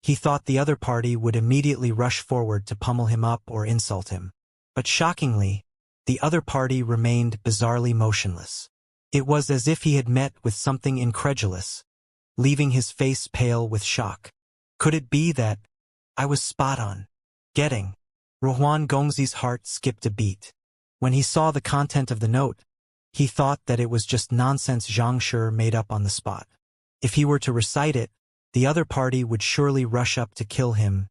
he thought the other party would immediately rush forward to pummel him up or insult him. But shockingly, the other party remained bizarrely motionless. It was as if he had met with something incredulous, leaving his face pale with shock. Could it be that I was spot on? Getting. Ruohuan Gongzi's heart skipped a beat. When he saw the content of the note, he thought that it was just nonsense Xianxia made up on the spot. If he were to recite it, the other party would surely rush up to kill him.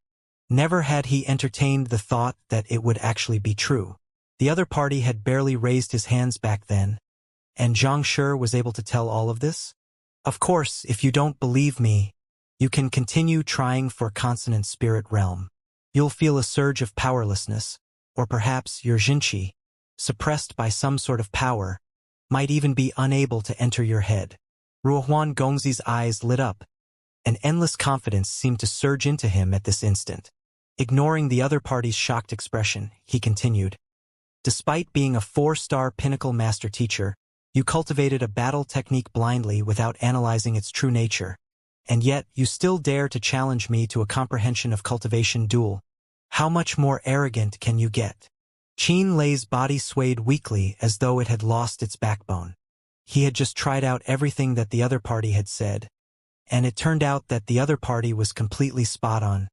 Never had he entertained the thought that it would actually be true. The other party had barely raised his hands back then, and Xianxia was able to tell all of this? Of course, if you don't believe me, you can continue trying for consonant spirit realm. You'll feel a surge of powerlessness, or perhaps your Xinqi, suppressed by some sort of power, might even be unable to enter your head. Ruohuan Gongzi's eyes lit up. An endless confidence seemed to surge into him at this instant. Ignoring the other party's shocked expression, he continued. Despite being a 4-star pinnacle master teacher, you cultivated a battle technique blindly without analyzing its true nature. And yet, you still dare to challenge me to a comprehension of cultivation duel. How much more arrogant can you get? Qin Lei's body swayed weakly as though it had lost its backbone. He had just tried out everything that the other party had said, and it turned out that the other party was completely spot on.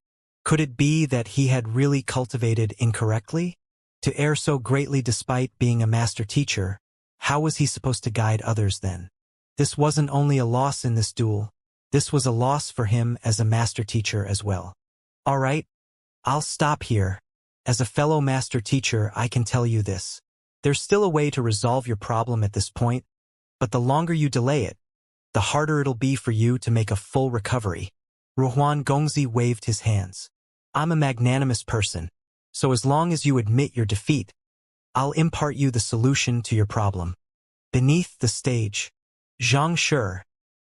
Could it be that he had really cultivated incorrectly? To err so greatly despite being a master teacher, how was he supposed to guide others then? This wasn't only a loss in this duel, this was a loss for him as a master teacher as well. All right, I'll stop here. As a fellow master teacher, I can tell you this. There's still a way to resolve your problem at this point, but the longer you delay it, the harder it'll be for you to make a full recovery. Ruohuan Gongzi waved his hands. I'm a magnanimous person, so as long as you admit your defeat, I'll impart you the solution to your problem. Beneath the stage, Xianxia,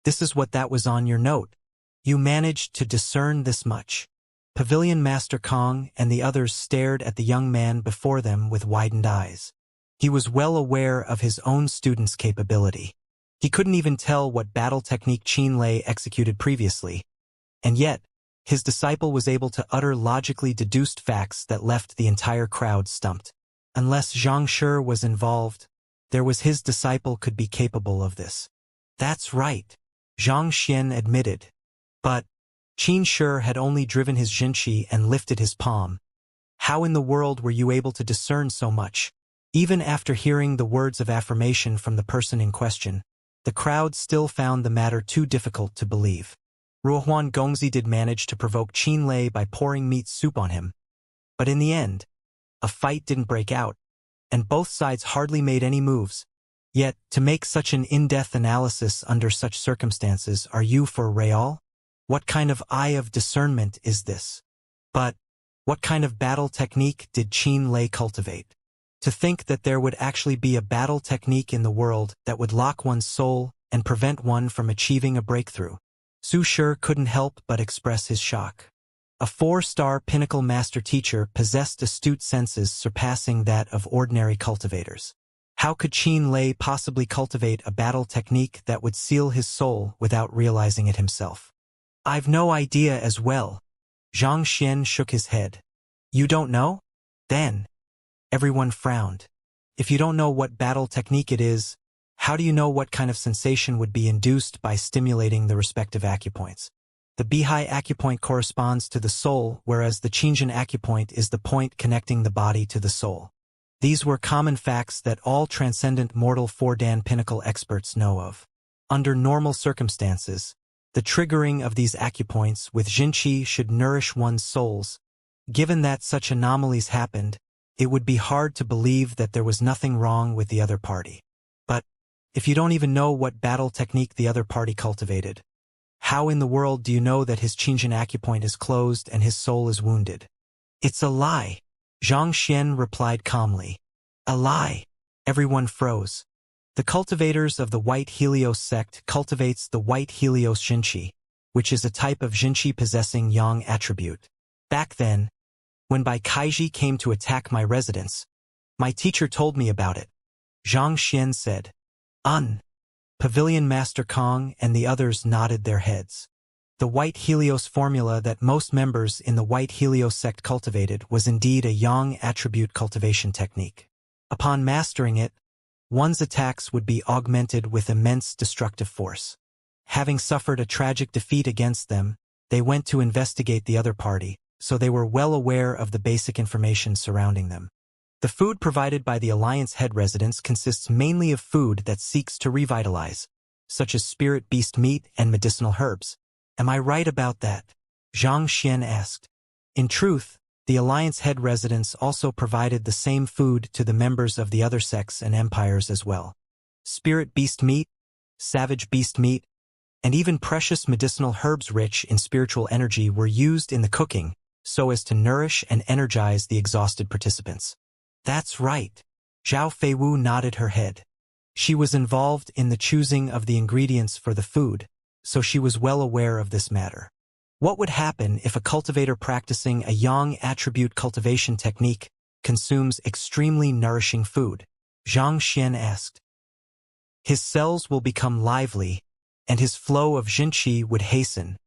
this is what that was on your note. You managed to discern this much. Pavilion Master Kong and the others stared at the young man before them with widened eyes. He was well aware of his own student's capability. He couldn't even tell what battle technique Qin Lei executed previously, and yet, his disciple was able to utter logically deduced facts that left the entire crowd stumped. Unless Xianxia was involved, there was his disciple could be capable of this. That's right, Zhang Xian admitted. But Qin Shi had only driven his Xinqi and lifted his palm. How in the world were you able to discern so much? Even after hearing the words of affirmation from the person in question, the crowd still found the matter too difficult to believe. Ruohuan Gongzi did manage to provoke Qin Lei by pouring meat soup on him. But in the end, a fight didn't break out, and both sides hardly made any moves. Yet, to make such an in-depth analysis under such circumstances, are you for real? What kind of eye of discernment is this? But, what kind of battle technique did Qin Lei cultivate? To think that there would actually be a battle technique in the world that would lock one's soul and prevent one from achieving a breakthrough. Su Shi couldn't help but express his shock. A 4-star pinnacle master teacher possessed astute senses surpassing that of ordinary cultivators. How could Qin Lei possibly cultivate a battle technique that would seal his soul without realizing it himself? I've no idea as well. Zhang Xian shook his head. You don't know? Then. Everyone frowned. If you don't know what battle technique it is, how do you know what kind of sensation would be induced by stimulating the respective acupoints? The Bihai acupoint corresponds to the soul, whereas the Qingjin acupoint is the point connecting the body to the soul. These were common facts that all transcendent mortal 4-dan pinnacle experts know of. Under normal circumstances, the triggering of these acupoints with Xinqi should nourish one's souls. Given that such anomalies happened, it would be hard to believe that there was nothing wrong with the other party. But if you don't even know what battle technique the other party cultivated, how in the world do you know that his Qingjin acupoint is closed and his soul is wounded? It's a lie, Xianxia replied calmly. A lie. Everyone froze. The cultivators of the White Helios sect cultivates the White Helios Xinqi, which is a type of Xinqi possessing yang attribute. Back then, when Bai Kaiji came to attack my residence, my teacher told me about it. Zhang Xian said. Pavilion Master Kong and the others nodded their heads. The White Helios formula that most members in the White Helios sect cultivated was indeed a yang attribute cultivation technique. Upon mastering it, one's attacks would be augmented with immense destructive force. Having suffered a tragic defeat against them, they went to investigate the other party, so they were well aware of the basic information surrounding them. The food provided by the Alliance head residence consists mainly of food that seeks to revitalize, such as spirit beast meat and medicinal herbs. Am I right about that? Zhang Xian asked. In truth, the Alliance head residence also provided the same food to the members of the other sects and empires as well. Spirit beast meat, savage beast meat, and even precious medicinal herbs rich in spiritual energy were used in the cooking so as to nourish and energize the exhausted participants. That's right. Zhao Feiwu nodded her head. She was involved in the choosing of the ingredients for the food, so she was well aware of this matter. What would happen if a cultivator practicing a yang attribute cultivation technique consumes extremely nourishing food? Zhang Xian asked. His cells will become lively, and his flow of Xinqi would hasten,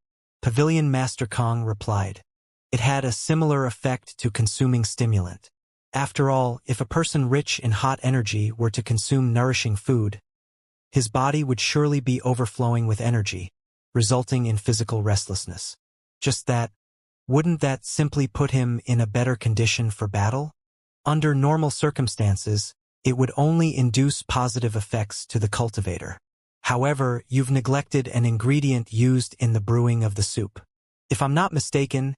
Pavilion Master Kong replied. It had a similar effect to consuming stimulant. After all, if a person rich in hot energy were to consume nourishing food, his body would surely be overflowing with energy, resulting in physical restlessness. Just that, wouldn't that simply put him in a better condition for battle? Under normal circumstances, it would only induce positive effects to the cultivator. However, you've neglected an ingredient used in the brewing of the soup. If I'm not mistaken,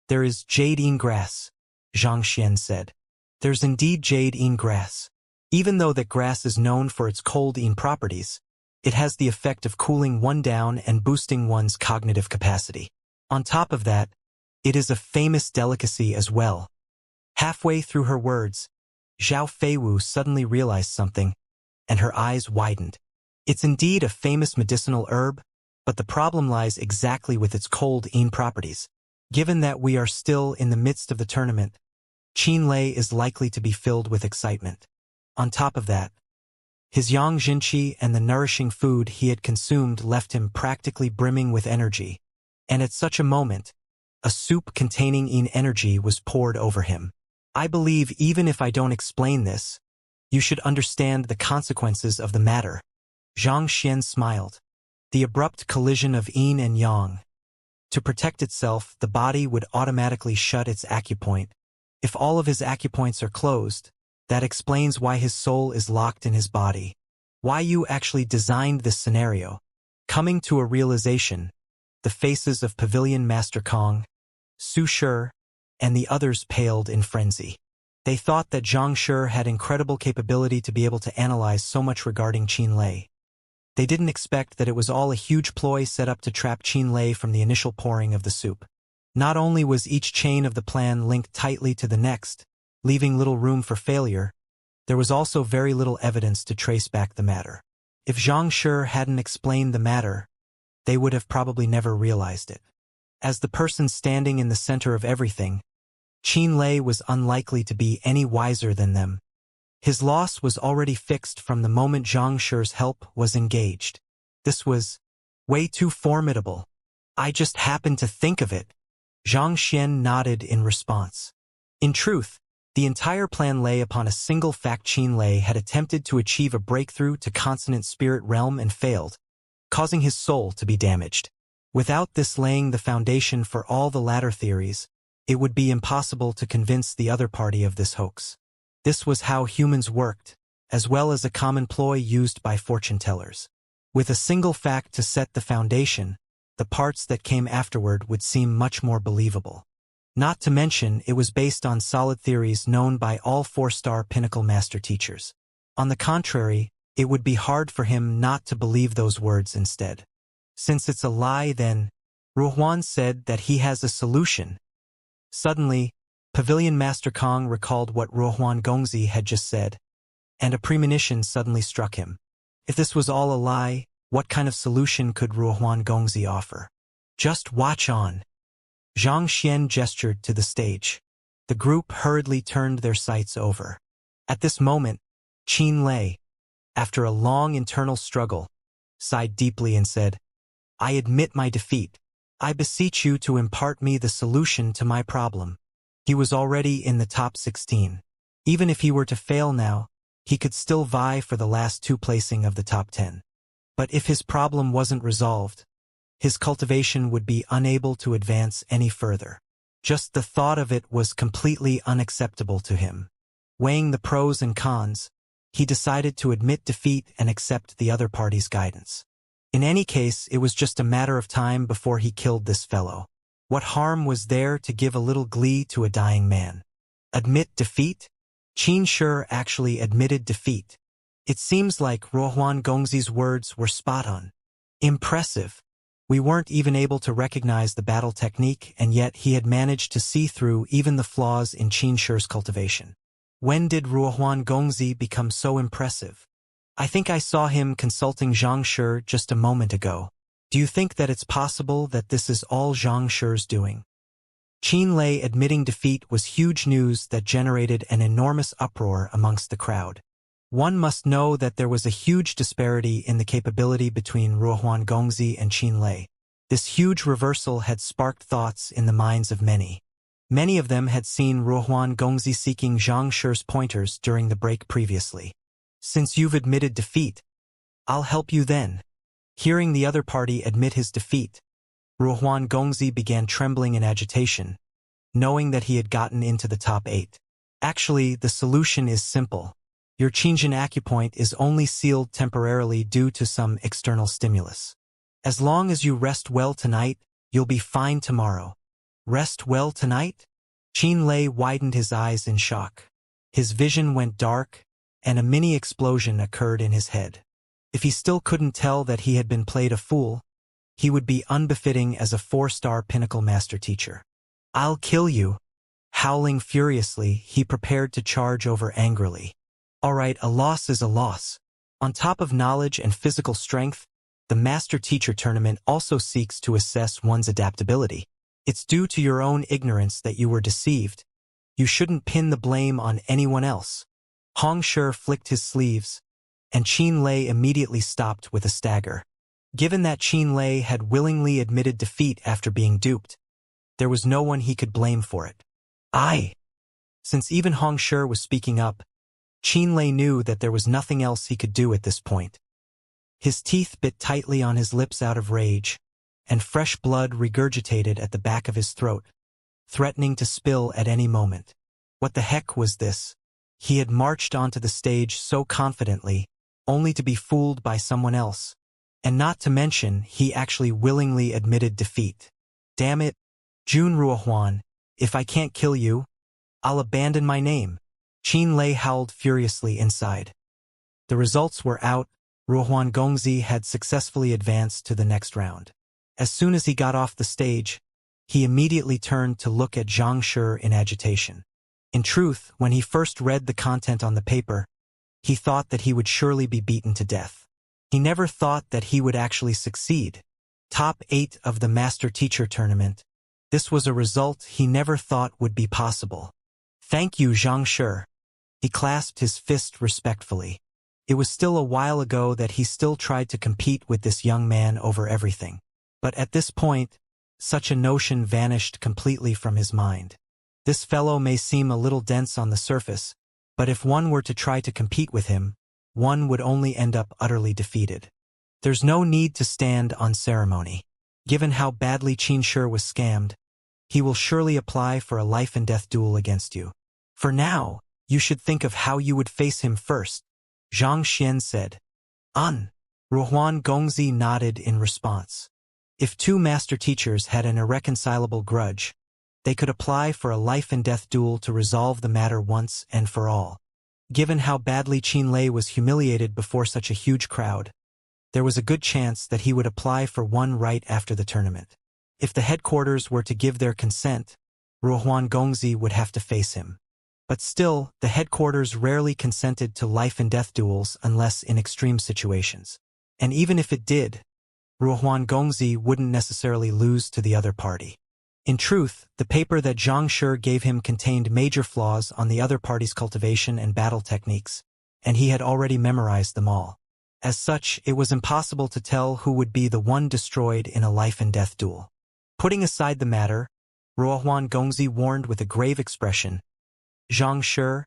there is jade grass, Zhang Xian said. There's indeed jade grass. Even though that grass is known for its cold properties, it has the effect of cooling one down and boosting one's cognitive capacity. On top of that, it is a famous delicacy as well. Halfway through her words, Zhao Feiwu suddenly realized something, and her eyes widened. It's indeed a famous medicinal herb, but the problem lies exactly with its cold properties. Given that we are still in the midst of the tournament, Qinlei is likely to be filled with excitement. On top of that, his yang Xinqi and the nourishing food he had consumed left him practically brimming with energy, and at such a moment, a soup containing energy was poured over him. I believe even if I don't explain this, you should understand the consequences of the matter. Zhang Xian smiled. The abrupt collision of yin and yang. To protect itself, the body would automatically shut its acupoint. If all of his acupoints are closed, that explains why his soul is locked in his body. Why you actually designed this scenario. Coming to a realization, the faces of Pavilion Master Kong, Su Shi, and the others paled in frenzy. They thought that Zhang Shi had incredible capability to be able to analyze so much regarding Qinlei. They didn't expect that it was all a huge ploy set up to trap Qinlei from the initial pouring of the soup. Not only was each chain of the plan linked tightly to the next, leaving little room for failure, there was also very little evidence to trace back the matter. If Zhang Shi hadn't explained the matter, they would have probably never realized it. As the person standing in the center of everything, Qinlei was unlikely to be any wiser than them. His loss was already fixed from the moment Zhang Shi's help was engaged. This was way too formidable. I just happened to think of it. Zhang Xian nodded in response. In truth, the entire plan lay upon a single fact. Qinlei had attempted to achieve a breakthrough to consonant spirit realm and failed, causing his soul to be damaged. Without this laying the foundation for all the latter theories, it would be impossible to convince the other party of this hoax. This was how humans worked, as well as a common ploy used by fortune-tellers. With a single fact to set the foundation, the parts that came afterward would seem much more believable. Not to mention, it was based on solid theories known by all 4-star pinnacle master teachers. On the contrary, it would be hard for him not to believe those words instead. Since it's a lie, then, Ruohuan said that he has a solution. Suddenly, Pavilion Master Kong recalled what Ruohuan Gongzi had just said, and a premonition suddenly struck him. If this was all a lie, what kind of solution could Ruohuan Gongzi offer? Just watch on. Xianxia gestured to the stage. The group hurriedly turned their sights over. At this moment, Qin Lei, after a long internal struggle, sighed deeply and said, "I admit my defeat. I beseech you to impart me the solution to my problem." He was already in the top 16. Even if he were to fail now, he could still vie for the last 2 placing of the top 10. But if his problem wasn't resolved, his cultivation would be unable to advance any further. Just the thought of it was completely unacceptable to him. Weighing the pros and cons, he decided to admit defeat and accept the other party's guidance. In any case, it was just a matter of time before he killed this fellow. What harm was there to give a little glee to a dying man? Admit defeat? Qin Shi actually admitted defeat. It seems like Ruohuan Gongzi's words were spot on. Impressive. We weren't even able to recognize the battle technique, and yet he had managed to see through even the flaws in Qin Shi's cultivation. When did Ruohuan Gongzi become so impressive? I think I saw him consulting Xianxia just a moment ago. Do you think that it's possible that this is all Xianxia's doing? Qin Lei admitting defeat was huge news that generated an enormous uproar amongst the crowd. One must know that there was a huge disparity in the capability between Ruohuan Gongzi and Qin Lei. This huge reversal had sparked thoughts in the minds of many. Many of them had seen Ruohuan Gongzi seeking Xianxia's pointers during the break previously. Since you've admitted defeat, I'll help you then. Hearing the other party admit his defeat, Ruohuan Gongzi began trembling in agitation, knowing that he had gotten into the top 8. Actually, the solution is simple. Your Qinjin acupoint is only sealed temporarily due to some external stimulus. As long as you rest well tonight, you'll be fine tomorrow. Rest well tonight? Qin Lei widened his eyes in shock. His vision went dark, and a mini explosion occurred in his head. If he still couldn't tell that he had been played a fool, he would be unbefitting as a 4-star pinnacle master teacher. I'll kill you. Howling furiously, he prepared to charge over angrily. Alright, a loss is a loss. On top of knowledge and physical strength, the Master Teacher Tournament also seeks to assess one's adaptability. It's due to your own ignorance that you were deceived. You shouldn't pin the blame on anyone else. Hong Shi flicked his sleeves, and Qin Lei immediately stopped with a stagger. Given that Qin Lei had willingly admitted defeat after being duped, there was no one he could blame for it. Since even Hong Shi was speaking up, Qin Lei knew that there was nothing else he could do at this point. His teeth bit tightly on his lips out of rage, and fresh blood regurgitated at the back of his throat, threatening to spill at any moment. What the heck was this? He had marched onto the stage so confidently, only to be fooled by someone else. And not to mention, he actually willingly admitted defeat. Damn it, Jun Ruohuan, if I can't kill you, I'll abandon my name. Qin Lei howled furiously inside. The results were out. Ruohuan Gongzi had successfully advanced to the next round. As soon as he got off the stage, he immediately turned to look at Xianxia in agitation. In truth, when he first read the content on the paper, he thought that he would surely be beaten to death. He never thought that he would actually succeed. Top 8 of the Master Teacher Tournament. This was a result he never thought would be possible. Thank you, Xianxia. He clasped his fist respectfully. It was still a while ago that he still tried to compete with this young man over everything. But at this point, such a notion vanished completely from his mind. This fellow may seem a little dense on the surface, but if one were to try to compete with him, one would only end up utterly defeated. There's no need to stand on ceremony. Given how badly Qin Shi was scammed, he will surely apply for a life-and-death duel against you. For now, you should think of how you would face him first, Xianxia said. Ruohuan Gongzi nodded in response. If 2 master teachers had an irreconcilable grudge, They could apply for a life-and-death duel to resolve the matter once and for all. Given how badly Qinlei was humiliated before such a huge crowd, there was a good chance that he would apply for one right after the tournament. If the headquarters were to give their consent, Ruohuan Gongzi would have to face him. But still, the headquarters rarely consented to life-and-death duels unless in extreme situations. And even if it did, Ruohuan Gongzi wouldn't necessarily lose to the other party. In truth, the paper that Zhang Shi gave him contained major flaws on the other party's cultivation and battle techniques, and he had already memorized them all. As such, it was impossible to tell who would be the one destroyed in a life-and-death duel. Putting aside the matter, Ruohuan Gongzi warned with a grave expression, "Zhang Shi,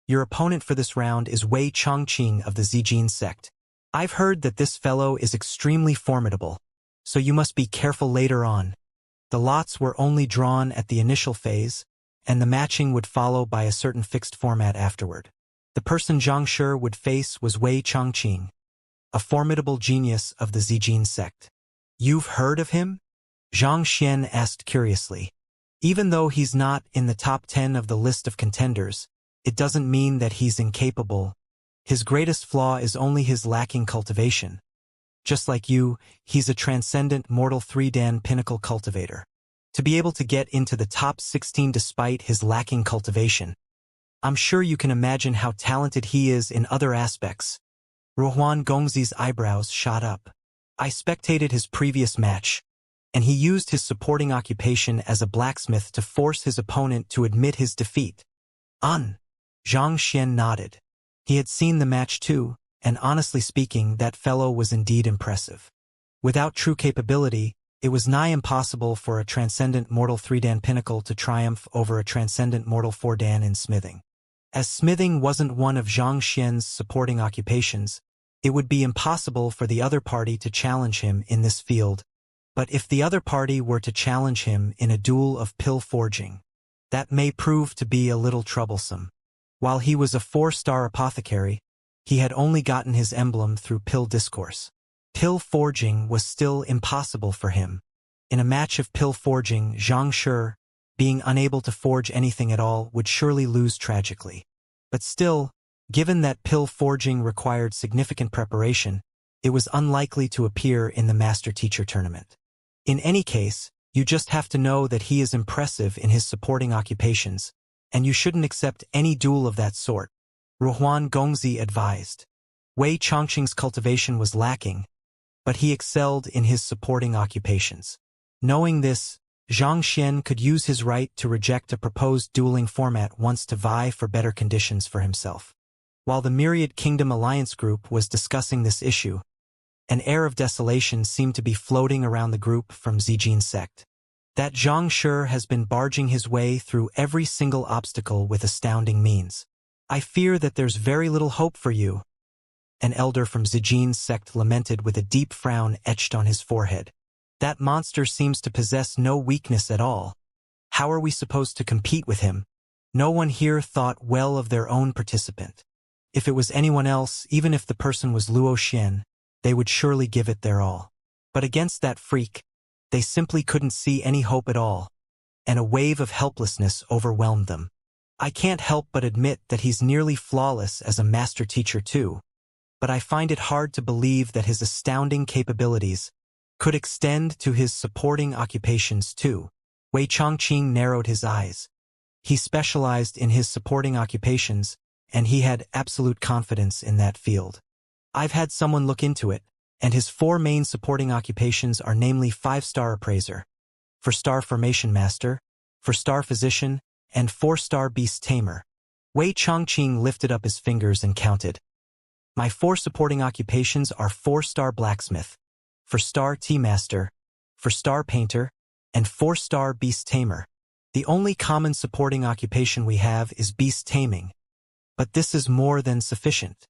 your opponent for this round is Wei Chongqing of the Zijin sect. I've heard that this fellow is extremely formidable, so you must be careful later on." The lots were only drawn at the initial phase, and the matching would follow by a certain fixed format afterward. The person Zhang Shi would face was Wei Chongqing, a formidable genius of the Zijin sect. "You've heard of him?" Zhang Xian asked curiously. "Even though he's not in the top 10 of the list of contenders, it doesn't mean that he's incapable. His greatest flaw is only his lacking cultivation. Just like you, he's a transcendent mortal 3-dan pinnacle cultivator. To be able to get into the top 16 despite his lacking cultivation, I'm sure you can imagine how talented he is in other aspects." Ruohuan Gongzi's eyebrows shot up. "I spectated his previous match, and he used his supporting occupation as a blacksmith to force his opponent to admit his defeat." Zhang Xian nodded. He had seen the match too, and honestly speaking, that fellow was indeed impressive. Without true capability, it was nigh impossible for a transcendent mortal 3-dan pinnacle to triumph over a transcendent mortal 4-dan in smithing. As smithing wasn't one of Zhang Xian's supporting occupations, it would be impossible for the other party to challenge him in this field. But if the other party were to challenge him in a duel of pill forging, that may prove to be a little troublesome. While he was a 4-star apothecary, he had only gotten his emblem through pill discourse. Pill forging was still impossible for him. In a match of pill forging, Zhang Shi, being unable to forge anything at all, would surely lose tragically. But still, given that pill forging required significant preparation, it was unlikely to appear in the Master-Teacher tournament. In any case, you just have to know that he is impressive in his supporting occupations, and you shouldn't accept any duel of that sort, Ruohuan Gongzi advised. Wei Chongqing's cultivation was lacking, but he excelled in his supporting occupations. Knowing this, Zhang Xian could use his right to reject a proposed dueling format once to vie for better conditions for himself. While the Myriad Kingdom Alliance group was discussing this issue, an air of desolation seemed to be floating around the group from Zijin sect. That Zhang Shi has been barging his way through every single obstacle with astounding means. I fear that there's very little hope for you, an elder from Zijin's sect lamented with a deep frown etched on his forehead. That monster seems to possess no weakness at all. How are we supposed to compete with him? No one here thought well of their own participant. If it was anyone else, even if the person was Luo Xian, they would surely give it their all. But against that freak, they simply couldn't see any hope at all, and a wave of helplessness overwhelmed them. I can't help but admit that he's nearly flawless as a master teacher too, but I find it hard to believe that his astounding capabilities could extend to his supporting occupations too. Wei Chongqing narrowed his eyes. He specialized in his supporting occupations, and he had absolute confidence in that field. I've had someone look into it, and his 4 main supporting occupations are namely 5-star appraiser, 4-star formation master, 4-star physician, and 4-star beast tamer. Wei Chongqing lifted up his fingers and counted. My 4 supporting occupations are 4-star blacksmith, 4-star tea master, 4-star painter, and 4-star beast tamer. The only common supporting occupation we have is beast taming. But this is more than sufficient.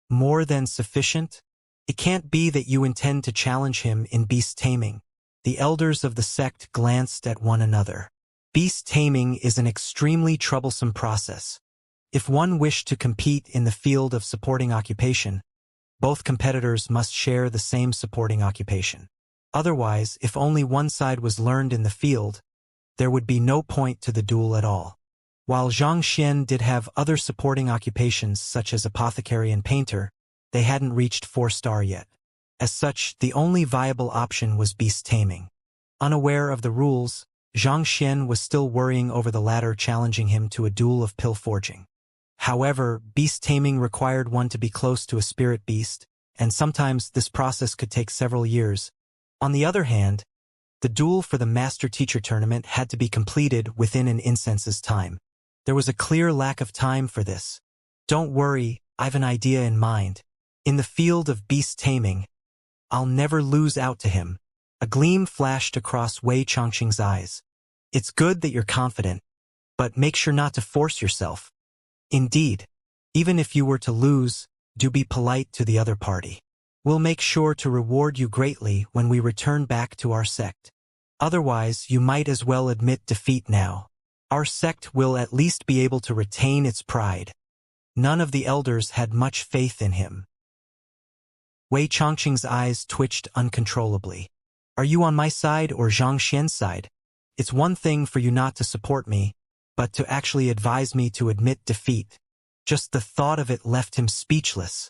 More than sufficient? It can't be that you intend to challenge him in beast taming. The elders of the sect glanced at one another. Beast taming is an extremely troublesome process. If one wished to compete in the field of supporting occupation, both competitors must share the same supporting occupation. Otherwise, if only one side was learned in the field, there would be no point to the duel at all. While Xianxia did have other supporting occupations such as apothecary and painter, they hadn't reached 4-star yet. As such, the only viable option was beast taming. Unaware of the rules, Xianxia was still worrying over the latter, challenging him to a duel of pill forging. However, beast taming required one to be close to a spirit beast, and sometimes this process could take several years. On the other hand, the duel for the Master-Teacher tournament had to be completed within an incense's time. There was a clear lack of time for this. Don't worry, I've an idea in mind. In the field of beast taming, I'll never lose out to him. A gleam flashed across Wei Changqing's eyes. It's good that you're confident, but make sure not to force yourself. Indeed, even if you were to lose, do be polite to the other party. We'll make sure to reward you greatly when we return back to our sect. Otherwise, you might as well admit defeat now. Our sect will at least be able to retain its pride. None of the elders had much faith in him. Wei Changqing's eyes twitched uncontrollably. Are you on my side or Xianxia's side? It's one thing for you not to support me, but to actually advise me to admit defeat. Just the thought of it left him speechless.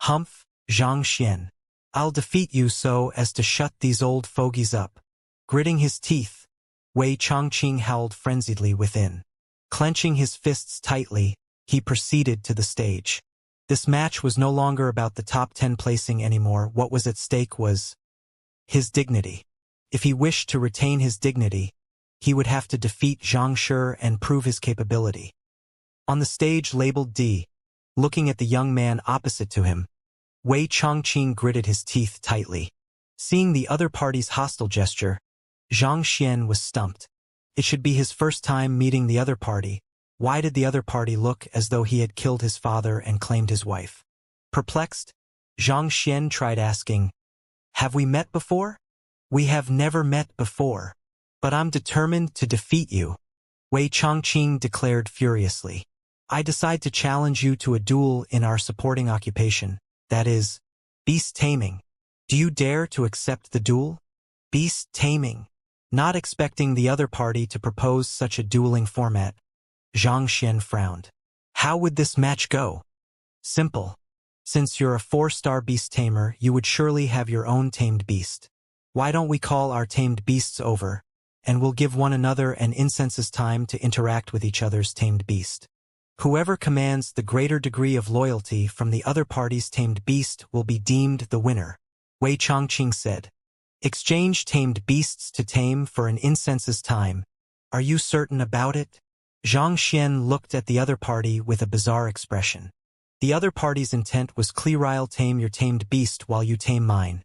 Humph, Xianxia. I'll defeat you so as to shut these old fogies up. Gritting his teeth, Wei Changqing howled frenziedly within. Clenching his fists tightly, he proceeded to the stage. This match was no longer about the top 10 placing anymore. What was at stake was his dignity. If he wished to retain his dignity, he would have to defeat Xianxia and prove his capability. On the stage labeled D, looking at the young man opposite to him, Wei Changqing gritted his teeth tightly. Seeing the other party's hostile gesture, Xianxia was stumped. It should be his first time meeting the other party. Why did the other party look as though he had killed his father and claimed his wife? Perplexed, Xianxia tried asking, "Have we met before?" "We have never met before. But I'm determined to defeat you," Wei Changqing declared furiously. "I decide to challenge you to a duel in our supporting occupation, that is, beast taming. Do you dare to accept the duel?" Beast taming. Not expecting the other party to propose such a dueling format, Xianxia frowned. How would this match go? Simple. Since you're a 4-star beast tamer, you would surely have your own tamed beast. Why don't we call our tamed beasts over, and we'll give one another an incense's time to interact with each other's tamed beast. Whoever commands the greater degree of loyalty from the other party's tamed beast will be deemed the winner, Wei Changqing said. Exchange tamed beasts to tame for an incense's time. Are you certain about it? Xianxia looked at the other party with a bizarre expression. The other party's intent was clear. I'll tame your tamed beast while you tame mine.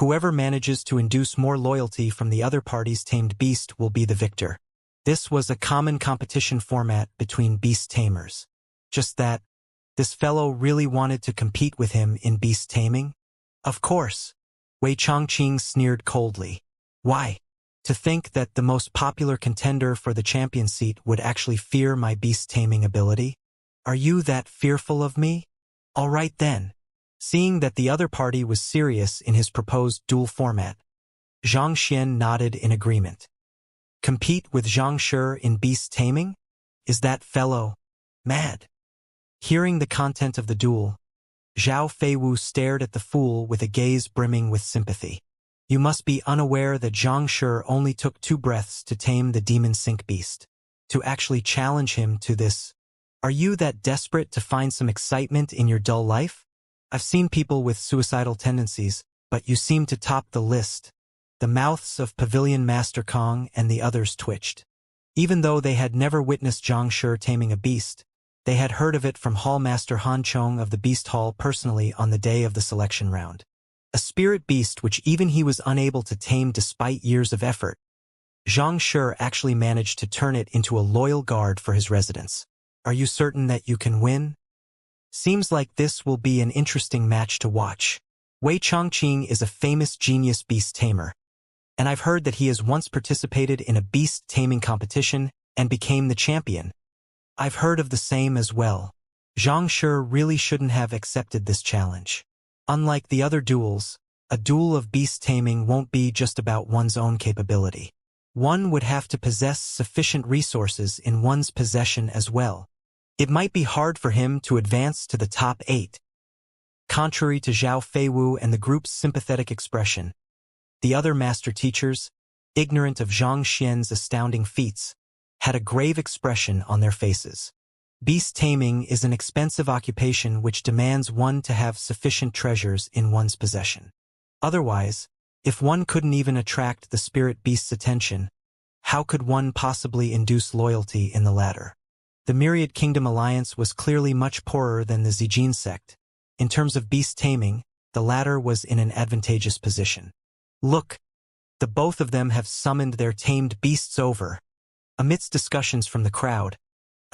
Whoever manages to induce more loyalty from the other party's tamed beast will be the victor. This was a common competition format between beast tamers. Just that, this fellow really wanted to compete with him in beast taming? Of course. Wei Changqing sneered coldly. Why? To think that the most popular contender for the champion seat would actually fear my beast taming ability? Are you that fearful of me? All right then. Seeing that the other party was serious in his proposed duel format, Xianxia nodded in agreement. Compete with Xianxia in beast taming? Is that fellow mad? Hearing the content of the duel, Zhao Feiwu stared at the fool with a gaze brimming with sympathy. You must be unaware that Xianxia only took 2 breaths to tame the demon sink beast. To actually challenge him to this. Are you that desperate to find some excitement in your dull life? I've seen people with suicidal tendencies, but you seem to top the list. The mouths of Pavilion Master Kong and the others twitched. Even though they had never witnessed Xianxia taming a beast, they had heard of it from Hall Master Han Chong of the Beast Hall personally on the day of the selection round. A spirit beast which even he was unable to tame despite years of effort. Xianxia actually managed to turn it into a loyal guard for his residents. Are you certain that you can win? Seems like this will be an interesting match to watch. Wei Changqing is a famous genius beast tamer, and I've heard that he has once participated in a beast taming competition and became the champion. I've heard of the same as well. Xianxia really shouldn't have accepted this challenge. Unlike the other duels, a duel of beast taming won't be just about one's own capability. one would have to possess sufficient resources in one's possession as well. It might be hard for him to advance to the top 8. Contrary to Zhao Feiwu and the group's sympathetic expression, the other master teachers, ignorant of Xianxia's astounding feats, had a grave expression on their faces. Beast taming is an expensive occupation which demands one to have sufficient treasures in one's possession. Otherwise, if one couldn't even attract the spirit beast's attention, how could one possibly induce loyalty in the latter? The Myriad Kingdom Alliance was clearly much poorer than the Zijin sect. In terms of beast taming, the latter was in an advantageous position. Look, the both of them have summoned their tamed beasts over. Amidst discussions from the crowd,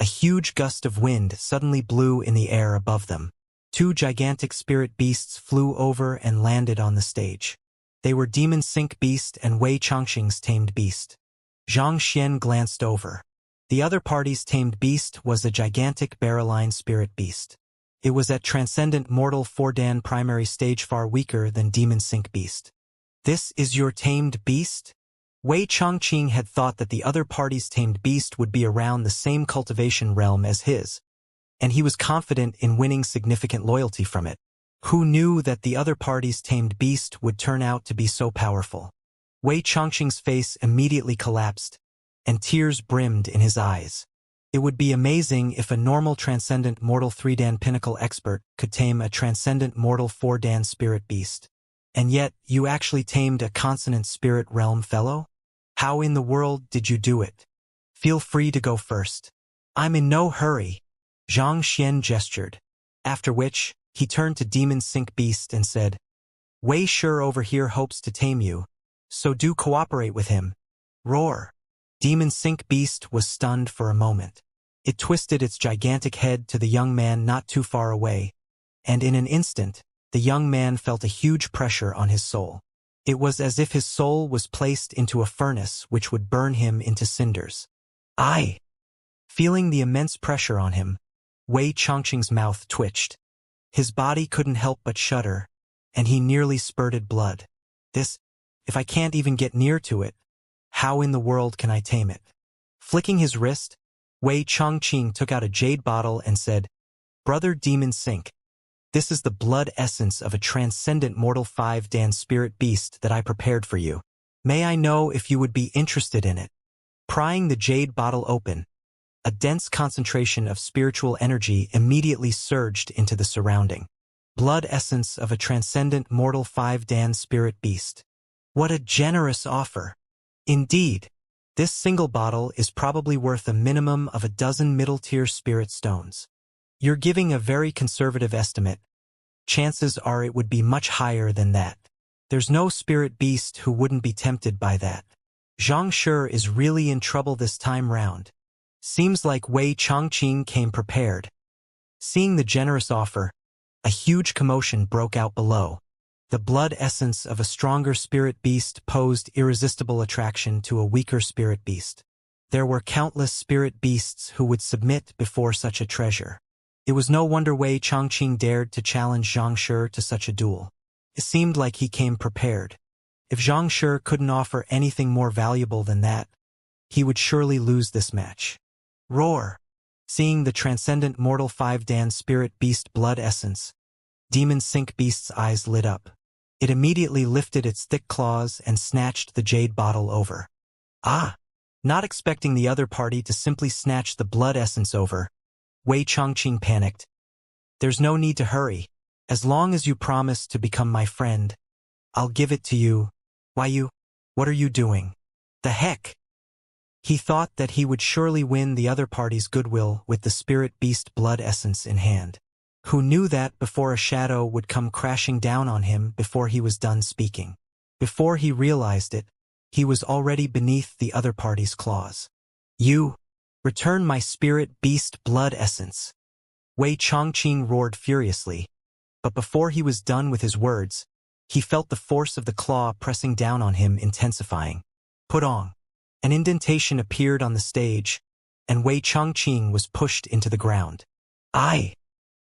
a huge gust of wind suddenly blew in the air above them. 2 gigantic spirit beasts flew over and landed on the stage. They were Demon Sync Beast and Wei Changxing's tamed beast. Xianxia glanced over. The other party's tamed beast was a gigantic Barreline spirit beast. It was at Transcendent Mortal 4-Dan primary stage far weaker than Demon Sync Beast. This is your tamed beast? Wei Changqing had thought that the other party's tamed beast would be around the same cultivation realm as his, and he was confident in winning significant loyalty from it. Who knew that the other party's tamed beast would turn out to be so powerful? Wei Changqing's face immediately collapsed, and tears brimmed in his eyes. It would be amazing if a normal Transcendent Mortal 3-Dan Pinnacle expert could tame a Transcendent Mortal 4-Dan Spirit Beast. And yet, you actually tamed a Consonant Spirit Realm fellow? How in the world did you do it? Feel free to go first. I'm in no hurry. Xianxia gestured. After which, he turned to Demon Sync Beast and said, Wei sure over here hopes to tame you, so do cooperate with him. Roar. Demon Sync Beast was stunned for a moment. It twisted its gigantic head to the young man not too far away, and in an instant, the young man felt a huge pressure on his soul. It was as if his soul was placed into a furnace which would burn him into cinders. Aye! Feeling the immense pressure on him, Wei Changqing's mouth twitched. His body couldn't help but shudder, and he nearly spurted blood. If I can't even get near to it, how in the world can I tame it? Flicking his wrist, Wei Changqing took out a jade bottle and said, Brother Demon Sync, this is the blood essence of a Transcendent Mortal 5-Dan Spirit Beast that I prepared for you. May I know if you would be interested in it? Prying the jade bottle open, a dense concentration of spiritual energy immediately surged into the surrounding. Blood essence of a Transcendent Mortal 5-Dan Spirit Beast. What a generous offer. Indeed, this single bottle is probably worth a minimum of 12 middle-tier spirit stones. You're giving a very conservative estimate. Chances are it would be much higher than that. There's no spirit beast who wouldn't be tempted by that. Xianxia is really in trouble this time round. Seems like Wei Changqing came prepared. Seeing the generous offer, a huge commotion broke out below. The blood essence of a stronger spirit beast posed irresistible attraction to a weaker spirit beast. There were countless spirit beasts who would submit before such a treasure. It was no wonder Wei Changqing dared to challenge Xianxia to such a duel. It seemed like he came prepared. If Xianxia couldn't offer anything more valuable than that, he would surely lose this match. Roar! Seeing the Transcendent Mortal 5-Dan Spirit Beast blood essence, Demon Sync Beast's eyes lit up. It immediately lifted its thick claws and snatched the jade bottle over. Ah! Not expecting the other party to simply snatch the blood essence over, Wei Changqing panicked. There's no need to hurry. As long as you promise to become my friend, I'll give it to you. Why what are you doing? The heck? He thought that he would surely win the other party's goodwill with the spirit beast blood essence in hand. Who knew that before a shadow would come crashing down on him before he was done speaking? Before he realized it, he was already beneath the other party's claws. You! Return my spirit beast blood essence! Wei Changqing roared furiously, but before he was done with his words, he felt the force of the claw pressing down on him intensifying. Put on! An indentation appeared on the stage, and Wei Changqing was pushed into the ground. Aye!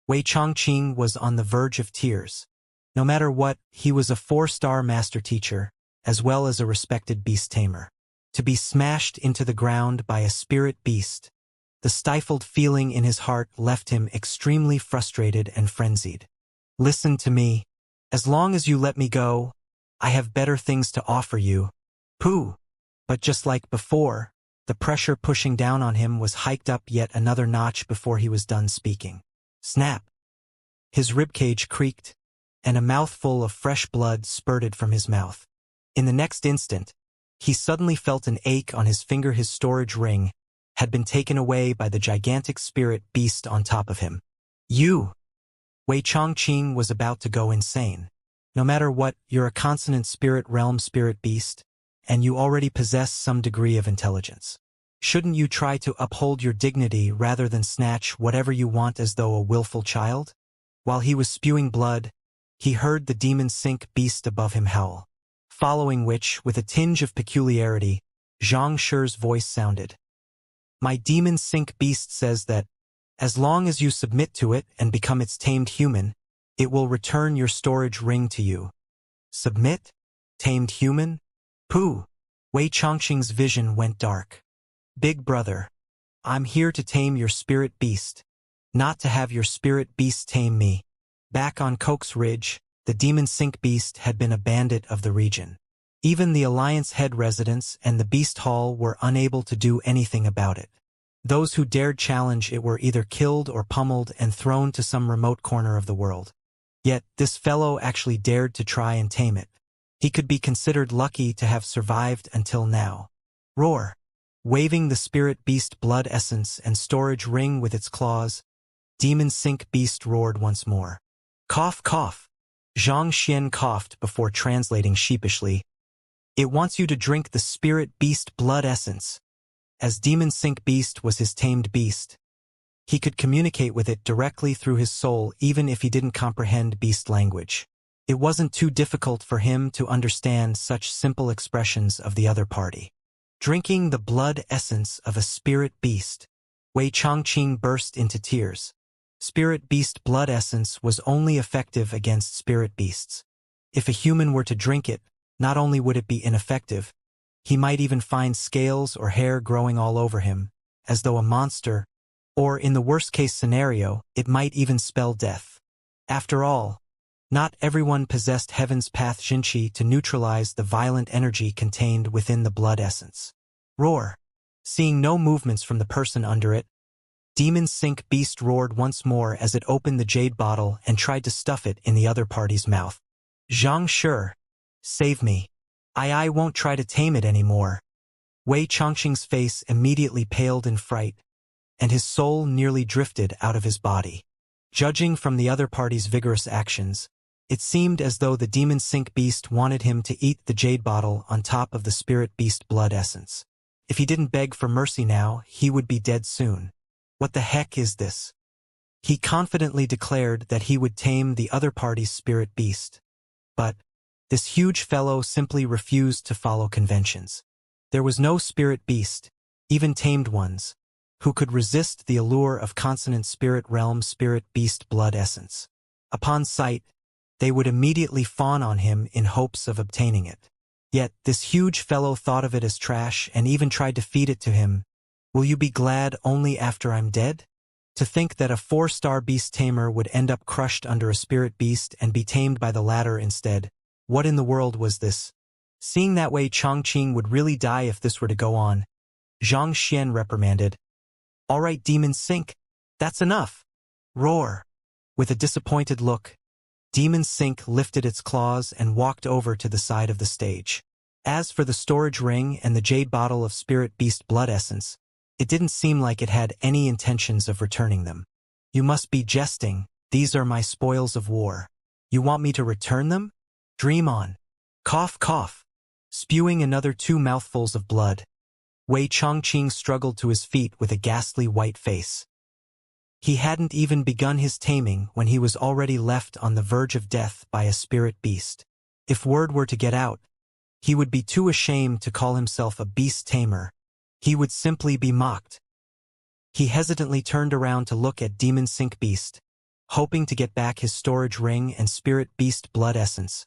Wei Changqing was on the verge of tears. No matter what, he was a 4-star master teacher, as well as a respected beast tamer. to be smashed into the ground by a spirit beast. The stifled feeling in his heart left him extremely frustrated and frenzied. Listen to me. As long as you let me go, I have better things to offer you. Pooh. But just like before, the pressure pushing down on him was hiked up yet another notch before he was done speaking. Snap! His ribcage creaked, and a mouthful of fresh blood spurted from his mouth. In the next instant, he suddenly felt an ache on his finger. His storage ring had been taken away by the gigantic spirit beast on top of him. You! Wei Chongqing was about to go insane. No matter what, you're a consonant spirit realm spirit beast, and you already possess some degree of intelligence. Shouldn't you try to uphold your dignity rather than snatch whatever you want as though a willful child? While he was spewing blood, he heard the demon sink beast above him howl. Following which, with a tinge of peculiarity, Xianxia's voice sounded. My demon sink beast says that, as long as you submit to it and become its tamed human, it will return your storage ring to you. Submit? Tamed human? Pooh! Wei Chongqing's vision went dark. Big brother, I'm here to tame your spirit beast, not to have your spirit beast tame me. Back on Coke's Ridge, the demon sink beast had been a bandit of the region. Even the Alliance head residents and the Beast Hall were unable to do anything about it. Those who dared challenge it were either killed or pummeled and thrown to some remote corner of the world. Yet, this fellow actually dared to try and tame it. He could be considered lucky to have survived until now. Roar! Waving the spirit beast blood essence and storage ring with its claws, demon sink beast roared once more. Cough, cough. Xianxia coughed before translating sheepishly. It wants you to drink the spirit beast blood essence. As demon sink beast was his tamed beast, he could communicate with it directly through his soul even if he didn't comprehend beast language. It wasn't too difficult for him to understand such simple expressions of the other party. Drinking the blood essence of a spirit beast. Wei Chongqing burst into tears. Spirit beast blood essence was only effective against spirit beasts. If a human were to drink it, not only would it be ineffective, he might even find scales or hair growing all over him, as though a monster, or in the worst-case scenario, it might even spell death. After all, not everyone possessed Heaven's Path Jinqi to neutralize the violent energy contained within the blood essence. Roar! Seeing no movements from the person under it, demon sink beast roared once more as it opened the jade bottle and tried to stuff it in the other party's mouth. Xianxia, save me. I won't try to tame it anymore. Wei Chongqing's face immediately paled in fright, and his soul nearly drifted out of his body. Judging from the other party's vigorous actions, it seemed as though the demon sink beast wanted him to eat the jade bottle on top of the spirit beast blood essence. If he didn't beg for mercy now, he would be dead soon. What the heck is this? He confidently declared that he would tame the other party's spirit beast. But this huge fellow simply refused to follow conventions. There was no spirit beast, even tamed ones, who could resist the allure of consonant spirit realm spirit beast blood essence. Upon sight, they would immediately fawn on him in hopes of obtaining it. Yet this huge fellow thought of it as trash and even tried to feed it to him. Will you be glad only after I'm dead? To think that a 4-star beast tamer would end up crushed under a spirit beast and be tamed by the latter instead. What in the world was this? Seeing that way Chongqing would really die if this were to go on. Xianxia reprimanded. All right, demon sink, that's enough. Roar. With a disappointed look, demon sink lifted its claws and walked over to the side of the stage. As for the storage ring and the jade bottle of spirit beast blood essence, it didn't seem like it had any intentions of returning them. You must be jesting. These are my spoils of war. You want me to return them? Dream on. Cough, cough. Spewing another 2 mouthfuls of blood, Wei Chongqing struggled to his feet with a ghastly white face. He hadn't even begun his taming when he was already left on the verge of death by a spirit beast. If word were to get out, he would be too ashamed to call himself a beast tamer. He would simply be mocked. He hesitantly turned around to look at Demon Sink Beast, hoping to get back his storage ring and spirit beast blood essence,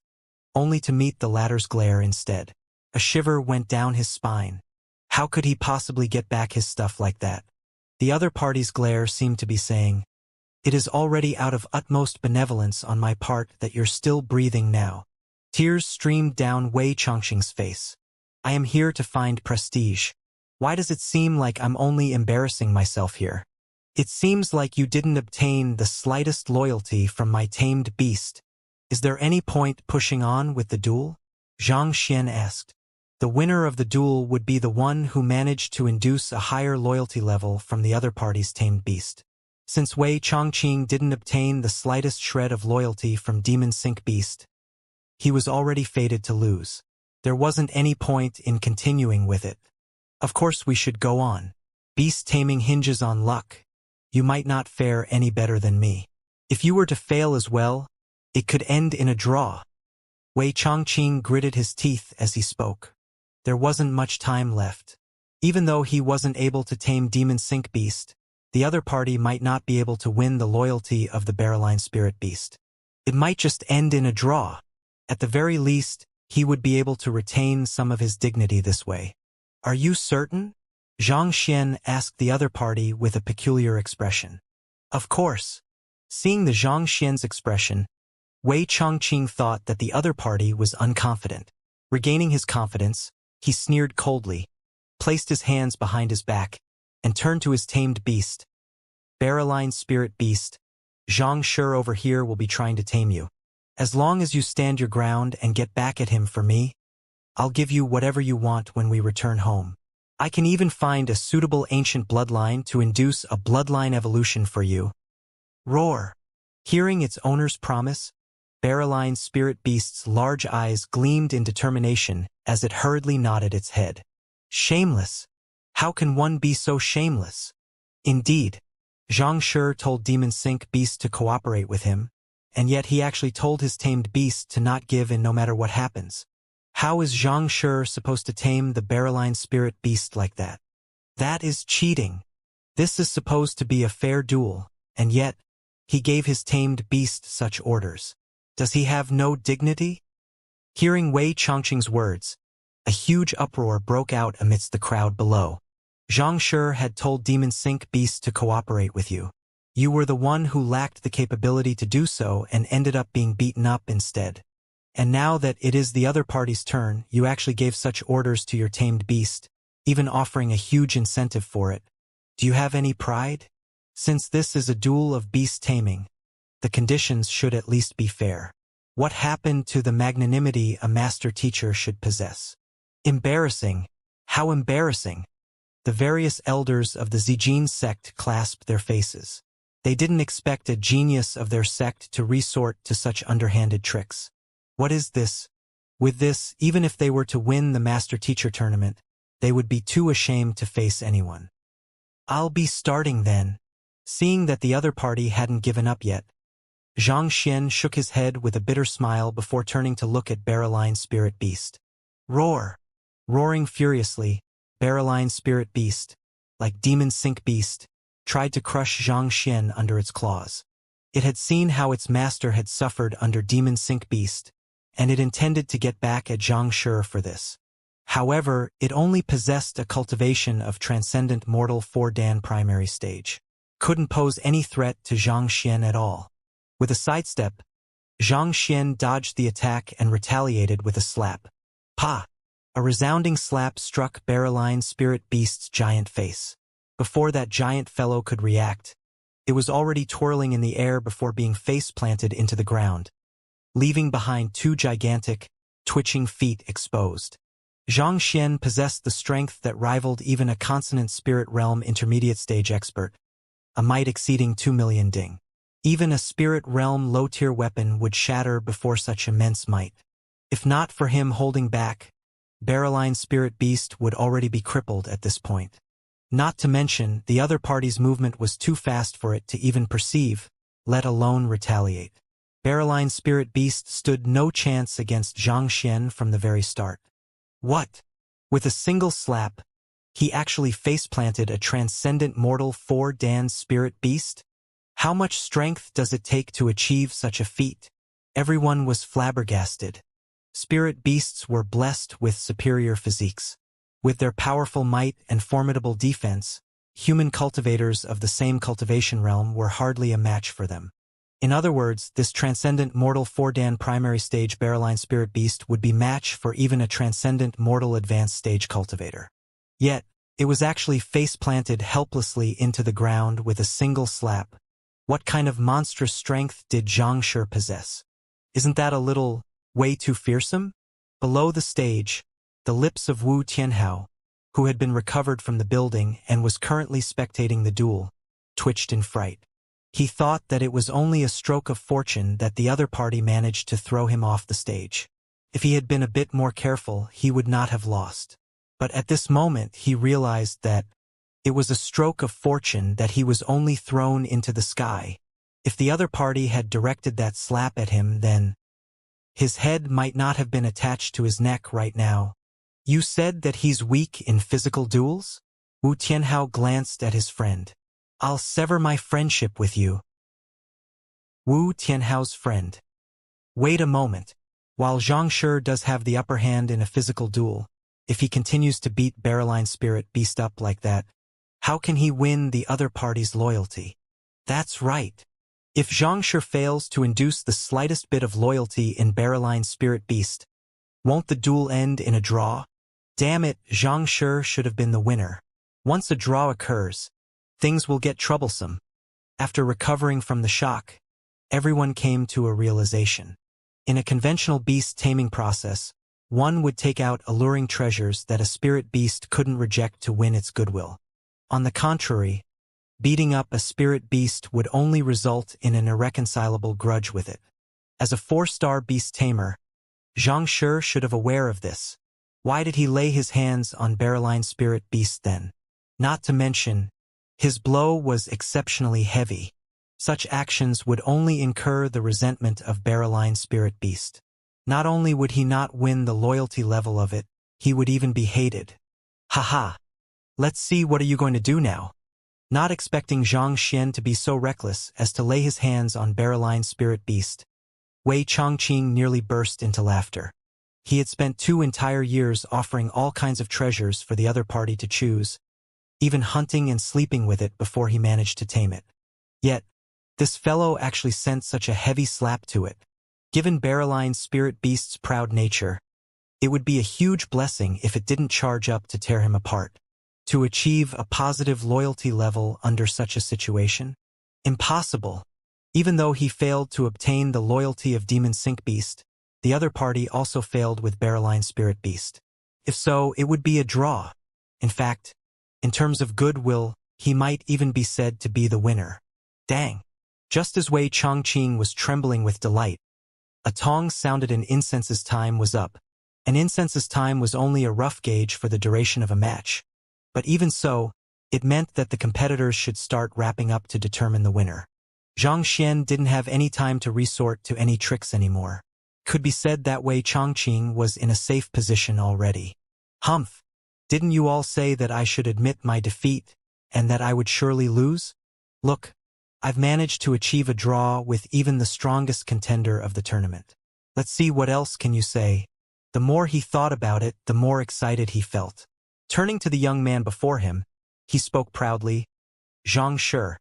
only to meet the latter's glare instead. A shiver went down his spine. How could he possibly get back his stuff like that? The other party's glare seemed to be saying, "It is already out of utmost benevolence on my part that you're still breathing now." Tears streamed down Wei Chongqing's face. "I am here to find prestige. Why does it seem like I'm only embarrassing myself here? It seems like you didn't obtain the slightest loyalty from my tamed beast. Is there any point pushing on with the duel?" Xianxia asked. The winner of the duel would be the one who managed to induce a higher loyalty level from the other party's tamed beast. Since Wei Chongqing didn't obtain the slightest shred of loyalty from Demon Sync Beast, he was already fated to lose. There wasn't any point in continuing with it. Of course we should go on. Beast taming hinges on luck. You might not fare any better than me. If you were to fail as well, it could end in a draw. Wei Chongqing gritted his teeth as he spoke. There wasn't much time left. Even though he wasn't able to tame Demon Sync Beast, the other party might not be able to win the loyalty of the Barreline Spirit Beast. It might just end in a draw. At the very least, he would be able to retain some of his dignity this way. "Are you certain?" Xianxia asked the other party with a peculiar expression. Of course. Seeing the Xianxia's expression, Wei Chongqing thought that the other party was unconfident. Regaining his confidence, he sneered coldly, placed his hands behind his back, and turned to his tamed beast. "Barreline Spirit Beast, Xianxia over here will be trying to tame you. As long as you stand your ground and get back at him for me, I'll give you whatever you want when we return home. I can even find a suitable ancient bloodline to induce a bloodline evolution for you." Roar! Hearing its owner's promise, Barreline Spirit Beast's large eyes gleamed in determination as it hurriedly nodded its head. Shameless! How can one be so shameless? Indeed, Xianxia told Demon Sync Beast to cooperate with him, and yet he actually told his tamed beast to not give in no matter what happens. How is Xianxia supposed to tame the Barreline Spirit Beast like that? That is cheating. This is supposed to be a fair duel, and yet, he gave his tamed beast such orders. Does he have no dignity? Hearing Wei Chongqing's words, a huge uproar broke out amidst the crowd below. Xianxia had told Demon Sync Beast to cooperate with you. You were the one who lacked the capability to do so and ended up being beaten up instead. And now that it is the other party's turn, you actually gave such orders to your tamed beast, even offering a huge incentive for it. Do you have any pride? Since this is a duel of beast taming, the conditions should at least be fair. What happened to the magnanimity a master teacher should possess? Embarrassing! How embarrassing! The various elders of the Zijin sect clasped their faces. They didn't expect a genius of their sect to resort to such underhanded tricks. What is this? With this, even if they were to win the master teacher tournament, they would be too ashamed to face anyone. I'll be starting then. Seeing that the other party hadn't given up yet, Xianxia shook his head with a bitter smile before turning to look at Barreline Spirit Beast. Roar! Roaring furiously, Barreline Spirit Beast, like Demon Sync Beast, tried to crush Xianxia under its claws. It had seen how its master had suffered under Demon Sync Beast, and it intended to get back at Xianxia for this. However, it only possessed a cultivation of Transcendent Mortal 4 Dan primary stage. Couldn't pose any threat to Xianxia at all. With a sidestep, Xianxia dodged the attack and retaliated with a slap. Pa! A resounding slap struck Barreline Spirit Beast's giant face. Before that giant fellow could react, it was already twirling in the air before being face-planted into the ground, leaving behind two gigantic, twitching feet exposed. Xianxia possessed the strength that rivaled even a consonant spirit realm intermediate stage expert, a might exceeding 2 million ding. Even a spirit realm low-tier weapon would shatter before such immense might. If not for him holding back, Barreline Spirit Beast would already be crippled at this point. Not to mention, the other party's movement was too fast for it to even perceive, let alone retaliate. Barreline Spirit Beast stood no chance against Xianxia from the very start. What? With a single slap, he actually face-planted a Transcendent Mortal 4 Dan Spirit Beast? How much strength does it take to achieve such a feat? Everyone was flabbergasted. Spirit beasts were blessed with superior physiques. With their powerful might and formidable defense, human cultivators of the same cultivation realm were hardly a match for them. In other words, this transcendent mortal 4-dan primary stage Barreline spirit beast would be match for even a transcendent mortal advanced stage cultivator. Yet, it was actually face-planted helplessly into the ground with a single slap. What kind of monstrous strength did Xianxia possess? Isn't that a little, way too fearsome? Below the stage, the lips of Wu Tianhao, who had been recovered from the building and was currently spectating the duel, twitched in fright. He thought that it was only a stroke of fortune that the other party managed to throw him off the stage. If he had been a bit more careful, he would not have lost. But at this moment he realized that it was a stroke of fortune that he was only thrown into the sky. If the other party had directed that slap at him, then his head might not have been attached to his neck right now. You said that he's weak in physical duels? Wu Tianhao glanced at his friend. I'll sever my friendship with you. Wu Tianhao's friend. Wait a moment. While Xianxia does have the upper hand in a physical duel, if he continues to beat Barreline spirit beast up like that, how can he win the other party's loyalty? That's right. If Xianxia fails to induce the slightest bit of loyalty in Barreline spirit beast, won't the duel end in a draw? Damn it, Xianxia should have been the winner. Once a draw occurs, things will get troublesome. After recovering from the shock, everyone came to a realization. In a conventional beast taming process, one would take out alluring treasures that a spirit beast couldn't reject to win its goodwill. On the contrary, beating up a spirit beast would only result in an irreconcilable grudge with it. As a 4-star beast tamer, Xianxia should have aware of this. Why did he lay his hands on Barreline spirit beast then? Not to mention, his blow was exceptionally heavy. Such actions would only incur the resentment of Barreline spirit beast. Not only would he not win the loyalty level of it, he would even be hated. Haha. Let's see, what are you going to do now? Not expecting Zhang Xian to be so reckless as to lay his hands on Barreline spirit beast, Wei Chongqing nearly burst into laughter. He had spent 2 entire years offering all kinds of treasures for the other party to choose, even hunting and sleeping with it before he managed to tame it. Yet, this fellow actually sent such a heavy slap to it. Given Barreline spirit beast's proud nature, it would be a huge blessing if it didn't charge up to tear him apart. To achieve a positive loyalty level under such a situation? Impossible. Even though he failed to obtain the loyalty of Demon Sync Beast, the other party also failed with Barreline spirit beast. If so, it would be a draw. In fact, in terms of goodwill, he might even be said to be the winner. Dang. Just as Wei Chongqing was trembling with delight, a tong sounded and incense's time was up. An incense's time was only a rough gauge for the duration of a match. But even so, it meant that the competitors should start wrapping up to determine the winner. Zhang Xian didn't have any time to resort to any tricks anymore. Could be said that Wei Chongqing was in a safe position already. Humph! Didn't you all say that I should admit my defeat, and that I would surely lose? Look, I've managed to achieve a draw with even the strongest contender of the tournament. Let's see, what else can you say? The more he thought about it, the more excited he felt. Turning to the young man before him, he spoke proudly. Xianxia,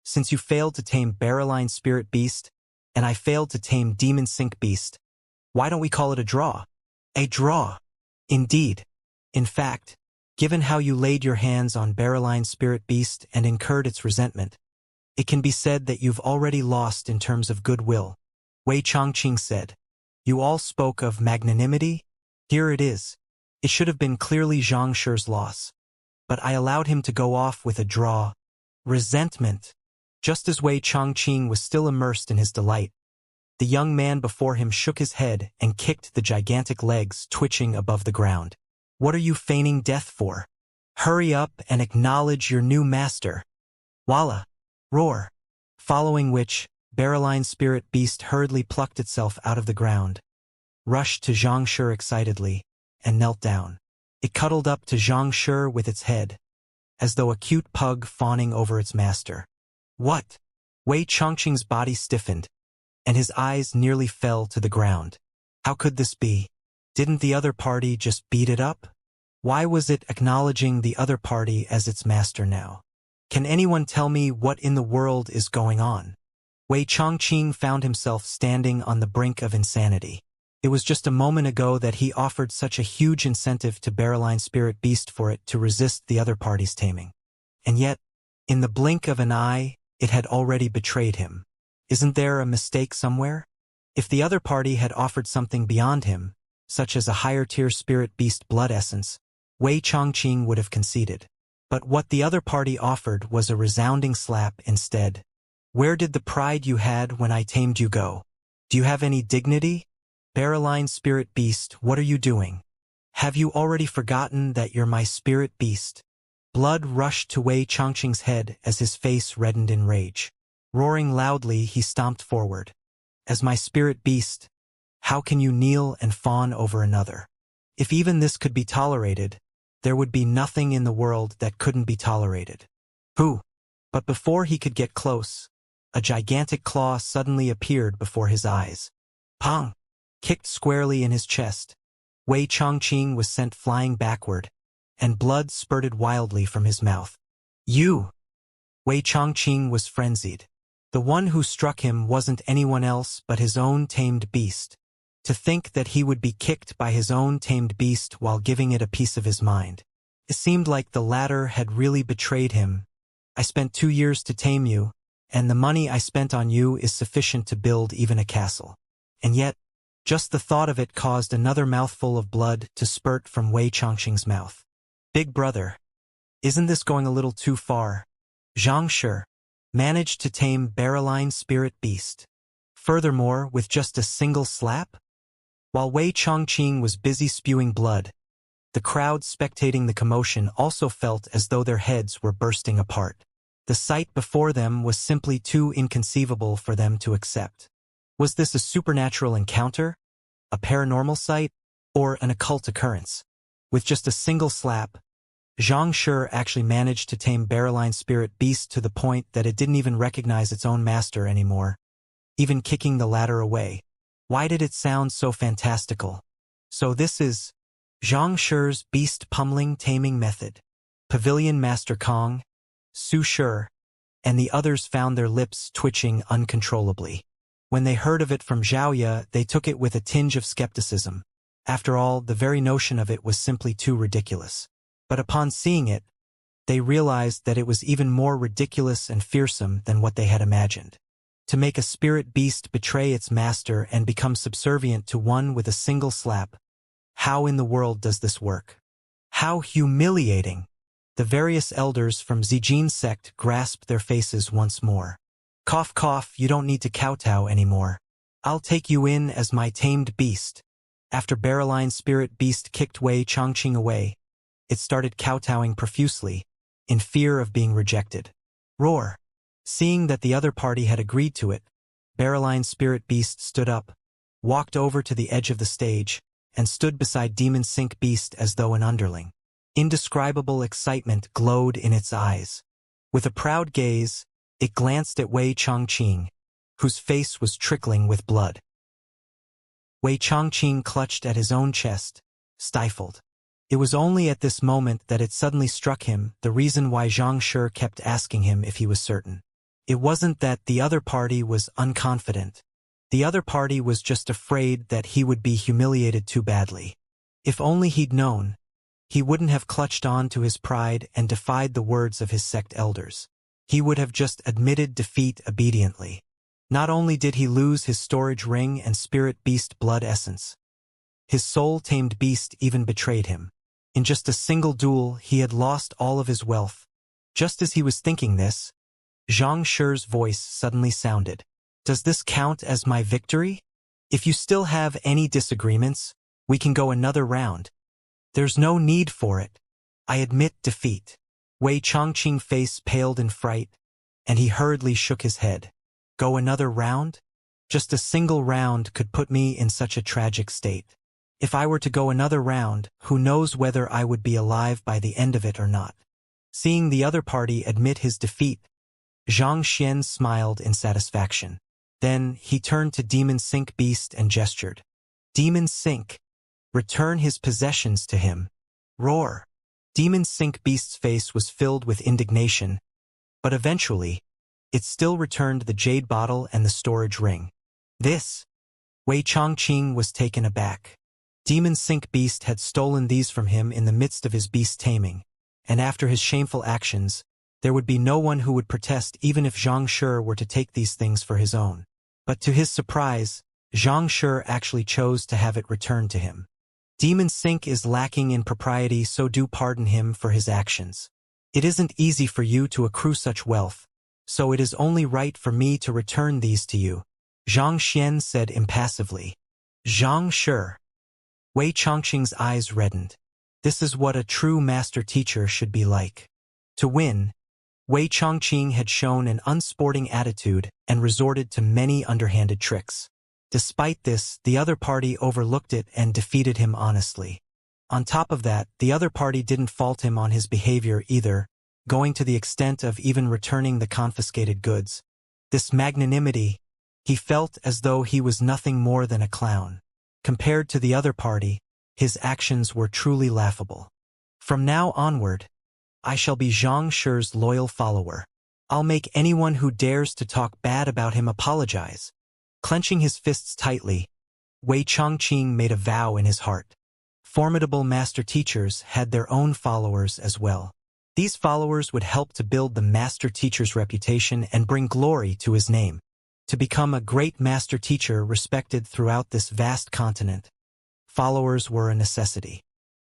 since you failed to tame Barreline spirit beast, and I failed to tame Demon Sync beast, why don't we call it a draw? A draw. Indeed. In fact, given how you laid your hands on Barreline spirit beast and incurred its resentment, it can be said that you've already lost in terms of goodwill. Wei Chongqing said. You all spoke of magnanimity? Here it is. It should have been clearly Xianxia's loss. But I allowed him to go off with a draw. Resentment. Just as Wei Chongqing was still immersed in his delight, the young man before him shook his head and kicked the gigantic legs twitching above the ground. What are you feigning death for? Hurry up and acknowledge your new master. Walla! Roar! Following which, Barreline spirit beast hurriedly plucked itself out of the ground, rushed to Xianxia excitedly, and knelt down. It cuddled up to Xianxia with its head, as though a cute pug fawning over its master. What? Wei Chongqing's body stiffened, and his eyes nearly fell to the ground. How could this be? Didn't the other party just beat it up? Why was it acknowledging the other party as its master now? Can anyone tell me what in the world is going on? Wei Chongqing found himself standing on the brink of insanity. It was just a moment ago that he offered such a huge incentive to Barreline Spirit Beast for it to resist the other party's taming. And yet, in the blink of an eye, it had already betrayed him. Isn't there a mistake somewhere? If the other party had offered something beyond him, such as a higher-tier Spirit Beast blood essence, Wei Chongqing would have conceded. But what the other party offered was a resounding slap instead. Where did the pride you had when I tamed you go? Do you have any dignity? Barreline Spirit Beast, what are you doing? Have you already forgotten that you're my Spirit Beast? Blood rushed to Wei Chongqing's head as his face reddened in rage. Roaring loudly, he stomped forward. As my Spirit Beast, how can you kneel and fawn over another? If even this could be tolerated, there would be nothing in the world that couldn't be tolerated. Who? But before he could get close, a gigantic claw suddenly appeared before his eyes. Pong! Kicked squarely in his chest. Wei Chongqing was sent flying backward, and blood spurted wildly from his mouth. You! Wei Chongqing was frenzied. The one who struck him wasn't anyone else but his own tamed beast. To think that he would be kicked by his own tamed beast while giving it a piece of his mind. It seemed like the latter had really betrayed him. I spent 2 years to tame you, and the money I spent on you is sufficient to build even a castle. And yet, just the thought of it caused another mouthful of blood to spurt from Wei Chongqing's mouth. Big brother, isn't this going a little too far? Xianxia managed to tame Barreline Spirit Beast. Furthermore, with just a single slap? While Wei Chongqing was busy spewing blood, the crowd spectating the commotion also felt as though their heads were bursting apart. The sight before them was simply too inconceivable for them to accept. Was this a supernatural encounter, a paranormal sight, or an occult occurrence? With just a single slap, Xianxia actually managed to tame Barreline Spirit Beast to the point that it didn't even recognize its own master anymore, even kicking the latter away. Why did it sound so fantastical? So this is Xianxia's beast pummeling taming method. Pavilion Master Kong, Su Shi, and the others found their lips twitching uncontrollably. When they heard of it from Xiaoya, they took it with a tinge of skepticism. After all, the very notion of it was simply too ridiculous. But upon seeing it, they realized that it was even more ridiculous and fearsome than what they had imagined. To make a spirit beast betray its master and become subservient to one with a single slap. How in the world does this work? How humiliating! The various elders from Zijin's sect grasped their faces once more. Cough cough, you don't need to kowtow anymore. I'll take you in as my tamed beast. After Barreline Spirit Beast kicked Wei Chongqing away, it started kowtowing profusely, in fear of being rejected. Roar! Seeing that the other party had agreed to it, Barreline Spirit Beast stood up, walked over to the edge of the stage, and stood beside Demon Sink Beast as though an underling. Indescribable excitement glowed in its eyes. With a proud gaze, it glanced at Wei Chongqing, whose face was trickling with blood. Wei Chongqing clutched at his own chest, stifled. It was only at this moment that it suddenly struck him the reason why Xianxia kept asking him if he was certain. It wasn't that the other party was unconfident. The other party was just afraid that he would be humiliated too badly. If only he'd known, he wouldn't have clutched on to his pride and defied the words of his sect elders. He would have just admitted defeat obediently. Not only did he lose his storage ring and spirit beast blood essence, his soul-tamed beast even betrayed him. In just a single duel, he had lost all of his wealth. Just as he was thinking this, Xianxia's voice suddenly sounded. Does this count as my victory? If you still have any disagreements, we can go another round. There's no need for it. I admit defeat. Wei Chongqing's face paled in fright, and he hurriedly shook his head. Go another round? Just a single round could put me in such a tragic state. If I were to go another round, who knows whether I would be alive by the end of it or not. Seeing the other party admit his defeat, Xianxia smiled in satisfaction. Then he turned to Demon Sink Beast and gestured. Demon Sink, return his possessions to him. Roar! Demon Sink Beast's face was filled with indignation, but eventually, it still returned the jade bottle and the storage ring. This? Wei Chongqing was taken aback. Demon Sink Beast had stolen these from him in the midst of his beast taming, and after his shameful actions, there would be no one who would protest even if Zhang Shi were to take these things for his own. But to his surprise, Zhang Shi actually chose to have it returned to him. Demon Sink is lacking in propriety, so do pardon him for his actions. It isn't easy for you to accrue such wealth, so it is only right for me to return these to you, Zhang Xian said impassively. Zhang Shi. Wei Chongqing's eyes reddened. This is what a true master teacher should be like. To win, Wei Chongqing had shown an unsporting attitude and resorted to many underhanded tricks. Despite this, the other party overlooked it and defeated him honestly. On top of that, the other party didn't fault him on his behavior either, going to the extent of even returning the confiscated goods. This magnanimity, he felt as though he was nothing more than a clown. Compared to the other party, his actions were truly laughable. From now onward, I shall be Zhang Shi's loyal follower. I'll make anyone who dares to talk bad about him apologize. Clenching his fists tightly, Wei Chongqing made a vow in his heart. Formidable master teachers had their own followers as well. These followers would help to build the master teacher's reputation and bring glory to his name. To become a great master teacher respected throughout this vast continent, followers were a necessity.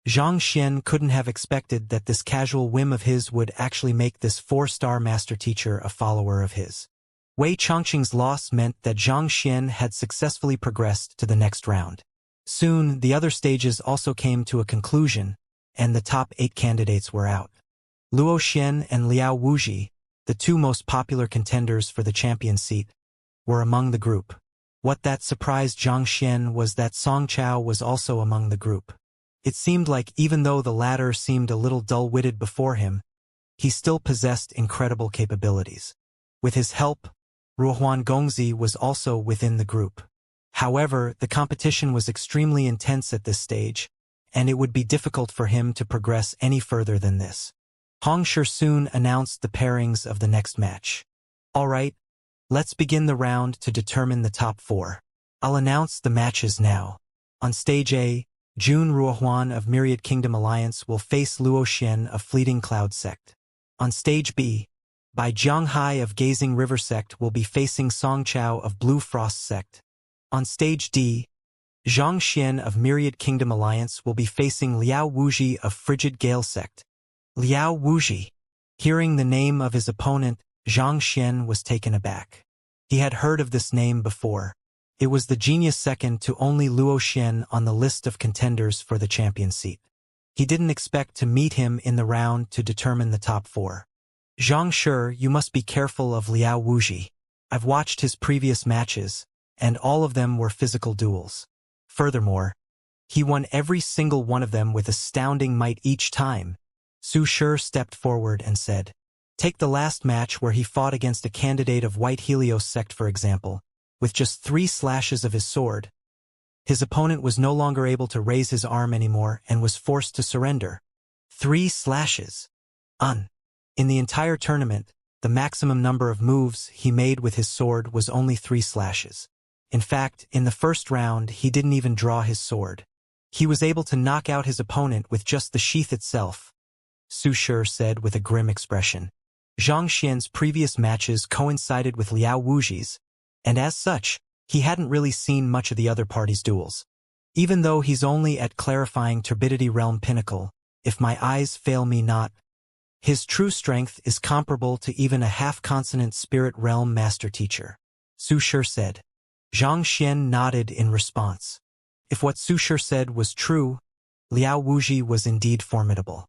Zhang Xian couldn't have expected that this casual whim of his would actually make this 4-star master teacher a follower of his. Wei Chongqing's loss meant that Zhang Xian had successfully progressed to the next round. Soon, the other stages also came to a conclusion, and the top 8 candidates were out. Luo Xian and Liao Wuxia, the 2 most popular contenders for the champion seat, were among the group. What that surprised Zhang Xian was that Song Chao was also among the group. It seemed like even though the latter seemed a little dull-witted before him, he still possessed incredible capabilities. With his help, Ruohuan Gongzi was also within the group. However, the competition was extremely intense at this stage, and it would be difficult for him to progress any further than this. Hong Shi soon announced the pairings of the next match. All right, let's begin the round to determine the top 4. I'll announce the matches now. On stage A, Jun Ruohuan of Myriad Kingdom Alliance will face Luo Xian of Fleeting Cloud Sect. On stage B, Bai Jianghai of Gazing River Sect will be facing Song Chao of Blue Frost Sect. On stage D, Zhang Xian of Myriad Kingdom Alliance will be facing Liao Wuxia of Frigid Gale Sect. Liao Wuxia. Hearing the name of his opponent, Zhang Xian was taken aback. He had heard of this name before. It was the genius second to only Luo Xian on the list of contenders for the champion seat. He didn't expect to meet him in the round to determine the top 4. Zhang Shi, you must be careful of Liao Wuxia. I've watched his previous matches, and all of them were physical duels. Furthermore, he won every single one of them with astounding might each time. Su Shi stepped forward and said, "Take the last match where he fought against a candidate of White Helios sect for example. With just 3 slashes of his sword, his opponent was no longer able to raise his arm anymore and was forced to surrender. 3 slashes. In the entire tournament, the maximum number of moves he made with his sword was only 3 slashes. In fact, in the first round, he didn't even draw his sword. He was able to knock out his opponent with just the sheath itself," Su Shi said with a grim expression. Zhang Xian's previous matches coincided with Liao Wuxia's, and as such, he hadn't really seen much of the other party's duels. Even though he's only at Clarifying Turbidity Realm Pinnacle, if my eyes fail me not, his true strength is comparable to even a half-consonant Spirit Realm Master Teacher, Su Shi said. Zhang Xian nodded in response. If what Su Shi said was true, Liao Wuxia was indeed formidable.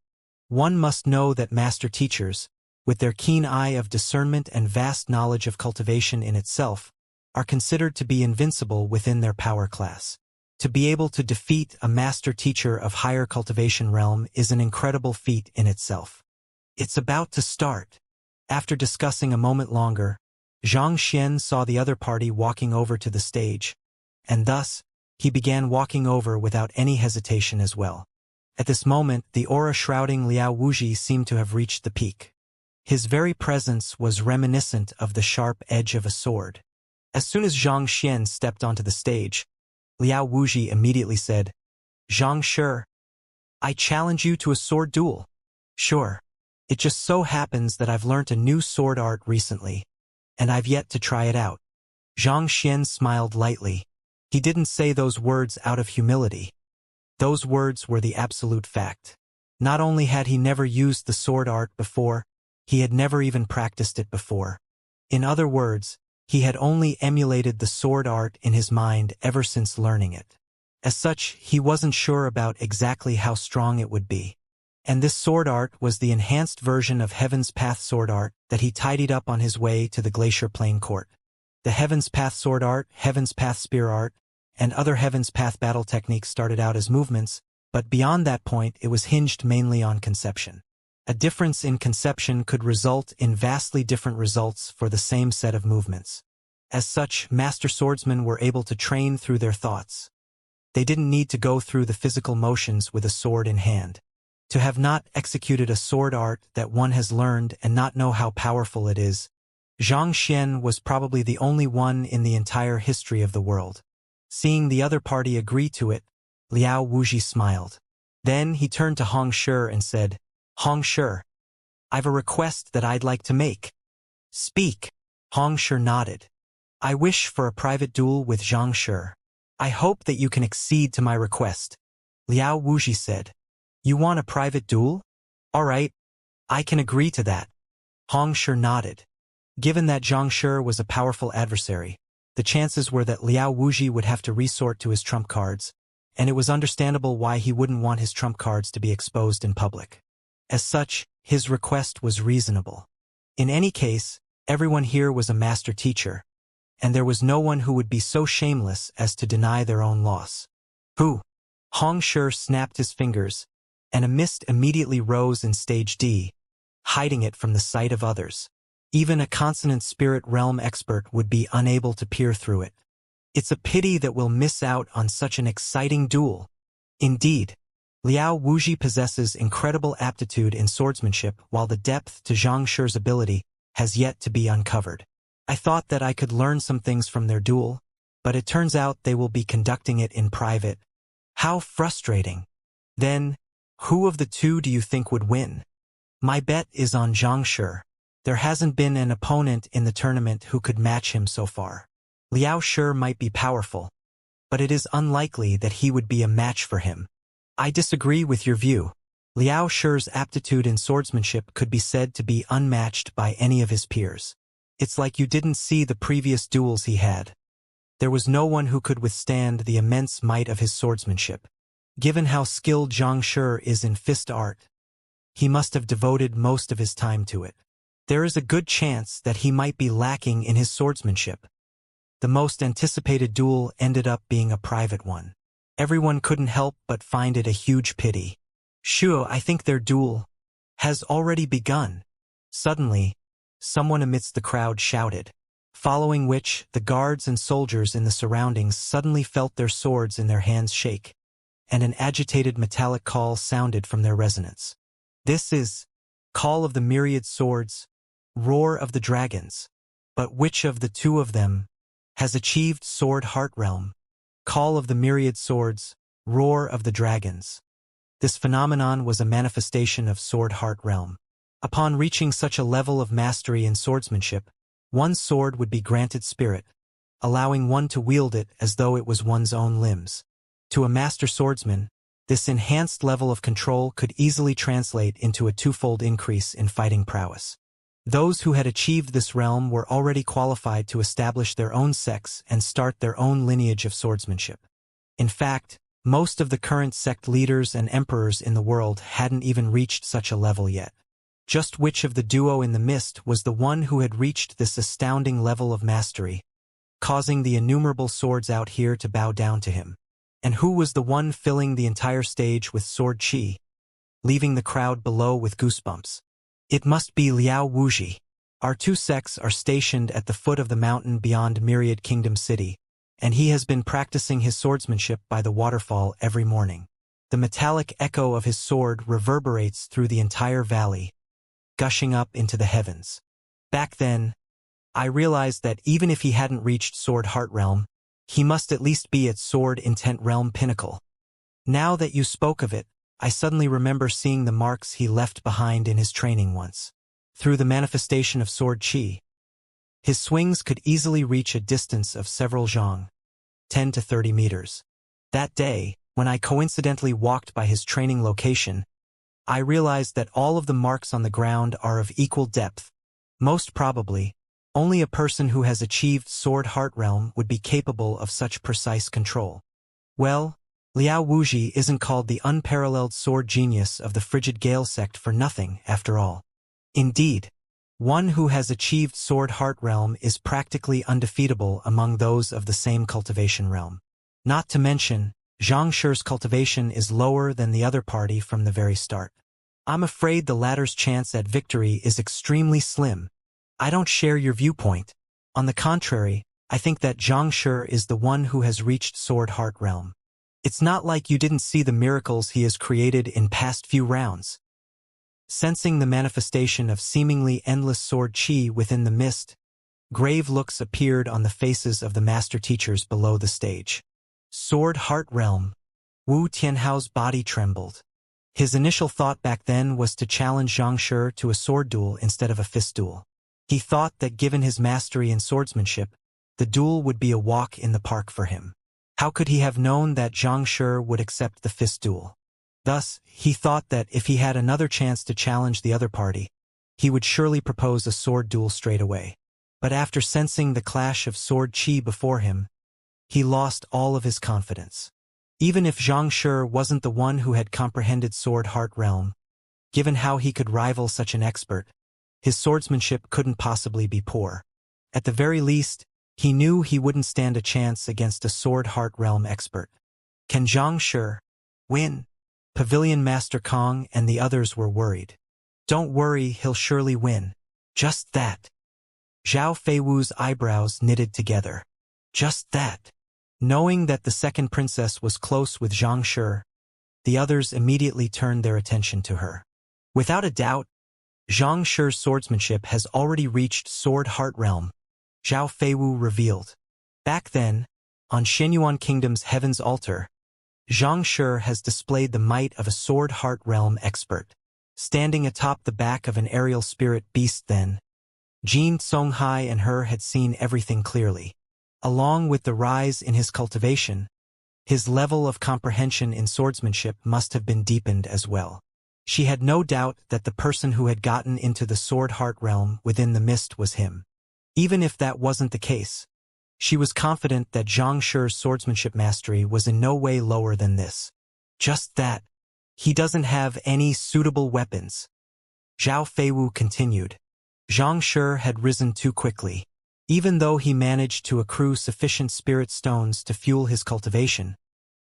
One must know that Master Teachers, with their keen eye of discernment and vast knowledge of cultivation in itself, are considered to be invincible within their power class. To be able to defeat a master teacher of higher cultivation realm is an incredible feat in itself. It's about to start. After discussing a moment longer, Zhang Xian saw the other party walking over to the stage, and thus, he began walking over without any hesitation as well. At this moment, the aura shrouding Liao Wuji seemed to have reached the peak. His very presence was reminiscent of the sharp edge of a sword. As soon as Xianxia stepped onto the stage, Liao Wuji immediately said, "Xianxia, I challenge you to a sword duel." "Sure. It just so happens that I've learnt a new sword art recently, and I've yet to try it out." Xianxia smiled lightly. He didn't say those words out of humility. Those words were the absolute fact. Not only had he never used the sword art before, he had never even practiced it before. In other words, he had only emulated the sword art in his mind ever since learning it. As such, he wasn't sure about exactly how strong it would be. And this sword art was the enhanced version of Heaven's Path sword art that he tidied up on his way to the Glacier Plain Court. The Heaven's Path sword art, Heaven's Path spear art, and other Heaven's Path battle techniques started out as movements, but beyond that point it was hinged mainly on conception. A difference in conception could result in vastly different results for the same set of movements. As such, master swordsmen were able to train through their thoughts. They didn't need to go through the physical motions with a sword in hand. To have not executed a sword art that one has learned and not know how powerful it is, Xianxia was probably the only one in the entire history of the world. Seeing the other party agree to it, Liao Wuji smiled. Then he turned to Hong Shi and said, "Hong Shi, I've a request that I'd like to make." "Speak." Hong Shi nodded. "I wish for a private duel with Xianxia. I hope that you can accede to my request." Liao Wuji said, "You want a private duel? All right, I can agree to that." Hong Shi nodded. Given that Xianxia was a powerful adversary, the chances were that Liao Wuji would have to resort to his trump cards, and it was understandable why he wouldn't want his trump cards to be exposed in public. As such, his request was reasonable. In any case, everyone here was a master teacher, and there was no one who would be so shameless as to deny their own loss. "Who?" Hong Shi snapped his fingers, and a mist immediately rose in stage D, hiding it from the sight of others. Even a consonant spirit realm expert would be unable to peer through it. It's a pity that we'll miss out on such an exciting duel. Indeed, Liao Wuji possesses incredible aptitude in swordsmanship, while the depth to Xianxia's ability has yet to be uncovered. I thought that I could learn some things from their duel, but it turns out they will be conducting it in private. How frustrating. Then, who of the two do you think would win? My bet is on Xianxia. There hasn't been an opponent in the tournament who could match him so far. Liao Shi might be powerful, but it is unlikely that he would be a match for him. I disagree with your view. Liao Shi's aptitude in swordsmanship could be said to be unmatched by any of his peers. It's like you didn't see the previous duels he had. There was no one who could withstand the immense might of his swordsmanship. Given how skilled Xianxia is in fist art, he must have devoted most of his time to it. There is a good chance that he might be lacking in his swordsmanship. The most anticipated duel ended up being a private one. Everyone couldn't help but find it a huge pity. "Sure, I think their duel has already begun." Suddenly, someone amidst the crowd shouted, following which the guards and soldiers in the surroundings suddenly felt their swords in their hands shake, and an agitated metallic call sounded from their resonance. "This is Call of the Myriad Swords, Roar of the Dragons. But which of the two of them has achieved Sword Heart Realm? Call of the Myriad Swords, Roar of the Dragons." This phenomenon was a manifestation of Sword Heart Realm. Upon reaching such a level of mastery in swordsmanship, one's sword would be granted spirit, allowing one to wield it as though it was one's own limbs. To a master swordsman, this enhanced level of control could easily translate into a twofold increase in fighting prowess. Those who had achieved this realm were already qualified to establish their own sects and start their own lineage of swordsmanship. In fact, most of the current sect leaders and emperors in the world hadn't even reached such a level yet. Just which of the duo in the mist was the one who had reached this astounding level of mastery, causing the innumerable swords out here to bow down to him? And who was the one filling the entire stage with sword chi, leaving the crowd below with goosebumps? It must be Liao Wuji. Our two sects are stationed at the foot of the mountain beyond Myriad Kingdom City, and he has been practicing his swordsmanship by the waterfall every morning. The metallic echo of his sword reverberates through the entire valley, gushing up into the heavens. Back then, I realized that even if he hadn't reached Sword Heart Realm, he must at least be at Sword Intent Realm pinnacle. Now that you spoke of it, I suddenly remember seeing the marks he left behind in his training once. Through the manifestation of Sword Qi, his swings could easily reach a distance of several zhang, 10 to 30 meters. That day, when I coincidentally walked by his training location, I realized that all of the marks on the ground are of equal depth. Most probably, only a person who has achieved Sword Heart Realm would be capable of such precise control. Well, Liao Wuxi isn't called the unparalleled sword genius of the Frigid Gale sect for nothing, after all. Indeed, one who has achieved Sword Heart Realm is practically undefeatable among those of the same cultivation realm. Not to mention, Xianxia's cultivation is lower than the other party from the very start. I'm afraid the latter's chance at victory is extremely slim. I don't share your viewpoint. On the contrary, I think that Xianxia is the one who has reached Sword Heart Realm. It's not like you didn't see the miracles he has created in past few rounds. Sensing the manifestation of seemingly endless sword qi within the mist, grave looks appeared on the faces of the master teachers below the stage. Sword Heart Realm. Wu Tianhao's body trembled. His initial thought back then was to challenge Xianxia to a sword duel instead of a fist duel. He thought that given his mastery in swordsmanship, the duel would be a walk in the park for him. How could he have known that Xianxia would accept the fist duel? Thus, he thought that if he had another chance to challenge the other party, he would surely propose a sword duel straight away. But after sensing the clash of sword qi before him, he lost all of his confidence. Even if Xianxia wasn't the one who had comprehended Sword Heart Realm, given how he could rival such an expert, his swordsmanship couldn't possibly be poor. At the very least, he knew he wouldn't stand a chance against a Sword Heart Realm expert. Can Xianxia win? Pavilion Master Kong and the others were worried. Don't worry, he'll surely win. Just that. Zhao Feiwu's eyebrows knitted together. Just that. Knowing that the second princess was close with Xianxia, the others immediately turned their attention to her. Without a doubt, Xianxia's swordsmanship has already reached Sword Heart Realm, Zhao Feiwu revealed. Back then, on Xianyuan Kingdom's Heaven's Altar, Xianxia has displayed the might of a Sword Heart Realm expert. Standing atop the back of an aerial spirit beast then, Jin Songhai and her had seen everything clearly. Along with the rise in his cultivation, his level of comprehension in swordsmanship must have been deepened as well. She had no doubt that the person who had gotten into the Sword Heart Realm within the mist was him. Even if that wasn't the case, she was confident that Xianxia's swordsmanship mastery was in no way lower than this. Just that, he doesn't have any suitable weapons. Zhao Feiwu continued. Xianxia had risen too quickly. Even though he managed to accrue sufficient spirit stones to fuel his cultivation,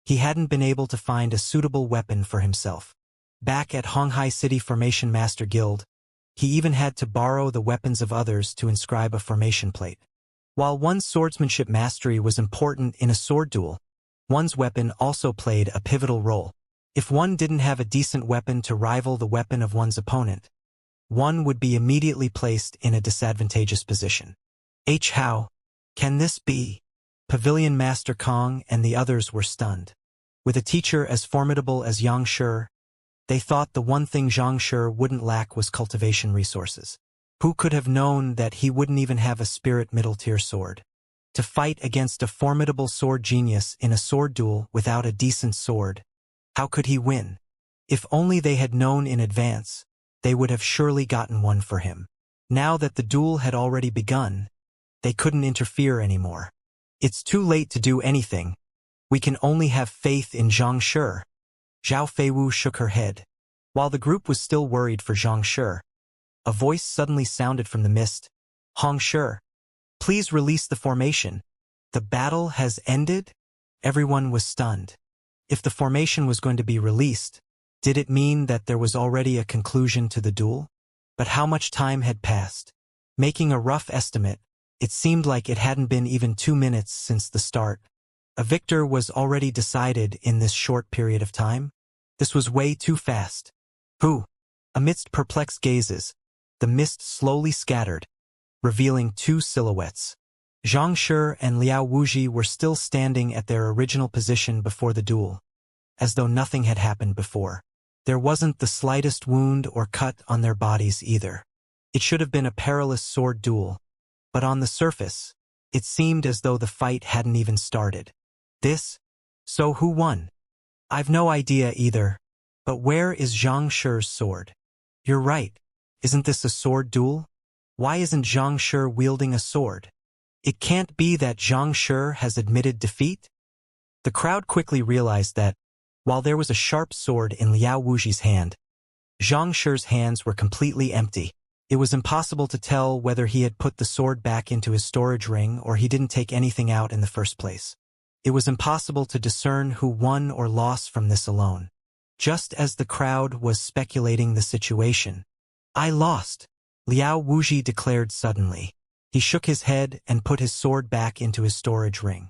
he hadn't been able to find a suitable weapon for himself. Back at Honghai City Formation Master Guild, he even had to borrow the weapons of others to inscribe a formation plate. While one's swordsmanship mastery was important in a sword duel, one's weapon also played a pivotal role. If one didn't have a decent weapon to rival the weapon of one's opponent, one would be immediately placed in a disadvantageous position. How can this be? Pavilion Master Kong and the others were stunned. With a teacher as formidable as Xianxia, they thought the one thing Xianxia wouldn't lack was cultivation resources. Who could have known that he wouldn't even have a spirit middle-tier sword? To fight against a formidable sword genius in a sword duel without a decent sword, how could he win? If only they had known in advance, they would have surely gotten one for him. Now that the duel had already begun, they couldn't interfere anymore. It's too late to do anything. We can only have faith in Xianxia. Zhao Feiwu shook her head. While the group was still worried for Xianxia, a voice suddenly sounded from the mist. Hongxia, please release the formation. The battle has ended? Everyone was stunned. If the formation was going to be released, did it mean that there was already a conclusion to the duel? But how much time had passed? Making a rough estimate, it seemed like it hadn't been even 2 minutes since the start. A victor was already decided in this short period of time. This was way too fast. Who? Amidst perplexed gazes, the mist slowly scattered, revealing two silhouettes. Xianxia and Liao Wuxi were still standing at their original position before the duel, as though nothing had happened before. There wasn't the slightest wound or cut on their bodies either. It should have been a perilous sword duel, but on the surface, it seemed as though the fight hadn't even started. So who won? I've no idea either, but where is Xianxia's sword? You're right, isn't this a sword duel? Why isn't Xianxia wielding a sword? It can't be that Xianxia has admitted defeat? The crowd quickly realized that, while there was a sharp sword in Liao Wuxi's hand, Xianxia's hands were completely empty. It was impossible to tell whether he had put the sword back into his storage ring or he didn't take anything out in the first place. It was impossible to discern who won or lost from this alone. Just as the crowd was speculating the situation, "I lost," Liao Wuxi declared suddenly. He shook his head and put his sword back into his storage ring.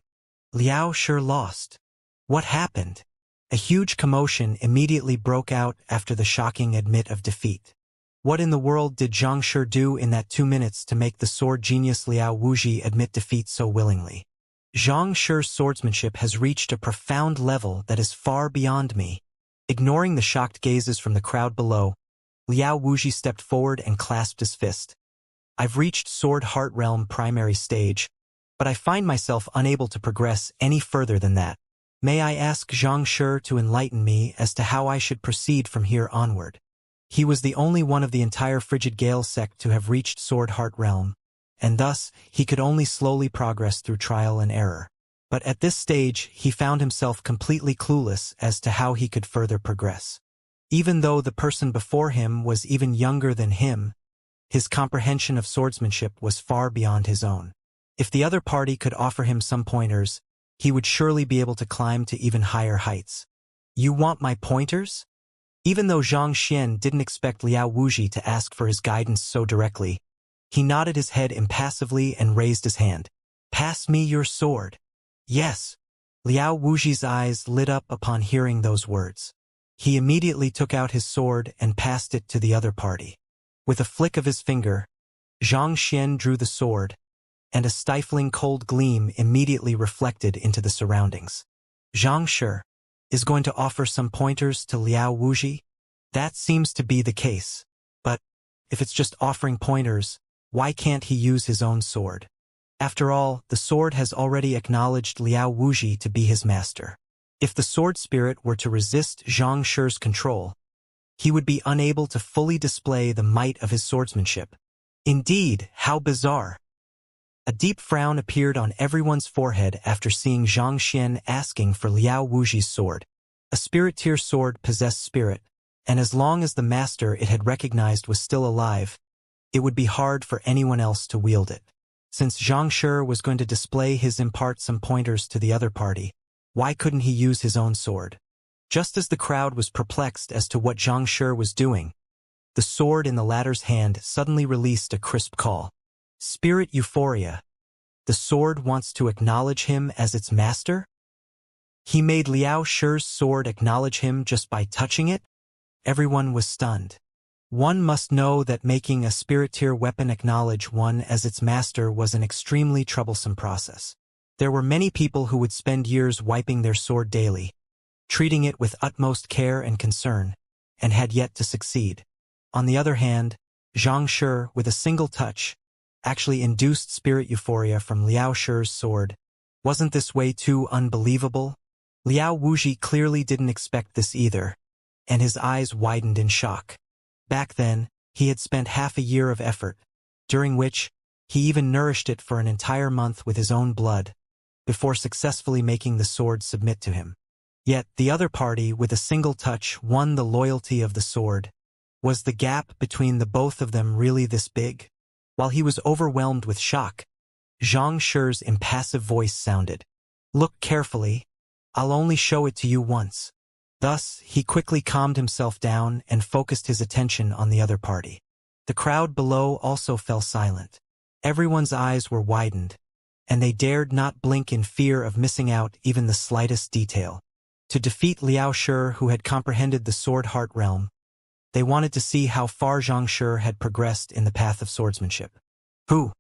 Liao sure lost. What happened? A huge commotion immediately broke out after the shocking admit of defeat. What in the world did Xianxia do in that 2 minutes to make the sword genius Liao Wuxi admit defeat so willingly? Xianxia's swordsmanship has reached a profound level that is far beyond me. Ignoring the shocked gazes from the crowd below, Liao Wuxi stepped forward and clasped his fist. I've reached Sword Heart Realm primary stage, but I find myself unable to progress any further than that. May I ask Xianxia to enlighten me as to how I should proceed from here onward? He was the only one of the entire Frigid Gale sect to have reached Sword Heart Realm, and thus he could only slowly progress through trial and error. But at this stage, he found himself completely clueless as to how he could further progress. Even though the person before him was even younger than him, his comprehension of swordsmanship was far beyond his own. If the other party could offer him some pointers, he would surely be able to climb to even higher heights. You want my pointers? Even though Zhang Xian didn't expect Liao Wuxi to ask for his guidance so directly, he nodded his head impassively and raised his hand. Pass me your sword. Yes. Liao Wuxi's eyes lit up upon hearing those words. He immediately took out his sword and passed it to the other party. With a flick of his finger, Zhang Xian drew the sword, and a stifling cold gleam immediately reflected into the surroundings. Xianxia is going to offer some pointers to Liao Wuxi? That seems to be the case. But if it's just offering pointers, why can't he use his own sword? After all, the sword has already acknowledged Liao Wuxi to be his master. If the sword spirit were to resist Xianxia's control, he would be unable to fully display the might of his swordsmanship. Indeed, how bizarre. A deep frown appeared on everyone's forehead after seeing Zhang Xian asking for Liao Wuxi's sword. A spirit-tier sword possessed spirit, and as long as the master it had recognized was still alive, it would be hard for anyone else to wield it. Since Xianxia was going to display his impart some pointers to the other party, why couldn't he use his own sword? Just as the crowd was perplexed as to what Xianxia was doing, the sword in the latter's hand suddenly released a crisp call. Spirit Euphoria. The sword wants to acknowledge him as its master? He made Liao Shi's sword acknowledge him just by touching it? Everyone was stunned. One must know that making a spirit-tier weapon acknowledge one as its master was an extremely troublesome process. There were many people who would spend years wiping their sword daily, treating it with utmost care and concern, and had yet to succeed. On the other hand, Xianxia, with a single touch, actually induced spirit euphoria from Liao Shi's sword. Wasn't this way too unbelievable? Liao Wuxi clearly didn't expect this either, and his eyes widened in shock. Back then, he had spent half a year of effort, during which he even nourished it for an entire month with his own blood, before successfully making the sword submit to him. Yet the other party, with a single touch, won the loyalty of the sword. Was the gap between the both of them really this big? While he was overwhelmed with shock, Zhang Shi's impassive voice sounded. Look carefully. I'll only show it to you once. Thus, he quickly calmed himself down and focused his attention on the other party. The crowd below also fell silent. Everyone's eyes were widened, and they dared not blink in fear of missing out even the slightest detail. to defeat Liao Shi, who had comprehended the sword heart realm. They wanted to see how far Xianxia had progressed in the path of swordsmanship. Who?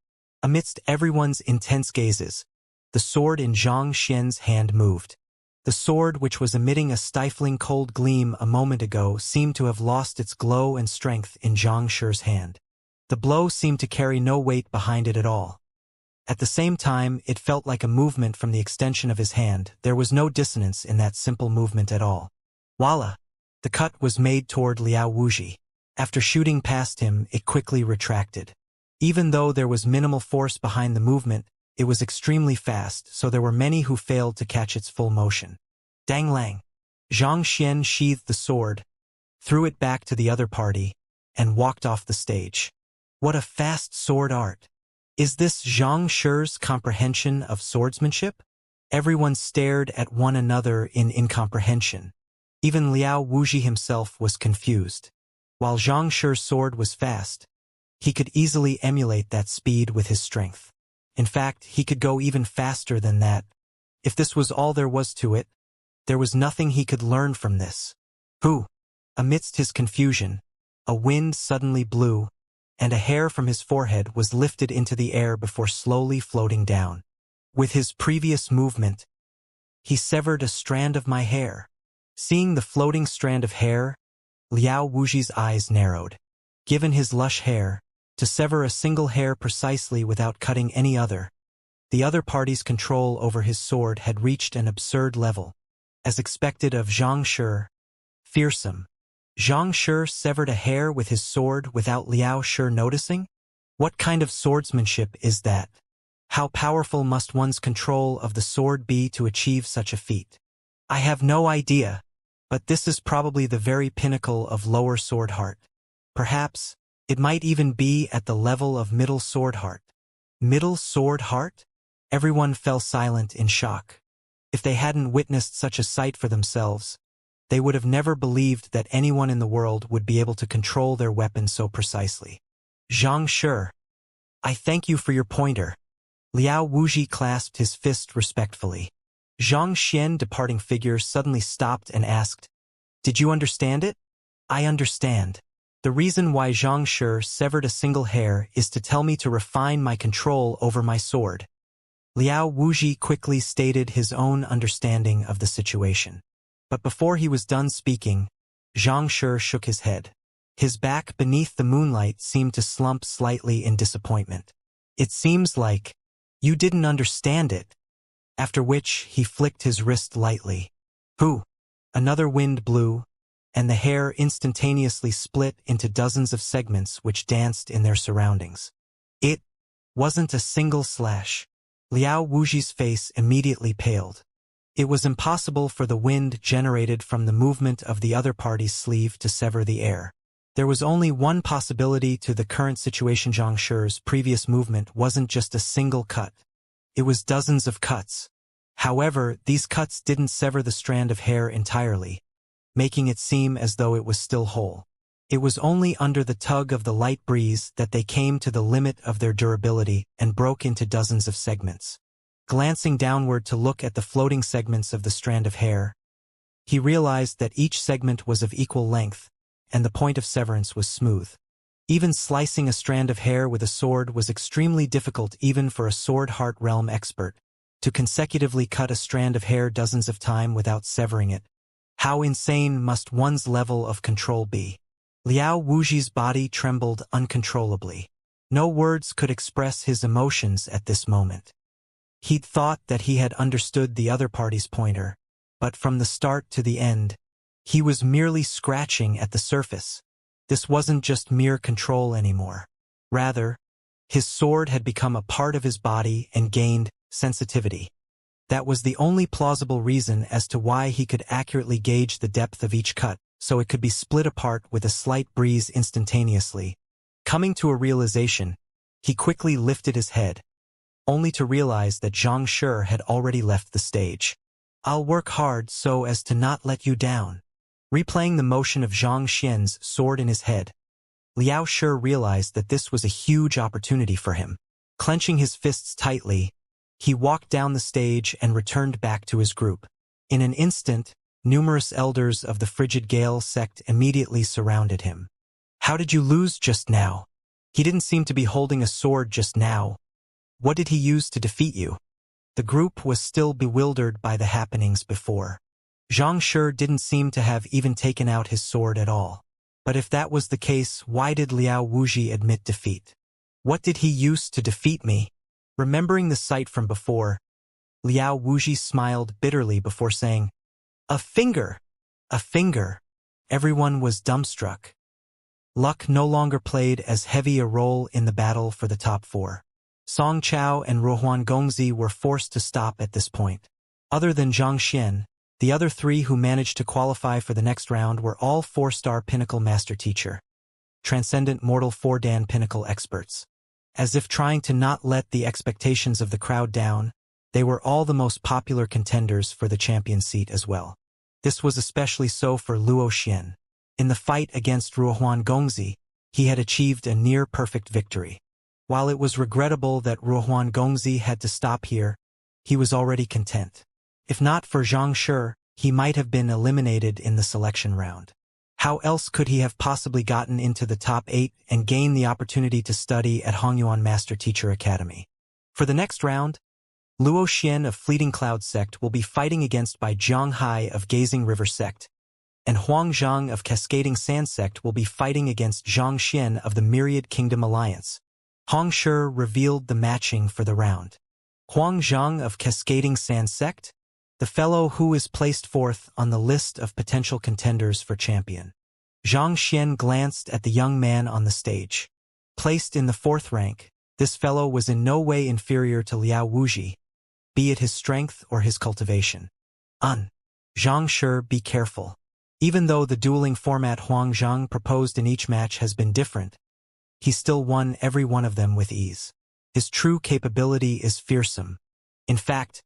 Amidst everyone's intense gazes, the sword in Zhang Xian's hand moved. The sword, which was emitting a stifling cold gleam a moment ago, seemed to have lost its glow and strength in Zhang Shi's hand. The blow seemed to carry no weight behind it at all. At the same time, it felt like a movement from the extension of his hand. There was no dissonance in that simple movement at all. Voila! The cut was made toward Liao Wuxi. After shooting past him, it quickly retracted. Even though there was minimal force behind the movement, it was extremely fast, so there were many who failed to catch its full motion. Dang lang! Zhang Xian sheathed the sword, threw it back to the other party, and walked off the stage. What a fast sword art! Is this Zhang Shi's comprehension of swordsmanship? Everyone stared at one another in incomprehension. Even Liao Wuxi himself was confused. While Zhang Shi's sword was fast, he could easily emulate that speed with his strength. In fact, he could go even faster than that. If this was all there was to it, there was nothing he could learn from this. Who? Amidst his confusion, a wind suddenly blew, and a hair from his forehead was lifted into the air before slowly floating down. With his previous movement, he severed a strand of my hair. Seeing the floating strand of hair, Liao Wuxi's eyes narrowed. Given his lush hair, to sever a single hair precisely without cutting any other, the other party's control over his sword had reached an absurd level. As expected of Zhang Shi, fearsome, Zhang Shi severed a hair with his sword without Liao Shi noticing? What kind of swordsmanship is that? How powerful must one's control of the sword be to achieve such a feat? I have no idea, but this is probably the very pinnacle of lower sword heart. Perhaps, it might even be at the level of middle sword heart. Middle sword heart? Everyone fell silent in shock. If they hadn't witnessed such a sight for themselves, they would have never believed that anyone in the world would be able to control their weapon so precisely. Zhang Shi, I thank you for your pointer. Liao Wuxi clasped his fist respectfully. Zhang Xian, departing figure, suddenly stopped and asked, Did you understand it? I understand. The reason why Zhang Shi severed a single hair is to tell me to refine my control over my sword. Liao Wuxi quickly stated his own understanding of the situation. But before he was done speaking, Zhang Shi shook his head. His back beneath the moonlight seemed to slump slightly in disappointment. It seems like you didn't understand it. After which he flicked his wrist lightly. Who? Another wind blew, and the hair instantaneously split into dozens of segments which danced in their surroundings. It wasn't a single slash. Liao Wuxi's face immediately paled. It was impossible for the wind generated from the movement of the other party's sleeve to sever the air. There was only one possibility to the current situation. Zhang Shi's previous movement wasn't just a single cut. It was dozens of cuts. However, these cuts didn't sever the strand of hair entirely, making it seem as though it was still whole. It was only under the tug of the light breeze that they came to the limit of their durability and broke into dozens of segments. Glancing downward to look at the floating segments of the strand of hair, he realized that each segment was of equal length, and the point of severance was smooth. Even slicing a strand of hair with a sword was extremely difficult even for a sword heart realm expert. To consecutively cut a strand of hair dozens of times without severing it. How insane must one's level of control be? Liao Wuxi's body trembled uncontrollably. No words could express his emotions at this moment. He'd thought that he had understood the other party's pointer, but from the start to the end, he was merely scratching at the surface. This wasn't just mere control anymore. Rather, his sword had become a part of his body and gained sensitivity. That was the only plausible reason as to why he could accurately gauge the depth of each cut, so it could be split apart with a slight breeze instantaneously. Coming to a realization, he quickly lifted his head, only to realize that Zhang Shi had already left the stage. I'll work hard so as to not let you down. Replaying the motion of Zhang Xian's sword in his head, Liao Shi realized that this was a huge opportunity for him. Clenching his fists tightly, he walked down the stage and returned back to his group. In an instant, Numerous elders of the Frigid Gale sect immediately surrounded him. How did you lose just now? He didn't seem to be holding a sword just now. What did he use to defeat you? The group was still bewildered by the happenings before. Xianxia didn't seem to have even taken out his sword at all. But if that was the case, why did Liao Wuxi admit defeat? What did he use to defeat me? Remembering the sight from before, Liao Wuxi smiled bitterly before saying, "A finger! A finger!" Everyone was dumbstruck. Luck no longer played as heavy a role in the battle for the top four. Song Chao and Ruohuan Gongzi were forced to stop at this point. Other than Zhang Xian, the other three who managed to qualify for the next round were all 4-star Pinnacle Master Teacher, Transcendent Mortal 4-Dan Pinnacle experts. As if trying to not let the expectations of the crowd down, they were all the most popular contenders for the champion seat as well. This was especially so for Luo Xian. In the fight against Ruohuan Gongzi, he had achieved a near-perfect victory. While it was regrettable that Ruohuan Gongzi had to stop here, he was already content. If not for Xianxia, he might have been eliminated in the selection round. How else could he have possibly gotten into the top 8 and gained the opportunity to study at Hongyuan Master Teacher Academy? For the next round, Luo Xian of Fleeting Cloud Sect will be fighting against by Jiang Hai of Gazing River Sect, and Huang Zhang of Cascading Sand Sect will be fighting against Zhang Xian of the Myriad Kingdom Alliance. Hong Shi revealed the matching for the round. Huang Zhang of Cascading Sand Sect, the fellow who is placed fourth on the list of potential contenders for champion. Zhang Xian glanced at the young man on the stage. Placed in the 4th rank, this fellow was in no way inferior to Liao Wuxi, be it his strength or his cultivation. Xianxia, be careful. Even though the dueling format Huang Zhang proposed in each match has been different, he still won every one of them with ease. His true capability is fearsome. In fact,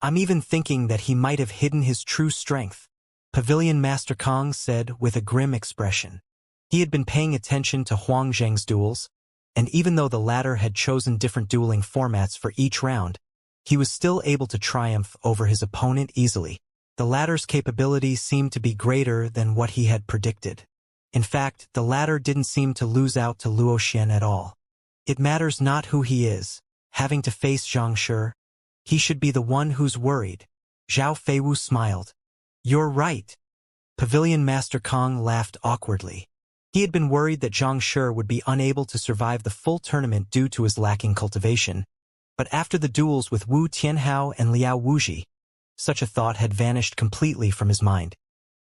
I'm even thinking that he might have hidden his true strength, Pavilion Master Kong said with a grim expression. He had been paying attention to Huang Zhang's duels, and even though the latter had chosen different dueling formats for each round, he was still able to triumph over his opponent easily. The latter's capability seemed to be greater than what he had predicted. In fact, the latter didn't seem to lose out to Luo Xian at all. It matters not who he is, having to face Xianxia, he should be the one who's worried. Zhao Feiwu smiled. You're right. Pavilion Master Kong laughed awkwardly. He had been worried that Xianxia would be unable to survive the full tournament due to his lacking cultivation, but after the duels with Wu Tianhao and Liao Wuxi, such a thought had vanished completely from his mind.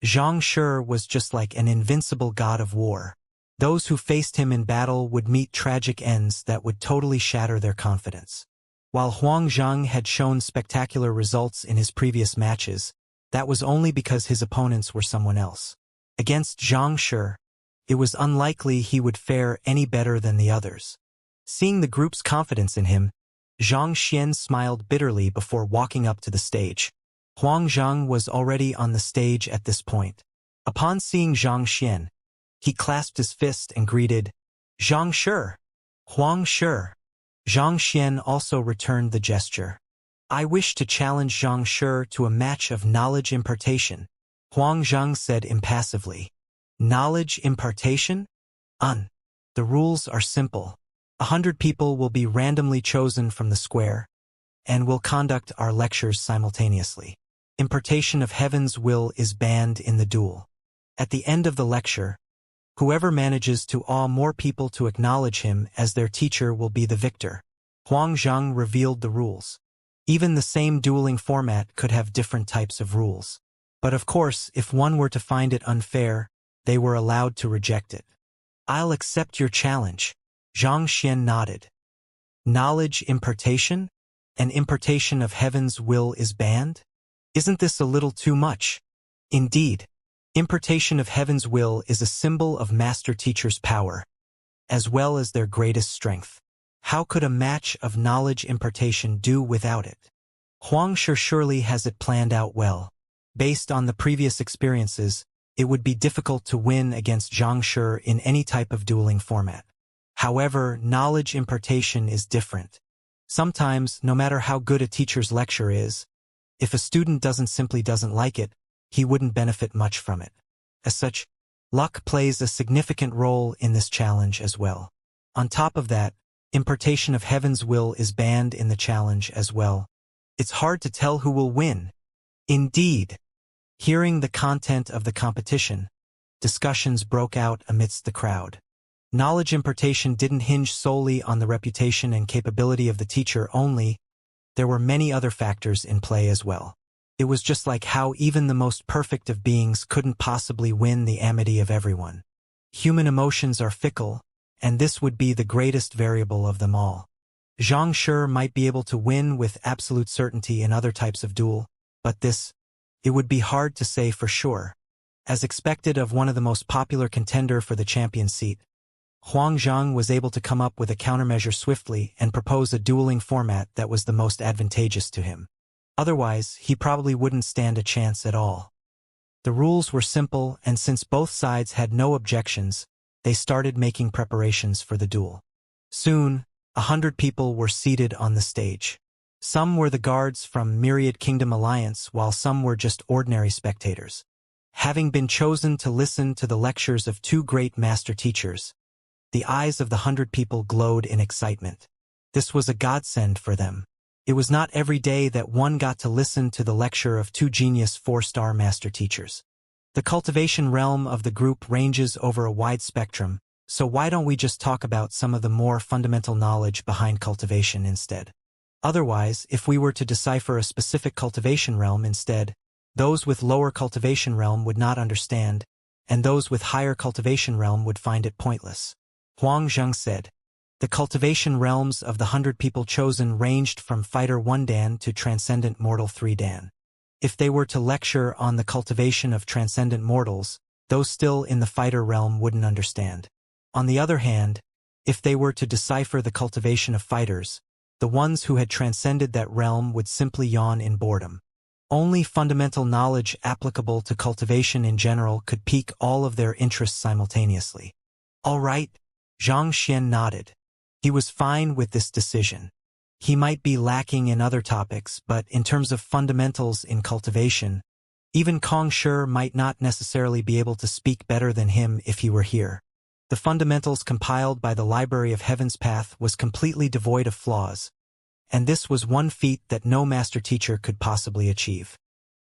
Xianxia was just like an invincible god of war. Those who faced him in battle would meet tragic ends that would totally shatter their confidence. While Huang Zhang had shown spectacular results in his previous matches, that was only because his opponents were someone else. Against Xianxia, it was unlikely he would fare any better than the others. Seeing the group's confidence in him, Zhang Xian smiled bitterly before walking up to the stage. Huang Zhang was already on the stage at this point. Upon seeing Zhang Xian, he clasped his fist and greeted, Xianxia! Huang Shi! Zhang Xian also returned the gesture. I wish to challenge Xianxia to a match of knowledge impartation, Huang Zhang said impassively. Knowledge impartation? The rules are simple. 100 people will be randomly chosen from the square, and will conduct our lectures simultaneously. Impartation of heaven's will is banned in the duel. At the end of the lecture, whoever manages to awe more people to acknowledge him as their teacher will be the victor. Huang Zhang revealed the rules. Even the same dueling format could have different types of rules. But of course, if one were to find it unfair, they were allowed to reject it. I'll accept your challenge. Zhang Xian nodded. Knowledge impartation? An impartation of heaven's will is banned? Isn't this a little too much? Indeed. Impartation of heaven's will is a symbol of master teachers' power, as well as their greatest strength. How could a match of knowledge impartation do without it? Huang Shi surely has it planned out well. Based on the previous experiences, it would be difficult to win against Xianxia in any type of dueling format. However, knowledge impartation is different. Sometimes, no matter how good a teacher's lecture is, if a student simply doesn't like it, he wouldn't benefit much from it. As such, luck plays a significant role in this challenge as well. On top of that, impartation of heaven's will is banned in the challenge as well. It's hard to tell who will win. Indeed, hearing the content of the competition, discussions broke out amidst the crowd. Knowledge impartation didn't hinge solely on the reputation and capability of the teacher only. There were many other factors in play as well. It was just like how even the most perfect of beings couldn't possibly win the amity of everyone. Human emotions are fickle, and this would be the greatest variable of them all. Xianxia might be able to win with absolute certainty in other types of duel, but it would be hard to say for sure. As expected of one of the most popular contender for the champion seat, Huang Zhang was able to come up with a countermeasure swiftly and propose a dueling format that was the most advantageous to him. Otherwise, he probably wouldn't stand a chance at all. The rules were simple, and since both sides had no objections, they started making preparations for the duel. Soon, 100 people were seated on the stage. Some were the guards from Myriad Kingdom Alliance, while some were just ordinary spectators. Having been chosen to listen to the lectures of two great master teachers, the eyes of the 100 people glowed in excitement. This was a godsend for them. It was not every day that one got to listen to the lecture of two genius 4-star master teachers. The cultivation realm of the group ranges over a wide spectrum, so why don't we just talk about some of the more fundamental knowledge behind cultivation instead? Otherwise, if we were to decipher a specific cultivation realm instead, those with lower cultivation realm would not understand, and those with higher cultivation realm would find it pointless. Huang Zhang said. The cultivation realms of the 100 people chosen ranged from Fighter 1 Dan to Transcendent Mortal 3 Dan. If they were to lecture on the cultivation of Transcendent Mortals, those still in the Fighter realm wouldn't understand. On the other hand, if they were to decipher the cultivation of Fighters, the ones who had transcended that realm would simply yawn in boredom. Only fundamental knowledge applicable to cultivation in general could pique all of their interests simultaneously. All right, Xianxia nodded. He was fine with this decision. He might be lacking in other topics, but in terms of fundamentals in cultivation, even Kong Shi might not necessarily be able to speak better than him if he were here. The fundamentals compiled by the Library of Heaven's Path was completely devoid of flaws, and this was one feat that no master teacher could possibly achieve.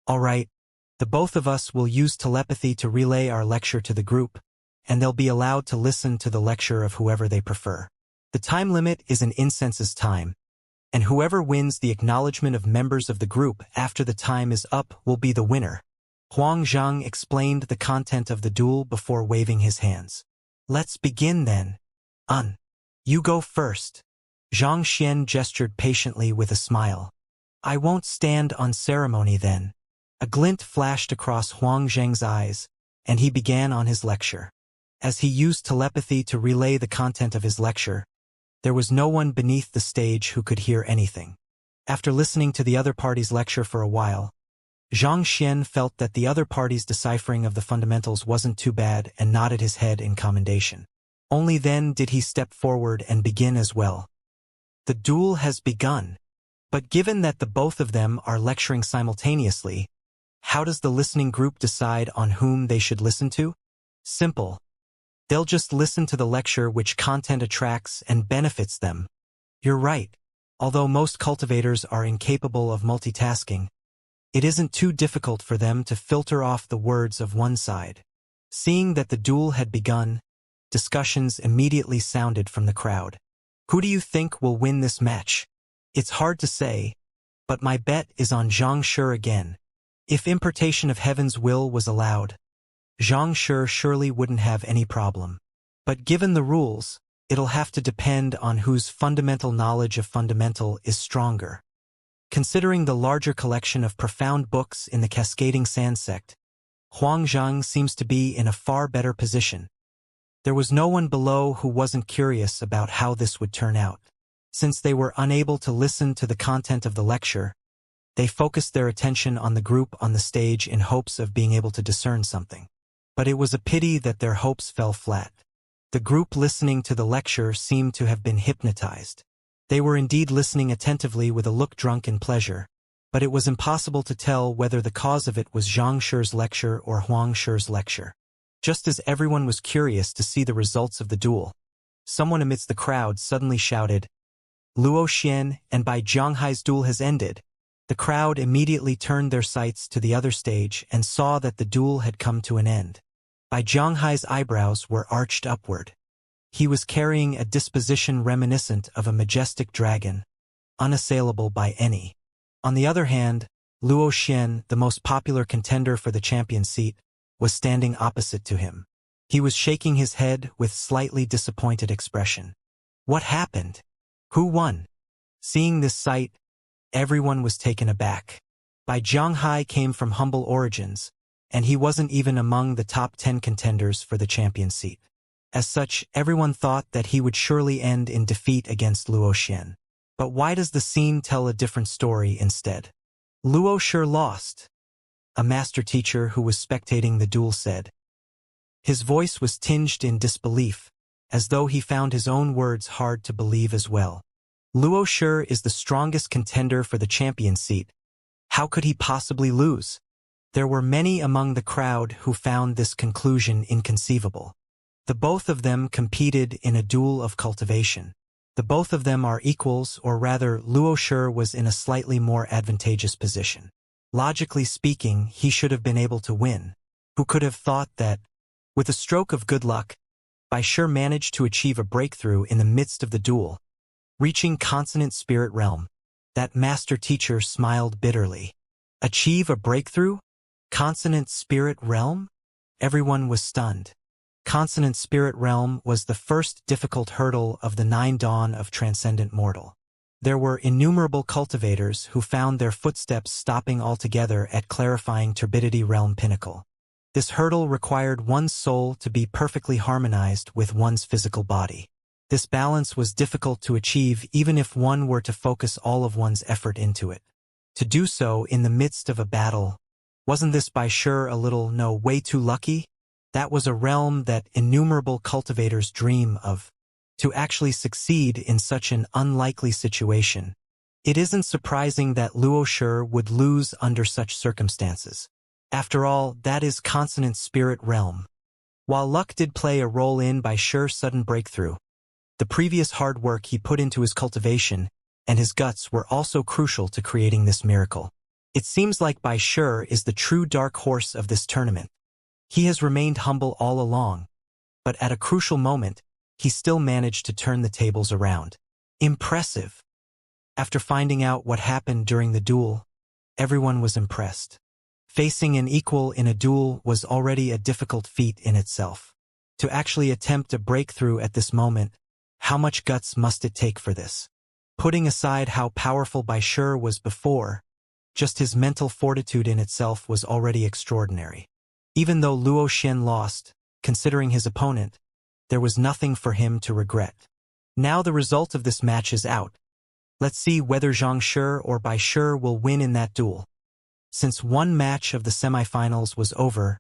All right, the both of us will use telepathy to relay our lecture to the group, and they'll be allowed to listen to the lecture of whoever they prefer. The time limit is an incensus time, and whoever wins the acknowledgement of members of the group after the time is up will be the winner. Huang Zhang explained the content of the duel before waving his hands. Let's begin then. You go first. Xianxia gestured patiently with a smile. I won't stand on ceremony then. A glint flashed across Huang Zhang's eyes, and he began on his lecture. As he used telepathy to relay the content of his lecture, there was no one beneath the stage who could hear anything. After listening to the other party's lecture for a while, Xianxia felt that the other party's deciphering of the fundamentals wasn't too bad and nodded his head in commendation. Only then did he step forward and begin as well. The duel has begun. But given that the both of them are lecturing simultaneously, how does the listening group decide on whom they should listen to? Simple. They'll just listen to the lecture which content attracts and benefits them. You're right. Although most cultivators are incapable of multitasking, it isn't too difficult for them to filter off the words of one side. Seeing that the duel had begun, discussions immediately sounded from the crowd. Who do you think will win this match? It's hard to say, but my bet is on Xianxia again. If impartation of heaven's will was allowed, Xianxia surely wouldn't have any problem. But given the rules, it'll have to depend on whose fundamental knowledge of fundamental is stronger. Considering the larger collection of profound books in the Cascading Sand sect, Huang Zhang seems to be in a far better position. There was no one below who wasn't curious about how this would turn out. Since they were unable to listen to the content of the lecture, they focused their attention on the group on the stage in hopes of being able to discern something. But it was a pity that their hopes fell flat. The group listening to the lecture seemed to have been hypnotized. They were indeed listening attentively with a look drunk in pleasure, but it was impossible to tell whether the cause of it was Zhang Shi's lecture or Huang Shi's lecture. Just as everyone was curious to see the results of the duel, someone amidst the crowd suddenly shouted, "Luo Xian, and by Zhanghai's duel has ended." The crowd immediately turned their sights to the other stage and saw that the duel had come to an end. Bai Zhanghai's eyebrows were arched upward. He was carrying a disposition reminiscent of a majestic dragon, unassailable by any. On the other hand, Luo Xian, the most popular contender for the champion seat, was standing opposite to him. He was shaking his head with slightly disappointed expression. What happened? Who won? Seeing this sight, everyone was taken aback. Bai Zhanghai came from humble origins, and he wasn't even among the top 10 contenders for the champion seat. As such, everyone thought that he would surely end in defeat against Luo Xian. But why does the scene tell a different story instead? Luo Shi lost, a master teacher who was spectating the duel said. His voice was tinged in disbelief, as though he found his own words hard to believe as well. Luo Shi is the strongest contender for the champion seat. How could he possibly lose? There were many among the crowd who found this conclusion inconceivable. The both of them competed in a duel of cultivation. The both of them are equals, or rather, Luo Shi was in a slightly more advantageous position. Logically speaking, he should have been able to win. Who could have thought that, with a stroke of good luck, Bai Shi managed to achieve a breakthrough in the midst of the duel, reaching consonant spirit realm? That master teacher smiled bitterly. Achieve a breakthrough? Consonant spirit realm? Everyone was stunned. Consonant spirit realm was the first difficult hurdle of the 9 dawn of transcendent mortal. There were innumerable cultivators who found their footsteps stopping altogether at clarifying turbidity realm pinnacle. This hurdle required one's soul to be perfectly harmonized with one's physical body. This balance was difficult to achieve even if one were to focus all of one's effort into it. To do so in the midst of a battle, wasn't this Bai Shi a little, no, way too lucky? That was a realm that innumerable cultivators dream of. To actually succeed in such an unlikely situation, it isn't surprising that Luo Shi would lose under such circumstances. After all, that is consonant spirit realm. While luck did play a role in Bai Shi's sudden breakthrough, the previous hard work he put into his cultivation and his guts were also crucial to creating this miracle. It seems like Bai Shi is the true dark horse of this tournament. He has remained humble all along, but at a crucial moment, he still managed to turn the tables around. Impressive. After finding out what happened during the duel, everyone was impressed. Facing an equal in a duel was already a difficult feat in itself. To actually attempt a breakthrough at this moment, how much guts must it take for this? Putting aside how powerful Bai Shi was before, just his mental fortitude in itself was already extraordinary. Even though Luo Xian lost, considering his opponent, there was nothing for him to regret. Now the result of this match is out. Let's see whether Zhang Shi or Bai Shi will win in that duel. Since one match of the semifinals was over,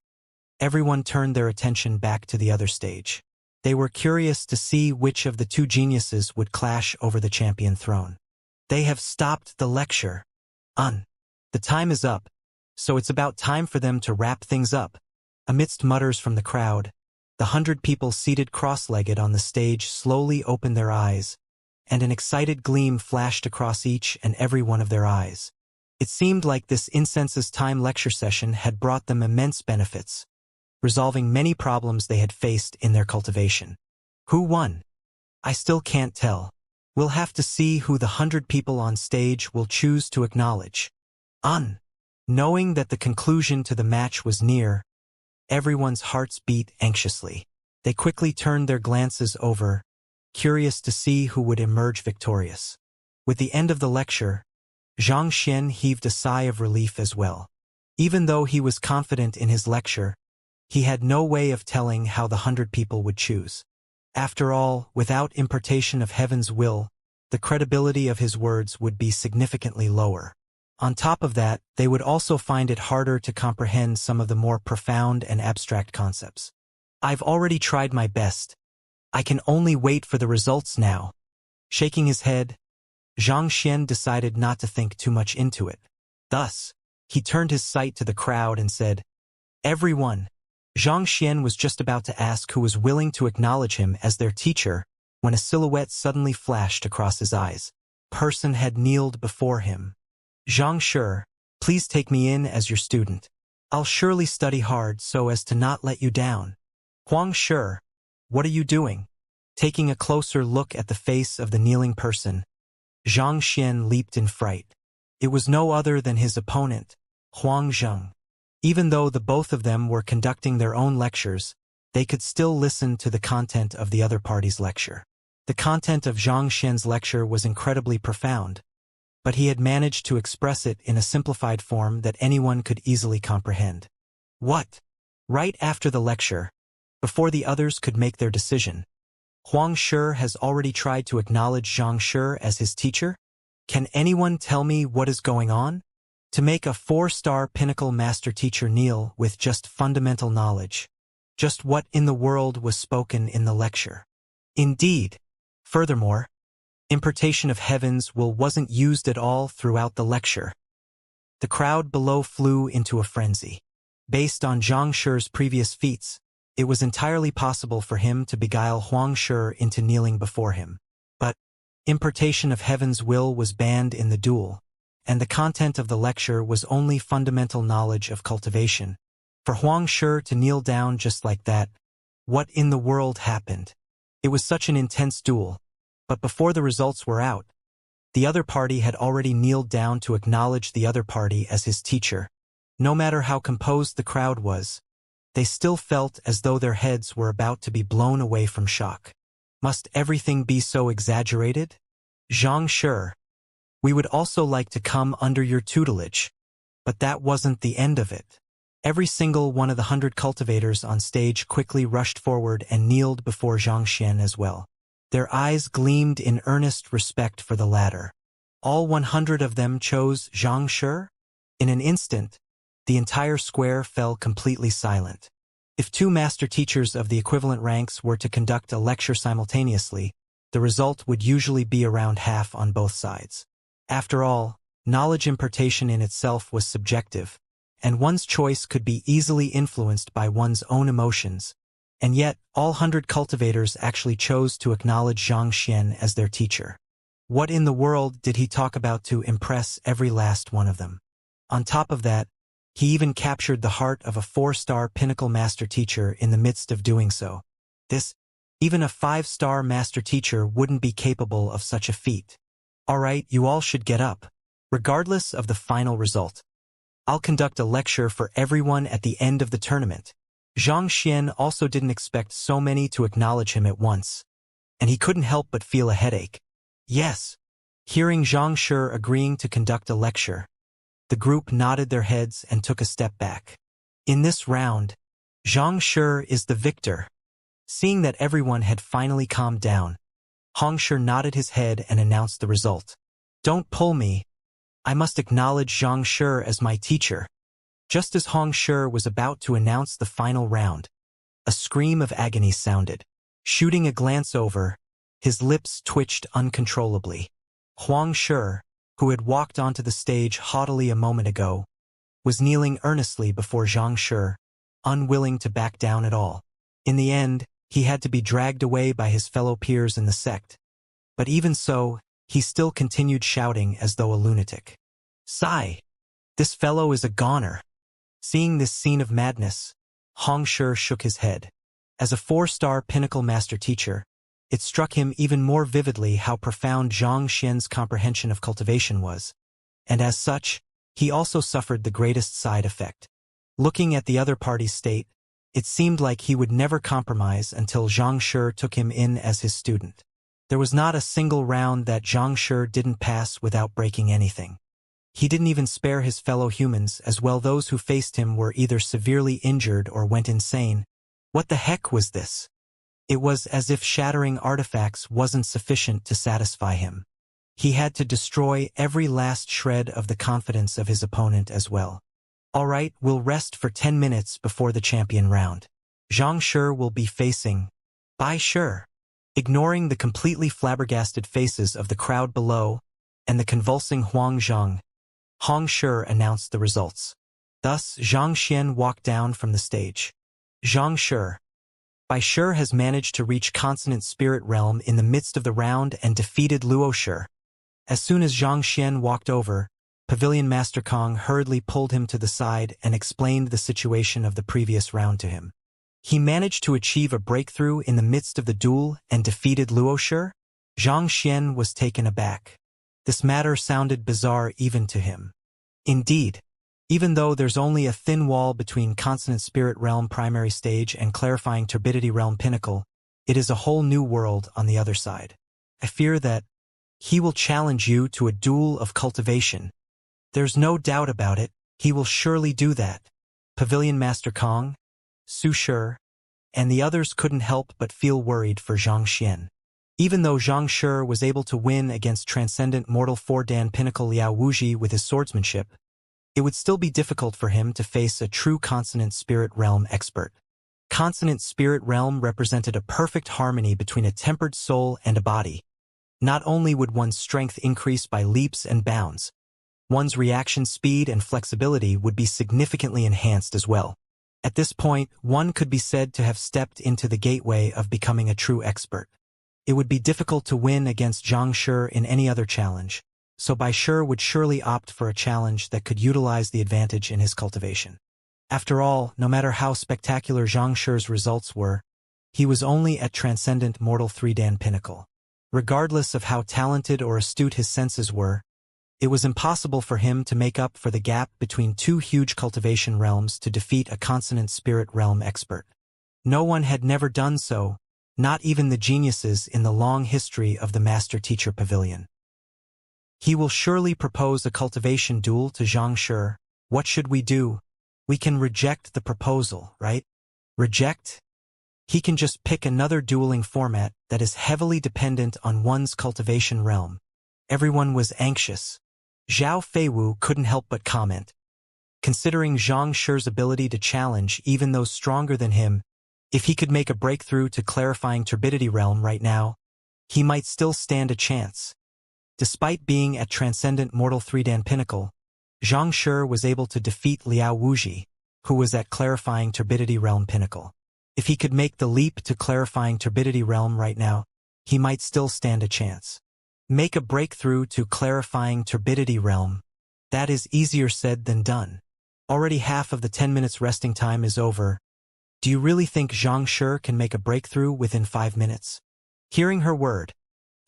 everyone turned their attention back to the other stage. They were curious to see which of the two geniuses would clash over the champion throne. They have stopped the lecture. The time is up, so it's about time for them to wrap things up. Amidst mutters from the crowd, the 100 people seated cross-legged on the stage slowly opened their eyes, and an excited gleam flashed across each and every one of their eyes. It seemed like this incense's time lecture session had brought them immense benefits, resolving many problems they had faced in their cultivation. Who won? I still can't tell. We'll have to see who the 100 people on stage will choose to acknowledge. Knowing that the conclusion to the match was near, everyone's hearts beat anxiously. They quickly turned their glances over, curious to see who would emerge victorious. With the end of the lecture, Xianxia heaved a sigh of relief as well. Even though he was confident in his lecture, he had no way of telling how the 100 people would choose. After all, without impartation of heaven's will, the credibility of his words would be significantly lower. On top of that, they would also find it harder to comprehend some of the more profound and abstract concepts. I've already tried my best. I can only wait for the results now. Shaking his head, Xianxia decided not to think too much into it. Thus, he turned his sight to the crowd and said, "Everyone." Xianxia was just about to ask who was willing to acknowledge him as their teacher when a silhouette suddenly flashed across his eyes. Person had kneeled before him. "Xianxia, please take me in as your student. I'll surely study hard so as to not let you down." "Huangshi, what are you doing?" Taking a closer look at the face of the kneeling person, Xianxia leaped in fright. It was no other than his opponent, Huang Zheng. Even though the both of them were conducting their own lectures, they could still listen to the content of the other party's lecture. The content of Xianxia's lecture was incredibly profound, but he had managed to express it in a simplified form that anyone could easily comprehend. What? Right after the lecture, before the others could make their decision, Huangshi has already tried to acknowledge Xianxia as his teacher? Can anyone tell me what is going on? To make a 4-star pinnacle master teacher kneel with just fundamental knowledge. Just what in the world was spoken in the lecture? Indeed. Furthermore, impartation of heaven's will wasn't used at all throughout the lecture. The crowd below flew into a frenzy. Based on Xianxia's previous feats, it was entirely possible for him to beguile Huangshi into kneeling before him. But impartation of heaven's will was banned in the duel, and the content of the lecture was only fundamental knowledge of cultivation. For Huangshi to kneel down just like that, what in the world happened? It was such an intense duel, but before the results were out, the other party had already kneeled down to acknowledge the other party as his teacher. No matter how composed the crowd was, they still felt as though their heads were about to be blown away from shock. Must everything be so exaggerated? Xianxia, we would also like to come under your tutelage. But that wasn't the end of it. Every single one of the 100 cultivators on stage quickly rushed forward and kneeled before Xianxia as well. Their eyes gleamed in earnest respect for the latter. All 100 of them chose Xianxia? In an instant, the entire square fell completely silent. If 2 master teachers of the equivalent ranks were to conduct a lecture simultaneously, the result would usually be around half on both sides. After all, knowledge impartation in itself was subjective, and one's choice could be easily influenced by one's own emotions. And yet, all 100 cultivators actually chose to acknowledge Xianxia as their teacher. What in the world did he talk about to impress every last one of them? On top of that, he even captured the heart of a 4-star pinnacle master teacher in the midst of doing so. Even a 5-star master teacher wouldn't be capable of such a feat. Alright, you all should get up. Regardless of the final result, I'll conduct a lecture for everyone at the end of the tournament. Xianxia also didn't expect so many to acknowledge him at once, and he couldn't help but feel a headache. Yes. Hearing Xianxia agreeing to conduct a lecture, the group nodded their heads and took a step back. In this round, Xianxia is the victor. Seeing that everyone had finally calmed down, Huangshi nodded his head and announced the result. Don't pull me. I must acknowledge Xianxia as my teacher. Just as Huangshi was about to announce the final round, a scream of agony sounded. Shooting a glance over, his lips twitched uncontrollably. Huangshi, who had walked onto the stage haughtily a moment ago, was kneeling earnestly before Xianxia, unwilling to back down at all. In the end, he had to be dragged away by his fellow peers in the sect. But even so, he still continued shouting as though a lunatic. Sigh! This fellow is a goner. Seeing this scene of madness, Huangshi shook his head. As a 4-star pinnacle master teacher, it struck him even more vividly how profound Xianxia's comprehension of cultivation was, and as such, he also suffered the greatest side effect. Looking at the other party's state, it seemed like he would never compromise until Xianxia took him in as his student. There was not a single round that Xianxia didn't pass without breaking anything. He didn't even spare his fellow humans, as well those who faced him were either severely injured or went insane. What the heck was this? It was as if shattering artifacts wasn't sufficient to satisfy him. He had to destroy every last shred of the confidence of his opponent as well. Alright, we'll rest for 10 minutes before the champion round. Xianxia will be facing Bai Shi. Ignoring the completely flabbergasted faces of the crowd below and the convulsing Huang Zheng, Hong Shi announced the results. Thus, Xianxia walked down from the stage. Zhang Shi. Bai Shi has managed to reach consonant spirit realm in the midst of the round and defeated Luo Shi. As soon as Xianxia walked over, Pavilion Master Kong hurriedly pulled him to the side and explained the situation of the previous round to him. He managed to achieve a breakthrough in the midst of the duel and defeated Luo Shi? Xianxia was taken aback. This matter sounded bizarre even to him. Indeed, even though there's only a thin wall between Consonant Spirit Realm primary stage and Clarifying Turbidity Realm pinnacle, it is a whole new world on the other side. I fear that he will challenge you to a duel of cultivation. There's no doubt about it, he will surely do that. Pavilion Master Kong, Su Shi, and the others couldn't help but feel worried for Xianxia. Even though Zhang Shi was able to win against Transcendent Mortal 4-Dan Pinnacle Liao Wuxia with his swordsmanship, it would still be difficult for him to face a true Consonant Spirit Realm expert. Consonant Spirit Realm represented a perfect harmony between a tempered soul and a body. Not only would one's strength increase by leaps and bounds, one's reaction speed and flexibility would be significantly enhanced as well. At this point, one could be said to have stepped into the gateway of becoming a true expert. It would be difficult to win against Zhang Shi in any other challenge, so Bai Shi would surely opt for a challenge that could utilize the advantage in his cultivation. After all, no matter how spectacular Zhang Shi's results were, he was only at Transcendent Mortal 3-Dan Pinnacle. Regardless of how talented or astute his senses were, it was impossible for him to make up for the gap between two huge cultivation realms to defeat a Consonant Spirit Realm expert. No one had never done so, not even the geniuses in the long history of the Master-Teacher Pavilion. He will surely propose a cultivation duel to Zhang Shi. What should we do? We can reject the proposal, right? Reject? He can just pick another dueling format that is heavily dependent on one's cultivation realm. Everyone was anxious. Zhao Feiwu couldn't help but comment. Considering Zhang Shi's ability to challenge even those stronger than him, if he could make a breakthrough to Clarifying Turbidity Realm right now, he might still stand a chance. Despite being at Transcendent Mortal 3-Dan Pinnacle, Zhang Shi was able to defeat Liao Wuxia, who was at Clarifying Turbidity Realm Pinnacle. If he could make the leap to Clarifying Turbidity Realm right now, he might still stand a chance. Make a breakthrough to Clarifying Turbidity Realm. That is easier said than done. Already half of the 10 minutes resting time is over. Do you really think Zhang Shi can make a breakthrough within 5 minutes? Hearing her word,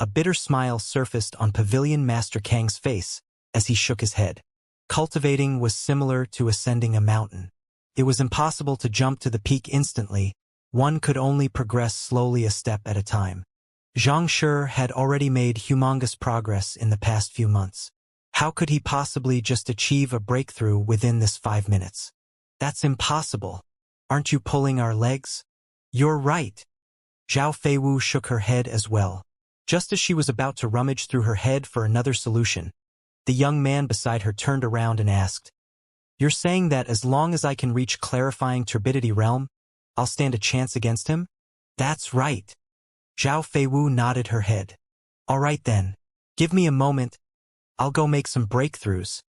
a bitter smile surfaced on Pavilion Master Kang's face as he shook his head. Cultivating was similar to ascending a mountain. It was impossible to jump to the peak instantly. One could only progress slowly a step at a time. Zhang Shi had already made humongous progress in the past few months. How could he possibly just achieve a breakthrough within this 5 minutes? That's impossible. Aren't you pulling our legs? You're right. Zhao Feiwu shook her head as well. Just as she was about to rummage through her head for another solution, the young man beside her turned around and asked, "You're saying that as long as I can reach Clarifying Turbidity Realm, I'll stand a chance against him?" "That's right." Zhao Feiwu nodded her head. "All right then. Give me a moment. I'll go make some breakthroughs."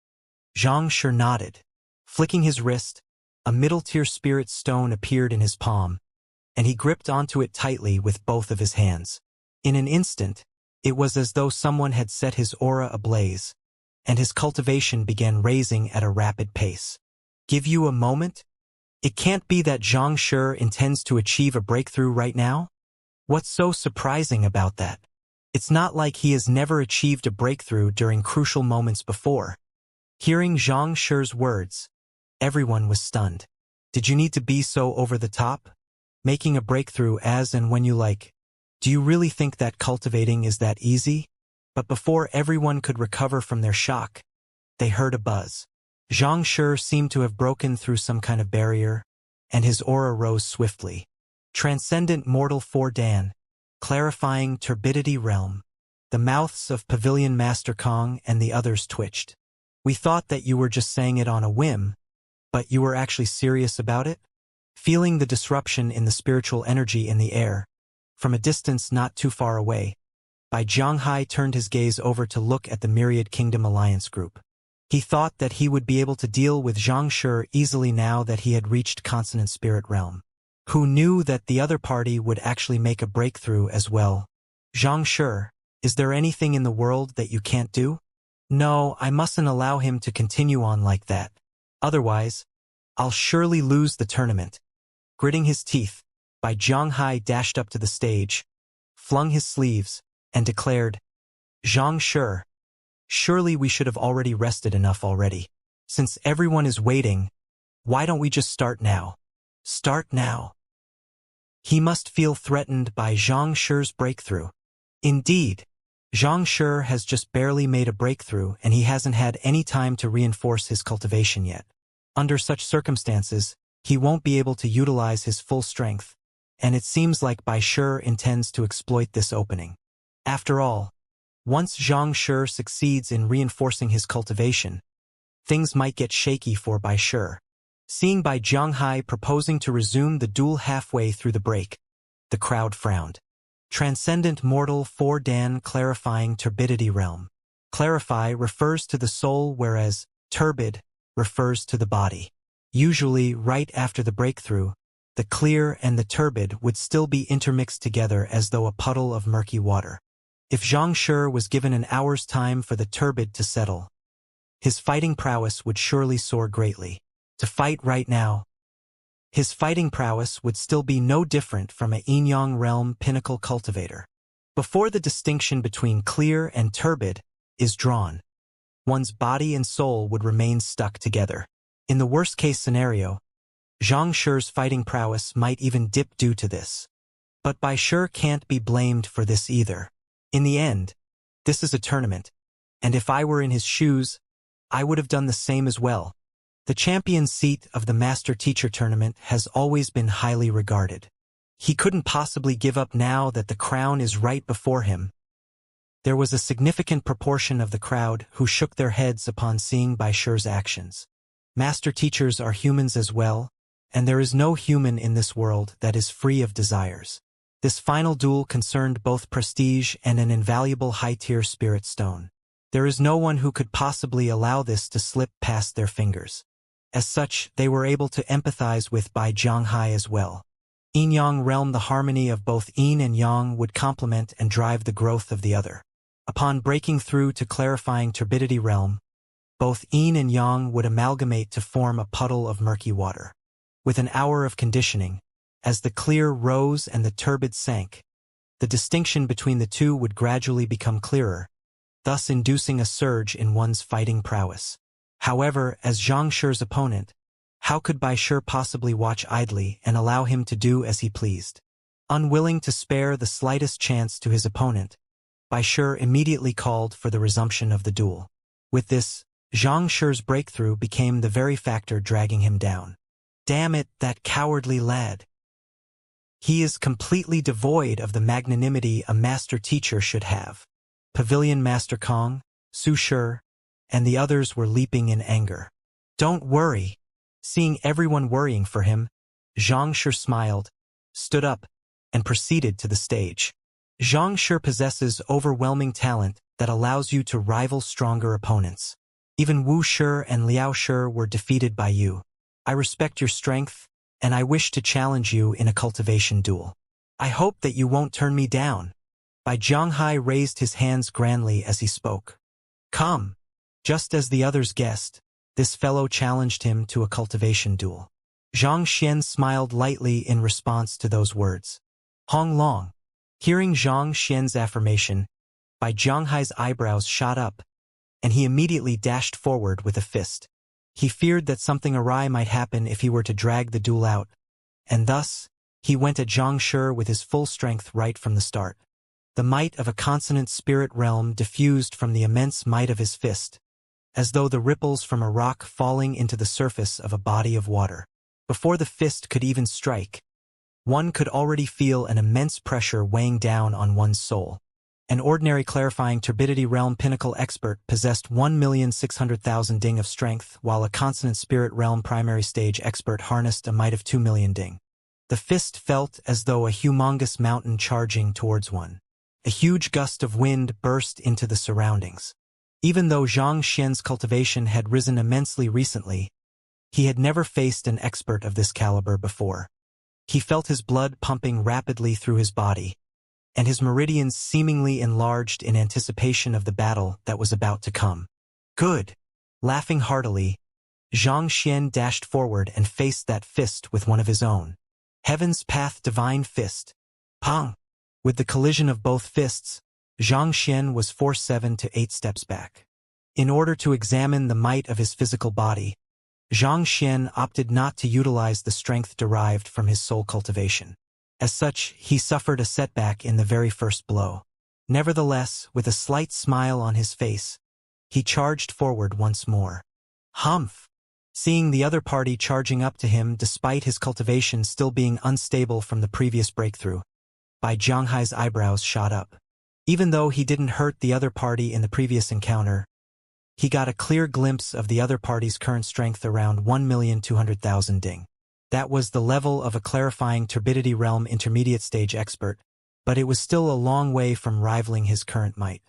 Zhang Shi nodded. Flicking his wrist, a middle-tier spirit stone appeared in his palm, and he gripped onto it tightly with both of his hands. In an instant, it was as though someone had set his aura ablaze, and his cultivation began raising at a rapid pace. "Give you a moment? It can't be that Zhang Shi intends to achieve a breakthrough right now? What's so surprising about that? It's not like he has never achieved a breakthrough during crucial moments before." Hearing Zhang Shi's words, everyone was stunned. Did you need to be so over the top? Making a breakthrough as and when you like. Do you really think that cultivating is that easy? But before everyone could recover from their shock, they heard a buzz. Zhang Shi seemed to have broken through some kind of barrier, and his aura rose swiftly. Transcendent Mortal 4-Dan, Clarifying Turbidity Realm. The mouths of Pavilion Master Kong and the others twitched. "We thought that you were just saying it on a whim, but you were actually serious about it?" Feeling the disruption in the spiritual energy in the air, from a distance not too far away, Bai Jianghai turned his gaze over to look at the Myriad Kingdom Alliance group. He thought that he would be able to deal with Xianxia easily now that he had reached consonant spirit realm. Who knew that the other party would actually make a breakthrough as well? Xianxia, is there anything in the world that you can't do? No, I mustn't allow him to continue on like that. Otherwise, I'll surely lose the tournament. Gritting his teeth, Bai Zhanghai dashed up to the stage, flung his sleeves, and declared, Xianxia, surely we should have already rested enough already. Since everyone is waiting, why don't we just start now? Start now. He must feel threatened by Xianxia's breakthrough. Indeed, Xianxia has just barely made a breakthrough and he hasn't had any time to reinforce his cultivation yet. Under such circumstances, he won't be able to utilize his full strength, and it seems like Bai Shi intends to exploit this opening. After all, once Xianxia succeeds in reinforcing his cultivation, things might get shaky for Bai Shi. Seeing Bai Zhanghai proposing to resume the duel halfway through the break, the crowd frowned. Transcendent Mortal 4 Dan Clarifying Turbidity Realm. Clarify refers to the soul whereas turbid refers to the body. Usually, right after the breakthrough, the clear and the turbid would still be intermixed together as though a puddle of murky water. If Xianxia was given an hour's time for the turbid to settle, his fighting prowess would surely soar greatly. To fight right now, his fighting prowess would still be no different from a yin-yang realm pinnacle cultivator. Before the distinction between clear and turbid is drawn, one's body and soul would remain stuck together. In the worst-case scenario, Xianxia's fighting prowess might even dip due to this. But Bai Shi can't be blamed for this either. In the end, this is a tournament, and if I were in his shoes, I would have done the same as well. The champion seat of the Master-Teacher tournament has always been highly regarded. He couldn't possibly give up now that the crown is right before him. There was a significant proportion of the crowd who shook their heads upon seeing Bai Shi's actions. Master-Teachers are humans as well, and there is no human in this world that is free of desires. This final duel concerned both prestige and an invaluable high-tier spirit stone. There is no one who could possibly allow this to slip past their fingers. As such, they were able to empathize with Bai Zhanghai as well. Yin-yang realm, the harmony of both yin and yang would complement and drive the growth of the other. Upon breaking through to clarifying turbidity realm, both yin and yang would amalgamate to form a puddle of murky water. With an hour of conditioning, as the clear rose and the turbid sank, the distinction between the two would gradually become clearer, thus inducing a surge in one's fighting prowess. However, as Xianxia's opponent, how could Bai Shi possibly watch idly and allow him to do as he pleased? Unwilling to spare the slightest chance to his opponent, Bai Shi immediately called for the resumption of the duel. With this, Xianxia's breakthrough became the very factor dragging him down. Damn it, that cowardly lad. He is completely devoid of the magnanimity a master-teacher should have. Pavilion Master Kong, Su Shi, and the others were leaping in anger. Don't worry. Seeing everyone worrying for him, Xianxia smiled, stood up, and proceeded to the stage. Xianxia possesses overwhelming talent that allows you to rival stronger opponents. Even Wuxia and Liaoshi were defeated by you. I respect your strength, and I wish to challenge you in a cultivation duel. I hope that you won't turn me down. Bai Zhanghai raised his hands grandly as he spoke. Come. Just as the others guessed, this fellow challenged him to a cultivation duel. Xianxia smiled lightly in response to those words. Hong Long. Hearing Xianxia's affirmation, Bai Zhanghai's eyebrows shot up, and he immediately dashed forward with a fist. He feared that something awry might happen if he were to drag the duel out, and thus, he went at Xianxia with his full strength right from the start. The might of a consonant spirit realm diffused from the immense might of his fist, as though the ripples from a rock falling into the surface of a body of water. Before the fist could even strike, one could already feel an immense pressure weighing down on one's soul. An ordinary clarifying turbidity realm pinnacle expert possessed 1,600,000 ding of strength, while a consonant spirit realm primary stage expert harnessed a might of 2 million ding. The fist felt as though a humongous mountain charging towards one. A huge gust of wind burst into the surroundings. Even though Zhang Xian's cultivation had risen immensely recently, he had never faced an expert of this caliber before. He felt his blood pumping rapidly through his body, and his meridians seemingly enlarged in anticipation of the battle that was about to come. Good! Laughing heartily, Zhang Xian dashed forward and faced that fist with one of his own. Heaven's Path Divine Fist. Pong! With the collision of both fists, Zhang Xian was forced 7 to 8 steps back. In order to examine the might of his physical body, Zhang Xian opted not to utilize the strength derived from his soul cultivation. As such, he suffered a setback in the very first blow. Nevertheless, with a slight smile on his face, he charged forward once more. Humph! Seeing the other party charging up to him despite his cultivation still being unstable from the previous breakthrough, Bai Zhanghai's eyebrows shot up. Even though he didn't hurt the other party in the previous encounter, he got a clear glimpse of the other party's current strength around 1,200,000 ding. That was the level of a clarifying turbidity realm intermediate stage expert, but it was still a long way from rivaling his current might.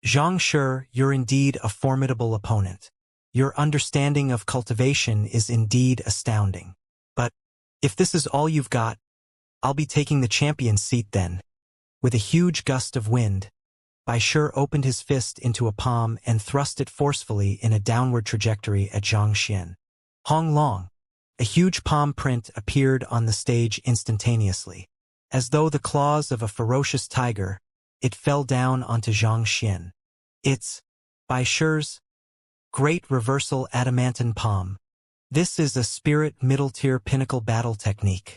Zhang Shi, you're indeed a formidable opponent. Your understanding of cultivation is indeed astounding. But if this is all you've got, I'll be taking the champion's seat then. With a huge gust of wind, Bai Shi opened his fist into a palm and thrust it forcefully in a downward trajectory at Zhang Xian. Hong Long. A huge palm print appeared on the stage instantaneously. As though the claws of a ferocious tiger, it fell down onto Zhang Xian. It's Bai Shi's Great Reversal Adamantine Palm. This is a spirit middle-tier pinnacle battle technique.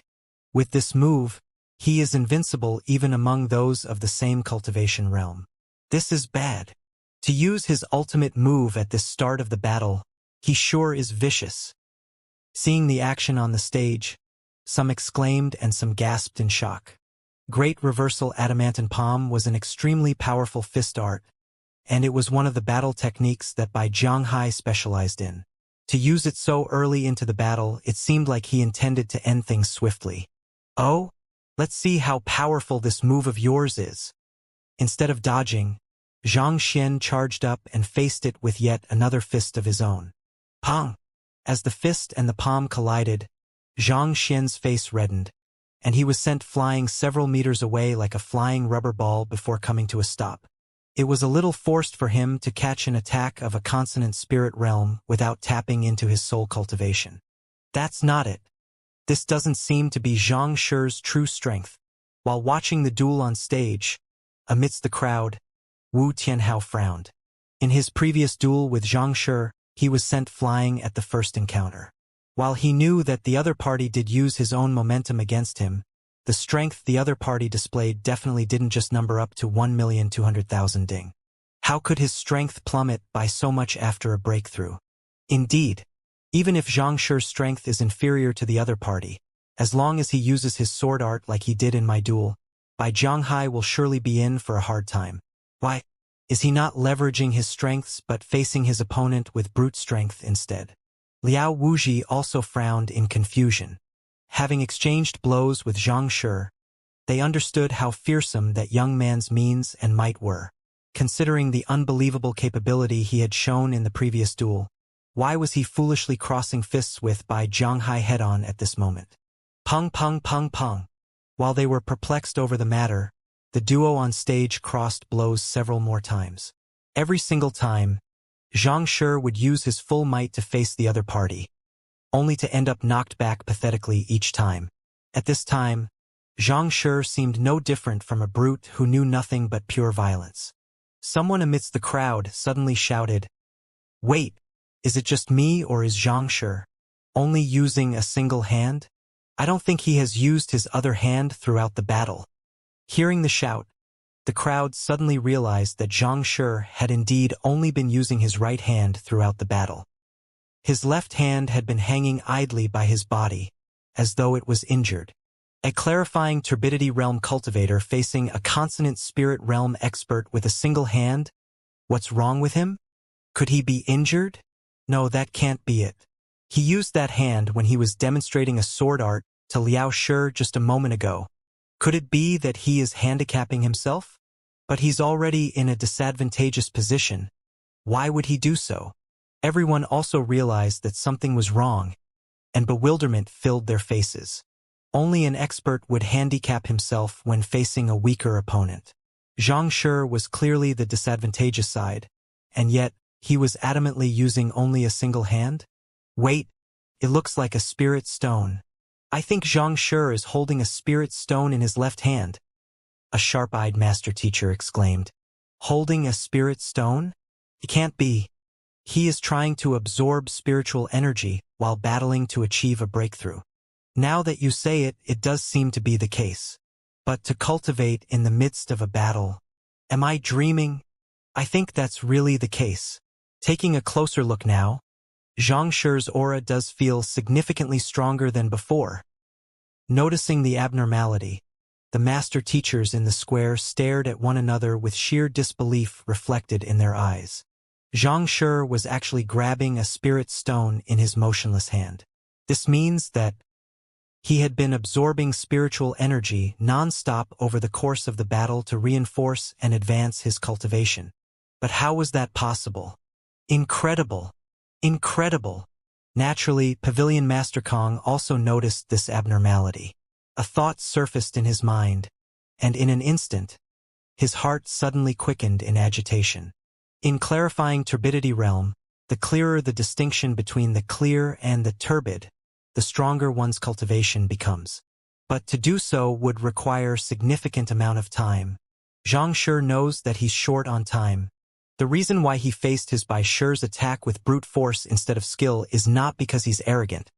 With this move, he is invincible even among those of the same cultivation realm. This is bad. To use his ultimate move at this start of the battle, he sure is vicious. Seeing the action on the stage, some exclaimed and some gasped in shock. Great Reversal Adamantine Palm was an extremely powerful fist art, and it was one of the battle techniques that Bai Zhanghai specialized in. To use it so early into the battle, it seemed like he intended to end things swiftly. Oh, let's see how powerful this move of yours is. Instead of dodging, Zhang Xian charged up and faced it with yet another fist of his own. Pong! As the fist and the palm collided, Zhang Xian's face reddened, and he was sent flying several meters away like a flying rubber ball before coming to a stop. It was a little forced for him to catch an attack of a consonant spirit realm without tapping into his soul cultivation. That's not it. This doesn't seem to be Zhang Shi's true strength. While watching the duel on stage, amidst the crowd, Wu Tianhao frowned. In his previous duel with Zhang Shi, he was sent flying at the first encounter. While he knew that the other party did use his own momentum against him, the strength the other party displayed definitely didn't just number up to 1,200,000 ding. How could his strength plummet by so much after a breakthrough? Indeed, even if Zhang Shi's strength is inferior to the other party, as long as he uses his sword art like he did in my duel, Bai Zhanghai will surely be in for a hard time. Why, is he not leveraging his strengths but facing his opponent with brute strength instead? Liao Wuxia also frowned in confusion. Having exchanged blows with Zhang Shi, they understood how fearsome that young man's means and might were. Considering the unbelievable capability he had shown in the previous duel, why was he foolishly crossing fists with Bai Zhanghai head-on at this moment? Pung pung pung pung. While they were perplexed over the matter, the duo on stage crossed blows several more times. Every single time, Zhang Shi would use his full might to face the other party, only to end up knocked back pathetically each time. At this time, Zhang Shi seemed no different from a brute who knew nothing but pure violence. Someone amidst the crowd suddenly shouted, "Wait, is it just me or is Zhang Shi only using a single hand? I don't think he has used his other hand throughout the battle." Hearing the shout, the crowd suddenly realized that Zhang Shi had indeed only been using his right hand throughout the battle. His left hand had been hanging idly by his body, as though it was injured. A clarifying turbidity realm cultivator facing a consonant spirit realm expert with a single hand? What's wrong with him? Could he be injured? No, that can't be it. He used that hand when he was demonstrating a sword art to Liao Shi just a moment ago. Could it be that he is handicapping himself? But he's already in a disadvantageous position, Why would he do so? Everyone also realized that something was wrong, and bewilderment filled their faces. Only an expert would handicap himself when facing a weaker opponent. Xianxia was clearly the disadvantageous side, and yet he was adamantly using only a single hand? Wait, it looks like a spirit stone. I think Xianxia is holding a spirit stone in his left hand, a sharp-eyed master teacher exclaimed. Holding a spirit stone? It can't be. He is trying to absorb spiritual energy while battling to achieve a breakthrough. Now that you say it, it does seem to be the case. But to cultivate in the midst of a battle, am I dreaming? I think that's really the case. Taking a closer look now, Xianxia's aura does feel significantly stronger than before. Noticing the abnormality, the master teachers in the square stared at one another with sheer disbelief reflected in their eyes. Xianxia was actually grabbing a spirit stone in his motionless hand. This means that he had been absorbing spiritual energy non-stop over the course of the battle to reinforce and advance his cultivation. But how was that possible? Incredible! Incredible! Naturally, Pavilion Master Kong also noticed this abnormality. A thought surfaced in his mind, and in an instant, his heart suddenly quickened in agitation. In clarifying turbidity realm, the clearer the distinction between the clear and the turbid, the stronger one's cultivation becomes. But to do so would require significant amount of time. Xianxia knows that he's short on time. The reason why he faced his Bai Shi's attack with brute force instead of skill is not because he's arrogant,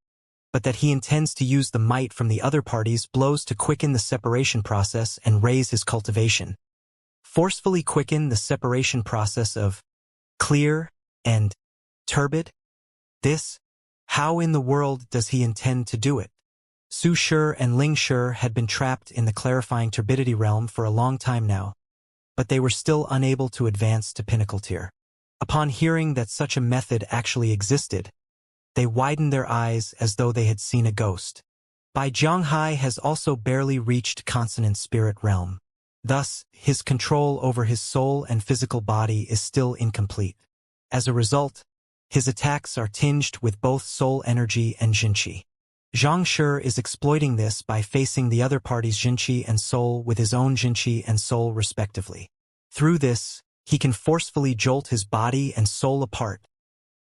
but that he intends to use the might from the other party's blows to quicken the separation process and raise his cultivation. Forcefully quicken the separation process of clear and turbid? How in the world does he intend to do it? Su Shi and Ling Shi had been trapped in the clarifying turbidity realm for a long time now, but they were still unable to advance to pinnacle tier. Upon hearing that such a method actually existed, they widened their eyes as though they had seen a ghost. Bai Jianghai has also barely reached consonant spirit realm. Thus, his control over his soul and physical body is still incomplete. As a result, his attacks are tinged with both soul energy and jinqi. Xianxia is exploiting this by facing the other party's jinqi and soul with his own jinqi and soul respectively. Through this, he can forcefully jolt his body and soul apart.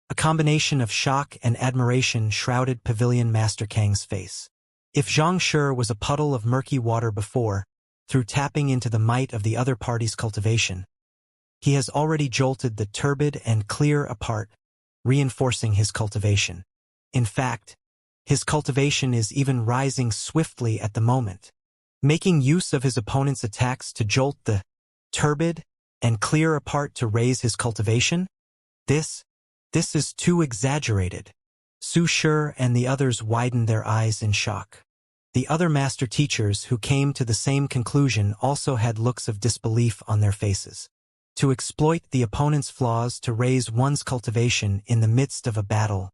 A combination of shock and admiration shrouded Pavilion Master Kang's face. If Xianxia was a puddle of murky water before, through tapping into the might of the other party's cultivation, he has already jolted the turbid and clear apart, reinforcing his cultivation. In fact, his cultivation is even rising swiftly at the moment. Making use of his opponent's attacks to jolt the turbid and clear apart to raise his cultivation? This is too exaggerated. Su Shi and the others widened their eyes in shock. The other master teachers who came to the same conclusion also had looks of disbelief on their faces. To exploit the opponent's flaws to raise one's cultivation in the midst of a battle.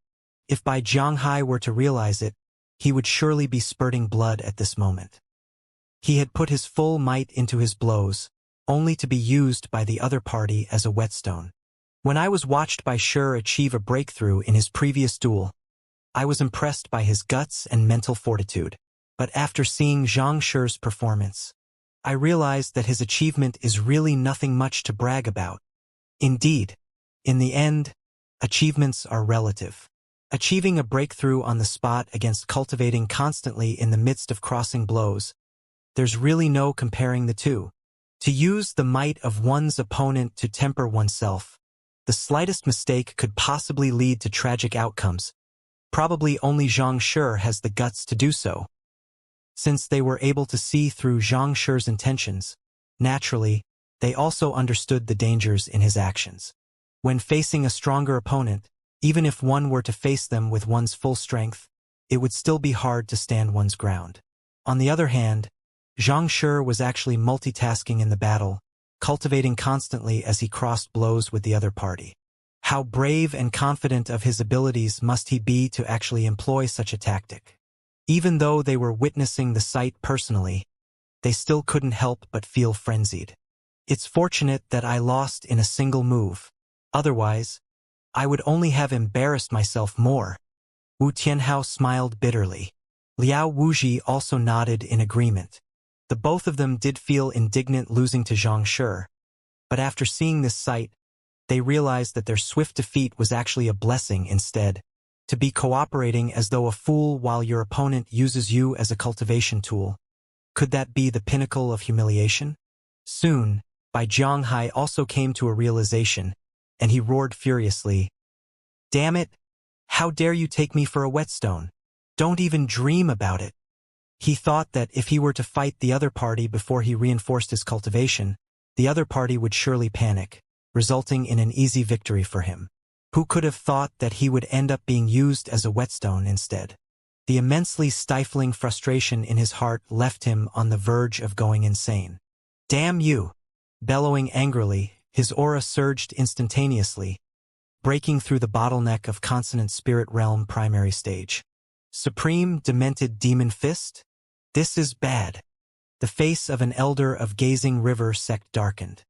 If Bai Jianghai were to realize it, he would surely be spurting blood at this moment. He had put his full might into his blows, only to be used by the other party as a whetstone. When I was watched Bai Shi achieve a breakthrough in his previous duel, I was impressed by his guts and mental fortitude. But after seeing Xianxia's performance, I realized that his achievement is really nothing much to brag about. Indeed, in the end, achievements are relative. Achieving a breakthrough on the spot against cultivating constantly in the midst of crossing blows, there's really no comparing the two. To use the might of one's opponent to temper oneself, the slightest mistake could possibly lead to tragic outcomes. Probably only Xianxia has the guts to do so. Since they were able to see through Xianxia's intentions, naturally, they also understood the dangers in his actions. When facing a stronger opponent, even if one were to face them with one's full strength, it would still be hard to stand one's ground. On the other hand, Xianxia was actually multitasking in the battle, cultivating constantly as he crossed blows with the other party. How brave and confident of his abilities must he be to actually employ such a tactic? Even though they were witnessing the sight personally, they still couldn't help but feel frenzied. It's fortunate that I lost in a single move. Otherwise, I would only have embarrassed myself more. Wu Tianhao smiled bitterly. Liao Wuji also nodded in agreement. The both of them did feel indignant losing to Xianxia, but after seeing this sight, they realized that their swift defeat was actually a blessing instead. To be cooperating as though a fool while your opponent uses you as a cultivation tool. Could that be the pinnacle of humiliation? Soon, Bai Jianghai also came to a realization, and he roared furiously, "Damn it! How dare you take me for a whetstone? Don't even dream about it." He thought that if he were to fight the other party before he reinforced his cultivation, the other party would surely panic, resulting in an easy victory for him. Who could have thought that he would end up being used as a whetstone instead? The immensely stifling frustration in his heart left him on the verge of going insane. "Damn you!" Bellowing angrily, his aura surged instantaneously, breaking through the bottleneck of consonant spirit realm primary stage. Supreme Demented Demon Fist? This is bad. The face of an elder of Gazing River sect darkened.